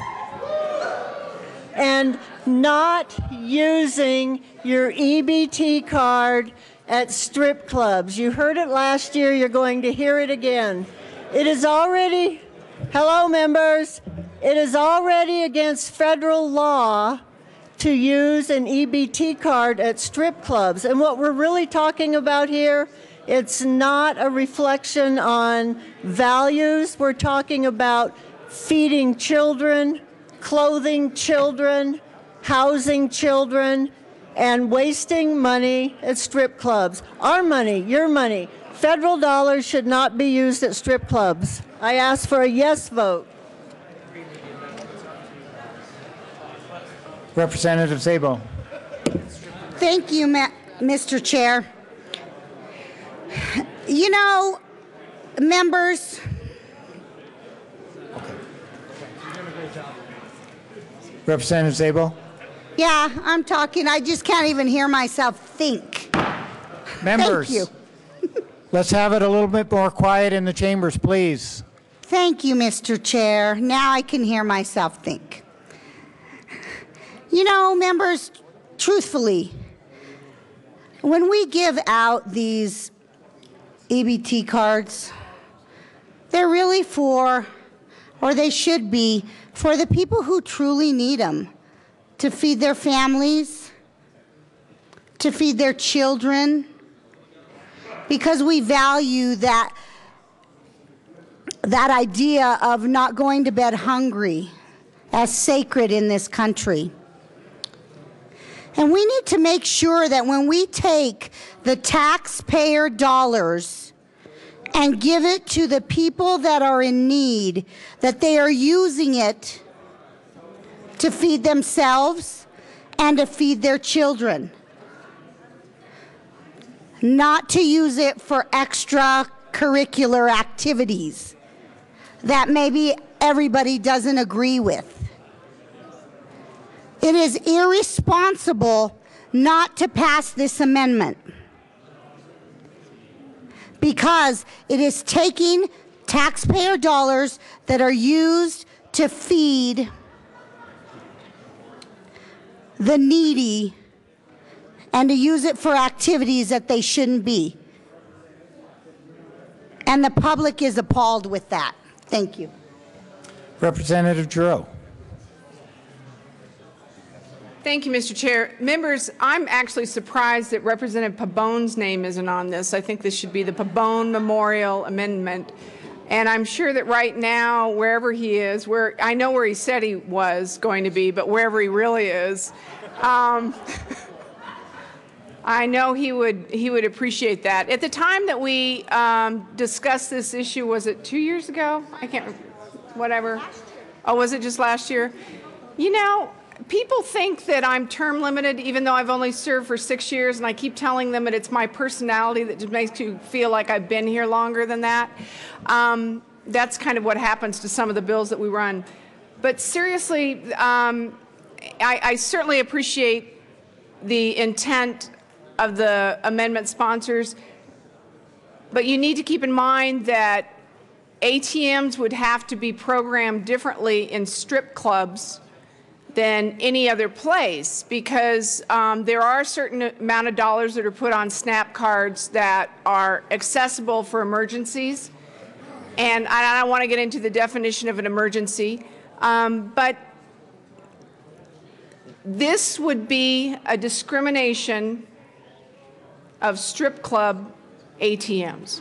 and not using your EBT card at strip clubs. You heard it last year. You're going to hear it again. It is already, hello, members. It is already against federal law to use an EBT card at strip clubs. And what we're really talking about here, it's not a reflection on values. We're talking about feeding children, clothing children, housing children, and wasting money at strip clubs. Our money, your money. Federal dollars should not be used at strip clubs. I ask for a yes vote. Representative Szabo. Thank you, Mr. Chair. You know, members, Representative Szabo. yeah, I'm talking. I just can't even hear myself think. Members, Thank you. Let's have it a little bit more quiet in the chambers, please. Thank you, Mr. Chair. Now I can hear myself think. You know, members, truthfully, when we give out these EBT cards, they're really for, or they should be, for the people who truly need them, to feed their families, to feed their children, because we value that idea of not going to bed hungry as sacred in this country. And we need to make sure that when we take the taxpayer dollars and give it to the people that are in need, that they are using it to feed themselves and to feed their children. Not to use it for extracurricular activities that maybe everybody doesn't agree with. It is irresponsible not to pass this amendment because it is taking taxpayer dollars that are used to feed the needy and to use it for activities that they shouldn't be. And the public is appalled with that. Thank you. Representative Giroux. Thank you, Mr. Chair. Members, I'm actually surprised that Representative Pabone's name isn't on this. I think this should be the Pabone Memorial Amendment. And I'm sure that right now, wherever he is, I know where he said he was going to be, but wherever he really is, I know he would appreciate that. At the time that we discussed this issue, was it 2 years ago? I can't, whatever. Oh, was it just last year? You know, people think that I'm term limited, even though I've only served for 6 years, and I keep telling them that it's my personality that just makes you feel like I've been here longer than that. That's kind of what happens to some of the bills that we run. But seriously, I certainly appreciate the intent of the amendment sponsors, but you need to keep in mind that ATMs would have to be programmed differently in strip clubs than any other place, because there are a certain amount of dollars that are put on SNAP cards that are accessible for emergencies. And I don't want to get into the definition of an emergency, but this would be a discrimination of strip club ATMs.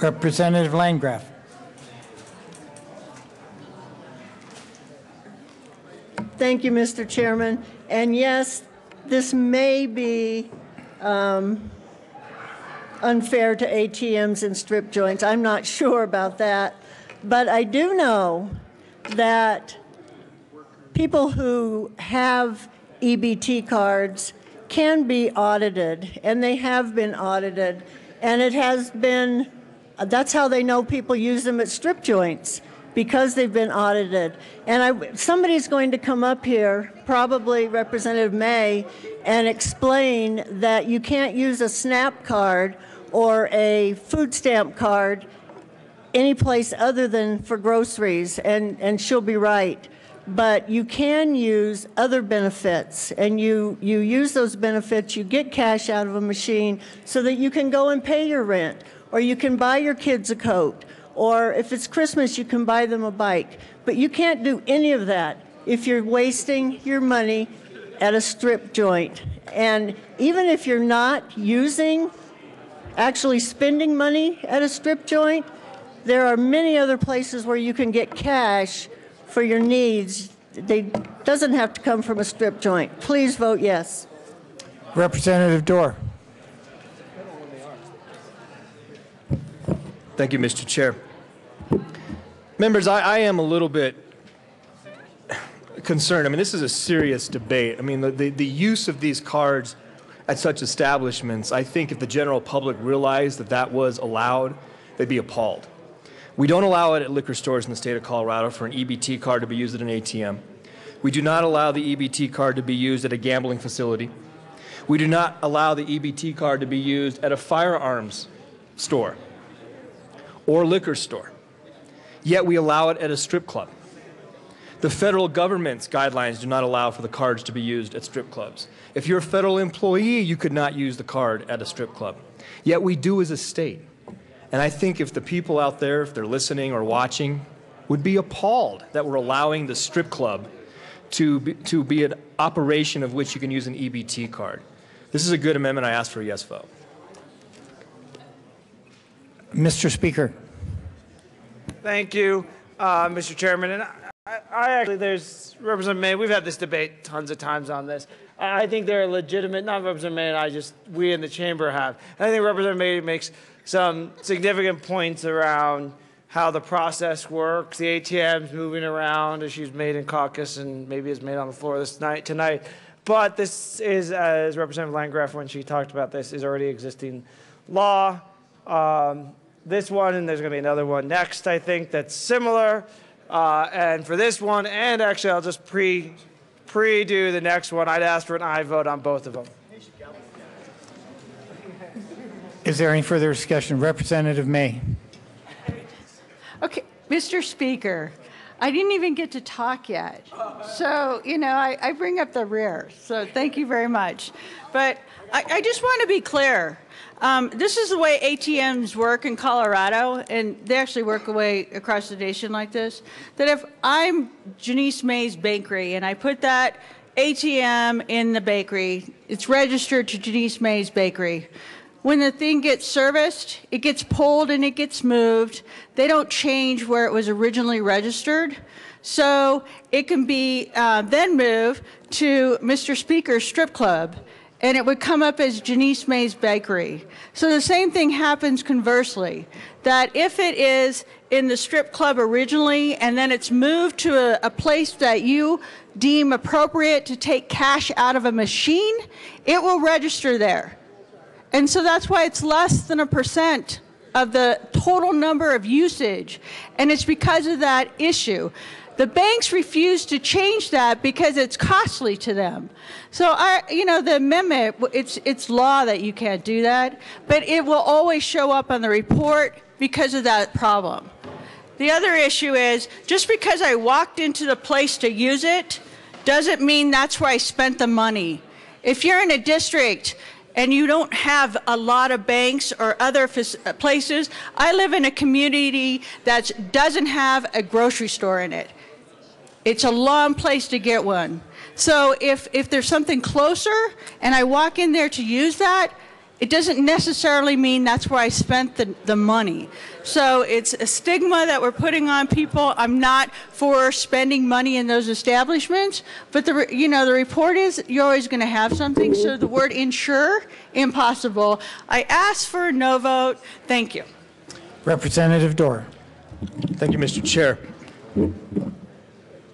Representative Landgraf. Thank you, Mr. Chairman. And yes, this may be unfair to ATMs and strip joints. I'm not sure about that. But I do know that people who have EBT cards can be audited, and they have been audited, and it has been, that's how they know people use them at strip joints, because they've been audited. And somebody's going to come up here, probably Representative May, and explain that you can't use a SNAP card or a food stamp card any place other than for groceries, and she'll be right. But you can use other benefits, and you use those benefits, you get cash out of a machine so that you can go and pay your rent, or you can buy your kids a coat, or if it's Christmas, you can buy them a bike. But you can't do any of that if you're wasting your money at a strip joint. And even if you're not actually spending money at a strip joint, there are many other places where you can get cash for your needs. It doesn't have to come from a strip joint. Please vote yes. Representative Dorr. Thank you, Mr. Chair. Members, I am a little bit concerned. I mean, this is a serious debate. I mean, the use of these cards at such establishments, I think if the general public realized that that was allowed, they'd be appalled. We don't allow it at liquor stores in the state of Colorado for an EBT card to be used at an ATM. We do not allow the EBT card to be used at a gambling facility. We do not allow the EBT card to be used at a firearms store or liquor store. Yet we allow it at a strip club. The federal government's guidelines do not allow for the cards to be used at strip clubs. If you're a federal employee, you could not use the card at a strip club. Yet we do as a state. And I think if the people out there, if they're listening or watching, would be appalled that we're allowing the strip club to be an operation of which you can use an EBT card. This is a good amendment. I ask for a yes vote. Mr. Speaker. Thank you, Mr. Chairman. And I actually, there's Representative May. We've had this debate tons of times on this. I think they're legitimate. Not Representative May and we in the chamber have. And I think Representative May makes some significant points around how the process works, the ATMs moving around, as she's made in caucus and maybe is made on the floor tonight. But this is, as Representative Landgraf, when she talked about this, is already existing law. This one, and there's going to be another one next, I think, that's similar. And for this one, and actually I'll just pre-do the next one, I'd ask for an aye vote on both of them. Is there any further discussion? Representative May. Okay, Mr. Speaker, I didn't even get to talk yet. So, I bring up the rear. So thank you very much. But I just want to be clear. This is the way ATMs work in Colorado, and they actually work away across the nation like this, that if I'm Janice May's Bakery and I put that ATM in the bakery, it's registered to Janice May's Bakery. When the thing gets serviced, it gets pulled and it gets moved. They don't change where it was originally registered. So it can be then moved to Mr. Speaker's strip club, and it would come up as Janice May's Bakery. So the same thing happens conversely, that if it is in the strip club originally and then it's moved to a place that you deem appropriate to take cash out of a machine, it will register there. And so that's why it's less than 1% of the total number of usage. And it's because of that issue. The banks refuse to change that because it's costly to them. So, the amendment, it's law that you can't do that, but it will always show up on the report because of that problem. The other issue is, just because I walked into the place to use it, doesn't mean that's where I spent the money. If you're in a district and you don't have a lot of banks or other places, I live in a community that doesn't have a grocery store in it. It's a long place to get one. So if there's something closer and I walk in there to use that, it doesn't necessarily mean that's where I spent the money. So it's a stigma that we're putting on people. I'm not for spending money in those establishments, but the report is you're always going to have something. So the word ensure, impossible. I ask for a no vote. Thank you. Representative Dorr. Thank you, Mr. Chair.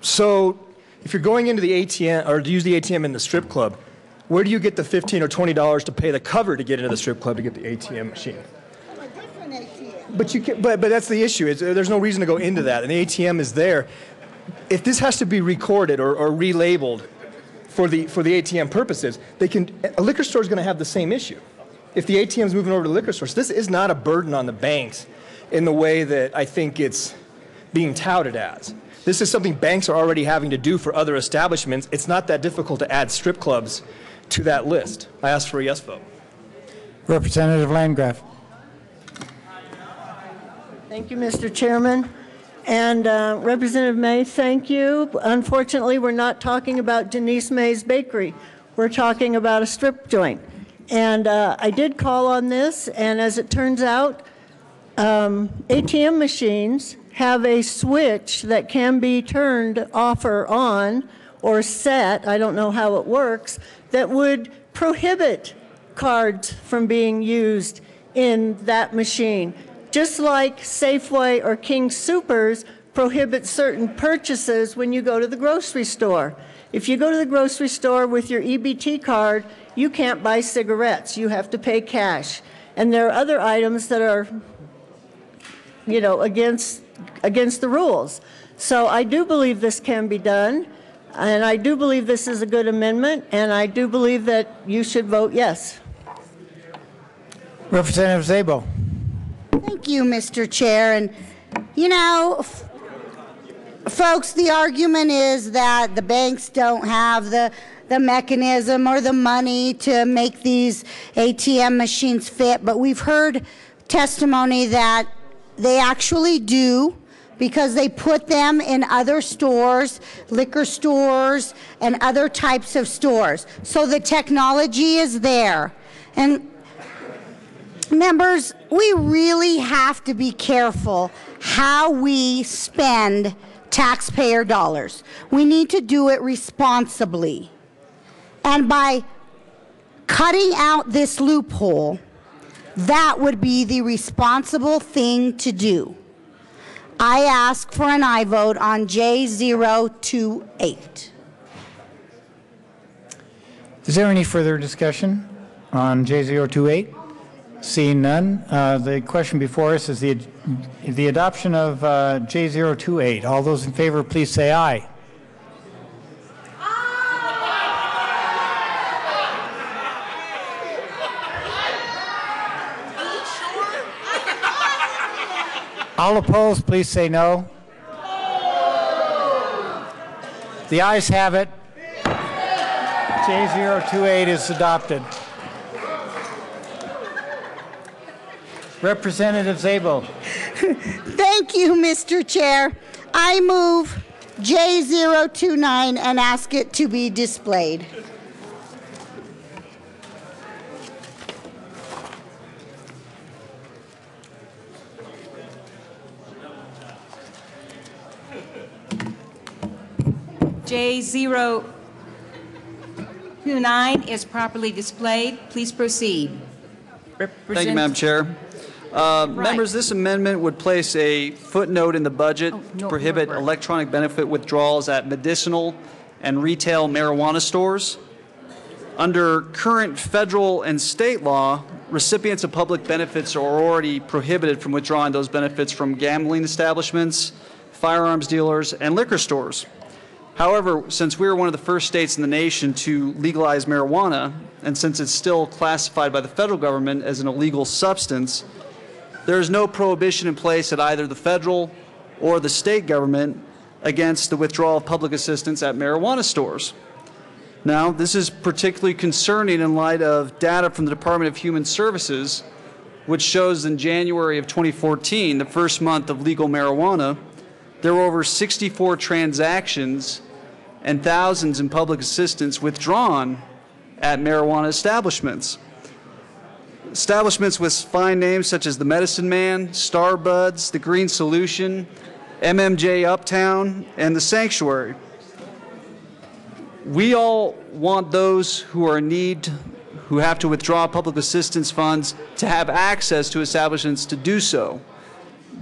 So if you're going into the ATM or to use the ATM in the strip club, where do you get the $15 or $20 to pay the cover to get into the strip club to get the ATM machine? But you can, but that's the issue. There's no reason to go into that, and the ATM is there. If this has to be recorded or relabeled for the ATM purposes, a liquor store is going to have the same issue. If the ATM is moving over to the liquor stores, this is not a burden on the banks in the way that I think it's being touted as. This is something banks are already having to do for other establishments. It's not that difficult to add strip clubs to that list. I ask for a yes vote. Representative Landgraf. Thank you, Mr. Chairman. And Representative May, thank you. Unfortunately, we're not talking about Denise May's Bakery. We're talking about a strip joint. And I did call on this, and as it turns out, ATM machines have a switch that can be turned off or on or set, I don't know how it works, that would prohibit cards from being used in that machine. Just like Safeway or King Soopers prohibit certain purchases when you go to the grocery store. If you go to the grocery store with your EBT card, you can't buy cigarettes. You have to pay cash. And there are other items that are, against the rules. So I do believe this can be done, and I do believe this is a good amendment, and I do believe that you should vote yes. Representative Szabo. Thank you, Mr. Chair. And, folks, the argument is that the banks don't have the mechanism or the money to make these ATM machines fit, but we've heard testimony that they actually do, because they put them in other stores, liquor stores, and other types of stores. So the technology is there. And members, we really have to be careful how we spend taxpayer dollars. We need to do it responsibly. And by cutting out this loophole, that would be the responsible thing to do. I ask for an aye vote on J028. Is there any further discussion on J028? Seeing none, the question before us is the adoption of J028. All those in favor, please say aye. All opposed, please say no. The ayes have it. J028 is adopted. Representative Szabo. Thank you, Mr. Chair. I move J029 and ask it to be displayed. J029 is properly displayed. Please proceed. Thank you, Madam Chair. Members, this amendment would place a footnote in the budget to prohibit electronic benefit withdrawals at medicinal and retail marijuana stores. Under current federal and state law, recipients of public benefits are already prohibited from withdrawing those benefits from gambling establishments, firearms dealers, and liquor stores. However, since we are one of the first states in the nation to legalize marijuana, and since it's still classified by the federal government as an illegal substance, there is no prohibition in place at either the federal or the state government against the withdrawal of public assistance at marijuana stores. Now, this is particularly concerning in light of data from the Department of Human Services, which shows in January of 2014, the first month of legal marijuana, there were over 64 transactions and thousands in public assistance withdrawn at marijuana establishments. Establishments with fine names such as the Medicine Man, Star Buds, the Green Solution, MMJ Uptown, and the Sanctuary. We all want those who are in need, who have to withdraw public assistance funds, to have access to establishments to do so.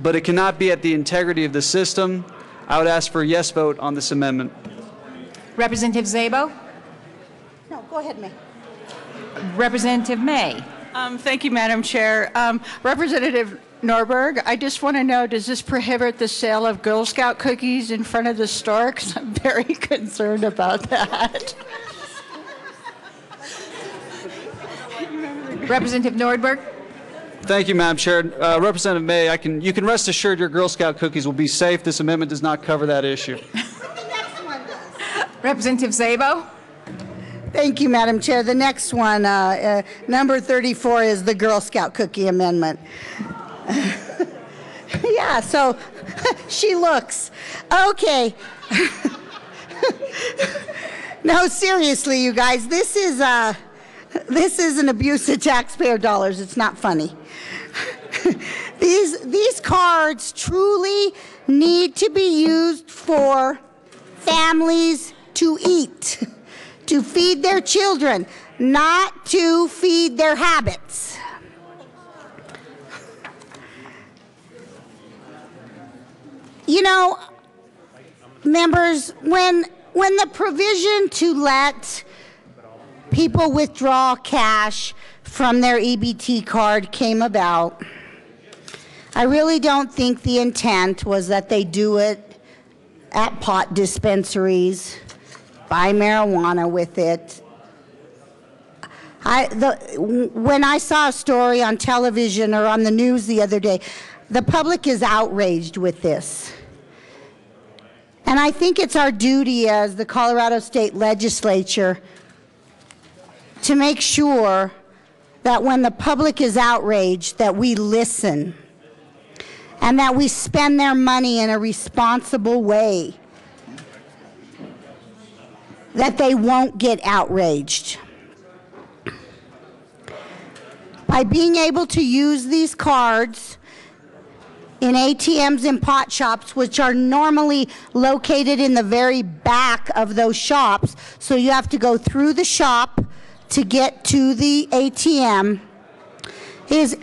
But it cannot be at the integrity of the system. I would ask for a yes vote on this amendment. Representative Szabo? No, go ahead, May. Representative May. Thank you, Madam Chair. Representative Norberg, I just want to know, does this prohibit the sale of Girl Scout cookies in front of the store? Because I'm very concerned about that. Representative Nordberg. Thank you, Madam Chair. Representative May, you can rest assured your Girl Scout cookies will be safe. This amendment does not cover that issue. Representative Szabo. Thank you, Madam Chair. The next one, number 34, is the Girl Scout cookie amendment. Yeah, so she looks. Okay. No, seriously, you guys, this is an abuse of taxpayer dollars. It's not funny. These cards truly need to be used for families to eat, to feed their children, not to feed their habits. You know, members, when the provision to let people withdraw cash from their EBT card came about, I really don't think the intent was that they do it at pot dispensaries, buy marijuana with it. When I saw a story on television or on the news the other day, the public is outraged with this. And I think it's our duty as the Colorado State Legislature to make sure that when the public is outraged, that we listen and that we spend their money in a responsible way, that they won't get outraged. By being able to use these cards in ATMs and pot shops, which are normally located in the very back of those shops, so you have to go through the shop to get to the ATM, is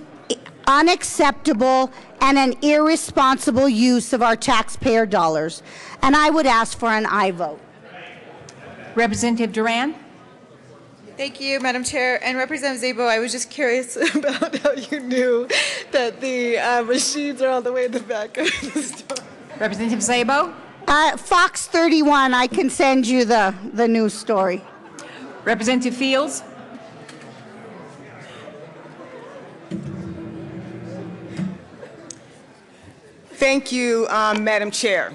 unacceptable and an irresponsible use of our taxpayer dollars. And I would ask for an aye vote. Representative Duran. Thank you, Madam Chair. And Representative Szabo, I was just curious about how you knew that the machines are all the way in the back of the store. Representative Szabo. Fox 31, I can send you the news story. Representative Fields. Thank you, Madam Chair.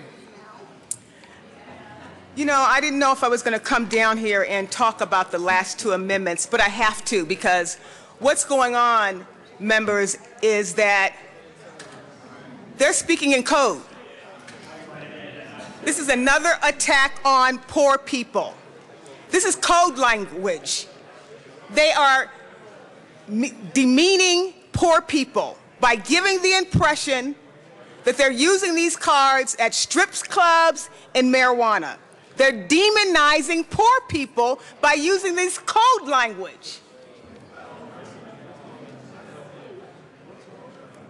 You know, I didn't know if I was going to come down here and talk about the last two amendments, but I have to, because what's going on, members, is that they're speaking in code. This is another attack on poor people. This is code language. They are demeaning poor people by giving the impression that they're using these cards at strip clubs and marijuana. They're demonizing poor people by using this code language.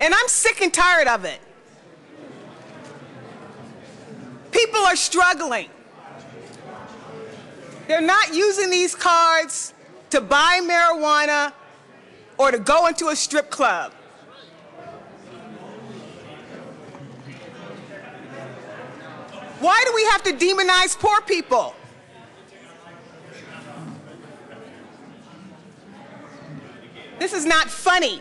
And I'm sick and tired of it. People are struggling. They're not using these cards to buy marijuana or to go into a strip club. Why do we have to demonize poor people? This is not funny.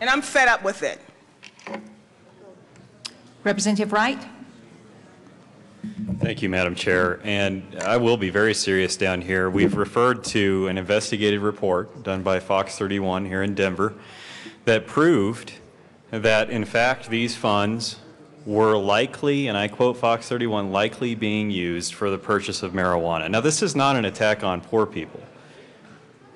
And I'm fed up with it. Representative Wright. Thank you, Madam Chair. And I will be very serious down here. We've referred to an investigative report done by Fox 31 here in Denver that proved that, in fact, these funds were likely, and I quote Fox 31, likely being used for the purchase of marijuana. Now, this is not an attack on poor people.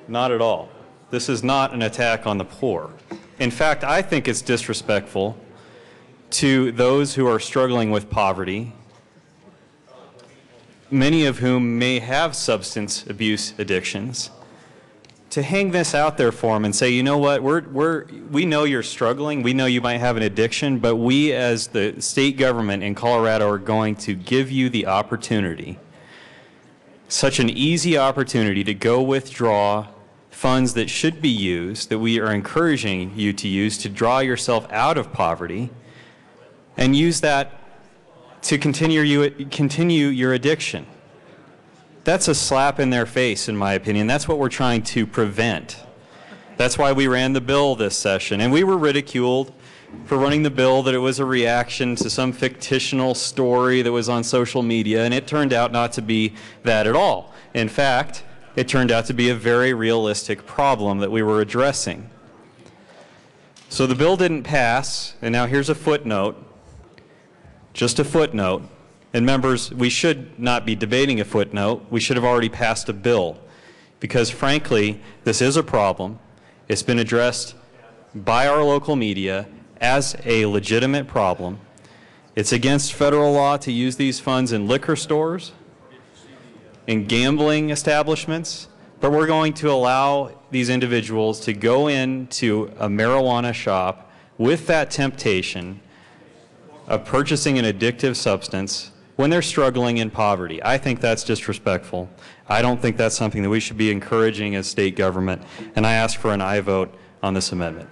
Not at all. This is not an attack on the poor. In fact, I think it's disrespectful to those who are struggling with poverty, many of whom may have substance abuse addictions, to hang this out there for them and say, you know what, we know you're struggling, we know you might have an addiction, but we as the state government in Colorado are going to give you the opportunity such an easy opportunity to go withdraw funds that should be used, that we are encouraging you to use to draw yourself out of poverty, and use that to continue your addiction. That's a slap in their face, in my opinion. That's what we're trying to prevent. That's why we ran the bill this session. And we were ridiculed for running the bill, that it was a reaction to some fictional story that was on social media, and it turned out not to be that at all. In fact, it turned out to be a very realistic problem that we were addressing. So the bill didn't pass, and now here's a footnote, just a footnote. And members, we should not be debating a footnote. We should have already passed a bill, because frankly, this is a problem. It's been addressed by our local media as a legitimate problem. It's against federal law to use these funds in liquor stores, in gambling establishments, but we're going to allow these individuals to go into a marijuana shop with that temptation of purchasing an addictive substance when they're struggling in poverty. I think that's disrespectful. I don't think that's something that we should be encouraging as state government, and I ask for an aye vote on this amendment.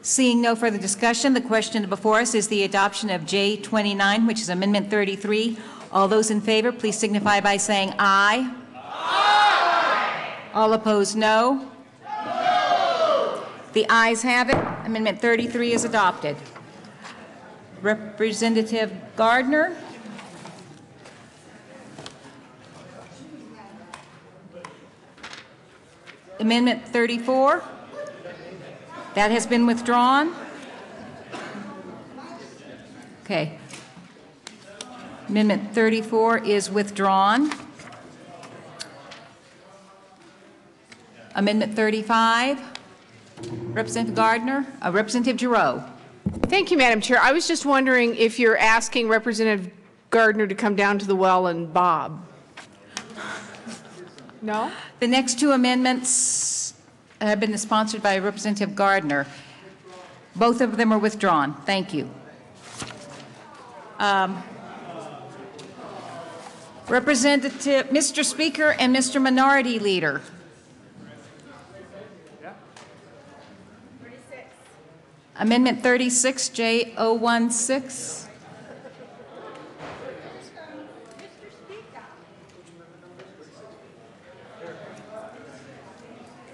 Seeing no further discussion, the question before us is the adoption of J29, which is Amendment 33. All those in favor, please signify by saying aye. Aye. All opposed, no. No. The ayes have it. Amendment 33 is adopted. Representative Gardner. Amendment 34. That has been withdrawn. Okay. Amendment 34 is withdrawn. Amendment 35. Representative Gardner. Representative Giroux. Thank you, Madam Chair. I was just wondering if you're asking Representative Gardner to come down to the well and bob. No? The next two amendments have been sponsored by Representative Gardner. Both of them are withdrawn. Thank you. Representative, Mr. Speaker and Mr. Minority Leader. Amendment 36, J016.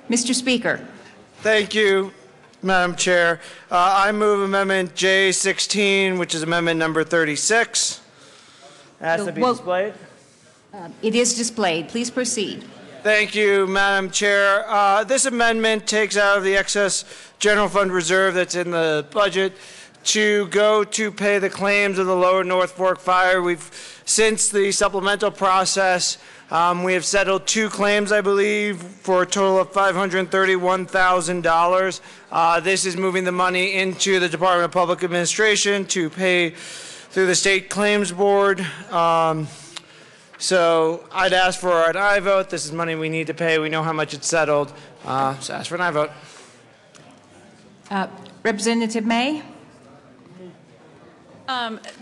Mr. Speaker. Thank you, Madam Chair. I move Amendment J16, which is Amendment number 36. Has to be displayed. It is displayed. Please proceed. Thank you, Madam Chair. This amendment takes out of the excess general fund reserve that's in the budget to go to pay the claims of the Lower North Fork fire. Since the supplemental process, we have settled 2 claims, I believe, for a total of $531,000. This is moving the money into the Department of Public Administration to pay through the State Claims Board. So I'd ask for an aye vote. This is money we need to pay. We know how much it's settled. So ask for an aye vote. Representative May.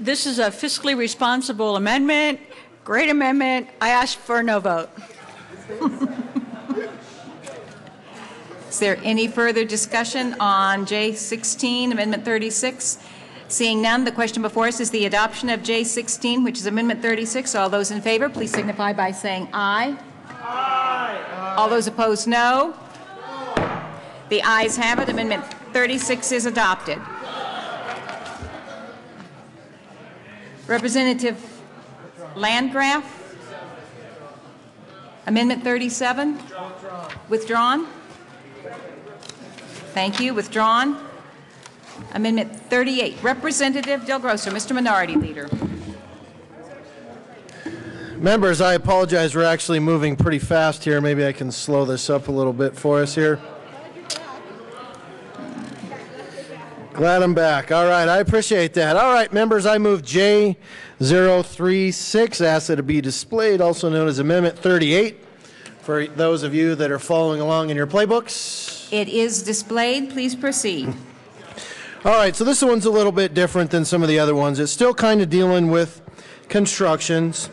This is a fiscally responsible amendment. Great amendment. I ask for a no vote. Is there any further discussion on J16, Amendment 36? Seeing none, the question before us is the adoption of J16, which is Amendment 36. All those in favor, please signify by saying aye. Aye. All those opposed, no. The ayes have it. Amendment 36 is adopted. Representative Landgraf. Amendment 37. Withdrawn. Thank you. Withdrawn. Amendment 38. Representative Del Grosso, Mr. Minority Leader. Members, I apologize. We're actually moving pretty fast here. Maybe I can slow this up a little bit for us here. Glad I'm back. All right, I appreciate that. All right, members, I move J036, ask that it be displayed, also known as Amendment 38, for those of you that are following along in your playbooks. It is displayed. Please proceed. All right, so this one's a little bit different than some of the other ones. It's still kind of dealing with constructions.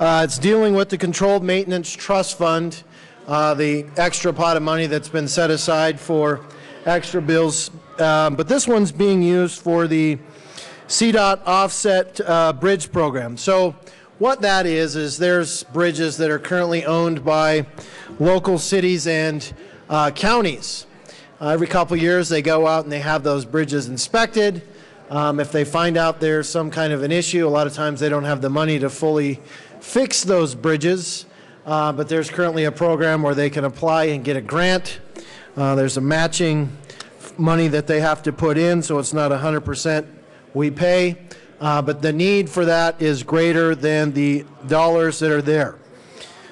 It's dealing with the Controlled Maintenance Trust Fund, the extra pot of money that's been set aside for extra bills. But this one's being used for the CDOT offset bridge program. So what that is there's bridges that are currently owned by local cities and counties. Every couple of years they go out and they have those bridges inspected. If they find out there's some kind of an issue, a lot of times they don't have the money to fully fix those bridges, but there's currently a program where they can apply and get a grant. There's a matching money that they have to put in, so it's not 100% we pay, but the need for that is greater than the dollars that are there.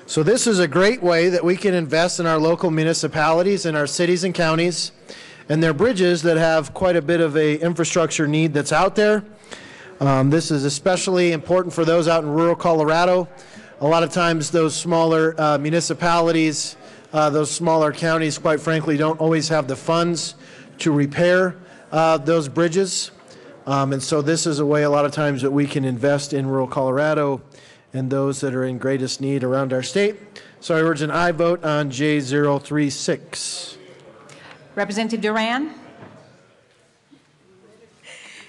So this is a great way that we can invest in our local municipalities and our cities and counties and their bridges that have quite a bit of a infrastructure need that's out there. This is especially important for those out in rural Colorado. A lot of times those smaller municipalities, those smaller counties, quite frankly, don't always have the funds to repair those bridges. And so this is a way a lot of times that we can invest in rural Colorado and those that are in greatest need around our state. So I urge an aye vote on J036. Representative Duran.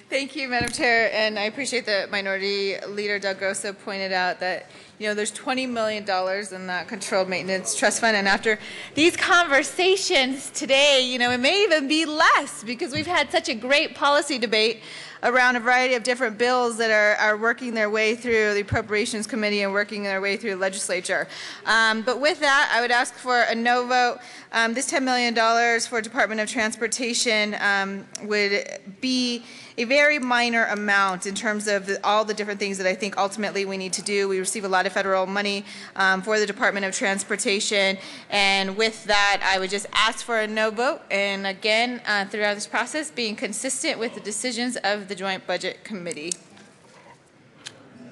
Thank you, Madam Chair, and I appreciate that Minority Leader Doug Grosso pointed out that there's $20 million in that Controlled Maintenance Trust Fund, and after these conversations today, it may even be less because we've had such a great policy debate around a variety of different bills that are working their way through the Appropriations Committee and working their way through the legislature. But with that, I would ask for a no vote. This $10 million for Department of Transportation would be a very minor amount in terms of all the different things that I think ultimately we need to do. We receive a lot of federal money for the Department of Transportation, and with that, I would just ask for a no vote, and again, throughout this process, being consistent with the decisions of the Joint Budget Committee.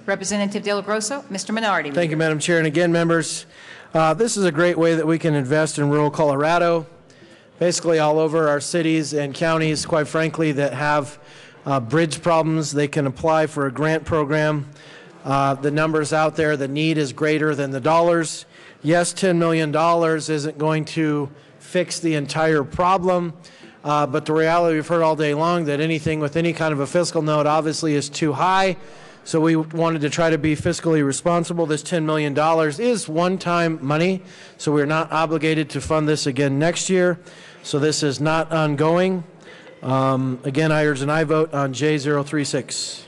Representative Del Grosso, Mr. Minority. Thank you, Madam Chair, and again, members, this is a great way that we can invest in rural Colorado, basically all over our cities and counties, quite frankly, that have bridge problems. They can apply for a grant program. The numbers out there, the need is greater than the dollars. Yes, $10 million isn't going to fix the entire problem, but the reality we've heard all day long that anything with any kind of a fiscal note obviously is too high. So we wanted to try to be fiscally responsible. This $10 million is one-time money, so we're not obligated to fund this again next year. So this is not ongoing. Again, I urge an aye vote on J036.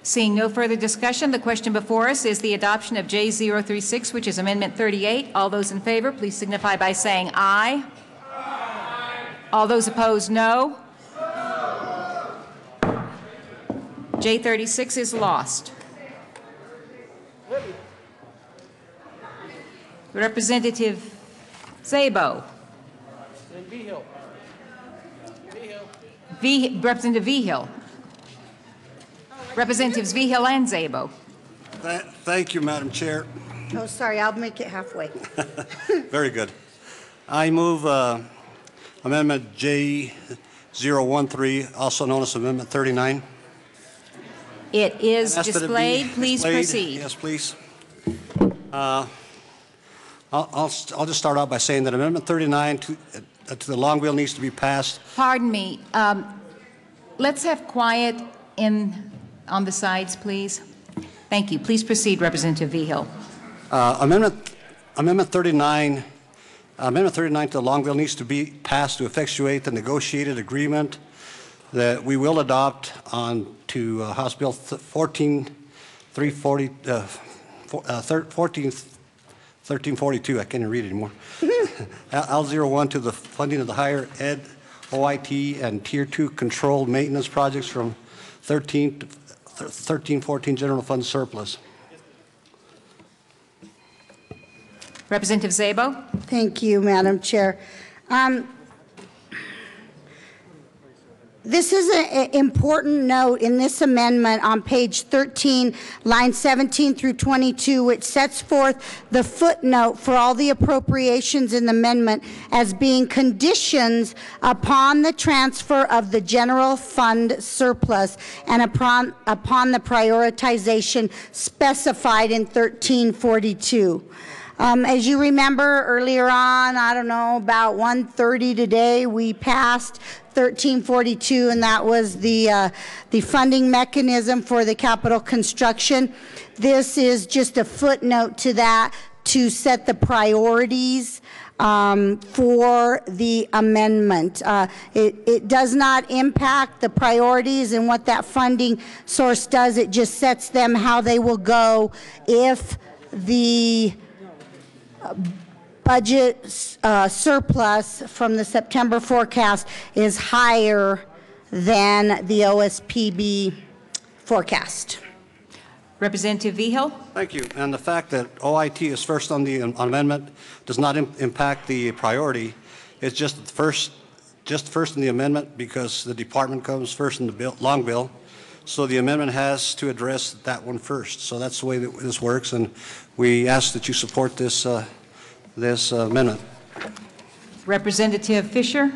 Seeing no further discussion, the question before us is the adoption of J036, which is Amendment 38. All those in favor, please signify by saying aye. Aye. All those opposed, no. J36 is lost. Representative Szabo. Representative Vigil. Representatives Vigil and Szabo. Thank you, Madam Chair. Oh, sorry, I'll make it halfway. Very good. I move Amendment J013, also known as Amendment 39. It is displayed. Please proceed. Yes, please. I'll just start out by saying that Amendment 39 to the long bill needs to be passed. Pardon me. Let's have quiet on the sides, please. Thank you. Please proceed, Representative Vigil. Amendment 39 to the long bill needs to be passed to effectuate the negotiated agreement that we will adopt on to House Bill 1342. I can't even read it anymore. L01 to the funding of the higher ed, OIT, and Tier 2 controlled maintenance projects from 1314 general fund surplus. Representative Szabo. Thank you, Madam Chair. This is an important note in this amendment on page 13, line 17 through 22, which sets forth the footnote for all the appropriations in the amendment as being conditions upon the transfer of the general fund surplus and upon the prioritization specified in 1342. As you remember earlier on, I don't know, about 1:30 today, we passed 1342, and that was the funding mechanism for the capital construction. This is just a footnote to that to set the priorities for the amendment. It does not impact the priorities and what that funding source does. It just sets them how they will go if the budget surplus from the September forecast is higher than the OSPB forecast. Representative Vigil. Thank you. And the fact that OIT is first on the amendment does not impact the priority. It's just first in the amendment because the department comes first in the bill, long bill. So the amendment has to address that one first. So that's the way that this works, and we ask that you support this this amendment. Representative Fisher.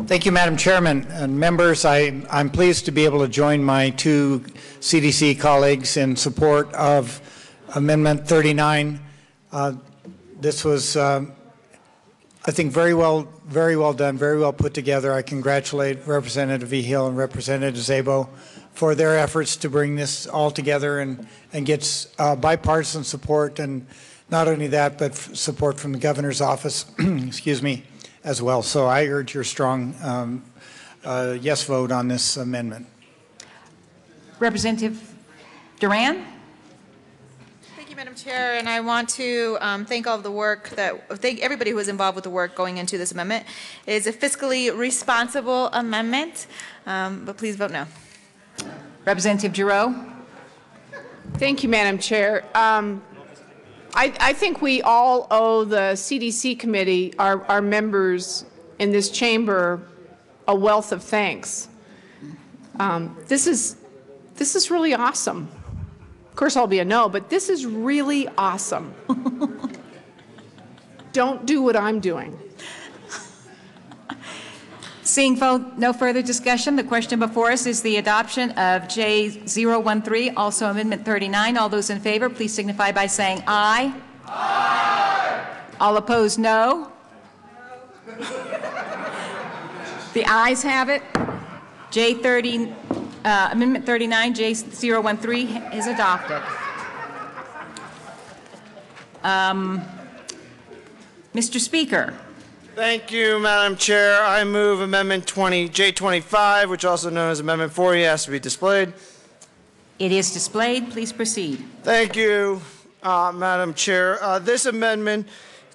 Thank you, Madam Chairman. And members, I'm pleased to be able to join my two CDC colleagues in support of Amendment 39. This was, I think, very well done, very well put together. I congratulate Representative Vigil and Representative Szabo for their efforts to bring this all together and get bipartisan support, and not only that, but support from the governor's office, excuse me, as well. So I urge your strong yes vote on this amendment. Representative Duran. Thank you, Madam Chair, and I want to thank all of the work thank everybody who was involved with the work going into this amendment. It is a fiscally responsible amendment, but please vote no. Representative Giroux. Thank you, Madam Chair. I think we all owe the CDC committee, our members in this chamber, a wealth of thanks. This is really awesome. Of course, I'll be a no, but this is really awesome. Don't do what I'm doing. Seeing no further discussion, the question before us is the adoption of J013, also Amendment 39. All those in favor, please signify by saying aye. Aye. All opposed, no. The ayes have it. Amendment 39, J013 is adopted. Mr. Speaker. Thank you, Madam Chair. I move Amendment J25, which also known as Amendment 40, has to be displayed. It is displayed. Please proceed. Thank you, Madam Chair. This amendment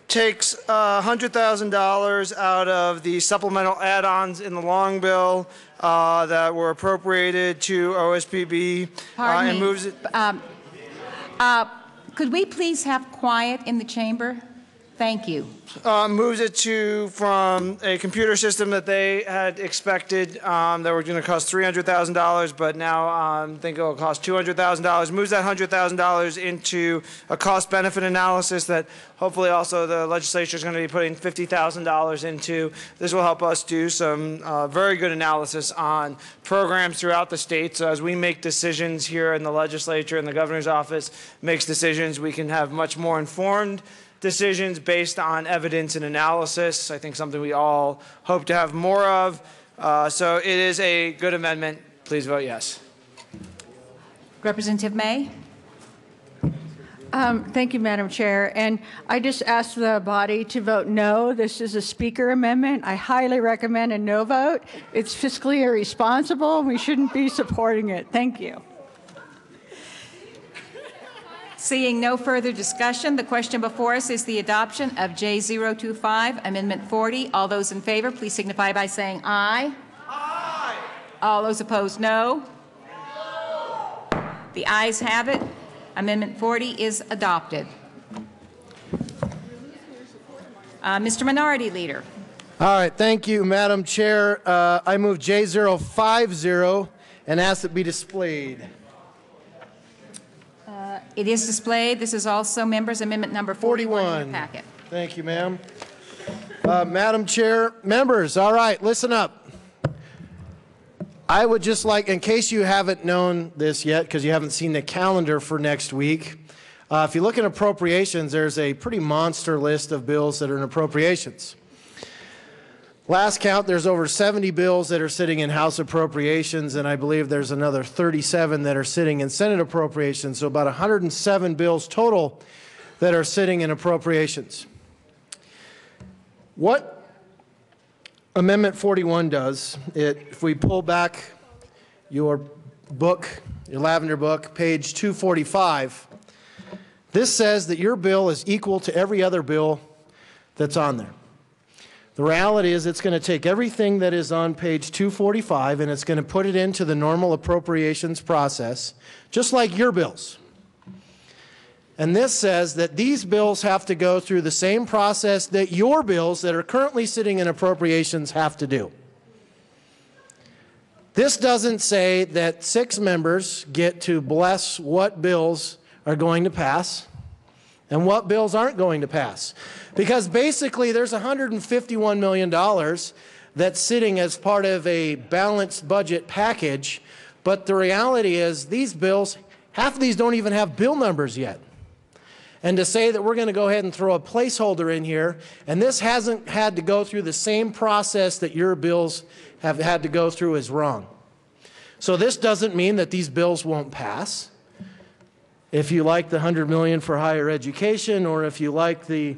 takes $100,000 out of the supplemental add-ons in the long bill that were appropriated to OSPB and moves it. Could we please have quiet in the chamber? Thank you. Moves it from a computer system that they had expected that were going to cost $300,000, but now think it will cost $200,000. Moves that $100,000 into a cost-benefit analysis that hopefully also the legislature is going to be putting $50,000 into. This will help us do some very good analysis on programs throughout the state. So as we make decisions here in the legislature and the governor's office makes decisions, we can have much more informed decisions based on evidence and analysis. I think something we all hope to have more of. So it is a good amendment. Please vote yes. Representative May. Thank you, Madam Chair. And I just ask the body to vote no. This is a speaker amendment. I highly recommend a no vote. It's fiscally irresponsible. We shouldn't be supporting it. Thank you. Seeing no further discussion, the question before us is the adoption of J025, Amendment 40. All those in favor, please signify by saying aye. Aye. All those opposed, no. No. The ayes have it. Amendment 40 is adopted. Mr. Minority Leader. All right, thank you, Madam Chair. I move J050 and ask it be displayed. It is displayed. This is also, members, amendment number 41 in your packet. Thank you, ma'am. Madam Chair, members, all right, listen up. I would just like, in case you haven't known this yet, because you haven't seen the calendar for next week, if you look at appropriations, there's a pretty monster list of bills that are in appropriations. Last count, there's over 70 bills that are sitting in House appropriations, and I believe there's another 37 that are sitting in Senate appropriations, so about 107 bills total that are sitting in appropriations. What Amendment 41 does, if we pull back your book, your lavender book, page 245, this says that your bill is equal to every other bill that's on there. The reality is it's going to take everything that is on page 245 and it's going to put it into the normal appropriations process, just like your bills. And this says that these bills have to go through the same process that your bills that are currently sitting in appropriations have to do. This doesn't say that 6 members get to bless what bills are going to pass and what bills aren't going to pass. Because basically there's $151 million that's sitting as part of a balanced budget package, but the reality is these bills, half of these don't even have bill numbers yet. And to say that we're going to go ahead and throw a placeholder in here, and this hasn't had to go through the same process that your bills have had to go through is wrong. So this doesn't mean that these bills won't pass. If you like the $100 million for higher education, or if you like the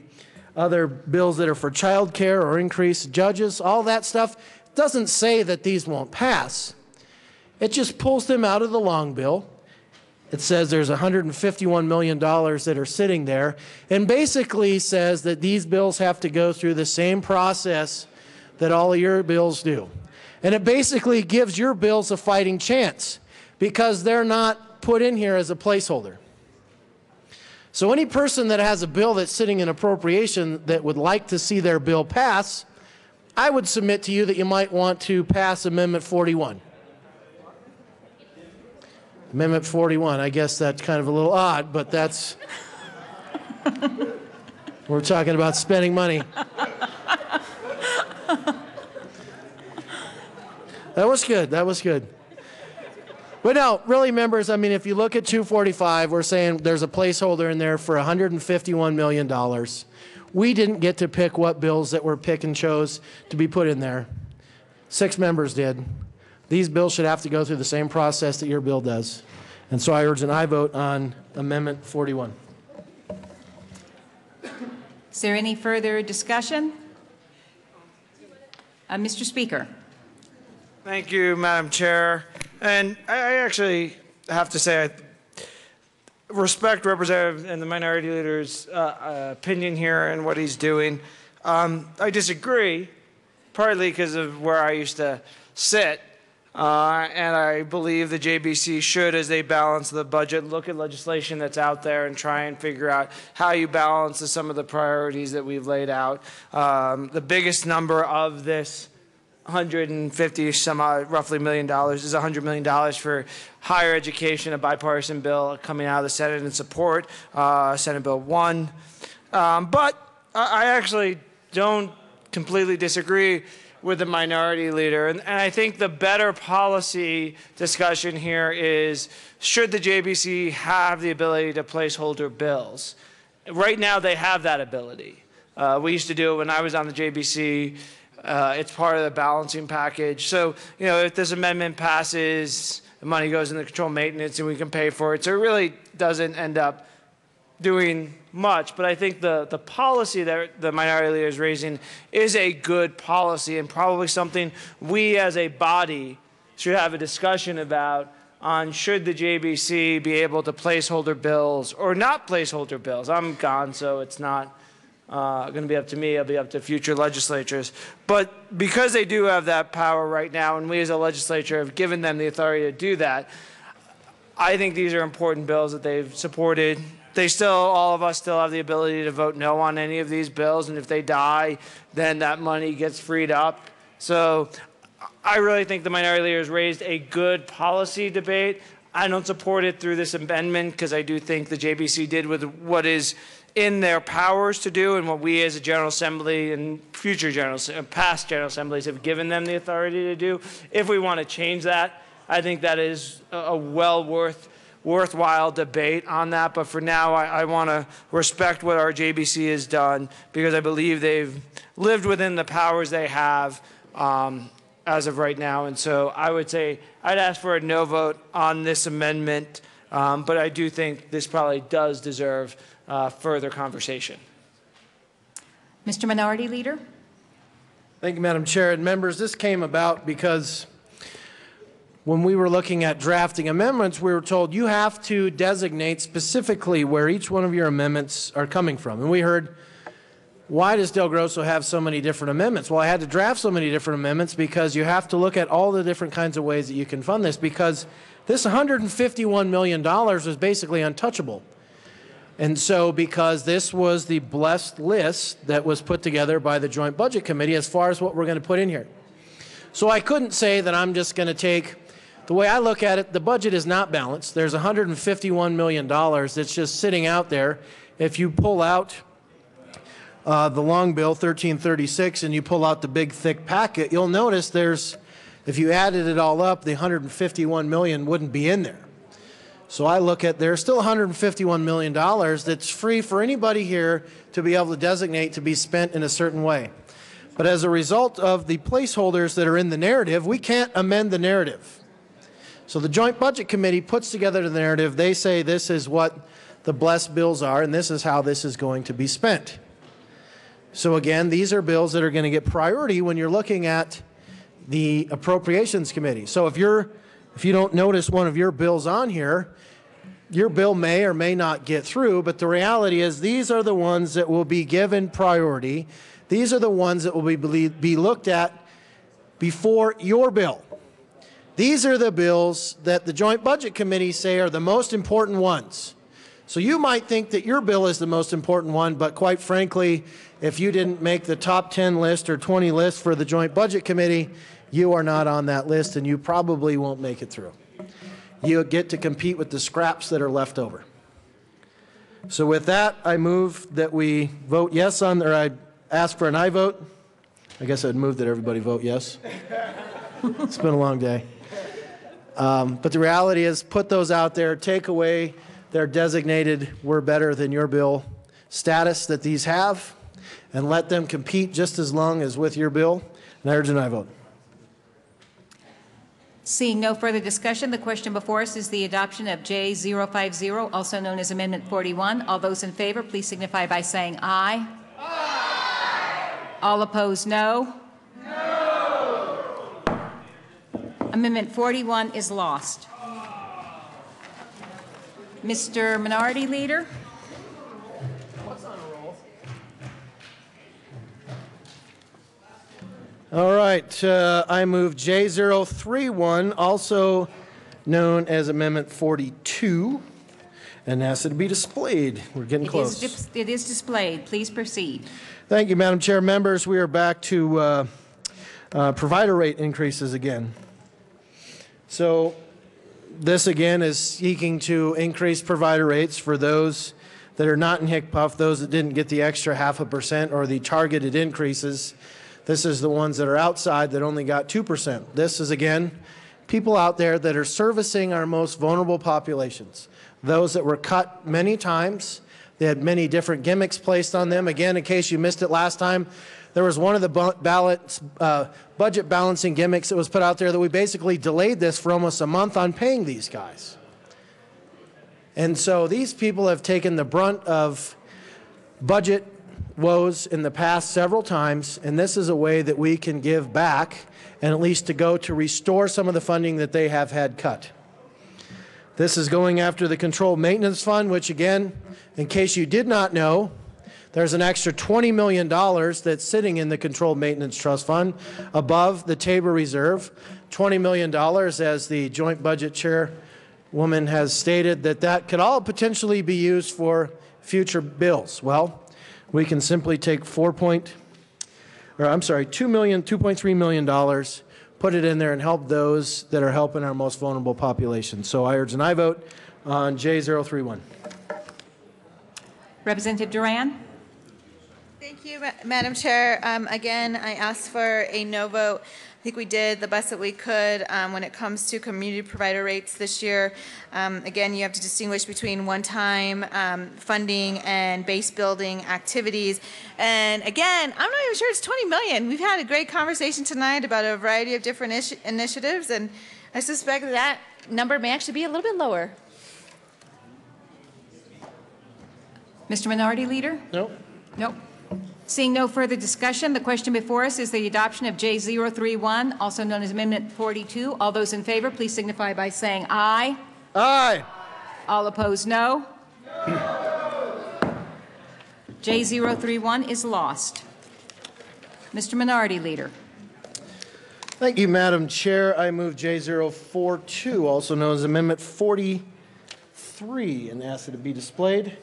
other bills that are for child care or increased judges, all that stuff doesn't say that these won't pass. It just pulls them out of the long bill. It says there's $151 million that are sitting there, and basically says that these bills have to go through the same process that all of your bills do. And it basically gives your bills a fighting chance because they're not put in here as a placeholder. So any person that has a bill that's sitting in appropriation that would like to see their bill pass, I would submit to you that you might want to pass Amendment 41. Amendment 41, I guess that's kind of a little odd, but that's, we're talking about spending money. That was good, that was good. But no, really, members, I mean, if you look at 245, we're saying there's a placeholder in there for $151 million. We didn't get to pick what bills that were pick and chose to be put in there. 6 members did. These bills should have to go through the same process that your bill does. And so I urge an aye vote on Amendment 41. Is there any further discussion? Mr. Speaker. Thank you, Madam Chair. And I actually have to say I respect Representative and the Minority Leader's opinion here and what he's doing. I disagree, partly because of where I used to sit. And I believe the JBC should, as they balance the budget, look at legislation that's out there and try and figure out how you balance some of the priorities that we've laid out. The biggest number of this 150 some odd, roughly $1 million is $100 million for higher education, a bipartisan bill coming out of the Senate in support, Senate Bill 1. But I actually don't completely disagree with the Minority Leader. And I think the better policy discussion here is, should the JBC have the ability to placeholder bills? Right now, they have that ability. We used to do it when I was on the JBC. It's part of the balancing package. So, you know, if this amendment passes, the money goes into control maintenance and we can pay for it. So it really doesn't end up doing much. But I think the policy that the Minority Leader is raising is a good policy and probably something we as a body should have a discussion about on should the JBC be able to placeholder bills or not placeholder bills. I'm gone, so it's not going to be up to me. It'll be up to future legislatures. But because they do have that power right now, and we as a legislature have given them the authority to do that, I think these are important bills that they've supported all of us still have the ability to vote no on any of these bills, and if they die, then that money gets freed up. So I really think the minority leader has raised a good policy debate. I don't support it through this amendment because I do think the JBC did with what is in their powers to do and what we as a General Assembly and past General Assemblies have given them the authority to do. If we want to change that, I think that is a worthwhile debate on that. But for now, I want to respect what our JBC has done because I believe they've lived within the powers they have as of right now. And so I would say I'd ask for a no vote on this amendment, but I do think this probably does deserve further conversation. Mr. Minority Leader. Thank you, Madam Chair. And members, this came about because when we were looking at drafting amendments, we were told you have to designate specifically where each one of your amendments are coming from. And we heard, why does Del Grosso have so many different amendments? Well, I had to draft so many different amendments because you have to look at all the different kinds of ways that you can fund this, because this $151 million is basically untouchable. And so because this was the blessed list that was put together by the Joint Budget Committee as far as what we're going to put in here. So I couldn't say that I'm just going to take, the way I look at it, the budget is not balanced. There's $151 million that's just sitting out there. If you pull out the long bill, 1336, and you pull out the big thick packet, you'll notice if you added it all up, the $151 million wouldn't be in there. So I look at, there's still $151 million that's free for anybody here to be able to designate to be spent in a certain way. But as a result of the placeholders that are in the narrative, we can't amend the narrative. So the Joint Budget Committee puts together the narrative. They say this is what the blessed bills are, and this is how this is going to be spent. So again, these are bills that are going to get priority when you're looking at the Appropriations Committee. So if you don't notice one of your bills on here, your bill may or may not get through, but the reality is these are the ones that will be given priority. These are the ones that will be looked at before your bill. These are the bills that the Joint Budget Committee say are the most important ones. So you might think that your bill is the most important one, but quite frankly, if you didn't make the top 10 list or 20 list for the Joint Budget Committee, you are not on that list and you probably won't make it through. You get to compete with the scraps that are left over. So with that, I move that we vote yes on, or I ask for an aye vote. I guess I'd move that everybody vote yes. It's been a long day. But the reality is, put those out there, take away their designated "we're better than your bill" status that these have, and let them compete just as long as with your bill. And I urge an aye vote. Seeing no further discussion, the question before us is the adoption of J050, also known as Amendment 41. All those in favor, please signify by saying aye. Aye. All opposed, no. No. Amendment 41 is lost. Mr. Minority Leader. All right, I move J031, also known as Amendment 42, and ask it to be displayed. We're getting close. It is displayed. Please proceed. Thank you, Madam Chair. Members, we are back to provider rate increases again. So this again is seeking to increase provider rates for those that are not in HCPF, those that didn't get the extra 0.5% or the targeted increases. This is the ones that are outside that only got 2%. This is, again, people out there that are servicing our most vulnerable populations, those that were cut many times. They had many different gimmicks placed on them. Again, in case you missed it last time, there was one of the budget balancing gimmicks that was put out there that we basically delayed this for almost a month on paying these guys. And so these people have taken the brunt of budget woes in the past several times, and this is a way that we can give back and at least to go to restore some of the funding that they have had cut. This is going after the Controlled Maintenance Fund, which again, in case you did not know, there's an extra $20 million that's sitting in the Controlled Maintenance Trust Fund above the Tabor Reserve. $20 million, as the Joint Budget Chair woman has stated that that could all potentially be used for future bills. Well, we can simply take $2.3 million, put it in there and help those that are helping our most vulnerable population. So I urge an aye vote on J031. Representative Duran. Thank you, Madam Chair. Again, I asked for a no vote. I think we did the best that we could when it comes to community provider rates this year. Again, you have to distinguish between one-time funding and base building activities. And again, I'm not even sure it's 20 million. We've had a great conversation tonight about a variety of different initiatives, and I suspect that number may actually be a little bit lower. Mr. Minority Leader? Nope. Nope. Seeing no further discussion, the question before us is the adoption of J031, also known as Amendment 42. All those in favor, please signify by saying aye. Aye. All opposed, no. J031 is lost. Mr. Minority Leader. Thank you, Madam Chair. I move J042, also known as Amendment 43, and ask that it be displayed.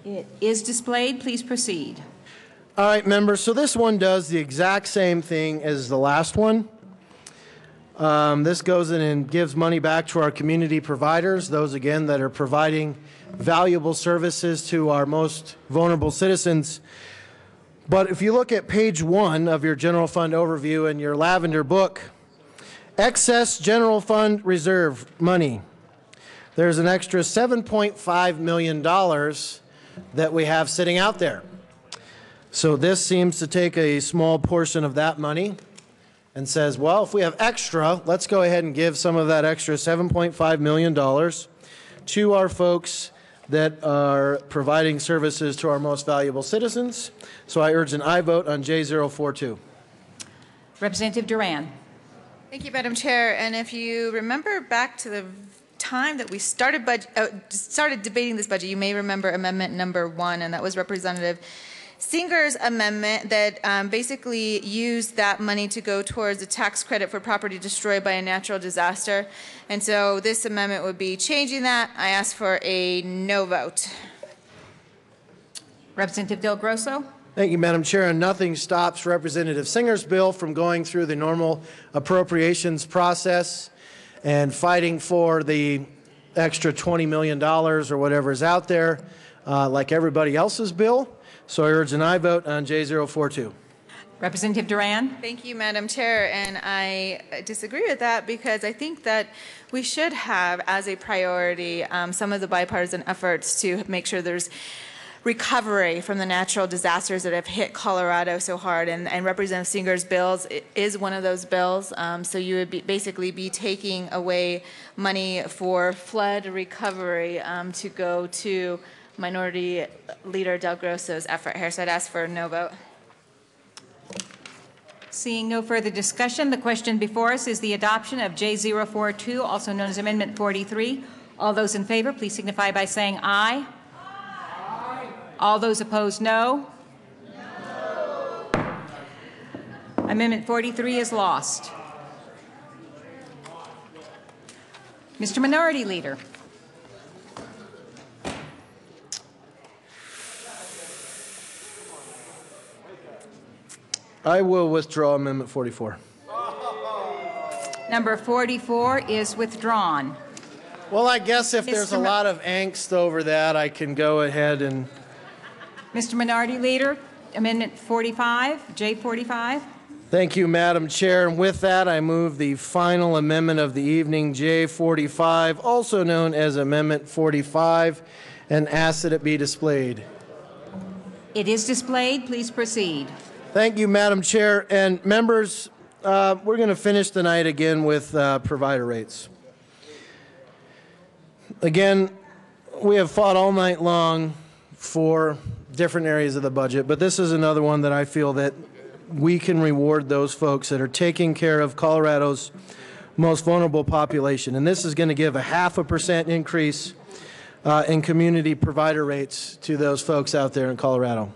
It is displayed. Please proceed. All right, members. So this one does the exact same thing as the last one. This goes in and gives money back to our community providers, those, again, that are providing valuable services to our most vulnerable citizens. But if you look at page 1 of your general fund overview in your lavender book, excess general fund reserve money, there's an extra $7.5 million that we have sitting out there. So this seems to take a small portion of that money and says, well, if we have extra, let's go ahead and give some of that extra $7.5 million to our folks that are providing services to our most valuable citizens. So I urge an aye vote on J042. Representative Duran. Thank you, Madam Chair. And if you remember back to the time that we started debating this budget, you may remember amendment number 1, and that was Representative Singer's amendment that basically used that money to go towards a tax credit for property destroyed by a natural disaster. And so this amendment would be changing that. I ask for a no vote. Representative Del Grosso. Thank you, Madam Chair. And nothing stops Representative Singer's bill from going through the normal appropriations process and fighting for the extra $20 million or whatever is out there, like everybody else's bill. So I urge an aye vote on J042. Representative Duran. Thank you, Madam Chair, and I disagree with that because I think that we should have as a priority some of the bipartisan efforts to make sure there's recovery from the natural disasters that have hit Colorado so hard, and Representative Singer's bills is one of those bills. So you would basically be taking away money for flood recovery to go to Minority Leader Del Grosso's effort here. So I'd ask for a no vote. Seeing no further discussion, the question before us is the adoption of J042, also known as Amendment 43. All those in favor, please signify by saying aye. All those opposed, no. Amendment 43 is lost. Mr. Minority Leader. I will withdraw Amendment 44. Number 44 is withdrawn. Well, I guess if there's a lot of angst over that, I can go ahead and... Mr. Minority Leader, Amendment 45, J45. Thank you, Madam Chair. And with that, I move the final amendment of the evening, J45, also known as Amendment 45, and ask that it be displayed. It is displayed. Please proceed. Thank you, Madam Chair. And members, we're going to finish the night again with provider rates. Again, we have fought all night long for different areas of the budget, but this is another one that I feel that we can reward those folks that are taking care of Colorado's most vulnerable population. And this is going to give a 0.5% increase in community provider rates to those folks out there in Colorado.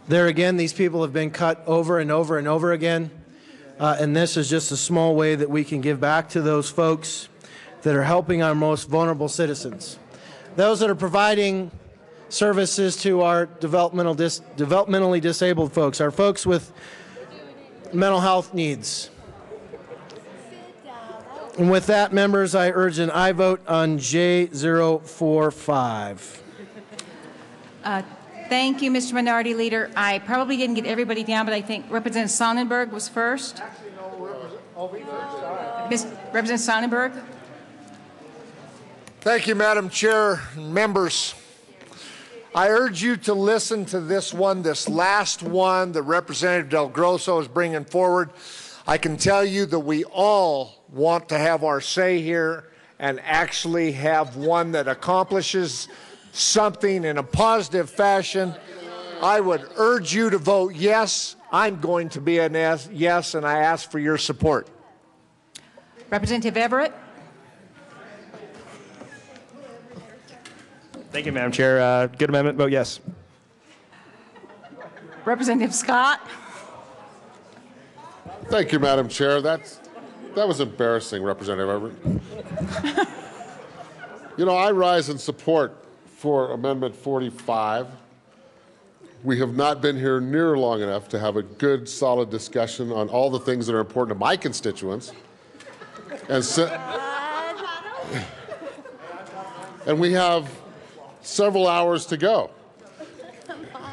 There again, these people have been cut over and over and over again. and this is just a small way that we can give back to those folks that are helping our most vulnerable citizens. Those that are providing services to our developmentally disabled folks, our folks with mental health needs. And with that, members, I urge an aye vote on J045. Thank you, Mr. Minority Leader. I probably didn't get everybody down, but I think Representative Sonnenberg was first. Representative Sonnenberg. Thank you, Madam Chair and members. I urge you to listen to this one, this last one that Representative Del Grosso is bringing forward. I can tell you that we all want to have our say here and actually have one that accomplishes something in a positive fashion. I would urge you to vote yes. I'm going to be an yes, and I ask for your support. Representative Everett. Thank you, Madam Chair. Good amendment. Vote yes. Representative Scott. Thank you, Madam Chair. That was embarrassing, Representative Everett. You know, I rise in support for Amendment 45. We have not been here near long enough to have a good, solid discussion on all the things that are important to my constituents. And we have several hours to go.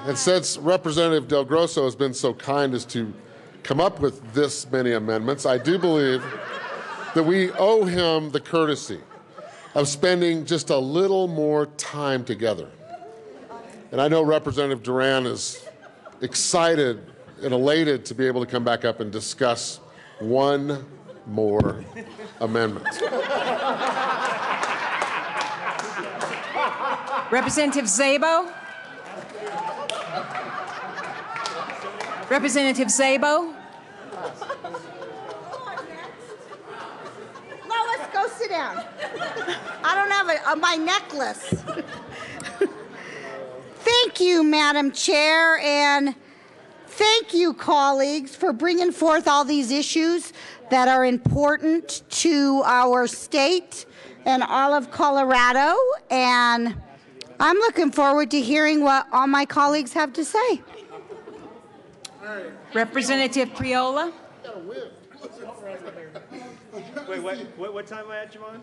And since Representative Del Grosso has been so kind as to come up with this many amendments, I do believe that we owe him the courtesy of spending just a little more time together. And I know Representative Duran is excited and elated to be able to come back up and discuss one more amendment. Representative Szabo. Representative Szabo. Lois, go sit down. I don't have my necklace. Thank you, Madam Chair, and thank you, colleagues, for bringing forth all these issues that are important to our state and all of Colorado. And I'm looking forward to hearing what all my colleagues have to say. Representative Priola. Wait, what time am I at, Jamon?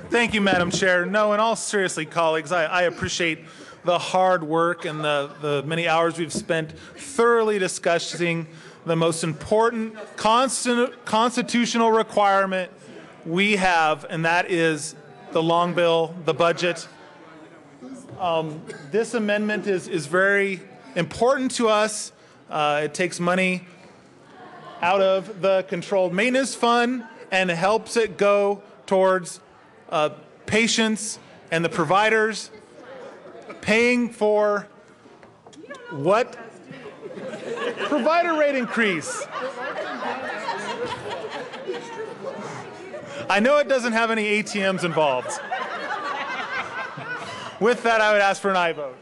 Thank you, Madam Chair. No, in all seriously, colleagues, I appreciate the hard work and the many hours we've spent thoroughly discussing the most important constitutional requirement we have, and that is the long bill, the budget. This amendment is very important to us. It takes money out of the Controlled Maintenance Fund and helps it go towards patients and the providers paying for what? Provider rate increase. I know it doesn't have any ATMs involved. With that, I would ask for an aye vote.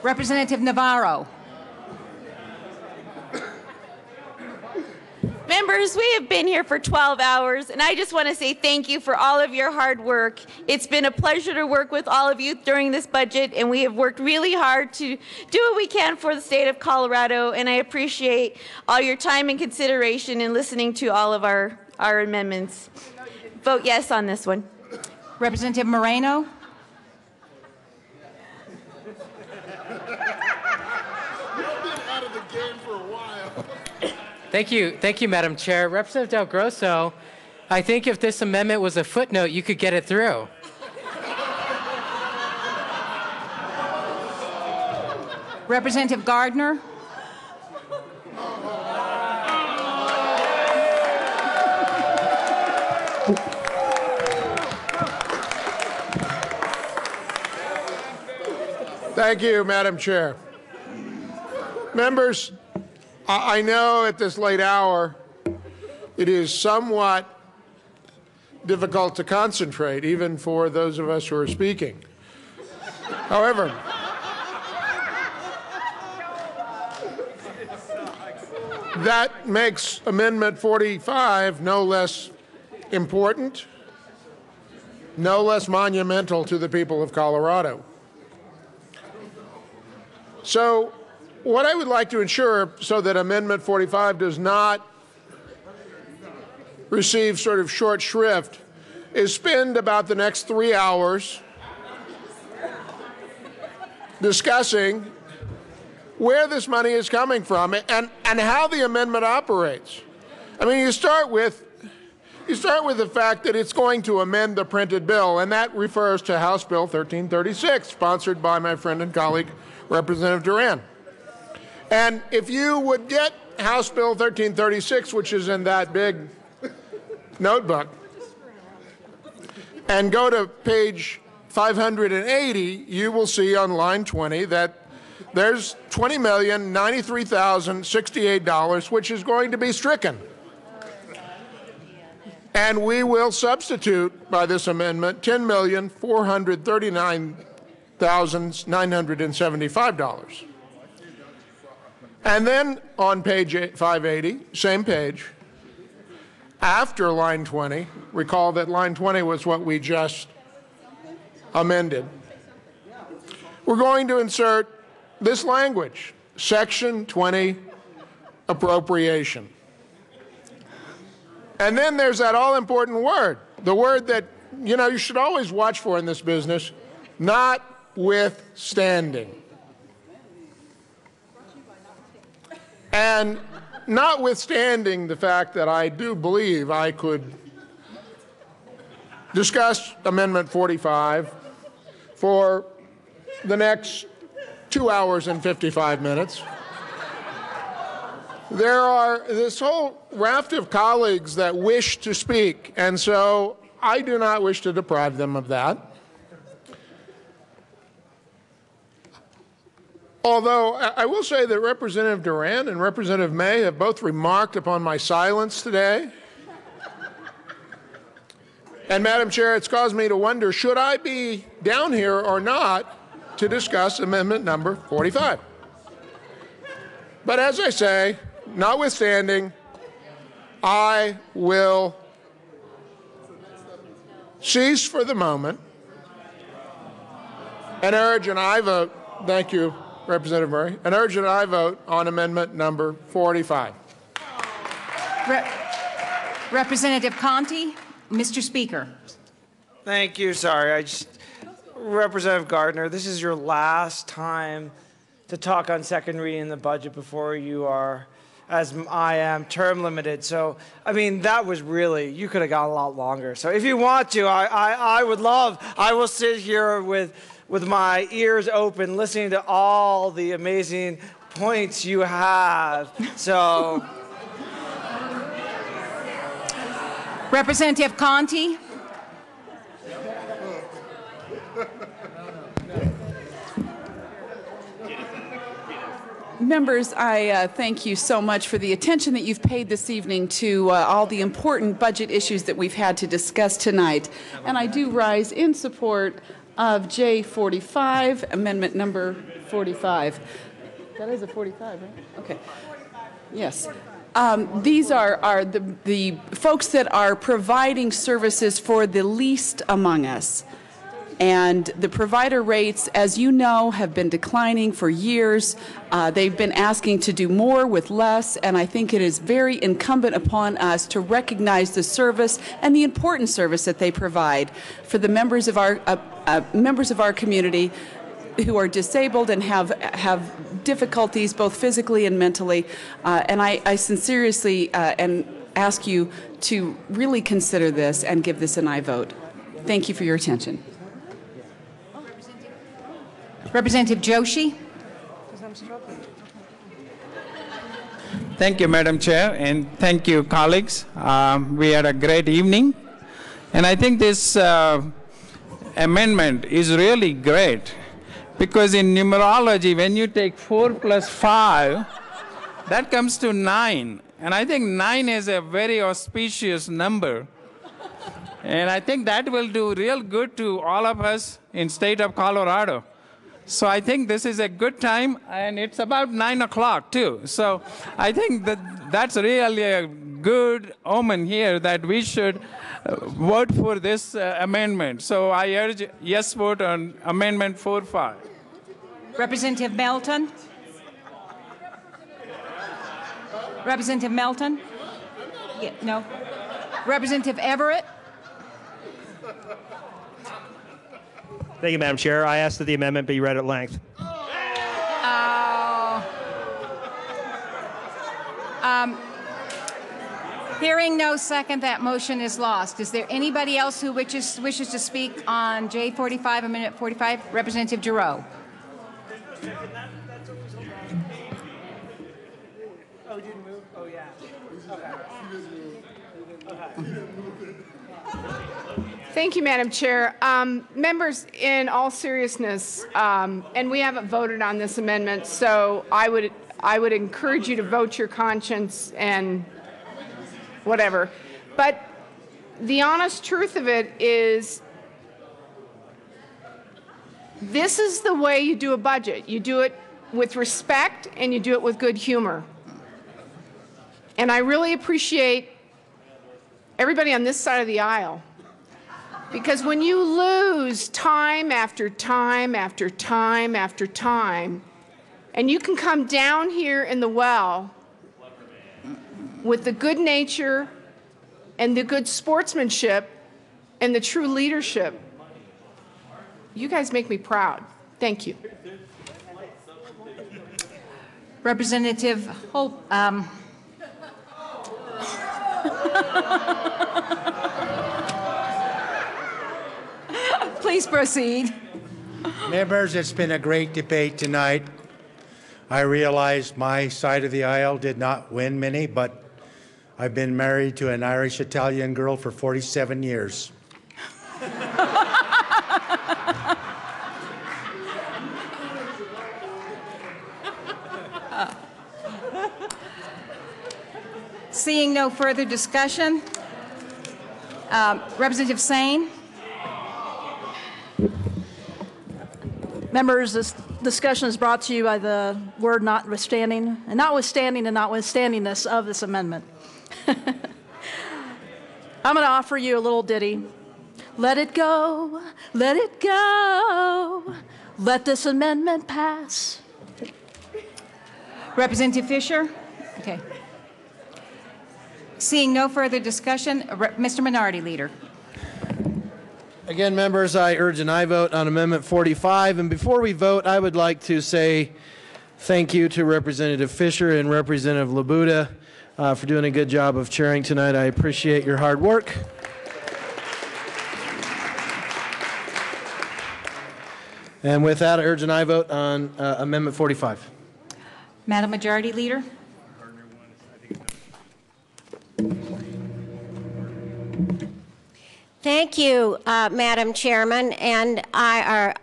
Representative Navarro. Members, we have been here for 12 hours, and I just want to say thank you for all of your hard work. It's been a pleasure to work with all of you during this budget, and we have worked really hard to do what we can for the state of Colorado, and I appreciate all your time and consideration in listening to all of our amendments. Vote yes on this one. Representative Moreno. Thank you, Madam Chair. Representative Del Grosso, I think if this amendment was a footnote, you could get it through. Representative Gardner. Thank you, Madam Chair. Members, I know at this late hour it is somewhat difficult to concentrate, even for those of us who are speaking. However, That makes Amendment 45 no less important, no less monumental to the people of Colorado. So what I would like to ensure so that Amendment 45 does not receive sort of short shrift is spend about the next 3 hours discussing where this money is coming from and how the amendment operates. I mean, you start with the fact that it's going to amend the printed bill, and that refers to House Bill 1336, sponsored by my friend and colleague, Representative Duran. And if you would get House Bill 1336, which is in that big notebook, and go to page 580, you will see on line 20 that there's $20,093,068, which is going to be stricken. And we will substitute, by this amendment, $10,439,975. And then on page 580, same page, after line 20, recall that line 20 was what we just amended, we're going to insert this language, Section 20, appropriation. And then there's that all-important word, the word that, you know, you should always watch for in this business, notwithstanding. And notwithstanding the fact that I do believe I could discuss Amendment 45 for the next 2 hours and 55 minutes. There are this whole raft of colleagues that wish to speak, and so I do not wish to deprive them of that. Although I will say that Representative Duran and Representative May have both remarked upon my silence today. And Madam Chair, it's caused me to wonder, should I be down here or not to discuss Amendment number 45? But as I say, notwithstanding, I will cease for the moment and urge an aye vote. Thank you, Representative Murray. An urge an aye vote on Amendment number 45. Representative Conti, Mr. Speaker. Thank you. Sorry, Representative Gardner, this is your last time to talk on second reading the budget before you are, as I am, term limited. So, I mean, that was really, you could have gone a lot longer. So if you want to, I would love, I will sit here with my ears open, listening to all the amazing points you have. So. Representative Conti. Members, I thank you so much for the attention that you've paid this evening to all the important budget issues that we've had to discuss tonight. And I do rise in support of J45, amendment number 45. That is a 45, right? Okay. Yes. These are the folks that are providing services for the least among us. And the provider rates, as you know, have been declining for years. They've been asking to do more with less, and I think it is very incumbent upon us to recognize the service and the important service that they provide for the members of our community who are disabled and have difficulties both physically and mentally. And I sincerely and ask you to really consider this and give this an aye vote. Thank you for your attention. Representative Joshi. Thank you, Madam Chair, and thank you, colleagues. We had a great evening, and I think this amendment is really great because in numerology, when you take 4 plus 5, that comes to 9, and I think 9 is a very auspicious number, and I think that will do real good to all of us in state of Colorado. So I think this is a good time, and it's about 9 o'clock too. So I think that's really a good omen here that we should vote for this amendment. So I urge yes vote on Amendment 45. Representative Melton? Representative Melton? Yeah, no. Representative Everett? Thank you, Madam Chair. I ask that the amendment be read at length. Hearing no second, that motion is lost. Is there anybody else who wishes to speak on J45, Amendment 45? Representative Giroux. Oh, didn't move? Oh, yeah. Thank you, Madam Chair. Members, in all seriousness, and we haven't voted on this amendment, so I would encourage you to vote your conscience and whatever. But the honest truth of it is, this is the way you do a budget. You do it with respect and you do it with good humor. And I really appreciate everybody on this side of the aisle. Because when you lose time after time after time after time, and you can come down here in the well with the good nature and the good sportsmanship and the true leadership, you guys make me proud. Thank you. Representative Hope. Please proceed. Members, it's been a great debate tonight. I realize my side of the aisle did not win many, but I've been married to an Irish-Italian girl for 47 years. Seeing no further discussion, Representative Sane. Members, this discussion is brought to you by the word notwithstanding, and notwithstanding the notwithstandingness of this amendment. I'm going to offer you a little ditty. Let it go, let it go, let this amendment pass. Representative Fisher? Okay. Seeing no further discussion, Mr. Minority Leader. Again, members, I urge an aye vote on Amendment 45. And before we vote, I would like to say thank you to Representative Fisher and Representative Labuda for doing a good job of chairing tonight. I appreciate your hard work. And with that, I urge an aye vote on Amendment 45. Madam Majority Leader. Thank you, Madam Chairman. And I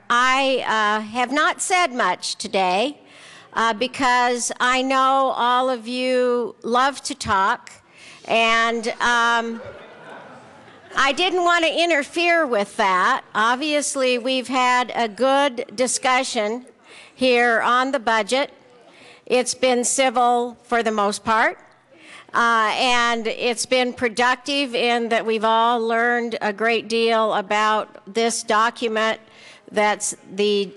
have not said much today because I know all of you love to talk, and I didn't want to interfere with that. Obviously, we've had a good discussion here on the budget. It's been civil for the most part. And it's been productive in that we've all learned a great deal about this document that's the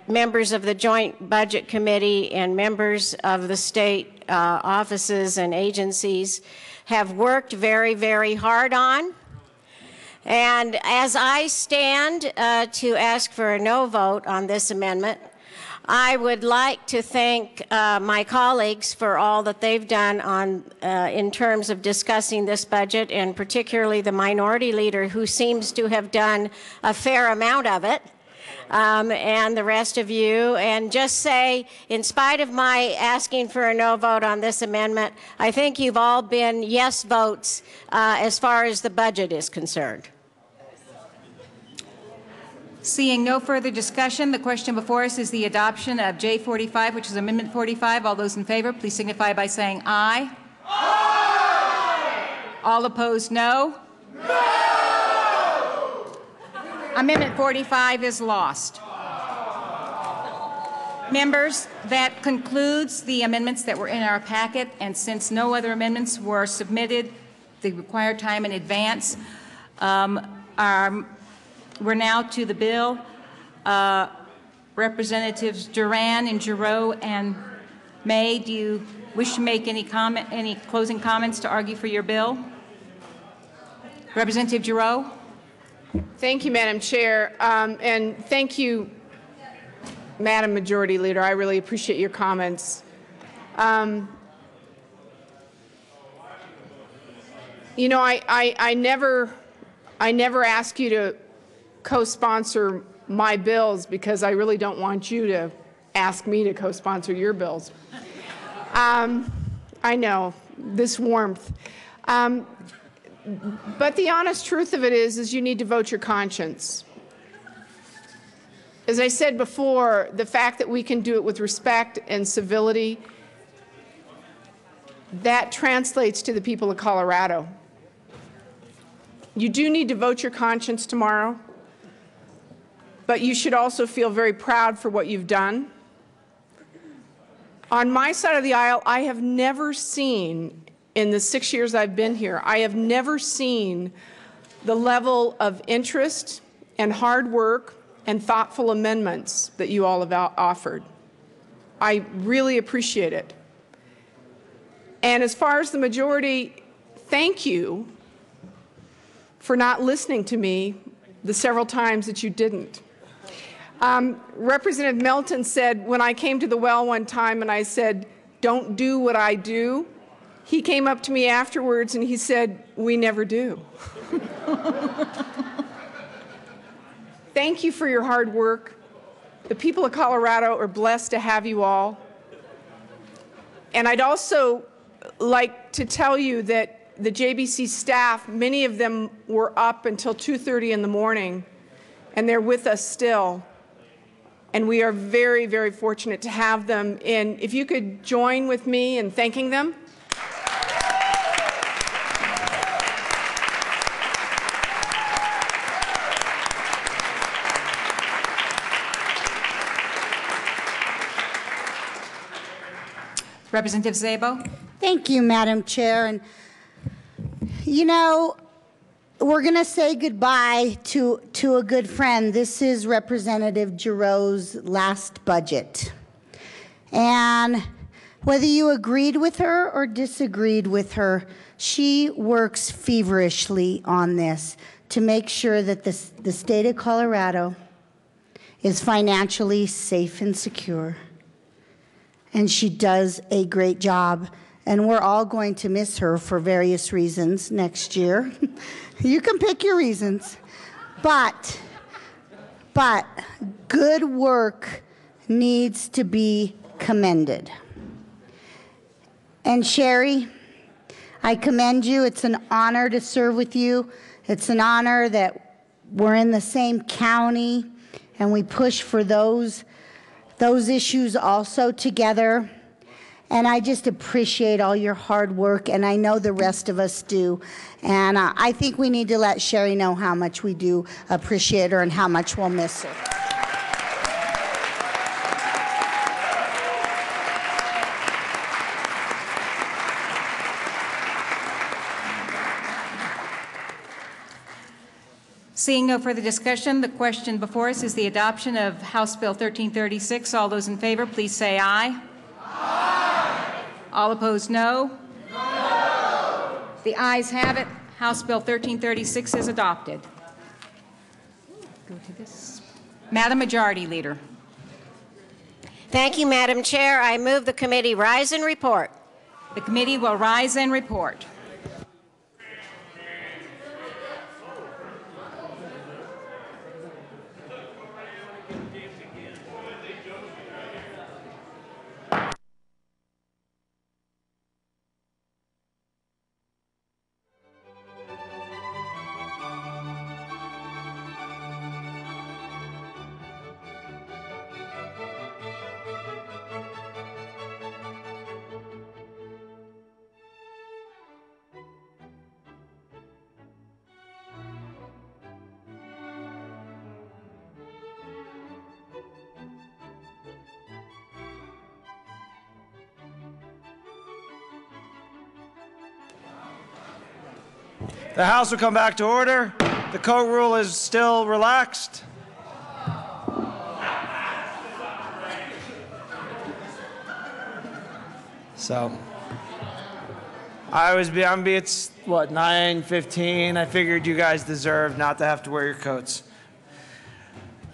members of the Joint Budget Committee and members of the state offices and agencies have worked very, very hard on. And as I stand to ask for a no vote on this amendment, I would like to thank my colleagues for all that they've done on, in terms of discussing this budget, and particularly the minority leader, who seems to have done a fair amount of it, and the rest of you. And just say, in spite of my asking for a no vote on this amendment, I think you've all been yes votes as far as the budget is concerned. Seeing no further discussion, the question before us is the adoption of J45, which is Amendment 45. All those in favor, please signify by saying aye. Aye. All opposed, no. No. Amendment 45 is lost. Members, that concludes the amendments that were in our packet, and since no other amendments were submitted the required time in advance, we're now to the bill. Representatives Duran and Giroux and May, do you wish to make any closing comments to argue for your bill? Representative Giroux. Thank you, Madam Chair, and thank you, Madam Majority Leader. I really appreciate your comments. You know, I never ask you to co-sponsor my bills because I really don't want you to ask me to co-sponsor your bills. I know, this warmth. But the honest truth of it is you need to vote your conscience. As I said before, the fact that we can do it with respect and civility, that translates to the people of Colorado. You do need to vote your conscience tomorrow, but you should also feel very proud for what you've done. On my side of the aisle, I have never seen, in the 6 years I've been here, I have never seen the level of interest and hard work and thoughtful amendments that you all have offered. I really appreciate it. And as far as the majority, thank you for not listening to me the several times that you didn't. Representative Melton said, when I came to the well one time and I said, don't do what I do, he came up to me afterwards and he said, we never do. Thank you for your hard work. The people of Colorado are blessed to have you all. And I'd also like to tell you that the JBC staff, many of them were up until 2:30 in the morning, and they're with us still. And we are very, very fortunate to have them. And if you could join with me in thanking them. Representative Szabo. Thank you, Madam Chair. And you know, we're going to say goodbye to a good friend. This is Representative Giroux's last budget. And whether you agreed with her or disagreed with her, she works feverishly on this to make sure that the state of Colorado is financially safe and secure. And she does a great job. And we're all going to miss her for various reasons next year. You can pick your reasons. But good work needs to be commended. And Sherry, I commend you. It's an honor to serve with you. It's an honor that we're in the same county and we push for those issues also together. And I just appreciate all your hard work, and I know the rest of us do. And I think we need to let Sherry know how much we do appreciate her and how much we'll miss her. Seeing no further discussion, the question before us is the adoption of House Bill 1336. All those in favor, please say aye. All opposed, no. No. The ayes have it. House Bill 1336 is adopted. Go to this. Madam Majority Leader. Thank you, Madam Chair. I move the committee rise and report. The committee will rise and report. The House will come back to order. The court rule is still relaxed. So, it's what, 9:15. I figured you guys deserve not to have to wear your coats.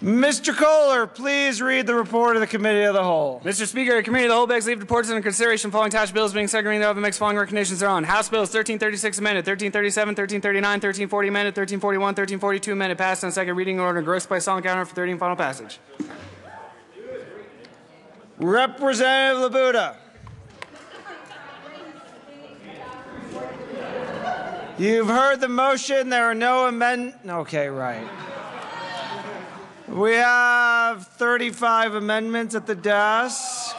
Mr. Kohler, please read the report of the Committee of the Whole. Mr. Speaker, the Committee of the Whole begs leave reports under consideration following attached bills being second reading thereof and makes following recommendations thereon. House Bills 1336 amended, 1337, 1339, 1340 amended, 1341, 1342 amended, passed on second reading in order engrossed by solemn counter for third and final passage. Representative Labuda. You've heard the motion. There are no amendments. Okay, right. We have 35 amendments at the desk.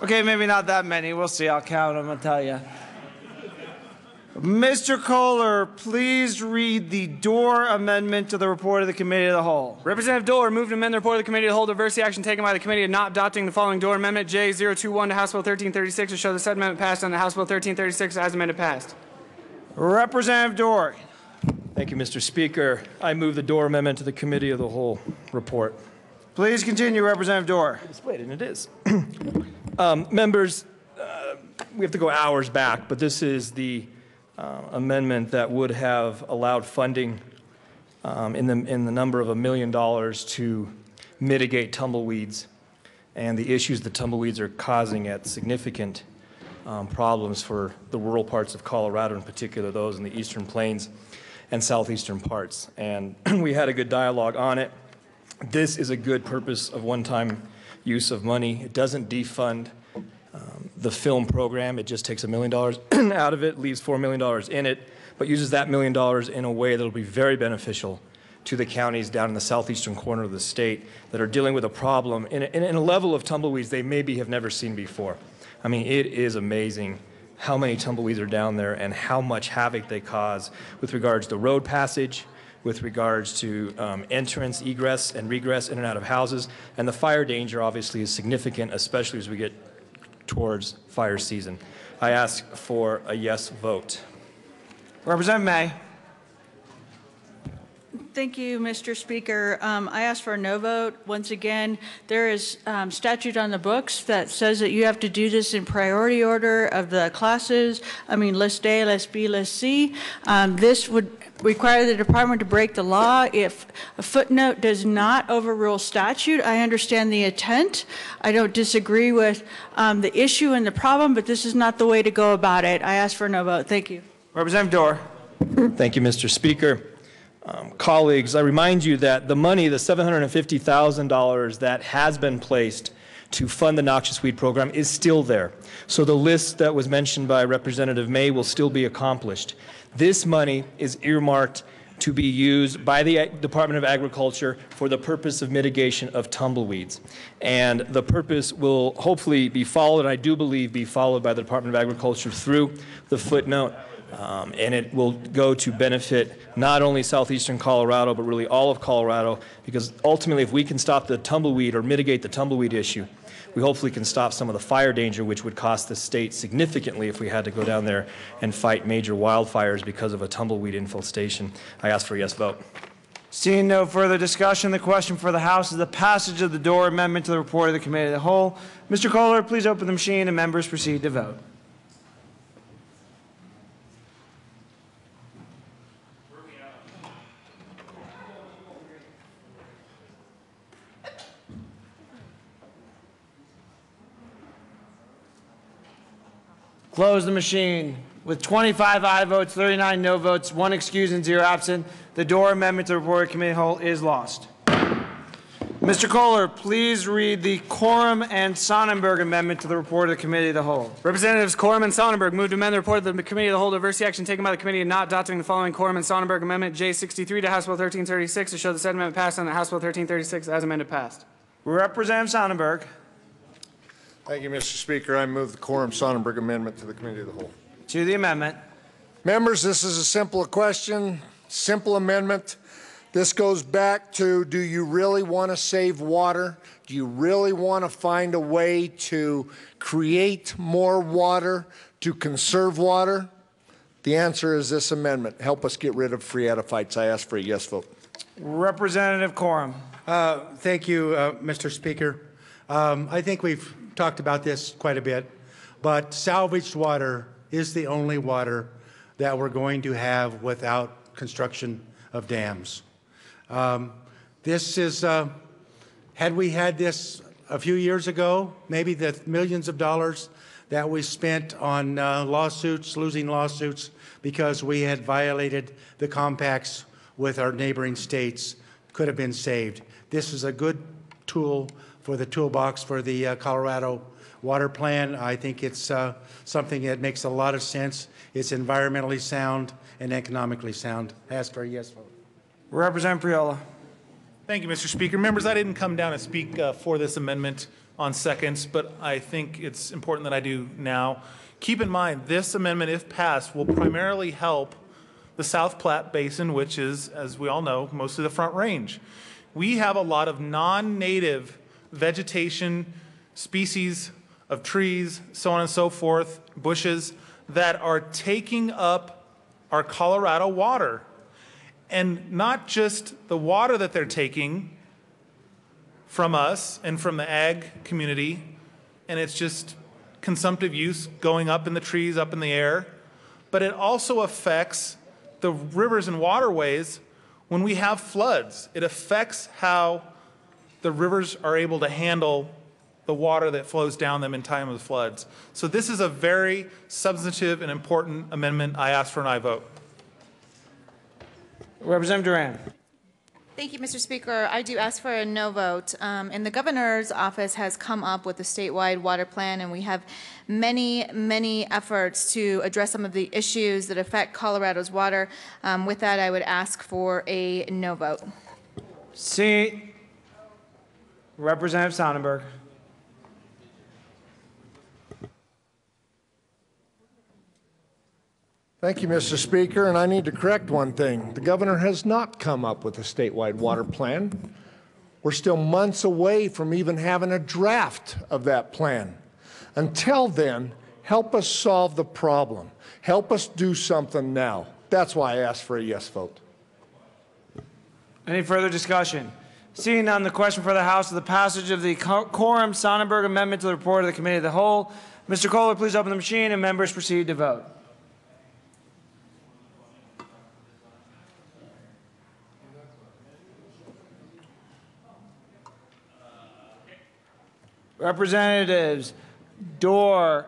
Okay, maybe not that many. We'll see. I'll count them. I'll tell you. Mr. Kohler, please read the Dorr amendment to the report of the Committee of the Whole. Representative Dorr moved to amend the report of the Committee of the Whole to reverse the action taken by the committee in not adopting the following Dorr amendment J021 to House Bill 1336 to show the said amendment passed on the House Bill 1336 as amended passed. Representative Dorr. Thank you, Mr. Speaker. I move the Dorr amendment to the Committee of the Whole report. Please continue, Representative Dorr. Displayed, and it is. Members, we have to go hours back, but this is the amendment that would have allowed funding in the number of $1 million to mitigate tumbleweeds and the issues that tumbleweeds are causing at significant problems for the rural parts of Colorado, in particular those in the eastern plains and southeastern parts. And we had a good dialogue on it. This is a good purpose of one-time use of money. It doesn't defund the film program. It just takes $1 million out of it, leaves $4 million in it, but uses that $1 million in a way that will be very beneficial to the counties down in the southeastern corner of the state that are dealing with a problem in a level of tumbleweeds they maybe have never seen before. I mean, it is amazing how many tumbleweeds are down there and how much havoc they cause with regards to road passage, with regards to entrance, egress, and regress in and out of houses. And the fire danger obviously is significant, especially as we get towards fire season. I ask for a yes vote. Representative May. Thank you, Mr. Speaker. I ask for a no vote. Once again, there is statute on the books that says that you have to do this in priority order of the classes. I mean, list A, list B, list C. This would require the department to break the law. If a footnote does not overrule statute, I understand the intent. I don't disagree with the issue and the problem, but this is not the way to go about it. I ask for a no vote. Thank you. Representative Dorr. Thank you, Mr. Speaker. Colleagues, I remind you that the money, the $750,000 that has been placed to fund the noxious weed program is still there. So the list that was mentioned by Representative May will still be accomplished. This money is earmarked to be used by the Department of Agriculture for the purpose of mitigation of tumbleweeds. And the purpose will hopefully be followed, and I do believe be followed by the Department of Agriculture through the footnote. And it will go to benefit not only southeastern Colorado, but really all of Colorado, because ultimately if we can stop the tumbleweed or mitigate the tumbleweed issue, we hopefully can stop some of the fire danger, which would cost the state significantly if we had to go down there and fight major wildfires because of a tumbleweed infestation. I ask for a yes vote. Seeing no further discussion, the question for the House is the passage of the Dorr amendment to the report of the Committee of the Whole. Mr. Kohler, please open the machine and members proceed to vote. Close the machine. With 25 aye votes, 39 no votes, 1 excused, and 0 absent, the Dorr amendment to the report of the Committee of the Whole is lost. Mr. Kohler, please read the Corum and Sonnenberg amendment to the report of the Committee of the Whole. Representatives Corum and Sonnenberg move to amend the report of the Committee of the Whole to reverse the action taken by the committee in not adopting the following Corum and Sonnenberg amendment J63 to House Bill 1336 to show the said amendment passed on the House Bill 1336 as amended passed. Representative Sonnenberg. Thank you, Mr. Speaker. I move the Corum-Sonnenberg amendment to the Committee of the Whole. To the amendment. Members, this is a simple question, simple amendment. This goes back to, do you really want to save water? Do you really want to find a way to create more water, to conserve water? The answer is this amendment. Help us get rid of free edifices. I ask for a yes vote. Representative Corum. Thank you, Mr. Speaker. I think we've talked about this quite a bit, but salvaged water is the only water that we're going to have without construction of dams. This is, had we had this a few years ago, maybe the millions of dollars that we spent on lawsuits, losing lawsuits because we had violated the compacts with our neighboring states could have been saved. This is a good tool for the toolbox for the Colorado water plan. I think it's something that makes a lot of sense. It's environmentally sound and economically sound. I ask for a yes vote. Representative Priola. Thank you, Mr. Speaker. Members, I didn't come down and speak for this amendment on seconds, but I think it's important that I do now. Keep in mind, this amendment, if passed, will primarily help the South Platte Basin, which is, as we all know, mostly the Front Range. We have a lot of non-native vegetation, species of trees, so on and so forth, bushes, that are taking up our Colorado water. And not just the water that they're taking from us and from the ag community, and it's just consumptive use going up in the trees, up in the air, but it also affects the rivers and waterways when we have floods. It affects how the rivers are able to handle the water that flows down them in time of floods. So this is a very substantive and important amendment. I ask for an aye vote. Representative Duran. Thank you, Mr. Speaker. I do ask for a no vote. And the governor's office has come up with a statewide water plan, and we have many efforts to address some of the issues that affect Colorado's water. With that, I would ask for a no vote. See, Representative Sonnenberg. Thank you, Mr. Speaker, and I need to correct one thing. The governor has not come up with a statewide water plan. We're still months away from even having a draft of that plan. Until then, help us solve the problem. Help us do something now. That's why I asked for a yes vote. Any further discussion? Seeing none, the question for the House is the passage of the Corum-Sonnenberg amendment to the report of the Committee of the Whole. Mr. Kohler, please open the machine, and members proceed to vote. Representatives, Dorr,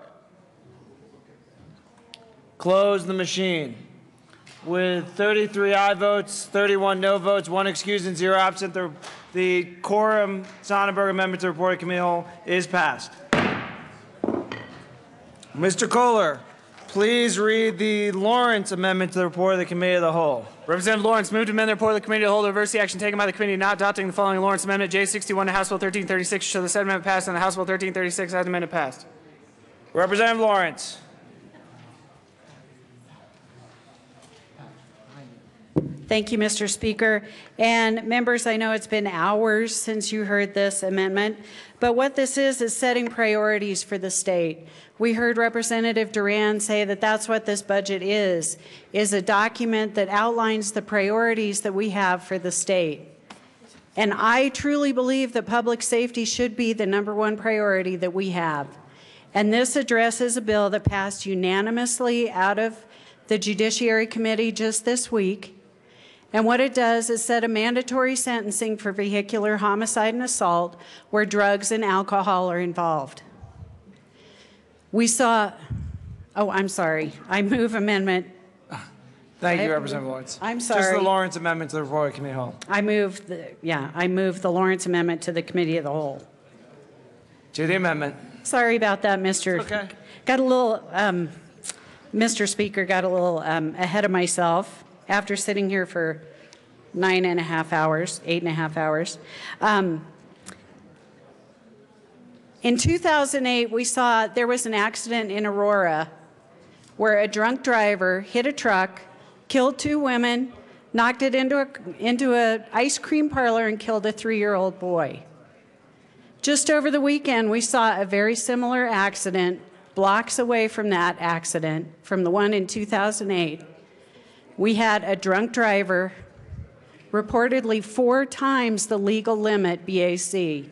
close the machine. With 33 aye votes, 31 no votes, 1 excused, and 0 absent, the Corum-Sonnenberg amendment to the report of the Committee of the Whole is passed. Mr. Kohler, please read the Lawrence amendment to the report of the Committee of the Whole. Representative Lawrence moved to amend the report of the Committee of the Whole to reverse the action taken by the committee not adopting the following Lawrence Amendment J61 to House Bill 1336 show the said amendment passed and the House Bill 1336 as amended passed. Representative Lawrence. Thank you, Mr. Speaker. And members, I know it's been hours since you heard this amendment, but what this is setting priorities for the state. We heard Representative Duran say that that's what this budget is a document that outlines the priorities that we have for the state. And I truly believe that public safety should be the #1 priority that we have. And this addresses a bill that passed unanimously out of the Judiciary Committee just this week. And what it does is set a mandatory sentencing for vehicular homicide and assault where drugs and alcohol are involved. We saw, I'm sorry, I move amendment. Thank you, Representative Lawrence. I'm sorry. Just the Lawrence amendment to the report of the Committee of the Whole. I moved the Lawrence amendment to the Committee of the Whole. To the amendment. Sorry about that, Mr. Okay. Got a little, Mr. Speaker, got a little ahead of myself after sitting here for 8.5 hours. In 2008, we saw there was an accident in Aurora where a drunk driver hit a truck, killed 2 women, knocked it into an ice cream parlor, and killed a 3-year-old boy. Just over the weekend, we saw a very similar accident blocks away from that accident, from the one in 2008, we had a drunk driver, reportedly 4 times the legal limit BAC,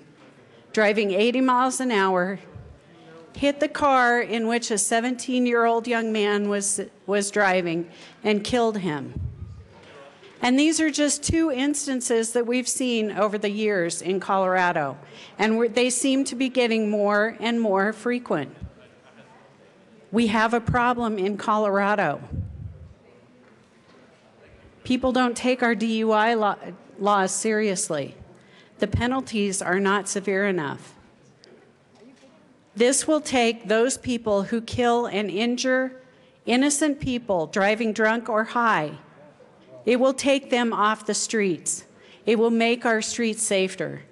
driving 80 miles an hour, hit the car in which a 17-year-old young man was driving and killed him. And these are just 2 instances that we've seen over the years in Colorado, and they seem to be getting more and more frequent. We have a problem in Colorado. People don't take our DUI laws seriously. The penalties are not severe enough. This will take those people who kill and injure innocent people driving drunk or high. It will take them off the streets. It will make our streets safer.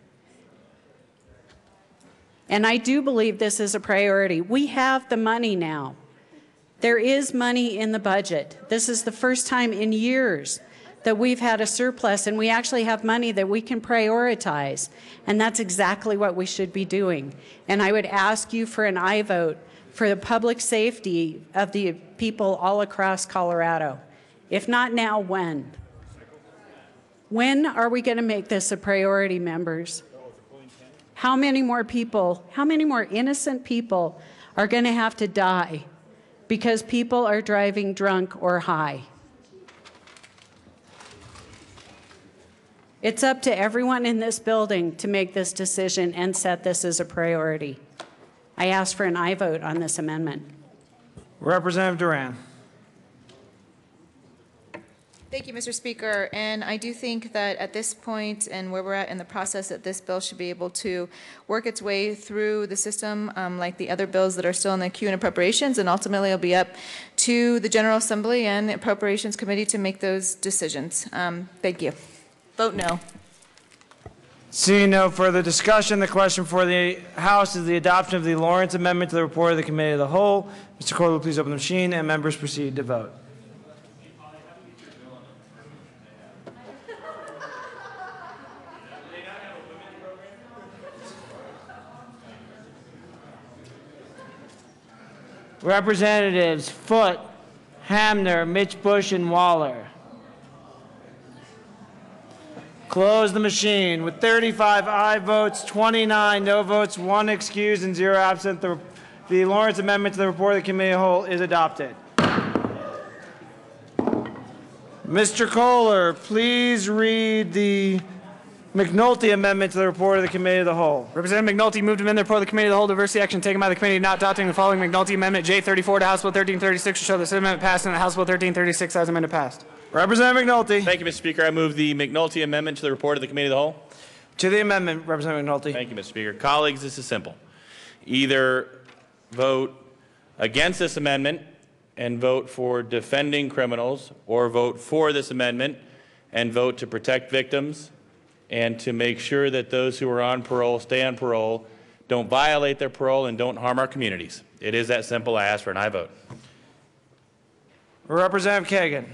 And I do believe this is a priority. We have the money now. There is money in the budget. This is the first time in years that we've had a surplus, and we actually have money that we can prioritize. And that's exactly what we should be doing. And I would ask you for an aye vote for the public safety of the people all across Colorado. If not now, when? When are we going to make this a priority, members? How many more people, how many more innocent people are going to have to die because people are driving drunk or high? It's up to everyone in this building to make this decision and set this as a priority. I ask for an aye vote on this amendment. Representative Duran. Thank you, Mr. Speaker. And I do think that at this point and where we're at in the process, that this bill should be able to work its way through the system like the other bills that are still in the queue in appropriations, and ultimately it'll be up to the General Assembly and the Appropriations Committee to make those decisions. Thank you. Vote no. Seeing no further discussion, the question for the House is the adoption of the Lawrence Amendment to the report of the Committee of the Whole. Mr. Kohler, please open the machine, and members proceed to vote. Representatives Foote, Hamner, Mitch Bush, and Waller. Close the machine. With 35 aye votes, 29 no votes, 1 excused, and 0 absent, the Lawrence Amendment to the report of the Committee of the Whole is adopted. Mr. Kohler, please read the McNulty Amendment to the report of the Committee of the Whole. Representative McNulty moved to amend the report of the Committee of the Whole. Diversity action taken by the committee not adopting the following McNulty Amendment J34 to House Bill 1336 to show this amendment passed and that House Bill 1336 as amended passed. Representative McNulty. Thank you, Mr. Speaker. I move the McNulty Amendment to the report of the Committee of the Whole. To the amendment, Representative McNulty. Thank you, Mr. Speaker. Colleagues, this is simple. Either vote against this amendment and vote for defending criminals, or vote for this amendment and vote to protect victims and to make sure that those who are on parole stay on parole, don't violate their parole, and don't harm our communities. It is that simple. I ask for an aye vote. Representative Kagan.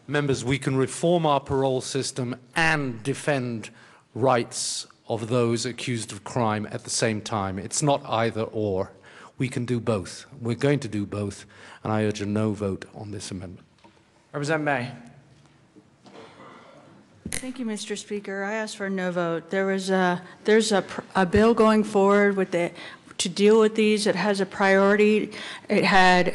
Members, we can reform our parole system and defend rights of those accused of crime at the same time. It's not either or. We can do both. We're going to do both, and I urge a no vote on this amendment. Representative May. Thank you, Mr. Speaker. I ask for a no vote. There's a bill going forward with to deal with these. It has a priority. It had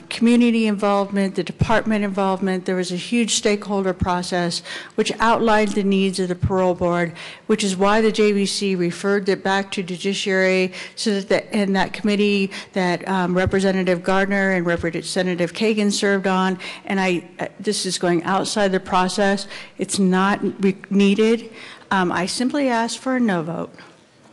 community involvement, the department involvement. There was a huge stakeholder process which outlined the needs of the parole board, which is why the JBC referred it back to judiciary, so that in that committee that Representative Gardner and Representative Kagan served on. And this is going outside the process. It's not needed. I simply ask for a no vote.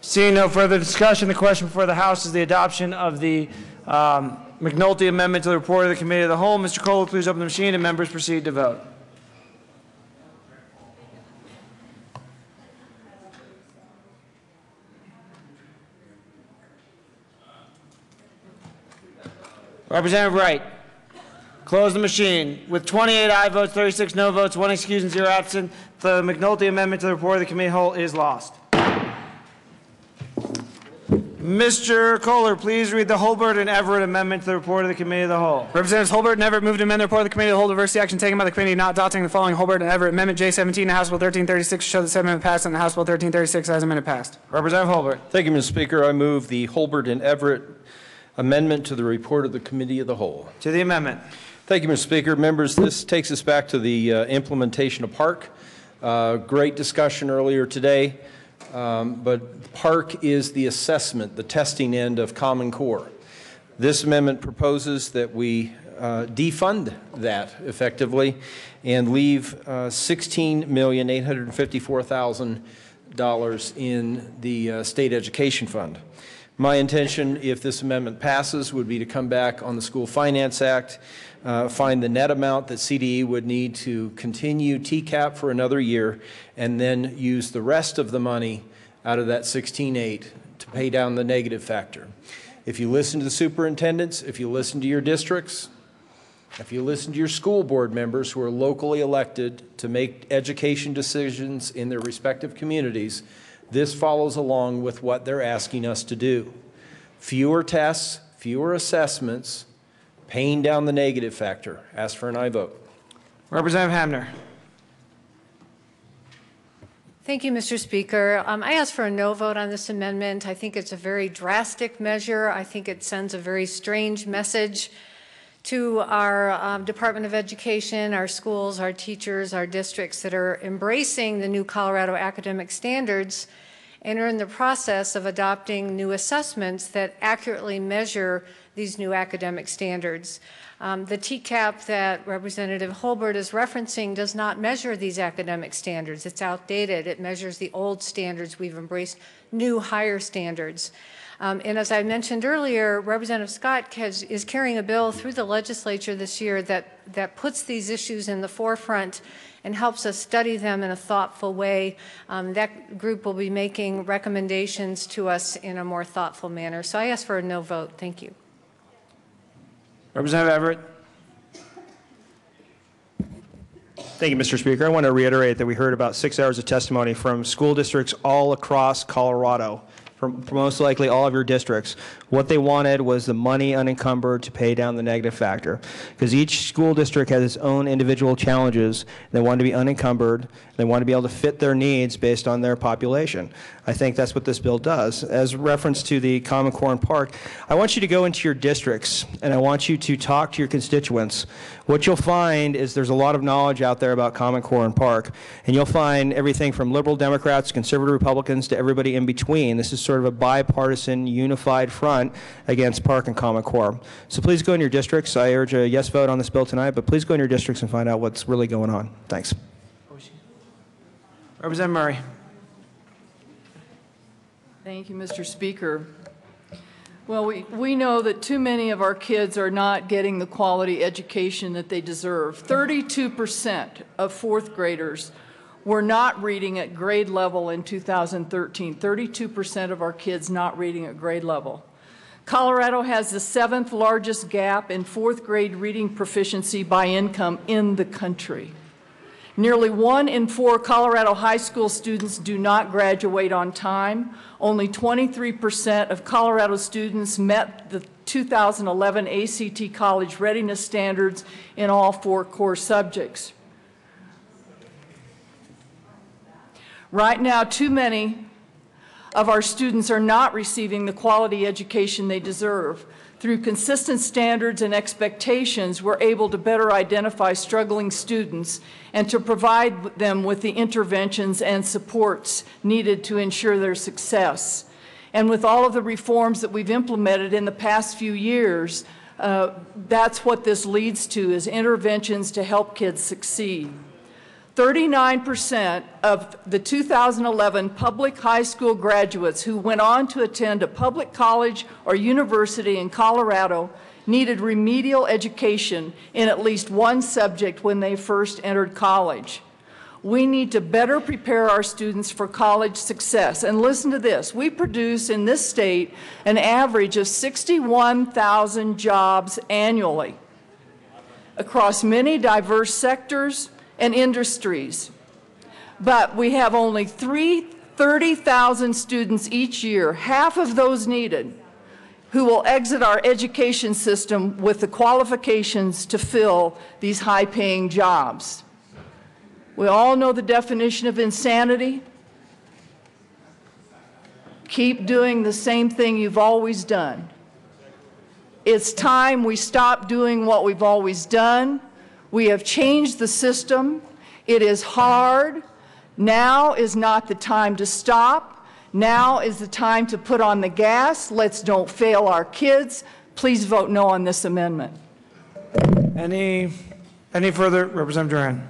Seeing no further discussion, the question before the House is the adoption of the McNulty Amendment to the report of the Committee of the Whole. Mr. Kohler, please open the machine, and members proceed to vote. Representative Wright. Close the machine. With 28 aye votes, 36 no votes, 1 excused, and 0 absent, the McNulty Amendment to the report of the Committee of the Whole is lost. Mr. Kohler, please read the Holbert and Everett amendment to the report of the Committee of the Whole. Representatives Holbert and Everett move to amend the report of the Committee of the Whole to reverse the action taken by the committee not adopting the following Holbert and Everett Amendment J17 to House Bill 1336 to show the said amendment passed and the House Bill 1336 as amendment passed. Representative Holbert. Thank you, Mr. Speaker. I move the Holbert and Everett amendment to the report of the Committee of the Whole. To the amendment. Thank you, Mr. Speaker. Members, this takes us back to the implementation of PARC. Great discussion earlier today, but PARC is the assessment, the testing end of Common Core. This amendment proposes that we defund that effectively and leave $16,854,000 in the State Education Fund. My intention, if this amendment passes, would be to come back on the School Finance Act, find the net amount that CDE would need to continue TCAP for another year, and then use the rest of the money out of that 16.8 to pay down the negative factor. If you listen to the superintendents, if you listen to your districts, if you listen to your school board members who are locally elected to make education decisions in their respective communities, this follows along with what they're asking us to do. Fewer tests, fewer assessments, paying down the negative factor. Ask for an aye vote. Representative Hamner. Thank you, Mr. Speaker. I ask for a no vote on this amendment. I think it's a very drastic measure. I think it sends a very strange message to our Department of Education, our schools, our teachers, our districts that are embracing the new Colorado academic standards and are in the process of adopting new assessments that accurately measure these new academic standards. The TCAP that Representative Holbert is referencing does not measure these academic standards. It's outdated. It measures the old standards. We've embraced new, higher standards. And as I mentioned earlier, Representative Scott is carrying a bill through the legislature this year that puts these issues in the forefront and helps us study them in a thoughtful way. That group will be making recommendations to us in a more thoughtful manner. So I ask for a no vote. Thank you. Representative Everett. Thank you, Mr. Speaker. I want to reiterate that we heard about 6 hours of testimony from school districts all across Colorado, from most likely all of your districts. What they wanted was the money unencumbered to pay down the negative factor, because each school district has its own individual challenges. They want to be unencumbered. They want to be able to fit their needs based on their population. I think that's what this bill does. As reference to the Common Core and PARC, I want you to go into your districts and I want you to talk to your constituents. What you'll find is there's a lot of knowledge out there about Common Core and PARC, and you'll find everything from liberal Democrats, conservative Republicans, to everybody in between. This is sort of a bipartisan, unified front against PARC and Common Core. So please go in your districts. I urge a yes vote on this bill tonight, but please go in your districts and find out what's really going on. Thanks. Representative Murray. Thank you, Mr. Speaker. Well, we know that too many of our kids are not getting the quality education that they deserve. 32% of fourth graders were not reading at grade level in 2013. 32% of our kids not reading at grade level. Colorado has the 7th largest gap in fourth grade reading proficiency by income in the country. Nearly 1 in 4 Colorado high school students do not graduate on time. Only 23% of Colorado students met the 2011 ACT College Readiness Standards in all 4 core subjects. Right now, too many of our students are not receiving the quality education they deserve. Through consistent standards and expectations, we're able to better identify struggling students and to provide them with the interventions and supports needed to ensure their success. And with all of the reforms that we've implemented in the past few years, that's what this leads to, is interventions to help kids succeed. 39% of the 2011 public high school graduates who went on to attend a public college or university in Colorado needed remedial education in at least one subject when they first entered college. We need to better prepare our students for college success. And listen to this, we produce in this state an average of 61,000 jobs annually across many diverse sectors and industries. But we have only 3 30,000 students each year, half of those needed, who will exit our education system with the qualifications to fill these high-paying jobs. We all know the definition of insanity. Keep doing the same thing you've always done. It's time we stop doing what we've always done. We have changed the system. It is hard. Now is not the time to stop. Now is the time to put on the gas. Let's don't fail our kids. Please vote no on this amendment. Any further? Representative Duran.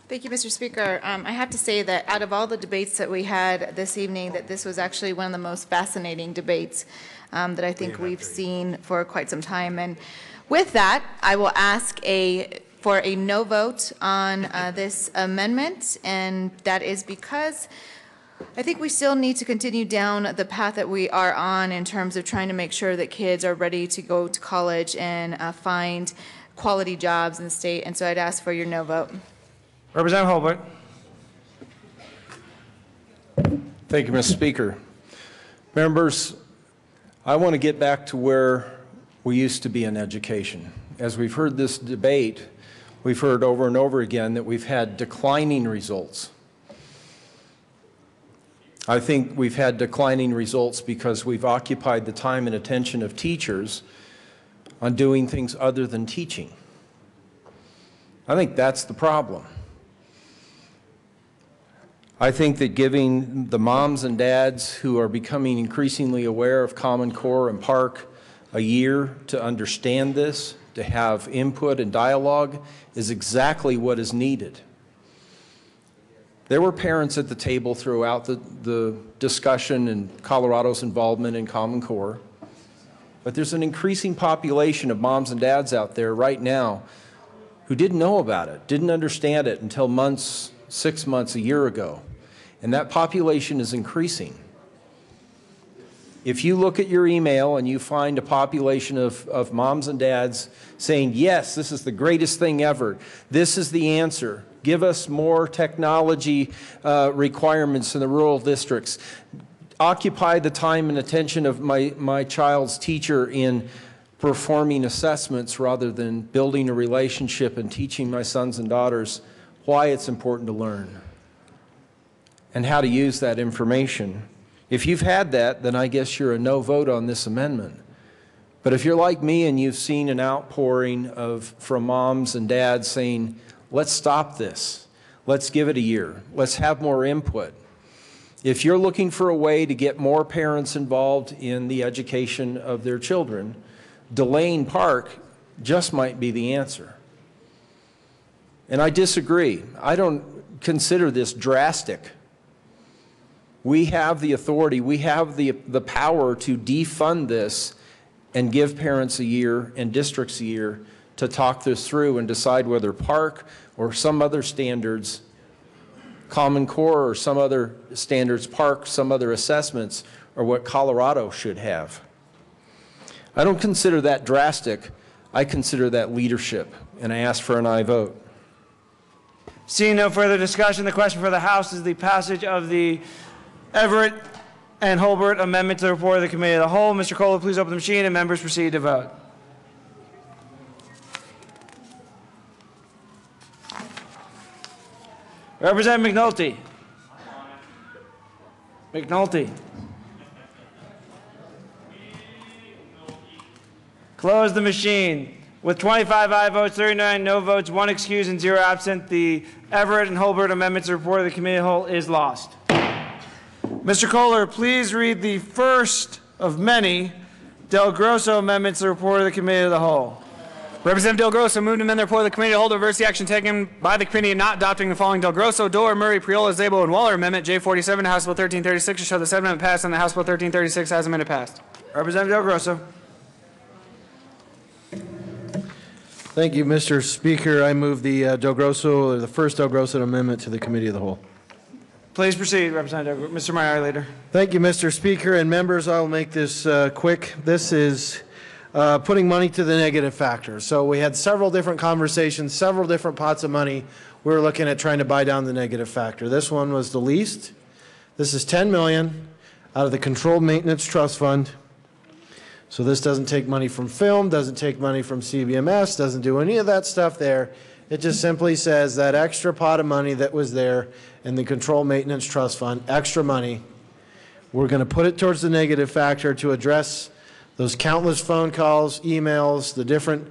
Thank you, Mr. Speaker. I have to say that out of all the debates that we had this evening, that this was actually one of the most fascinating debates that I think we've seen for quite some time. And with that, I will ask for a no vote on this amendment, and that is because I think we still need to continue down the path that we are on in terms of trying to make sure that kids are ready to go to college and find quality jobs in the state. And so I'd ask for your no vote. Representative Hurlbert. Thank you, Mr. Speaker. Members, I want to get back to where we used to be in education. As we've heard this debate, we've heard over and over again that we've had declining results. I think we've had declining results because we've occupied the time and attention of teachers on doing things other than teaching. I think that's the problem. I think that giving the moms and dads who are becoming increasingly aware of Common Core and PARCC a year to understand this, to have input and dialogue, is exactly what is needed. There were parents at the table throughout the discussion and Colorado's involvement in Common Core, but there's an increasing population of moms and dads out there right now who didn't know about it, didn't understand it until months, 6 months, a year ago. And that population is increasing. If you look at your email and you find a population of moms and dads saying, yes, this is the greatest thing ever, this is the answer, give us more technology requirements in the rural districts, occupy the time and attention of my child's teacher in performing assessments rather than building a relationship and teaching my sons and daughters why it's important to learn and how to use that information. If you've had that, then I guess you're a no vote on this amendment. But if you're like me and you've seen an outpouring from moms and dads saying, let's stop this, let's give it a year, let's have more input. If you're looking for a way to get more parents involved in the education of their children, delaying PARCC just might be the answer. And I disagree. I don't consider this drastic. We have the authority, we have the power to defund this and give parents a year and districts a year to talk this through and decide whether PARCC or some other standards, Common Core or some other standards, PARCC, some other assessments, are what Colorado should have. I don't consider that drastic. I consider that leadership, and I ask for an aye vote. Seeing no further discussion, the question for the House is the passage of the Everett and Hurlbert amendment to the report of the Committee of the Whole. Mr. Kohler, please open the machine and members proceed to vote. Representative McNulty. McNulty. Close the machine. With 25 aye votes, 39 no votes, 1 excuse, and 0 absent, the Everett and Hurlbert amendment to the report of the Committee of the Whole is lost. Mr. Kohler, please read the first of many Del Grosso amendments to the report of the Committee of the Whole. Representative Del Grosso moved to amend the report of the Committee of the Whole to reverse the action taken by the committee in not adopting the following Del Grosso, Dorr, Murray, Priola, Zabel, and Waller amendment, J47 to House Bill 1336, to show the said amendment passed and the House Bill 1336 has amended passed. Representative Del Grosso. Thank you, Mr. Speaker. I move the Del Grosso, or the first Del Grosso amendment to the Committee of the Whole. Please proceed, Representative Mr. Meyer, leader. Thank you, Mr. Speaker, and members. I'll make this quick. This is putting money to the negative factor. So we had several different conversations, several different pots of money. We were looking at trying to buy down the negative factor. This one was the least. This is $10 million out of the Controlled Maintenance Trust Fund. So this doesn't take money from film, doesn't take money from CBMS, doesn't do any of that stuff there. It just simply says that extra pot of money that was there in the Controlled Maintenance Trust Fund, extra money, we're going to put it towards the negative factor to address those countless phone calls, emails, the different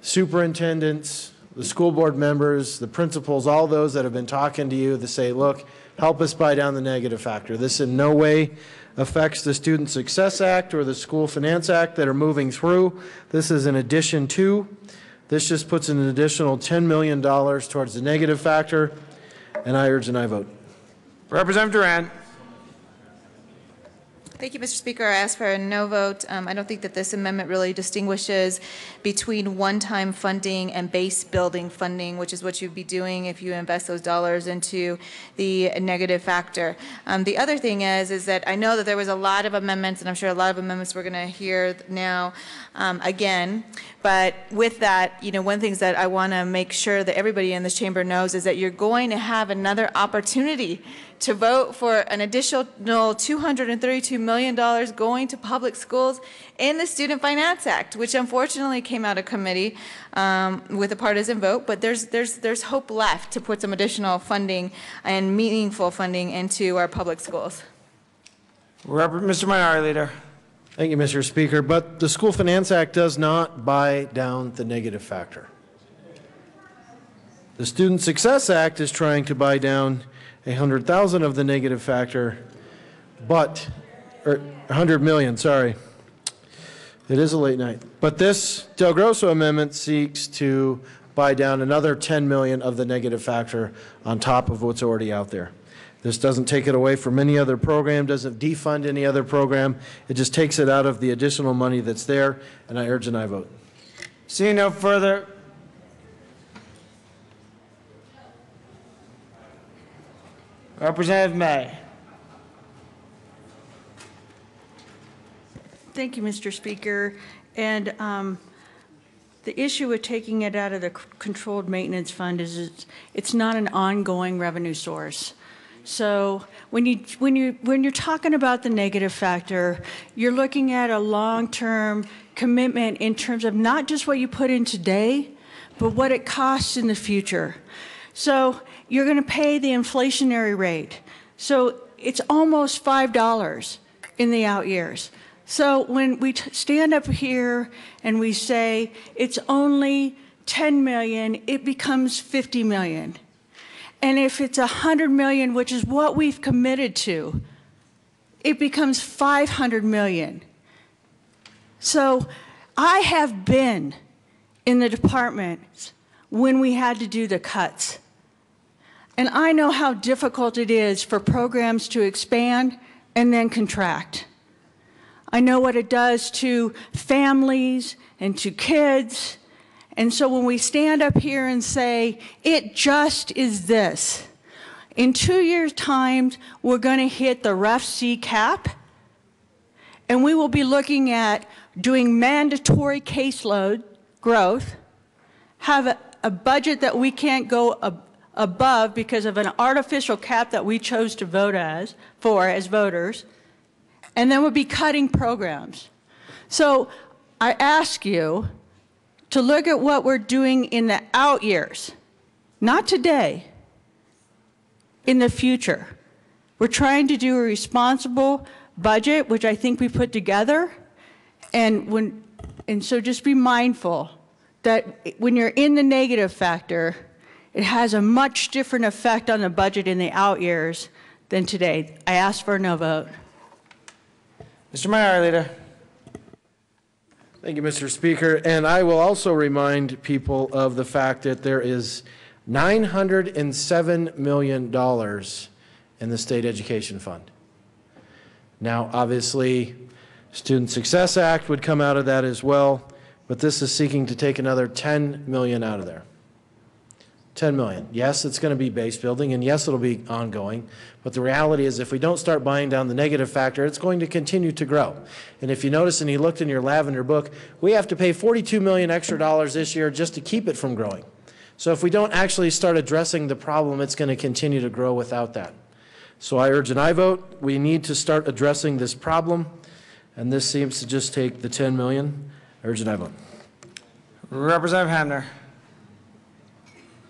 superintendents, the school board members, the principals, all those that have been talking to you to say, look, help us buy down the negative factor. This in no way affects the Student Success Act or the School Finance Act that are moving through. This is in addition to. This just puts an additional $10 million towards the negative factor, and I urge and I vote. Representative Durand. Thank you, Mr. Speaker. I ask for a no vote. I don't think that this amendment really distinguishes between one-time funding and base building funding, which is what you'd be doing if you invest those dollars into the negative factor. The other thing is that I know that there was a lot of amendments, and I'm sure a lot of amendments we're going to hear now again. But with that, one of the things that I want to make sure that everybody in this chamber knows is that you're going to have another opportunity to vote for an additional $232 million going to public schools in the Student Finance Act, which unfortunately came out of committee with a partisan vote. But there's hope left to put some additional funding and meaningful funding into our public schools. Mr. Minority Leader. Thank you, Mr. Speaker. But the School Finance Act does not buy down the negative factor. The Student Success Act is trying to buy down 100,000 of the negative factor, but, or 100 million, sorry. It is a late night. But this Del Grosso amendment seeks to buy down another 10 million of the negative factor on top of what's already out there. This doesn't take it away from any other program, doesn't defund any other program. It just takes it out of the additional money that's there, and I urge and I vote. Seeing no further. Representative May. Thank you, Mr. Speaker. And the issue with taking it out of the Controlled Maintenance Fund is it's not an ongoing revenue source. So when you're talking about the negative factor, you're looking at a long-term commitment in terms of not just what you put in today, but what it costs in the future. So you're going to pay the inflationary rate. So it's almost $5 in the out years. So when we stand up here and we say it's only 10 million, it becomes 50 million. And if it's 100 million, which is what we've committed to, it becomes 500 million. So I have been in the departments when we had to do the cuts. And I know how difficult it is for programs to expand and then contract. I know what it does to families and to kids. And so when we stand up here and say, it just is this, in 2 years' time, we're going to hit the REF-C cap, and we will be looking at doing mandatory caseload growth, have a budget that we can't go above because of an artificial cap that we chose to vote for as voters, and then we'll be cutting programs. So I ask you to look at what we're doing in the out years, not today, in the future. We're trying to do a responsible budget, which I think we put together, and so just be mindful that when you're in the negative factor, it has a much different effect on the budget in the out years than today. I ask for a no vote. Mr. Minority Leader. Thank you, Mr. Speaker. And I will also remind people of the fact that there is $907 million in the State Education Fund. Now, obviously, Student Success Act would come out of that as well, but this is seeking to take another $10 million out of there. 10 million. Yes, it's going to be base building, and yes, it'll be ongoing. But the reality is if we don't start buying down the negative factor, it's going to continue to grow. And if you notice, and you looked in your lavender book, we have to pay $42 million extra this year just to keep it from growing. So if we don't actually start addressing the problem, it's going to continue to grow without that. So I urge an aye vote. We need to start addressing this problem, and this seems to just take the 10 million. I urge an aye vote. Representative Hamner.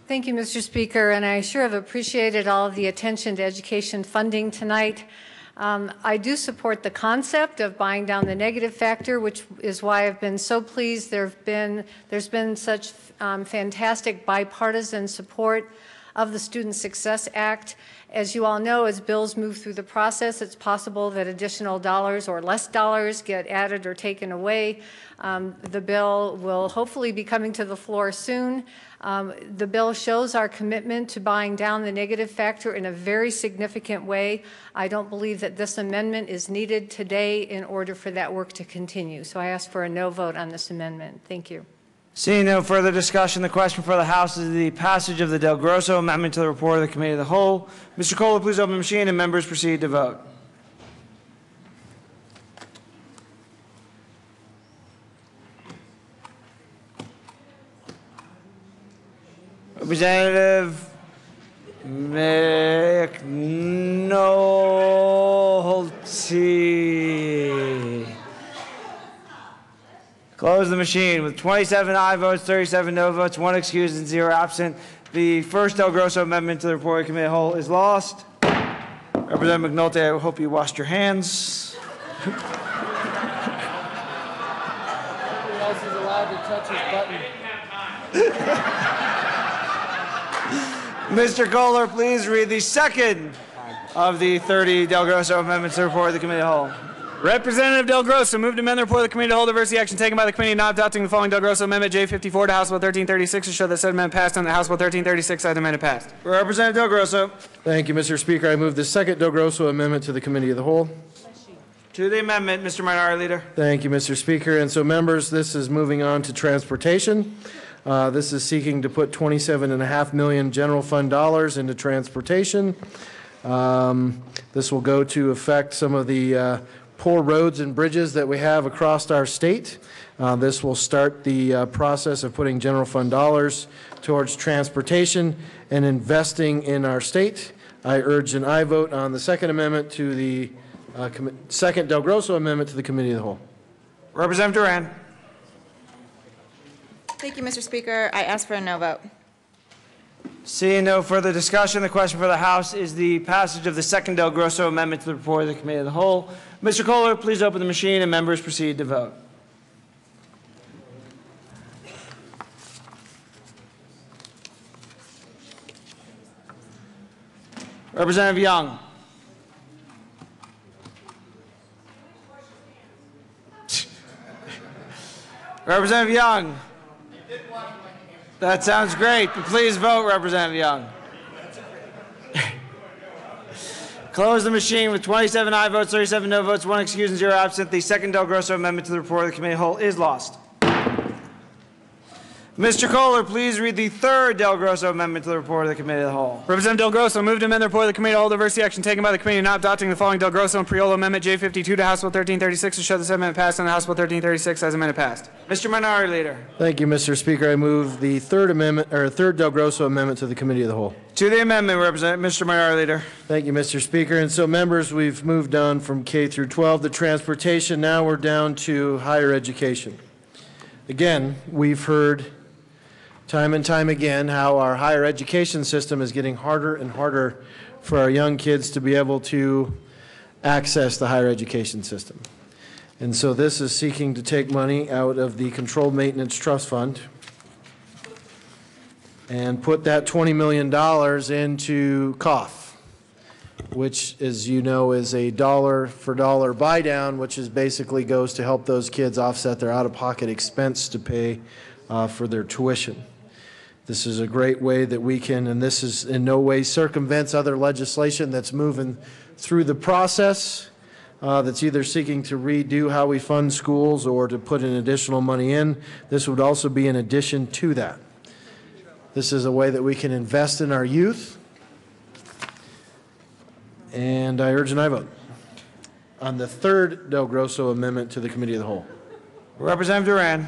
Thank you, Mr. Speaker, and I sure have appreciated all of the attention to education funding tonight. I do support the concept of buying down the negative factor, which is why I've been so pleased there's been such fantastic bipartisan support of the Student Success Act. As you all know, as bills move through the process, it's possible that additional dollars or less dollars get added or taken away. The bill will hopefully be coming to the floor soon. The bill shows our commitment to buying down the negative factor in a very significant way. I don't believe that this amendment is needed today in order for that work to continue. So I ask for a no vote on this amendment. Thank you. Seeing no further discussion, the question for the House is the passage of the Del Grosso amendment to the report of the Committee of the Whole. Mr. Kohler, please open the machine and members proceed to vote. Representative McNulty. Close the machine. With 27 aye votes, 37 no votes, 1 excused, and 0 absent, the first Del Grosso amendment to the report of the Committee of the Whole is lost. Representative McNulty, I hope you washed your hands. Nobody else is allowed to touch his button. Mr. Kohler, please read the second of the 30 Del Grosso amendments to the report of the Committee of the Whole. Representative Del Grosso moved to amend the report of the Committee to hold diversity action taken by the committee not adopting the following Del Grosso Amendment J54 to House Bill 1336 to show that said amendment passed and that House Bill 1336 as amendment passed. Representative Del Grosso. Thank you, Mr. Speaker. I move the second Del Grosso amendment to the Committee of the Whole. To the amendment, Mr. Minority Leader. Thank you, Mr. Speaker. And so, members, this is moving on to transportation. This is seeking to put $27.5 million general fund dollars into transportation. This will go to affect some of the poor roads and bridges that we have across our state. This will start the process of putting general fund dollars towards transportation and investing in our state. I urge an aye vote on the second amendment to the second Del Grosso amendment to the Committee of the Whole. Representative Duran. Thank you, Mr. Speaker. I ask for a no vote. Seeing no further discussion, the question for the House is the passage of the second Del Grosso amendment to the report of the Committee of the Whole. Mr. Kohler, please open the machine and members proceed to vote. Representative Young. Representative Young. That sounds great, but please vote, Representative Young. Close the machine with 27 aye votes, 37 no votes, 1 excused, and 0 absent. The second Del Grosso amendment to the report of the Committee of the Whole is lost. Mr. Kohler, please read the third Del Grosso amendment to the report of the Committee of the Whole. Representative Del Grosso moved to amend the report of the Committee to hold diversity action taken by the committee not adopting the following Del Grosso and Priolo Amendment J52 to House Bill 1336 to show the said amendment passed and the House Bill 1336 as amendment passed. Mr. Minority Leader. Thank you, Mr. Speaker. I move the third Del Grosso amendment to the Committee of the Whole. To the amendment, Mr. Minority Leader. Thank you, Mr. Speaker. And so, members, we've moved on from K through 12 to transportation. Now we're down to higher education. Again, we've heard time and time again how our higher education system is getting harder and harder for our young kids to be able to access the higher education system. And so this is seeking to take money out of the Controlled Maintenance Trust Fund and put that $20 million into COF, which, as you know, is a dollar-for-dollar buy-down, which is basically goes to help those kids offset their out-of-pocket expense to pay for their tuition. This is a great way that we can, and this is in no way circumvents other legislation that's moving through the process that's either seeking to redo how we fund schools or to put an additional money in. This would also be in addition to that. This is a way that we can invest in our youth, and I urge an aye vote on the third Del Grosso amendment to the Committee of the Whole. Representative Duran.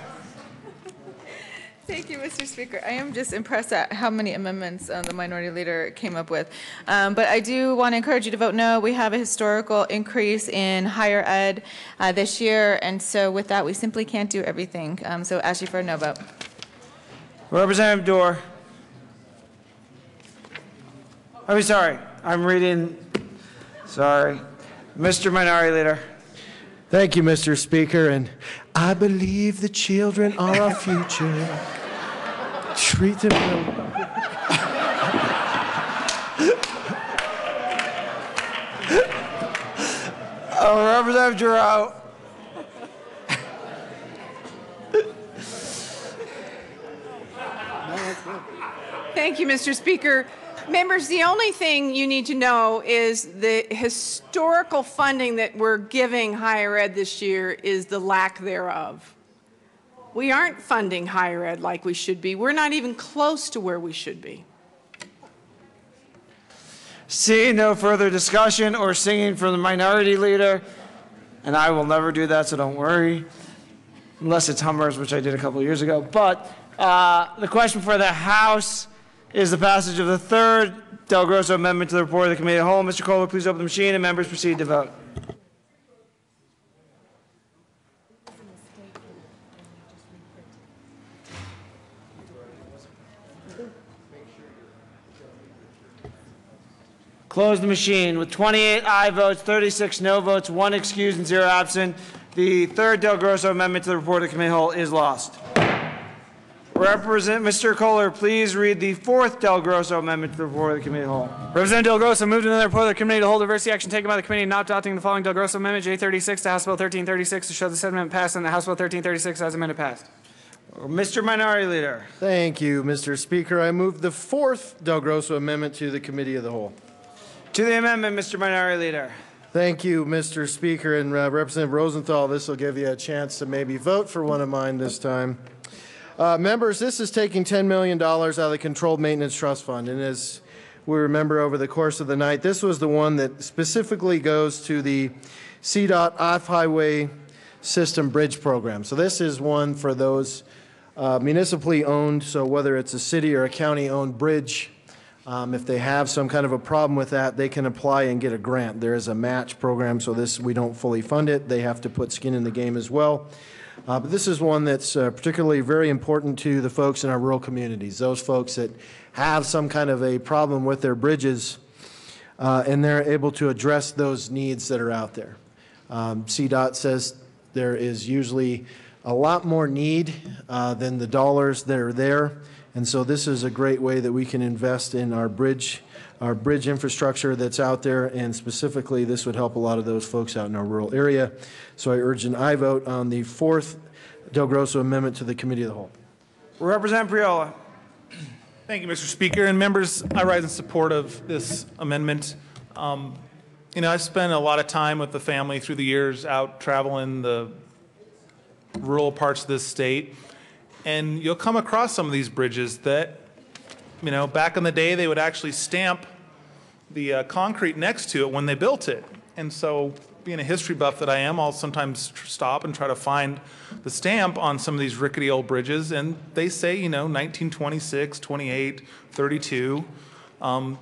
Thank you, Mr. Speaker, I am just impressed at how many amendments the Minority Leader came up with. But I do want to encourage you to vote no. We have a historical increase in higher ed this year, and so with that, we simply can't do everything. So ask you for a no vote. Representative Dorr. I'm sorry. I'm reading. Sorry. Mr. Minority Leader. Thank you, Mr. Speaker, and I believe the children are our future. Treat them Representative Giroux. Thank you, Mr. Speaker. Members, the only thing you need to know is the historical funding that we're giving higher ed this year is the lack thereof. We aren't funding higher ed like we should be. We're not even close to where we should be. Seeing no further discussion or singing from the Minority Leader, and I will never do that, so don't worry, unless it's Hummers, which I did a couple of years ago. But the question for the House is the passage of the third Del Grosso amendment to the report of the Committee of the Whole. Mr. Kohler, please open the machine, and members proceed to vote. Close the machine. With 28 aye votes, 36 no votes, 1 excused, and 0 absent, the third Del Grosso amendment to the report of the Committee of the Whole is lost. Mr. Kohler, please read the fourth Del Grosso amendment to the report of the Committee of the Whole. Representative Del Grosso moved into the report of the Committee to hold diversity action taken by the committee not adopting the following Del Grosso amendment, J36 to House Bill 1336, to show the said amendment passed and the House Bill 1336 as amended passed. Mr. Minority Leader. Thank you, Mr. Speaker. I move the fourth Del Grosso amendment to the Committee of the Whole. To the amendment, Mr. Minority Leader. Thank you, Mr. Speaker. And Representative Rosenthal, this will give you a chance to maybe vote for one of mine this time. Members, this is taking $10 million out of the Controlled Maintenance Trust Fund. And as we remember over the course of the night, this was the one that specifically goes to the CDOT off-highway system bridge program. So this is one for those municipally owned, so whether it's a city or a county-owned bridge, if they have some kind of a problem with that, they can apply and get a grant. There is a match program, so this we don't fully fund it. They have to put skin in the game as well. But this is one that's particularly very important to the folks in our rural communities, those folks that have some kind of a problem with their bridges, and they're able to address those needs that are out there. CDOT says there is usually a lot more need than the dollars that are there. And so this is a great way that we can invest in our bridge infrastructure that's out there, and specifically this would help a lot of those folks out in our rural area. So I urge an aye vote on the fourth Del Grosso amendment to the Committee of the Whole. Representative Priola. Thank you, Mr. Speaker. And members, I rise in support of this amendment. You know, I've spent a lot of time with the family through the years out traveling the rural parts of this state. And you'll come across some of these bridges that, you know, back in the day, they would actually stamp the concrete next to it when they built it. And so, being a history buff that I am, I'll sometimes stop and try to find the stamp on some of these rickety old bridges. And they say, you know, 1926, 28, 32.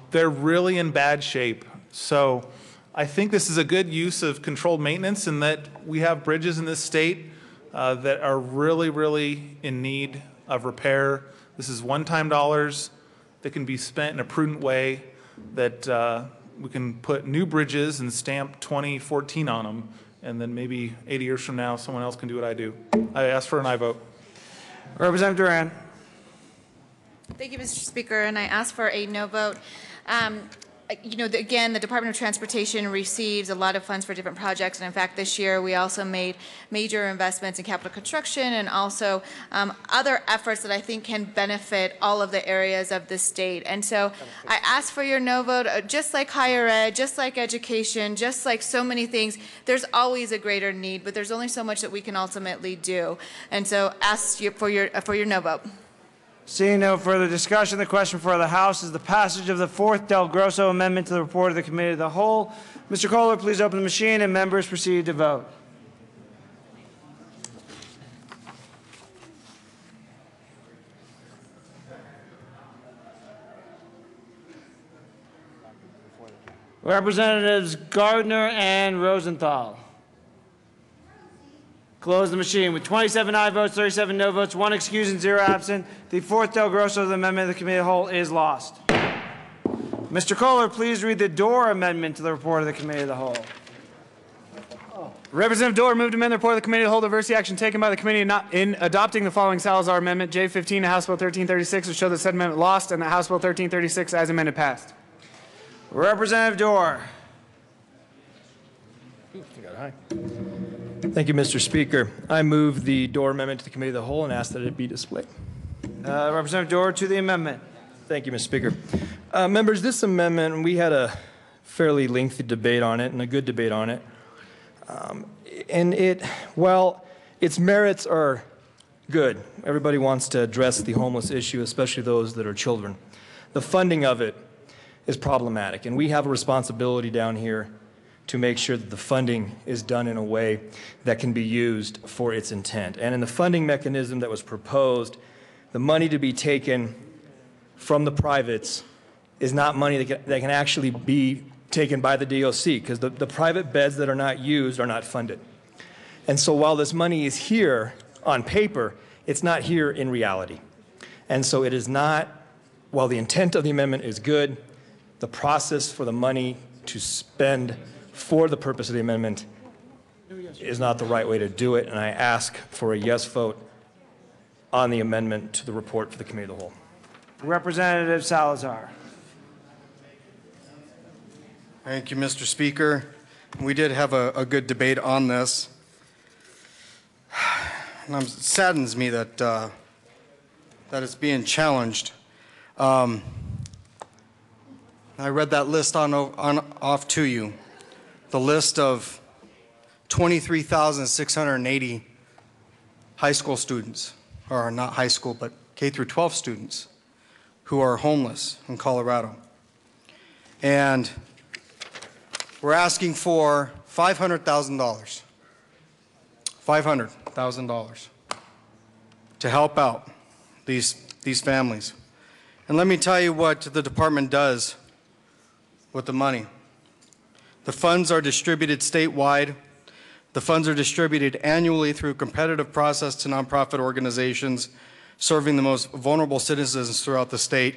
They're really in bad shape. So I think this is a good use of controlled maintenance, in that we have bridges in this state that are really, really in need of repair. This is one-time dollars that can be spent in a prudent way, that we can put new bridges and stamp 2014 on them, and then maybe 80 years from now, someone else can do what I do. I ask for an aye vote. Representative Duran. Thank you, Mr. Speaker, and I ask for a no vote. You know, again, the Department of Transportation receives a lot of funds for different projects, and in fact, this year we also made major investments in capital construction and also other efforts that I think can benefit all of the areas of the state. And so I ask for your no vote. Just like higher ed, just like education, just like so many things, there's always a greater need, but there's only so much that we can ultimately do. And so ask you for your no vote. Seeing no further discussion, the question for the House is the passage of the fourth Del Grosso amendment to the report of the Committee of the Whole. Mr. Kohler, please open the machine, and members proceed to vote. Representatives Gardner and Rosenthal. Close the machine. With 27 aye votes, 37 no votes, 1 excused, and 0 absent, the fourth Del Grosso amendment of the committee of the whole is lost. Mr. Kohler, please read the Dorr amendment to the report of the committee of the whole. Representative Dorr moved to amend the report of the committee to hold diversity action taken by the committee in adopting the following Salazar Amendment J15 to House Bill 1336 to show that said amendment lost and that House Bill 1336 as amended passed. Representative Dorr. Thank you, Mr. Speaker. I move the Dorr amendment to the committee of the whole and ask that it be displayed. Representative Dorr to the amendment. Thank you, Mr. Speaker. Members, this amendment, we had a fairly lengthy debate on it and a good debate on it. While its merits are good, everybody wants to address the homeless issue, especially those that are children. The funding of it is problematic, and we have a responsibility down here to make sure that the funding is done in a way that can be used for its intent. And in the funding mechanism that was proposed, the money to be taken from the privates is not money that can actually be taken by the DOC, because the private beds that are not used are not funded. And so while this money is here on paper, it's not here in reality. And so it is not, while the intent of the amendment is good, the process for the money to spend for the purpose of the amendment is not the right way to do it, and I ask for a yes vote on the amendment to the report for the committee of the whole. Representative Salazar. Thank you, Mr. Speaker. We did have a good debate on this. And it saddens me that that it's being challenged. I read that list off to you. The list of 23,680 high school students, or not high school, but K through 12 students who are homeless in Colorado. And we're asking for $500,000. $500,000 to help out these families. And let me tell you what the department does with the money. The funds are distributed statewide. The funds are distributed annually through a competitive process to nonprofit organizations serving the most vulnerable citizens throughout the state.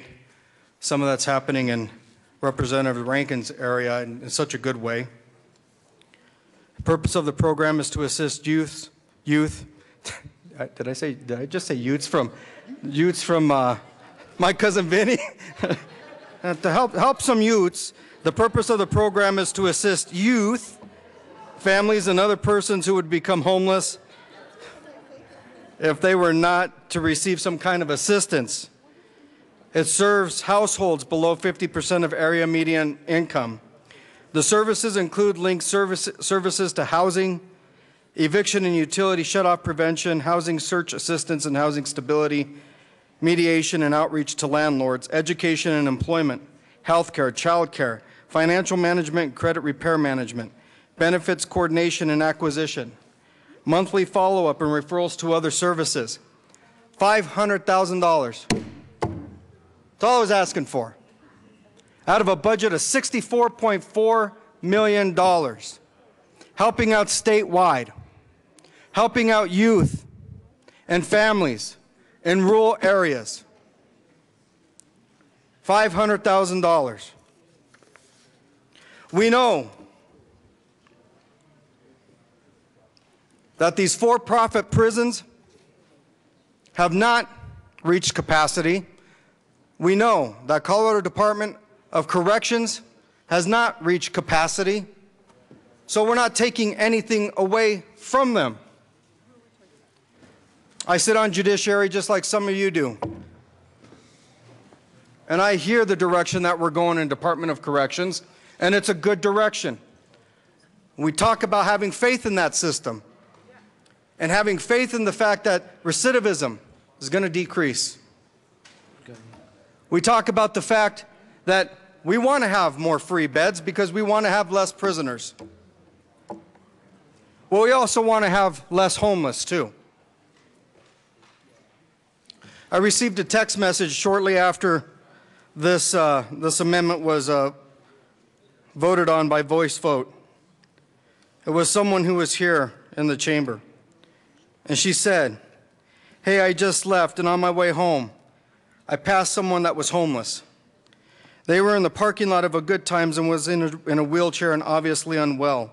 Some of that's happening in Representative Rankin's area in such a good way. The purpose of the program is to assist youth. Did I just say youths from my cousin Vinny? To help some youths. The purpose of the program is to assist youth, families, and other persons who would become homeless if they were not to receive some kind of assistance. It serves households below 50% of area median income. The services include linked services to housing, eviction and utility shutoff prevention, housing search assistance and housing stability, mediation and outreach to landlords, education and employment, healthcare, childcare, financial management, credit repair management, benefits coordination and acquisition, monthly follow-up and referrals to other services. $500,000. That's all I was asking for. Out of a budget of $64.4 million. Helping out statewide. Helping out youth and families in rural areas. $500,000. We know that these for-profit prisons have not reached capacity. We know that Colorado Department of Corrections has not reached capacity, so we're not taking anything away from them. I sit on judiciary just like some of you do, and I hear the direction that we're going in Department of Corrections, and it's a good direction. We talk about having faith in that system and having faith in the fact that recidivism is going to decrease. We talk about the fact that we want to have more free beds because we want to have less prisoners. Well, we also want to have less homeless, too. I received a text message shortly after this amendment was voted on by voice vote. It was someone who was here in the chamber. And she said, "Hey, I just left, and on my way home, I passed someone that was homeless. They were in the parking lot of a Good Times and was in a wheelchair and obviously unwell.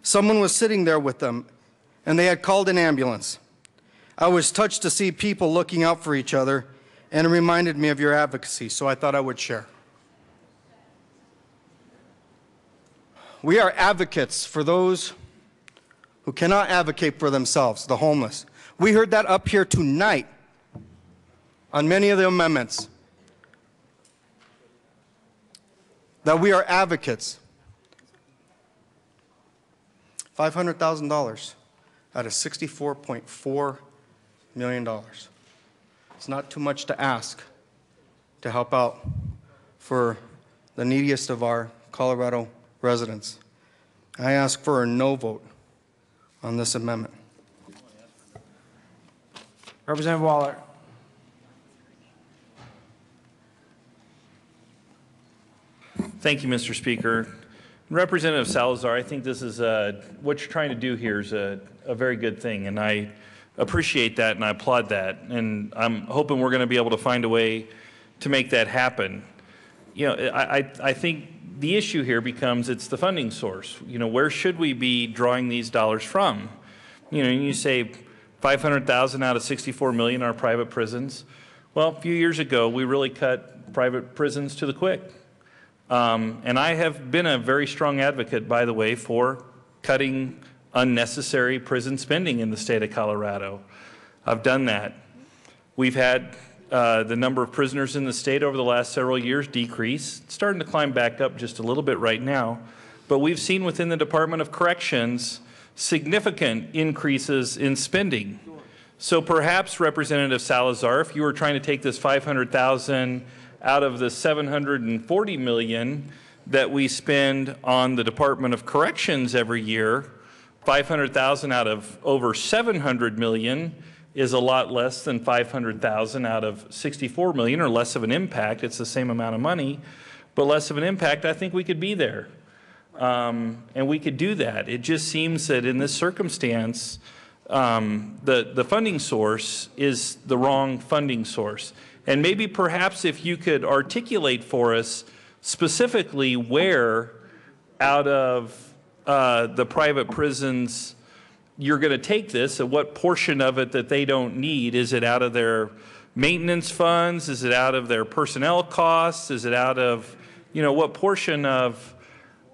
Someone was sitting there with them, and they had called an ambulance. I was touched to see people looking out for each other, and it reminded me of your advocacy, so I thought I would share." We are advocates for those who cannot advocate for themselves, the homeless. We heard that up here tonight on many of the amendments, that we are advocates. $500,000 out of $64.4 million. It's not too much to ask to help out for the neediest of our Colorado residents. I ask for a no vote on this amendment. Representative Waller. Thank you, Mr. Speaker. Representative Salazar, I think this is what you're trying to do here is a very good thing, and I appreciate that and I applaud that, and I'm hoping we're going to be able to find a way to make that happen. You know, I think the issue here becomes it's the funding source. You know, where should we be drawing these dollars from? You know, you say 500,000 out of 64 million are private prisons. Well, a few years ago, we really cut private prisons to the quick. And I have been a very strong advocate, by the way, for cutting unnecessary prison spending in the state of Colorado. I've done that. We've had the number of prisoners in the state over the last several years decrease. It's starting to climb back up just a little bit right now. But we've seen within the Department of Corrections significant increases in spending. So perhaps, Representative Salazar, if you were trying to take this 500,000 out of the 740 million that we spend on the Department of Corrections every year, 500,000 out of over 700 million is a lot less than 500,000 out of 64 million, or less of an impact. It's the same amount of money, but less of an impact. I think we could be there. And we could do that. It just seems that in this circumstance, the funding source is the wrong funding source. And maybe perhaps if you could articulate for us specifically where out of the private prisons you're going to take this, and what portion of it that they don't need. Is it out of their maintenance funds? Is it out of their personnel costs? Is it out of, you know, what portion of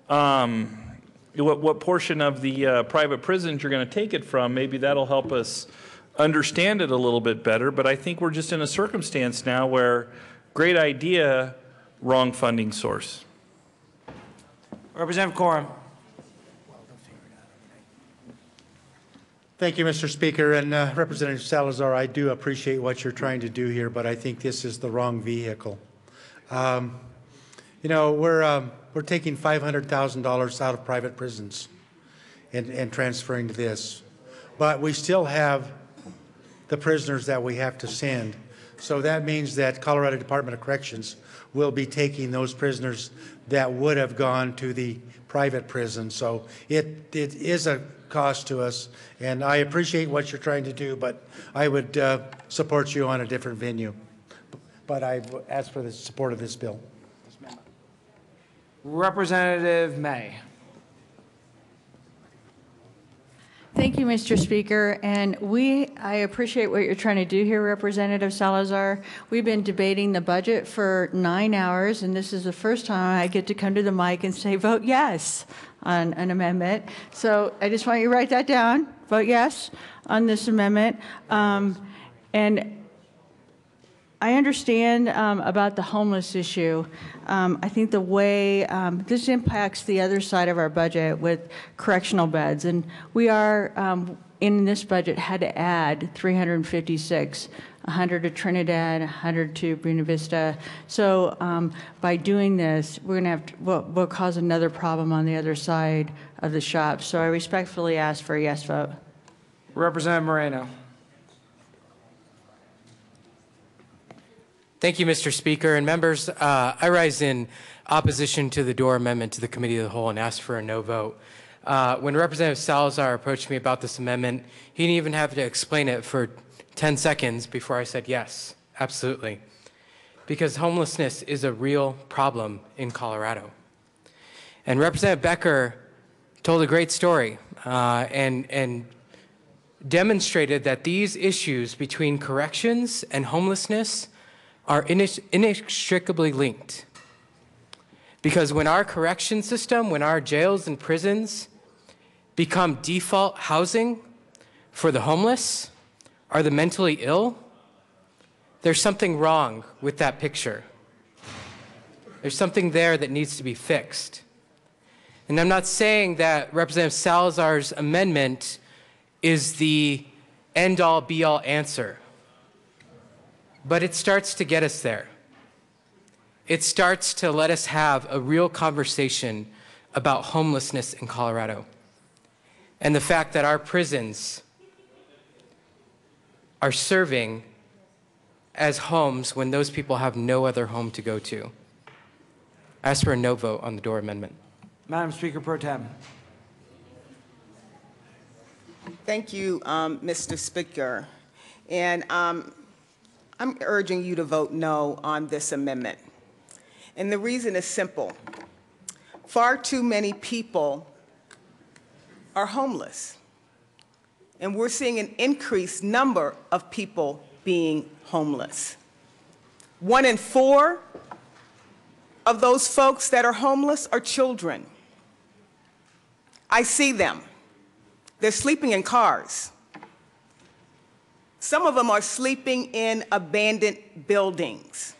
what portion of the private prisons you're going to take it from? Maybe that'll help us understand it a little bit better. But I think we're just in a circumstance now where great idea, wrong funding source. Representative Coram. Thank you, Mr. Speaker. And Representative Salazar, I do appreciate what you're trying to do here, but I think this is the wrong vehicle. You know, we're taking $500,000 out of private prisons and transferring to this, but we still have the prisoners that we have to send. So that means that Colorado Department of Corrections will be taking those prisoners that would have gone to the private prison. So it is a cost to us, and I appreciate what you're trying to do, but I would support you on a different venue. But I ask for the support of this bill. Representative May. Thank you, Mr. Speaker. And I appreciate what you're trying to do here, Representative Salazar. We've been debating the budget for 9 hours, and this is the first time I get to come to the mic and say, vote yes on an amendment. So I just want you to write that down. Vote yes on this amendment. And I understand about the homeless issue. I think the way this impacts the other side of our budget with correctional beds, and we are in this budget had to add 356, 100 to Trinidad, 100 to Buena Vista. So by doing this, we're going to have we'll cause another problem on the other side of the shop. So I respectfully ask for a yes vote. Representative Moreno. Thank you, Mr. Speaker. And members, I rise in opposition to the Dorr Amendment to the Committee of the Whole and ask for a no vote. When Representative Salazar approached me about this amendment, he didn't even have to explain it for 10 seconds before I said yes, absolutely. Because homelessness is a real problem in Colorado. And Representative Becker told a great story and demonstrated that these issues between corrections and homelessness are inextricably linked. Because when our correction system, when our jails and prisons become default housing for the homeless or the mentally ill, there's something wrong with that picture. There's something there that needs to be fixed. And I'm not saying that Representative Salazar's amendment is the end-all, be-all answer, but it starts to get us there. It starts to let us have a real conversation about homelessness in Colorado and the fact that our prisons are serving as homes when those people have no other home to go to. I ask for a no vote on the Dorr Amendment. Madam Speaker Pro Tem. Thank you, Mr. Speaker. And I'm urging you to vote no on this amendment. And the reason is simple. Far too many people are homeless. And we're seeing an increased number of people being homeless. 1 in 4 of those folks that are homeless are children. I see them. They're sleeping in cars. Some of them are sleeping in abandoned buildings.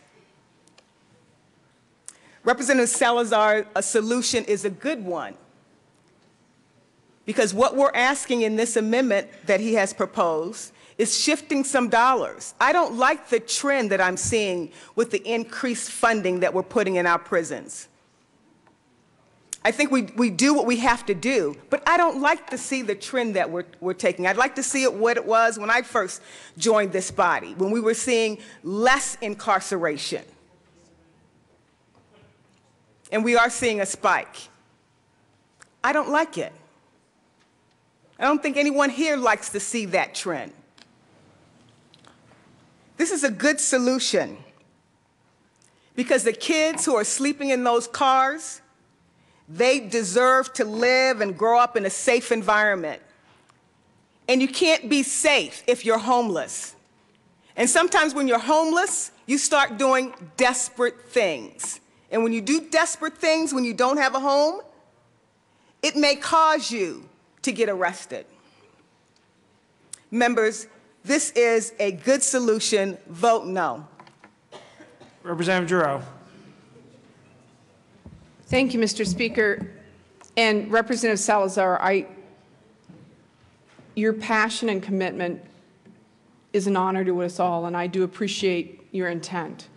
Representative Salazar, a solution is a good one, because what we're asking in this amendment that he has proposed is shifting some dollars. I don't like the trend that I'm seeing with the increased funding that we're putting in our prisons. I think we do what we have to do, but I don't like to see the trend that we're taking. I'd like to see it what it was when I first joined this body, when we were seeing less incarceration. And we are seeing a spike. I don't like it. I don't think anyone here likes to see that trend. This is a good solution, because the kids who are sleeping in those cars, they deserve to live and grow up in a safe environment. And you can't be safe if you're homeless. And sometimes when you're homeless, you start doing desperate things. And when you do desperate things, when you don't have a home, it may cause you to get arrested. Members, this is a good solution. Vote no. Representative Giroux. Thank you, Mr. Speaker. And Representative Salazar, your passion and commitment is an honor to us all, and I do appreciate your intent.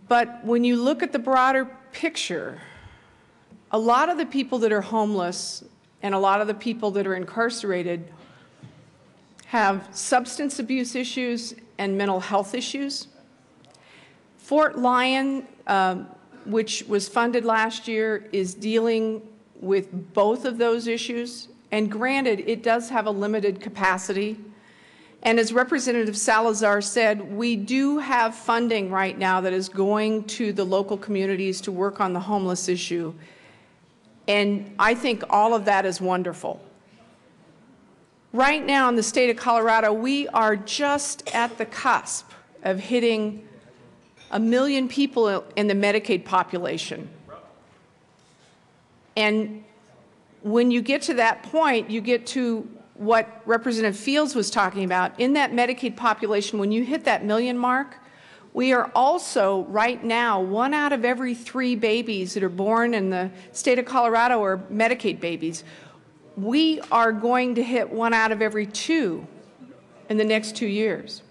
But when you look at the broader picture, a lot of the people that are homeless and a lot of the people that are incarcerated have substance abuse issues and mental health issues. Fort Lyon, which was funded last year, is dealing with both of those issues. And granted, it does have a limited capacity. And as Representative Salazar said, we do have funding right now that is going to the local communities to work on the homeless issue. And I think all of that is wonderful. Right now in the state of Colorado, we are just at the cusp of hitting 1 million people in the Medicaid population. And when you get to that point, you get to what Representative Fields was talking about. In that Medicaid population, when you hit that 1 million mark, we are also, right now, 1 out of every 3 babies that are born in the state of Colorado are Medicaid babies. We are going to hit 1 out of every 2 in the next 2 years.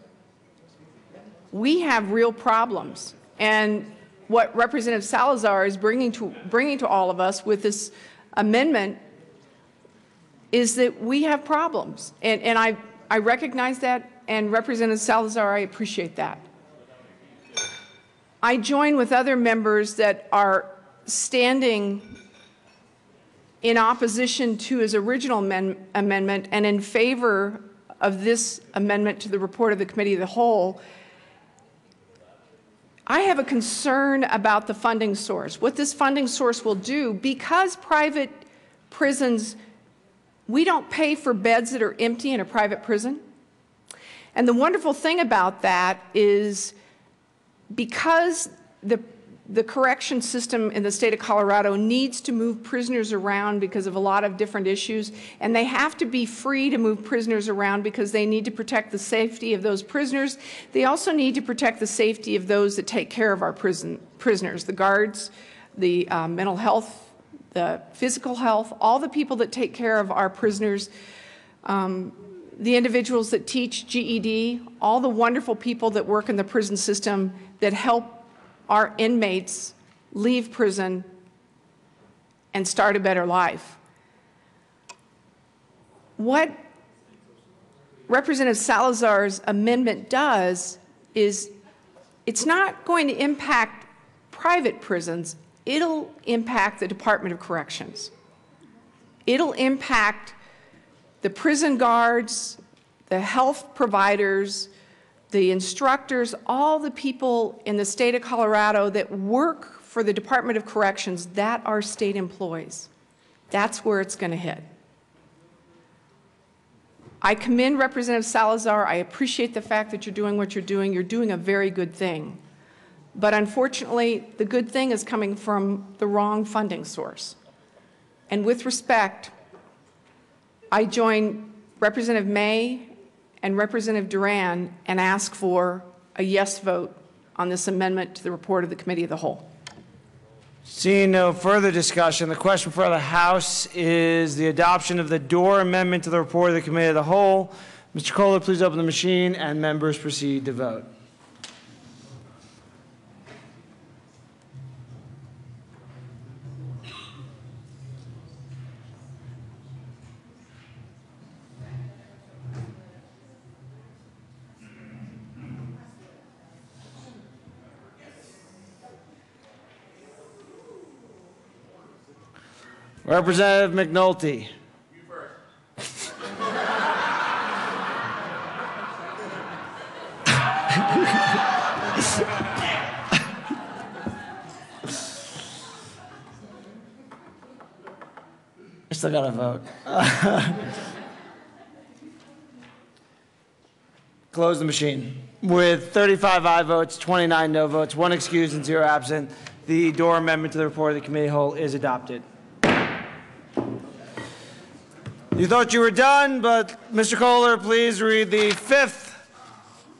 We have real problems. And what Representative Salazar is bringing to all of us with this amendment is that we have problems. And I recognize that, and Representative Salazar, I appreciate that. I join with other members that are standing in opposition to his original amendment and in favor of this amendment to the report of the Committee of the Whole. I have a concern about the funding source, what this funding source will do, because private prisons, we don't pay for beds that are empty in a private prison. And the wonderful thing about that is because the correction system in the state of Colorado needs to move prisoners around because of a lot of different issues, and they have to be free to move prisoners around because they need to protect the safety of those prisoners. They also need to protect the safety of those that take care of our prisoners, the guards, the mental health, the physical health, all the people that take care of our prisoners, the individuals that teach GED, all the wonderful people that work in the prison system that help our inmates leave prison and start a better life. What Representative Salazar's amendment does is it's not going to impact private prisons, it'll impact the Department of Corrections. It'll impact the prison guards, the health providers, the instructors, all the people in the state of Colorado that work for the Department of Corrections that are state employees. That's where it's going to hit. I commend Representative Salazar. I appreciate the fact that you're doing what you're doing. You're doing a very good thing. But unfortunately, the good thing is coming from the wrong funding source. And with respect, I join Representative May and Representative Duran and ask for a yes vote on this amendment to the report of the Committee of the Whole. Seeing no further discussion, the question for the House is the adoption of the Dorr Amendment to the report of the Committee of the Whole. Mr. Kohler, please open the machine and members proceed to vote. Representative McNulty. You first. I still got to vote. Close the machine. With 35 aye votes, 29 no votes, 1 excused, and 0 absent, the Dorr Amendment to the report of the Committee of the Whole is adopted. You thought you were done, but Mr. Kohler, please read the 5th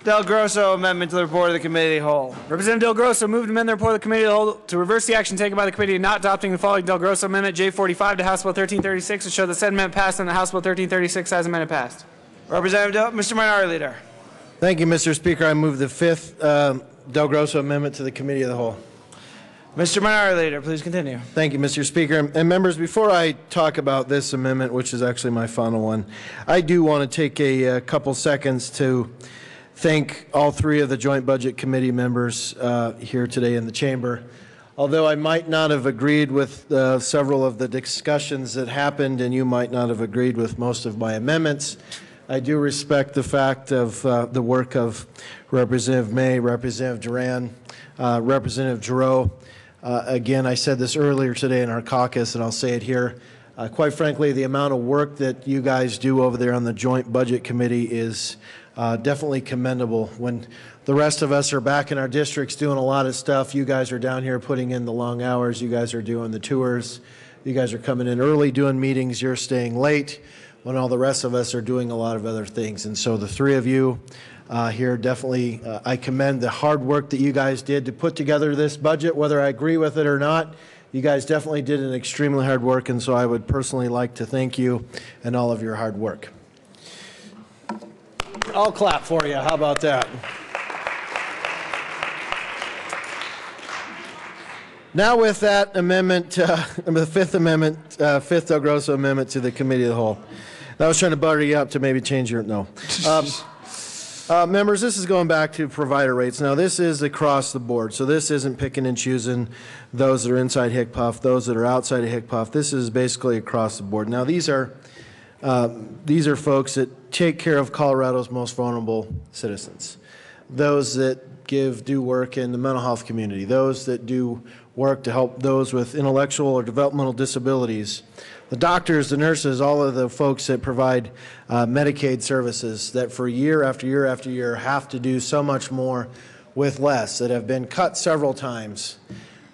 Del Grosso Amendment to the report of the Committee of the Whole. Representative Del Grosso moved to amend the report of the Committee of the Whole to reverse the action taken by the committee in not adopting the following Del Grosso Amendment J45 to House Bill 1336 and show the said amendment passed and the House Bill 1336 as amended passed. Representative Mr. Minority Leader. Thank you, Mr. Speaker. I move the 5th Del Grosso Amendment to the Committee of the Whole. Mr. Minority Leader, please continue. Thank you, Mr. Speaker. And members, before I talk about this amendment, which is actually my final one, I do want to take a couple seconds to thank all 3 of the Joint Budget Committee members here today in the chamber. Although I might not have agreed with several of the discussions that happened, and you might not have agreed with most of my amendments, I do respect the fact of the work of Representative May, Representative Duran, Representative Giroux. Again, I said this earlier today in our caucus, and I'll say it here. Quite frankly, the amount of work that you guys do over there on the Joint Budget Committee is definitely commendable. When the rest of us are back in our districts doing a lot of stuff, you guys are down here putting in the long hours. You guys are doing the tours. You guys are coming in early doing meetings. You're staying late when all the rest of us are doing a lot of other things. And so the 3 of you here definitely, I commend the hard work that you guys did to put together this budget, whether I agree with it or not. You guys definitely did an extremely hard work, and so I would personally like to thank you and all of your hard work. I'll clap for you. How about that? Now with that amendment, the 5th amendment, 5th Del Grosso Amendment to the Committee of the Whole. I was trying to butter you up to maybe change your, no. Members, this is going back to provider rates. Now, this is across the board, so this isn't picking and choosing those that are inside HCPF, those that are outside of HCPF. This is basically across the board. Now, these are folks that take care of Colorado's most vulnerable citizens, those that do work in the mental health community, those that do work to help those with intellectual or developmental disabilities, the doctors, the nurses, all of the folks that provide Medicaid services that for year after year after year have to do so much more with less, that have been cut several times.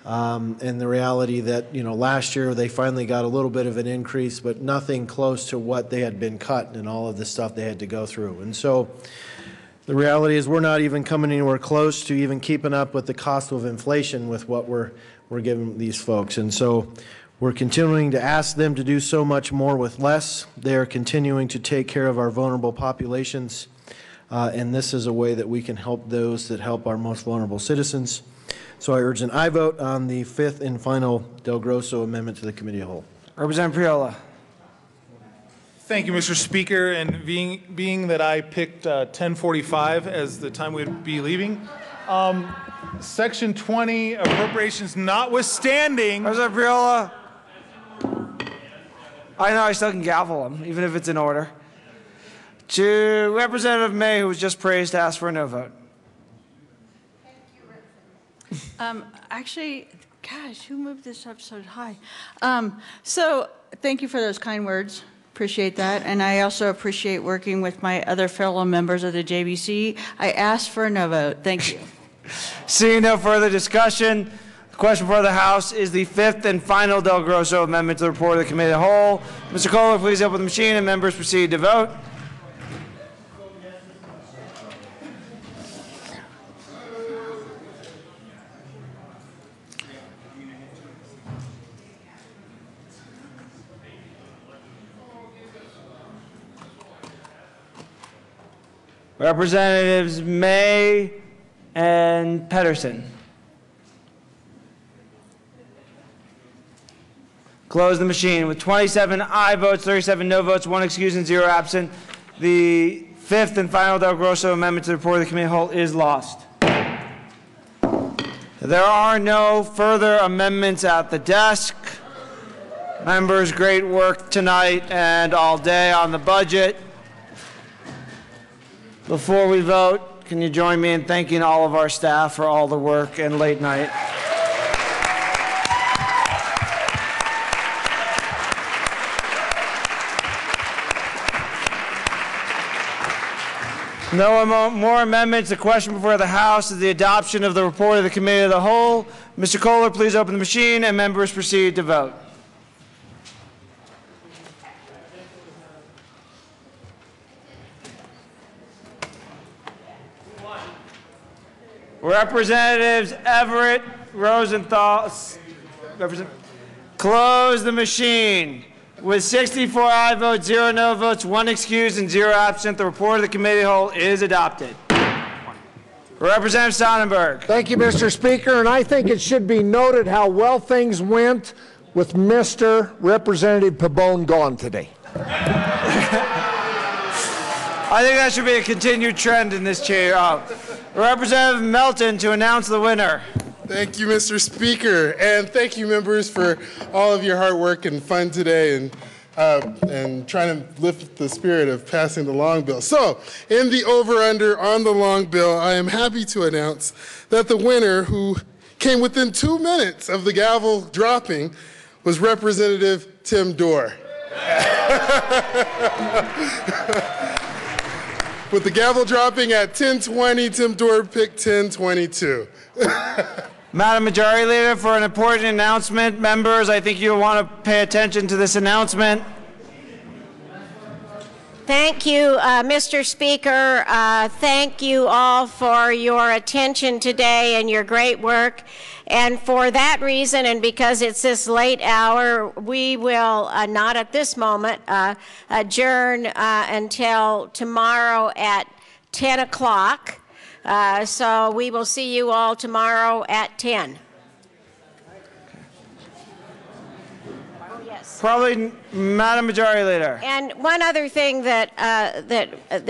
And the reality that, last year they finally got a little bit of an increase, but nothing close to what they had been cut and all of the stuff they had to go through. And so the reality is we're not even coming anywhere close to even keeping up with the cost of inflation with what we're giving these folks. And so we're continuing to ask them to do so much more with less. They are continuing to take care of our vulnerable populations. And this is a way that we can help those that help our most vulnerable citizens. So I urge an aye vote on the fifth and final Del Grosso amendment to the committee of the whole. Representative Priola. Thank you, Mr. Speaker. And being that I picked 10:45 as the time we'd be leaving, Section 20 appropriations notwithstanding. Representative Priola. I know I still can gavel him, even if it's in order. To Representative May, who was just praised, to ask for a no vote. Actually, gosh, who moved this up so high? So thank you for those kind words. Appreciate that. And I also appreciate working with my other fellow members of the JBC. I asked for a no vote. Thank you. Seeing no further discussion, the question before the House is the fifth and final Del Grosso amendment to the report of the committee of the whole. Mr. Kohler, please open the machine and members proceed to vote. Representatives May and Pedersen. Close the machine. With 27 aye votes, 37 no votes, 1 excused, and 0 absent, the fifth and final Del Grosso amendment to the report of the committee of the whole is lost. There are no further amendments at the desk. Members, great work tonight and all day on the budget. Before we vote, can you join me in thanking all of our staff for all the work and late night? No more amendments. The question before the House is the adoption of the report of the committee of the whole. Mr. Kohler, please open the machine and members proceed to vote. Representatives Everett, Rosenthal, close the machine. With 64 aye votes, 0 no votes, 1 excused, and 0 absent, the report of the committee of the whole is adopted. Representative Sonnenberg. Thank you, Mr. Speaker, and I think it should be noted how well things went with Mr. Representative Pabon gone today. I think that should be a continued trend in this chair. Representative Melton to announce the winner. Thank you, Mr. Speaker, and thank you, members, for all of your hard work and fun today and trying to lift the spirit of passing the long bill. So, in the over-under on the long bill, I am happy to announce that the winner, who came within 2 minutes of the gavel dropping, was Representative Tim Dorr. With the gavel dropping at 10:20, Tim Dorr picked 10:22. Madam Majority Leader, for an important announcement, members, I think you'll want to pay attention to this announcement. Thank you, Mr. Speaker. Thank you all for your attention today and your great work. And for that reason, and because it's this late hour, we will not at this moment adjourn until tomorrow at 10 o'clock. So we will see you all tomorrow at 10. Yes. Probably Madam Majority Leader. And one other thing that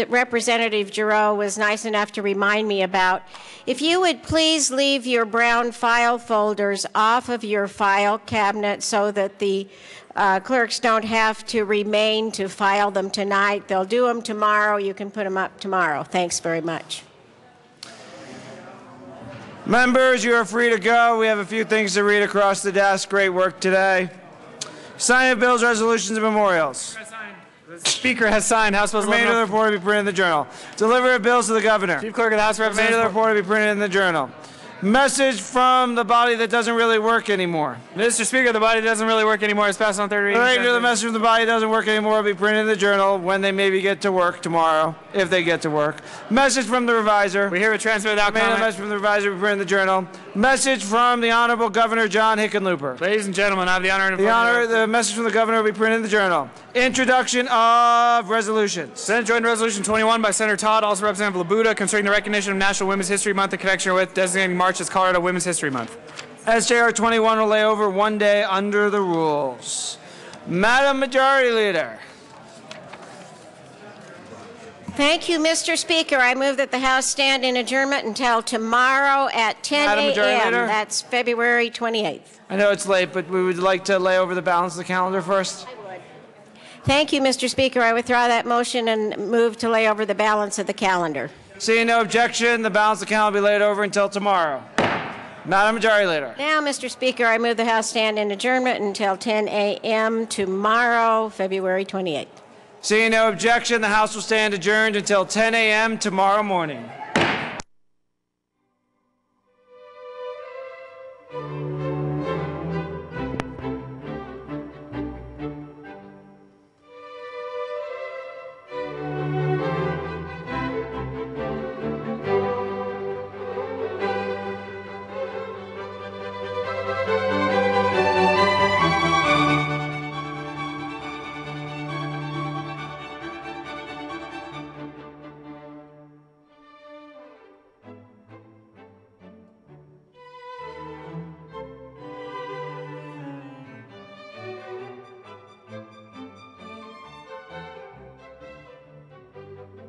Representative Giroux was nice enough to remind me about, if you would please leave your brown file folders off of your file cabinet so that the clerks don't have to remain to file them tonight. They'll do them tomorrow. You can put them up tomorrow. Thanks very much. Members, you are free to go. We have a few things to read across the desk. Great work today. Signing of bills, resolutions, and memorials. The Speaker has signed House Bills. Remainder of the report to be printed in the Journal. Delivery of bills to the Governor. Chief Clerk of the House of Remainder of the report to be printed in the Journal. Message from the body that doesn't really work anymore. Mr. Speaker, the body doesn't really work anymore. It's passed on third reading. The message from the body doesn't work anymore will be printed in the Journal when they maybe get to work tomorrow, if they get to work. Message from the reviser. We hear a transmit without comment. Message from the reviser will be printed in the Journal. Message from the Honorable Governor John Hickenlooper. Ladies and gentlemen, I have the honor and the message from the Governor will be printed in the Journal. Introduction of resolutions. Senate Joint Resolution 21 by Senator Todd, also Representative Labuda, concerning the recognition of National Women's History Month in connection with designating March as Colorado Women's History Month. SJR 21 will lay over one day under the rules. Madam Majority Leader. Thank you, Mr. Speaker. I move that the House stand in adjournment until tomorrow at 10 a.m. That's February 28th. I know it's late, but we would like to lay over the balance of the calendar first. I would. Thank you, Mr. Speaker. I withdraw that motion and move to lay over the balance of the calendar. Seeing no objection, the balance of the calendar will be laid over until tomorrow. Madam Majority Leader. Now, Mr. Speaker, I move the House stand in adjournment until 10 a.m. tomorrow, February 28th. Seeing no objection, the House will stand adjourned until 10 a.m. tomorrow morning.